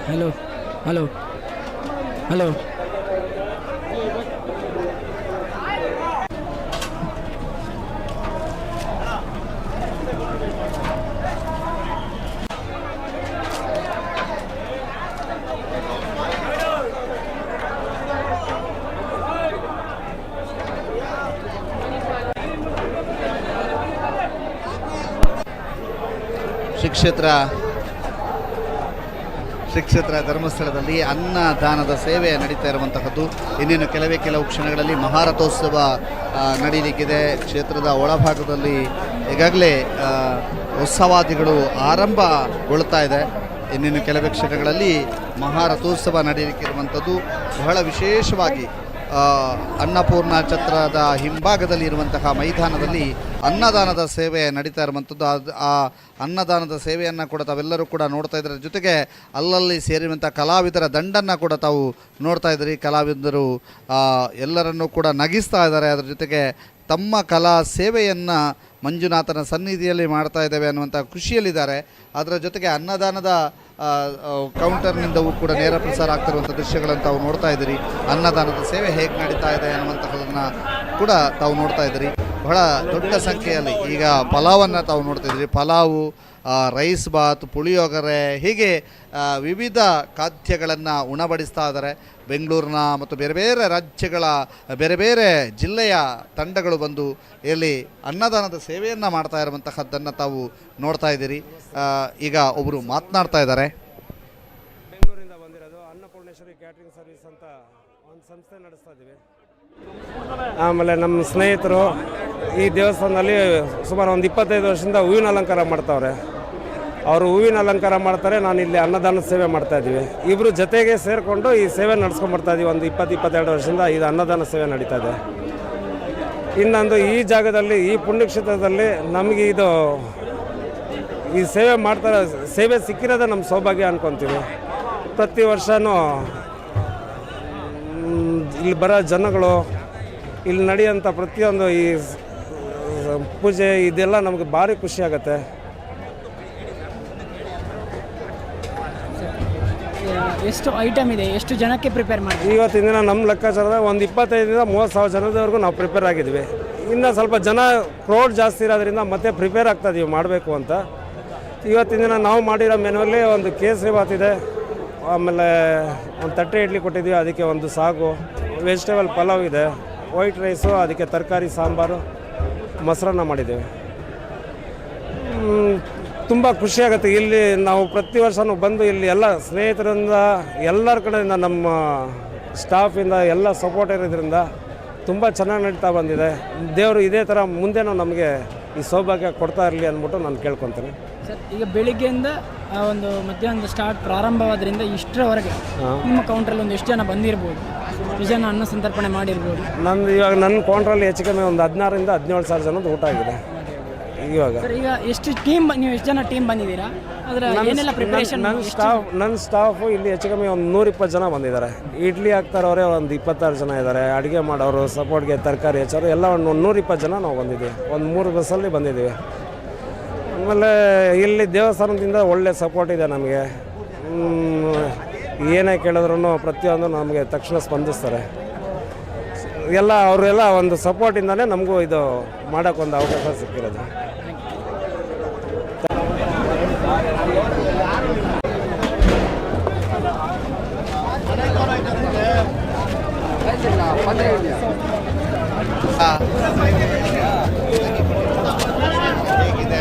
ಹಲೋ ಹಲೋ ಹಲೋ ಶ್ರೀ ಕ್ಷೇತ್ರ ಧರ್ಮಸ್ಥಳದಲ್ಲಿ ಅನ್ನದಾನದ ಸೇವೆ ನಡೀತಾ ಇರುವಂತಹದ್ದು. ಇನ್ನೇನು ಕೆಲವು ಕ್ಷಣಗಳಲ್ಲಿ ಮಹಾರಥೋತ್ಸವ ನಡೀಲಿಕ್ಕಿದೆ. ಕ್ಷೇತ್ರದ ಒಳಭಾಗದಲ್ಲಿ ಈಗಾಗಲೇ ಉತ್ಸವಾದಿಗಳು ಆರಂಭಗೊಳ್ತಾ ಇದೆ. ಇನ್ನೇನು ಕೆಲವೇ ಕ್ಷಣಗಳಲ್ಲಿ ಮಹಾರಥೋತ್ಸವ ನಡೀಲಿಕ್ಕಿರುವಂಥದ್ದು. ಬಹಳ ವಿಶೇಷವಾಗಿ ಅನ್ನಪೂರ್ಣ ಛತ್ರದ ಹಿಂಭಾಗದಲ್ಲಿ ಇರುವಂತಹ ಮೈದಾನದಲ್ಲಿ ಅನ್ನದಾನದ ಸೇವೆ ನಡೀತಾ ಇರುವಂಥದ್ದು. ಆ ಅನ್ನದಾನದ ಸೇವೆಯನ್ನು ಕೂಡ ತಾವೆಲ್ಲರೂ ಕೂಡ ನೋಡ್ತಾ ಇದ್ದಾರೆ. ಜೊತೆಗೆ ಅಲ್ಲಲ್ಲಿ ಸೇರಿರುವಂಥ ಕಲಾವಿದರ ದಂಡನ್ನು ಕೂಡ ತಾವು ನೋಡ್ತಾ ಇದ್ದೀರಿ. ಕಲಾವಿದರು ಎಲ್ಲರನ್ನೂ ಕೂಡ ನಗಿಸ್ತಾ ಇದ್ದಾರೆ. ಅದರ ಜೊತೆಗೆ ತಮ್ಮ ಕಲಾ ಸೇವೆಯನ್ನು ಮಂಜುನಾಥನ ಸನ್ನಿಧಿಯಲ್ಲಿ ಮಾಡ್ತಾ ಇದ್ದೇವೆ ಅನ್ನುವಂಥ ಖುಷಿಯಲ್ಲಿದ್ದಾರೆ. ಅದರ ಜೊತೆಗೆ ಅನ್ನದಾನದ ಕೌಂಟರ್ನಿಂದವೂ ಕೂಡ ನೇರ ಪ್ರಸಾರ ಆಗ್ತಿರುವಂಥ ದೃಶ್ಯಗಳನ್ನು ತಾವು ನೋಡ್ತಾ ಇದ್ದೀರಿ. ಅನ್ನದಾನದ ಸೇವೆ ಹೇಗೆ ನಡೀತಾ ಇದೆ ಅನ್ನುವಂಥದ್ದನ್ನು ಕೂಡ ತಾವು ನೋಡ್ತಾ ಇದ್ದೀರಿ. ಬಹಳ ದೊಡ್ಡ ಸಂಖ್ಯೆಯಲ್ಲಿ ಈಗ ಪಲಾವನ್ನು ತಾವು ನೋಡ್ತಾ ಇದ್ದೀರಿ. ಪಲಾವು, ರೈಸ್ ಬಾತ್, ಪುಳಿಯೋಗರೆ, ಹೀಗೆ ವಿವಿಧ ಖಾದ್ಯಗಳನ್ನು ಉಣಬಡಿಸ್ತಾ ಇದ್ದಾರೆ. ಬೆಂಗಳೂರಿನ ಮತ್ತು ಬೇರೆ ಬೇರೆ ರಾಜ್ಯಗಳ ಬೇರೆ ಬೇರೆ ಜಿಲ್ಲೆಯ ತಂಡಗಳು ಬಂದು ಇಲ್ಲಿ ಅನ್ನದಾನದ ಸೇವೆಯನ್ನು ಮಾಡ್ತಾ ಇರುವಂತಹದ್ದನ್ನು ತಾವು ನೋಡ್ತಾ ಇದ್ದೀರಿ. ಈಗ ಒಬ್ಬರು ಮಾತನಾಡ್ತಾ ಇದ್ದಾರೆ. ಬೆಂಗಳೂರಿಂದ ಬಂದಿರೋದು ಅನ್ನಪೂರ್ಣೇಶ್ವರಿ ಕ್ಯಾಟ್ರಿಂಗ್ ಸರ್ವಿಸ್ ಅಂತ ಒಂದು ಸಂಸ್ಥೆ ನಡೆಸ್ತಾ ಇದ್ದೀವಿ. ಆಮೇಲೆ ನಮ್ಮ ಸ್ನೇಹಿತರು ಈ ದೇವಸ್ಥಾನದಲ್ಲಿ ಸುಮಾರು ಒಂದು 25 ವರ್ಷದಿಂದ ಹೂವಿನ ಅಲಂಕಾರ ಮಾಡ್ತಾವ್ರೆ. ಅವರು ಹೂವಿನ ಅಲಂಕಾರ ಮಾಡ್ತಾರೆ, ನಾನು ಇಲ್ಲಿ ಅನ್ನದಾನ ಸೇವೆ ಮಾಡ್ತಾಯಿದ್ದೀವಿ. ಇಬ್ಬರು ಜೊತೆಗೆ ಸೇರಿಕೊಂಡು ಈ ಸೇವೆ ನಡೆಸ್ಕೊಂಡ್ಬರ್ತಾಯಿದ್ದೀವಿ. ಒಂದು 20-22 ವರ್ಷದಿಂದ ಇದು ಅನ್ನದಾನ ಸೇವೆ ನಡೀತಾ ಇದೆ. ಇನ್ನೊಂದು ಈ ಜಾಗದಲ್ಲಿ, ಈ ಪುಣ್ಯಕ್ಷೇತ್ರದಲ್ಲಿ ನಮಗೆ ಇದು ಈ ಸೇವೆ ಮಾಡ್ತಾರೆ, ಸೇವೆ ಸಿಕ್ಕಿರೋದೇ ನಮ್ಮ ಸೌಭಾಗ್ಯ ಅಂದ್ಕೊತೀವಿ. ಪ್ರತಿ ವರ್ಷವೂ ಇಲ್ಲಿ ಬರೋ ಜನಗಳು, ಇಲ್ಲಿ ನಡೆಯೋಂಥ ಪ್ರತಿಯೊಂದು ಈ ಪೂಜೆ ಇದೆಲ್ಲ ನಮಗೆ ಭಾರಿ ಖುಷಿ ಆಗುತ್ತೆ. ಎಷ್ಟು ಐಟಮ್ ಇದೆ, ಎಷ್ಟು ಜನಕ್ಕೆ ಪ್ರಿಪೇರ್ ಮಾಡಿ? ಇವತ್ತಿನ ದಿನ ನಮ್ಮ ಲೆಕ್ಕಾಚಾರದ ಒಂದು 25,000-30,000 ಜನದವರೆಗೂ ನಾವು ಪ್ರಿಪೇರ್ ಆಗಿದ್ವಿ. ಇನ್ನು ಸ್ವಲ್ಪ ಜನ ಕ್ರೌಡ್ ಜಾಸ್ತಿ ಇರೋದ್ರಿಂದ ಮತ್ತೆ ಪ್ರಿಪೇರ್ ಆಗ್ತಾ ಇದೀವಿ ಮಾಡಬೇಕು ಅಂತ. ಇವತ್ತಿನ ದಿನ ನಾವು ಮಾಡಿರೋ ಮೆನುವಲ್ಲಿ ಒಂದು ಕೇಸರಿ ಬಾತ್ ಇದೆ, ಆಮೇಲೆ ಒಂದು ತಟ್ಟೆ ಇಡ್ಲಿ ಕೊಟ್ಟಿದ್ವಿ, ಅದಕ್ಕೆ ಒಂದು ಸಾಗು, ವೆಜಿಟೇಬಲ್ ಪಲಾವ್ ಇದೆ, ವೈಟ್ ರೈಸು, ಅದಕ್ಕೆ ತರಕಾರಿ ಸಾಂಬಾರು, ಮೊಸರನ್ನ ಮಾಡಿದ್ದೇವೆ. ತುಂಬ ಖುಷಿಯಾಗುತ್ತೆ. ಇಲ್ಲಿ ನಾವು ಪ್ರತಿ ವರ್ಷವೂ ಬಂದು ಇಲ್ಲಿ ಎಲ್ಲ ಸ್ನೇಹಿತರಿಂದ ಎಲ್ಲರ ಕಡೆಯಿಂದ ನಮ್ಮ ಸ್ಟಾಫಿಂದ ಎಲ್ಲ ಸಪೋರ್ಟ್ ಇರೋದ್ರಿಂದ ತುಂಬ ಚೆನ್ನಾಗಿ ನಡೀತಾ ಬಂದಿದೆ. ದೇವರು ಇದೇ ಥರ ಮುಂದೆನೂ ನಮಗೆ ಈ ಸೌಭಾಗ್ಯ ಕೊಡ್ತಾ ಇರಲಿ ಅಂದ್ಬಿಟ್ಟು ನಾನು ಕೇಳ್ಕೊತೀನಿ. ಸರ್, ಈಗ ಬೆಳಿಗ್ಗೆಯಿಂದ ಒಂದು ಮಧ್ಯಾಹ್ನದ ಸ್ಟಾರ್ಟ್ ಪ್ರಾರಂಭವಾದ್ರಿಂದ ಇಷ್ಟರವರೆಗೆ ನಿಮ್ಮ ಕೌಂಟ್ರಲ್ಲಿ ಒಂದು ಎಷ್ಟು ಜನ ಬಂದಿರ್ಬೋದು, ಎಷ್ಟು ಜನ ಅನ್ನ ಸಂತರ್ಪಣೆ ಮಾಡಿರ್ಬೋದು? ಇವಾಗ ನನ್ನ ಕೌಂಟ್ರಲ್ಲಿ ಹೆಚ್ಚು ಕಮ್ಮಿ ಒಂದು 16,000-17,000 ಜನದ ಊಟ ಆಗಿದೆ ಇವಾಗ. ಈಗ ಎಷ್ಟು ನೀವು ಎಷ್ಟು ಜನ ಟೀಮ್ ಬಂದಿದ್ದೀರಾ? ಅದರ ಏನೆಲ್ಲ ಪ್ರಿಪರೇಷನ್? ನನ್ನ ಸ್ಟಾಫು ಇಲ್ಲಿ ಹೆಚ್ಚು ಕಮ್ಮಿ ಒಂದು 120 ಜನ ಬಂದಿದ್ದಾರೆ. ಇಡ್ಲಿ ಹಾಕ್ತಾರವರೇ ಒಂದು 26 ಜನ ಇದ್ದಾರೆ. ಅಡುಗೆ ಮಾಡೋರು, ಸಪೋರ್ಟ್ಗೆ ತರಕಾರಿ ಹೆಚ್ಚೋರು ಎಲ್ಲ ಒಂದು 120 ಜನ ನಾವು ಬಂದಿದ್ದೀವಿ. ಒಂದು 3 ಬಸ್ಸಲ್ಲಿ ಬಂದಿದ್ದೀವಿ. ಆಮೇಲೆ ಇಲ್ಲಿ ದೇವಸ್ಥಾನದಿಂದ ಒಳ್ಳೆ ಸಪೋರ್ಟ್ ಇದೆ ನಮಗೆ. ಏನೇ ಕೇಳಿದ್ರೂ ಪ್ರತಿಯೊಂದು ನಮಗೆ ತಕ್ಷಣ ಸ್ಪಂದಿಸ್ತಾರೆ. ಎಲ್ಲ ಅವರೆಲ್ಲ ಒಂದು ಸಪೋರ್ಟಿಂದಲೇ ನಮಗೂ ಇದು ಮಾಡೋಕ್ಕೊಂದು ಅವಕಾಶ ಸಿಕ್ಕಿರೋದು. ಹೇಗಿದೆ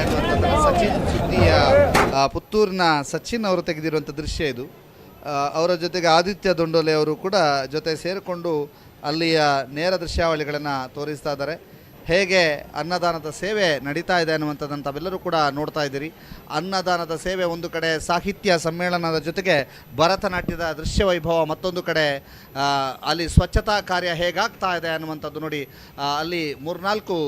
ಪುತ್ತೂರಿನ ಸಚಿನ್ ಅವರು ತೆಗೆದಿರುವಂಥ ದೃಶ್ಯ ಇದು. ಅವರ ಜೊತೆಗೆ ಆದಿತ್ಯ ದೊಂಡೋಲೆ ಅವರು ಕೂಡ ಜೊತೆ ಸೇರಿಕೊಂಡು ಅಲ್ಲಿಯ ನೇರ ದೃಶ್ಯಾವಳಿಗಳನ್ನು ತೋರಿಸ್ತಾ ಇದ್ದಾರೆ. ಹೇಗೆ ಅನ್ನದಾನದ ಸೇವೆ ನಡೀತಾ ಇದೆ ಅನ್ನುವಂಥದ್ದನ್ನು ತಾವೆಲ್ಲರೂ ಕೂಡ ನೋಡ್ತಾ ಇದ್ದೀರಿ. ಅನ್ನದಾನದ ಸೇವೆ ಒಂದು ಕಡೆ, ಸಾಹಿತ್ಯ ಸಮ್ಮೇಳನದ ಜೊತೆಗೆ ಭರತನಾಟ್ಯದ ದೃಶ್ಯ ವೈಭವ ಮತ್ತೊಂದು ಕಡೆ, ಅಲ್ಲಿ ಸ್ವಚ್ಛತಾ ಕಾರ್ಯ ಹೇಗಾಗ್ತಾ ಇದೆ ಅನ್ನುವಂಥದ್ದು ನೋಡಿ. ಅಲ್ಲಿ 3-4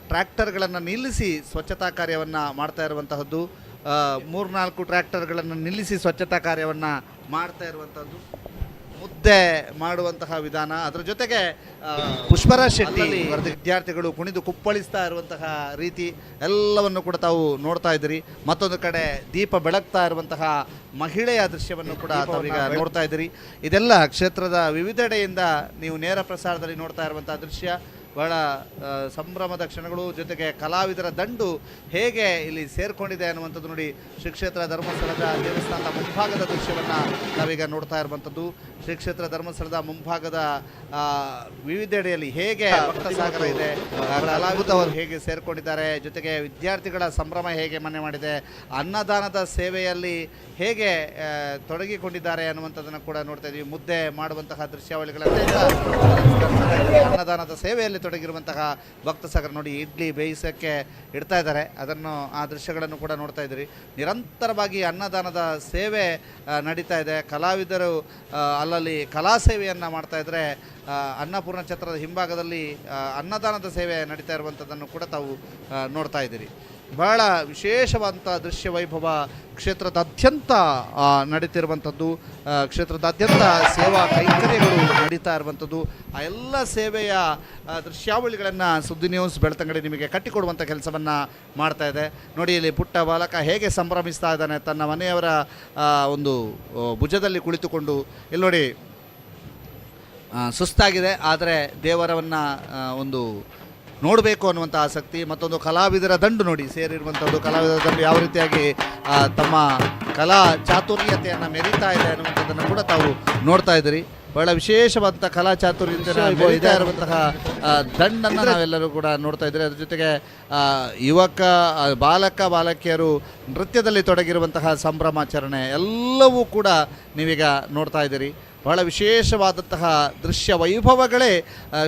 ಟ್ರ್ಯಾಕ್ಟರ್ಗಳನ್ನು ನಿಲ್ಲಿಸಿ ಸ್ವಚ್ಛತಾ ಕಾರ್ಯವನ್ನು ಮಾಡ್ತಾ ಇರುವಂತಹದ್ದು. 3-4 ಟ್ರ್ಯಾಕ್ಟರ್ಗಳನ್ನು ನಿಲ್ಲಿಸಿ ಸ್ವಚ್ಛತಾ ಕಾರ್ಯವನ್ನು ಮಾಡ್ತಾ ಇರುವಂಥದ್ದು, ಮುದ್ದೆ ಮಾಡುವಂತಹ ವಿಧಾನ, ಅದರ ಜೊತೆಗೆ ಪುಷ್ಪರಾಜ್ ಶೆಟ್ಟಿ ವಿದ್ಯಾರ್ಥಿಗಳು ಕುಣಿದು ಕುಪ್ಪಳಿಸ್ತಾ ಇರುವಂತಹ ರೀತಿ ಎಲ್ಲವನ್ನು ಕೂಡ ತಾವು ನೋಡ್ತಾ ಇದ್ದೀರಿ. ಮತ್ತೊಂದು ಕಡೆ ದೀಪ ಬೆಳಗ್ತಾ ಇರುವಂತಹ ಮಹಿಳೆಯ ದೃಶ್ಯವನ್ನು ಕೂಡ ತಾವೀಗ ನೋಡ್ತಾ ಇದ್ದೀರಿ. ಇದೆಲ್ಲ ಕ್ಷೇತ್ರದ ವಿವಿಧೆಡೆಯಿಂದ ನೀವು ನೇರ ಪ್ರಸಾರದಲ್ಲಿ ನೋಡ್ತಾ ಇರುವಂತಹ ದೃಶ್ಯ. ಬಹಳ ಸಂಭ್ರಮದ ಕ್ಷಣಗಳು, ಜೊತೆಗೆ ಕಲಾವಿದರ ದಂಡು ಹೇಗೆ ಇಲ್ಲಿ ಸೇರ್ಕೊಂಡಿದೆ ಅನ್ನುವಂಥದ್ದು ನೋಡಿ. ಶ್ರೀ ಕ್ಷೇತ್ರ ಧರ್ಮಸ್ಥಳದ ದೇವಸ್ಥಾನದ ಮುಂಭಾಗದ ದೃಶ್ಯವನ್ನು ನಾವೀಗ ನೋಡ್ತಾ ಇರುವಂಥದ್ದು. ಶ್ರೀ ಕ್ಷೇತ್ರ ಧರ್ಮಸ್ಥಳದ ಮುಂಭಾಗದ ವಿವಿಧೆಡೆಯಲ್ಲಿ ಹೇಗೆ ಭಕ್ತ ಸಾಗರ ಇದೆ, ಕಲಾವಿದವರು ಹೇಗೆ ಸೇರ್ಕೊಂಡಿದ್ದಾರೆ, ಜೊತೆಗೆ ವಿದ್ಯಾರ್ಥಿಗಳ ಸಂಭ್ರಮ ಹೇಗೆ ಮನೆ ಮಾಡಿದೆ, ಅನ್ನದಾನದ ಸೇವೆಯಲ್ಲಿ ಹೇಗೆ ತೊಡಗಿಕೊಂಡಿದ್ದಾರೆ ಅನ್ನುವಂಥದ್ದನ್ನು ಕೂಡ ನೋಡ್ತಾ ಇದ್ದೀವಿ. ಮುದ್ದೆ ಮಾಡುವಂತಹ ದೃಶ್ಯಾವಳಿಗಳನ್ನು, ಅನ್ನದಾನದ ಸೇವೆಯಲ್ಲಿ ತೊಡಗಿರುವಂತಹ ಭಕ್ತ ಸಾಗರ ನೋಡಿ. ಇಡ್ಲಿ ಬೇಯಿಸೋಕ್ಕೆ ಇಡ್ತಾ ಇದ್ದಾರೆ, ಅದನ್ನು ಆ ದೃಶ್ಯಗಳನ್ನು ಕೂಡ ನೋಡ್ತಾ ಇದ್ದೀರಿ. ನಿರಂತರವಾಗಿ ಅನ್ನದಾನದ ಸೇವೆ ನಡೀತಾ ಇದೆ. ಕಲಾವಿದರು ಅಲ್ಲಲ್ಲಿ ಕಲಾ ಸೇವೆಯನ್ನು ಮಾಡ್ತಾ ಇದ್ದರೆ, ಅನ್ನಪೂರ್ಣ ಛತ್ರದ ಹಿಂಭಾಗದಲ್ಲಿ ಅನ್ನದಾನದ ಸೇವೆ ನಡೀತಾ ಇರುವಂಥದ್ದನ್ನು ಕೂಡ ತಾವು ನೋಡ್ತಾ ಇದ್ದೀರಿ. ಬಹಳ ವಿಶೇಷವಾದಂಥ ದೃಶ್ಯ ವೈಭವ ಕ್ಷೇತ್ರದಾದ್ಯಂತ ನಡೀತಿರುವಂಥದ್ದು. ಕ್ಷೇತ್ರದಾದ್ಯಂತ ಸೇವಾ ಕೈಂಕರ್ಯಗಳು ನಡೀತಾ ಇರುವಂಥದ್ದು. ಆ ಎಲ್ಲ ಸೇವೆಯ ದೃಶ್ಯಾವಳಿಗಳನ್ನು ಸುದ್ದಿ ನ್ಯೂಸ್ ಬೆಳ್ತಂಗಡಿ ನಿಮಗೆ ಕಟ್ಟಿಕೊಡುವಂಥ ಕೆಲಸವನ್ನು ಮಾಡ್ತಾ ಇದೆ ನೋಡಿ. ಇಲ್ಲಿ ಪುಟ್ಟ ಬಾಲಕ ಹೇಗೆ ಸಂಭ್ರಮಿಸ್ತಾ ಇದ್ದಾನೆ ತನ್ನ ಮನೆಯವರ ಒಂದು ಭುಜದಲ್ಲಿ ಕುಳಿತುಕೊಂಡು. ಇಲ್ಲಿ ನೋಡಿ, ಸುಸ್ತಾಗಿದೆ, ಆದರೆ ದೇವರವನ್ನು ಒಂದು ನೋಡಬೇಕು ಅನ್ನುವಂಥ ಆಸಕ್ತಿ. ಮತ್ತೊಂದು ಕಲಾವಿದರ ದಂಡು ನೋಡಿ ಸೇರಿರುವಂಥದ್ದು. ಕಲಾವಿದರ ದಂಡು ಯಾವ ರೀತಿಯಾಗಿ ತಮ್ಮ ಕಲಾ ಚಾತುರ್ಯತೆಯನ್ನು ಮೆರೀತಾ ಇದೆ ಅನ್ನುವಂಥದ್ದನ್ನು ಕೂಡ ತಾವು ನೋಡ್ತಾ ಇದ್ದೀರಿ. ಬಹಳ ವಿಶೇಷವಾದಂಥ ಕಲಾ ಚಾತುರ್ಯತೆ ಮೆರೀತಾ ಇರುವಂತಹ ದಂಡನ್ನು ನಾವೆಲ್ಲರೂ ಕೂಡ ನೋಡ್ತಾ ಇದ್ದೀರಿ. ಅದ್ರ ಜೊತೆಗೆ ಬಾಲಕಿಯರು ನೃತ್ಯದಲ್ಲಿ ತೊಡಗಿರುವಂತಹ ಸಂಭ್ರಮಾಚರಣೆ ಎಲ್ಲವೂ ಕೂಡ ನೀವೀಗ ನೋಡ್ತಾ ಇದ್ದೀರಿ. ಬಹಳ ವಿಶೇಷವಾದಂತಹ ದೃಶ್ಯ ವೈಭವಗಳೇ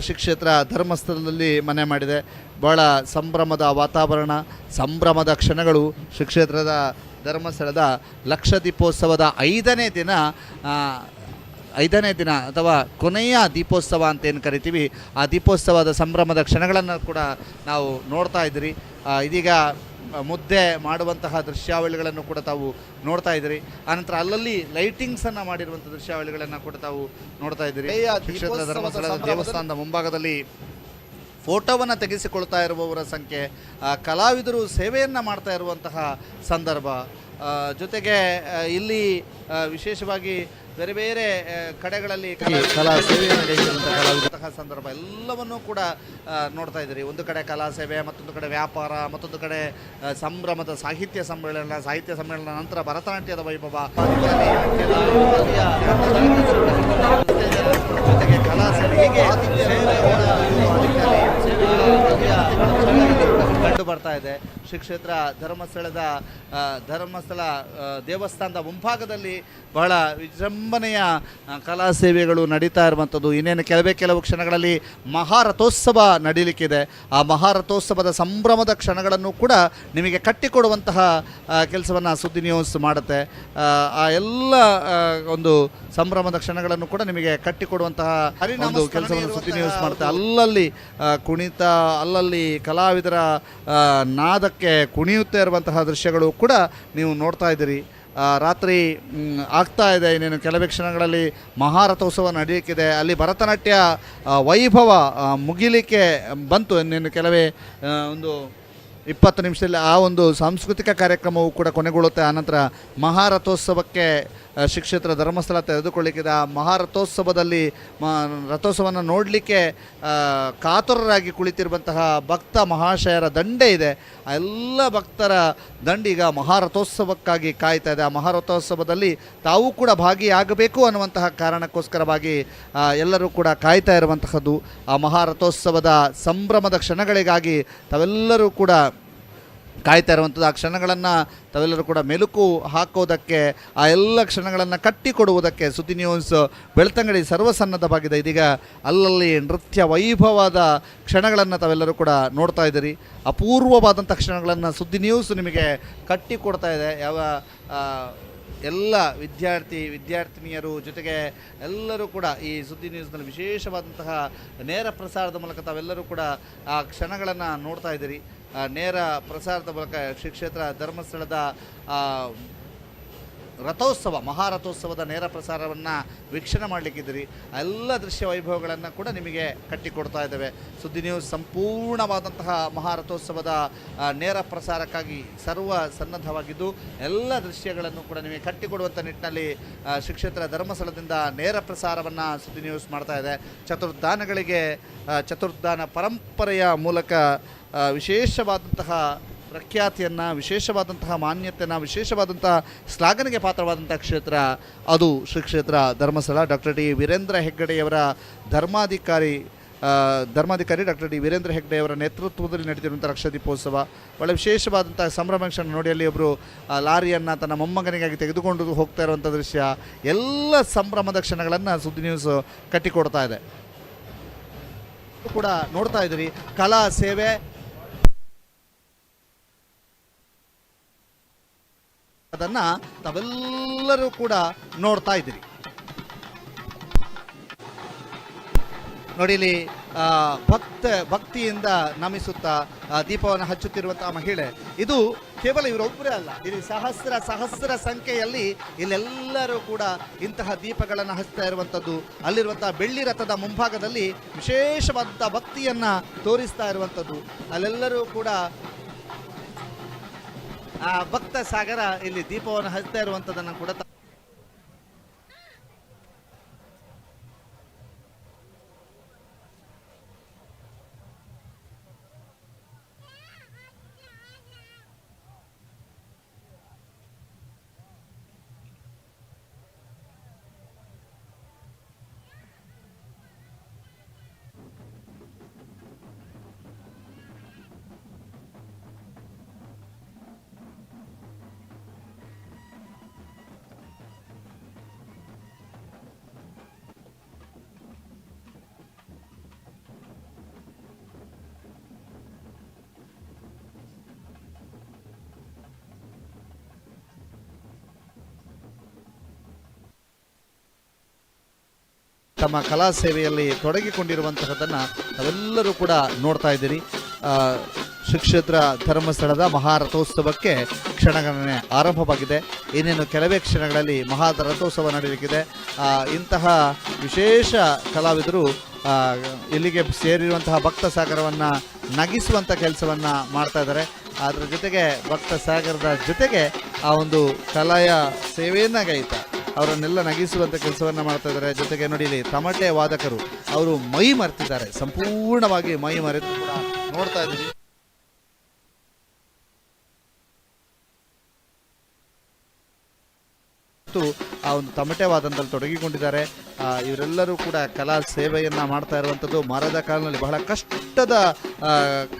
ಶ್ರೀ ಕ್ಷೇತ್ರ ಧರ್ಮಸ್ಥಳದಲ್ಲಿ ಮನೆ ಮಾಡಿದೆ. ಬಹಳ ಸಂಭ್ರಮದ ವಾತಾವರಣ, ಸಂಭ್ರಮದ ಕ್ಷಣಗಳು. ಶ್ರೀ ಕ್ಷೇತ್ರದ ಧರ್ಮಸ್ಥಳದ ಲಕ್ಷದೀಪೋತ್ಸವದ 5ನೇ ದಿನ ಅಥವಾ ಕೊನೆಯ ದೀಪೋತ್ಸವ ಅಂತೇನು ಕರಿತೀವಿ, ಆ ದೀಪೋತ್ಸವದ ಸಂಭ್ರಮದ ಕ್ಷಣಗಳನ್ನು ಕೂಡ ನಾವು ನೋಡ್ತಾ ಇದ್ದೀರಿ. ಇದೀಗ ಮುದ್ದೆ ಮಾಡುವಂತಹ ದೃಶ್ಯಾವಳಿಗಳನ್ನು ಕೂಡ ತಾವು ನೋಡ್ತಾ ಇದ್ದೀರಿ. ಆನಂತರ ಅಲ್ಲಲ್ಲಿ ಲೈಟಿಂಗ್ಸನ್ನು ಮಾಡಿರುವಂಥ ದೃಶ್ಯಾವಳಿಗಳನ್ನು ಕೂಡ ತಾವು ನೋಡ್ತಾ ಇದ್ದೀರಿ. ಕ್ಷೇತ್ರ ಧರ್ಮಸ್ಥಳದ ದೇವಸ್ಥಾನದ ಮುಂಭಾಗದಲ್ಲಿ ಫೋಟೋವನ್ನು ತೆಗೆಸಿಕೊಳ್ತಾ ಇರುವವರ ಸಂಖ್ಯೆ, ಕಲಾವಿದರು ಸೇವೆಯನ್ನು ಮಾಡ್ತಾ ಇರುವಂತಹ ಸಂದರ್ಭ, ಜೊತೆಗೆ ಇಲ್ಲಿ ವಿಶೇಷವಾಗಿ ಬೇರೆ ಬೇರೆ ಕಡೆಗಳಲ್ಲಿ ಕಲಾ ಸೇವೆ ನಡೆಯುವಂತಹ ಸಂದರ್ಭ ಎಲ್ಲವನ್ನೂ ಕೂಡ ನೋಡ್ತಾ ಇದ್ದೀರಿ. ಒಂದು ಕಡೆ ಕಲಾ ಸೇವೆ, ಮತ್ತೊಂದು ಕಡೆ ವ್ಯಾಪಾರ, ಮತ್ತೊಂದು ಕಡೆ ಸಂಭ್ರಮದ ಸಾಹಿತ್ಯ ಸಮ್ಮೇಳನ ನಂತರ ಭರತನಾಟ್ಯದ ವೈಭವ, ಜೊತೆಗೆ ಕಲಾ ಸೇವೆ ಹೀಗೆ ಕಂಡು ಬರ್ತಾ ಇದೆ. ಶ್ರೀ ಕ್ಷೇತ್ರ ಧರ್ಮಸ್ಥಳ ದೇವಸ್ಥಾನದ ಮುಂಭಾಗದಲ್ಲಿ ಬಹಳ ವಿಜೃಂಭಣೆಯ ಕಲಾ ಸೇವೆಗಳು ನಡೀತಾ ಇರುವಂಥದ್ದು. ಇನ್ನೇನು ಕೆಲವು ಕ್ಷಣಗಳಲ್ಲಿ ಮಹಾರಥೋತ್ಸವ ನಡೀಲಿಕ್ಕಿದೆ. ಆ ಮಹಾರಥೋತ್ಸವದ ಸಂಭ್ರಮದ ಕ್ಷಣಗಳನ್ನು ಕೂಡ ನಿಮಗೆ ಕಟ್ಟಿಕೊಡುವಂತಹ ಕೆಲಸವನ್ನು ಸುದ್ದಿ ನ್ಯೂಸ್ ಮಾಡುತ್ತೆ. ಆ ಎಲ್ಲ ಒಂದು ಸಂಭ್ರಮದ ಕ್ಷಣಗಳನ್ನು ಕೂಡ ನಿಮಗೆ ಕಟ್ಟಿಕೊಡುವಂತಹ ಒಂದು ಕೆಲಸವನ್ನು ಸುದ್ದಿ ನ್ಯೂಸ್ ಮಾಡುತ್ತೆ. ಅಲ್ಲಲ್ಲಿ ಕುಣಿತ, ಅಲ್ಲಲ್ಲಿ ಕಲಾವಿದರ ನಾದಕ್ಕೆ ಕುಣಿಯುತ್ತಾ ಇರುವಂತಹ ದೃಶ್ಯಗಳು ಕೂಡ ನೀವು ನೋಡ್ತಾ ಇದ್ದೀರಿ. ರಾತ್ರಿ ಆಗ್ತಾ ಇದೆ. ಇನ್ನೇನು ಕೆಲವೇ ಕ್ಷಣಗಳಲ್ಲಿ ಮಹಾರಥೋತ್ಸವ ನಡೆಯಲಿಕ್ಕಿದೆ. ಅಲ್ಲಿ ಭರತನಾಟ್ಯ ವೈಭವ ಮುಗಿಲಿಕ್ಕೆ ಬಂತು. ಇನ್ನೇನು ಕೆಲವೇ ಒಂದು 20 ನಿಮಿಷದಲ್ಲಿ ಆ ಒಂದು ಸಾಂಸ್ಕೃತಿಕ ಕಾರ್ಯಕ್ರಮವು ಕೂಡ ಕೊನೆಗೊಳ್ಳುತ್ತೆ. ಆನಂತರ ಮಹಾರಥೋತ್ಸವಕ್ಕೆ ಶ್ರೀ ಕ್ಷೇತ್ರ ಧರ್ಮಸ್ಥಳ ತೆರೆದುಕೊಳ್ಳಿಕ್ಕಿದೆ. ಆ ಮಹಾರಥೋತ್ಸವದಲ್ಲಿ ರಥೋತ್ಸವವನ್ನು ನೋಡಲಿಕ್ಕೆ ಕಾತುರರಾಗಿ ಕುಳಿತಿರುವಂತಹ ಭಕ್ತ ಮಹಾಶಯರ ದಂಡೆ ಇದೆ. ಆ ಎಲ್ಲ ಭಕ್ತರ ದಂಡೀಗ ಮಹಾರಥೋತ್ಸವಕ್ಕಾಗಿ ಕಾಯ್ತಾ ಇದೆ. ಆ ಮಹಾರಥೋತ್ಸವದಲ್ಲಿ ತಾವು ಕೂಡ ಭಾಗಿಯಾಗಬೇಕು ಅನ್ನುವಂತಹ ಕಾರಣಕ್ಕೋಸ್ಕರವಾಗಿ ಎಲ್ಲರೂ ಕೂಡ ಕಾಯ್ತಾ ಇರುವಂತಹದ್ದು. ಆ ಮಹಾರಥೋತ್ಸವದ ಸಂಭ್ರಮದ ಕ್ಷಣಗಳಿಗಾಗಿ ತಾವೆಲ್ಲರೂ ಕೂಡ ಕಾಯ್ತಾ ಇರುವಂಥದ್ದು. ಆ ಕ್ಷಣಗಳನ್ನು ತಾವೆಲ್ಲರೂ ಕೂಡ ಮೆಲುಕು ಹಾಕೋದಕ್ಕೆ, ಆ ಎಲ್ಲ ಕ್ಷಣಗಳನ್ನು ಕಟ್ಟಿಕೊಡುವುದಕ್ಕೆ ಸುದ್ದಿ ನ್ಯೂಸ್ ಬೆಳ್ತಂಗಡಿ ಸರ್ವಸನ್ನದ್ಧವಾಗಿದೆ. ಇದೀಗ ಅಲ್ಲಲ್ಲಿ ನೃತ್ಯ ವೈಭವದ ಕ್ಷಣಗಳನ್ನು ತಾವೆಲ್ಲರೂ ಕೂಡ ನೋಡ್ತಾ ಇದ್ದೀರಿ. ಅಪೂರ್ವವಾದಂಥ ಕ್ಷಣಗಳನ್ನು ಸುದ್ದಿ ನ್ಯೂಸ್ ನಿಮಗೆ ಕಟ್ಟಿಕೊಡ್ತಾ ಇದೆ. ಯಾವ ಎಲ್ಲ ವಿದ್ಯಾರ್ಥಿನಿಯರು ಜೊತೆಗೆ ಎಲ್ಲರೂ ಕೂಡ ಈ ಸುದ್ದಿ ನ್ಯೂಸ್ನಲ್ಲಿ ವಿಶೇಷವಾದಂತಹ ನೇರ ಪ್ರಸಾರದ ಮೂಲಕ ತಾವೆಲ್ಲರೂ ಕೂಡ ಆ ಕ್ಷಣಗಳನ್ನು ನೋಡ್ತಾ ಇದ್ದೀರಿ. ನೇರ ಪ್ರಸಾರದ ಮೂಲಕ ಶ್ರೀ ಕ್ಷೇತ್ರ ಧರ್ಮಸ್ಥಳದ ರಥೋತ್ಸವ, ಮಹಾರಥೋತ್ಸವದ ನೇರ ಪ್ರಸಾರವನ್ನು ವೀಕ್ಷಣೆ ಮಾಡಲಿಕ್ಕಿದ್ದೀರಿ. ಎಲ್ಲ ದೃಶ್ಯ ವೈಭವಗಳನ್ನು ಕೂಡ ನಿಮಗೆ ಕಟ್ಟಿಕೊಡ್ತಾ ಇದ್ದೇವೆ. ಸುದ್ದಿ ನ್ಯೂಸ್ ಸಂಪೂರ್ಣವಾದಂತಹ ಮಹಾರಥೋತ್ಸವದ ನೇರ ಪ್ರಸಾರಕ್ಕಾಗಿ ಸರ್ವ ಸನ್ನದ್ಧವಾಗಿದ್ದು ಎಲ್ಲ ದೃಶ್ಯಗಳನ್ನು ಕೂಡ ನಿಮಗೆ ಕಟ್ಟಿಕೊಡುವಂಥ ನಿಟ್ಟಿನಲ್ಲಿ ಶ್ರೀ ಕ್ಷೇತ್ರ ಧರ್ಮಸ್ಥಳದಿಂದ ನೇರ ಪ್ರಸಾರವನ್ನು ಸುದ್ದಿ ನ್ಯೂಸ್ ಮಾಡ್ತಾ ಇದೆ. ಚತುರ್ಧಾನ ಪರಂಪರೆಯ ಮೂಲಕ ವಿಶೇಷವಾದಂತಹ ಪ್ರಖ್ಯಾತಿಯನ್ನು, ವಿಶೇಷವಾದಂತಹ ಮಾನ್ಯತೆಯನ್ನು, ವಿಶೇಷವಾದಂತಹ ಶ್ಲಾಘನೆಗೆ ಪಾತ್ರವಾದಂಥ ಕ್ಷೇತ್ರ ಅದು ಶ್ರೀ ಕ್ಷೇತ್ರ ಧರ್ಮಸ್ಥಳ. ಡಾಕ್ಟರ್ ಡಿ ವೀರೇಂದ್ರ ಹೆಗ್ಗಡೆಯವರ ಧರ್ಮಾಧಿಕಾರಿ ಡಾಕ್ಟರ್ ಡಿ ವೀರೇಂದ್ರ ಹೆಗ್ಗಡೆಯವರ ನೇತೃತ್ವದಲ್ಲಿ ನಡೆದಿರುವಂಥ ಲಕ್ಷದೀಪೋತ್ಸವ ಒಳ್ಳೆ ವಿಶೇಷವಾದಂಥ ಸಂಭ್ರಮ ಕ್ಷಣ ನೋಡಿ. ಅಲ್ಲಿ ಒಬ್ಬರು ಲಾರಿಯನ್ನು ತನ್ನ ಮೊಮ್ಮಗನಿಗಾಗಿ ತೆಗೆದುಕೊಂಡು ಹೋಗ್ತಾ ಇರುವಂಥ ದೃಶ್ಯ, ಎಲ್ಲ ಸಂಭ್ರಮದ ಕ್ಷಣಗಳನ್ನು ಸುದ್ದಿ ನ್ಯೂಸ್ ಕಟ್ಟಿಕೊಡ್ತಾ ಇದೆ. ಕೂಡ ನೋಡ್ತಾ ಇದ್ದೀರಿ. ಕಲಾ ಸೇವೆ ಅದನ್ನು ತಾವೆಲ್ಲರೂ ಕೂಡ ನೋಡ್ತಾ ಇದ್ದೀರಿ. ನೋಡಿ, ಇಲ್ಲಿ ಭಕ್ತಿಯಿಂದ ನಮಿಸುತ್ತಾ ದೀಪವನ್ನು ಹಚ್ಚುತ್ತಿರುವಂತಹ ಮಹಿಳೆ, ಇದು ಕೇವಲ ಇವರೊಬ್ಬರೇ ಅಲ್ಲ, ಇಲ್ಲಿ ಸಹಸ್ರ ಸಂಖ್ಯೆಯಲ್ಲಿ ಇಲ್ಲೆಲ್ಲರೂ ಕೂಡ ಇಂತಹ ದೀಪಗಳನ್ನು ಹಚ್ತಾ ಇರುವಂಥದ್ದು. ಅಲ್ಲಿರುವಂತಹ ಬೆಳ್ಳಿ ರಥದ ಮುಂಭಾಗದಲ್ಲಿ ವಿಶೇಷವಾದಂಥ ಭಕ್ತಿಯನ್ನು ತೋರಿಸ್ತಾ ಇರುವಂಥದ್ದು. ಅಲ್ಲೆಲ್ಲರೂ ಕೂಡ ಆ ಭಕ್ತ ಸಾಗರ ಇಲ್ಲಿ ದೀಪವನ್ನು ಹಚ್ತಾ ಇರುವಂಥದ್ದನ್ನು ಕೂಡ ತಮ್ಮ ಕಲಾ ಸೇವೆಯಲ್ಲಿ ತೊಡಗಿಕೊಂಡಿರುವಂತಹದನ್ನು ನಾವೆಲ್ಲರೂ ಕೂಡ ನೋಡ್ತಾ ಇದ್ದೀರಿ. ಶ್ರೀ ಕ್ಷೇತ್ರ ಧರ್ಮಸ್ಥಳದ ಮಹಾರಥೋತ್ಸವಕ್ಕೆ ಕ್ಷಣಗಣನೆ ಆರಂಭವಾಗಿದೆ. ಇನ್ನೇನು ಕೆಲವೇ ಕ್ಷಣಗಳಲ್ಲಿ ಮಹಾರಥೋತ್ಸವ ನಡೆಯಲಿಕ್ಕಿದೆ. ಇಂತಹ ವಿಶೇಷ ಕಲಾವಿದರು ಇಲ್ಲಿಗೆ ಸೇರಿರುವಂತಹ ಭಕ್ತ ಸಾಗರವನ್ನು ನಗಿಸುವಂಥ ಕೆಲಸವನ್ನು ಮಾಡ್ತಾ ಇದ್ದಾರೆ. ಅದರ ಜೊತೆಗೆ ಭಕ್ತ ಸಾಗರದ ಜೊತೆಗೆ ಆ ಒಂದು ಕಲೆಯ ಸೇವೆಯನ್ನು ಗೈತಾ ಅವರನ್ನೆಲ್ಲ ನಗಿಸುವಂಥ ಕೆಲಸವನ್ನು ಮಾಡ್ತಾ ಇದ್ದಾರೆ. ಜೊತೆಗೆ ನೋಡಿ, ಇಲ್ಲಿ ತಮಟೆ ವಾದಕರು ಅವರು ಮೈ ಮರೆತಿದ್ದಾರೆ, ಸಂಪೂರ್ಣವಾಗಿ ಮೈ ಮರೆತು ಕೂಡ ನೋಡ್ತಾ ಇದ್ದೀವಿ. ಆ ಒಂದು ತಮಟೆ ವಾದನದಲ್ಲಿ ತೊಡಗಿಕೊಂಡಿದ್ದಾರೆ. ಇವರೆಲ್ಲರೂ ಕೂಡ ಕಲಾ ಸೇವೆಯನ್ನು ಮಾಡ್ತಾ ಇರುವಂಥದ್ದು. ಮರದ ಕಾಲಿನಲ್ಲಿ ಬಹಳ ಕಷ್ಟದ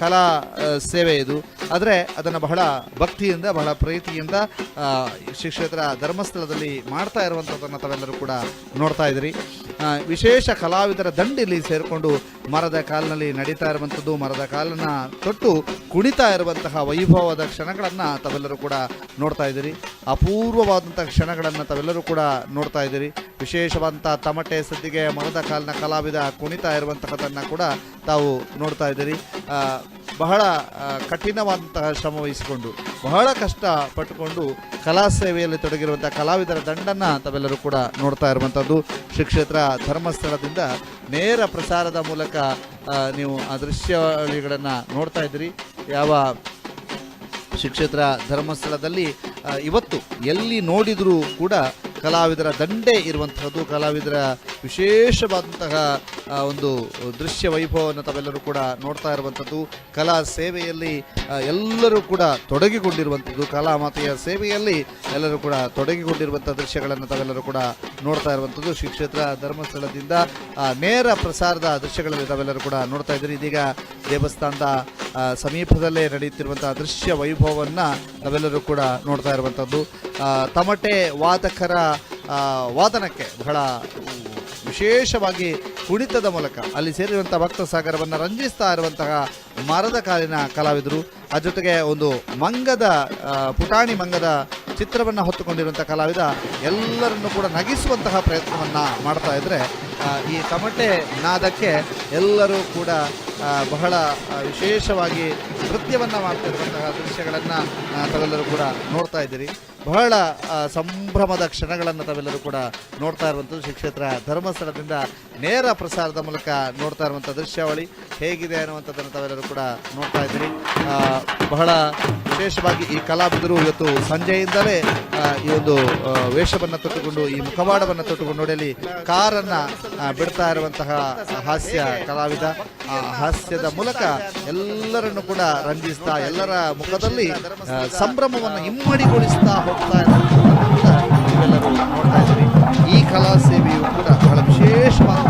ಕಲಾ ಸೇವೆ ಇದು, ಆದರೆ ಅದನ್ನು ಬಹಳ ಭಕ್ತಿಯಿಂದ, ಬಹಳ ಪ್ರೀತಿಯಿಂದ ಶ್ರೀ ಕ್ಷೇತ್ರ ಧರ್ಮಸ್ಥಳದಲ್ಲಿ ಮಾಡ್ತಾ ಇರುವಂಥದ್ದನ್ನು ತಾವೆಲ್ಲರೂ ಕೂಡ ನೋಡ್ತಾ ಇದ್ದೀರಿ. ವಿಶೇಷ ಕಲಾವಿದರ ದಂಡಿಲ್ಲಿ ಸೇರಿಕೊಂಡು ಮರದ ಕಾಲಿನಲ್ಲಿ ನಡೀತಾ ಇರುವಂಥದ್ದು, ಮರದ ಕಾಲನ್ನು ತೊಟ್ಟು ಕುಣಿತಾ ಇರುವಂತಹ ವೈಭವದ ಕ್ಷಣಗಳನ್ನು ತಾವೆಲ್ಲರೂ ಕೂಡ ನೋಡ್ತಾ ಇದ್ದೀರಿ. ಅಪೂರ್ವವಾದಂಥ ಕ್ಷಣಗಳನ್ನು ತಾವೆಲ್ಲರೂ ಕೂಡ ನೋಡ್ತಾ ಇದ್ದೀರಿ. ವಿಶೇಷವಾದಂಥ ತಮಟೆ ಸದ್ದಿಗೆ ಮರದ ಕಾಲಿನ ಕಲಾವಿದ ಕುಣಿತಾ ಇರುವಂತಹದನ್ನು ಕೂಡ ತಾವು ನೋಡ್ತಾ ಇದ್ದೀರಿ. ಬಹಳ ಕಠಿಣವಾದಂತಹ ಶ್ರಮ ವಹಿಸಿಕೊಂಡು, ಬಹಳ ಕಷ್ಟ ಪಟ್ಟುಕೊಂಡು ಕಲಾ ಸೇವೆಯಲ್ಲಿ ತೊಡಗಿರುವಂಥ ಕಲಾವಿದರ ದಂಡನ್ನು ತಾವೆಲ್ಲರೂ ಕೂಡ ನೋಡ್ತಾ ಇರುವಂಥದ್ದು. ಶ್ರೀ ಕ್ಷೇತ್ರ ಧರ್ಮಸ್ಥಳದಿಂದ ನೇರ ಪ್ರಸಾರದ ಮೂಲಕ ನೀವು ಆ ದೃಶ್ಯಾವಳಿಗಳನ್ನು ನೋಡ್ತಾ ಇದ್ದೀರಿ. ಯಾವ ಶ್ರೀ ಕ್ಷೇತ್ರ ಧರ್ಮಸ್ಥಳದಲ್ಲಿ ಇವತ್ತು ಎಲ್ಲಿ ನೋಡಿದರೂ ಕೂಡ ಕಲಾವಿದರ ದಂಡೇ ಇರುವಂತಹದ್ದು, ಕಲಾವಿದರ ವಿಶೇಷವಾದಂತಹ ಒಂದು ದೃಶ್ಯ ವೈಭವವನ್ನು ತಾವೆಲ್ಲರೂ ಕೂಡ ನೋಡ್ತಾ ಇರುವಂಥದ್ದು. ಕಲಾ ಸೇವೆಯಲ್ಲಿ ಎಲ್ಲರೂ ಕೂಡ ತೊಡಗಿಕೊಂಡಿರುವಂಥದ್ದು, ಕಲಾಮಾತೆಯ ಸೇವೆಯಲ್ಲಿ ಎಲ್ಲರೂ ಕೂಡ ತೊಡಗಿಕೊಂಡಿರುವಂಥ ದೃಶ್ಯಗಳನ್ನು ತಾವೆಲ್ಲರೂ ಕೂಡ ನೋಡ್ತಾ ಇರುವಂಥದ್ದು. ಶ್ರೀ ಕ್ಷೇತ್ರ ಧರ್ಮಸ್ಥಳದಿಂದ ನೇರ ಪ್ರಸಾರದ ದೃಶ್ಯಗಳಲ್ಲಿ ತಾವೆಲ್ಲರೂ ಕೂಡ ನೋಡ್ತಾ ಇದ್ದೀರಿ. ಇದೀಗ ದೇವಸ್ಥಾನದ ಸಮೀಪದಲ್ಲೇ ನಡೆಯುತ್ತಿರುವಂತಹ ದೃಶ್ಯ ವೈಭವವನ್ನು ನಾವೆಲ್ಲರೂ ಕೂಡ ನೋಡ್ತಾ ಇರುವಂಥದ್ದು. ತಮಟೆ ವಾದಕರ ವಾದನಕ್ಕೆ ಬಹಳ ವಿಶೇಷವಾಗಿ ಕುಣಿತದ ಮೂಲಕ ಅಲ್ಲಿ ಸೇರಿರುವಂಥ ಭಕ್ತ ಸಾಗರವನ್ನು ರಂಜಿಸ್ತಾ ಇರುವಂತಹ ಮರದ ಕಾಲಿನ ಕಲಾವಿದರು, ಆ ಜೊತೆಗೆ ಒಂದು ಮಂಗದ ಪುಟಾಣಿ ಮಂಗದ ಚಿತ್ರವನ್ನು ಹೊತ್ತುಕೊಂಡಿರುವಂಥ ಕಲಾವಿದ ಎಲ್ಲರನ್ನು ಕೂಡ ನಗಿಸುವಂತಹ ಪ್ರಯತ್ನವನ್ನು ಮಾಡ್ತಾ ಇದ್ದರೆ ಈ ತಮಟೆ ನಾದಕ್ಕೆ ಎಲ್ಲರೂ ಕೂಡ ಬಹಳ ವಿಶೇಷವಾಗಿ ನೃತ್ಯವನ್ನು ಮಾಡ್ತಿರುವಂತಹ ದೃಶ್ಯಗಳನ್ನು ತಾವೆಲ್ಲರೂ ಕೂಡ ನೋಡ್ತಾ ಇದ್ದೀರಿ. ಬಹಳ ಸಂಭ್ರಮದ ಕ್ಷಣಗಳನ್ನು ತಾವೆಲ್ಲರೂ ಕೂಡ ನೋಡ್ತಾ ಇರುವಂಥದ್ದು. ಶ್ರೀ ಕ್ಷೇತ್ರ ಧರ್ಮಸ್ಥಳದಿಂದ ನೇರ ಪ್ರಸಾರದ ಮೂಲಕ ನೋಡ್ತಾ ಇರುವಂಥ ದೃಶ್ಯಾವಳಿ ಹೇಗಿದೆ ಅನ್ನುವಂಥದ್ದನ್ನು ತಾವೆಲ್ಲರೂ ಕೂಡ ನೋಡ್ತಾ ಇದ್ದೀರಿ. ಬಹಳ ವಿಶೇಷವಾಗಿ ಈ ಕಲಾವಿದರು ಇವತ್ತು ಸಂಜೆಯಿಂದಲೇ ಈ ಒಂದು ವೇಷವನ್ನು ತೊಟ್ಟುಕೊಂಡು, ಈ ಮುಖವಾಡವನ್ನು ತೊಟ್ಟುಕೊಂಡು ನೋಡಿ ಕಾರನ್ನು ಬಿಡ್ತಾ ಇರುವಂತಹ ಹಾಸ್ಯ ಕಲಾವಿದ. ಆ ಹಾಸ್ಯದ ಮೂಲಕ ಎಲ್ಲರನ್ನು ಕೂಡ ರಂಜಿಸ್ತಾ, ಎಲ್ಲರ ಮುಖದಲ್ಲಿ ಸಂಭ್ರಮವನ್ನು ಇಮ್ಮಡಿಗೊಳಿಸ್ತಾ ಹೋಗ್ತಾ ಇರುವಂಥದ್ದನ್ನು ಕೂಡ ನೀವೆಲ್ಲರೂ ನೋಡ್ತಾ ಇದ್ದೀರಿ. ಈ ಕಲಾ ಸೇವೆಯು ಕೂಡ ಬಹಳ ವಿಶೇಷವಾದ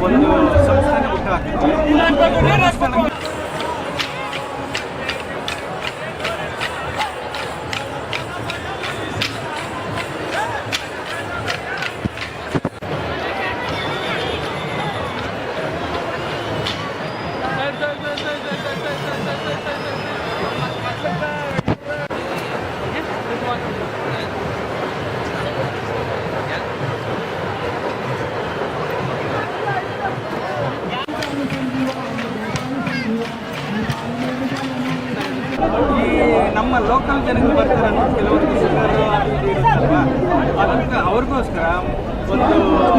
ಒಂದು ಸಂಸ್ಥೆನೇ ಹುಟ್ಟುಹಾಕಿದ್ವಿ. ನಮ್ಮ ಲೋಕಲ್ ಜನಗಳು ಬರ್ತಾರೆ ಅನ್ನೋದು ಕೆಲವೊಂದು ಶುಗರ್ ಇರುತ್ತಲ್ವ, ಅದಕ್ಕೆ ಅವ್ರಿಗೋಸ್ಕರ ಒಂದು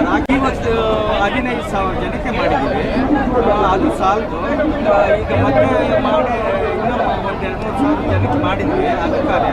ರಾಗಿ ಮತ್ತು 15,000 ಜನಕ್ಕೆ ಮಾಡಿದ್ದೀವಿ. ಅದು ಸಾಲದು. ಈಗ ಮತ್ತೆ ಮಾಡಿ ಇನ್ನೂ ಒಂದು 2-3 ಸಾವಿರ ಜನಕ್ಕೆ ಮಾಡಿದ್ವಿ. ಅದು ಕಾರ್ಯ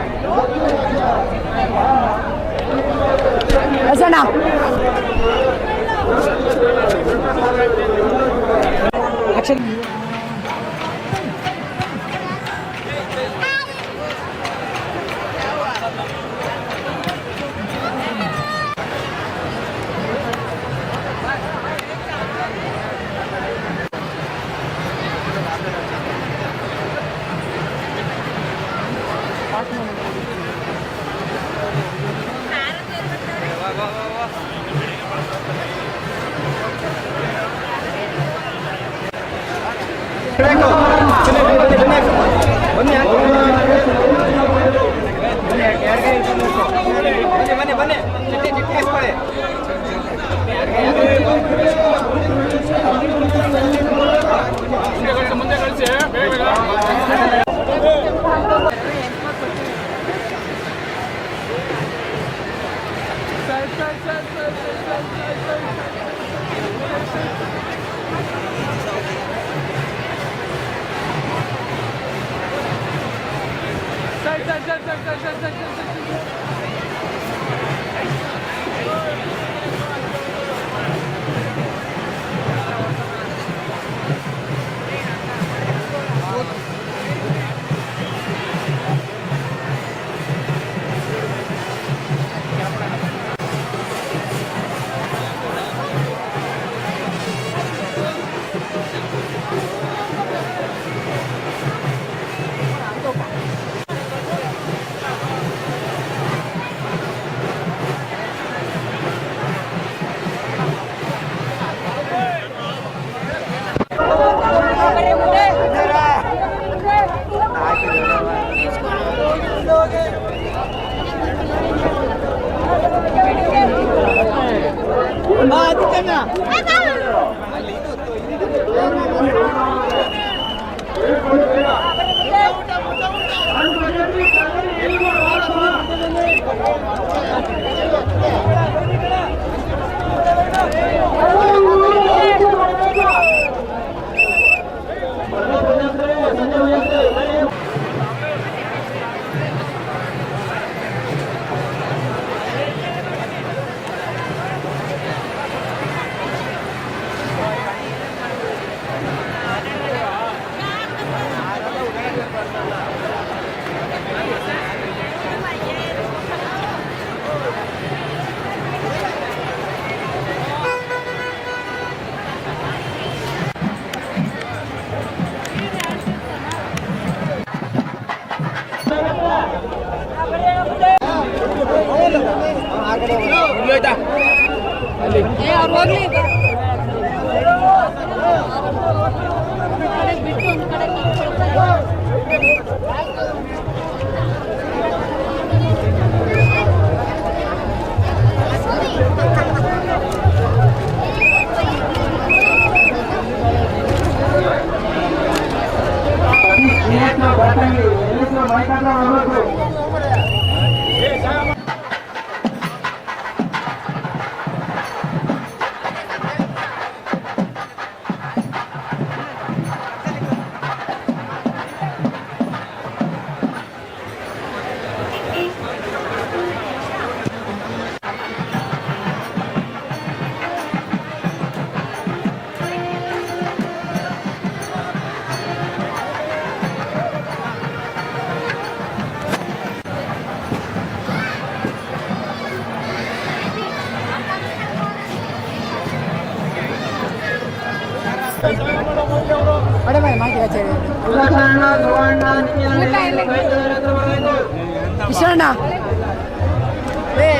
ಕಿಶಣ್ಣ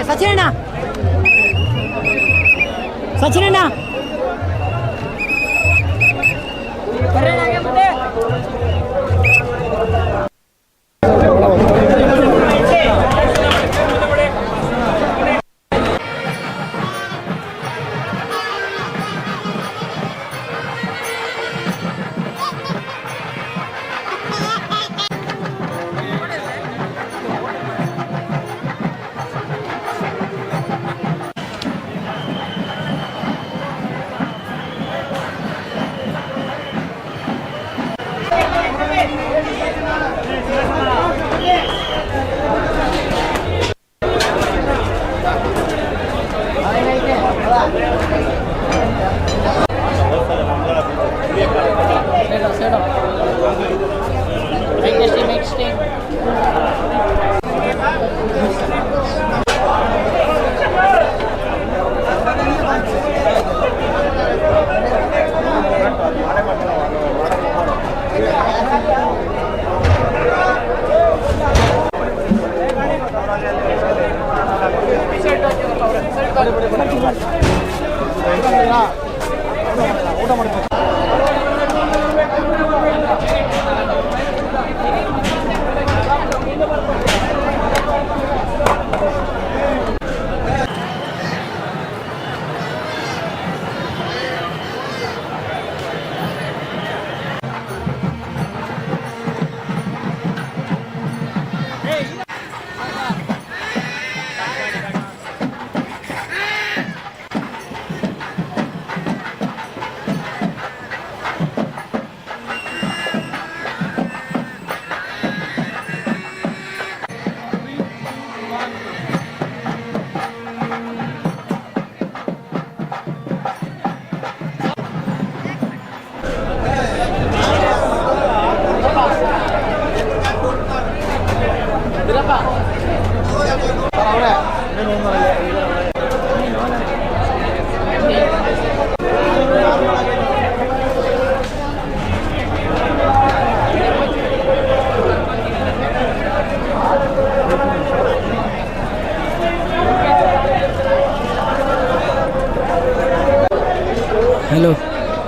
ಸಚಿನಣ್ಣ ಸಚಿನಣ್ಣ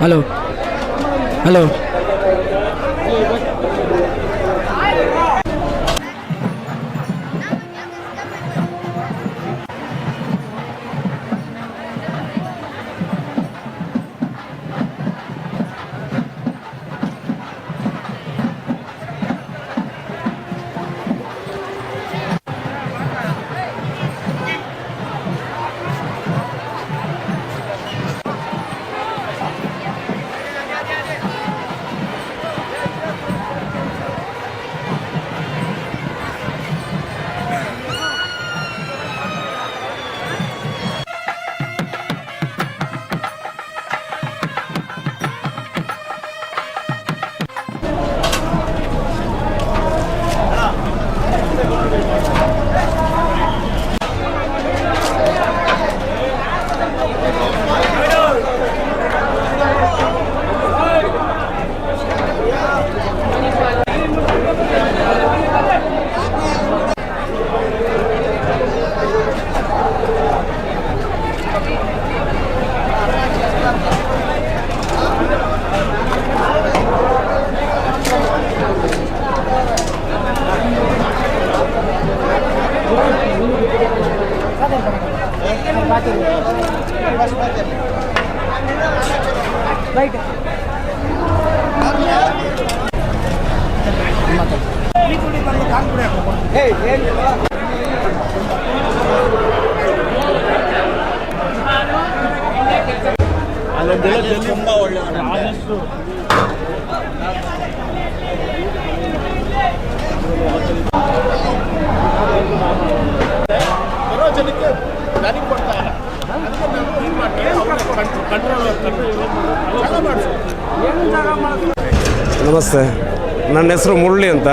ಹಲೋ ಹಲೋ ರೈಟ್ ನಮಸ್ತೆ, ನನ್ನ ಹೆಸರು ಮುರಳಿ ಅಂತ,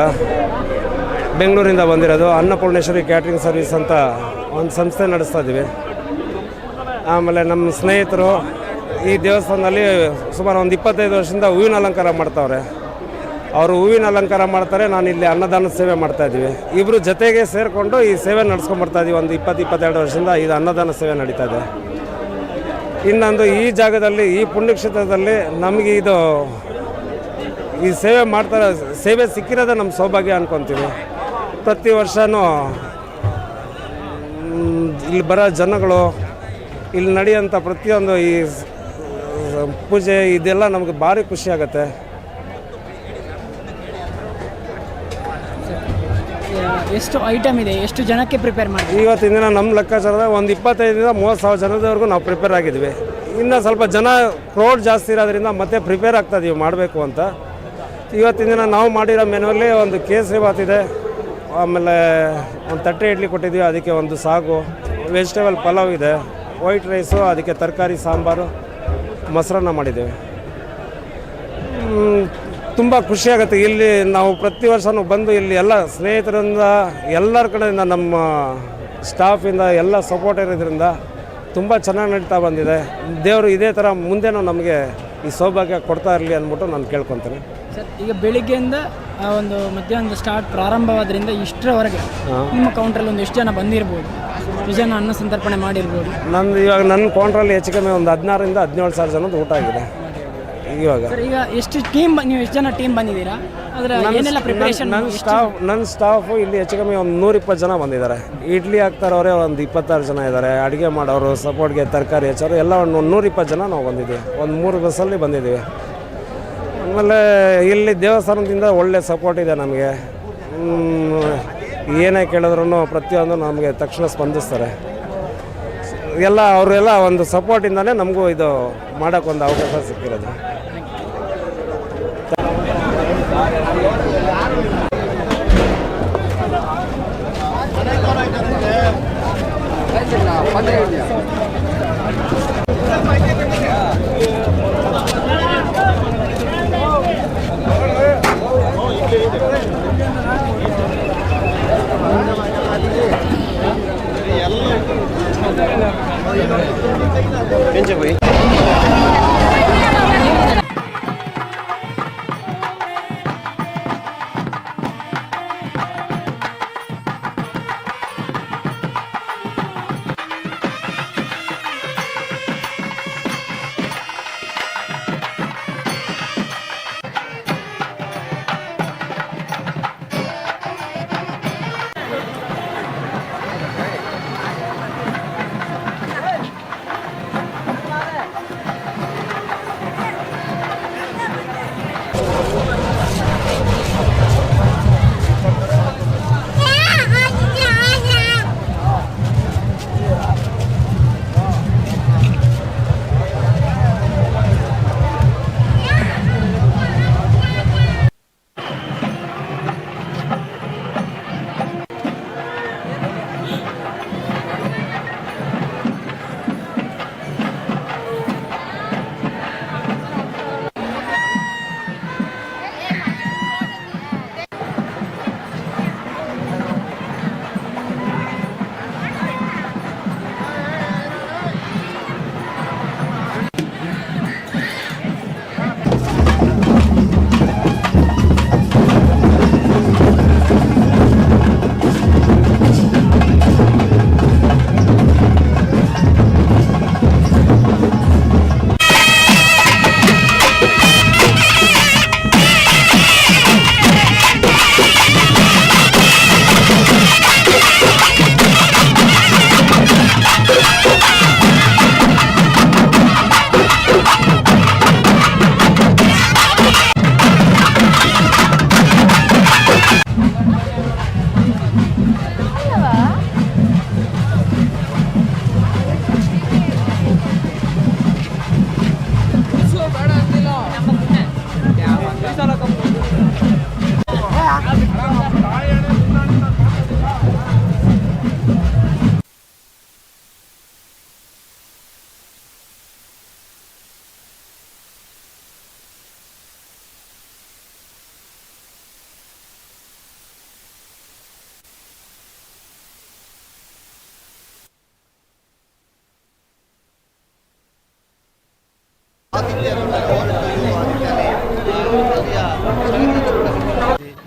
ಬೆಂಗಳೂರಿಂದ ಬಂದಿರೋದು. ಅನ್ನಪೂರ್ಣೇಶ್ವರಿ ಕ್ಯಾಟ್ರಿಂಗ್ ಸರ್ವಿಸ್ ಅಂತ ಒಂದು ಸಂಸ್ಥೆ ನಡೆಸ್ತಾ ಇದ್ದೀವಿ. ಆಮೇಲೆ ನಮ್ಮ ಸ್ನೇಹಿತರು ಈ ದೇವಸ್ಥಾನದಲ್ಲಿ ಸುಮಾರು ಒಂದು 25 ವರ್ಷದಿಂದ ಹೂವಿನ ಅಲಂಕಾರ ಮಾಡ್ತಾವ್ರೆ. ಅವರು ಹೂವಿನ ಅಲಂಕಾರ ಮಾಡ್ತಾರೆ, ನಾನು ಇಲ್ಲಿ ಅನ್ನದಾನದ ಸೇವೆ ಮಾಡ್ತಾಯಿದ್ದೀವಿ. ಇಬ್ಬರು ಜೊತೆಗೆ ಸೇರಿಕೊಂಡು ಈ ಸೇವೆ ನಡೆಸ್ಕೊಂಡ್ಬರ್ತಾಯಿದ್ದೀವಿ. ಒಂದು 20-22 ವರ್ಷದಿಂದ ಇದು ಅನ್ನದಾನ ಸೇವೆ ನಡೀತಾ ಇದೆ. ಇನ್ನೊಂದು ಈ ಜಾಗದಲ್ಲಿ, ಈ ಪುಣ್ಯಕ್ಷೇತ್ರದಲ್ಲಿ ನಮಗೆ ಇದು ಈ ಸೇವೆ ಮಾಡ್ತಾರೆ, ಸೇವೆ ಸಿಕ್ಕಿರೋದೇ ನಮ್ಮ ಸೌಭಾಗ್ಯ ಅಂದ್ಕೊತೀವಿ. ಪ್ರತಿ ವರ್ಷವೂ ಇಲ್ಲಿ ಬರೋ ಜನಗಳು, ಇಲ್ಲಿ ನಡೆಯೋಂಥ ಪ್ರತಿಯೊಂದು ಈ ಪೂಜೆ ಇದೆಲ್ಲ ನಮಗೆ ಭಾರಿ ಖುಷಿ ಆಗುತ್ತೆ. ಎಷ್ಟು ಐಟಮ್ ಇದೆ, ಎಷ್ಟು ಜನಕ್ಕೆ ಪ್ರಿಪೇರ್ ಮಾಡಿ? ಇವತ್ತಿನ ದಿನ ನಮ್ಮ ಲೆಕ್ಕಾಚಾರದ ಒಂದು 25,000-30,000 ಜನದವರೆಗೂ ನಾವು ಪ್ರಿಪೇರ್ ಆಗಿದ್ವಿ. ಇನ್ನು ಸ್ವಲ್ಪ ಜನ ಕ್ರೌಡ್ ಜಾಸ್ತಿ ಇರೋದ್ರಿಂದ ಮತ್ತೆ ಪ್ರಿಪೇರ್ ಆಗ್ತಾಯಿದ್ದೀವಿ ಮಾಡಬೇಕು ಅಂತ. ಇವತ್ತಿನ ದಿನ ನಾವು ಮಾಡಿರೋ ಮೆನುವಲ್ಲಿ ಒಂದು ಕೇಸರಿಬಾತ್ ಇದೆ, ಆಮೇಲೆ ಒಂದು ತಟ್ಟೆ ಇಡ್ಲಿ ಕೊಟ್ಟಿದ್ದೀವಿ, ಅದಕ್ಕೆ ಒಂದು ಸಾಗು, ವೆಜಿಟೇಬಲ್ ಪಲಾವ್ ಇದೆ, ವೈಟ್ ರೈಸು, ಅದಕ್ಕೆ ತರಕಾರಿ ಸಾಂಬಾರು, ಮೊಸರನ್ನ ಮಾಡಿದ್ದೇವೆ. ತುಂಬ ಖುಷಿಯಾಗುತ್ತೆ. ಇಲ್ಲಿ ನಾವು ಪ್ರತಿ ವರ್ಷವೂ ಬಂದು ಇಲ್ಲಿ ಎಲ್ಲ ಸ್ನೇಹಿತರಿಂದ, ಎಲ್ಲರ ಕಡೆಯಿಂದ, ನಮ್ಮ ಸ್ಟಾಫಿಂದ ಎಲ್ಲ ಸಪೋರ್ಟ್ ಇರೋದ್ರಿಂದ ತುಂಬ ಚೆನ್ನಾಗಿ ನಡೀತಾ ಬಂದಿದೆ. ದೇವರು ಇದೇ ಥರ ಮುಂದೆನೂ ನಮಗೆ ಈ ಸೌಭಾಗ್ಯ ಕೊಡ್ತಾ ಇರಲಿ ಅಂದ್ಬಿಟ್ಟು ನಾನು ಕೇಳ್ಕೊತೀನಿ. ಸರ್, ಈಗ ಬೆಳಿಗ್ಗೆಯಿಂದ ಒಂದು ಮಧ್ಯಾಹ್ನದ ಸ್ಟಾರ್ಟ್ ಪ್ರಾರಂಭವಾದ್ರಿಂದ ಇಷ್ಟರವರೆಗೆ ನಿಮ್ಮ ಕೌಂಟ್ರಲ್ಲಿ ಒಂದು ಎಷ್ಟು ಜನ ಬಂದಿರ್ಬೋದು, ಎಷ್ಟು ಜನ ಅನ್ನ ಸಂತರ್ಪಣೆ ಮಾಡಿರ್ಬೋದು? ಇವಾಗ ನನ್ನ ಕೌಂಟ್ರಲ್ಲಿ ಹೆಚ್ಚು ಕಮ್ಮಿ ಒಂದು 16,000-17,000 ಜನದ ಊಟ ಆಗಿದೆ ಇವಾಗ. ಸರ್, ಈಗ ಎಷ್ಟು ಟೀಮ್, ನೀವು ಎಷ್ಟು ಜನ ಟೀಮ್ ಬಂದಿದ್ದೀರಾ? ಅದರ ಏನೆಲ್ಲ ಪ್ರಿಪರೇಷನ್? ನನ್ನ ಸ್ಟಾಫು ಇಲ್ಲಿ ಹೆಚ್ಚು ಕಮ್ಮಿ ಒಂದು 120 ಜನ ಬಂದಿದ್ದಾರೆ. ಇಡ್ಲಿ ಹಾಕ್ತಾರವರೇ ಒಂದು 26 ಜನ ಇದ್ದಾರೆ. ಅಡುಗೆ ಮಾಡೋರು, ಸಪೋರ್ಟ್ಗೆ ತರಕಾರಿ ಹೆಚ್ಚೋರು ಎಲ್ಲ ಒಂದು 120 ಜನ ನಾವು ಬಂದಿದ್ದೀವಿ. ಒಂದು 3 ಬಸ್ಸಲ್ಲಿ ಬಂದಿದ್ದೀವಿ. ಆಮೇಲೆ ಇಲ್ಲಿ ದೇವಸ್ಥಾನದಿಂದ ಒಳ್ಳೆ ಸಪೋರ್ಟ್ ಇದೆ ನಮಗೆ. ಏನೇ ಕೇಳಿದ್ರೂ ಪ್ರತಿಯೊಂದು ನಮಗೆ ತಕ್ಷಣ ಸ್ಪಂದಿಸ್ತಾರೆ. ಎಲ್ಲ ಅವರೆಲ್ಲ ಒಂದು ಸಪೋರ್ಟಿಂದನೇ ನಮಗೂ ಇದು ಮಾಡೋಕ್ಕೊಂದು ಅವಕಾಶ ಸಿಕ್ಕಿರೋದು.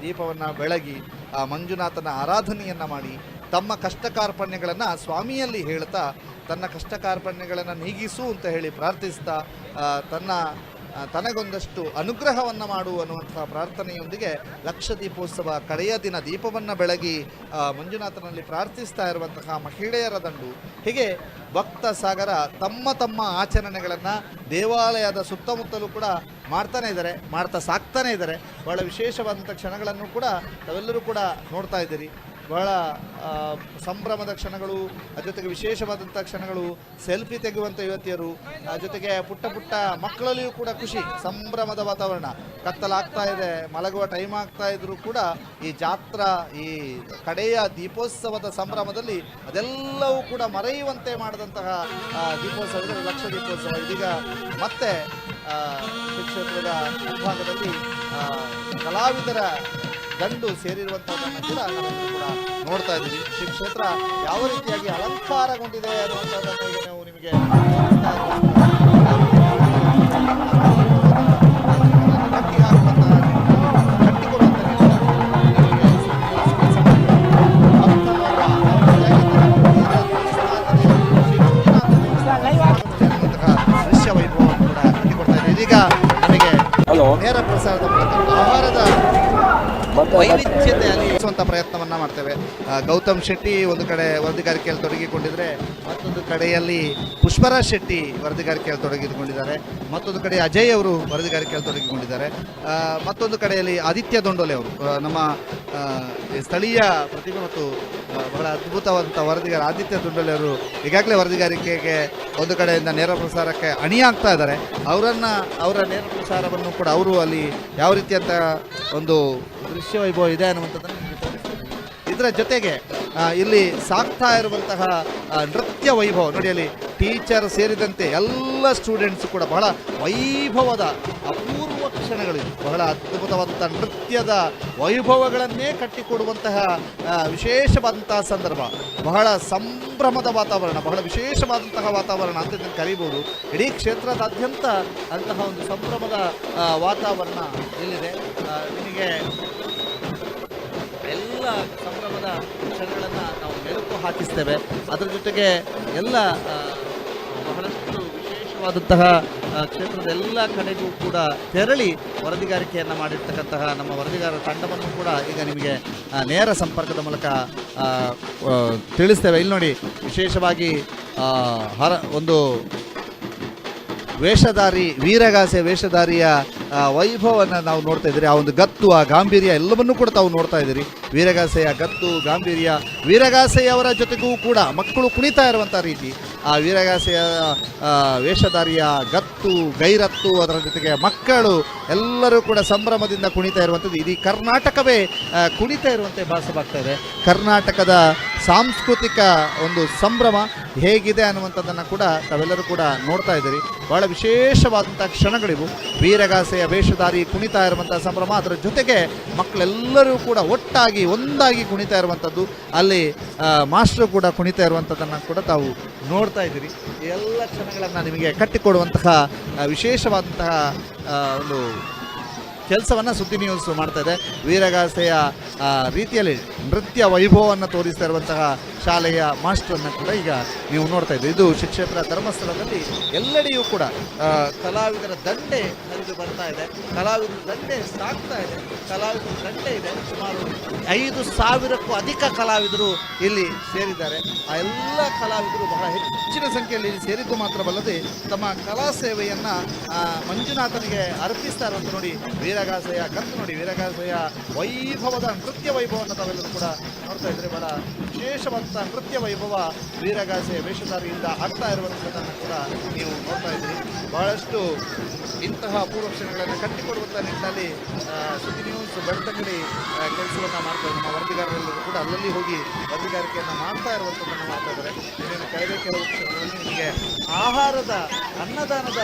ದೀಪವನ್ನು ಬೆಳಗಿ ಆ ಮಂಜುನಾಥನ ಆರಾಧನೆಯನ್ನು ಮಾಡಿ ತಮ್ಮ ಕಷ್ಟ ಕಾರ್ಪಣ್ಯಗಳನ್ನು ಸ್ವಾಮಿಯಲ್ಲಿ ಹೇಳ್ತಾ ತನ್ನ ಕಷ್ಟ ಕಾರ್ಪಣ್ಯಗಳನ್ನು ನೀಗಿಸು ಅಂತ ಹೇಳಿ ಪ್ರಾರ್ಥಿಸ್ತಾ ತನಗೊಂದಷ್ಟು ಅನುಗ್ರಹವನ್ನು ಮಾಡು ಅನ್ನುವಂತಹ ಪ್ರಾರ್ಥನೆಯೊಂದಿಗೆ ಲಕ್ಷದೀಪೋತ್ಸವ ಕಡೆಯ ದಿನ ದೀಪವನ್ನು ಬೆಳಗಿ ಮಂಜುನಾಥನಲ್ಲಿ ಪ್ರಾರ್ಥಿಸ್ತಾ ಇರುವಂತಹ ಮಹಿಳೆಯರ ದಂಡು. ಹೀಗೆ ಭಕ್ತ ಸಾಗರ ತಮ್ಮ ತಮ್ಮ ಆಚರಣೆಗಳನ್ನು ದೇವಾಲಯದ ಸುತ್ತಮುತ್ತಲೂ ಕೂಡ ಮಾಡ್ತಾ ಸಾಕ್ತಾನೆ ಇದ್ದಾರೆ. ಬಹಳ ವಿಶೇಷವಾದಂಥ ಕ್ಷಣಗಳನ್ನು ಕೂಡ ತಾವೆಲ್ಲರೂ ಕೂಡ ನೋಡ್ತಾ ಇದ್ದೀರಿ. ಬಹಳ ಸಂಭ್ರಮದ ಕ್ಷಣಗಳು, ಜೊತೆಗೆ ವಿಶೇಷವಾದಂಥ ಕ್ಷಣಗಳು, ಸೆಲ್ಫಿ ತೆಗೆಯುವಂಥ ಯುವತಿಯರು, ಜೊತೆಗೆ ಪುಟ್ಟ ಪುಟ್ಟ ಮಕ್ಕಳಲ್ಲಿಯೂ ಕೂಡ ಖುಷಿ, ಸಂಭ್ರಮದ ವಾತಾವರಣ. ಕತ್ತಲಾಗ್ತಾ ಇದೆ, ಮಲಗುವ ಟೈಮ್ ಆಗ್ತಾ ಇದ್ರೂ ಕೂಡ ಈ ಜಾತ್ರಾ, ಈ ಕಡೆಯ ದೀಪೋತ್ಸವದ ಸಂಭ್ರಮದಲ್ಲಿ ಅದೆಲ್ಲವೂ ಕೂಡ ಮರೆಯುವಂತೆ ಮಾಡಿದಂತಹ ದೀಪೋತ್ಸವ ಲಕ್ಷ ದೀಪೋತ್ಸವ. ಇದೀಗ ಮತ್ತೆ ಕ್ಷೇತ್ರದ ವಿಭಾಗದಲ್ಲಿ ಕಲಾವಿದರ ದಂಡು ಸೇರಿರುವಂಥದ್ದನ್ನು ಕೂಡ ನಾವೆಲ್ಲರೂ ಕೂಡ ನೋಡ್ತಾ ಇದ್ದೀವಿ. ಶ್ರೀ ಕ್ಷೇತ್ರ ಯಾವ ರೀತಿಯಾಗಿ ಅಲಂಕಾರಗೊಂಡಿದೆ ಅನ್ನುವಂಥದ್ದನ್ನು ಈಗ ನಾವು ನಿಮಗೆ ದೃಶ್ಯ ವೈಭವವನ್ನು ಕೂಡ ಕಟ್ಟಿಕೊಡ್ತಾ ಇದ್ದೀವಿ. ಇದೀಗ ನಮಗೆ ನೇರ ಪ್ರಸಾರದ ಮೂಲಕ ಆಹಾರದ ವೈವಿಧ್ಯತೆಯಲ್ಲಿ ಪ್ರಯತ್ನವನ್ನ ಮಾಡ್ತೇವೆ. ಗೌತಮ್ ಶೆಟ್ಟಿ ಒಂದು ಕಡೆ ವರದಿಗಾರಿಕೆಯಲ್ಲಿ ತೊಡಗಿಕೊಂಡಿದ್ರೆ, ಮತ್ತೊಂದು ಕಡೆಯಲ್ಲಿ ಪುಷ್ಪರಾಜ್ ಶೆಟ್ಟಿ ವರದಿಗಾರಿಕೆಯಲ್ಲಿ ತೊಡಗಿಕೊಂಡಿದ್ದಾರೆ, ಮತ್ತೊಂದು ಕಡೆ ಅಜಯ್ ಅವರು ವರದಿಗಾರಿಕೆಯಲ್ಲಿ ತೊಡಗಿಕೊಂಡಿದ್ದಾರೆ, ಮತ್ತೊಂದು ಕಡೆಯಲ್ಲಿ ಆದಿತ್ಯ ದೊಂಡೋಲೆ ಅವರು ನಮ್ಮ ಸ್ಥಳೀಯ ಪ್ರತಿಭೆ ಮತ್ತು ಬಹಳ ಅದ್ಭುತವಾದಂಥ ವರದಿಗಾರ ಆದಿತ್ಯ ದೊಂಡೋಲೆ ಅವರು ಈಗಾಗಲೇ ವರದಿಗಾರಿಕೆಗೆ ಒಂದು ಕಡೆಯಿಂದ ನೇರ ಪ್ರಸಾರಕ್ಕೆ ಅಣಿಯಾಗ್ತಾ ಇದ್ದಾರೆ. ಅವರ ನೇರ ಪ್ರಸಾರವನ್ನು ಕೂಡ ಅವರು ಅಲ್ಲಿ ಯಾವ ರೀತಿಯಂಥ ಒಂದು ದೃಶ್ಯ ವೈಭವ ಇದೆ ಅನ್ನುವಂಥದ್ದನ್ನು ನಿಮಗೆ ತೋರಿಸ್ತೀನಿ. ಇದರ ಜೊತೆಗೆ ಇಲ್ಲಿ ಸಾಕ್ತಾ ಇರುವಂತಹ ನೃತ್ಯ ವೈಭವ ನೋಡಿ, ಅಲ್ಲಿ ಟೀಚರ್ ಸೇರಿದಂತೆ ಎಲ್ಲ ಸ್ಟೂಡೆಂಟ್ಸ್ ಕೂಡ ಬಹಳ ವೈಭವದ ಅಪೂರ್ವ ಕ್ಷಣಗಳಿವೆ. ಬಹಳ ಅದ್ಭುತವಾದಂಥ ನೃತ್ಯದ ವೈಭವಗಳನ್ನೇ ಕಟ್ಟಿಕೊಡುವಂತಹ ವಿಶೇಷವಾದಂತಹ ಸಂದರ್ಭ, ಬಹಳ ಸಂಭ್ರಮದ ವಾತಾವರಣ, ಬಹಳ ವಿಶೇಷವಾದಂತಹ ವಾತಾವರಣ ಅಂತ ಇದನ್ನು ಕರೀಬೋದು. ಇಡೀ ಕ್ಷೇತ್ರದಾದ್ಯಂತ ಅಂತಹ ಒಂದು ಸಂಭ್ರಮದ ವಾತಾವರಣ ಇಲ್ಲಿದೆ. ನಿಮಗೆ ಎಲ್ಲ ಸಂಭ್ರಮದ ಕ್ಷಣಗಳನ್ನು ನಾವು ಮೆಲುಕು ಹಾಕಿಸ್ತೇವೆ. ಅದರ ಜೊತೆಗೆ ಎಲ್ಲ ಬಹಳಷ್ಟು ವಿಶೇಷವಾದಂತಹ ಕ್ಷೇತ್ರದ ಎಲ್ಲ ಕಡೆಗೂ ಕೂಡ ತೆರಳಿ ವರದಿಗಾರಿಕೆಯನ್ನು ಮಾಡಿರ್ತಕ್ಕಂತಹ ನಮ್ಮ ವರದಿಗಾರರ ತಂಡವನ್ನು ಕೂಡ ಈಗ ನಿಮಗೆ ನೇರ ಸಂಪರ್ಕದ ಮೂಲಕ ತಿಳಿಸ್ತೇವೆ. ಇಲ್ಲಿ ನೋಡಿ, ವಿಶೇಷವಾಗಿ ಒಂದು ವೇಷಧಾರಿ, ವೀರಗಾಸೆ ವೇಷಧಾರಿಯ ವೈಭವವನ್ನು ನಾವು ನೋಡ್ತಾ ಇದ್ದೀರಿ. ಆ ಒಂದು ಗತ್ತು, ಆ ಗಾಂಭೀರ್ಯ ಎಲ್ಲವನ್ನೂ ಕೂಡ ತಾವು ನೋಡ್ತಾ ಇದ್ದೀರಿ. ವೀರಗಾಸೆಯ ಗತ್ತು, ಗಾಂಭೀರ್ಯ, ವೀರಗಾಸೆಯವರ ಜೊತೆಗೂ ಕೂಡ ಮಕ್ಕಳು ಕುಣಿತಾ ಇರುವಂಥ ರೀತಿ, ಆ ವೀರಗಾಸೆಯ ವೇಷಧಾರಿಯ ಗತ್ತು, ಗೈರತ್ತು, ಅದರ ಜೊತೆಗೆ ಮಕ್ಕಳು ಎಲ್ಲರೂ ಕೂಡ ಸಂಭ್ರಮದಿಂದ ಕುಣಿತಾ ಇರುವಂಥದ್ದು. ಇಡೀ ಕರ್ನಾಟಕವೇ ಕುಣಿತಾ ಇರುವಂತೆ ಭಾಸವಾಗ್ತಾ ಇದೆ. ಕರ್ನಾಟಕದ ಸಾಂಸ್ಕೃತಿಕ ಒಂದು ಸಂಭ್ರಮ ಹೇಗಿದೆ ಅನ್ನುವಂಥದ್ದನ್ನು ಕೂಡ ತಾವೆಲ್ಲರೂ ಕೂಡ ನೋಡ್ತಾ ಇದ್ದೀರಿ. ಬಹಳ ವಿಶೇಷವಾದಂಥ ಕ್ಷಣಗಳಿವು. ವೀರಗಾಸೆಯ ವೇಷಧಾರಿ ಕುಣಿತಾ ಇರುವಂಥ ಸಂಭ್ರಮ, ಅದರ ಜೊತೆಗೆ ಮಕ್ಕಳೆಲ್ಲರೂ ಕೂಡ ಒಟ್ಟಾಗಿ ಒಂದಾಗಿ ಕುಣಿತಾ ಇರುವಂಥದ್ದು, ಅಲ್ಲಿ ಮಾಸ್ಟರ್ ಕೂಡ ಕುಣಿತಾ ಇರುವಂಥದ್ದನ್ನು ಕೂಡ ತಾವು ನೋಡ್ತಾ ಇದ್ದೀರಿ. ಈ ಎಲ್ಲ ಕ್ಷಣಗಳನ್ನು ನಿಮಗೆ ಕಟ್ಟಿಕೊಡುವಂತಹ ವಿಶೇಷವಾದಂತಹ ಒಂದು ಕೆಲಸವನ್ನು ಸುದ್ದಿ ನ್ಯೂಸ್ ಮಾಡ್ತಾ ಇದೆ. ವೀರಗಾಸೆಯ ರೀತಿಯಲ್ಲಿ ನೃತ್ಯ ವೈಭವವನ್ನು ತೋರಿಸ್ತಾ ಇರುವಂತಹ ಶಾಲೆಯ ಮಾಸ್ಟರನ್ನು ಕೂಡ ಈಗ ನೀವು ನೋಡ್ತಾ ಇದ್ದೀವಿ. ಇದು ಶ್ರೀ ಕ್ಷೇತ್ರ ಧರ್ಮಸ್ಥಳದಲ್ಲಿ ಎಲ್ಲೆಡೆಯೂ ಕೂಡ ಕಲಾವಿದರ ದಂಡೆ ಹರಿದು ಬರ್ತಾ ಇದೆ. ಕಲಾವಿದರ ದಂಡೆ ಸಾಗ್ತಾ ಇದೆ. ಕಲಾವಿದರ ದಂಡೆ ಇದೆ. ಸುಮಾರು 5,000ಕ್ಕೂ ಅಧಿಕ ಕಲಾವಿದರು ಇಲ್ಲಿ ಸೇರಿದ್ದಾರೆ. ಆ ಎಲ್ಲ ಕಲಾವಿದರು ಬಹಳ ಹೆಚ್ಚಿನ ಸಂಖ್ಯೆಯಲ್ಲಿ ಇಲ್ಲಿ ಸೇರಿದ್ದು ಮಾತ್ರವಲ್ಲದೆ ತಮ್ಮ ಕಲಾ ಸೇವೆಯನ್ನು ಮಂಜುನಾಥನಿಗೆ ಅರ್ಪಿಸ್ತಾ ಇರುವಂಥ ನೋಡಿ, ವೀರಗಾಸೆಯ ಗತ್ತು ನೋಡಿ, ವೀರಗಾಸೆಯ ವೈಭವದ ನೃತ್ಯ ವೈಭವವನ್ನು ತಾವೆಲ್ಲರೂ ಕೂಡ ನೋಡ್ತಾ ಇದ್ರೆ. ಬಹಳ ವಿಶೇಷವಾದಂಥ ನೃತ್ಯ ವೈಭವ ವೀರಗಾಸೆಯ ವೇಷಧಾರಿಯಿಂದ ಆಗ್ತಾ ಇರುವಂಥದ್ದನ್ನು ಕೂಡ ನೀವು ನೋಡ್ತಾ ಇದ್ದೀರಿ. ಬಹಳಷ್ಟು ಇಂತಹ ಪೂರ್ವ ಕ್ಷಣಗಳನ್ನು ಕಟ್ಟಿಕೊಡುವಂಥ ನಿಟ್ಟಿನಲ್ಲಿ ಸುದ್ದಿ ನ್ಯೂಸ್ ಬೆಳ್ತಂಗಡಿ ಕೆಲಸವನ್ನು ಮಾಡ್ತಾ ಇದ್ದಾರೆ. ನಮ್ಮ ವರದಿಗಾರರೆಲ್ಲರೂ ಕೂಡ ಅಲ್ಲಲ್ಲಿ ಹೋಗಿ ವರದಿಗಾರಿಕೆಯನ್ನು ಮಾಡ್ತಾ ಇರುವಂಥದ್ದನ್ನು ಮಾಡ್ತಾ ಇದ್ದಾರೆ. ಇನ್ನೇನು ಕಳೆದ ಕೆಲವು ಕ್ಷಣಗಳಲ್ಲಿ ನಿಮಗೆ ಆಹಾರದ ಅನ್ನದಾನದ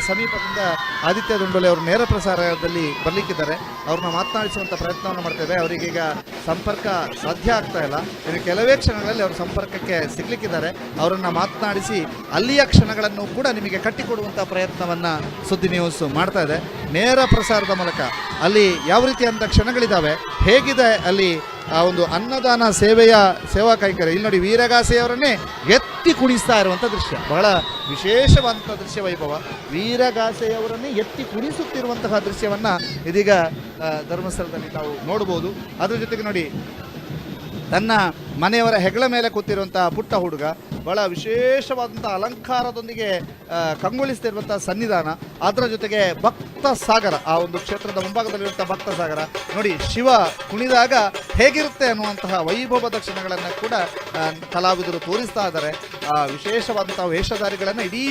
ಸಮೀಪದಿಂದ ಆದಿತ್ಯ ದೊಂಡೋಲೆ ಅವರು ನೇರ ಪ್ರಸಾರದಲ್ಲಿ ಬರಲಿಕ್ಕಿದ್ದಾರೆ. ಅವ್ರನ್ನ ಮಾತನಾಡಿಸುವಂಥ ಪ್ರಯತ್ನವನ್ನು ಮಾಡ್ತೇವೆ. ಅವರಿಗೀಗ ಸಂಪರ್ಕ ಸಾಧ್ಯ ಆಗ್ತಾ ಇಲ್ಲ. ಇನ್ನು ಕೆಲವೇ ಕ್ಷಣಗಳಲ್ಲಿ ದೂರವಾಣಿಯಲ್ಲಿ ಅವರು ಸಂಪರ್ಕಕ್ಕೆ ಸಿಗ್ಲಿಕ್ಕಿದ್ದಾರೆ. ಅವರನ್ನು ಮಾತನಾಡಿಸಿ ಅಲ್ಲಿಯ ಕ್ಷಣಗಳನ್ನು ಕೂಡ ನಿಮಗೆ ಕಟ್ಟಿಕೊಡುವಂಥ ಪ್ರಯತ್ನವನ್ನು ಸುದ್ದಿ ನ್ಯೂಸ್ ಮಾಡ್ತಾ ಇದೆ. ನೇರ ಪ್ರಸಾರದ ಮೂಲಕ ಅಲ್ಲಿ ಯಾವ ರೀತಿಯಂಥ ಕ್ಷಣಗಳಿದ್ದಾವೆ, ಹೇಗಿದೆ ಅಲ್ಲಿ ಆ ಒಂದು ಅನ್ನದಾನ ಸೇವೆಯ ಸೇವಾ ಕೈಂಕರ್ಯ. ಇಲ್ಲಿ ನೋಡಿ ವೀರಗಾಸೆಯವರನ್ನೇ ಎತ್ತಿ ಕುಣಿಸ್ತಾ ಇರುವಂಥ ದೃಶ್ಯ, ಬಹಳ ವಿಶೇಷವಾದಂಥ ದೃಶ್ಯ ವೈಭವ. ವೀರಗಾಸೆಯವರನ್ನೇ ಎತ್ತಿ ಕುಣಿಸುತ್ತಿರುವಂತಹ ದೃಶ್ಯವನ್ನು ಇದೀಗ ಧರ್ಮಸ್ಥಳದಲ್ಲಿ ನಾವು ನೋಡ್ಬೋದು. ಅದ್ರ ಜೊತೆಗೆ ನೋಡಿ ತನ್ನ ಮನೆಯವರ ಹೆಗಲ ಮೇಲೆ ಕೂತಿರುವಂಥ ಪುಟ್ಟ ಹುಡುಗ ಬಹಳ ವಿಶೇಷವಾದಂಥ ಅಲಂಕಾರದೊಂದಿಗೆ ಕಂಗೊಳಿಸ್ತಿರುವಂಥ ಸನ್ನಿಧಾನ. ಅದರ ಜೊತೆಗೆ ಭಕ್ತ ಸಾಗರ, ಆ ಒಂದು ಕ್ಷೇತ್ರದ ಮುಂಭಾಗದಲ್ಲಿರುವಂಥ ಭಕ್ತ ಸಾಗರ ನೋಡಿ, ಶಿವ ಕುಣಿದಾಗ ಹೇಗಿರುತ್ತೆ ಅನ್ನುವಂತಹ ವೈಭವದ ಕ್ಷಣಗಳನ್ನು ಕೂಡ ಕಲಾವಿದರು ತೋರಿಸ್ತಾ ಇದ್ದಾರೆ. ವಿಶೇಷವಾದಂಥ ವೇಷಧಾರಿಗಳನ್ನು ಇಡೀ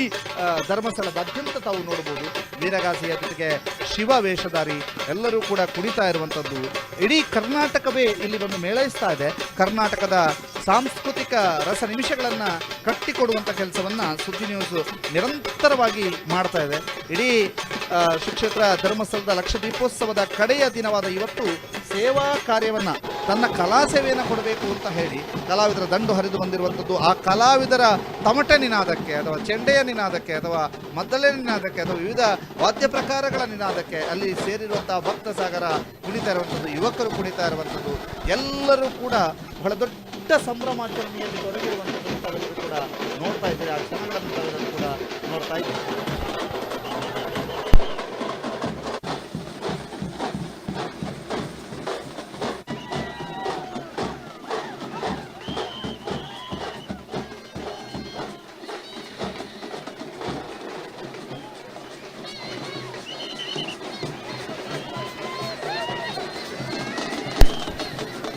ಧರ್ಮಸ್ಥಳದಾದ್ಯಂತ ತಾವು ನೋಡ್ಬೋದು. ವೀರಗಾಸೆಯ ಜೊತೆಗೆ ಶಿವ ವೇಷಧಾರಿ ಎಲ್ಲರೂ ಕೂಡ ಕುಣಿತಾ ಇರುವಂಥದ್ದು. ಇಡೀ ಕರ್ನಾಟಕವೇ ಇಲ್ಲಿ ಬಂದು ಮೇಳೈಸ್ತಾ ಇದೆ. ಕರ್ನಾಟಕದ ಸಾಂಸ್ಕೃತಿಕ ರಸ ನಿಮಿಷಗಳನ್ನು ಕಟ್ಟಿಕೊಡುವಂಥ ಕೆಲಸವನ್ನು ಸುದ್ದಿ ನ್ಯೂಸ್ ನಿರಂತರವಾಗಿ ಮಾಡ್ತಾ ಇದೆ. ಇಡೀ ಶ್ರೀಕ್ಷೇತ್ರ ಧರ್ಮಸ್ಥಳದ ಲಕ್ಷದೀಪೋತ್ಸವದ ಕಡೆಯ ದಿನವಾದ ಇವತ್ತು ಸೇವಾ ಕಾರ್ಯವನ್ನು, ತನ್ನ ಕಲಾ ಸೇವೆಯನ್ನು ಕೊಡಬೇಕು ಅಂತ ಹೇಳಿ ಕಲಾವಿದರ ದಂಡು ಹರಿದು ಬಂದಿರುವಂಥದ್ದು. ಆ ಕಲಾವಿದರ ತಮಟೆ ನಿನಾದಕ್ಕೆ ಅಥವಾ ಚೆಂಡೆಯ ನಿನಾದಕ್ಕೆ ಅಥವಾ ಮದ್ದಳೆ ನಿನಾದಕ್ಕೆ ಅಥವಾ ವಿವಿಧ ವಾದ್ಯ ಪ್ರಕಾರಗಳ ನಿನಾದಕ್ಕೆ ಅಲ್ಲಿ ಸೇರಿರುವಂಥ ಭಕ್ತ ಸಾಗರ ಕುಣಿತಾ ಇರುವಂಥದ್ದು, ಯುವಕರು ಕುಣಿತಾ ಇರುವಂಥದ್ದು, ಎಲ್ಲರೂ ಕೂಡ ಬಹಳ ದೊಡ್ಡ ಸಂಭ್ರಮಾಚರಣೆಯಲ್ಲಿ ತೊಡಗಿರುವಂಥದ್ದು ತಾವೆಲ್ಲರೂ ಕೂಡ ನೋಡ್ತಾ ಇದ್ದೀರಿ. ಆ ಕ್ಷಣಗಳನ್ನು ತಾವೆಲ್ಲರೂ ಕೂಡ ನೋಡ್ತಾ ಇದ್ದೀರಿ.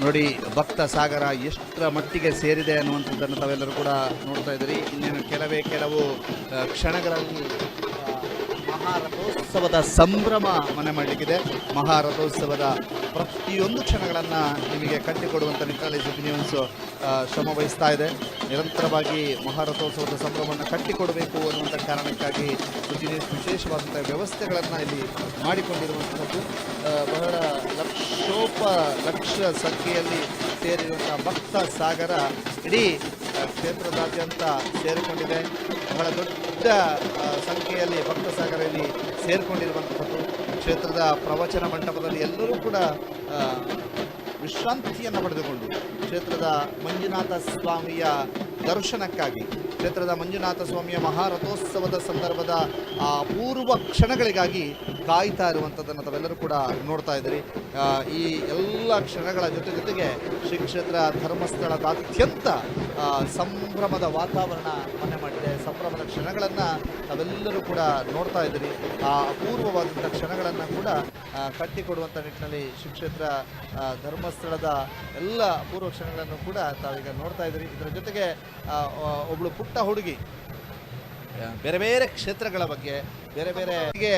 ನೋಡಿ ಭಕ್ತ ಸಾಗರ ಎಷ್ಟರ ಮಟ್ಟಿಗೆ ಸೇರಿದೆ ಅನ್ನುವಂಥದ್ದನ್ನು ತಾವೆಲ್ಲರೂ ಕೂಡ ನೋಡ್ತಾ ಇದ್ದೀರಿ. ಇನ್ನೇನು ಕೆಲವು ಕ್ಷಣಗಳಲ್ಲಿ ಮಹಾರಥೋತ್ಸವದ ಸಂಭ್ರಮ ಮನೆ ಮಾಡಲಿಕ್ಕಿದೆ. ಮಹಾರಥೋತ್ಸವದ ಪ್ರತಿಯೊಂದು ಕ್ಷಣಗಳನ್ನು ನಿಮಗೆ ಕಟ್ಟಿಕೊಡುವಂಥ ನಿಟ್ಟಿನಲ್ಲಿ ಸುದ್ದಿ ನ್ಯೂಸ್ ಶ್ರಮ ವಹಿಸ್ತಾ ಇದೆ. ನಿರಂತರವಾಗಿ ಮಹಾರಥೋತ್ಸವದ ಸಂಭ್ರಮವನ್ನು ಕಟ್ಟಿಕೊಡಬೇಕು ಅನ್ನುವಂಥ ಕಾರಣಕ್ಕಾಗಿ ಸುದ್ದಿ ನ್ಯೂಸ್ ವಿಶೇಷವಾದಂಥ ವ್ಯವಸ್ಥೆಗಳನ್ನು ಇಲ್ಲಿ ಮಾಡಿಕೊಂಡಿರುವಂಥದ್ದು. ಬಹಳ ಲಕ್ಷ ಸಂಖ್ಯೆಯಲ್ಲಿ ಸೇರಿರುವಂಥ ಭಕ್ತ ಸಾಗರ ಇಡೀ ಕ್ಷೇತ್ರದಾದ್ಯಂತ ಸೇರಿಕೊಂಡಿದೆ. ಬಹಳ ದೊಡ್ಡ ಸಂಖ್ಯೆಯಲ್ಲಿ ಭಕ್ತ ಸಾಗರಲ್ಲಿ ಸೇರಿಕೊಂಡಿರುವಂಥದ್ದು. ಕ್ಷೇತ್ರದ ಪ್ರವಚನ ಮಂಟಪದಲ್ಲಿ ಎಲ್ಲರೂ ಕೂಡ ವಿಶ್ರಾಂತಿಯನ್ನು ಪಡೆದುಕೊಂಡು ಕ್ಷೇತ್ರದ ಮಂಜುನಾಥ ಸ್ವಾಮಿಯ ದರ್ಶನಕ್ಕಾಗಿ, ಕ್ಷೇತ್ರದ ಮಂಜುನಾಥ ಸ್ವಾಮಿಯ ಮಹಾರಥೋತ್ಸವದ ಸಂದರ್ಭದ ಆ ಅಪೂರ್ವ ಕ್ಷಣಗಳಿಗಾಗಿ ಕಾಯ್ತಾ ಇರುವಂಥದ್ದನ್ನು ತಾವೆಲ್ಲರೂ ಕೂಡ ನೋಡ್ತಾ ಇದ್ದೀರಿ. ಈ ಎಲ್ಲ ಕ್ಷಣಗಳ ಜೊತೆಗೆ ಶ್ರೀ ಕ್ಷೇತ್ರ ಧರ್ಮಸ್ಥಳದಾದ್ಯಂತ ಸಂಭ್ರಮದ ವಾತಾವರಣ ಮನೆ ಮಾಡಿದೆ. ಸಂಭ್ರಮದ ಕ್ಷಣಗಳನ್ನು ತಾವೆಲ್ಲರೂ ಕೂಡ ನೋಡ್ತಾ ಇದ್ದೀರಿ. ಆ ಅಪೂರ್ವವಾದಂಥ ಕ್ಷಣಗಳನ್ನು ಕೂಡ ಕಟ್ಟಿಕೊಡುವಂಥ ನಿಟ್ಟಿನಲ್ಲಿ ಶ್ರೀ ಕ್ಷೇತ್ರ ಧರ್ಮಸ್ಥಳದ ಎಲ್ಲ ಅಪೂರ್ವ ಕ್ಷಣಗಳನ್ನು ಕೂಡ ತಾವೀಗ ನೋಡ್ತಾ ಇದ್ದೀರಿ. ಇದರ ಜೊತೆಗೆ ಒಬ್ಬಳು ಪುಟ್ಟ ಹುಡುಗಿ ಬೇರೆ ಬೇರೆ ಕ್ಷೇತ್ರಗಳ ಬಗ್ಗೆ ಬೇರೆ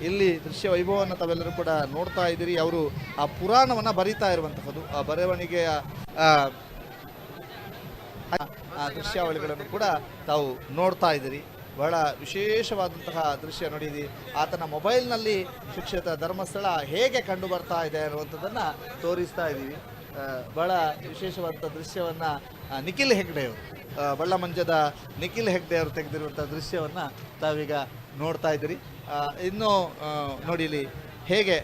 ಇಲ್ಲಿ ದೃಶ್ಯ ವೈಭವವನ್ನು ತಾವೆಲ್ಲರೂ ಕೂಡ ನೋಡ್ತಾ ಇದ್ದೀರಿ. ಅವರು ಆ ಪುರಾಣವನ್ನು ಬರೀತಾ ಇರುವಂತಹದ್ದು, ಆ ಬರವಣಿಗೆಯ ದೃಶ್ಯಾವಳಿಗಳನ್ನು ಕೂಡ ತಾವು ನೋಡ್ತಾ ಇದ್ದೀರಿ. ಬಹಳ ವಿಶೇಷವಾದಂತಹ ದೃಶ್ಯ ನೋಡಿದಿ. ಆತನ ಮೊಬೈಲ್ನಲ್ಲಿ ಶ್ರೀಕ್ಷೇತ್ರ ಧರ್ಮಸ್ಥಳ ಹೇಗೆ ಕಂಡು ಬರ್ತಾ ಇದೆ ಅನ್ನುವಂಥದ್ದನ್ನು ತೋರಿಸ್ತಾ ಇದ್ದೀವಿ. ಬಹಳ ವಿಶೇಷವಾದಂಥ ದೃಶ್ಯವನ್ನು ನಿಖಿಲ್ ಹೆಗ್ಡೆಯವರು, ಬಳ್ಳಮಂಜದ ನಿಖಿಲ್ ಹೆಗ್ಡೆಯವರು ತೆಗೆದಿರುವಂಥ ದೃಶ್ಯವನ್ನು ತಾವೀಗ ನೋಡ್ತಾ ಇದ್ದೀರಿ. ಇನ್ನು ನೋಡಿ ಇಲ್ಲಿ ಹೇಗೆ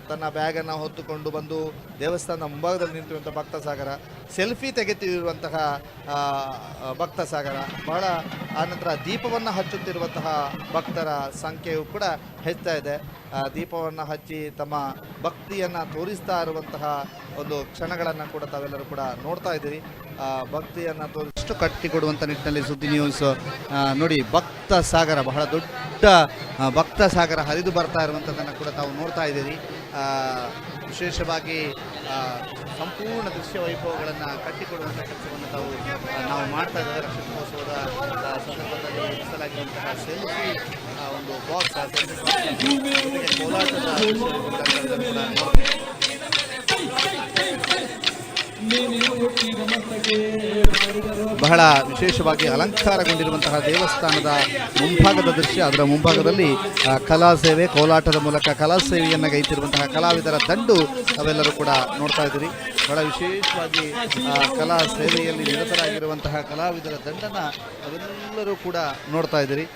ತನ್ನ ಬ್ಯಾಗನ್ನು ಹೊತ್ತುಕೊಂಡು ಬಂದು ದೇವಸ್ಥಾನದ ಮುಂಭಾಗದಲ್ಲಿ ನಿಂತಿರುವಂಥ ಭಕ್ತ ಸಾಗರ, ಸೆಲ್ಫಿ ತೆಗೆತಿರುವಂತಹ ಭಕ್ತ ಸಾಗರ, ಬಹಳ ಆನಂತರ ದೀಪವನ್ನು ಹಚ್ಚುತ್ತಿರುವಂತಹ ಭಕ್ತರ ಸಂಖ್ಯೆಯು ಕೂಡ ಹೆಚ್ಚುತ್ತಾ ಇದೆ. ದೀಪವನ್ನು ಹಚ್ಚಿ ತಮ್ಮ ಭಕ್ತಿಯನ್ನು ತೋರಿಸ್ತಾ ಇರುವಂತಹ ಒಂದು ಕ್ಷಣಗಳನ್ನು ಕೂಡ ತಾವೆಲ್ಲರೂ ಕೂಡ ನೋಡ್ತಾ ಇದ್ದೀರಿ. ಭಕ್ತಿಯನ್ನು ತೋರಿಷ್ಟು ಕಟ್ಟಿಕೊಡುವಂಥ ನಿಟ್ಟಿನಲ್ಲಿ ಸುದ್ದಿ ನ್ಯೂಸ್ ನೋಡಿ ಭಕ್ತ ಸಾಗರ, ಬಹಳ ದೊಡ್ಡ ಭಕ್ತ ಸಾಗರ ಹರಿದು ಬರ್ತಾ ಇರುವಂಥದ್ದನ್ನು ಕೂಡ ತಾವು ನೋಡ್ತಾ ಇದ್ದೀರಿ. ವಿಶೇಷವಾಗಿ ಸಂಪೂರ್ಣ ದೃಶ್ಯ ವೈಭವಗಳನ್ನು ಕಟ್ಟಿಕೊಡುವಂಥ ಕೆಲಸವನ್ನು ನಾವು ಮಾಡ್ತಾ ಇದ್ದೇವೆ. ರಕ್ಷಣೋತ್ಸವದ ಸಂದರ್ಭದಲ್ಲಿ ರೂಪಿಸಲಾಗಿರುವಂತಹ ಸೆಲ್ಫಿ ಒಂದು ಬಾಕ್ಸ್, ಆ ಸೆಲ್ಫಿ ಬಾಕ್ಸ್ ಕೋಲಾಟದ ಬಹಳ ವಿಶೇಷವಾಗಿ ಅಲಂಕಾರಗೊಂಡಿರುವಂತಹ ದೇವಸ್ಥಾನದ ಮುಂಭಾಗದ ದೃಶ್ಯ. ಅದರ ಮುಂಭಾಗದಲ್ಲಿ ಕಲಾ ಸೇವೆ, ಕೋಲಾಟದ ಮೂಲಕ ಕಲಾ ಸೇವೆಯನ್ನು ಗೈತಿರುವಂತಹ ಕಲಾವಿದರ ದಂಡು ಅವೆಲ್ಲರೂ ಕೂಡ ನೋಡ್ತಾ ಇದ್ದೀರಿ. ಬಹಳ ವಿಶೇಷವಾಗಿ ಕಲಾ ಸೇವೆಯಲ್ಲಿ ನಿರತರಾಗಿರುವಂತಹ ಕಲಾವಿದರ ದಂಡನ್ನು ಅವೆಲ್ಲರೂ ಕೂಡ ನೋಡ್ತಾ ಇದ್ದೀರಿ.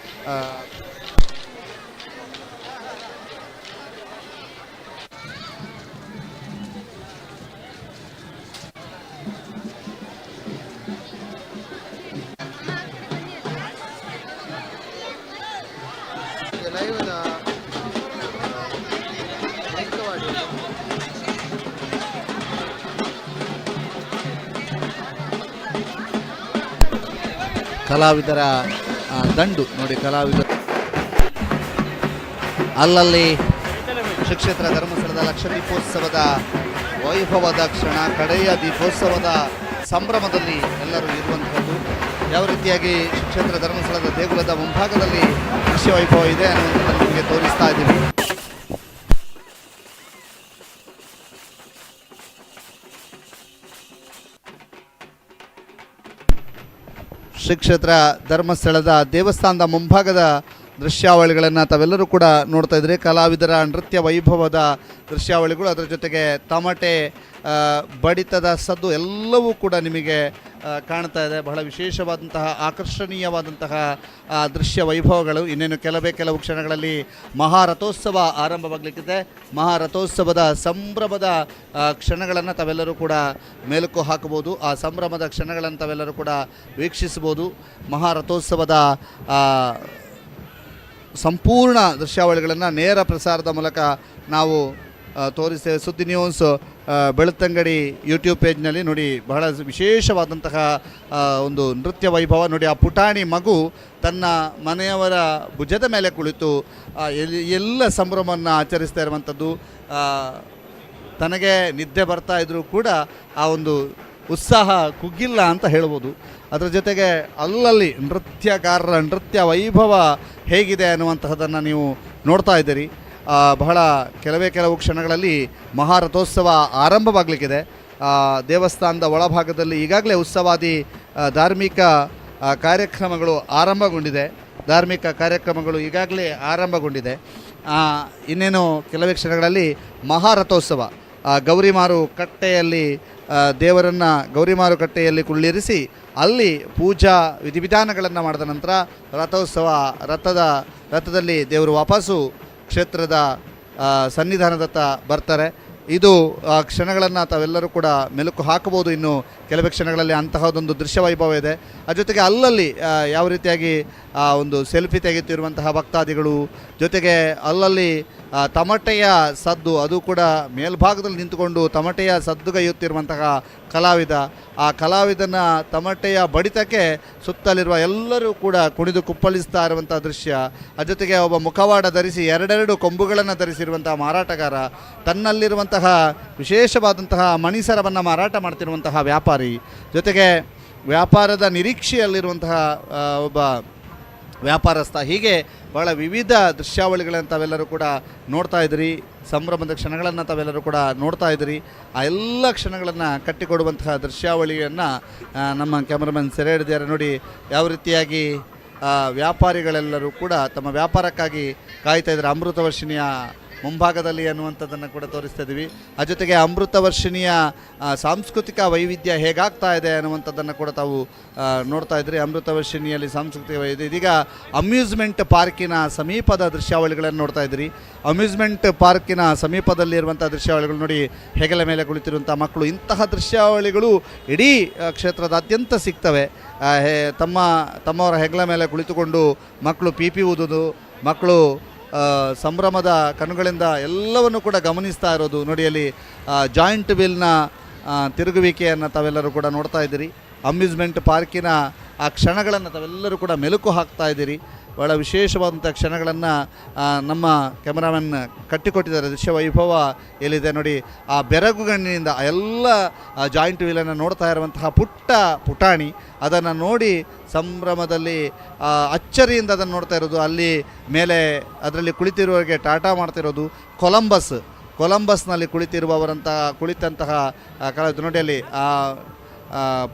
ಕಲಾವಿದರ ದಂಡು ನೋಡಿ, ಕಲಾವಿದರು ಅಲ್ಲಲ್ಲಿ ಶ್ರೀಕ್ಷೇತ್ರ ಧರ್ಮಸ್ಥಳದ ಲಕ್ಷದೀಪೋತ್ಸವದ ವೈಭವದ ಕ್ಷಣ, ಕಡೆಯ ದೀಪೋತ್ಸವದ ಸಂಭ್ರಮದಲ್ಲಿ ಎಲ್ಲರೂ ಇರುವಂಥದ್ದು. ಯಾವ ರೀತಿಯಾಗಿ ಶ್ರೀಕ್ಷೇತ್ರ ಧರ್ಮಸ್ಥಳದ ದೇಗುಲದ ಮುಂಭಾಗದಲ್ಲಿ ದೃಶ್ಯ ವೈಭವ ಇದೆ ಅನ್ನುವಂಥದ್ದನ್ನು ನಿಮಗೆ ತೋರಿಸ್ತಾ ಇದ್ದೀವಿ. ಶ್ರೀಕ್ಷೇತ್ರ ಧರ್ಮಸ್ಥಳದ ದೇವಸ್ಥಾನದ ಮುಂಭಾಗದ ದೃಶ್ಯಾವಳಿಗಳನ್ನು ತಾವೆಲ್ಲರೂ ಕೂಡ ನೋಡ್ತಾ ಇದ್ರಿ. ಕಲಾವಿದರ ನೃತ್ಯ ವೈಭವದ ದೃಶ್ಯಾವಳಿಗಳು, ಅದರ ಜೊತೆಗೆ ತಮಟೆ ಬಡಿತದ ಸದ್ದು ಎಲ್ಲವೂ ಕೂಡ ನಿಮಗೆ ಕಾಣ್ತಾ ಇದೆ. ಬಹಳ ವಿಶೇಷವಾದಂತಹ ಆಕರ್ಷಣೀಯವಾದಂತಹ ದೃಶ್ಯ ವೈಭವಗಳು. ಇನ್ನೇನು ಕೆಲವು ಕ್ಷಣಗಳಲ್ಲಿ ಮಹಾರಥೋತ್ಸವ ಆರಂಭವಾಗಲಿಕ್ಕಿದೆ. ಮಹಾರಥೋತ್ಸವದ ಸಂಭ್ರಮದ ಕ್ಷಣಗಳನ್ನು ತಾವೆಲ್ಲರೂ ಕೂಡ ಮೇಲುಕು ಹಾಕಬಹುದು. ಆ ಸಂಭ್ರಮದ ಕ್ಷಣಗಳನ್ನು ತಾವೆಲ್ಲರೂ ಕೂಡ ವೀಕ್ಷಿಸಬಹುದು. ಮಹಾರಥೋತ್ಸವದ ಸಂಪೂರ್ಣ ದೃಶ್ಯಾವಳಿಗಳನ್ನು ನೇರ ಪ್ರಸಾರದ ಮೂಲಕ ನಾವು ತೋರಿಸ್ತೇವೆ. ಸುದ್ದಿ ನ್ಯೂಸ್ ಬೆಳ್ತಂಗಡಿ ಯೂಟ್ಯೂಬ್ ಪೇಜ್ನಲ್ಲಿ ನೋಡಿ, ಬಹಳ ವಿಶೇಷವಾದಂತಹ ಒಂದು ನೃತ್ಯ ವೈಭವ ನೋಡಿ. ಆ ಪುಟಾಣಿ ಮಗು ತನ್ನ ಮನೆಯವರ ಭುಜದ ಮೇಲೆ ಕುಳಿತು ಎಲ್ಲ ಸಂಭ್ರಮವನ್ನು ಆಚರಿಸ್ತಾ ಇರುವಂಥದ್ದು. ತನಗೆ ನಿದ್ದೆ ಬರ್ತಾ ಇದ್ದರೂ ಕೂಡ ಆ ಒಂದು ಉತ್ಸಾಹ ಕುಗ್ಗಿಲ್ಲ ಅಂತ ಹೇಳ್ಬೋದು. ಅದರ ಜೊತೆಗೆ ಅಲ್ಲಲ್ಲಿ ನೃತ್ಯಗಾರರ ನೃತ್ಯ ವೈಭವ ಹೇಗಿದೆ ಅನ್ನುವಂತಹದ್ದನ್ನು ನೀವು ನೋಡ್ತಾ ಇದ್ದೀರಿ. ಬಹಳ ಕೆಲವು ಕ್ಷಣಗಳಲ್ಲಿ ಮಹಾರಥೋತ್ಸವ ಆರಂಭವಾಗಲಿಕ್ಕಿದೆ. ದೇವಸ್ಥಾನದ ಒಳಭಾಗದಲ್ಲಿ ಈಗಾಗಲೇ ಉತ್ಸವಾದಿ ಧಾರ್ಮಿಕ ಕಾರ್ಯಕ್ರಮಗಳು ಆರಂಭಗೊಂಡಿದೆ. ಇನ್ನೇನು ಕೆಲವೇ ಕ್ಷಣಗಳಲ್ಲಿ ಮಹಾರಥೋತ್ಸವ ಗೌರಿಮಾರು ಕಟ್ಟೆಯಲ್ಲಿ ದೇವರನ್ನು ಗೌರಿಮಾರುಕಟ್ಟೆಯಲ್ಲಿ ಕುಳ್ಳಿರಿಸಿ ಅಲ್ಲಿ ಪೂಜಾ ವಿಧಿವಿಧಾನಗಳನ್ನು ಮಾಡಿದ ನಂತರ ರಥದಲ್ಲಿ ದೇವರು ವಾಪಸ್ಸು ಕ್ಷೇತ್ರದ ಸನ್ನಿಧಾನದತ್ತ ಬರ್ತಾರೆ. ಇದು ಕ್ಷಣಗಳನ್ನು ತಾವೆಲ್ಲರೂ ಕೂಡ ಮೆಲುಕು ಹಾಕಬಹುದು. ಇನ್ನು ಕೆಲವೇ ಕ್ಷಣಗಳಲ್ಲಿ ಅಂತಹದೊಂದು ದೃಶ್ಯ ವೈಭವ ಇದೆ. ಅದ್ರ ಜೊತೆಗೆ ಅಲ್ಲಲ್ಲಿ ಯಾವ ರೀತಿಯಾಗಿ ಒಂದು ಸೆಲ್ಫಿ ತೆಗೆಯುತ್ತಿರುವಂತಹ ಭಕ್ತಾದಿಗಳು, ಜೊತೆಗೆ ಅಲ್ಲಲ್ಲಿ ತಮಟೆಯ ಸದ್ದು, ಅದು ಕೂಡ ಮೇಲ್ಭಾಗದಲ್ಲಿ ನಿಂತುಕೊಂಡು ತಮಟೆಯ ಸದ್ದುಗೈಯುತ್ತಿರುವಂತಹ ಕಲಾವಿದ, ಆ ಕಲಾವಿದನ ತಮಟೆಯ ಬಡಿತಕ್ಕೆ ಸುತ್ತಲಿರುವ ಎಲ್ಲರೂ ಕೂಡ ಕುಣಿದು ಕುಪ್ಪಳಿಸ್ತಾ ಇರುವಂಥ ದೃಶ್ಯ. ಅದ್ರ ಜೊತೆಗೆ ಒಬ್ಬ ಮುಖವಾಡ ಧರಿಸಿ ಎರಡೆರಡು ಕೊಂಬುಗಳನ್ನು ಧರಿಸಿರುವಂತಹ ಮಾರಾಟಗಾರ, ತನ್ನಲ್ಲಿರುವಂತಹ ವಿಶೇಷವಾದಂತಹ ಮಣಿಸರವನ್ನು ಮಾರಾಟ ಮಾಡ್ತಿರುವಂತಹ ವ್ಯಾಪಾರಿ, ಜೊತೆಗೆ ವ್ಯಾಪಾರದ ನಿರೀಕ್ಷೆಯಲ್ಲಿರುವಂತಹ ಒಬ್ಬ ವ್ಯಾಪಾರಸ್ಥ, ಹೀಗೆ ಬಹಳ ವಿವಿಧ ದೃಶ್ಯಾವಳಿಗಳನ್ನು ತಾವೆಲ್ಲರೂ ಕೂಡ ನೋಡ್ತಾ ಇದ್ದೀರಿ. ಸಂಭ್ರಮದ ಕ್ಷಣಗಳನ್ನು ತಾವೆಲ್ಲರೂ ಕೂಡ ನೋಡ್ತಾ ಇದ್ದೀರಿ. ಆ ಎಲ್ಲ ಕ್ಷಣಗಳನ್ನು ಕಟ್ಟಿಕೊಡುವಂತಹ ದೃಶ್ಯಾವಳಿಯನ್ನು ನಮ್ಮ ಕ್ಯಾಮ್ರಾಮನ್ ಸೆರೆ ಹಿಡಿದಿದ್ದಾರೆ. ನೋಡಿ ಯಾವ ರೀತಿಯಾಗಿ ವ್ಯಾಪಾರಿಗಳೆಲ್ಲರೂ ಕೂಡ ತಮ್ಮ ವ್ಯಾಪಾರಕ್ಕಾಗಿ ಕಾಯ್ತಾ ಇದ್ದಾರೆ. ಅಮೃತವರ್ಷಿಣಿಯ ಮುಂಭಾಗದಲ್ಲಿ ಅನ್ನುವಂಥದ್ದನ್ನು ಕೂಡ ತೋರಿಸ್ತಾ ಇದ್ದೀವಿ. ಆ ಜೊತೆಗೆ ಅಮೃತವರ್ಷಿಣಿಯ ಸಾಂಸ್ಕೃತಿಕ ವೈವಿಧ್ಯ ಹೇಗಾಗ್ತಾ ಇದೆ ಅನ್ನುವಂಥದ್ದನ್ನು ಕೂಡ ತಾವು ನೋಡ್ತಾ ಇದ್ರಿ. ಅಮೃತವರ್ಷಿಣಿಯಲ್ಲಿ ಸಾಂಸ್ಕೃತಿಕ ವೈವಿಧ್ಯ. ಇದೀಗ ಅಮ್ಯೂಸ್ಮೆಂಟ್ ಪಾರ್ಕಿನ ಸಮೀಪದ ದೃಶ್ಯಾವಳಿಗಳನ್ನು ನೋಡ್ತಾ ಇದ್ರಿ. ಅಮ್ಯೂಸ್ಮೆಂಟ್ ಪಾರ್ಕಿನ ಸಮೀಪದಲ್ಲಿರುವಂಥ ದೃಶ್ಯಾವಳಿಗಳು ನೋಡಿ, ಹೆಗಲ ಮೇಲೆ ಕುಳಿತಿರುವಂಥ ಮಕ್ಕಳು. ಇಂತಹ ದೃಶ್ಯಾವಳಿಗಳು ಇಡೀ ಕ್ಷೇತ್ರದಾದ್ಯಂತ ಸಿಗ್ತವೆ. ತಮ್ಮವರ ಹೆಗಲ ಮೇಲೆ ಕುಳಿತುಕೊಂಡು ಮಕ್ಕಳು ಪೀಪಿ ಊದುವುದು, ಮಕ್ಕಳು ಸಂಭ್ರಮದ ಕಣ್ಣುಗಳಿಂದ ಎಲ್ಲವನ್ನು ಕೂಡ ಗಮನಿಸ್ತಾ ಇರೋದು ನೋಡಿ. ಅಲ್ಲಿ ಜಾಯಿಂಟ್ ವೀಲ್ನ ತಿರುಗುವಿಕೆಯನ್ನು ತಾವೆಲ್ಲರೂ ಕೂಡ ನೋಡ್ತಾ ಇದ್ದೀರಿ. ಅಮ್ಯೂಸ್ಮೆಂಟ್ ಪಾರ್ಕಿನ ಆ ಕ್ಷಣಗಳನ್ನು ತಾವೆಲ್ಲರೂ ಕೂಡ ಮೆಲುಕು ಹಾಕ್ತಾ ಇದ್ದೀರಿ. ಭಾಳ ವಿಶೇಷವಾದಂಥ ಕ್ಷಣಗಳನ್ನು ನಮ್ಮ ಕ್ಯಾಮರಾಮನ್ ಕಟ್ಟಿಕೊಟ್ಟಿದ್ದಾರೆ. ದೃಶ್ಯ ವೈಭವ ಎಲ್ಲಿದೆ ನೋಡಿ. ಆ ಬೆರಗುಗಣ್ಣಿನಿಂದ ಎಲ್ಲ ಜಾಯಿಂಟ್ ವೀಲನ್ನು ನೋಡ್ತಾ ಇರುವಂತಹ ಪುಟಾಣಿ ಅದನ್ನು ನೋಡಿ ಸಂಭ್ರಮದಲ್ಲಿ ಅಚ್ಚರಿಯಿಂದ ಅದನ್ನು ನೋಡ್ತಾ ಇರೋದು. ಅಲ್ಲಿ ಮೇಲೆ ಅದರಲ್ಲಿ ಕುಳಿತಿರುವವರಿಗೆ ಟಾಟಾ ಮಾಡ್ತಿರೋದು. ಕೊಲಂಬಸ್ನಲ್ಲಿ ಕುಳಿತಂತಹ ನುಡಿಯಲ್ಲಿ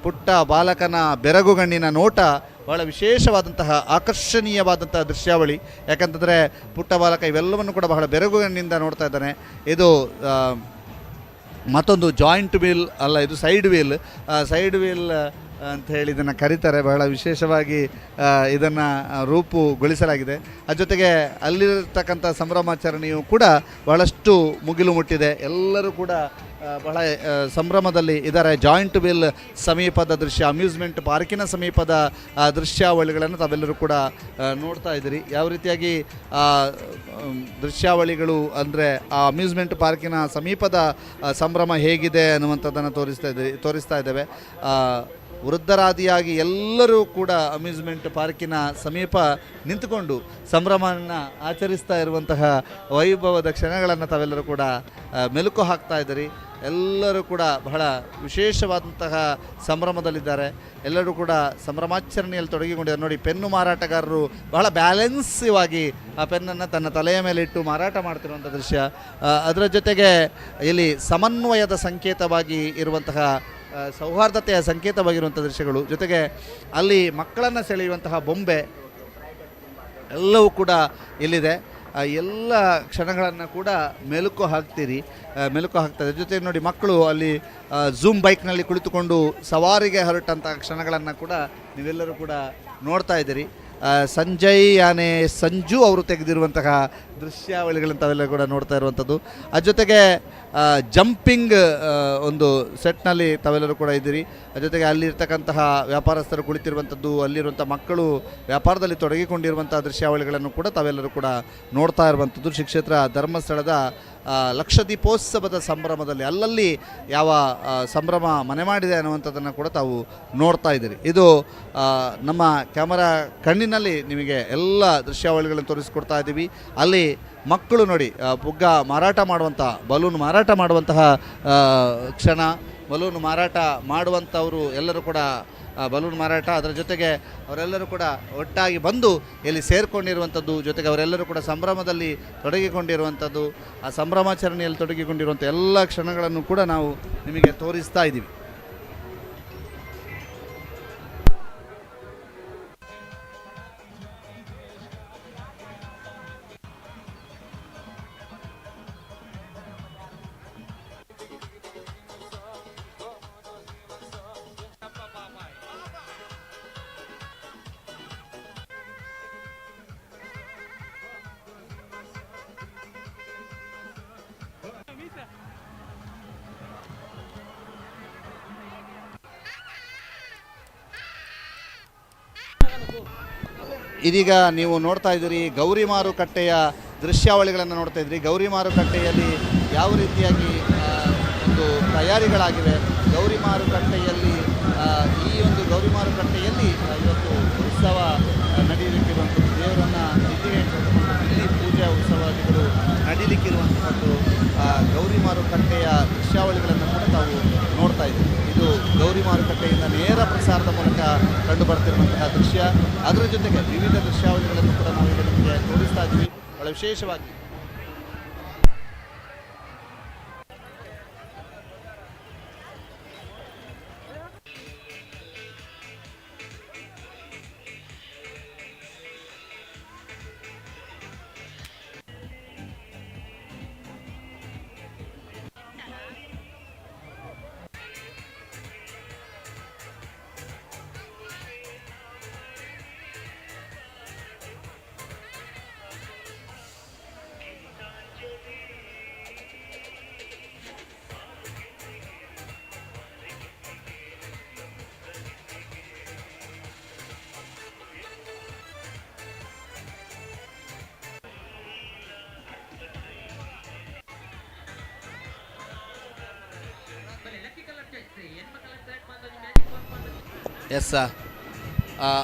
ಪುಟ್ಟ ಬಾಲಕನ ಬೆರಗುಗಣ್ಣಿನ ನೋಟ ಭಾಳ ವಿಶೇಷವಾದಂತಹ ಆಕರ್ಷಣೀಯವಾದಂತಹ ದೃಶ್ಯಾವಳಿ. ಯಾಕಂತಂದರೆ ಪುಟ್ಟ ಬಾಲಕ ಇವೆಲ್ಲವನ್ನು ಕೂಡ ಬಹಳ ಬೆರಗುಗಣ್ಣಿಂದ ನೋಡ್ತಾ ಇದ್ದಾನೆ. ಇದು ಮತ್ತೊಂದು ಜಾಯಿಂಟ್ ವೀಲ್ ಅಲ್ಲ, ಇದು ಸೈಡ್ ವೀಲ್ ಅಂತ ಹೇಳಿ ಇದನ್ನು ಕರೀತಾರೆ. ಬಹಳ ವಿಶೇಷವಾಗಿ ಇದನ್ನು ರೂಪುಗೊಳಿಸಲಾಗಿದೆ. ಅದ್ರ ಜೊತೆಗೆ ಅಲ್ಲಿರ್ತಕ್ಕಂಥ ಸಂಭ್ರಮಾಚರಣೆಯು ಕೂಡ ಬಹಳಷ್ಟು ಮುಗಿಲು ಮುಟ್ಟಿದೆ. ಎಲ್ಲರೂ ಕೂಡ ಬಹಳ ಸಂಭ್ರಮದಲ್ಲಿ ಇದ್ದಾರೆ. ಜಾಯಿಂಟ್ ವೀಲ್ ಸಮೀಪದ ದೃಶ್ಯ, ಅಮ್ಯೂಸ್ಮೆಂಟ್ ಪಾರ್ಕಿನ ಸಮೀಪದ ದೃಶ್ಯಾವಳಿಗಳನ್ನು ತಾವೆಲ್ಲರೂ ಕೂಡ ನೋಡ್ತಾ ಇದ್ದೀರಿ. ಯಾವ ರೀತಿಯಾಗಿ ದೃಶ್ಯಾವಳಿಗಳು ಅಂದರೆ ಆ ಅಮ್ಯೂಸ್ಮೆಂಟ್ ಪಾರ್ಕಿನ ಸಮೀಪದ ಸಂಭ್ರಮ ಹೇಗಿದೆ ಅನ್ನುವಂಥದ್ದನ್ನು ತೋರಿಸ್ತಾ ಇದ್ದೇವೆ. ವೃದ್ಧರಾದಿಯಾಗಿ ಎಲ್ಲರೂ ಕೂಡ ಅಮ್ಯೂಸ್ಮೆಂಟ್ ಪಾರ್ಕಿನ ಸಮೀಪ ನಿಂತುಕೊಂಡು ಸಂಭ್ರಮವನ್ನು ಆಚರಿಸ್ತಾ ಇರುವಂತಹ ವೈಭವದ ಕ್ಷಣಗಳನ್ನು ತಾವೆಲ್ಲರೂ ಕೂಡ ಮೆಲುಕು ಹಾಕ್ತಾ ಇದ್ದೀರಿ. ಎಲ್ಲರೂ ಕೂಡ ಬಹಳ ವಿಶೇಷವಾದಂತಹ ಸಂಭ್ರಮದಲ್ಲಿದ್ದಾರೆ. ಎಲ್ಲರೂ ಕೂಡ ಸಂಭ್ರಮಾಚರಣೆಯಲ್ಲಿ ತೊಡಗಿಕೊಂಡಿದ್ದಾರೆ. ನೋಡಿ, ಪೆನ್ನು ಮಾರಾಟಗಾರರು ಬಹಳ ಬ್ಯಾಲೆನ್ಸಿವಾಗಿ ಆ ಪೆನ್ನನ್ನು ತನ್ನ ತಲೆಯ ಮೇಲೆ ಇಟ್ಟು ಮಾರಾಟ ಮಾಡ್ತಿರುವಂಥ ದೃಶ್ಯ. ಅದರ ಜೊತೆಗೆ ಇಲ್ಲಿ ಸಮನ್ವಯದ ಸಂಕೇತವಾಗಿ ಇರುವಂತಹ ಸೌಹಾರ್ದತೆಯ ಸಂಕೇತವಾಗಿರುವಂಥ ದೃಶ್ಯಗಳು, ಜೊತೆಗೆ ಅಲ್ಲಿ ಮಕ್ಕಳನ್ನು ಸೆಳೆಯುವಂತಹ ಬೊಂಬೆ ಎಲ್ಲವೂ ಕೂಡ ಇಲ್ಲಿದೆ. ಎಲ್ಲ ಕ್ಷಣಗಳನ್ನು ಕೂಡ ಮೆಲುಕು ಹಾಕ್ತದೆ. ಜೊತೆಗೆ ನೋಡಿ, ಮಕ್ಕಳು ಅಲ್ಲಿ ಝೂಮ್ ಬೈಕ್ನಲ್ಲಿ ಕುಳಿತುಕೊಂಡು ಸವಾರಿಗೆ ಹೊರಟಂಥ ಕ್ಷಣಗಳನ್ನು ಕೂಡ ನೀವೆಲ್ಲರೂ ಕೂಡ ನೋಡ್ತಾ ಇದ್ದೀರಿ. ಸಂಜು ಅವರು ತೆಗೆದಿರುವಂತಹ ದೃಶ್ಯಾವಳಿಗಳನ್ನು ತಾವೆಲ್ಲ ಕೂಡ ನೋಡ್ತಾ ಇರುವಂಥದ್ದು. ಅದ್ರ ಜೊತೆಗೆ ಜಂಪಿಂಗ್ ಒಂದು ಸೆಟ್ನಲ್ಲಿ ತಾವೆಲ್ಲರೂ ಕೂಡ ಇದ್ದೀರಿ. ಅದ್ರ ಜೊತೆಗೆ ಅಲ್ಲಿರ್ತಕ್ಕಂತಹ ವ್ಯಾಪಾರಸ್ಥರು ಕುಳಿತಿರುವಂಥದ್ದು, ಅಲ್ಲಿರುವಂಥ ಮಕ್ಕಳು ವ್ಯಾಪಾರದಲ್ಲಿ ತೊಡಗಿಕೊಂಡಿರುವಂಥ ದೃಶ್ಯಾವಳಿಗಳನ್ನು ಕೂಡ ತಾವೆಲ್ಲರೂ ಕೂಡ ನೋಡ್ತಾ ಇರುವಂಥದ್ದು. ಶ್ರೀ ಕ್ಷೇತ್ರ ಧರ್ಮಸ್ಥಳದ ಲಕ್ಷದೀಪೋತ್ಸವದ ಸಂಭ್ರಮದಲ್ಲಿ ಅಲ್ಲಲ್ಲಿ ಯಾವ ಸಂಭ್ರಮ ಮನೆ ಮಾಡಿದೆ ಅನ್ನುವಂಥದ್ದನ್ನು ಕೂಡ ತಾವು ನೋಡ್ತಾ ಇದ್ದೀರಿ. ಇದು ನಮ್ಮ ಕ್ಯಾಮರಾ ಕಣ್ಣಿನಲ್ಲಿ ನಿಮಗೆ ಎಲ್ಲ ದೃಶ್ಯಾವಳಿಗಳನ್ನು ತೋರಿಸ್ಕೊಡ್ತಾ ಇದ್ದೀವಿ. ಅಲ್ಲಿ ಮಕ್ಕಳು ನೋಡಿ ಪುಗ್ಗ ಮಾರಾಟ ಬಲೂನ್ ಮಾರಾಟ ಮಾಡುವಂತಹ ಕ್ಷಣ, ಬಲೂನ್ ಮಾರಾಟ ಮಾಡುವಂಥವರು ಎಲ್ಲರೂ ಕೂಡ ಬಲೂನ್ ಮಾರಾಟ, ಅದರ ಜೊತೆಗೆ ಅವರೆಲ್ಲರೂ ಕೂಡ ಒಟ್ಟಾಗಿ ಬಂದು ಇಲ್ಲಿ ಸೇರಿಕೊಂಡಿರುವಂಥದ್ದು, ಜೊತೆಗೆ ಅವರೆಲ್ಲರೂ ಕೂಡ ಸಂಭ್ರಮದಲ್ಲಿ ತೊಡಗಿಕೊಂಡಿರುವಂಥದ್ದು, ಆ ಸಂಭ್ರಮಾಚರಣೆಯಲ್ಲಿ ತೊಡಗಿಕೊಂಡಿರುವಂಥ ಎಲ್ಲ ಕ್ಷಣಗಳನ್ನು ಕೂಡ ನಾವು ನಿಮಗೆ ತೋರಿಸ್ತಾ ಇದ್ದೀವಿ. ಇದೀಗ ನೀವು ನೋಡ್ತಾ ಇದ್ದೀರಿ ಗೌರಿ ಮಾರುಕಟ್ಟೆಯ ದೃಶ್ಯಾವಳಿಗಳನ್ನು ನೋಡ್ತಾ ಇದ್ದೀರಿ. ಗೌರಿ ಮಾರುಕಟ್ಟೆಯಲ್ಲಿ ಯಾವ ರೀತಿಯಾಗಿ ಒಂದು ತಯಾರಿಗಳಾಗಿವೆ, ಗೌರಿ ಮಾರುಕಟ್ಟೆಯಲ್ಲಿ ಈ ಒಂದು ಗೌರಿ ಮಾರುಕಟ್ಟೆಯಲ್ಲಿ ಇವತ್ತು ಉತ್ಸವ ನಡೆಯಲಿಕ್ಕಿರುವಂಥದ್ದು, ದೇವರನ್ನು ಇಲ್ಲಿ ಪೂಜಾ ಉತ್ಸವಾದಿಗಳು ನಡೀಲಿಕ್ಕಿರುವಂಥದ್ದು ಗೌರಿ ಮಾರುಕಟ್ಟೆಯ ದೃಶ್ಯಾವಳಿಗಳನ್ನು ಕೂಡ ತಾವು ನೋಡ್ತಾ ಇದ್ದೀವಿ. ಇದು ಗೌರಿ ಮಾರುಕಟ್ಟೆಯಿಂದ ನೇರ ಪ್ರಸಾರದ ಮೂಲಕ ಕಂಡು ಬರ್ತಿರುವಂತಹ ದೃಶ್ಯ. ಅದರ ಜೊತೆಗೆ ವಿವಿಧ ದೃಶ್ಯಾವಳಿಗಳನ್ನು ಕೂಡ ನಾವೀಗ ನಿಮಗೆ ತೋರಿಸ್ತಾ ಇದ್ದೀವಿ. ಬಹಳ ವಿಶೇಷವಾಗಿ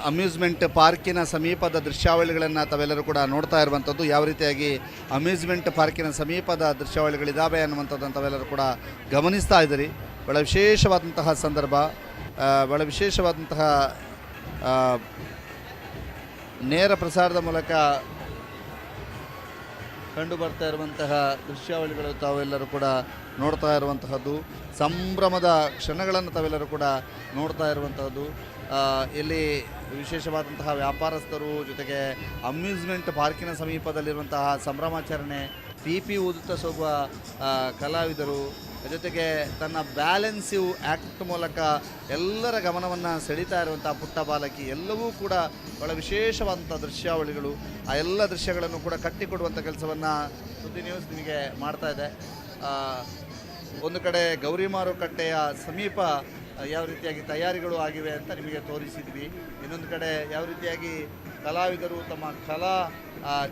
ಅಮ್ಯೂಸ್ಮೆಂಟ್ ಪಾರ್ಕಿನ ಸಮೀಪದ ದೃಶ್ಯಾವಳಿಗಳನ್ನು ತಾವೆಲ್ಲರೂ ಕೂಡ ನೋಡ್ತಾ ಇರುವಂಥದ್ದು. ಯಾವ ರೀತಿಯಾಗಿ ಅಮ್ಯೂಸ್ಮೆಂಟ್ ಪಾರ್ಕಿನ ಸಮೀಪದ ದೃಶ್ಯಾವಳಿಗಳಿದ್ದಾವೆ ಅನ್ನುವಂಥದ್ದನ್ನು ತಾವೆಲ್ಲರೂ ಕೂಡ ಗಮನಿಸ್ತಾ ಇದ್ದೀರಿ. ಭಾಳ ವಿಶೇಷವಾದಂತಹ ಸಂದರ್ಭ, ಭಾಳ ವಿಶೇಷವಾದಂತಹ ನೇರ ಪ್ರಸಾರದ ಮೂಲಕ ಕಂಡು ಬರ್ತಾ ಇರುವಂತಹ ದೃಶ್ಯಾವಳಿಗಳು ತಾವೆಲ್ಲರೂ ಕೂಡ ನೋಡ್ತಾ ಇರುವಂತಹದ್ದು, ಸಂಭ್ರಮದ ಕ್ಷಣಗಳನ್ನು ತಾವೆಲ್ಲರೂ ಕೂಡ ನೋಡ್ತಾ ಇರುವಂತಹದ್ದು. ಇಲ್ಲಿ ವಿಶೇಷವಾದಂತಹ ವ್ಯಾಪಾರಸ್ಥರು, ಜೊತೆಗೆ ಅಮ್ಯೂಸ್ಮೆಂಟ್ ಪಾರ್ಕಿನ ಸಮೀಪದಲ್ಲಿರುವಂತಹ ಸಂಭ್ರಮಾಚರಣೆ, ಪಿ ಊದುತ್ತಾ ಹೋಗುವ ಕಲಾವಿದರು, ಜೊತೆಗೆ ತನ್ನ ಬ್ಯಾಲೆನ್ಸಿವ್ ಆ್ಯಕ್ಟ್ ಮೂಲಕ ಎಲ್ಲರ ಗಮನವನ್ನು ಸೆಳೀತಾ ಇರುವಂಥ ಪುಟ್ಟ ಬಾಲಕಿ, ಎಲ್ಲವೂ ಕೂಡ ಬಹಳ ವಿಶೇಷವಾದಂಥ ದೃಶ್ಯಾವಳಿಗಳು. ಆ ಎಲ್ಲ ದೃಶ್ಯಗಳನ್ನು ಕೂಡ ಕಟ್ಟಿಕೊಡುವಂಥ ಕೆಲಸವನ್ನು ಸುದ್ದಿ ನ್ಯೂಸ್ ನಿಮಗೆ ಮಾಡ್ತಾ ಇದೆ. ಒಂದು ಕಡೆ ಗೌರಿ ಮಾರುಕಟ್ಟೆಯ ಸಮೀಪ ಯಾವ ರೀತಿಯಾಗಿ ತಯಾರಿಗಳು ಆಗಿವೆ ಅಂತ ನಿಮಗೆ ತೋರಿಸಿದ್ವಿ. ಇನ್ನೊಂದು ಕಡೆ ಯಾವ ರೀತಿಯಾಗಿ ಕಲಾವಿದರು ತಮ್ಮ ಕಲಾ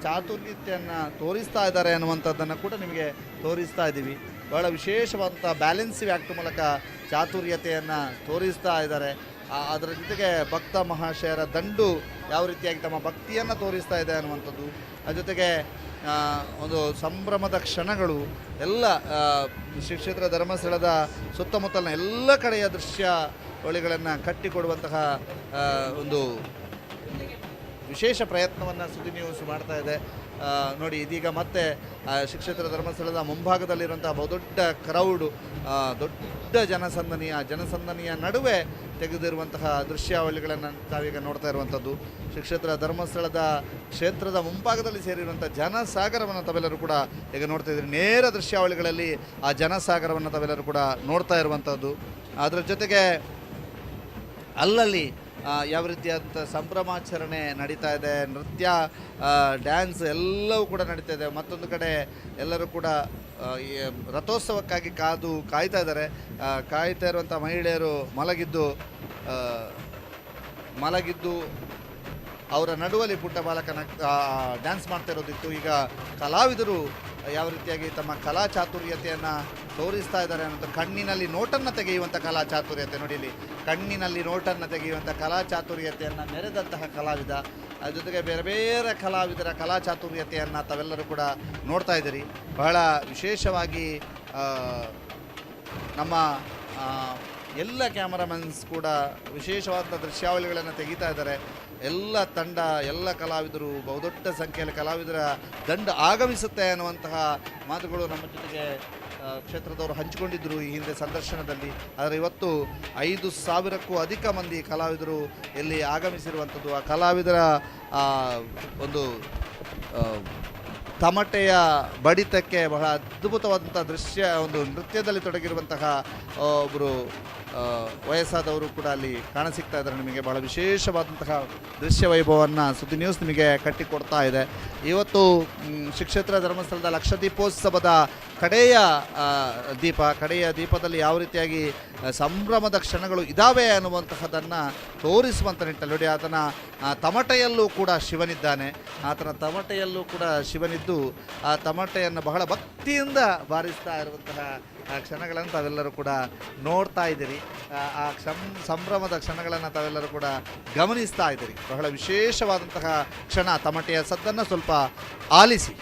ಚಾತುರ್ಯತೆಯನ್ನು ತೋರಿಸ್ತಾ ಇದ್ದಾರೆ ಅನ್ನುವಂಥದ್ದನ್ನು ಕೂಡ ನಿಮಗೆ ತೋರಿಸ್ತಾ ಇದ್ದೀವಿ. ಬಹಳ ವಿಶೇಷವಾದಂಥ ಬ್ಯಾಲೆನ್ಸಿವ್ ಆ್ಯಕ್ಟ್ ಮೂಲಕ ಚಾತುರ್ಯತೆಯನ್ನು ತೋರಿಸ್ತಾ ಇದ್ದಾರೆ. ಅದರ ಜೊತೆಗೆ ಭಕ್ತ ಮಹಾಶಯರ ದಂಡು ಯಾವ ರೀತಿಯಾಗಿ ತಮ್ಮ ಭಕ್ತಿಯನ್ನು ತೋರಿಸ್ತಾ ಇದೆ ಅನ್ನುವಂಥದ್ದು, ಅದ್ರ ಜೊತೆಗೆ ಒಂದು ಸಂಭ್ರಮದ ಕ್ಷಣಗಳು ಎಲ್ಲ ಶ್ರೀ ಕ್ಷೇತ್ರ ಧರ್ಮಸ್ಥಳದ ಸುತ್ತಮುತ್ತಲಿನ ಎಲ್ಲ ಕಡೆಯ ದೃಶ್ಯಾವಳಿಗಳನ್ನು ಕಟ್ಟಿಕೊಡುವಂತಹ ಒಂದು ವಿಶೇಷ ಪ್ರಯತ್ನವನ್ನು ಸುದ್ದಿ ನ್ಯೂಸ್ ಮಾಡ್ತಾ ಇದೆ. ನೋಡಿ, ಇದೀಗ ಮತ್ತೆ ಶ್ರೀ ಕ್ಷೇತ್ರ ಧರ್ಮಸ್ಥಳದ ಮುಂಭಾಗದಲ್ಲಿರುವಂಥ ಬಹುದೊಡ್ಡ ಕ್ರೌಡು, ದೊಡ್ಡ ಜನಸಂದಣಿಯ ನಡುವೆ ತೆಗೆದಿರುವಂತಹ ದೃಶ್ಯಾವಳಿಗಳನ್ನು ತಾವೀಗ ನೋಡ್ತಾ ಇರುವಂಥದ್ದು. ಶ್ರೀ ಕ್ಷೇತ್ರ ಧರ್ಮಸ್ಥಳದ ಕ್ಷೇತ್ರದ ಮುಂಭಾಗದಲ್ಲಿ ಸೇರಿರುವಂಥ ಜನಸಾಗರವನ್ನು ತಾವೆಲ್ಲರೂ ಕೂಡ ಈಗ ನೋಡ್ತಾ ಇದ್ದೀರಿ. ನೇರ ದೃಶ್ಯಾವಳಿಗಳಲ್ಲಿ ಆ ಜನಸಾಗರವನ್ನು ತಾವೆಲ್ಲರೂ ಕೂಡ ನೋಡ್ತಾ ಇರುವಂಥದ್ದು. ಅದರ ಜೊತೆಗೆ ಅಲ್ಲಲ್ಲಿ ಯಾವ ರೀತಿಯಾದಂಥ ಸಂಭ್ರಮಾಚರಣೆ ನಡೀತಾ ಇದೆ, ನೃತ್ಯ, ಡ್ಯಾನ್ಸ್ ಎಲ್ಲವೂ ಕೂಡ ನಡೀತಾ ಇದೆ. ಮತ್ತೊಂದು ಕಡೆ ಎಲ್ಲರೂ ಕೂಡ ರಥೋತ್ಸವಕ್ಕಾಗಿ ಕಾಯ್ತಾ ಇದ್ದಾರೆ. ಕಾಯ್ತಾ ಇರುವಂಥ ಮಹಿಳೆಯರು ಮಲಗಿದ್ದು ಅವರ ನಡುವಲ್ಲಿ ಪುಟ್ಟ ಬಾಲಕನ ಡ್ಯಾನ್ಸ್ ಮಾಡ್ತಾ ಇರೋದಿತ್ತು. ಈಗ ಕಲಾವಿದರು ಯಾವ ರೀತಿಯಾಗಿ ತಮ್ಮ ಕಲಾ ಚಾತುರ್ಯತೆಯನ್ನು ತೋರಿಸ್ತಾ ಇದ್ದಾರೆ ಅನ್ನೋದು, ಕಣ್ಣಿನಲ್ಲಿ ನೋಟನ್ನು ತೆಗೆಯುವಂಥ ಕಲಾ ಚಾತುರ್ಯತೆ. ನೋಡಿ, ಇಲ್ಲಿ ಕಣ್ಣಿನಲ್ಲಿ ನೋಟನ್ನು ತೆಗೆಯುವಂಥ ಕಲಾ ಚಾತುರ್ಯತೆಯನ್ನು ಮೆರೆದಂತಹ ಕಲಾವಿದ, ಅದ್ರ ಜೊತೆಗೆ ಬೇರೆ ಬೇರೆ ಕಲಾವಿದರ ಕಲಾ ಚಾತುರ್ಯತೆಯನ್ನು ತಾವೆಲ್ಲರೂ ಕೂಡ ನೋಡ್ತಾ ಇದ್ದೀರಿ. ಬಹಳ ವಿಶೇಷವಾಗಿ ನಮ್ಮ ಎಲ್ಲ ಕ್ಯಾಮರಾಮನ್ಸ್ ಕೂಡ ವಿಶೇಷವಾದ ದೃಶ್ಯಾವಳಿಗಳನ್ನು ತೆಗಿತಾ ಇದ್ದಾರೆ. ಎಲ್ಲ ತಂಡ, ಎಲ್ಲ ಕಲಾವಿದರು, ಬಹುದೊಡ್ಡ ಸಂಖ್ಯೆಯಲ್ಲಿ ಕಲಾವಿದರ ದಂಡ ಆಗಮಿಸುತ್ತೆ ಅನ್ನುವಂತಹ ಮಾತುಗಳು ನಮ್ಮ ಜೊತೆಗೆ ಕ್ಷೇತ್ರದವರು ಹಂಚಿಕೊಂಡಿದ್ದರು ಈ ಹಿಂದೆ ಸಂದರ್ಶನದಲ್ಲಿ. ಆದರೆ ಇವತ್ತು 5,000ಕ್ಕೂ ಅಧಿಕ ಮಂದಿ ಕಲಾವಿದರು ಇಲ್ಲಿ ಆಗಮಿಸಿರುವಂಥದ್ದು. ಆ ಕಲಾವಿದರ ಒಂದು ತಮಟೆಯ ಬಡಿತಕ್ಕೆ ಬಹಳ ಅದ್ಭುತವಾದಂಥ ಒಂದು ನೃತ್ಯದಲ್ಲಿ ತೊಡಗಿರುವಂತಹ ಒಬ್ಬರು ವಯಸ್ಸಾದವರು ಕೂಡ ಅಲ್ಲಿ ಕಾಣಸಿಗ್ತಾ ಇದ್ದಾರೆ. ನಿಮಗೆ ಬಹಳ ವಿಶೇಷವಾದಂತಹ ದೃಶ್ಯ ವೈಭವವನ್ನು ಸುದ್ದಿ ನ್ಯೂಸ್ ನಿಮಗೆ ಕಟ್ಟಿಕೊಡ್ತಾ ಇದೆ. ಇವತ್ತು ಶ್ರೀ ಕ್ಷೇತ್ರ ಧರ್ಮಸ್ಥಳದ ಲಕ್ಷದೀಪೋತ್ಸವದ ಕಡೆಯ ದೀಪದಲ್ಲಿ ಯಾವ ರೀತಿಯಾಗಿ ಸಂಭ್ರಮದ ಕ್ಷಣಗಳು ಇದ್ದಾವೆ ಅನ್ನುವಂತಹದನ್ನು ತೋರಿಸುವಂಥ ನಿಟ್ಟಲ್ಲಿ ನೋಡಿ, ಆತನ ತಮಟೆಯಲ್ಲೂ ಕೂಡ ಶಿವನಿದ್ದಾನೆ. ಆತನ ತಮಟೆಯಲ್ಲೂ ಕೂಡ ಶಿವನಿದ್ದು ಆ ತಮಟೆಯನ್ನು ಬಹಳ ಭಕ್ತಿಯಿಂದ ಬಾರಿಸ್ತಾ ಇರುವಂತಹ ಕ್ಷಣಗಳನ್ನು ತಾವೆಲ್ಲರೂ ಕೂಡ ನೋಡ್ತಾ ಇದ್ದೀರಿ. ಆ ಸಂಭ್ರಮದ ಕ್ಷಣಗಳನ್ನು ತಾವೆಲ್ಲರೂ ಕೂಡ ಗಮನಿಸ್ತಾ ಇದ್ದೀರಿ. ಬಹಳ ವಿಶೇಷವಾದಂತಹ ಕ್ಷಣ. ತಮಟೆಯ ಸದ್ದನ್ನು ಸ್ವಲ್ಪ ಆಲಿಸಿ.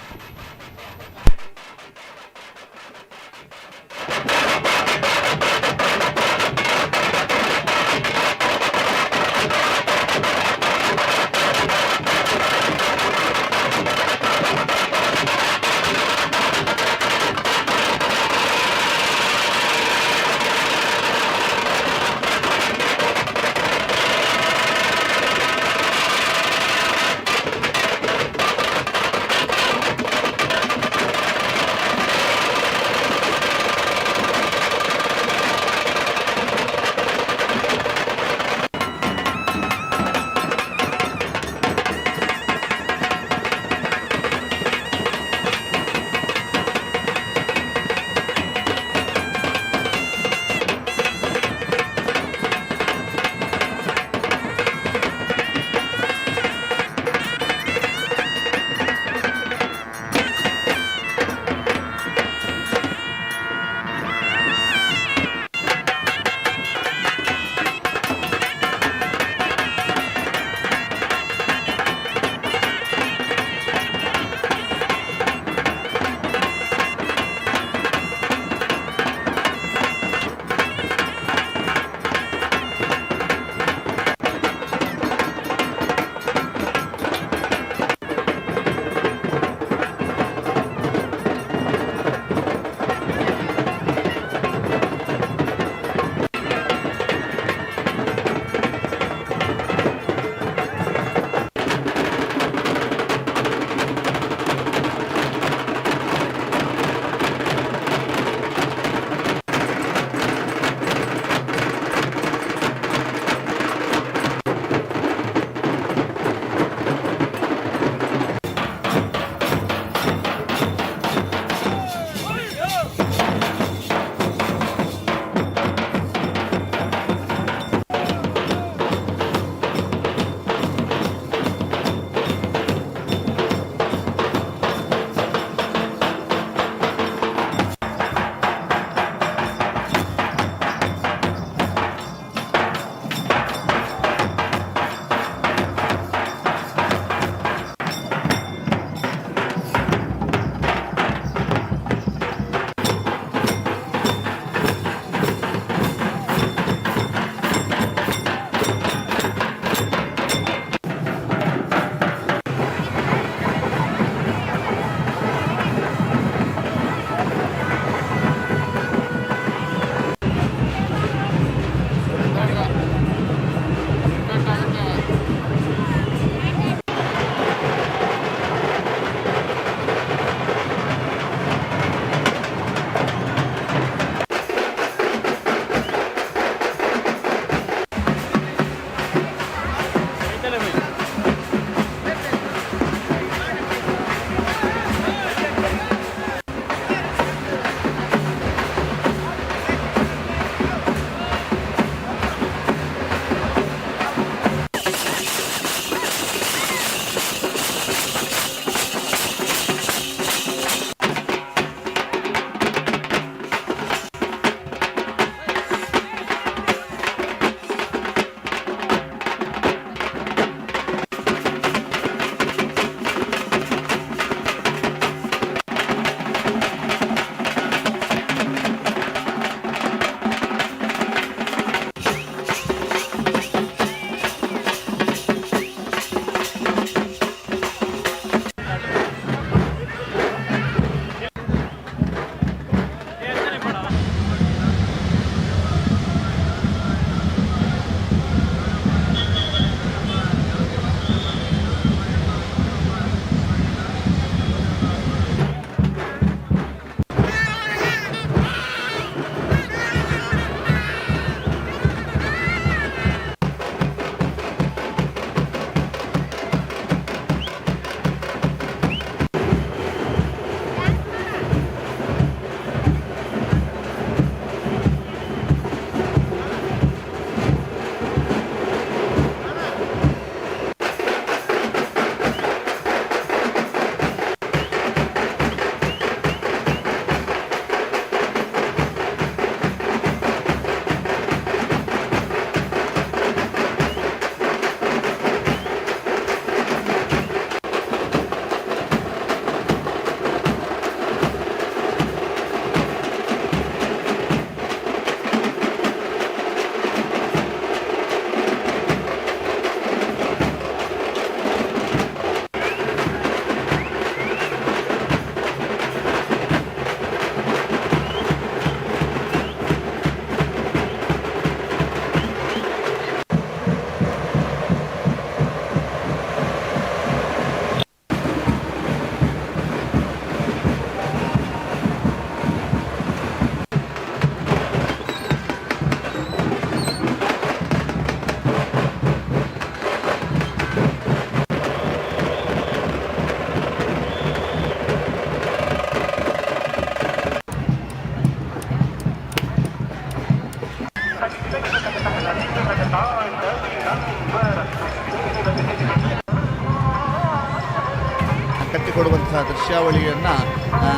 ಹೇಳಿಕೊಡುವಂತಹ ದೃಶ್ಯಾವಳಿಯನ್ನು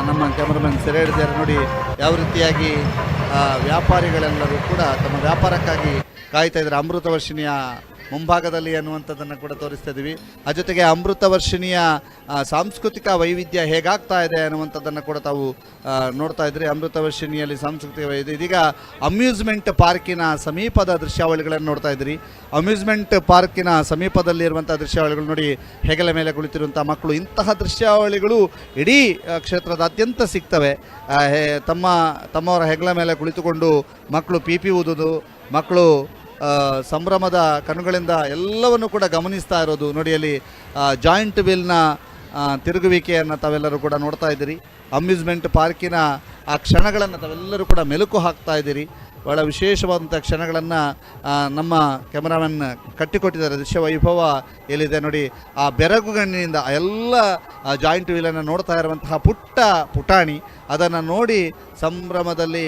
ನಮ್ಮ ಕ್ಯಾಮರಾಮನ್ ಸೆರೆ ಹಿಡಿದಿದ್ದಾರೆ. ನೋಡಿ ಯಾವ ರೀತಿಯಾಗಿ ವ್ಯಾಪಾರಿಗಳೆಲ್ಲರೂ ಕೂಡ ತಮ್ಮ ವ್ಯಾಪಾರಕ್ಕಾಗಿ ಕಾಯ್ತಾ ಇದ್ದಾರೆ. ಅಮೃತ ವರ್ಷಿಣಿಯ ಮುಂಭಾಗದಲ್ಲಿ ಅನ್ನುವಂಥದ್ದನ್ನು ಕೂಡ ತೋರಿಸ್ತಾ ಇದ್ದೀವಿ. ಆ ಜೊತೆಗೆ ಅಮೃತ ವರ್ಷಿಣಿಯ ಸಾಂಸ್ಕೃತಿಕ ವೈವಿಧ್ಯ ಹೇಗಾಗ್ತಾ ಇದೆ ಅನ್ನುವಂಥದ್ದನ್ನು ಕೂಡ ತಾವು ನೋಡ್ತಾ ಇದ್ರಿ. ಅಮೃತ ವರ್ಷಿಣಿಯಲ್ಲಿ ಸಾಂಸ್ಕೃತಿಕ ವೈವಿಧ್ಯ. ಇದೀಗ ಅಮ್ಯೂಸ್ಮೆಂಟ್ ಪಾರ್ಕಿನ ಸಮೀಪದ ದೃಶ್ಯಾವಳಿಗಳನ್ನು ನೋಡ್ತಾ ಇದ್ರಿ. ಅಮ್ಯೂಸ್ಮೆಂಟ್ ಪಾರ್ಕಿನ ಸಮೀಪದಲ್ಲಿರುವಂಥ ದೃಶ್ಯಾವಳಿಗಳು ನೋಡಿ, ಹೆಗಲ ಮೇಲೆ ಕುಳಿತಿರುವಂಥ ಮಕ್ಕಳು. ಇಂತಹ ದೃಶ್ಯಾವಳಿಗಳು ಇಡೀ ಕ್ಷೇತ್ರದಾದ್ಯಂತ ಸಿಗ್ತವೆ. ತಮ್ಮವರ ಹೆಗಲ ಮೇಲೆ ಕುಳಿತುಕೊಂಡು ಮಕ್ಕಳು ಪೀಪಿ ಊದುವುದು, ಮಕ್ಕಳು ಸಂಭ್ರಮದ ಕಣ್ಣುಗಳಿಂದ ಎಲ್ಲವನ್ನು ಕೂಡ ಗಮನಿಸ್ತಾ ಇರೋದು ನೋಡಿ. ಅಲ್ಲಿ ಜಾಯಿಂಟ್ ವೀಲ್ನ ತಿರುಗುವಿಕೆಯನ್ನು ತಾವೆಲ್ಲರೂ ಕೂಡ ನೋಡ್ತಾ ಇದ್ದೀರಿ. ಅಮ್ಯೂಸ್ಮೆಂಟ್ ಪಾರ್ಕಿನ ಆ ಕ್ಷಣಗಳನ್ನು ತಾವೆಲ್ಲರೂ ಕೂಡ ಮೆಲುಕು ಹಾಕ್ತಾ ಇದ್ದೀರಿ. ಭಾಳ ವಿಶೇಷವಾದಂಥ ಕ್ಷಣಗಳನ್ನು ನಮ್ಮ ಕ್ಯಾಮರಾಮನ್ ಕಟ್ಟಿಕೊಟ್ಟಿದ್ದಾರೆ. ದೃಶ್ಯ ವೈಭವ ಎಲ್ಲಿದೆ ನೋಡಿ. ಆ ಬೆರಗುಗಣ್ಣಿನಿಂದ ಎಲ್ಲ ಜಾಯಿಂಟ್ ವೀಲನ್ನು ನೋಡ್ತಾ ಇರುವಂತಹ ಪುಟಾಣಿ ಅದನ್ನು ನೋಡಿ ಸಂಭ್ರಮದಲ್ಲಿ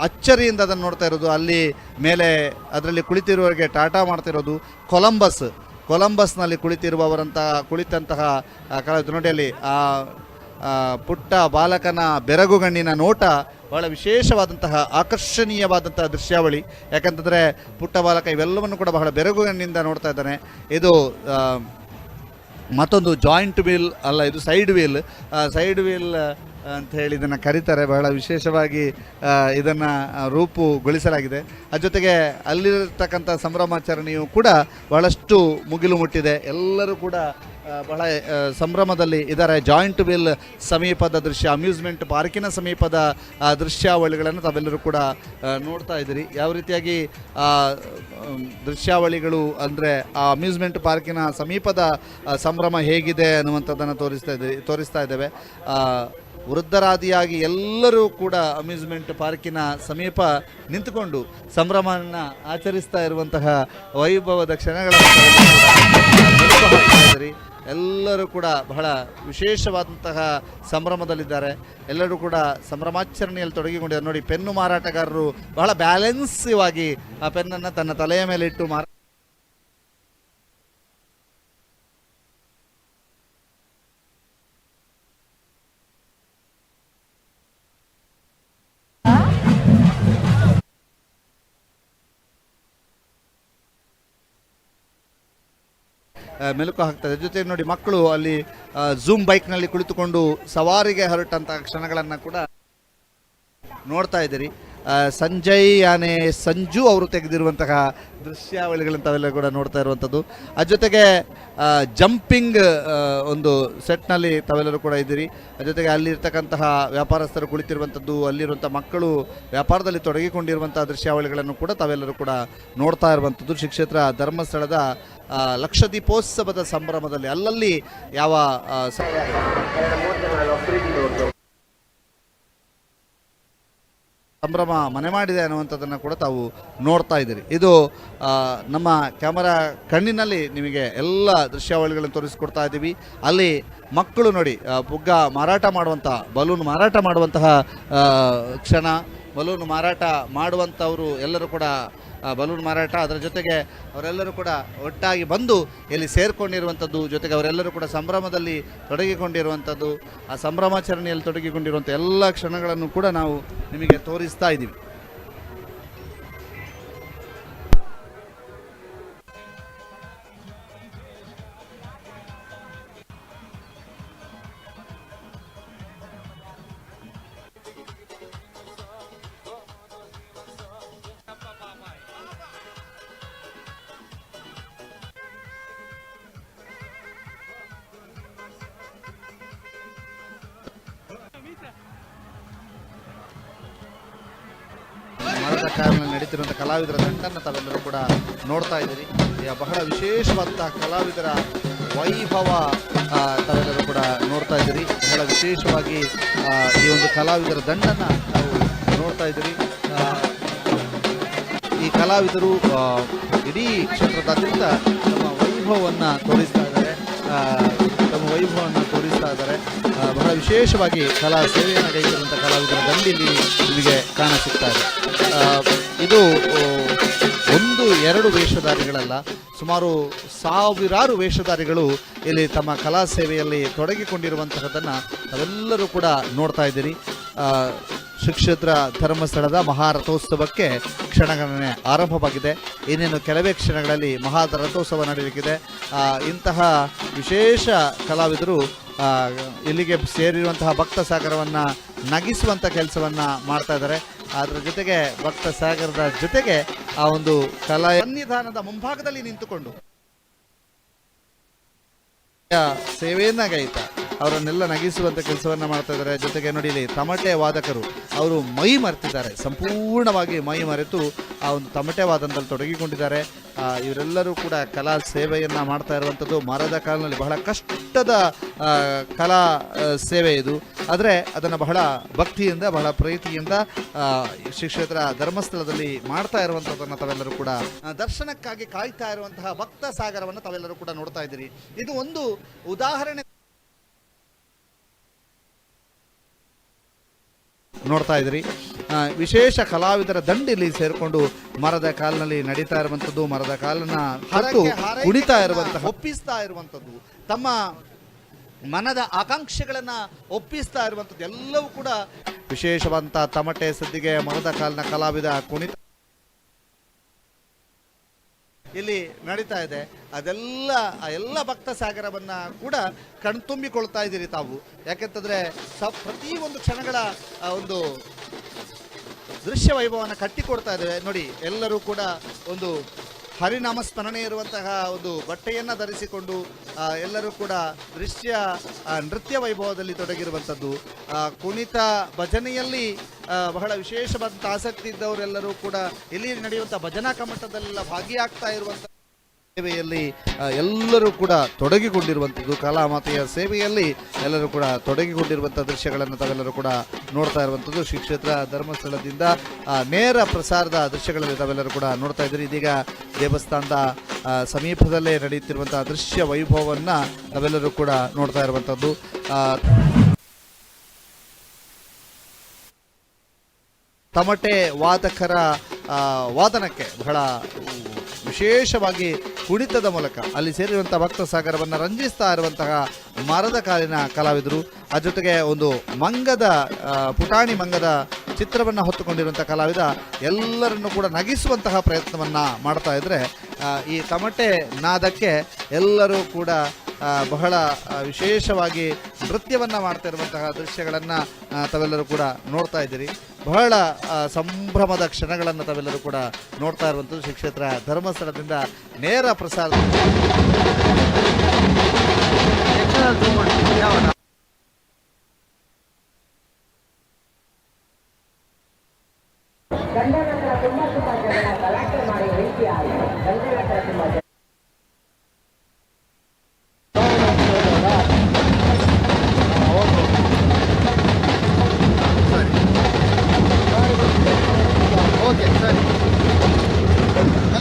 ಅಚ್ಚರಿಯಿಂದ ಅದನ್ನು ನೋಡ್ತಾ ಇರೋದು. ಅಲ್ಲಿ ಮೇಲೆ ಅದರಲ್ಲಿ ಕುಳಿತಿರುವವರಿಗೆ ಟಾಟಾ ಮಾಡ್ತಿರೋದು. ಕೊಲಂಬಸ್ನಲ್ಲಿ ಕುಳಿತಂತಹ ನೋಡಿ, ಅಲ್ಲಿ ಪುಟ್ಟ ಬಾಲಕನ ಬೆರಗುಗಣ್ಣಿನ ನೋಟ ಭಾಳ ವಿಶೇಷವಾದಂತಹ ಆಕರ್ಷಣೀಯವಾದಂತಹ ದೃಶ್ಯಾವಳಿ. ಯಾಕಂತಂದರೆ ಪುಟ್ಟ ಬಾಲಕ ಇವೆಲ್ಲವನ್ನು ಕೂಡ ಬಹಳ ಬೆರಗುಗಣ್ಣಿಂದ ನೋಡ್ತಾ ಇದ್ದಾನೆ. ಇದು ಮತ್ತೊಂದು ಜಾಯಿಂಟ್ ವೀಲ್ ಅಲ್ಲ, ಇದು ಸೈಡ್ ವೀಲ್ ಅಂತ ಹೇಳಿ ಇದನ್ನು ಕರೀತಾರೆ. ಬಹಳ ವಿಶೇಷವಾಗಿ ಇದನ್ನು ರೂಪುಗೊಳಿಸಲಾಗಿದೆ. ಅದ್ರ ಜೊತೆಗೆ ಅಲ್ಲಿರ್ತಕ್ಕಂಥ ಸಂಭ್ರಮಾಚರಣೆಯು ಕೂಡ ಬಹಳಷ್ಟು ಮುಗಿಲು ಮುಟ್ಟಿದೆ. ಎಲ್ಲರೂ ಕೂಡ ಬಹಳ ಸಂಭ್ರಮದಲ್ಲಿ ಇದ್ದಾರೆ. ಜಾಯಿಂಟ್ ವೀಲ್ ಸಮೀಪದ ದೃಶ್ಯ, ಅಮ್ಯೂಸ್ಮೆಂಟ್ ಪಾರ್ಕಿನ ಸಮೀಪದ ದೃಶ್ಯಾವಳಿಗಳನ್ನು ತಾವೆಲ್ಲರೂ ಕೂಡ ನೋಡ್ತಾ ಇದ್ದೀರಿ. ಯಾವ ರೀತಿಯಾಗಿ ದೃಶ್ಯಾವಳಿಗಳು ಅಂದರೆ ಆ ಅಮ್ಯೂಸ್ಮೆಂಟ್ ಪಾರ್ಕಿನ ಸಮೀಪದ ಸಂಭ್ರಮ ಹೇಗಿದೆ ಅನ್ನುವಂಥದ್ದನ್ನು ತೋರಿಸ್ತಾ ಇದ್ದೇವೆ. ವೃದ್ಧರಾದಿಯಾಗಿ ಎಲ್ಲರೂ ಕೂಡ ಅಮ್ಯೂಸ್ಮೆಂಟ್ ಪಾರ್ಕಿನ ಸಮೀಪ ನಿಂತುಕೊಂಡು ಸಂಭ್ರಮವನ್ನು ಆಚರಿಸ್ತಾ ಇರುವಂತಹ ವೈಭವದ ಕ್ಷಣಗಳನ್ನು ಎಲ್ಲರೂ ಕೂಡ ಬಹಳ ವಿಶೇಷವಾದಂತಹ ಸಂಭ್ರಮದಲ್ಲಿದ್ದಾರೆ. ಎಲ್ಲರೂ ಕೂಡ ಸಂಭ್ರಮಾಚರಣೆಯಲ್ಲಿ ತೊಡಗಿಕೊಂಡಿದ್ದಾರೆ. ನೋಡಿ, ಪೆನ್ನು ಮಾರಾಟಗಾರರು ಬಹಳ ಬ್ಯಾಲೆನ್ಸಿವ್ ಆಗಿ ಆ ಪೆನ್ನನ್ನು ತನ್ನ ತಲೆಯ ಮೇಲೆ ಇಟ್ಟು ಮೆಲುಕು ಹಾಕ್ತದೆ. ಜೊತೆಗೆ ನೋಡಿ, ಮಕ್ಕಳು ಅಲ್ಲಿ ಝೂಮ್ ಬೈಕ್ನಲ್ಲಿ ಕುಳಿತುಕೊಂಡು ಸವಾರಿಗೆ ಹೊರಟಂತಹ ಕ್ಷಣಗಳನ್ನು ಕೂಡ ನೋಡ್ತಾ ಇದ್ದೀರಿ. ಸಂಜು ಅವರು ತೆಗೆದಿರುವಂತಹ ದೃಶ್ಯಾವಳಿಗಳನ್ನು ತಾವೆಲ್ಲ ಕೂಡ ನೋಡ್ತಾ ಇರುವಂಥದ್ದು. ಅದ್ರ ಜೊತೆಗೆ ಜಂಪಿಂಗ್ ಒಂದು ಸೆಟ್ನಲ್ಲಿ ತಾವೆಲ್ಲರೂ ಕೂಡ ಇದ್ದೀರಿ. ಅದ್ರ ಜೊತೆಗೆ ಅಲ್ಲಿರ್ತಕ್ಕಂತಹ ವ್ಯಾಪಾರಸ್ಥರು ಕುಳಿತಿರುವಂಥದ್ದು, ಅಲ್ಲಿರುವಂಥ ಮಕ್ಕಳು ವ್ಯಾಪಾರದಲ್ಲಿ ತೊಡಗಿಕೊಂಡಿರುವಂಥ ದೃಶ್ಯಾವಳಿಗಳನ್ನು ಕೂಡ ತಾವೆಲ್ಲರೂ ಕೂಡ ನೋಡ್ತಾ ಇರುವಂಥದ್ದು. ಶ್ರೀ ಕ್ಷೇತ್ರ ಧರ್ಮಸ್ಥಳದ ಲಕ್ಷದೀಪೋತ್ಸವದ ಸಂಭ್ರಮದಲ್ಲಿ ಅಲ್ಲಲ್ಲಿ ಯಾವ ಸಂಭ್ರಮ ಮನೆ ಮಾಡಿದೆ ಅನ್ನುವಂಥದ್ದನ್ನು ಕೂಡ ತಾವು ನೋಡ್ತಾ ಇದ್ದೀರಿ. ಇದು ನಮ್ಮ ಕ್ಯಾಮರಾ ಕಣ್ಣಿನಲ್ಲಿ ನಿಮಗೆ ಎಲ್ಲ ದೃಶ್ಯಾವಳಿಗಳನ್ನು ತೋರಿಸಿಕೊಡ್ತಾ ಇದ್ದೀವಿ. ಅಲ್ಲಿ ಮಕ್ಕಳು ನೋಡಿ ಪುಗ್ಗ ಮಾರಾಟ ಬಲೂನ್ ಮಾರಾಟ ಮಾಡುವಂತಹ ಕ್ಷಣ. ಬಲೂನ್ ಮಾರಾಟ ಮಾಡುವಂಥವರು ಎಲ್ಲರೂ ಕೂಡ ಬಲೂನ್ ಮಾರಾಟ, ಅದರ ಜೊತೆಗೆ ಅವರೆಲ್ಲರೂ ಕೂಡ ಒಟ್ಟಾಗಿ ಬಂದು ಇಲ್ಲಿ ಸೇರಿಕೊಂಡಿರುವಂಥದ್ದು, ಜೊತೆಗೆ ಅವರೆಲ್ಲರೂ ಕೂಡ ಸಂಭ್ರಮದಲ್ಲಿ ತೊಡಗಿಕೊಂಡಿರುವಂಥದ್ದು, ಆ ಸಂಭ್ರಮಾಚರಣೆಯಲ್ಲಿ ತೊಡಗಿಕೊಂಡಿರುವಂಥ ಎಲ್ಲ ಕ್ಷಣಗಳನ್ನು ಕೂಡ ನಾವು ನಿಮಗೆ ತೋರಿಸ್ತಾ ಇದ್ದೀವಿ. ನಡೀತಿರುವಂಥ ಕಲಾವಿದರ ತಂಡನ್ನು ತಾವೆಲ್ಲರೂ ಕೂಡ ನೋಡ್ತಾ ಇದ್ದೀರಿ. ಬಹಳ ವಿಶೇಷವಾದಂತಹ ಕಲಾವಿದರ ವೈಭವ ತಾವೆಲ್ಲರೂ ಕೂಡ ನೋಡ್ತಾ ಇದ್ದೀರಿ. ಬಹಳ ವಿಶೇಷವಾಗಿ ಈ ಒಂದು ಕಲಾವಿದರ ದಂಡನ್ನು ನಾವು ನೋಡ್ತಾ ಇದ್ದೀರಿ. ಈ ಕಲಾವಿದರು ಇಡೀ ಕ್ಷೇತ್ರದಾದ್ಯಂತ ತಮ್ಮ ವೈಭವವನ್ನು ತೋರಿಸ್ತಾ ಇದ್ದಾರೆ. ಬಹಳ ವಿಶೇಷವಾಗಿ ಕಲಾ ಸೇವೆಯನ್ನು ಕೈಗೊಂಡಂಥ ಕಲಾವಿದರ ದಂಡಿಲ್ಲಿ ನಿಮಗೆ ಕಾಣಸಿಗ್ತಾ ಇದೆ. ಇದು 1-2 ವೇಷಧಾರಿಗಳಲ್ಲ, ಸುಮಾರು ಸಾವಿರಾರು ವೇಷಧಾರಿಗಳು ಇಲ್ಲಿ ತಮ್ಮ ಕಲಾ ಸೇವೆಯಲ್ಲಿ ತೊಡಗಿಕೊಂಡಿರುವಂತಹದ್ದನ್ನು ನಾವೆಲ್ಲರೂ ಕೂಡ ನೋಡ್ತಾ ಇದ್ದೀರಿ. ಶ್ರೀ ಕ್ಷೇತ್ರ ಧರ್ಮಸ್ಥಳದ ಮಹಾರಥೋತ್ಸವಕ್ಕೆ ಕ್ಷಣಗಣನೆ ಆರಂಭವಾಗಿದೆ. ಇನ್ನೇನು ಕೆಲವೇ ಕ್ಷಣಗಳಲ್ಲಿ ಮಹಾರಥೋತ್ಸವ ನಡೆಯಲಿಕ್ಕಿದೆ. ಇಂತಹ ವಿಶೇಷ ಕಲಾವಿದರು ಇಲ್ಲಿಗೆ ಸೇರಿರುವಂತಹ ಭಕ್ತ ಸಾಗರವನ್ನು ನಗಿಸುವಂಥ ಕೆಲಸವನ್ನು ಮಾಡ್ತಾ ಇದ್ದಾರೆ. ಅದರ ಜೊತೆಗೆ ಭಕ್ತ ಸಾಗರದ ಜೊತೆಗೆ ಆ ಒಂದು ಕಲಾ ಸನ್ನಿಧಾನದ ಮುಂಭಾಗದಲ್ಲಿ ನಿಂತುಕೊಂಡು ಸೇವೆಯನ್ನ ಗೈತಾ ಅವರನ್ನೆಲ್ಲ ನಗಿಸುವಂಥ ಕೆಲಸವನ್ನು ಮಾಡ್ತಾ ಇದ್ದಾರೆ. ಜೊತೆಗೆ ನೋಡಿ ಇಲ್ಲಿ ತಮಟೆ ವಾದಕರು ಅವರು ಮೈ ಮರೆತಿದ್ದಾರೆ, ಸಂಪೂರ್ಣವಾಗಿ ಮೈ ಮರೆತು ಆ ಒಂದು ತಮಟೆ ವಾದನದಲ್ಲಿ ತೊಡಗಿಕೊಂಡಿದ್ದಾರೆ. ಇವರೆಲ್ಲರೂ ಕೂಡ ಕಲಾ ಸೇವೆಯನ್ನು ಮಾಡ್ತಾ ಇರುವಂಥದ್ದು. ಮರದ ಕಾಲಿನಲ್ಲಿ ಬಹಳ ಕಷ್ಟದ ಕಲಾ ಸೇವೆ ಇದು, ಆದರೆ ಅದನ್ನು ಬಹಳ ಭಕ್ತಿಯಿಂದ ಬಹಳ ಪ್ರೀತಿಯಿಂದ ಶ್ರೀ ಕ್ಷೇತ್ರ ಧರ್ಮಸ್ಥಳದಲ್ಲಿ ಮಾಡ್ತಾ ಇರುವಂಥದ್ದನ್ನು ತಾವೆಲ್ಲರೂ ಕೂಡ ದರ್ಶನಕ್ಕಾಗಿ ಕಾಯ್ತಾ ಇರುವಂತಹ ಭಕ್ತ ಸಾಗರವನ್ನು ತಾವೆಲ್ಲರೂ ಕೂಡ ನೋಡ್ತಾ ಇದ್ದೀರಿ. ಇದು ಒಂದು ಉದಾಹರಣೆ ನೋಡ್ತಾ ಇದ್ದೀರಿ. ವಿಶೇಷ ಕಲಾವಿದರ ದಂಡಿಲ್ಲಿ ಸೇರಿಕೊಂಡು ಮರದ ಕಾಲಿನಲ್ಲಿ ನಡೀತಾ ಇರುವಂಥದ್ದು, ಮರದ ಕಾಲನ್ನ ಹರಟು ಕುಣಿತಾ ಇರುವಂತಹ, ಒಪ್ಪಿಸ್ತಾ ಇರುವಂಥದ್ದು, ತಮ್ಮ ಮನದ ಆಕಾಂಕ್ಷೆಗಳನ್ನು ಒಪ್ಪಿಸ್ತಾ ಇರುವಂಥದ್ದು ಎಲ್ಲವೂ ಕೂಡ ವಿಶೇಷವಂತ ತಮಟೆ ಸದ್ದಿಗೆ ಮರದ ಕಾಲಿನ ಕಲಾವಿದ ಕುಣಿತ ಇಲ್ಲಿ ನಡೀತಾ ಇದೆ. ಎಲ್ಲ ಭಕ್ತ ಸಾಗರವನ್ನು ಕೂಡ ಕಣ್ತುಂಬಿಕೊಳ್ತಾ ಇದ್ದೀರಿ ತಾವು. ಯಾಕೆಂತಂದರೆ ಪ್ರತಿಯೊಂದು ಕ್ಷಣಗಳ ಒಂದು ದೃಶ್ಯ ವೈಭವವನ್ನು ಕಟ್ಟಿಕೊಡ್ತಾ ಇದ್ದೇವೆ ನೋಡಿ. ಎಲ್ಲರೂ ಕೂಡ ಒಂದು ಹರಿನಾಮ ಸ್ಮರಣೆ ಇರುವಂತಹ ಒಂದು ಬಟ್ಟೆಯನ್ನು ಧರಿಸಿಕೊಂಡು ಎಲ್ಲರೂ ಕೂಡ ನೃತ್ಯ ವೈಭವದಲ್ಲಿ ತೊಡಗಿರುವಂಥದ್ದು. ಕುಣಿತ ಭಜನೆಯಲ್ಲಿ ಬಹಳ ವಿಶೇಷವಾದಂಥ ಆಸಕ್ತಿ ಇದ್ದವರೆಲ್ಲರೂ ಕೂಡ ಇಲ್ಲಿ ನಡೆಯುವಂಥ ಭಜನಾ ಕಮ್ಮಟದಲ್ಲೆಲ್ಲ ಭಾಗಿಯಾಗ್ತಾ ಇರುವಂಥ ಸೇವೆಯಲ್ಲಿ ಎಲ್ಲರೂ ಕೂಡ ತೊಡಗಿಕೊಂಡಿರುವಂಥದ್ದು. ಕಲಾಮಾತೆಯ ಸೇವೆಯಲ್ಲಿ ಎಲ್ಲರೂ ಕೂಡ ತೊಡಗಿಕೊಂಡಿರುವಂಥ ದೃಶ್ಯಗಳನ್ನು ತಾವೆಲ್ಲರೂ ಕೂಡ ನೋಡ್ತಾ ಇರುವಂಥದ್ದು. ಶ್ರೀ ಕ್ಷೇತ್ರ ಧರ್ಮಸ್ಥಳದಿಂದ ನೇರ ಪ್ರಸಾರದ ದೃಶ್ಯಗಳಲ್ಲಿ ತಾವೆಲ್ಲರೂ ಕೂಡ ನೋಡ್ತಾ ಇದ್ದೀರಿ. ಇದೀಗ ದೇವಸ್ಥಾನದ ಸಮೀಪದಲ್ಲೇ ನಡೆಯುತ್ತಿರುವಂತಹ ದೃಶ್ಯ ವೈಭವವನ್ನು ನಾವೆಲ್ಲರೂ ಕೂಡ ನೋಡ್ತಾ ಇರುವಂಥದ್ದು. ತಮಟೆ ವಾದಕರ ವಾದನಕ್ಕೆ ಬಹಳ ವಿಶೇಷವಾಗಿ ಕುಣಿತದ ಮೂಲಕ ಅಲ್ಲಿ ಸೇರಿರುವಂಥ ಭಕ್ತ ಸಾಗರವನ್ನು ರಂಜಿಸ್ತಾ ಇರುವಂತಹ ಮರದ ಕಾಲಿನ ಕಲಾವಿದರು, ಆ ಜೊತೆಗೆ ಒಂದು ಪುಟಾಣಿ ಮಂಗದ ಚಿತ್ರವನ್ನು ಹೊತ್ತುಕೊಂಡಿರುವಂಥ ಕಲಾವಿದ ಎಲ್ಲರನ್ನು ಕೂಡ ನಗಿಸುವಂತಹ ಪ್ರಯತ್ನವನ್ನು ಮಾಡ್ತಾ ಇದ್ದರೆ ಈ ತಮಟೆ ನಾದಕ್ಕೆ ಎಲ್ಲರೂ ಕೂಡ ಬಹಳ ವಿಶೇಷವಾಗಿ ನೃತ್ಯವನ್ನು ಮಾಡ್ತಾ ಇರುವಂತಹ ದೃಶ್ಯಗಳನ್ನು ತಾವೆಲ್ಲರೂ ಕೂಡ ನೋಡ್ತಾ ಇದ್ದೀರಿ. ಬಹಳ ಸಂಭ್ರಮದ ಕ್ಷಣಗಳನ್ನು ತಾವೆಲ್ಲರೂ ಕೂಡ ನೋಡ್ತಾ ಇರುವಂಥದ್ದು ಶ್ರೀ ಕ್ಷೇತ್ರ ಧರ್ಮಸ್ಥಳದಿಂದ ನೇರ ಪ್ರಸಾರ.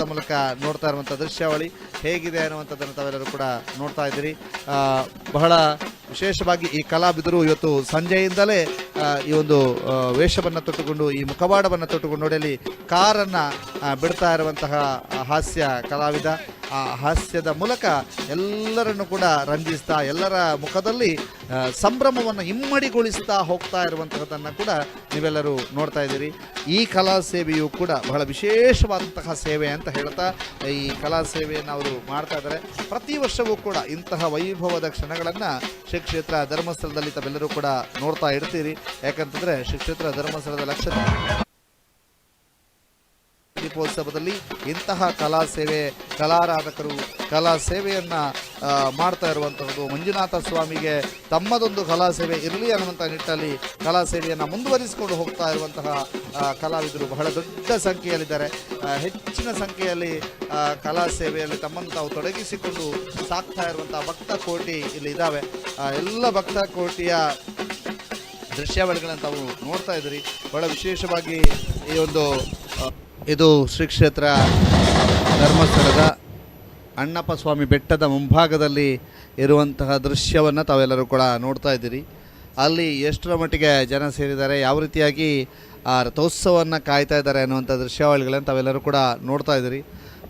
ಮೂಲಕ ನೋಡ್ತಾ ಇರುವಂಥ ದೃಶ್ಯಾವಳಿ ಹೇಗಿದೆ ಅನ್ನುವಂಥದ್ದನ್ನು ತಾವೆಲ್ಲರೂ ಕೂಡ ನೋಡ್ತಾ ಇದ್ದೀರಿ. ಬಹಳ ವಿಶೇಷವಾಗಿ ಈ ಕಲಾವಿದರು ಇವತ್ತು ಸಂಜೆಯಿಂದಲೇ ಈ ಒಂದು ವೇಷವನ್ನು ತೊಟ್ಟುಕೊಂಡು ಈ ಮುಖವಾಡವನ್ನು ತೊಟ್ಟುಕೊಂಡು ನೋಡಲಿ ಕಾರನ್ನು ಬಿಡ್ತಾ ಇರುವಂತಹ ಹಾಸ್ಯ ಕಲಾವಿದ. ಆ ಹಾಸ್ಯದ ಮೂಲಕ ಎಲ್ಲರನ್ನು ಕೂಡ ರಂಜಿಸ್ತಾ ಎಲ್ಲರ ಮುಖದಲ್ಲಿ ಸಂಭ್ರಮವನ್ನು ಇಮ್ಮಡಿಗೊಳಿಸ್ತಾ ಹೋಗ್ತಾ ಇರುವಂತಹದನ್ನು ಕೂಡ ನೀವೆಲ್ಲರೂ ನೋಡ್ತಾ ಇದ್ದೀರಿ. ಈ ಕಲಾ ಸೇವೆಯು ಕೂಡ ಬಹಳ ವಿಶೇಷವಾದಂತಹ ಸೇವೆ ಅಂತ ಹೇಳ್ತಾ ಈ ಕಲಾ ಸೇವೆಯನ್ನು ಅವರು ಮಾಡ್ತಾ ಇದ್ದಾರೆ. ಪ್ರತಿ ವರ್ಷವೂ ಕೂಡ ಇಂತಹ ವೈಭವದ ಕ್ಷಣಗಳನ್ನು ಶ್ರೀ ಕ್ಷೇತ್ರ ಧರ್ಮಸ್ಥಳದಲ್ಲಿ ತಾವೆಲ್ಲರೂ ಕೂಡ ನೋಡ್ತಾ ಇರ್ತೀರಿ. ಯಾಕಂತಂದರೆ ಶ್ರೀ ಕ್ಷೇತ್ರ ಧರ್ಮಸ್ಥಳದ ಲಕ್ಷದೀಪೋತ್ಸವದಲ್ಲಿ ಇಂತಹ ಕಲಾ ಸೇವೆ, ಕಲಾರಾಧಕರು ಕಲಾ ಸೇವೆಯನ್ನು ಮಾಡ್ತಾ ಇರುವಂಥದ್ದು. ಮಂಜುನಾಥ ಸ್ವಾಮಿಗೆ ತಮ್ಮದೊಂದು ಕಲಾ ಸೇವೆ ಇರಲಿ ಅನ್ನುವಂಥ ನಿಟ್ಟಲ್ಲಿ ಕಲಾ ಸೇವೆಯನ್ನು ಮುಂದುವರಿಸಿಕೊಂಡು ಹೋಗ್ತಾ ಇರುವಂತಹ ಕಲಾವಿದರು ಬಹಳ ದೊಡ್ಡ ಸಂಖ್ಯೆಯಲ್ಲಿದ್ದಾರೆ. ಹೆಚ್ಚಿನ ಸಂಖ್ಯೆಯಲ್ಲಿ ಕಲಾ ಸೇವೆಯಲ್ಲಿ ತಮ್ಮನ್ನು ತಾವು ತೊಡಗಿಸಿಕೊಂಡು ಸಾಕ್ತಾ ಇರುವಂಥ ಭಕ್ತ ಕೋಟಿ ಇಲ್ಲಿ ಇದ್ದಾವೆ. ಎಲ್ಲ ಭಕ್ತ ಕೋಟಿಯ ದೃಶ್ಯಾವಳಿಗಳನ್ನು ತಾವು ನೋಡ್ತಾ ಇದ್ದೀರಿ. ಬಹಳ ವಿಶೇಷವಾಗಿ ಇದು ಶ್ರೀ ಕ್ಷೇತ್ರ ಧರ್ಮಸ್ಥಳದ ಅಣ್ಣಪ್ಪ ಸ್ವಾಮಿ ಬೆಟ್ಟದ ಮುಂಭಾಗದಲ್ಲಿ ಇರುವಂತಹ ದೃಶ್ಯವನ್ನು ತಾವೆಲ್ಲರೂ ಕೂಡ ನೋಡ್ತಾ ಇದ್ದೀರಿ. ಅಲ್ಲಿ ಎಷ್ಟರ ಮಟ್ಟಿಗೆ ಜನ ಸೇರಿದ್ದಾರೆ, ಯಾವ ರೀತಿಯಾಗಿ ಆ ರಥೋತ್ಸವವನ್ನು ಕಾಯ್ತಾ ಇದ್ದಾರೆ ಅನ್ನುವಂಥ ದೃಶ್ಯಾವಳಿಗಳನ್ನು ತಾವೆಲ್ಲರೂ ಕೂಡ ನೋಡ್ತಾ ಇದ್ದೀರಿ.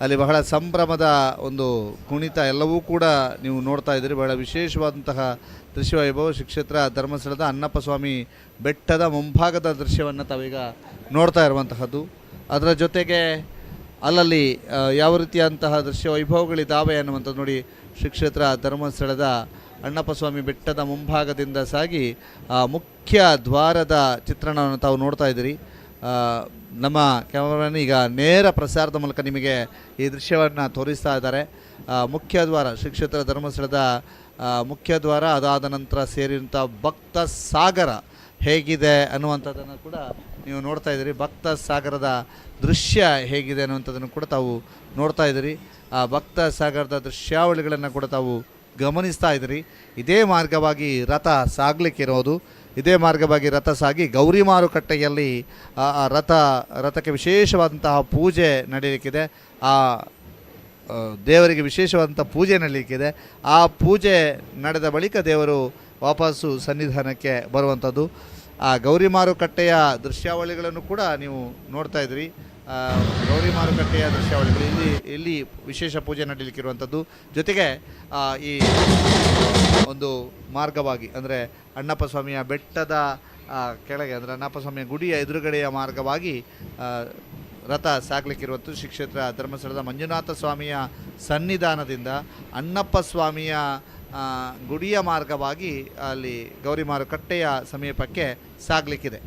ಅಲ್ಲಿ ಬಹಳ ಸಂಭ್ರಮದ ಒಂದು ಕುಣಿತ ಎಲ್ಲವೂ ಕೂಡ ನೀವು ನೋಡ್ತಾ ಇದ್ದೀರಿ. ಬಹಳ ವಿಶೇಷವಾದಂತಹ ದೃಶ್ಯ ವೈಭವ ಶ್ರೀ ಕ್ಷೇತ್ರ ಧರ್ಮಸ್ಥಳದ ಅಣ್ಣಪ್ಪ ಸ್ವಾಮಿ ಬೆಟ್ಟದ ಮುಂಭಾಗದ ದೃಶ್ಯವನ್ನು ತಾವೀಗ ನೋಡ್ತಾ ಇರುವಂತಹದ್ದು. ಅದರ ಜೊತೆಗೆ ಅಲ್ಲಲ್ಲಿ ಯಾವ ರೀತಿಯಂತಹ ದೃಶ್ಯ ವೈಭವಗಳಿದ್ದಾವೆ ಅನ್ನುವಂಥದ್ದು ನೋಡಿ. ಶ್ರೀ ಕ್ಷೇತ್ರ ಧರ್ಮಸ್ಥಳದ ಅಣ್ಣಪ್ಪ ಸ್ವಾಮಿ ಬೆಟ್ಟದ ಮುಂಭಾಗದಿಂದ ಸಾಗಿ ಮುಖ್ಯ ದ್ವಾರದ ಚಿತ್ರಣವನ್ನು ತಾವು ನೋಡ್ತಾ ಇದ್ದೀರಿ. ನಮ್ಮ ಕ್ಯಾಮರಾಮನ್ ಈಗ ನೇರ ಪ್ರಸಾರದ ಮೂಲಕ ನಿಮಗೆ ಈ ದೃಶ್ಯವನ್ನು ತೋರಿಸ್ತಾ ಇದ್ದಾರೆ. ಮುಖ್ಯ ದ್ವಾರ ಶ್ರೀ ಕ್ಷೇತ್ರ ಧರ್ಮಸ್ಥಳದ ಮುಖ್ಯ ದ್ವಾರ, ಅದಾದ ನಂತರ ಸೇರಿದಂಥ ಭಕ್ತ ಸಾಗರ ಹೇಗಿದೆ ಅನ್ನುವಂಥದ್ದನ್ನು ಕೂಡ ನೀವು ನೋಡ್ತಾ ಇದ್ದೀರಿ. ಭಕ್ತ ಸಾಗರದ ದೃಶ್ಯ ಹೇಗಿದೆ ಅನ್ನುವಂಥದ್ದನ್ನು ಕೂಡ ತಾವು ನೋಡ್ತಾ ಇದ್ದೀರಿ. ಆ ಭಕ್ತ ಸಾಗರದ ದೃಶ್ಯಾವಳಿಗಳನ್ನು ಕೂಡ ತಾವು ಗಮನಿಸ್ತಾ ಇದ್ದೀರಿ. ಇದೇ ಮಾರ್ಗವಾಗಿ ರಥ ಸಾಗಲಿಕ್ಕಿರೋದು. ಇದೇ ಮಾರ್ಗವಾಗಿ ರಥ ಸಾಗಿ ಗೌರಿ ಮಾರುಕಟ್ಟೆಯಲ್ಲಿ ರಥಕ್ಕೆ ವಿಶೇಷವಾದಂತಹ ಪೂಜೆ ನಡೆಯಲಿಕ್ಕಿದೆ. ಆ ದೇವರಿಗೆ ವಿಶೇಷವಾದಂಥ ಪೂಜೆ ನಡೆಯಲಿಕ್ಕಿದೆ. ಆ ಪೂಜೆ ನಡೆದ ಬಳಿಕ ದೇವರು ವಾಪಸ್ಸು ಸನ್ನಿಧಾನಕ್ಕೆ ಬರುವಂಥದ್ದು. ಆ ಗೌರಿ ಮಾರುಕಟ್ಟೆಯ ದೃಶ್ಯಾವಳಿಗಳನ್ನು ಕೂಡ ನೀವು ನೋಡ್ತಾ ಇದ್ರಿ. ಗೌರಿ ಮಾರುಕಟ್ಟೆಯ ದೃಶ್ಯಾವಳಿಗಳು ಇಲ್ಲಿ ವಿಶೇಷ ಪೂಜೆ ನಡೆಯಲಿಕ್ಕಿರುವಂಥದ್ದು. ಜೊತೆಗೆ ಈ ಒಂದು ಮಾರ್ಗವಾಗಿ ಅಂದರೆ ಅಣ್ಣಪ್ಪ ಸ್ವಾಮಿಯ ಬೆಟ್ಟದ ಕೆಳಗೆ ಅಂದರೆ ಅಣ್ಣಪ್ಪ ಸ್ವಾಮಿಯ ಗುಡಿಯ ಎದುರುಗಡೆಯ ಮಾರ್ಗವಾಗಿ ರಥ ಸಾಗಲಿಕ್ಕಿರುವಂಥದ್ದು. ಶ್ರೀ ಕ್ಷೇತ್ರ ಧರ್ಮಸ್ಥಳದ ಮಂಜುನಾಥ ಸ್ವಾಮಿಯ ಸನ್ನಿಧಾನದಿಂದ ಅಣ್ಣಪ್ಪ ಸ್ವಾಮಿಯ ಗುಡಿಯ ಮಾರ್ಗವಾಗಿ ಅಲ್ಲಿ ಗೌರಿ ಮಾರುಕಟ್ಟೆಯ ಸಮೀಪಕ್ಕೆ ಸಾಗಲಿಕ್ಕಿದೆ.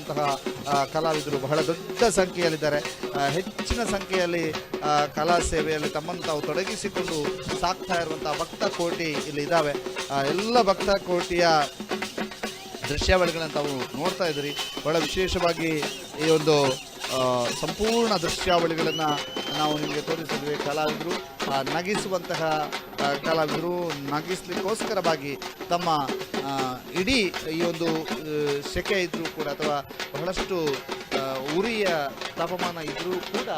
ಮಾಡುವಂತಹ ಕಲಾವಿದರು ಬಹಳ ದೊಡ್ಡ ಸಂಖ್ಯೆಯಲ್ಲಿದ್ದಾರೆ. ಹೆಚ್ಚಿನ ಸಂಖ್ಯೆಯಲ್ಲಿ ಕಲಾ ಸೇವೆಯಲ್ಲಿ ತಮ್ಮನ್ನು ತಾವು ತೊಡಗಿಸಿಕೊಂಡು ಸಾಕ್ತಾ ಇರುವಂಥ ಭಕ್ತ ಕೋಟಿ ಇಲ್ಲಿ ಇದ್ದಾವೆ. ಎಲ್ಲ ಭಕ್ತ ಕೋಟಿಯ ದೃಶ್ಯಾವಳಿಗಳನ್ನು ತಾವು ನೋಡ್ತಾ ಇದ್ದೀರಿ. ಬಹಳ ವಿಶೇಷವಾಗಿ ಈ ಒಂದು ಸಂಪೂರ್ಣ ದೃಶ್ಯಾವಳಿಗಳನ್ನು ನಾವು ನಿಮಗೆ ತೋರಿಸಿದ್ವಿ. ಕಲಾವಿದರು ನಗಿಸುವಂತಹ ಕಲಾವಿದರು ನಗಿಸ್ಲಿಕ್ಕೋಸ್ಕರವಾಗಿ ತಮ್ಮ ಇಡೀ ಈ ಒಂದು ಸೆಕೆ ಇದ್ದರೂ ಕೂಡ ಅಥವಾ ಬಹಳಷ್ಟು ಉರಿಯ ತಾಪಮಾನ ಇದ್ದರೂ ಕೂಡ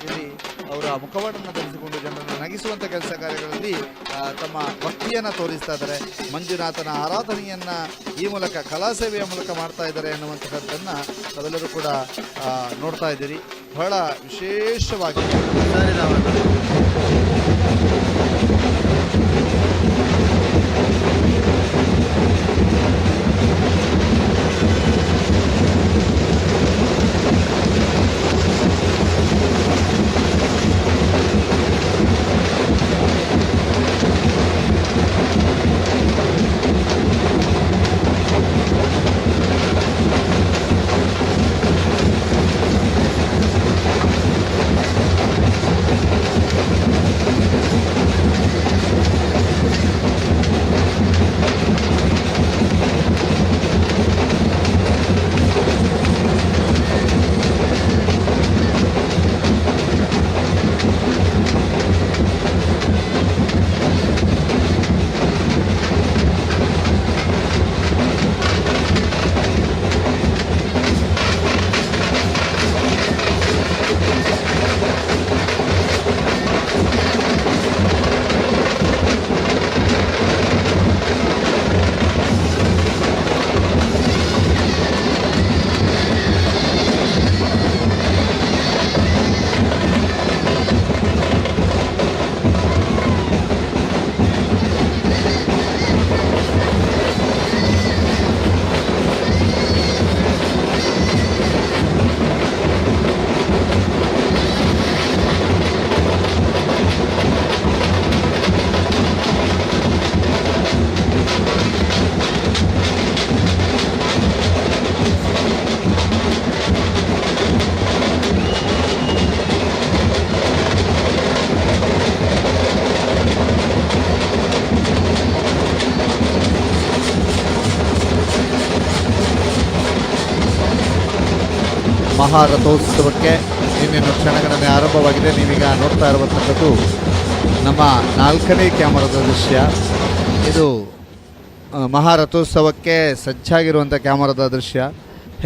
ಇಲ್ಲಿ ಅವರ ಮುಖವಾಡನ್ನು ಧರಿಸಿಕೊಂಡು ಜನರನ್ನು ನಗಿಸುವಂಥ ಕೆಲಸ ಕಾರ್ಯಗಳಲ್ಲಿ ತಮ್ಮ ಭಕ್ತಿಯನ್ನು ತೋರಿಸ್ತಾ ಇದ್ದಾರೆ. ಮಂಜುನಾಥನ ಆರಾಧನೆಯನ್ನು ಈ ಮೂಲಕ ಕಲಾ ಸೇವೆಯ ಮೂಲಕ ಮಾಡ್ತಾ ಇದ್ದಾರೆ ಅನ್ನುವಂತಹದ್ದನ್ನು ತಾವೆಲ್ಲರೂ ಕೂಡ ನೋಡ್ತಾ ಇದ್ದೀರಿ. ಬಹಳ ವಿಶೇಷವಾಗಿ ಮಹಾರಥೋತ್ಸವಕ್ಕೆ ಇನ್ನೇನು ಕ್ಷಣಗಣನೆ ಆರಂಭವಾಗಿದೆ. ನೀವೀಗ ನೋಡ್ತಾ ಇರುವಂಥದ್ದು ನಮ್ಮ 4ನೇ ಕ್ಯಾಮರಾದ ದೃಶ್ಯ. ಇದು ಮಹಾರಥೋತ್ಸವಕ್ಕೆ ಸಜ್ಜಾಗಿರುವಂಥ ಕ್ಯಾಮರಾದ ದೃಶ್ಯ.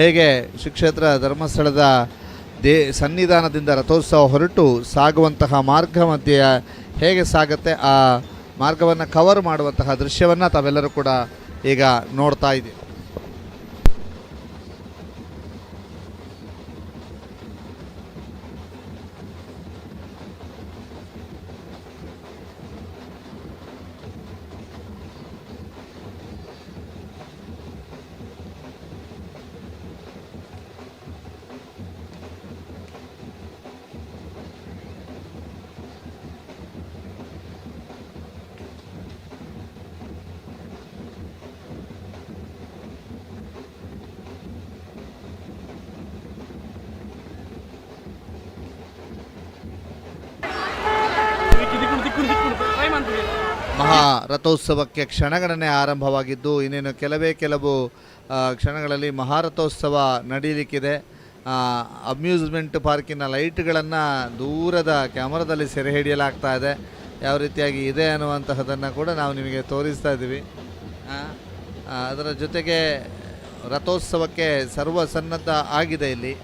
ಹೇಗೆ ಶ್ರೀ ಕ್ಷೇತ್ರ ಧರ್ಮಸ್ಥಳದ ಸನ್ನಿಧಾನದಿಂದ ರಥೋತ್ಸವ ಹೊರಟು ಸಾಗುವಂತಹ ಮಾರ್ಗ ಮಧ್ಯೆ ಹೇಗೆ ಸಾಗುತ್ತೆ ಆ ಮಾರ್ಗವನ್ನು ಕವರ್ ಮಾಡುವಂತಹ ದೃಶ್ಯವನ್ನು ತಾವೆಲ್ಲರೂ ಕೂಡ ಈಗ ನೋಡ್ತಾ ಇದ್ದೀವಿ. ಮಹಾರಥೋತ್ಸವಕ್ಕೆ ಕ್ಷಣಗಣನೆ ಆರಂಭವಾಗಿದ್ದು ಇನ್ನೇನು ಕೆಲವು ಕ್ಷಣಗಳಲ್ಲಿ ಮಹಾರಥೋತ್ಸವ ನಡೆಯಲಿಕ್ಕಿದೆ. ಅಮ್ಯೂಸ್ಮೆಂಟ್ ಪಾರ್ಕಿನ ಲೈಟ್ಗಳನ್ನು ದೂರದ ಕ್ಯಾಮರಾದಲ್ಲಿ ಸೆರೆ ಹಿಡಿಯಲಾಗ್ತಾ ಇದೆ. ಯಾವ ರೀತಿಯಾಗಿ ಇದೆ ಅನ್ನುವಂತಹದನ್ನು ಕೂಡ ನಾವು ನಿಮಗೆ ತೋರಿಸ್ತಾ ಇದ್ದೀವಿ. ಅದರ ಜೊತೆಗೆ ರಥೋತ್ಸವಕ್ಕೆ ಸರ್ವಸನ್ನದ್ಧ ಆಗಿದೆ ಇಲ್ಲಿ.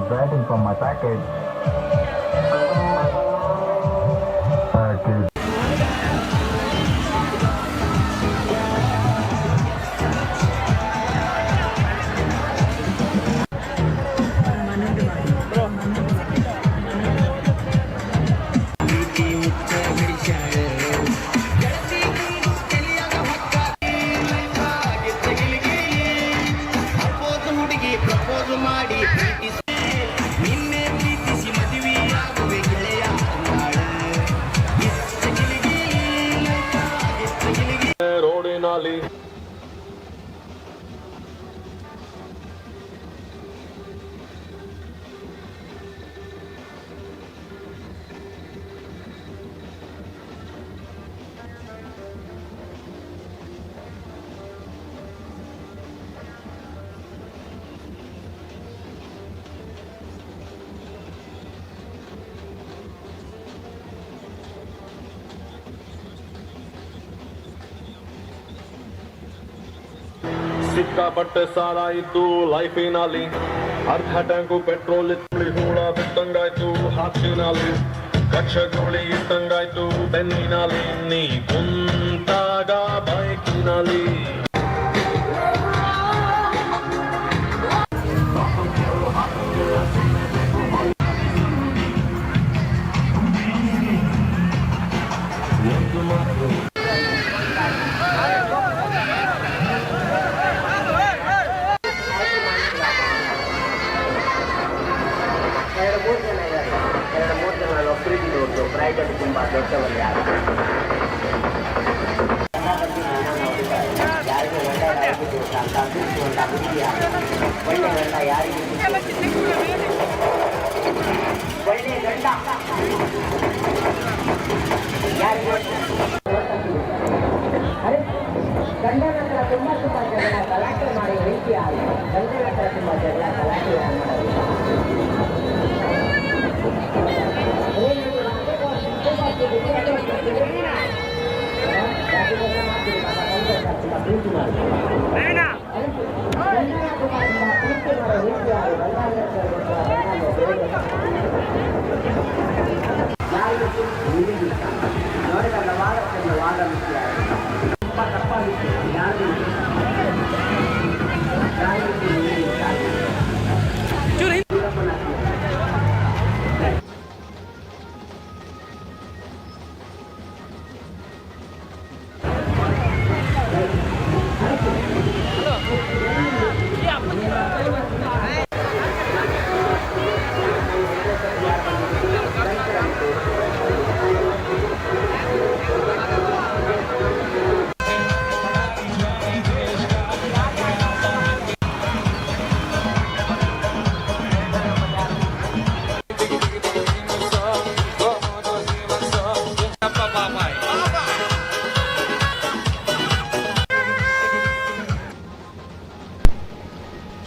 waiting for my package. ಸಿಕ್ಕಾಪಟ್ಟೆ ಸಾಲ ಇತ್ತು ಲೈಫಿನಲ್ಲಿ, ಅರ್ಧ ಟ್ಯಾಂಕು ಪೆಟ್ರೋಲ್ ಇತ್ತು, ಹೂಳ ಬಿಟ್ಟಂಗಾಯ್ತು ಹಾಸಿನಲ್ಲಿ, ಕಕ್ಷಗೋಳಿ ಇಟ್ಟಂಗಾಯ್ತು ಬೆನ್ನಿನಲ್ಲಿ, ನೀ ಕುಂತಾಗ ಬೈಕಿನಲ್ಲಿ. ಪ್ರೈವೇಟ್ ತುಂಬ ದೊಡ್ಡವಲ್ಲ ಯಾರಿಗೆ ಒಳ್ಳೆಯದಾಗಿದ್ದು ಅಂತ ಅಭಿವೃದ್ಧಿವಂತ ಬುದ್ಧಿಯ ಒಳ್ಳೆಯ ಗಂಡ ಯಾರಿಗೆ ಒಳ್ಳೆಯ ಗಂಡ ಯಾರಿಗೆ ಗಂಡನ ಹತ್ರ ತುಂಬ ಜಗಳ ಗಲಾಟೆ ಮಾಡಿ ರೀತಿಯ ಗಂಡನ ಹತ್ರ ತುಂಬ ಜಗಳ ಗಲಾಟೆ ಮಾಡೋದಿಲ್ಲ. ಪ್ರೀತಿ ಮಾಡಿ ನೋಡಿದ ವಾದ ಮುಖ್ಯ ತುಂಬ ತಪ್ಪಾಗಿತ್ತು. ಯಾರು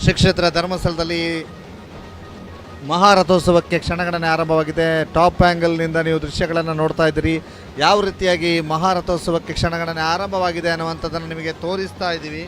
ಶ್ರೀ ಕ್ಷೇತ್ರ ಧರ್ಮಸ್ಥಳದಲ್ಲಿ ಮಹಾರಥೋತ್ಸವಕ್ಕೆ ಕ್ಷಣಗಣನೆ ಆರಂಭವಾಗಿದೆ. ಟಾಪ್ ಆ್ಯಂಗಲ್ನಿಂದ ನೀವು ದೃಶ್ಯಗಳನ್ನು ನೋಡ್ತಾ ಇದ್ದೀರಿ. ಯಾವ ರೀತಿಯಾಗಿ ಮಹಾರಥೋತ್ಸವಕ್ಕೆ ಕ್ಷಣಗಣನೆ ಆರಂಭವಾಗಿದೆ ಅನ್ನುವಂಥದ್ದನ್ನು ನಿಮಗೆ ತೋರಿಸ್ತಾ ಇದ್ದೀವಿ.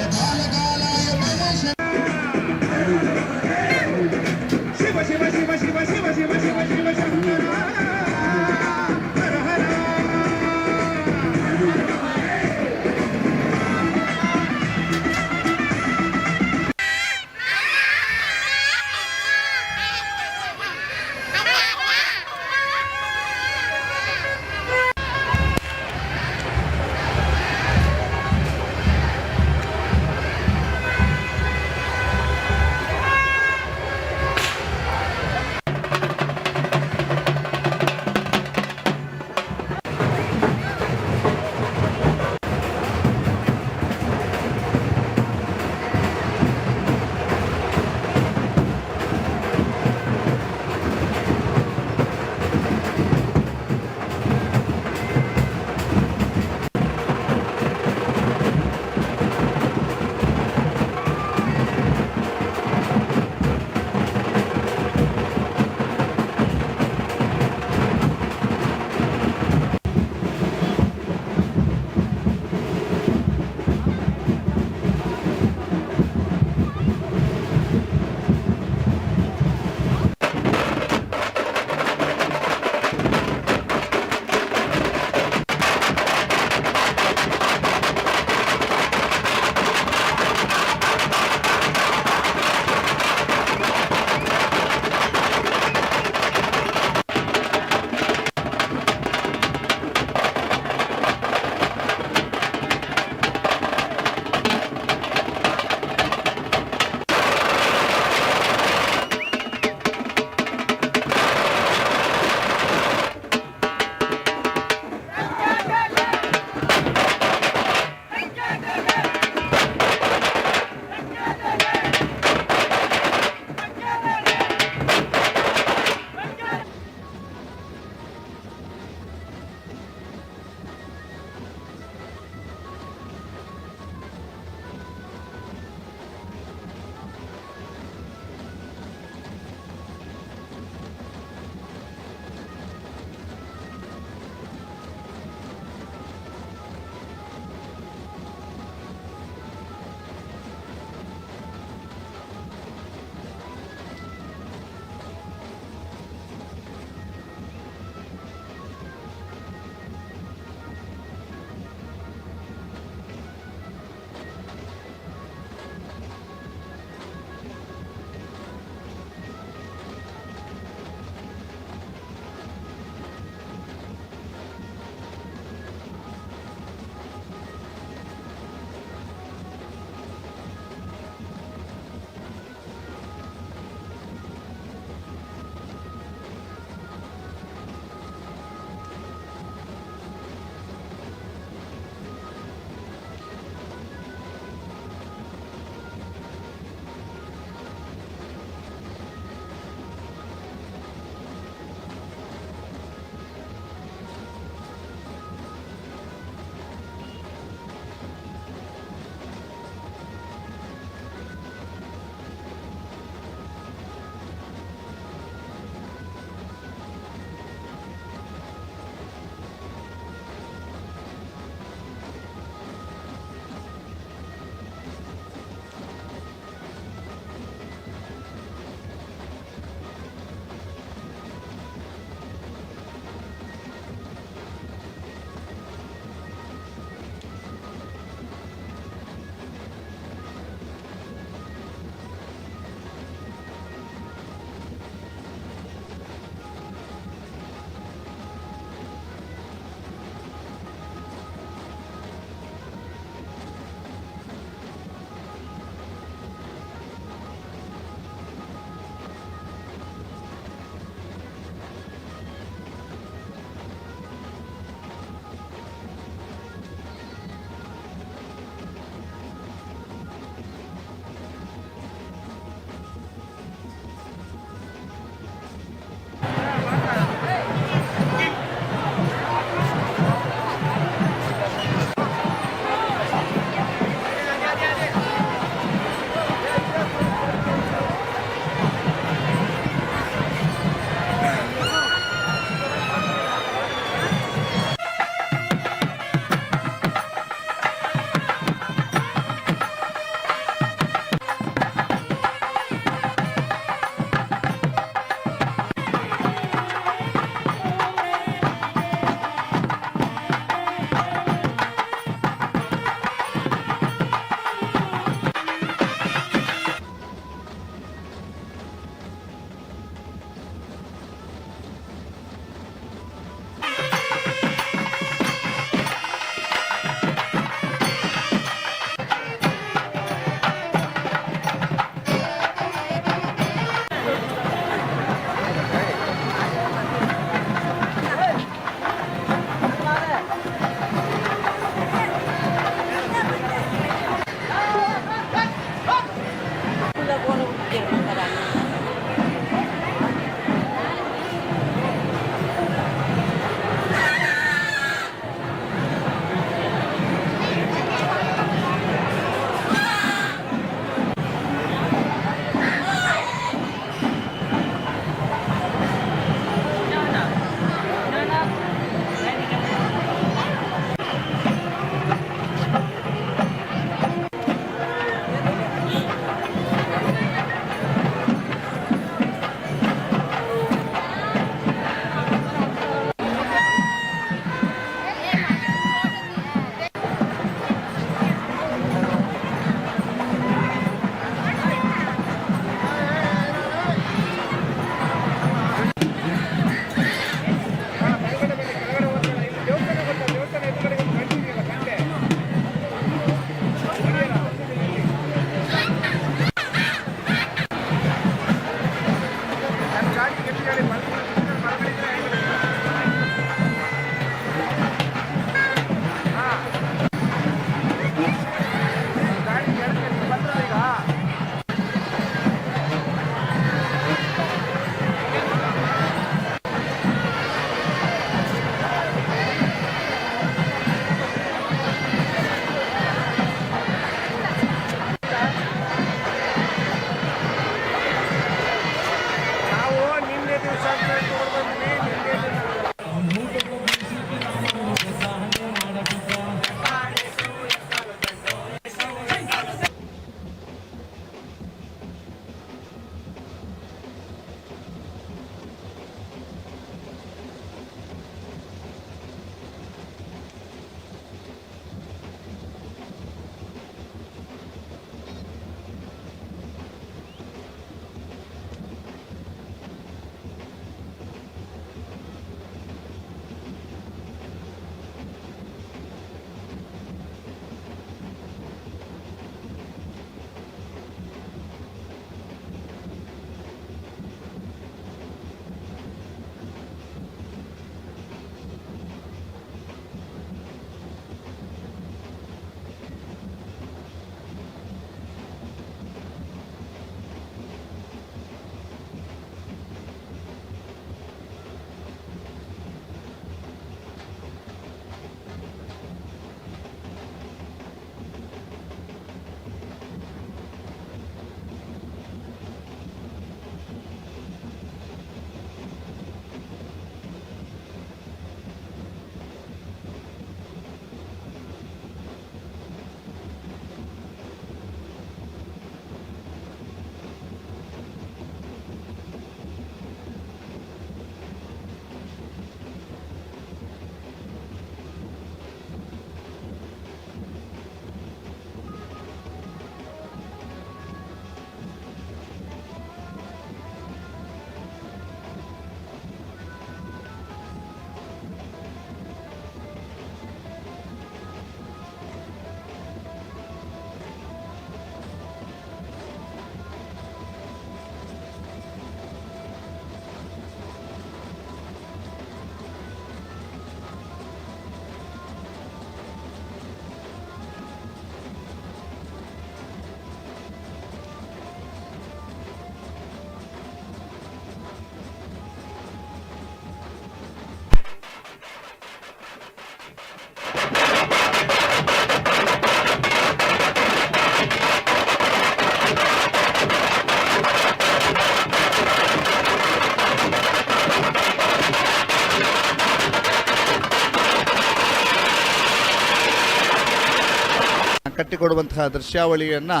ಕಟ್ಟಿಕೊಡುವಂತಹ ದೃಶ್ಯಾವಳಿಯನ್ನು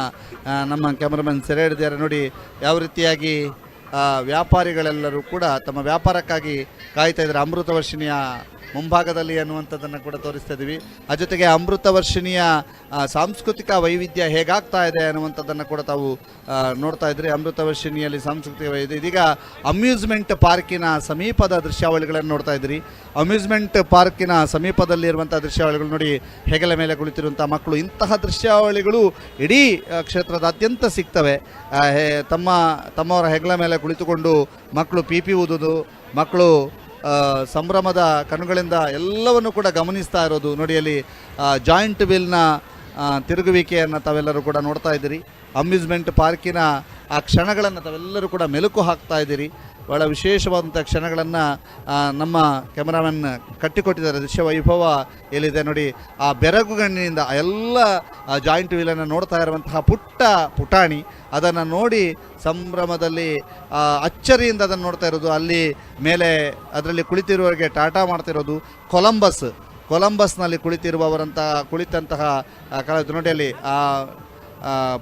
ನಮ್ಮ ಕ್ಯಾಮರಾಮನ್ ಸೆರೆ ಹಿಡಿದಿದ್ದಾರೆ. ನೋಡಿ ಯಾವ ರೀತಿಯಾಗಿ ವ್ಯಾಪಾರಿಗಳೆಲ್ಲರೂ ಕೂಡ ತಮ್ಮ ವ್ಯಾಪಾರಕ್ಕಾಗಿ ಕಾಯ್ತಾ ಇದ್ದಾರೆ. ಅಮೃತ ವರ್ಷಿಣಿಯ ಮುಂಭಾಗದಲ್ಲಿ ಅನ್ನುವಂಥದ್ದನ್ನು ಕೂಡ ತೋರಿಸ್ತಾ ಇದ್ದೀವಿ. ಆ ಜೊತೆಗೆ ಅಮೃತ ವರ್ಷಿಣಿಯ ಸಾಂಸ್ಕೃತಿಕ ವೈವಿಧ್ಯ ಹೇಗಾಗ್ತಾ ಇದೆ ಅನ್ನುವಂಥದ್ದನ್ನು ಕೂಡ ತಾವು ನೋಡ್ತಾ ಇದ್ರಿ. ಅಮೃತ ವರ್ಷಿಣಿಯಲ್ಲಿ ಸಾಂಸ್ಕೃತಿಕ ವೈವಿಧ್ಯ. ಇದೀಗ ಅಮ್ಯೂಸ್ಮೆಂಟ್ ಪಾರ್ಕಿನ ಸಮೀಪದ ದೃಶ್ಯಾವಳಿಗಳನ್ನು ನೋಡ್ತಾ ಇದ್ರಿ. ಅಮ್ಯೂಸ್ಮೆಂಟ್ ಪಾರ್ಕಿನ ಸಮೀಪದಲ್ಲಿರುವಂಥ ದೃಶ್ಯಾವಳಿಗಳು ನೋಡಿ, ಹೆಗಲ ಮೇಲೆ ಕುಳಿತಿರುವಂಥ ಮಕ್ಕಳು. ಇಂತಹ ದೃಶ್ಯಾವಳಿಗಳು ಇಡೀ ಕ್ಷೇತ್ರದಾದ್ಯಂತ ಸಿಗ್ತವೆ. ತಮ್ಮವರ ಹೆಗಲ ಮೇಲೆ ಕುಳಿತುಕೊಂಡು ಮಕ್ಕಳು ಪೀಪಿ ಊದುವುದು, ಮಕ್ಕಳು ಸಂಭ್ರಮದ ಕಣ್ಣುಗಳಿಂದ ಎಲ್ಲವನ್ನು ಕೂಡ ಗಮನಿಸ್ತಾ ಇರೋದು ನೋಡಿ. ಅಲ್ಲಿ ಜಾಯಿಂಟ್ ವೀಲ್ನ ತಿರುಗುವಿಕೆಯನ್ನು ತಾವೆಲ್ಲರೂ ಕೂಡ ನೋಡ್ತಾ ಇದ್ದೀರಿ. ಅಮ್ಯೂಸ್ಮೆಂಟ್ ಪಾರ್ಕಿನ ಆ ಕ್ಷಣಗಳನ್ನು ತಾವೆಲ್ಲರೂ ಕೂಡ ಮೆಲುಕು ಹಾಕ್ತಾ ಇದ್ದೀರಿ. ಭಾಳ ವಿಶೇಷವಾದಂಥ ಕ್ಷಣಗಳನ್ನು ನಮ್ಮ ಕ್ಯಾಮರಾಮನ್ ಕಟ್ಟಿಕೊಟ್ಟಿದ್ದಾರೆ. ದೃಶ್ಯ ವೈಭವ ಎಲ್ಲಿದೆ ನೋಡಿ. ಆ ಬೆರಗುಗಣ್ಣಿನಿಂದ ಎಲ್ಲ ಜಾಯಿಂಟ್ ವೀಲನ್ನು ನೋಡ್ತಾ ಇರುವಂತಹ ಪುಟ್ಟ ಪುಟಾಣಿ ಅದನ್ನು ನೋಡಿ ಸಂಭ್ರಮದಲ್ಲಿ ಅಚ್ಚರಿಯಿಂದ ಅದನ್ನು ನೋಡ್ತಾ ಇರೋದು. ಅಲ್ಲಿ ಮೇಲೆ ಅದರಲ್ಲಿ ಕುಳಿತಿರುವವರಿಗೆ ಟಾಟಾ ಮಾಡ್ತಿರೋದು. ಕೊಲಂಬಸ್ನಲ್ಲಿ ಕುಳಿತಂತಹ ನೋಡಿ ಅಲ್ಲಿ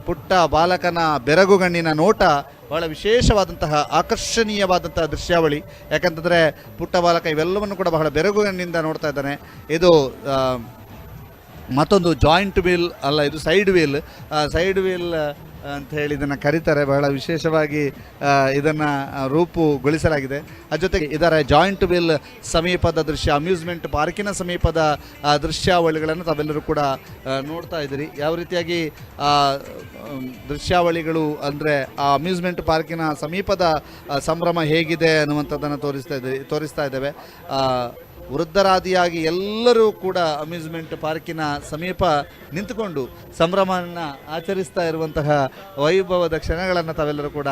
ಪುಟ್ಟ ಬಾಲಕನ ಬೆರಗುಗಣ್ಣಿನ ನೋಟ ಬಹಳ ವಿಶೇಷವಾದಂತಹ ಆಕರ್ಷಣೀಯವಾದಂತಹ ದೃಶ್ಯಾವಳಿ. ಯಾಕಂತಂದರೆ ಪುಟ್ಟ ಬಾಲಕ ಇವೆಲ್ಲವನ್ನು ಕೂಡ ಬಹಳ ಬೆರಗುಗಣ್ಣಿಂದ ನೋಡ್ತಾ ಇದ್ದಾನೆ. ಇದು ಮತ್ತೊಂದು ಜಾಯಿಂಟ್ ವೀಲ್ ಅಲ್ಲ, ಇದು ಸೈಡ್ ವೀಲ್ ಅಂತ ಹೇಳಿ ಇದನ್ನು ಕರೀತಾರೆ. ಬಹಳ ವಿಶೇಷವಾಗಿ ಇದನ್ನು ರೂಪುಗೊಳಿಸಲಾಗಿದೆ. ಅದ್ರ ಜೊತೆಗೆ ಇದರ ಜಾಯಿಂಟ್ ವೀಲ್ ಸಮೀಪದ ದೃಶ್ಯ, ಅಮ್ಯೂಸ್ಮೆಂಟ್ ಪಾರ್ಕಿನ ಸಮೀಪದ ದೃಶ್ಯಾವಳಿಗಳನ್ನು ತಾವೆಲ್ಲರೂ ಕೂಡ ನೋಡ್ತಾ ಇದ್ದೀರಿ. ಯಾವ ರೀತಿಯಾಗಿ ದೃಶ್ಯಾವಳಿಗಳು ಅಂದರೆ ಆ ಅಮ್ಯೂಸ್ಮೆಂಟ್ ಪಾರ್ಕಿನ ಸಮೀಪದ ಸಂಭ್ರಮ ಹೇಗಿದೆ ಅನ್ನುವಂಥದ್ದನ್ನು ತೋರಿಸ್ತಾ ಇದ್ದೇವೆ. ವೃದ್ಧರಾದಿಯಾಗಿ ಎಲ್ಲರೂ ಕೂಡ ಅಮ್ಯೂಸ್ಮೆಂಟ್ ಪಾರ್ಕಿನ ಸಮೀಪ ನಿಂತುಕೊಂಡು ಸಂಭ್ರಮವನ್ನು ಆಚರಿಸ್ತಾ ಇರುವಂತಹ ವೈಭವದ ಕ್ಷಣಗಳನ್ನು ತಾವೆಲ್ಲರೂ ಕೂಡ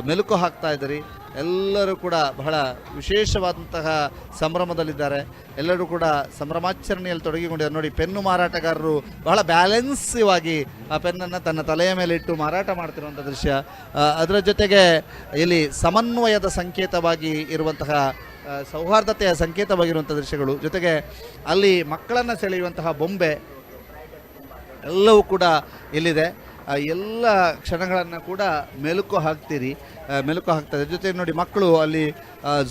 ಮೆಲುಕು ಹಾಕ್ತಾ ಇದ್ದೀರಿ. ಎಲ್ಲರೂ ಕೂಡ ಬಹಳ ವಿಶೇಷವಾದಂತಹ ಸಂಭ್ರಮದಲ್ಲಿದ್ದಾರೆ. ಎಲ್ಲರೂ ಕೂಡ ಸಂಭ್ರಮಾಚರಣೆಯಲ್ಲಿ ತೊಡಗಿಕೊಂಡಿದ್ದಾರೆ. ನೋಡಿ, ಪೆನ್ನು ಮಾರಾಟಗಾರರು ಬಹಳ ಬ್ಯಾಲೆನ್ಸಿವಾಗಿ ಆ ಪೆನ್ನನ್ನು ತನ್ನ ತಲೆಯ ಮೇಲೆ ಇಟ್ಟು ಮಾರಾಟ ಮಾಡ್ತಿರುವಂಥ ದೃಶ್ಯ. ಅದರ ಜೊತೆಗೆ ಇಲ್ಲಿ ಸಮನ್ವಯದ ಸಂಕೇತವಾಗಿ ಇರುವಂತಹ ಸೌಹಾರ್ದತೆಯ ಸಂಕೇತವಾಗಿರುವಂಥ ದೃಶ್ಯಗಳು. ಜೊತೆಗೆ ಅಲ್ಲಿ ಮಕ್ಕಳನ್ನು ಸೆಳೆಯುವಂತಹ ಬೊಂಬೆ ಎಲ್ಲವೂ ಕೂಡ ಇಲ್ಲಿದೆ. ಎಲ್ಲ ಕ್ಷಣಗಳನ್ನು ಕೂಡ ಮೆಲುಕು ಹಾಕ್ತಾರೆ. ಜೊತೆಗೆ ನೋಡಿ, ಮಕ್ಕಳು ಅಲ್ಲಿ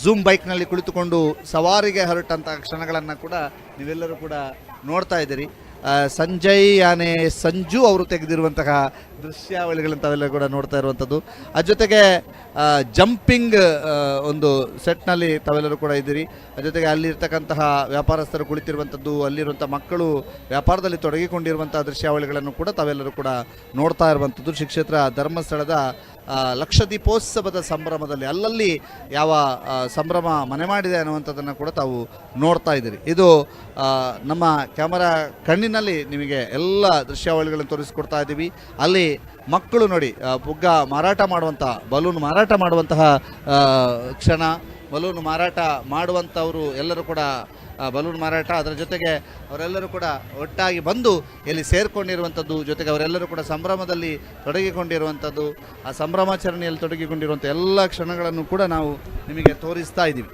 ಝೂಮ್ ಬೈಕ್ನಲ್ಲಿ ಕುಳಿತುಕೊಂಡು ಸವಾರಿಗೆ ಹೊರಟಂತಹ ಕ್ಷಣಗಳನ್ನು ಕೂಡ ನೀವೆಲ್ಲರೂ ಕೂಡ ನೋಡ್ತಾ ಇದ್ದೀರಿ. ಸಂಜು ಅವರು ತೆಗೆದಿರುವಂತಹ ದೃಶ್ಯಾವಳಿಗಳನ್ನು ತಾವೆಲ್ಲ ಕೂಡ ನೋಡ್ತಾ ಇರುವಂಥದ್ದು. ಅದ್ರ ಜೊತೆಗೆ ಜಂಪಿಂಗ್ ಒಂದು ಸೆಟ್ನಲ್ಲಿ ತಾವೆಲ್ಲರೂ ಕೂಡ ಇದ್ದೀರಿ. ಅದ್ರ ಜೊತೆಗೆ ಅಲ್ಲಿರ್ತಕ್ಕಂತಹ ವ್ಯಾಪಾರಸ್ಥರು ಕುಳಿತಿರುವಂಥದ್ದು, ಅಲ್ಲಿರುವಂಥ ಮಕ್ಕಳು ವ್ಯಾಪಾರದಲ್ಲಿ ತೊಡಗಿಕೊಂಡಿರುವಂಥ ದೃಶ್ಯಾವಳಿಗಳನ್ನು ಕೂಡ ತಾವೆಲ್ಲರೂ ಕೂಡ ನೋಡ್ತಾ ಇರುವಂಥದ್ದು. ಶ್ರೀ ಕ್ಷೇತ್ರ ಧರ್ಮಸ್ಥಳದ ಲಕ್ಷದೀಪೋತ್ಸವದ ಸಂಭ್ರಮದಲ್ಲಿ ಅಲ್ಲಲ್ಲಿ ಯಾವ ಸಂಭ್ರಮ ಮನೆ ಮಾಡಿದೆ ಅನ್ನುವಂಥದ್ದನ್ನು ಕೂಡ ತಾವು ನೋಡ್ತಾ ಇದ್ದೀರಿ. ಇದು ನಮ್ಮ ಕ್ಯಾಮರಾ ಕಣ್ಣಿನಲ್ಲಿ ನಿಮಗೆ ಎಲ್ಲ ದೃಶ್ಯಾವಳಿಗಳನ್ನು ತೋರಿಸಿಕೊಡ್ತಾ ಇದ್ದೀವಿ. ಅಲ್ಲಿ ಮಕ್ಕಳು ನೋಡಿ ಪುಗ್ಗ ಮಾರಾಟ ಮಾಡುವಂಥ, ಬಲೂನ್ ಮಾರಾಟ ಮಾಡುವಂತಹ ಕ್ಷಣ. ಬಲೂನ್ ಮಾರಾಟ ಮಾಡುವಂಥವರು ಎಲ್ಲರೂ ಕೂಡ ಬಲೂನ್ ಮಾರಾಟ, ಅದರ ಜೊತೆಗೆ ಅವರೆಲ್ಲರೂ ಕೂಡ ಒಟ್ಟಾಗಿ ಬಂದು ಇಲ್ಲಿ ಸೇರಿಕೊಂಡಿರುವಂಥದ್ದು. ಜೊತೆಗೆ ಅವರೆಲ್ಲರೂ ಕೂಡ ಸಂಭ್ರಮದಲ್ಲಿ ತೊಡಗಿಕೊಂಡಿರುವಂಥದ್ದು, ಆ ಸಂಭ್ರಮಾಚರಣೆಯಲ್ಲಿ ತೊಡಗಿಕೊಂಡಿರುವಂಥ ಎಲ್ಲ ಕ್ಷಣಗಳನ್ನು ಕೂಡ ನಾವು ನಿಮಗೆ ತೋರಿಸ್ತಾ ಇದ್ದೀವಿ.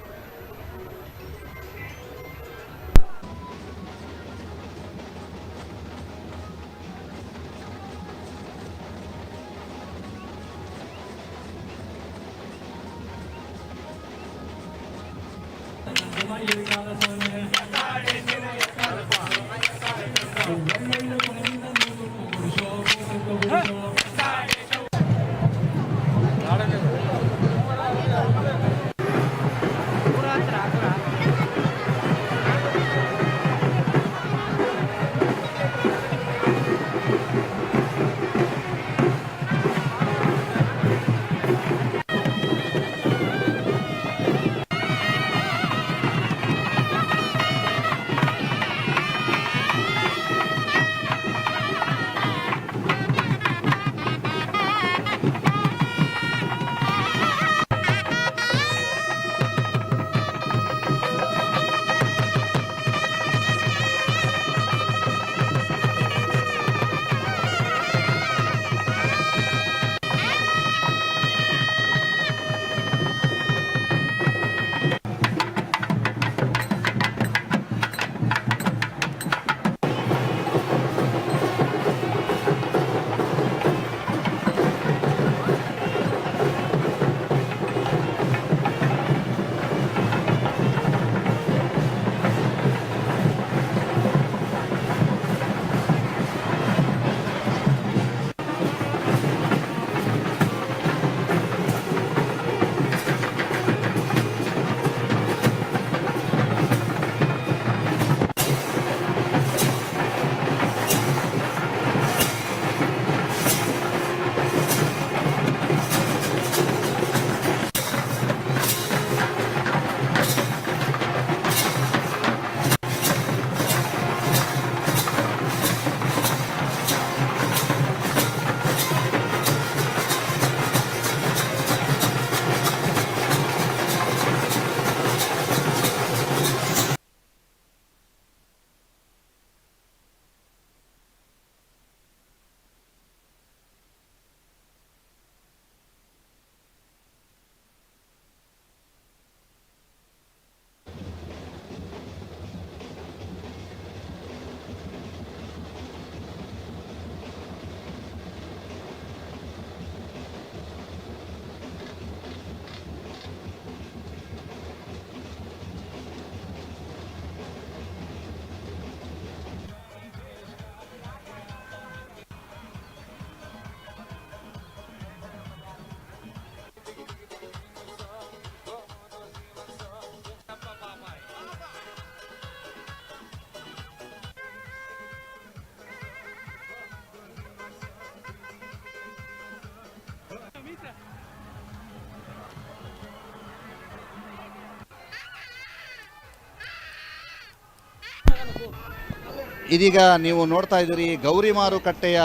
ಇದೀಗ ನೀವು ನೋಡ್ತಾ ಇದ್ದೀರಿ ಗೌರಿ ಮಾರುಕಟ್ಟೆಯ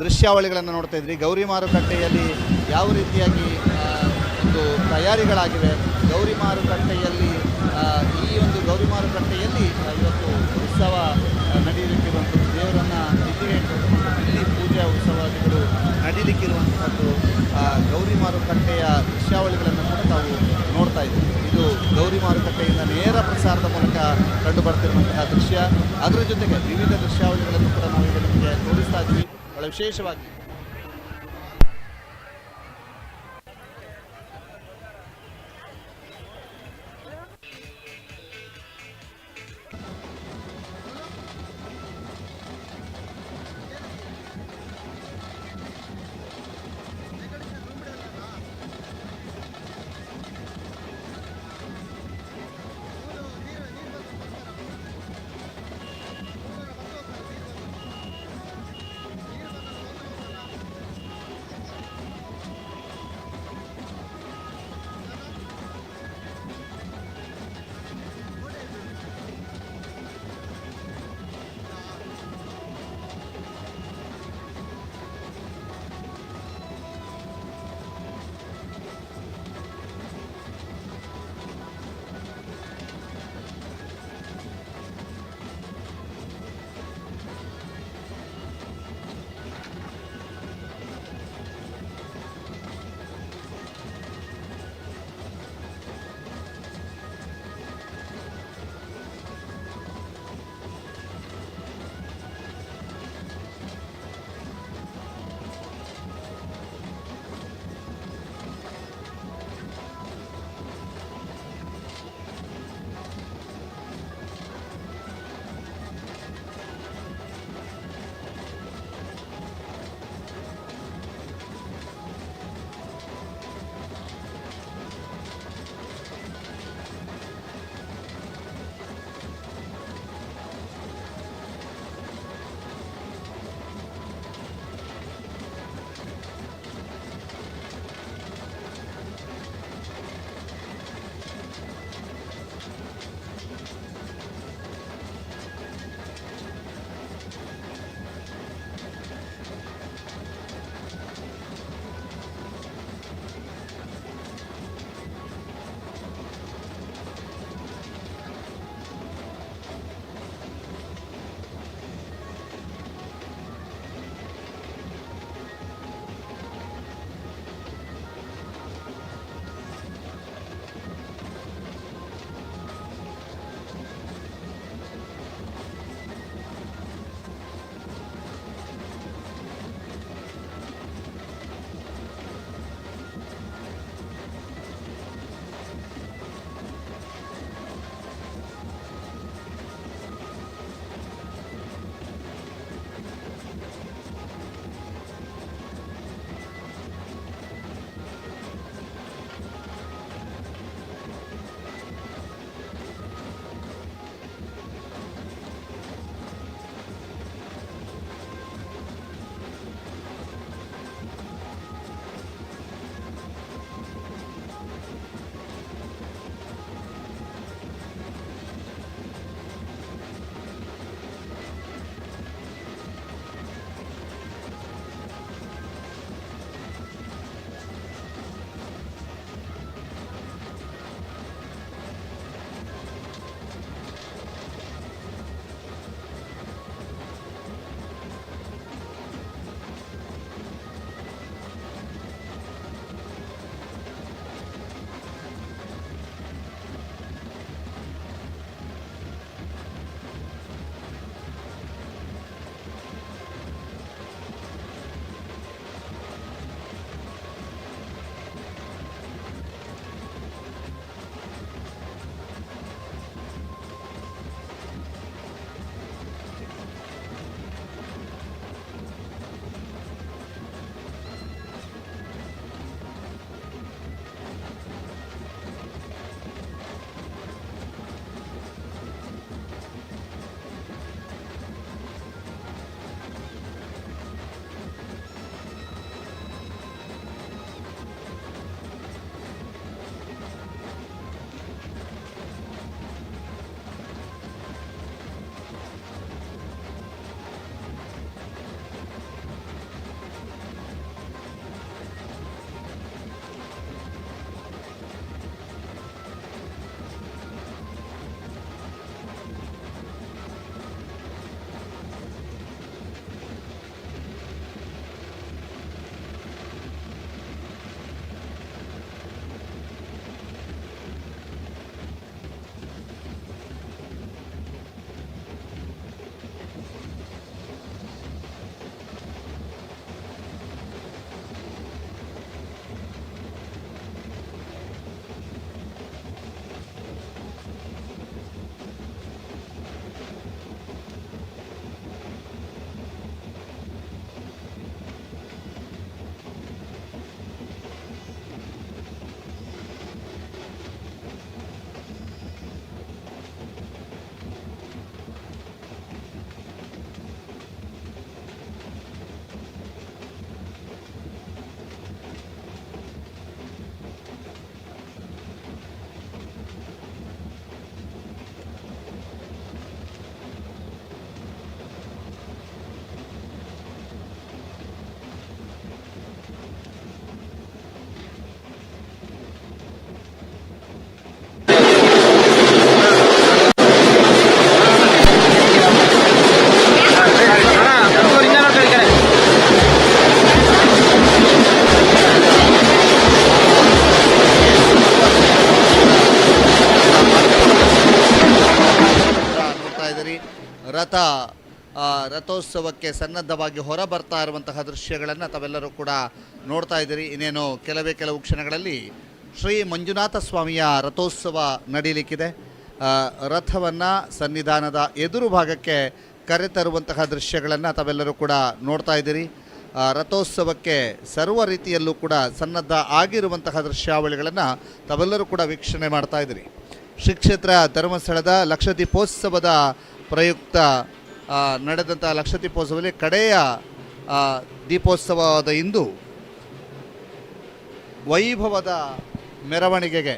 ದೃಶ್ಯಾವಳಿಗಳನ್ನು ನೋಡ್ತಾ ಇದ್ರಿ. ಗೌರಿ ಮಾರುಕಟ್ಟೆಯಲ್ಲಿ ಯಾವ ರೀತಿಯಾಗಿ ಒಂದು ತಯಾರಿಗಳಾಗಿವೆ, ಗೌರಿ ಮಾರುಕಟ್ಟೆಯಲ್ಲಿ ಈ ಒಂದು ಗೌರಿ ಮಾರುಕಟ್ಟೆಯಲ್ಲಿ ಇವತ್ತು ಉತ್ಸವ ನಡೆಯಲಿಕ್ಕಿರುವಂಥದ್ದು, ದೇವರನ್ನು ಇಲ್ಲಿಗೆ ಇಲ್ಲಿ ಪೂಜೆ ಉತ್ಸವಾದಿಗಳು ನಡೀಲಿಕ್ಕಿರುವಂಥದ್ದು ಗೌರಿ ಮಾರುಕಟ್ಟೆಯ ದೃಶ್ಯಾವಳಿಗಳನ್ನು ಕೂಡ ತಾವು ನೋಡ್ತಾ ಇದ್ದೀವಿ. ಇದು ಗೌರಿ ಮಾರುಕಟ್ಟೆಯಿಂದ ನೇರ ಪ್ರಸಾರದ ಮೂಲಕ ಕಂಡು ಬರ್ತಿರುವಂತಹ ದೃಶ್ಯ. ಅದರ ಜೊತೆಗೆ ವಿವಿಧ ದೃಶ್ಯಾವಳಿಗಳನ್ನು ಕೂಡ ನಾವು ಈಗ ನಿಮಗೆ ತೋರಿಸ್ತಾ ಇದ್ವಿ. ಬಹಳ ವಿಶೇಷವಾಗಿ ರಥೋತ್ಸವಕ್ಕೆ ಸನ್ನದ್ಧವಾಗಿ ಹೊರ ಬರ್ತಾ ಇರುವಂತಹ ದೃಶ್ಯಗಳನ್ನು ತಾವೆಲ್ಲರೂ ಕೂಡ ನೋಡ್ತಾ ಇದ್ದೀರಿ. ಇನ್ನೇನು ಕೆಲವು ಕ್ಷಣಗಳಲ್ಲಿ ಶ್ರೀ ಮಂಜುನಾಥ ಸ್ವಾಮಿಯ ರಥೋತ್ಸವ ನಡೀಲಿಕ್ಕಿದೆ. ರಥವನ್ನು ಸನ್ನಿಧಾನದ ಎದುರು ಭಾಗಕ್ಕೆ ಕರೆತರುವಂತಹ ದೃಶ್ಯಗಳನ್ನು ತಾವೆಲ್ಲರೂ ಕೂಡ ನೋಡ್ತಾ ಇದ್ದೀರಿ. ರಥೋತ್ಸವಕ್ಕೆ ಸರ್ವ ರೀತಿಯಲ್ಲೂ ಕೂಡ ಸನ್ನದ್ಧ ಆಗಿರುವಂತಹ ದೃಶ್ಯಾವಳಿಗಳನ್ನು ತಾವೆಲ್ಲರೂ ಕೂಡ ವೀಕ್ಷಣೆ ಮಾಡ್ತಾ ಇದ್ದೀರಿ. ಶ್ರೀ ಕ್ಷೇತ್ರ ಧರ್ಮಸ್ಥಳದ ಲಕ್ಷದೀಪೋತ್ಸವದ ಪ್ರಯುಕ್ತ ನಡೆದಂಥ ಲಕ್ಷದೀಪೋತ್ಸವದಲ್ಲಿ ಕಡೆಯ ದೀಪೋತ್ಸವದ ಇಂದು ವೈಭವದ ಮೆರವಣಿಗೆಗೆ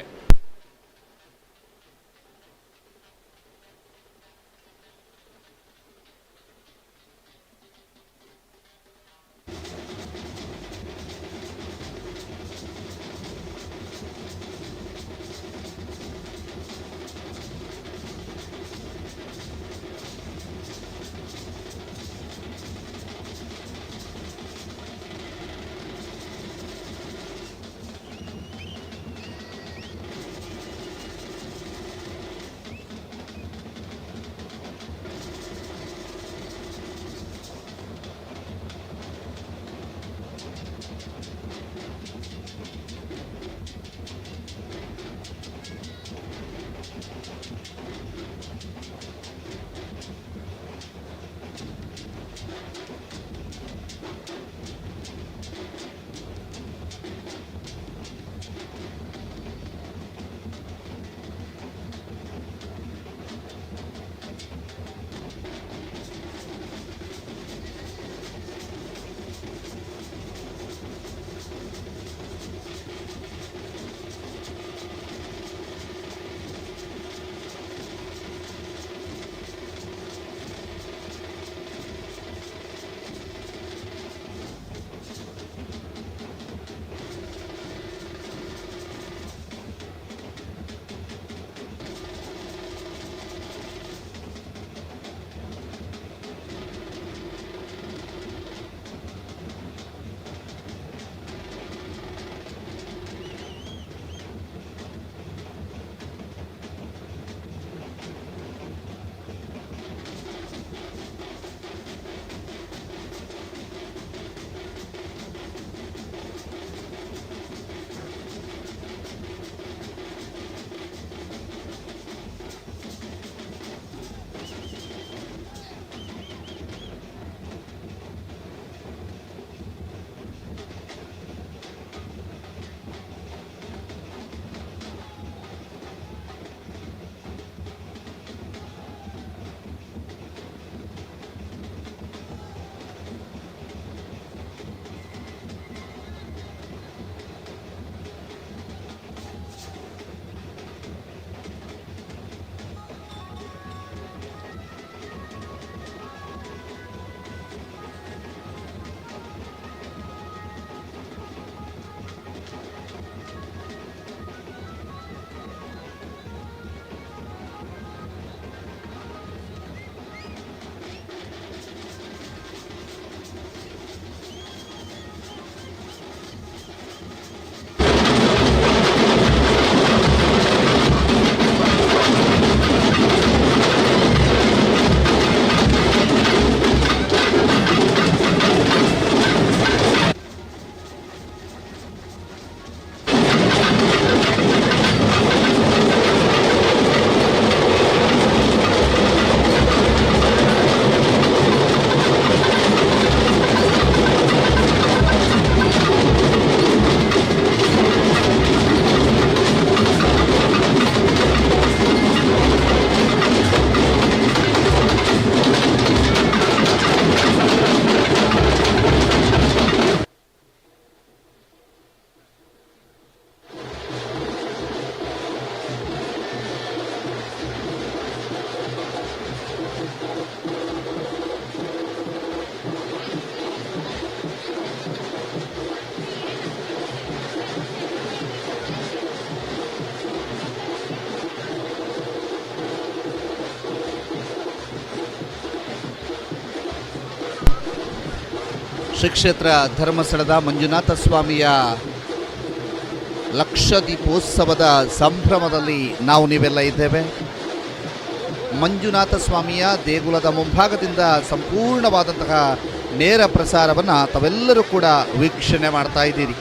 ಶ್ರೀ ಕ್ಷೇತ್ರ ಧರ್ಮಸ್ಥಳದ ಮಂಜುನಾಥ ಸ್ವಾಮಿಯ ಲಕ್ಷದೀಪೋತ್ಸವದ ಸಂಭ್ರಮದಲ್ಲಿ ನಾವು ನೀವೆಲ್ಲ ಇದ್ದೇವೆ. ಮಂಜುನಾಥ ಸ್ವಾಮಿಯ ದೇಗುಲದ ಮುಂಭಾಗದಿಂದ ಸಂಪೂರ್ಣವಾದಂತಹ ನೇರ ಪ್ರಸಾರವನ್ನು ತಾವೆಲ್ಲರೂ ಕೂಡ ವೀಕ್ಷಣೆ ಮಾಡ್ತಾ ಇದ್ದೀರಿ.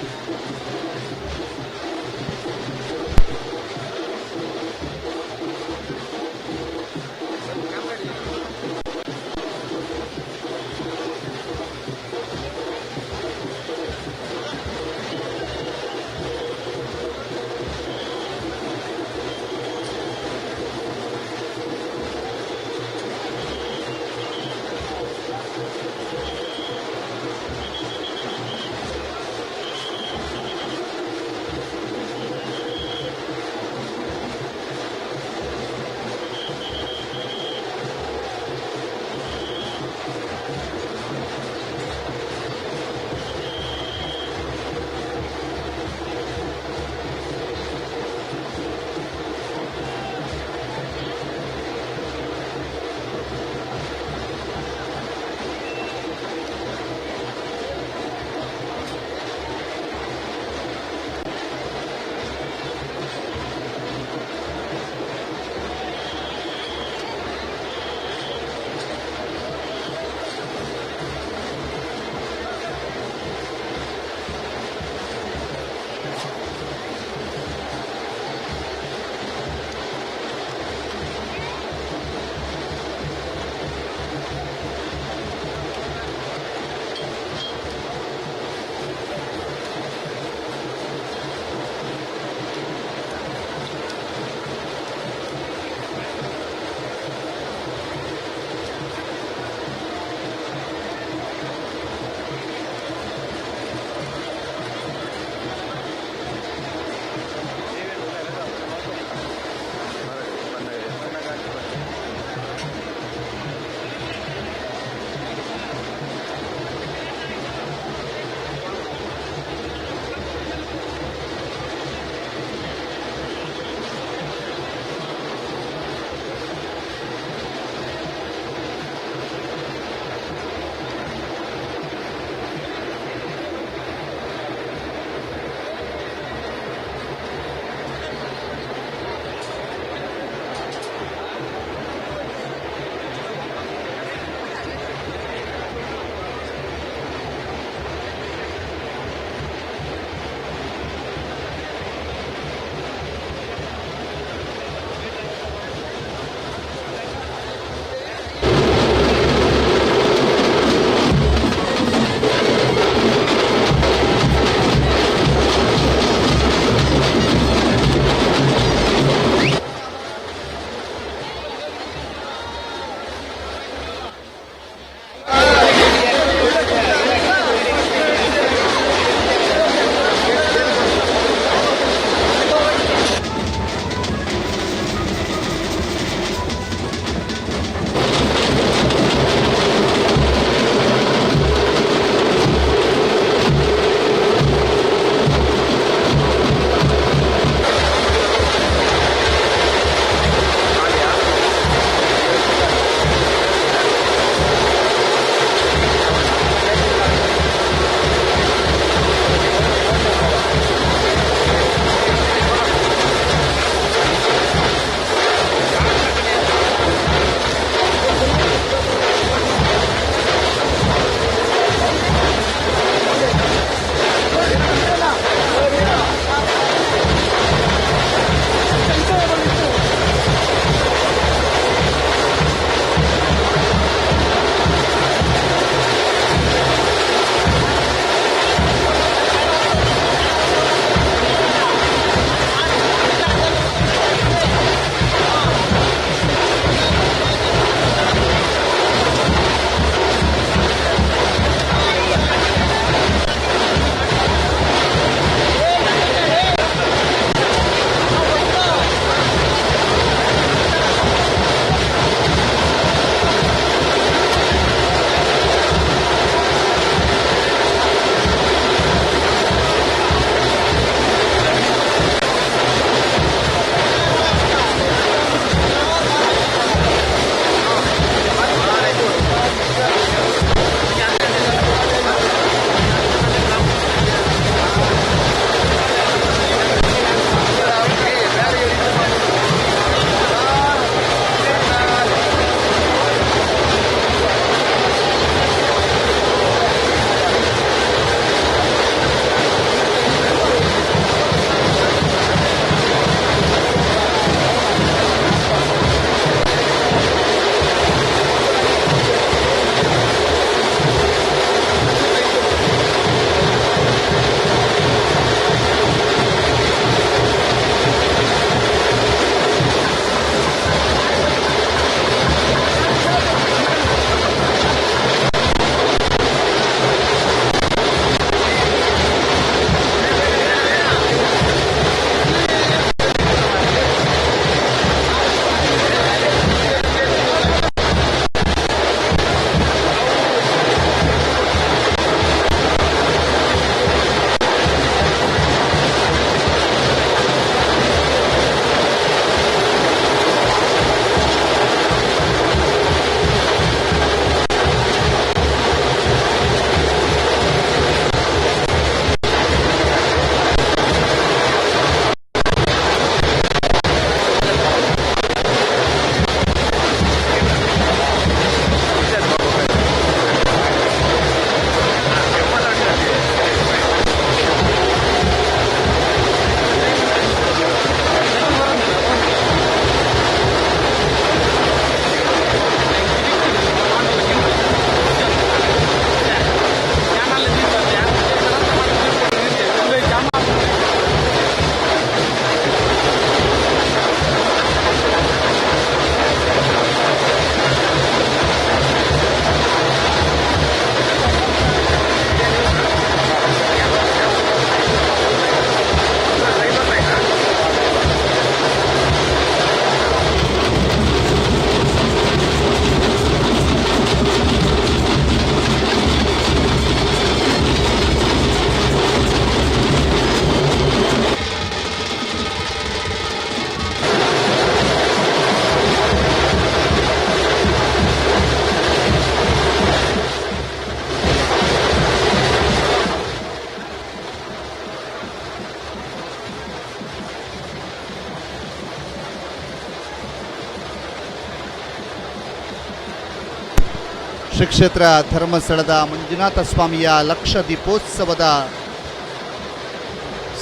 ಶ್ರೀ ಕ್ಷೇತ್ರ ಧರ್ಮಸ್ಥಳದ ಮಂಜುನಾಥ ಸ್ವಾಮಿಯ ಲಕ್ಷ ದೀಪೋತ್ಸವದ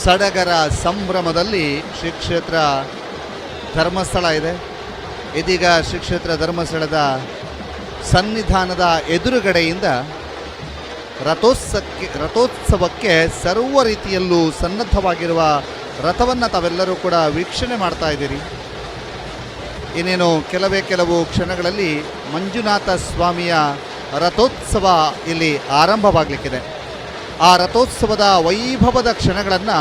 ಸಡಗರ ಸಂಭ್ರಮದಲ್ಲಿ ಶ್ರೀ ಕ್ಷೇತ್ರ ಧರ್ಮಸ್ಥಳ ಇದೆ. ಇದೀಗ ಶ್ರೀ ಕ್ಷೇತ್ರ ಧರ್ಮಸ್ಥಳದ ಸನ್ನಿಧಾನದ ಎದುರುಗಡೆಯಿಂದ ರಥೋತ್ಸವಕ್ಕೆ ಸರ್ವ ರೀತಿಯಲ್ಲೂ ಸನ್ನದ್ಧವಾಗಿರುವ ರಥವನ್ನು ತಾವೆಲ್ಲರೂ ಕೂಡ ವೀಕ್ಷಣೆ ಮಾಡ್ತಾ ಇದ್ದೀರಿ. ಇನ್ನೇನು ಕೆಲವು ಕ್ಷಣಗಳಲ್ಲಿ ಮಂಜುನಾಥ ಸ್ವಾಮಿಯ ರಥೋತ್ಸವ ಇಲ್ಲಿ ಆರಂಭವಾಗಲಿಕ್ಕಿದೆ. ಆ ರಥೋತ್ಸವದ ವೈಭವದ ಕ್ಷಣಗಳನ್ನು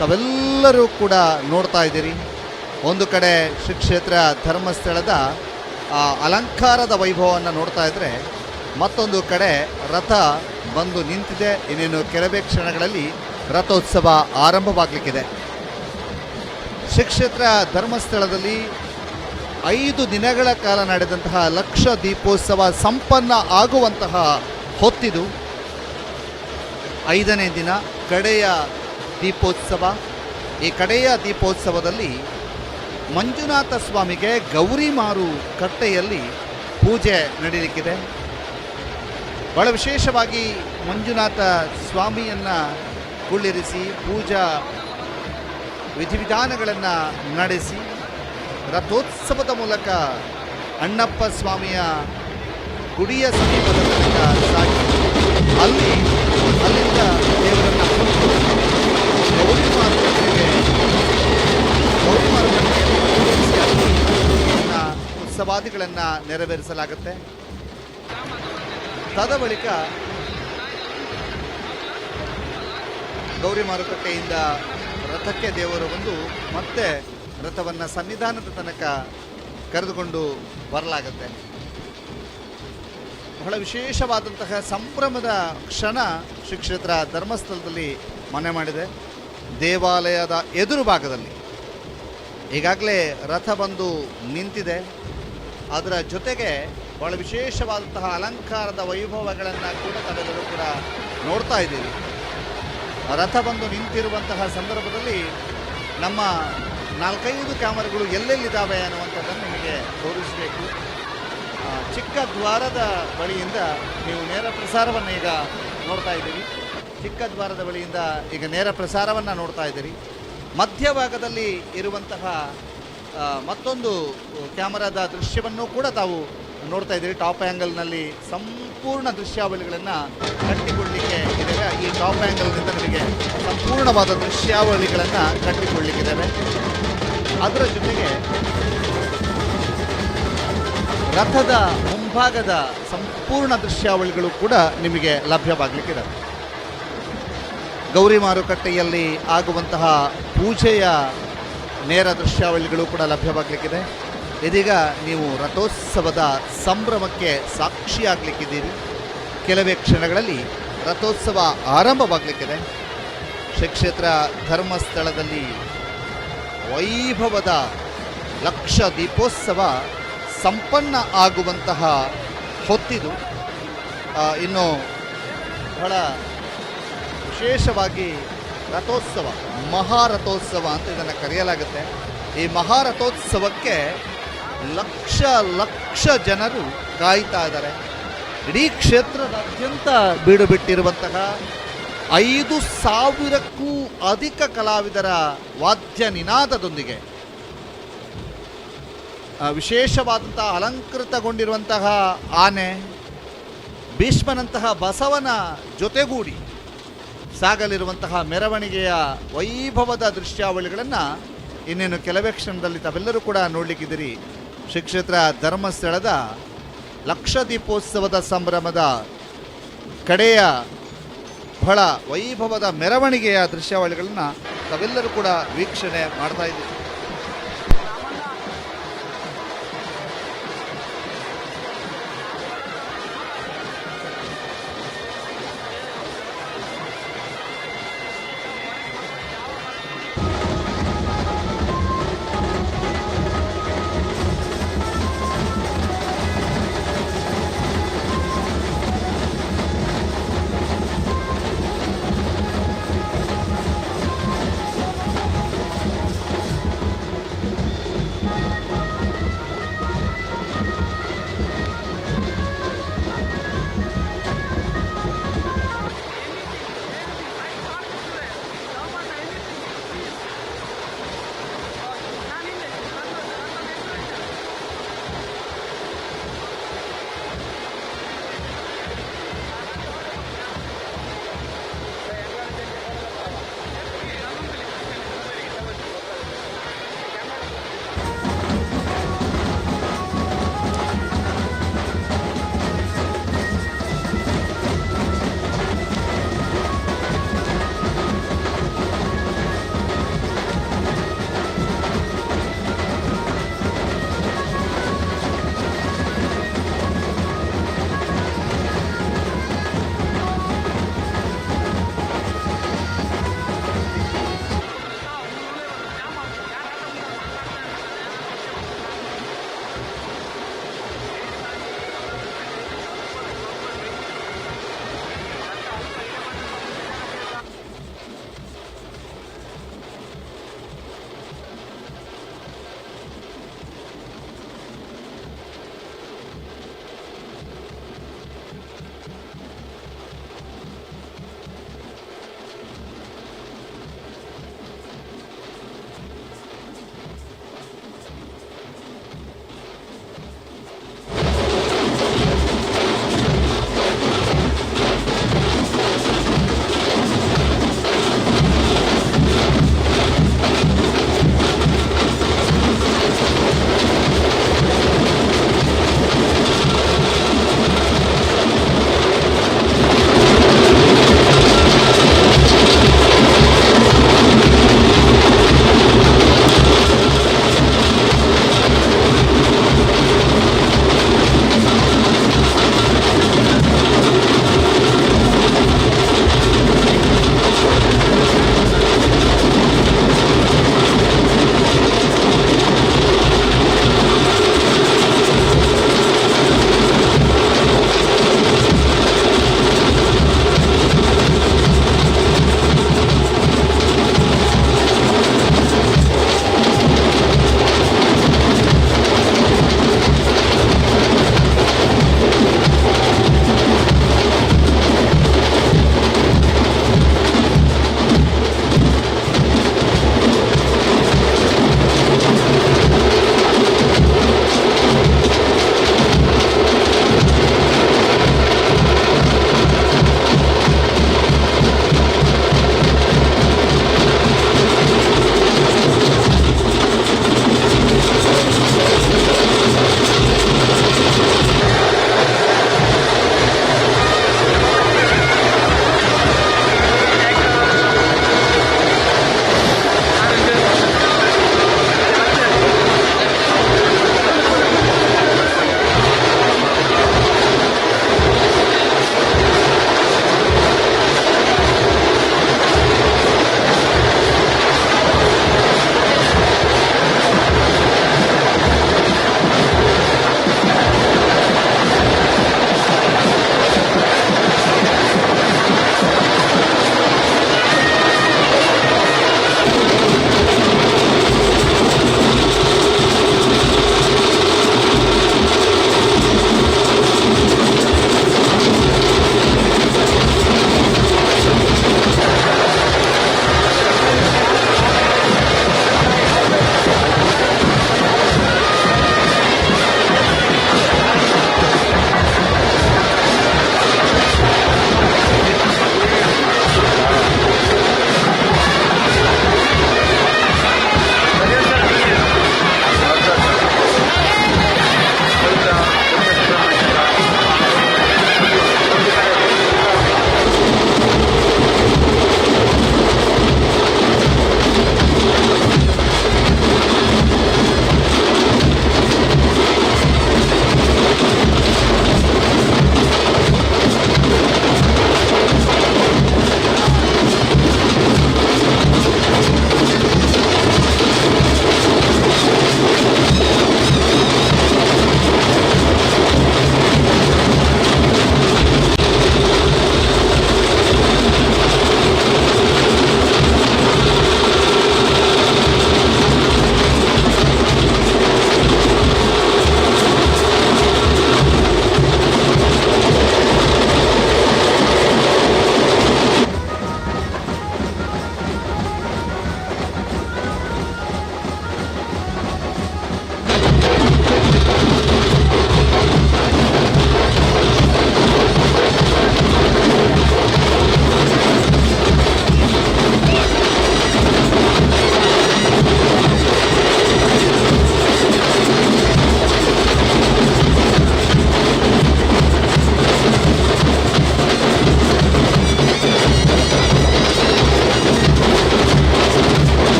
ತಾವೆಲ್ಲರೂ ಕೂಡ ನೋಡ್ತಾ ಇದ್ದೀರಿ. ಒಂದು ಕಡೆ ಶ್ರೀ ಕ್ಷೇತ್ರ ಧರ್ಮಸ್ಥಳದ ಅಲಂಕಾರದ ವೈಭವವನ್ನು ನೋಡ್ತಾ ಇದ್ದರೆ, ಮತ್ತೊಂದು ಕಡೆ ರಥ ಬಂದು ನಿಂತಿದೆ. ಇನ್ನೇನು ಕೆಲವೇ ಕ್ಷಣಗಳಲ್ಲಿ ರಥೋತ್ಸವ ಆರಂಭವಾಗಲಿಕ್ಕಿದೆ. ಶ್ರೀ ಕ್ಷೇತ್ರ ಧರ್ಮಸ್ಥಳದಲ್ಲಿ 5 ದಿನಗಳ ಕಾಲ ನಡೆದಂತಹ ಲಕ್ಷ ದೀಪೋತ್ಸವ ಸಂಪನ್ನ ಆಗುವಂತಹ ಹೊತ್ತಿದು. 5ನೇ ದಿನ ಕಡೆಯ ದೀಪೋತ್ಸವ. ಈ ಕಡೆಯ ದೀಪೋತ್ಸವದಲ್ಲಿ ಮಂಜುನಾಥ ಸ್ವಾಮಿಗೆ ಗೌರಿ ಮಾರು ಕಟ್ಟೆಯಲ್ಲಿ ಪೂಜೆ ನಡೀಲಿಕ್ಕಿದೆ. ಬಹಳ ವಿಶೇಷವಾಗಿ ಮಂಜುನಾಥ ಸ್ವಾಮಿಯನ್ನು ಕುಳ್ಳಿರಿಸಿ ಪೂಜಾ ವಿಧಿವಿಧಾನಗಳನ್ನು ನಡೆಸಿ ರಥೋತ್ಸವದ ಮೂಲಕ ಅಣ್ಣಪ್ಪ ಸ್ವಾಮಿಯ ಗುಡಿಯ ಸಮೀಪದ ತನಕ ಸಾಗಿ ಅಲ್ಲಿಂದ ದೇವರನ್ನು ಹೊತ್ತು ಗೌರಿ ಮಾರುಕಟ್ಟೆಗೆ ಉತ್ಸವಾದಿಗಳನ್ನು ನೆರವೇರಿಸಲಾಗುತ್ತೆ. ತದ ಬಳಿಕ ಗೌರಿ ಮಾರುಕಟ್ಟೆಯಿಂದ ರಥಕ್ಕೆ ದೇವರು ಬಂದು ಮತ್ತೆ ರಥವನ್ನು ಸನ್ನಿಧಾನದ ತನಕ ಕರೆದುಕೊಂಡು ಬರಲಾಗುತ್ತೆ. ಬಹಳ ವಿಶೇಷವಾದಂತಹ ಸಂಭ್ರಮದ ಕ್ಷಣ ಶ್ರೀ ಕ್ಷೇತ್ರ ಧರ್ಮಸ್ಥಳದಲ್ಲಿ ಮನೆ ಮಾಡಿದೆ. ದೇವಾಲಯದ ಎದುರು ಭಾಗದಲ್ಲಿ ಈಗಾಗಲೇ ರಥ ಬಂದು ನಿಂತಿದೆ. ಅದರ ಜೊತೆಗೆ ಬಹಳ ವಿಶೇಷವಾದಂತಹ ಅಲಂಕಾರದ ವೈಭವಗಳನ್ನು ಕೂಡ ತಾವೆಲ್ಲರೂ ಕೂಡ ನೋಡ್ತಾ ಇದ್ದೀವಿ. ರಥ ಬಂದು ನಿಂತಿರುವಂತಹ ಸಂದರ್ಭದಲ್ಲಿ ನಮ್ಮ 4-5 ಕ್ಯಾಮರಾಗಳು ಎಲ್ಲೆಲ್ಲಿದ್ದಾವೆ ಅನ್ನುವಂಥದ್ದನ್ನು ನಿಮಗೆ ತೋರಿಸಬೇಕು. ಚಿಕ್ಕ ದ್ವಾರದ ಬಳಿಯಿಂದ ನೀವು ನೇರ ಪ್ರಸಾರವನ್ನು ಈಗ ನೋಡ್ತಾ ಇದ್ದೀರಿ. ಚಿಕ್ಕ ದ್ವಾರದ ಬಳಿಯಿಂದ ಈಗ ನೇರ ಪ್ರಸಾರವನ್ನು ನೋಡ್ತಾ ಇದ್ದೀರಿ. ಮಧ್ಯಭಾಗದಲ್ಲಿ ಇರುವಂತಹ ಮತ್ತೊಂದು ಕ್ಯಾಮರಾದ ದೃಶ್ಯವನ್ನು ಕೂಡ ತಾವು ನೋಡ್ತಾ ಇದ್ದೀರಿ. ಟಾಪ್ ಆ್ಯಂಗಲ್ನಲ್ಲಿ ಸಂಪೂರ್ಣ ದೃಶ್ಯಾವಳಿಗಳನ್ನು ಕಟ್ಟಿಕೊಳ್ಳಲಿಕ್ಕೆ ಇದ್ದಾವೆ. ಈ ಟಾಪ್ ಆ್ಯಂಗಲ್ನಿಂದ ನಿಮಗೆ ಸಂಪೂರ್ಣವಾದ ದೃಶ್ಯಾವಳಿಗಳನ್ನು ಕಟ್ಟಿಕೊಳ್ಳಲಿಕ್ಕಿದ್ದಾವೆ. ಅದರ ಜೊತೆಗೆ ರಥದ ಮುಂಭಾಗದ ಸಂಪೂರ್ಣ ದೃಶ್ಯಾವಳಿಗಳು ಕೂಡ ನಿಮಗೆ ಲಭ್ಯವಾಗಲಿಕ್ಕಿದೆ. ಗೌರಿ ಮಾರುಕಟ್ಟೆಯಲ್ಲಿ ಆಗುವಂತಹ ಪೂಜೆಯ ನೇರ ದೃಶ್ಯಾವಳಿಗಳು ಕೂಡ ಲಭ್ಯವಾಗಲಿಕ್ಕಿದೆ. ಇದೀಗ ನೀವು ರಥೋತ್ಸವದ ಸಂಭ್ರಮಕ್ಕೆ ಸಾಕ್ಷಿಯಾಗಲಿಕ್ಕಿದ್ದೀರಿ. ಕೆಲವೇ ಕ್ಷಣಗಳಲ್ಲಿ ರಥೋತ್ಸವ ಆರಂಭವಾಗಲಿಕ್ಕಿದೆ. ಶ್ರೀ ಕ್ಷೇತ್ರ ಧರ್ಮಸ್ಥಳದಲ್ಲಿ ವೈಭವದ ಲಕ್ಷ ದೀಪೋತ್ಸವ ಸಂಪನ್ನ ಆಗುವಂತಹ ಹೊತ್ತಿದು. ಇನ್ನು ಬಹಳ ವಿಶೇಷವಾಗಿ ರಥೋತ್ಸವ, ಮಹಾರಥೋತ್ಸವ ಅಂತ ಇದನ್ನು ಕರೆಯಲಾಗುತ್ತೆ. ಈ ಮಹಾರಥೋತ್ಸವಕ್ಕೆ ಲಕ್ಷ ಜನರು ಕಾಯ್ತಾ ಇದ್ದಾರೆ. ಇಡೀ ಕ್ಷೇತ್ರದಾದ್ಯಂತ ಬೀಡು ಬಿಟ್ಟಿರುವಂತಹ 5,000ಕ್ಕೂ ಅಧಿಕ ಕಲಾವಿದರ ವಾದ್ಯ ನಿನಾದದೊಂದಿಗೆ ವಿಶೇಷವಾದಂತಹ ಅಲಂಕೃತಗೊಂಡಿರುವಂತಹ ಆನೆ, ಭೀಷ್ಮನಂತಹ ಬಸವನ ಜೊತೆಗೂಡಿ ಸಾಗಲಿರುವಂತಹ ಮೆರವಣಿಗೆಯ ವೈಭವದ ದೃಶ್ಯಾವಳಿಗಳನ್ನು ಇನ್ನೇನು ಕೆಲವೇ ಕ್ಷಣದಲ್ಲಿ ತಾವೆಲ್ಲರೂ ಕೂಡ ನೋಡಲಿಕ್ಕಿದ್ದೀರಿ. ಶ್ರೀ ಕ್ಷೇತ್ರ ಧರ್ಮಸ್ಥಳದ ಲಕ್ಷ ದೀಪೋತ್ಸವದ ಸಂಭ್ರಮದ ಕಡೆಯ ಬಹಳ ವೈಭವದ ಮೆರವಣಿಗೆಯ ದೃಶ್ಯಾವಳಿಗಳನ್ನು ತಾವೆಲ್ಲರೂ ಕೂಡ ವೀಕ್ಷಣೆ ಮಾಡ್ತಾ ಇದ್ದೀವಿ.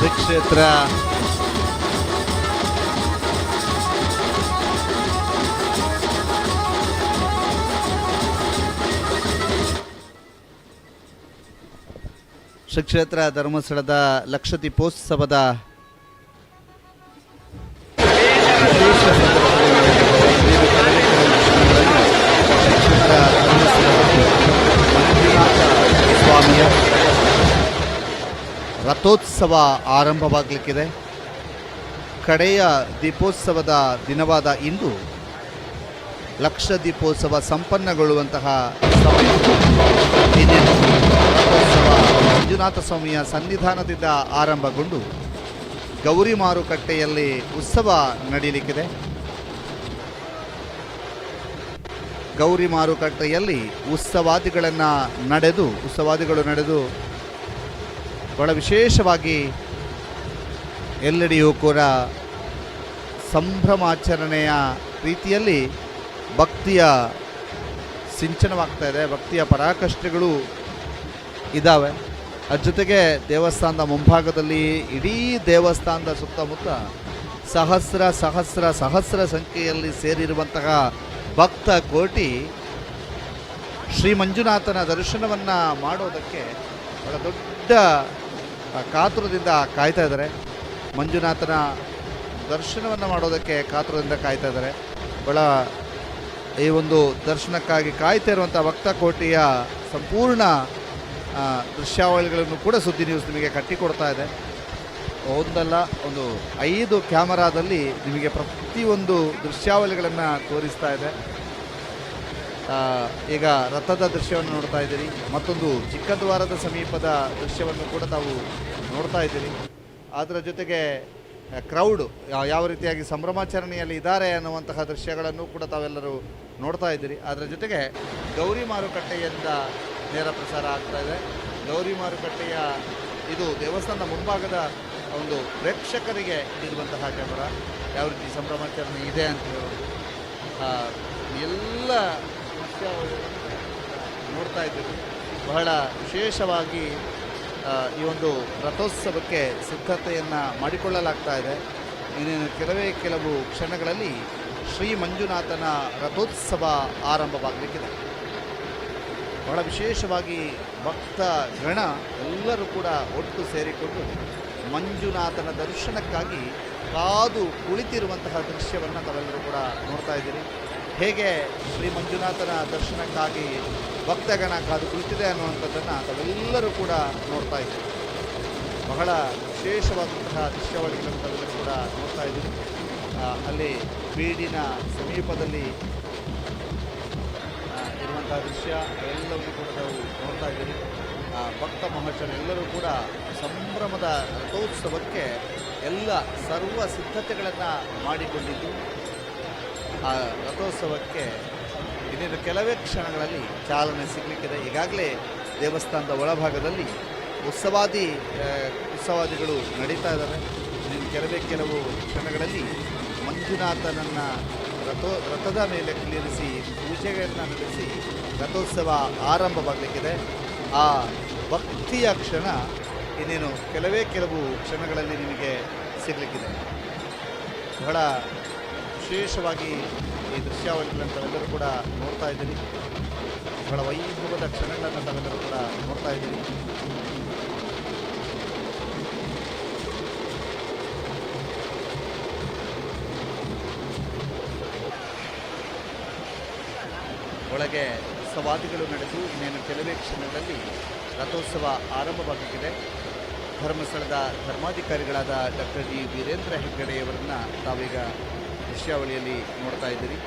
ಶ್ರೀ ಕ್ಷೇತ್ರ ಶ್ರೀ ಕ್ಷೇತ್ರ ಧರ್ಮಸ್ಥಳದ ಲಕ್ಷದೀಪೋತ್ಸವದ ಸ್ವಾಮಿಯ ರಥೋತ್ಸವ ಆರಂಭವಾಗಲಿಕ್ಕಿದೆ. ಕಡೆಯ ದೀಪೋತ್ಸವದ ದಿನವಾದ ಇಂದು ಲಕ್ಷದೀಪೋತ್ಸವ ಸಂಪನ್ನಗೊಳ್ಳುವಂತಹ ಸಮಯ. ಇನ್ನೇನು ರಥೋತ್ಸವ ಮಂಜುನಾಥ ಸ್ವಾಮಿಯ ಸನ್ನಿಧಾನದಿಂದ ಆರಂಭಗೊಂಡು ಗೌರಿ ಮಾರುಕಟ್ಟೆಯಲ್ಲಿ ಉತ್ಸವ ನಡೆಯಲಿಕ್ಕಿದೆ. ಗೌರಿ ಮಾರುಕಟ್ಟೆಯಲ್ಲಿ ಉತ್ಸವಾದಿಗಳು ನಡೆದು ಬಹಳ ವಿಶೇಷವಾಗಿ ಎಲ್ಲೆಡೆಯೂ ಕೂಡ ಸಂಭ್ರಮಾಚರಣೆಯ ರೀತಿಯಲ್ಲಿ ಭಕ್ತಿಯ ಸಿಂಚನವಾಗ್ತಾ ಇದೆ. ಭಕ್ತಿಯ ಪರಾಕಾಷ್ಠೆಗಳು ಇದ್ದಾವೆ. ಅದ್ರ ಜೊತೆಗೆ ದೇವಸ್ಥಾನದ ಮುಂಭಾಗದಲ್ಲಿ ಇಡೀ ದೇವಸ್ಥಾನದ ಸುತ್ತಮುತ್ತ ಸಹಸ್ರ ಸಹಸ್ರ ಸಹಸ್ರ ಸಂಖ್ಯೆಯಲ್ಲಿ ಸೇರಿರುವಂತಹ ಭಕ್ತ ಕೋಟಿ ಶ್ರೀ ಮಂಜುನಾಥನ ದರ್ಶನವನ್ನು ಮಾಡೋದಕ್ಕೆ ಬಹಳ ದೊಡ್ಡ ಕಾತುರದಿಂದ ಕಾಯ್ತಾ ಇದ್ದಾರೆ. ಮಂಜುನಾಥನ ದರ್ಶನವನ್ನು ಮಾಡೋದಕ್ಕೆ ಕಾತುರದಿಂದ ಕಾಯ್ತಾ ಇದ್ದಾರೆ. ಬಹಳ ಈ ಒಂದು ದರ್ಶನಕ್ಕಾಗಿ ಕಾಯ್ತಾ ಇರುವಂಥ ಭಕ್ತ ಕೋಟಿಯ ಸಂಪೂರ್ಣ ದೃಶ್ಯಾವಳಿಗಳನ್ನು ಕೂಡ ಸುದ್ದಿ ನ್ಯೂಸ್ ನಿಮಗೆ ಕಟ್ಟಿಕೊಡ್ತಾ ಇದೆ. ಒಂದಲ್ಲ ಒಂದು 5 ಕ್ಯಾಮರಾದಲ್ಲಿ ನಿಮಗೆ ಪ್ರತಿಯೊಂದು ದೃಶ್ಯಾವಳಿಗಳನ್ನು ತೋರಿಸ್ತಾ ಇದೆ. ಈಗ ರಥದ ದೃಶ್ಯವನ್ನು ನೋಡ್ತಾ ಇದ್ದೀರಿ. ಮತ್ತೊಂದು ಚಿಕ್ಕದ್ವಾರದ ಸಮೀಪದ ದೃಶ್ಯವನ್ನು ಕೂಡ ತಾವು ನೋಡ್ತಾ ಇದ್ದೀರಿ. ಅದರ ಜೊತೆಗೆ ಕ್ರೌಡ್ ಯಾವ ರೀತಿಯಾಗಿ ಸಂಭ್ರಮಾಚರಣೆಯಲ್ಲಿ ಇದ್ದಾರೆ ಅನ್ನುವಂತಹ ದೃಶ್ಯಗಳನ್ನು ಕೂಡ ತಾವೆಲ್ಲರೂ ನೋಡ್ತಾ ಇದ್ದೀರಿ. ಅದರ ಜೊತೆಗೆ ಗೌರಿ ಮಾರುಕಟ್ಟೆಯಿಂದ ನೇರ ಪ್ರಸಾರ ಆಗ್ತಾ ಇದೆ. ಗೌರಿ ಮಾರುಕಟ್ಟೆಯ ಇದು ದೇವಸ್ಥಾನದ ಮುಂಭಾಗದ ಒಂದು ಪ್ರೇಕ್ಷಕರಿಗೆ ಇರುವಂತಹ ಕ್ಯಾಮರಾ ಯಾವ ರೀತಿ ಸಂಭ್ರಮಾಚರಣೆ ಇದೆ ಅಂತ ಹೇಳೋದು ಎಲ್ಲ ನೋಡ್ತಾ ಇದ್ದೀವಿ. ಬಹಳ ವಿಶೇಷವಾಗಿ ಈ ಒಂದು ರಥೋತ್ಸವಕ್ಕೆ ಸಿದ್ಧತೆಯನ್ನು ಮಾಡಿಕೊಳ್ಳಲಾಗ್ತಾ ಇದೆ. ಇನ್ನೇನು ಕೆಲವು ಕ್ಷಣಗಳಲ್ಲಿ ಶ್ರೀ ಮಂಜುನಾಥನ ರಥೋತ್ಸವ ಆರಂಭವಾಗಲಿಕ್ಕಿದೆ. ಬಹಳ ವಿಶೇಷವಾಗಿ ಭಕ್ತ ಗಣ ಎಲ್ಲರೂ ಕೂಡ ಒಟ್ಟು ಸೇರಿಕೊಂಡು ಮಂಜುನಾಥನ ದರ್ಶನಕ್ಕಾಗಿ ಕಾದು ಕುಳಿತಿರುವಂತಹ ದೃಶ್ಯವನ್ನು ತಾವೆಲ್ಲರೂ ಕೂಡ ನೋಡ್ತಾ ಇದ್ದೀರಿ. ಹೇಗೆ ಶ್ರೀ ಮಂಜುನಾಥನ ದರ್ಶನಕ್ಕಾಗಿ ಭಕ್ತಗಣ ಕಾದು ಕುಳಿತಿದೆ ಅನ್ನುವಂಥದ್ದನ್ನು ತಾವೆಲ್ಲರೂ ಕೂಡ ನೋಡ್ತಾ ಇದ್ದೀರಿ. ಬಹಳ ವಿಶೇಷವಾದಂತಹ ದೃಶ್ಯಾವಳಿಗಳನ್ನು ತಾವೆಲ್ಲರೂ ಕೂಡ ನೋಡ್ತಾ ಇದ್ದೀರಿ. ಅಲ್ಲಿ ಬೀಡಿನ ಸಮೀಪದಲ್ಲಿ ಇರುವಂತಹ ದೃಶ್ಯ ಎಲ್ಲವನ್ನೂ ಕೂಡ ನಾವು ನೋಡ್ತಾ ಇದ್ದೀರಿ. ಭಕ್ತ ಮಹಾಶಯರು ಎಲ್ಲರೂ ಕೂಡ ಸಂಭ್ರಮದ ರಥೋತ್ಸವಕ್ಕೆ ಎಲ್ಲ ಸರ್ವ ಸಿದ್ಧತೆಗಳನ್ನು ಮಾಡಿಕೊಂಡಿದ್ದು ಆ ರಥೋತ್ಸವಕ್ಕೆ ಇನ್ನೇನು ಕೆಲವೇ ಕ್ಷಣಗಳಲ್ಲಿ ಚಾಲನೆ ಸಿಗಲಿಕ್ಕಿದೆ. ಈಗಾಗಲೇ ದೇವಸ್ಥಾನದ ಒಳಭಾಗದಲ್ಲಿ ಉತ್ಸವಾದಿಗಳು ನಡೀತಾ ಇದ್ದಾರೆ. ಇನ್ನು ಕೆಲವು ಕ್ಷಣಗಳಲ್ಲಿ ಮಂಜುನಾಥನನ್ನು ರಥದ ಮೇಲೆ ಕುಳ್ಳಿರಿಸಿ ಪೂಜೆಗಳನ್ನು ನಡೆಸಿ ರಥೋತ್ಸವ ಆರಂಭವಾಗಲಿಕ್ಕಿದೆ. ಆ ಭಕ್ತಿಯ ಕ್ಷಣ ಇನ್ನೇನು ಕೆಲವು ಕ್ಷಣಗಳಲ್ಲಿ ನಿಮಗೆ ಸಿಗಲಿಕ್ಕಿದೆ. ಬಹಳ ವಿಶೇಷವಾಗಿ ಈ ದೃಶ್ಯಾವಳಿಗಳನ್ನು ತಾವೆಲ್ಲರೂ ಕೂಡ ನೋಡ್ತಾ ಇದ್ದೀರಿ. ಬಹಳ ವೈಭವದ ಕ್ಷಣಗಳನ್ನು ತಾವೆಲ್ಲರೂ ಕೂಡ ನೋಡ್ತಾ ಇದ್ದೀರಿ. ಒಳಗೆ ಉತ್ಸವಾದಿಗಳು ನಡೆದು ಇನ್ನೇನು ಕೆಲವೇ ಕ್ಷಣಗಳಲ್ಲಿ ರಥೋತ್ಸವ ಆರಂಭವಾಗಲಿದೆ. ಧರ್ಮಸ್ಥಳದ ಧರ್ಮಾಧಿಕಾರಿಗಳಾದ ಡಾಕ್ಟರ್ ಡಿ ವೀರೇಂದ್ರ ಹೆಗ್ಗಡೆಯವರನ್ನು ತಾವೀಗ ದೃಶ್ಯಾವಳಿಯಲ್ಲಿ ನೋಡ್ತಾ ಇದ್ದೀರಿ.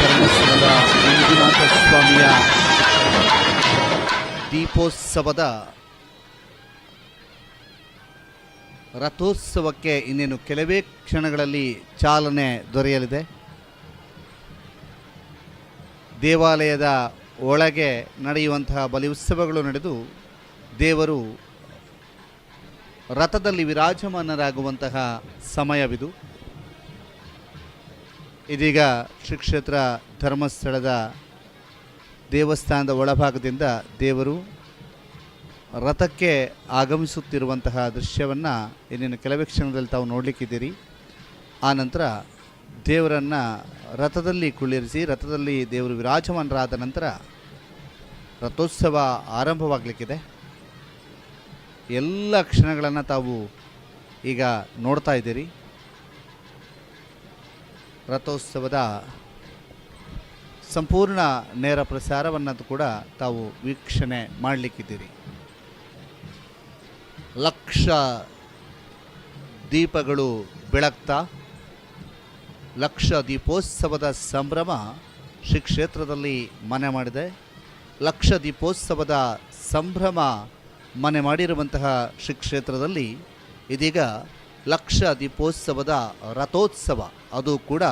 ಧರ್ಮಸ್ಥಳದ ಮಂಜುನಾಥ ಸ್ವಾಮಿಯ ದೀಪೋತ್ಸವದ ರಥೋತ್ಸವಕ್ಕೆ ಇನ್ನೇನು ಕೆಲವೇ ಕ್ಷಣಗಳಲ್ಲಿ ಚಾಲನೆ ದೊರೆಯಲಿದೆ. ದೇವಾಲಯದ ಒಳಗೆ ನಡೆಯುವಂತಹ ಬಲಿ ಉತ್ಸವಗಳು ನಡೆದು ದೇವರು ರಥದಲ್ಲಿ ವಿರಾಜಮಾನರಾಗುವಂತಹ ಸಮಯವಿದು. ಇದೀಗ ಶ್ರೀ ಕ್ಷೇತ್ರ ಧರ್ಮಸ್ಥಳದ ದೇವಸ್ಥಾನದ ಒಳಭಾಗದಿಂದ ದೇವರು ರಥಕ್ಕೆ ಆಗಮಿಸುತ್ತಿರುವಂತಹ ದೃಶ್ಯವನ್ನು ಇನ್ನೇನು ಕೆಲವೇ ಕ್ಷಣದಲ್ಲಿ ತಾವು ನೋಡಲಿಕ್ಕಿದ್ದೀರಿ. ಆ ನಂತರ ದೇವರನ್ನು ರಥದಲ್ಲಿ ಕುಳ್ಳಿರಿಸಿ ರಥದಲ್ಲಿ ದೇವರು ವಿರಾಜಮಾನರಾದ ನಂತರ ರಥೋತ್ಸವ ಆರಂಭವಾಗಲಿಕ್ಕಿದೆ. ಎಲ್ಲ ಕ್ಷಣಗಳನ್ನು ತಾವು ಈಗ ನೋಡ್ತಾ ಇದ್ದೀರಿ. ರಥೋತ್ಸವದ ಸಂಪೂರ್ಣ ನೇರ ಪ್ರಸಾರವನ್ನು ಕೂಡ ತಾವು ವೀಕ್ಷಣೆ ಮಾಡಲಿಕ್ಕಿದ್ದೀರಿ. ಲಕ್ಷ ದೀಪಗಳು ಬೆಳಗ್ತಾ ಲಕ್ಷ ದೀಪೋತ್ಸವದ ಸಂಭ್ರಮ ಶ್ರೀ ಕ್ಷೇತ್ರದಲ್ಲಿ ಮನೆ ಮಾಡಿದೆ. ಲಕ್ಷ ದೀಪೋತ್ಸವದ ಸಂಭ್ರಮ ಮನೆ ಮಾಡಿರುವಂತಹ ಶ್ರೀ ಕ್ಷೇತ್ರದಲ್ಲಿ ಇದೀಗ ಲಕ್ಷ ದೀಪೋತ್ಸವದ ರಥೋತ್ಸವ, ಅದು ಕೂಡ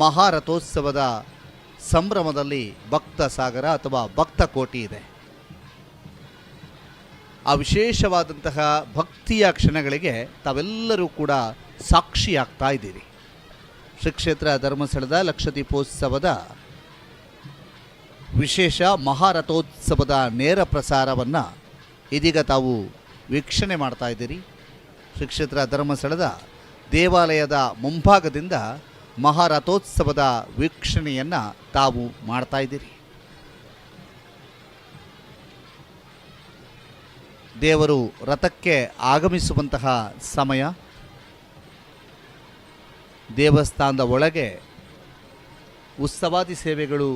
ಮಹಾರಥೋತ್ಸವದ ಸಂಭ್ರಮದಲ್ಲಿ ಭಕ್ತ ಸಾಗರ ಅಥವಾ ಭಕ್ತ ಕೋಟಿ ಇದೆ. ಆ ವಿಶೇಷವಾದಂತಹ ಭಕ್ತಿಯ ಕ್ಷಣಗಳಿಗೆ ತಾವೆಲ್ಲರೂ ಕೂಡ ಸಾಕ್ಷಿಯಾಗ್ತಾ ಇದ್ದೀರಿ. ಶ್ರೀ ಕ್ಷೇತ್ರ ಧರ್ಮಸ್ಥಳದ ಲಕ್ಷ ದೀಪೋತ್ಸವದ ವಿಶೇಷ ಮಹಾರಥೋತ್ಸವದ ನೇರ ಪ್ರಸಾರವನ್ನು ಇದೀಗ ತಾವು ವೀಕ್ಷಣೆ ಮಾಡ್ತಾ ಇದ್ದೀರಿ. ಶ್ರೀ ಕ್ಷೇತ್ರ ಧರ್ಮಸ್ಥಳದ ದೇವಾಲಯದ ಮುಂಭಾಗದಿಂದ ಮಹಾರಥೋತ್ಸವದ ವೀಕ್ಷಣೆಯನ್ನು ತಾವು ಮಾಡ್ತಾ ಇದ್ದೀರಿ. ದೇವರು ರಥಕ್ಕೆ ಆಗಮಿಸುವಂತಹ ಸಮಯ. ದೇವಸ್ಥಾನದ ಒಳಗೆ ಉತ್ಸವಾದಿ ಸೇವೆಗಳು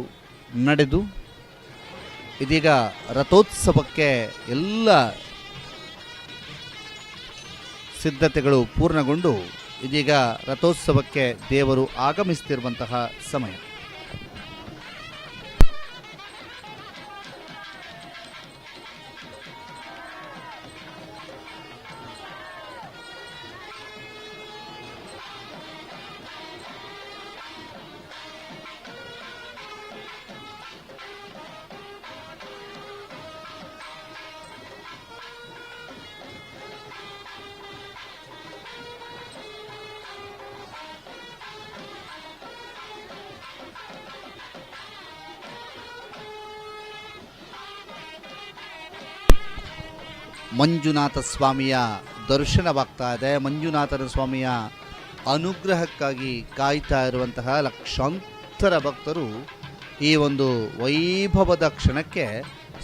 ನಡೆದು ಇದೀಗ ರಥೋತ್ಸವಕ್ಕೆ ಎಲ್ಲ ಸಿದ್ಧತೆಗಳು ಪೂರ್ಣಗೊಂಡು ಇದೀಗ ರಥೋತ್ಸವಕ್ಕೆ ದೇವರು ಆಗಮಿಸುತ್ತಿರುವಂತಹ ಸಮಯ. ಮಂಜುನಾಥ ಸ್ವಾಮಿಯ ದರ್ಶನವಾಗ್ತಾ ಇದೆ. ಮಂಜುನಾಥನ ಸ್ವಾಮಿಯ ಅನುಗ್ರಹಕ್ಕಾಗಿ ಕಾಯ್ತಾ ಇರುವಂತಹ ಲಕ್ಷಾಂತರ ಭಕ್ತರು ಈ ಒಂದು ವೈಭವದ ಕ್ಷಣಕ್ಕೆ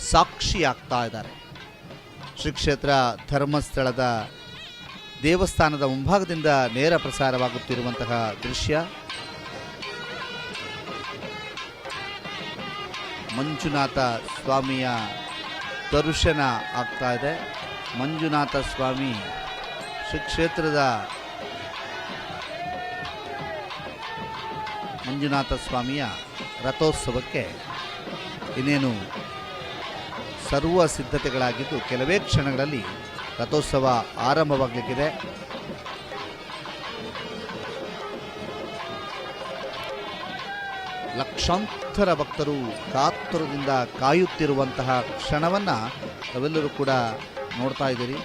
ಸಾಕ್ಷಿಯಾಗ್ತಾ ಇದ್ದಾರೆ. ಶ್ರೀ ಕ್ಷೇತ್ರ ಧರ್ಮಸ್ಥಳದ ದೇವಸ್ಥಾನದ ಮುಂಭಾಗದಿಂದ ನೇರ ಪ್ರಸಾರವಾಗುತ್ತಿರುವಂತಹ ದೃಶ್ಯ. ಮಂಜುನಾಥ ಸ್ವಾಮಿಯ ದರ್ಶನ ಆಗ್ತಾ ಇದೆ. ಮಂಜುನಾಥ ಸ್ವಾಮಿ ಶ್ರೀ ಕ್ಷೇತ್ರದ ಮಂಜುನಾಥ ಸ್ವಾಮಿಯ ರಥೋತ್ಸವಕ್ಕೆ ಇನ್ನೇನು ಸರ್ವ ಸಿದ್ಧತೆಗಳಾಗಿದ್ದು ಕೆಲವೇ ಕ್ಷಣಗಳಲ್ಲಿ ರಥೋತ್ಸವ ಆರಂಭವಾಗಲಿಕ್ಕಿದೆ. ಲಕ್ಷಾಂತರ ಭಕ್ತರು ಕಾತುರದಿಂದ ಕಾಯುತ್ತಿರುವಂತಹ ಕ್ಷಣವನ್ನು ತಾವೆಲ್ಲರೂ ಕೂಡ ನೋಡ್ತಾ ಇದ್ದೀರಿ.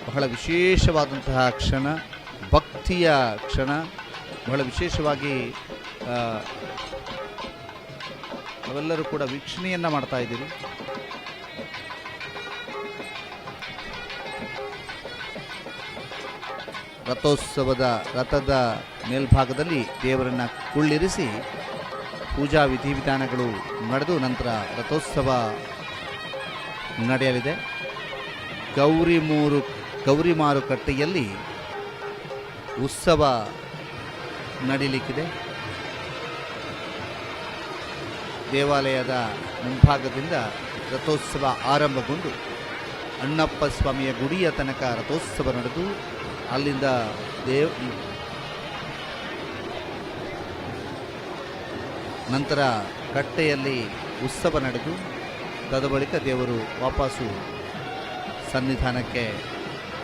ಬಹಳ ವಿಶೇಷವಾದಂತಹ ಕ್ಷಣ, ಭಕ್ತಿಯ ಕ್ಷಣ. ಬಹಳ ವಿಶೇಷವಾಗಿ ತಾವೆಲ್ಲರೂ ಕೂಡ ವೀಕ್ಷಣೆಯನ್ನು ಮಾಡ್ತಾ ಇದ್ದೀರಿ. ರಥೋತ್ಸವದ ರಥದ ಮೇಲ್ಭಾಗದಲ್ಲಿ ದೇವರನ್ನು ಕುಳ್ಳಿರಿಸಿ ಪೂಜಾ ವಿಧಿವಿಧಾನಗಳು ನಡೆದು ನಂತರ ರಥೋತ್ಸವ ನಡೆಯಲಿದೆ. ಗೌರಿ ಮಾರುಕಟ್ಟೆಯಲ್ಲಿ ಉತ್ಸವ ನಡೀಲಿಕ್ಕಿದೆ. ದೇವಾಲಯದ ಮುಂಭಾಗದಿಂದ ರಥೋತ್ಸವ ಆರಂಭಗೊಂಡು ಅಣ್ಣಪ್ಪ ಸ್ವಾಮಿಯ ಗುಡಿಯ ತನಕ ರಥೋತ್ಸವ ನಡೆದು ಅಲ್ಲಿಂದ ನಂತರ ಕಟ್ಟೆಯಲ್ಲಿ ಉತ್ಸವ ನಡೆದು ತದಬಳಿಕ ದೇವರು ವಾಪಸ್ಸು ಸನ್ನಿಧಾನಕ್ಕೆ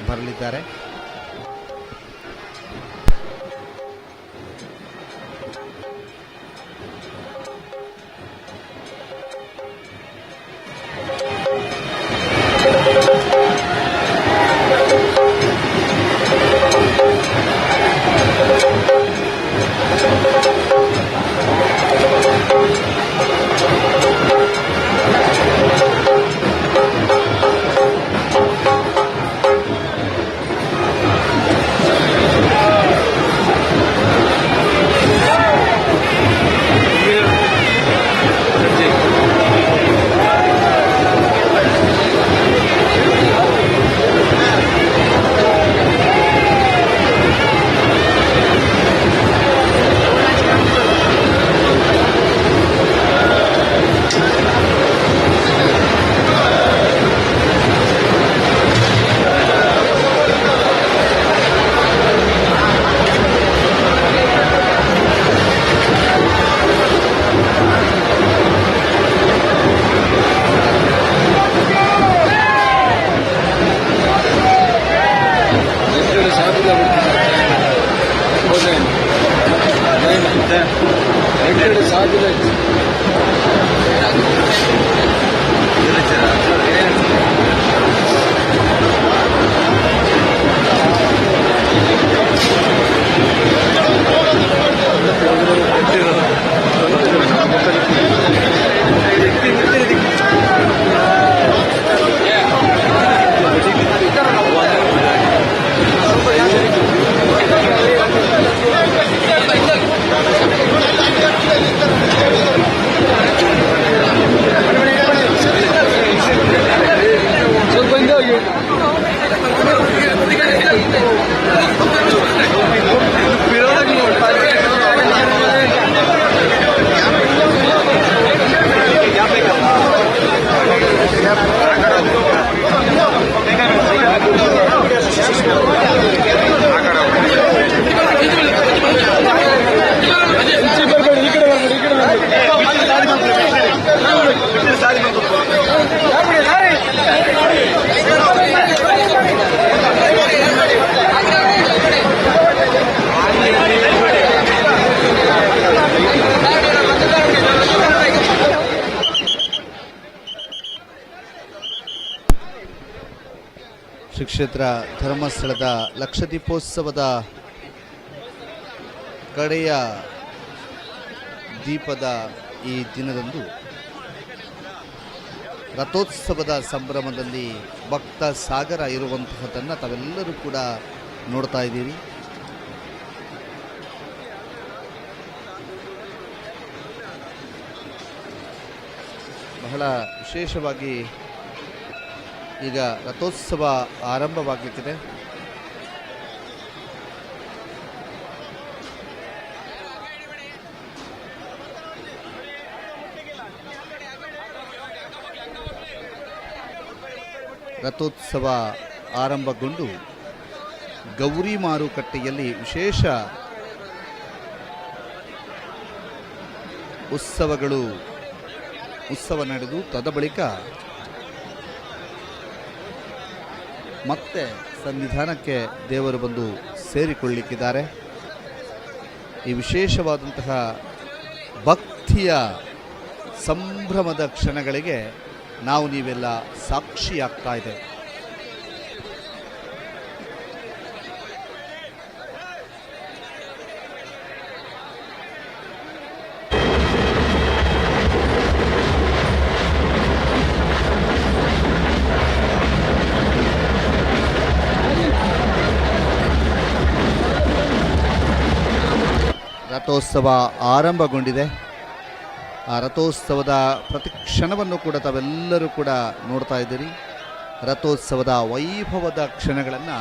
ಬರಲಿದ್ದಾರೆ. ಶ್ರೀ ಕ್ಷೇತ್ರ ಧರ್ಮಸ್ಥಳದ ಲಕ್ಷದೀಪೋತ್ಸವದ ಕಡೆಯ ದೀಪದ ಈ ದಿನದಂದು ರಥೋತ್ಸವದ ಸಂಭ್ರಮದಲ್ಲಿ ಭಕ್ತ ಸಾಗರ ಇರುವಂತಹದನ್ನು ತಾವೆಲ್ಲರೂ ಕೂಡ ನೋಡ್ತಾ ಇದ್ದೀರಿ. ಬಹಳ ವಿಶೇಷವಾಗಿ ಈಗ ರಥೋತ್ಸವ ಆರಂಭವಾಗಲಿಕ್ಕಿದೆ. ರಥೋತ್ಸವ ಆರಂಭಗೊಂಡು ಗೌರಿ ಮಾರುಕಟ್ಟೆಯಲ್ಲಿ ವಿಶೇಷ ಉತ್ಸವ ನಡೆದು ತದಬಳಿಕ ಮತ್ತೆ ಸನ್ನಿಧಾನಕ್ಕೆ ದೇವರು ಬಂದು ಸೇರಿಕೊಳ್ಳಲಿಕ್ಕಿದ್ದಾರೆ. ಈ ವಿಶೇಷವಾದಂತಹ ಭಕ್ತಿಯ ಸಂಭ್ರಮದ ಕ್ಷಣಗಳಿಗೆ ನಾವು ನೀವೆಲ್ಲ ಸಾಕ್ಷಿಯಾಗ್ತಾ ಇದೆ. ರಥೋತ್ಸವ ಆರಂಭಗೊಂಡಿದೆ. ಆ ರಥೋತ್ಸವದ ಪ್ರತಿ ಕ್ಷಣವನ್ನು ಕೂಡ ತಾವೆಲ್ಲರೂ ಕೂಡ ನೋಡ್ತಾ ಇದ್ದೀರಿ. ರಥೋತ್ಸವದ ವೈಭವದ ಕ್ಷಣಗಳನ್ನು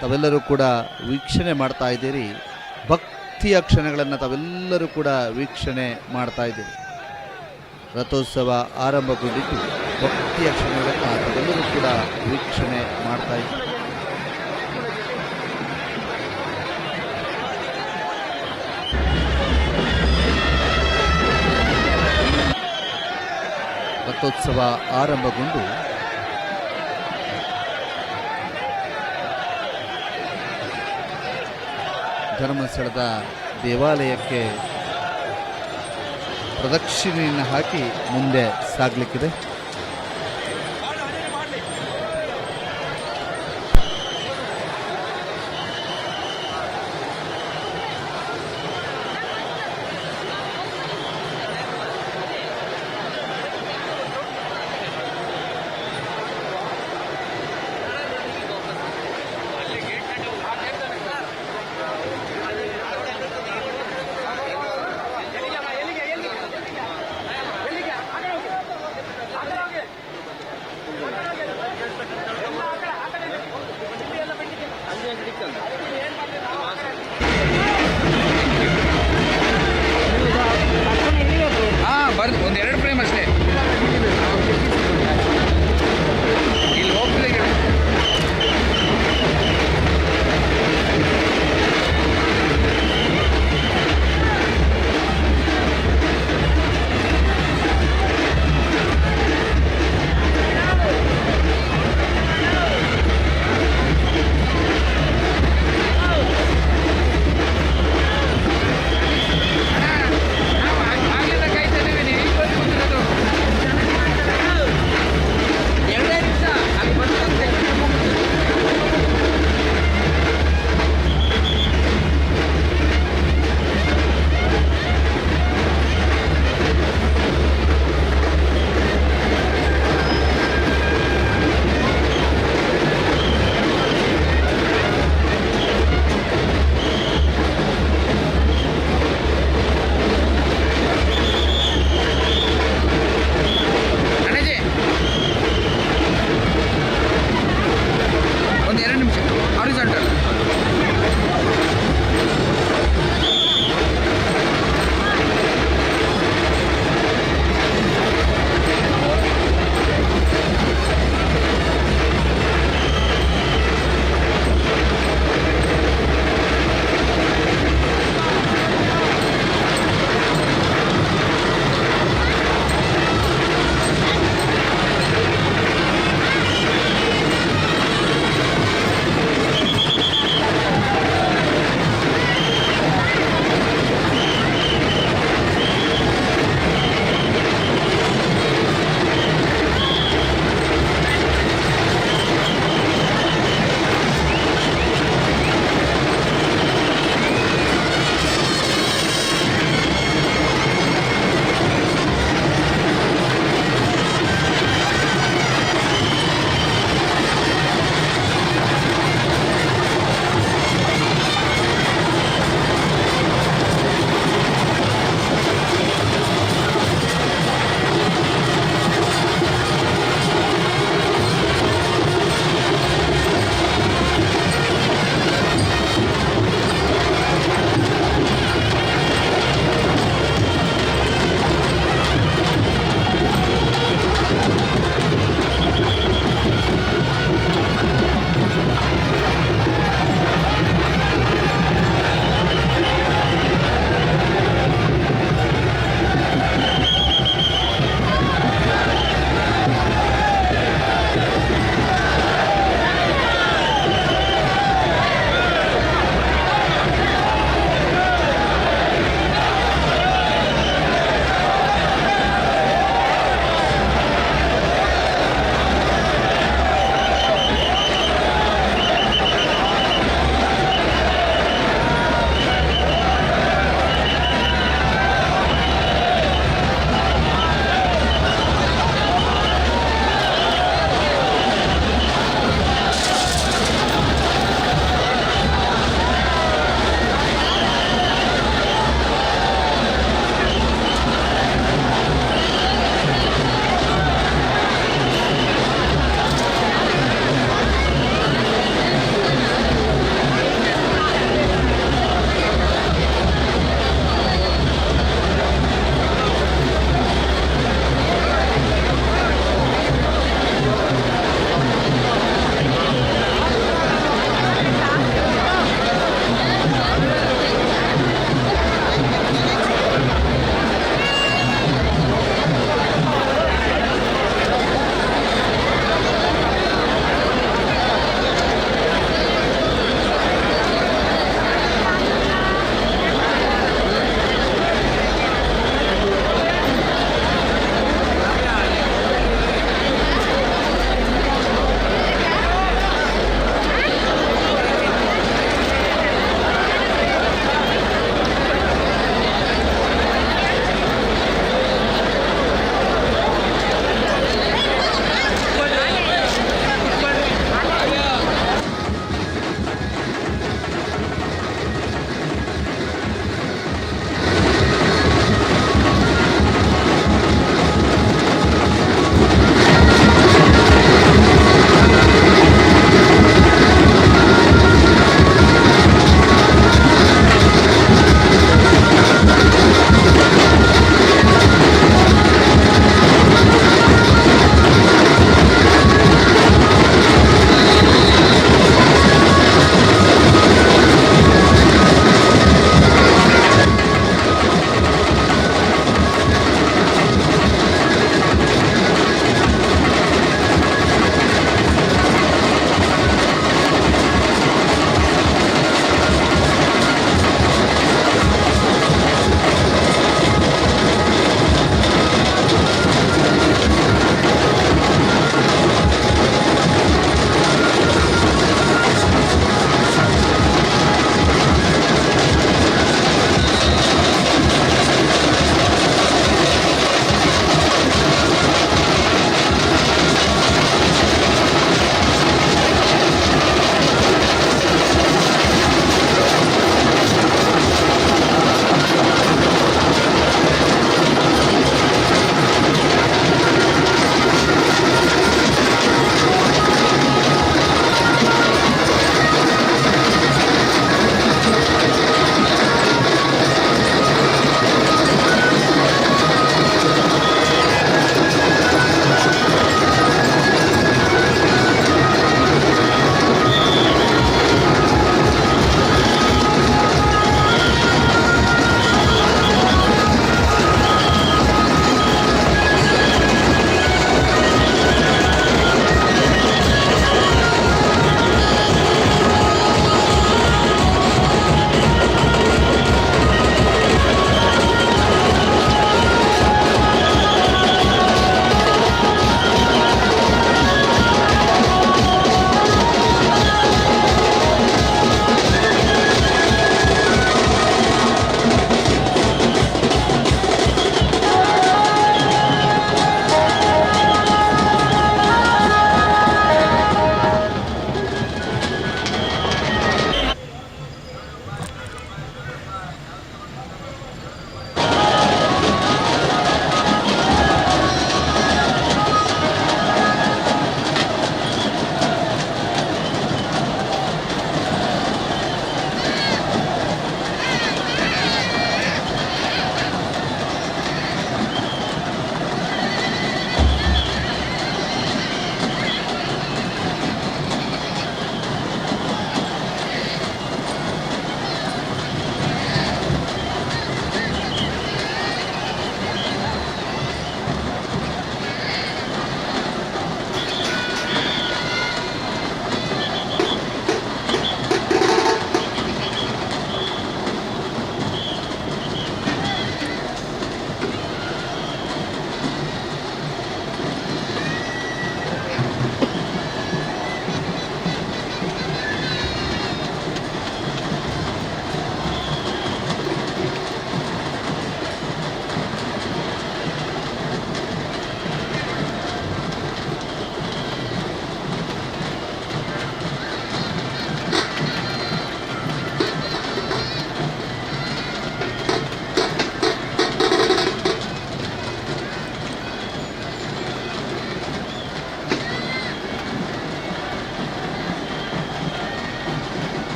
ತಾವೆಲ್ಲರೂ ಕೂಡ ವೀಕ್ಷಣೆ ಮಾಡ್ತಾ ಇದ್ದೀರಿ. ಭಕ್ತಿಯ ಕ್ಷಣಗಳನ್ನು ತಾವೆಲ್ಲರೂ ಕೂಡ ವೀಕ್ಷಣೆ ಮಾಡ್ತಾ ಇದ್ದೀರಿ. ರಥೋತ್ಸವ ಆರಂಭಗೊಂಡಿದ್ದು ಭಕ್ತಿಯ ಕ್ಷಣಗಳನ್ನು ತಾವೆಲ್ಲರೂ ಕೂಡ ವೀಕ್ಷಣೆ ಮಾಡ್ತಾ ಇದ್ದೀರಿ. ರಥೋತ್ಸವ ಆರಂಭಗೊಂಡು ಧರ್ಮಸ್ಥಳದ ದೇವಾಲಯಕ್ಕೆ ಪ್ರದಕ್ಷಿಣೆಯನ್ನು ಹಾಕಿ ಮುಂದೆ ಸಾಗಲಿಕ್ಕಿದೆ.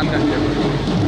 ಕಾಲ್ ಗಂಟೆ